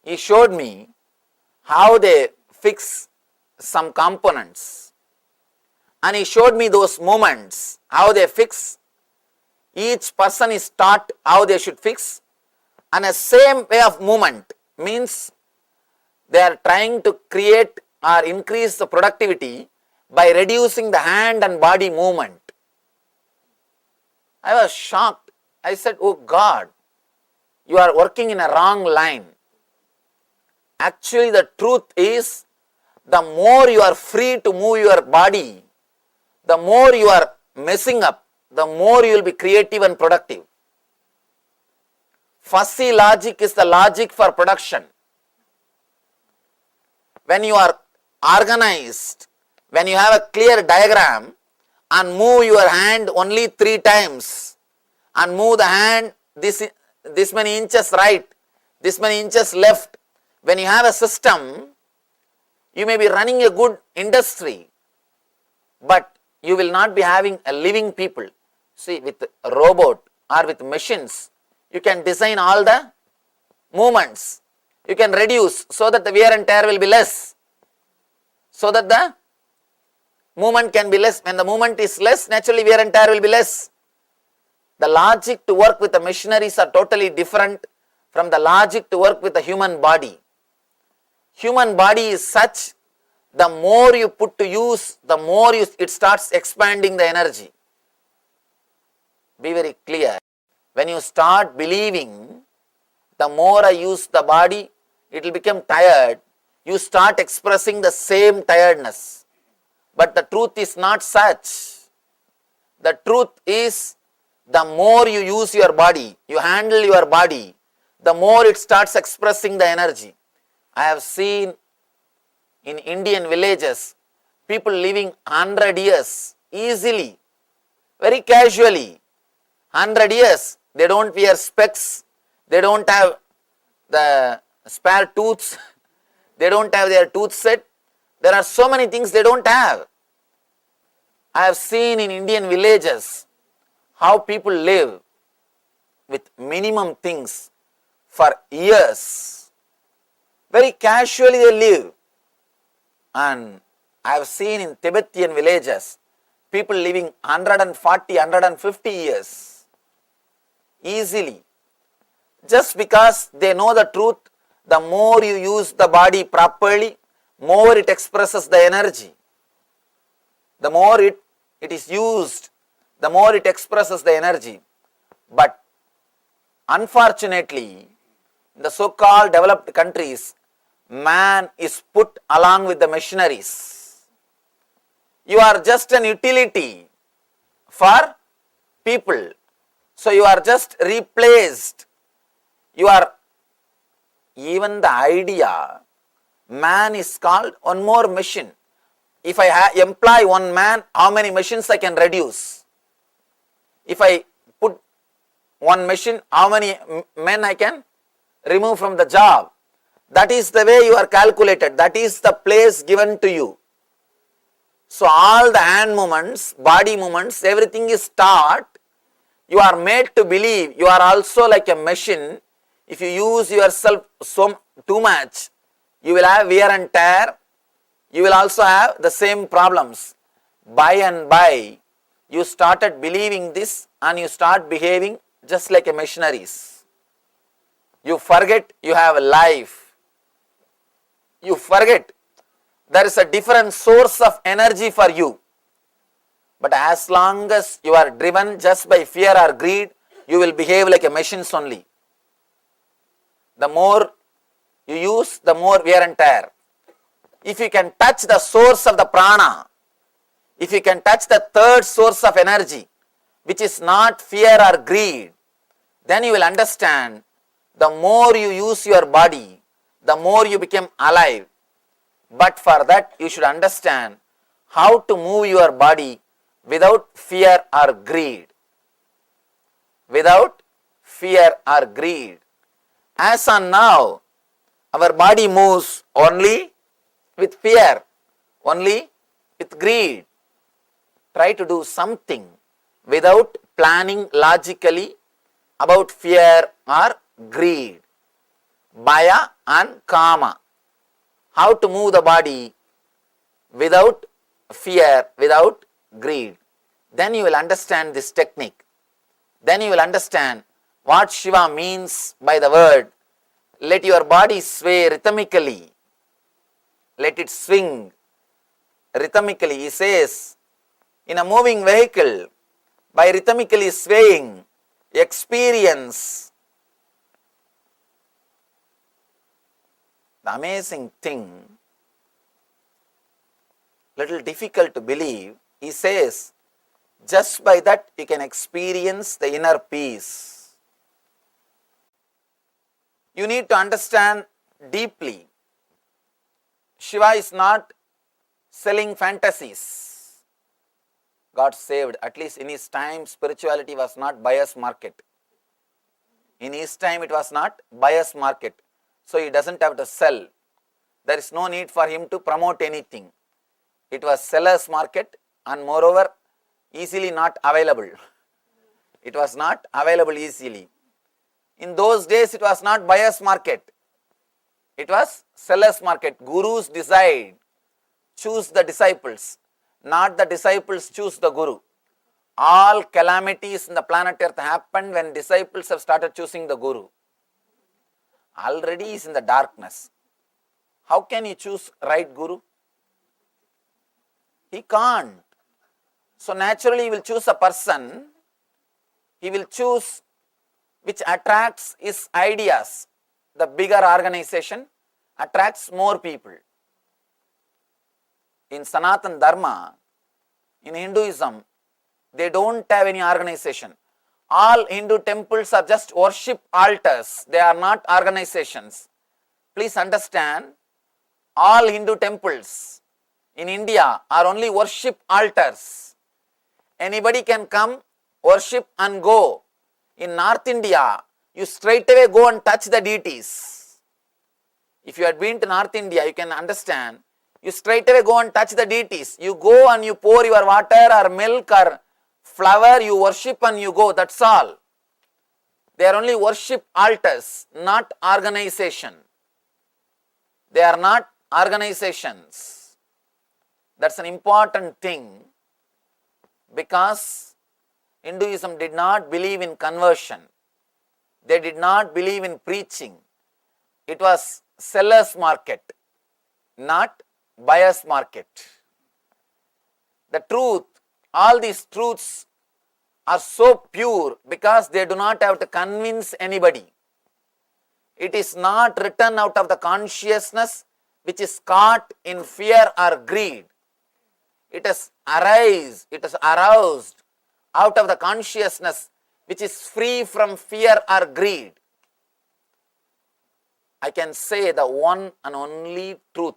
He showed me how they fix some components, and he showed me those movements, how they fix. Each person is taught how they should fix, and a same way of movement means they are trying to create or increase the productivity by reducing the hand and body movement. I was shocked. I said, oh God, you are working in a wrong line. Actually, the truth is, the more you are free to move your body, the more you are messing up, the more you will be creative and productive. Fussy logic is the logic for production. When you are organized, when you have a clear diagram and move your hand only 3 times and move the hand this many inches right, this many inches left, when you have a system, you may be running a good industry, but you will not be having a living people. See, with a robot or with machines, you can design all the movements. You can reduce so that the wear and tear will be less, so that the movement can be less. When the movement is less, naturally wear and tear will be less. The logic to work with the machineries are totally different from the logic to work with the human body. Human body is such, the more you put to use, the more it starts expanding the energy. Be very clear. When you start believing, the more I use the body, it will become tired, you start expressing the same tiredness. But the truth is not such. The truth is, the more you use your body, you handle your body, the more it starts expressing the energy. I have seen in Indian villages, people living 100 years easily, very casually. 100 years, they don't wear specs, they don't have the spare tooths, they don't have their tooth set. There are so many things they don't have. I have seen in Indian villages how people live with minimum things for years. Very casually they live. And I have seen in Tibetan villages, people living 140, 150 years easily. Just because they know the truth, the more you use the body properly, more it expresses the energy. The more it is used, the more it expresses the energy. But unfortunately, in the so-called developed countries, man is put along with the machineries. You are just an utility for people. So you are just replaced. You are, even the idea, man is called one more machine. If I employ one man, how many machines I can reduce? If I put one machine, how many men I can remove from the job? That is the way you are calculated. That is the place given to you. So all the hand movements, body movements, everything is taught. You are made to believe you are also like a machine. If you use yourself too much, you will have wear and tear. You will also have the same problems. By and by, you started believing this and you start behaving just like a machineries. You forget you have a life. You forget there is a different source of energy for you. But as long as you are driven just by fear or greed, you will behave like a machines only. The more you use, the more wear and tear. If you can touch the source of the prana, if you can touch the third source of energy, which is not fear or greed, then you will understand the more you use your body, the more you become alive. But for that, you should understand how to move your body without fear or greed. Without fear or greed. As on now, our body moves only with fear, only with greed. Try to do something without planning logically about fear or greed. Bhaya and kama. How to move the body without fear, without greed. Then you will understand this technique. Then you will understand what Shiva means by the word, let your body sway rhythmically. Let it swing rhythmically. He says, in a moving vehicle, by rhythmically swaying, experience the amazing thing, little difficult to believe. He says, just by that you can experience the inner peace. You need to understand deeply. Shiva is not selling fantasies. God saved, at least in his time, spirituality was not buyer's market. In his time, it was not buyer's market. So he doesn't have to sell. There is no need for him to promote anything. It was seller's market, and moreover, easily not available. It was not available easily. In those days, it was not buyer's market. It was seller's market. Gurus decide, choose the disciples, not the disciples choose the guru. All calamities in the planet Earth happened when disciples have started choosing the guru. Already he is in the darkness. How can he choose right guru? He can't. So naturally he will choose a person, he will choose which attracts his ideas. The bigger organization attracts more people. In Sanatana Dharma, in Hinduism, they don't have any organization. All Hindu temples are just worship altars. They are not organizations. Please understand, all Hindu temples in India are only worship altars. Anybody can come, worship and go. In North India, you straight away go and touch the deities. If you had been to North India, you can understand. You straight away go and touch the deities. You go and you pour your water or milk or flower, you worship and you go. That's all. They are only worship altars, not organization. They are not organizations. That's an important thing, because Hinduism did not believe in conversion. They did not believe in preaching. It was seller's market, not buyer's market. The truth, all these truths are so pure because they do not have to convince anybody. It is not written out of the consciousness which is caught in fear or greed. It has aroused out of the consciousness which is free from fear or greed. I can say the one and only truth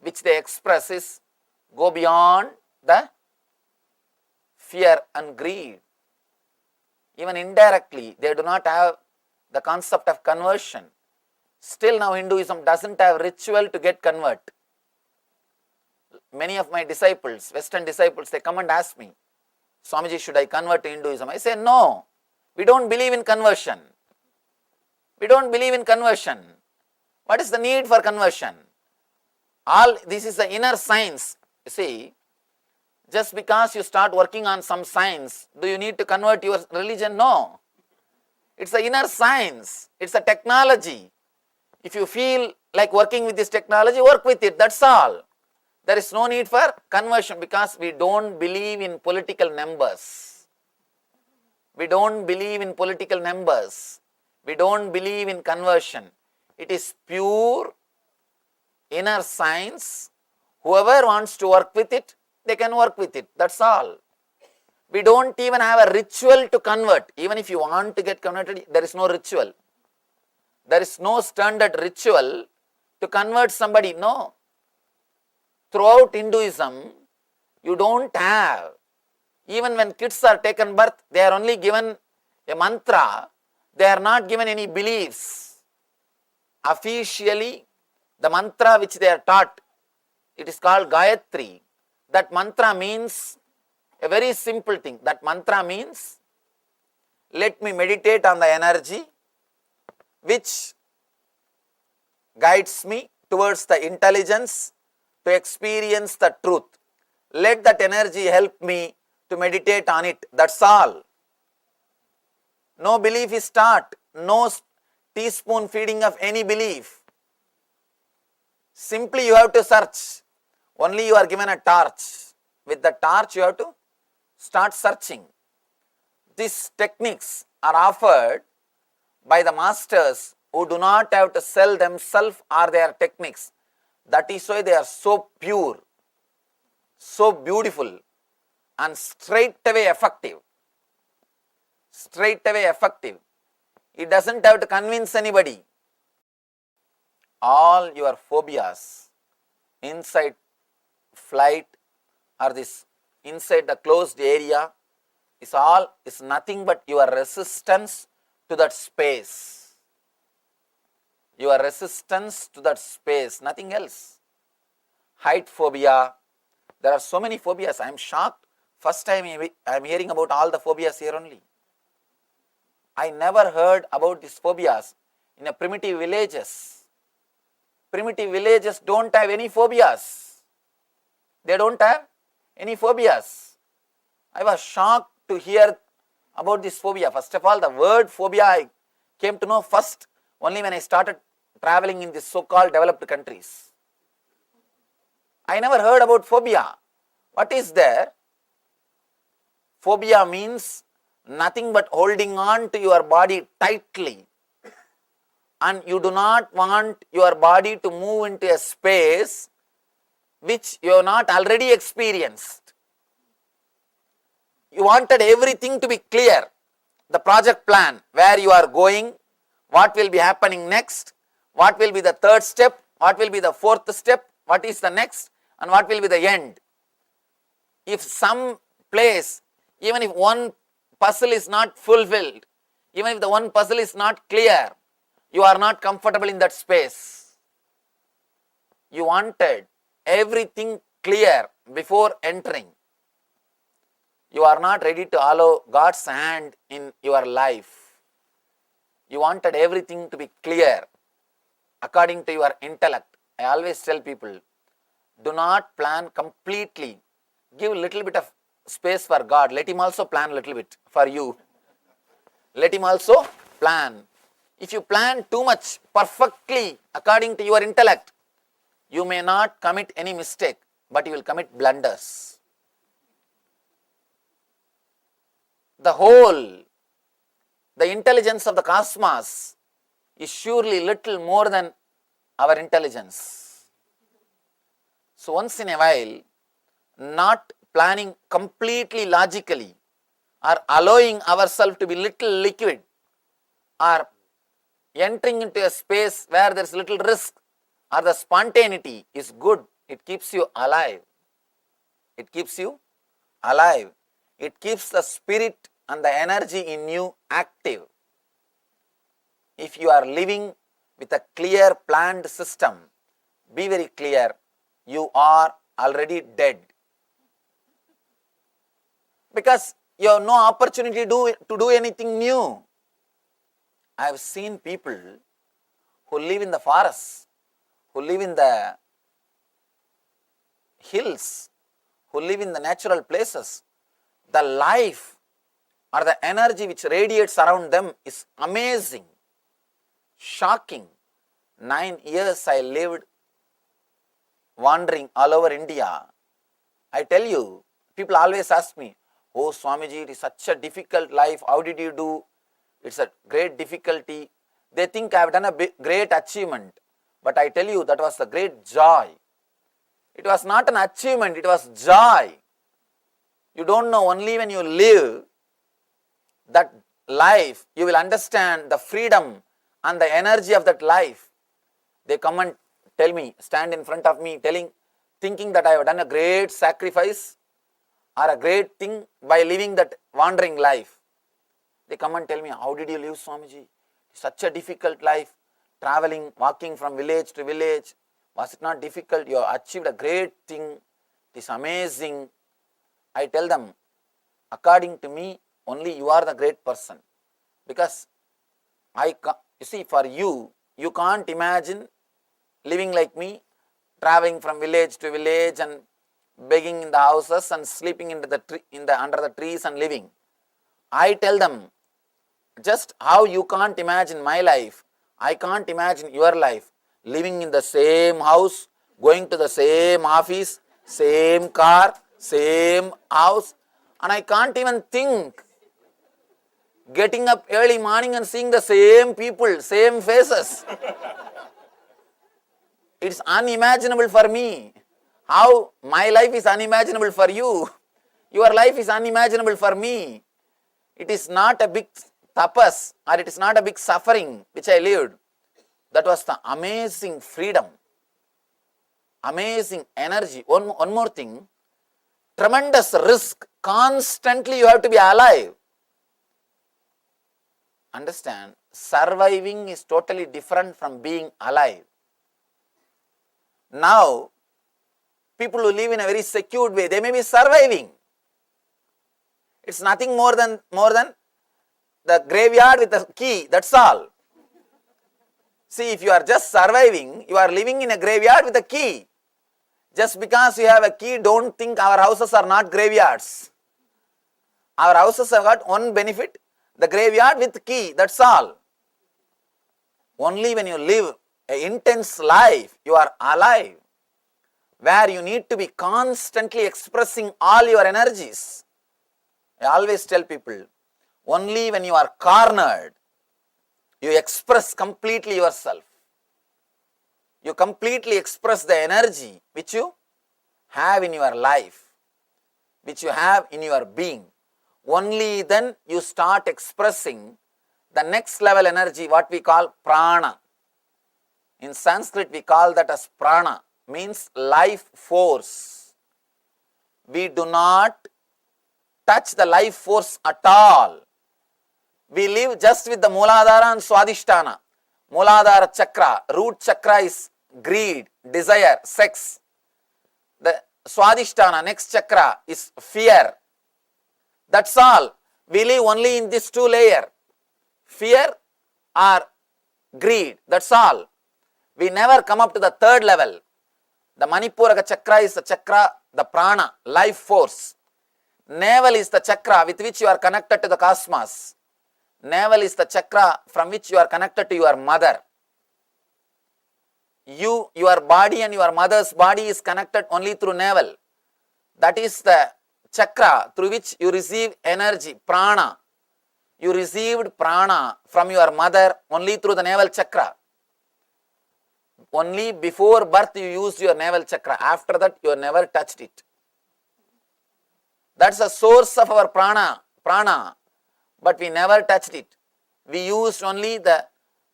which they express is go beyond the fear and greed. Even indirectly, they do not have the concept of conversion. Still now Hinduism doesn't have ritual to get convert. Many of my disciples, Western disciples, they come and ask me, Swamiji, should I convert to Hinduism? I say, no, we don't believe in conversion. We don't believe in conversion. What is the need for conversion? All this is the inner science. You see, just because you start working on some science, do you need to convert your religion? No. It's the inner science. It's a technology. If you feel like working with this technology, work with it. That's all. There is no need for conversion because we don't believe in political numbers. We don't believe in political numbers. We don't believe in conversion. It is pure inner science. Whoever wants to work with it, they can work with it. That's all. We don't even have a ritual to convert. Even if you want to get converted, there is no ritual. There is no standard ritual to convert somebody. No. Throughout Hinduism, you don't have. Even when kids are taken birth, they are only given a mantra. They are not given any beliefs. Officially, the mantra which they are taught, it is called Gayatri. That mantra means a very simple thing. That mantra means, let me meditate on the energy which guides me towards the intelligence to experience the truth. Let that energy help me to meditate on it. That's all. No belief is taught. No teaspoon feeding of any belief. Simply you have to search. Only you are given a torch. With the torch you have to start searching. These techniques are offered by the masters who do not have to sell themselves or their techniques. That is why they are so pure, so beautiful, and straight away effective. Straight away effective. It doesn't have to convince anybody. All your phobias inside flight or this inside the closed area is nothing but your resistance to that space. Your resistance to that space, nothing else. Height phobia. There are so many phobias. I am shocked. First time I am hearing about all the phobias here only. I never heard about these phobias in the primitive villages. Primitive villages don't have any phobias. They don't have any phobias. I was shocked to hear about this phobia. First of all, the word phobia I came to know first only when I started traveling in these so-called developed countries. I never heard about phobia. What is there? Phobia means nothing but holding on to your body tightly, and you do not want your body to move into a space which you have not already experienced. You wanted everything to be clear. The project plan, where you are going, what will be happening next, what will be the third step, what will be the fourth step, what is the next, and what will be the end. If some place, even if one puzzle is not fulfilled, even if the one puzzle is not clear, you are not comfortable in that space. You wanted everything clear before entering. You are not ready to allow God's hand in your life. You wanted everything to be clear according to your intellect. I always tell people, do not plan completely. Give a little bit of space for God. Let Him also plan a little bit for you. Let Him also plan. If you plan too much perfectly according to your intellect, you may not commit any mistake, but you will commit blunders. The whole, the intelligence of the cosmos is surely little more than our intelligence. So once in a while, not planning completely logically or allowing ourselves to be little liquid or entering into a space where there is little risk or the spontaneity is good. It keeps you alive. It keeps you alive. It keeps the spirit and the energy in you active. If you are living with a clear planned system, be very clear, you are already dead. Because you have no opportunity to do anything new. I have seen people who live in the forests, who live in the hills, who live in the natural places. The life or the energy which radiates around them is amazing, shocking. 9 years I lived wandering all over India. I tell you, people always ask me, oh Swamiji, it is such a difficult life. How did you do? It's a great difficulty. They think I have done a great achievement. But I tell you, that was the great joy. It was not an achievement, it was joy. You don't know, only when you live that life, you will understand the freedom and the energy of that life. They come and tell me, stand in front of me, thinking that I have done a great sacrifice or a great thing by living that wandering life. They come and tell me, how did you live, Swamiji? Such a difficult life, traveling, walking from village to village. Was it not difficult? You have achieved a great thing. It is amazing. I tell them, according to me, only you are the great person. Because you see, for you, you can't imagine living like me, traveling from village to village and begging in the houses and sleeping under the trees and living. I tell them, just how you can't imagine my life, I can't imagine your life, living in the same house, going to the same office, same car, same house, and I can't even think getting up early morning and seeing the same people, same faces. It's unimaginable for me. How my life is unimaginable for you, your life is unimaginable for me. It is not a big tapas or it is not a big suffering which I lived. That was the amazing freedom, amazing energy. One more thing, tremendous risk. Constantly you have to be alive. Understand, surviving is totally different from being alive. Now, people who live in a very secured way, they may be surviving. It's nothing more than the graveyard with a key, that's all. See, if you are just surviving, you are living in a graveyard with a key. Just because you have a key, don't think our houses are not graveyards. Our houses have got one benefit, the graveyard with key, that's all. Only when you live an intense life, you are alive, where you need to be constantly expressing all your energies. I always tell people, only when you are cornered, you express completely yourself. You completely express the energy which you have in your life, which you have in your being. Only then you start expressing the next level energy, what we call prana. In Sanskrit, we call that as prana, means life force. We do not touch the life force at all. We live just with the Mooladhara and Swadhisthana. Mooladhara chakra, root chakra is greed, desire, sex. The Swadhisthana, next chakra, is fear. That's all. We live only in this two layers, fear or greed, that's all. We never come up to the third level. The Manipuraka chakra is the chakra, the prana, life force. Navel is the chakra with which you are connected to the cosmos. Navel is the chakra from which you are connected to your mother. Your body and your mother's body is connected only through navel. That is the chakra through which you receive energy, prana. You received prana from your mother only through the navel chakra. Only before birth you used your navel chakra. After that you never touched it. That's the source of our prana. But we never touched it. We used only the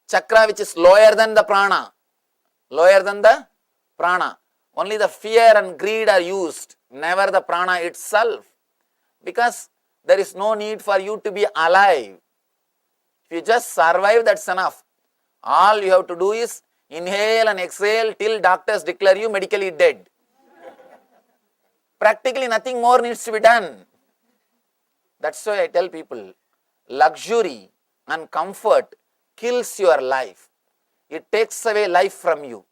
chakra which is lower than the prana. Only the fear and greed are used, never the prana itself. Because there is no need for you to be alive. If you just survive, that's enough. All you have to do is inhale and exhale till doctors declare you medically dead. Practically nothing more needs to be done. That's why I tell people, luxury and comfort kills your life. It takes away life from you.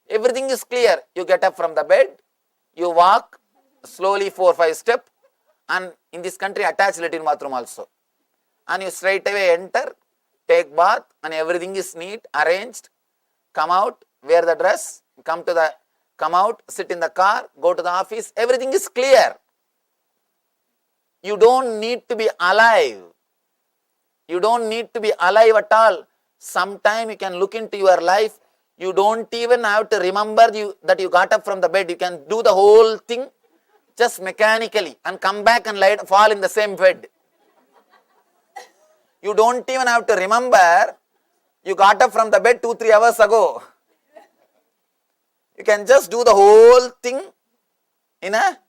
Everything is clear. You get up from the bed, you walk slowly 4-5 steps, and in this country attached latrine bathroom also. And you straight away enter, take bath, and everything is neat, arranged. Come out, wear the dress, come out, sit in the car, go to the office, everything is clear. You don't need to be alive. You don't need to be alive at all. Sometime you can look into your life You don't even have to remember that you got up from the bed. You can do the whole thing just mechanically and come back and fall in the same bed. You don't even have to remember you got up from the bed 2-3 hours ago. You can just do the whole thing in a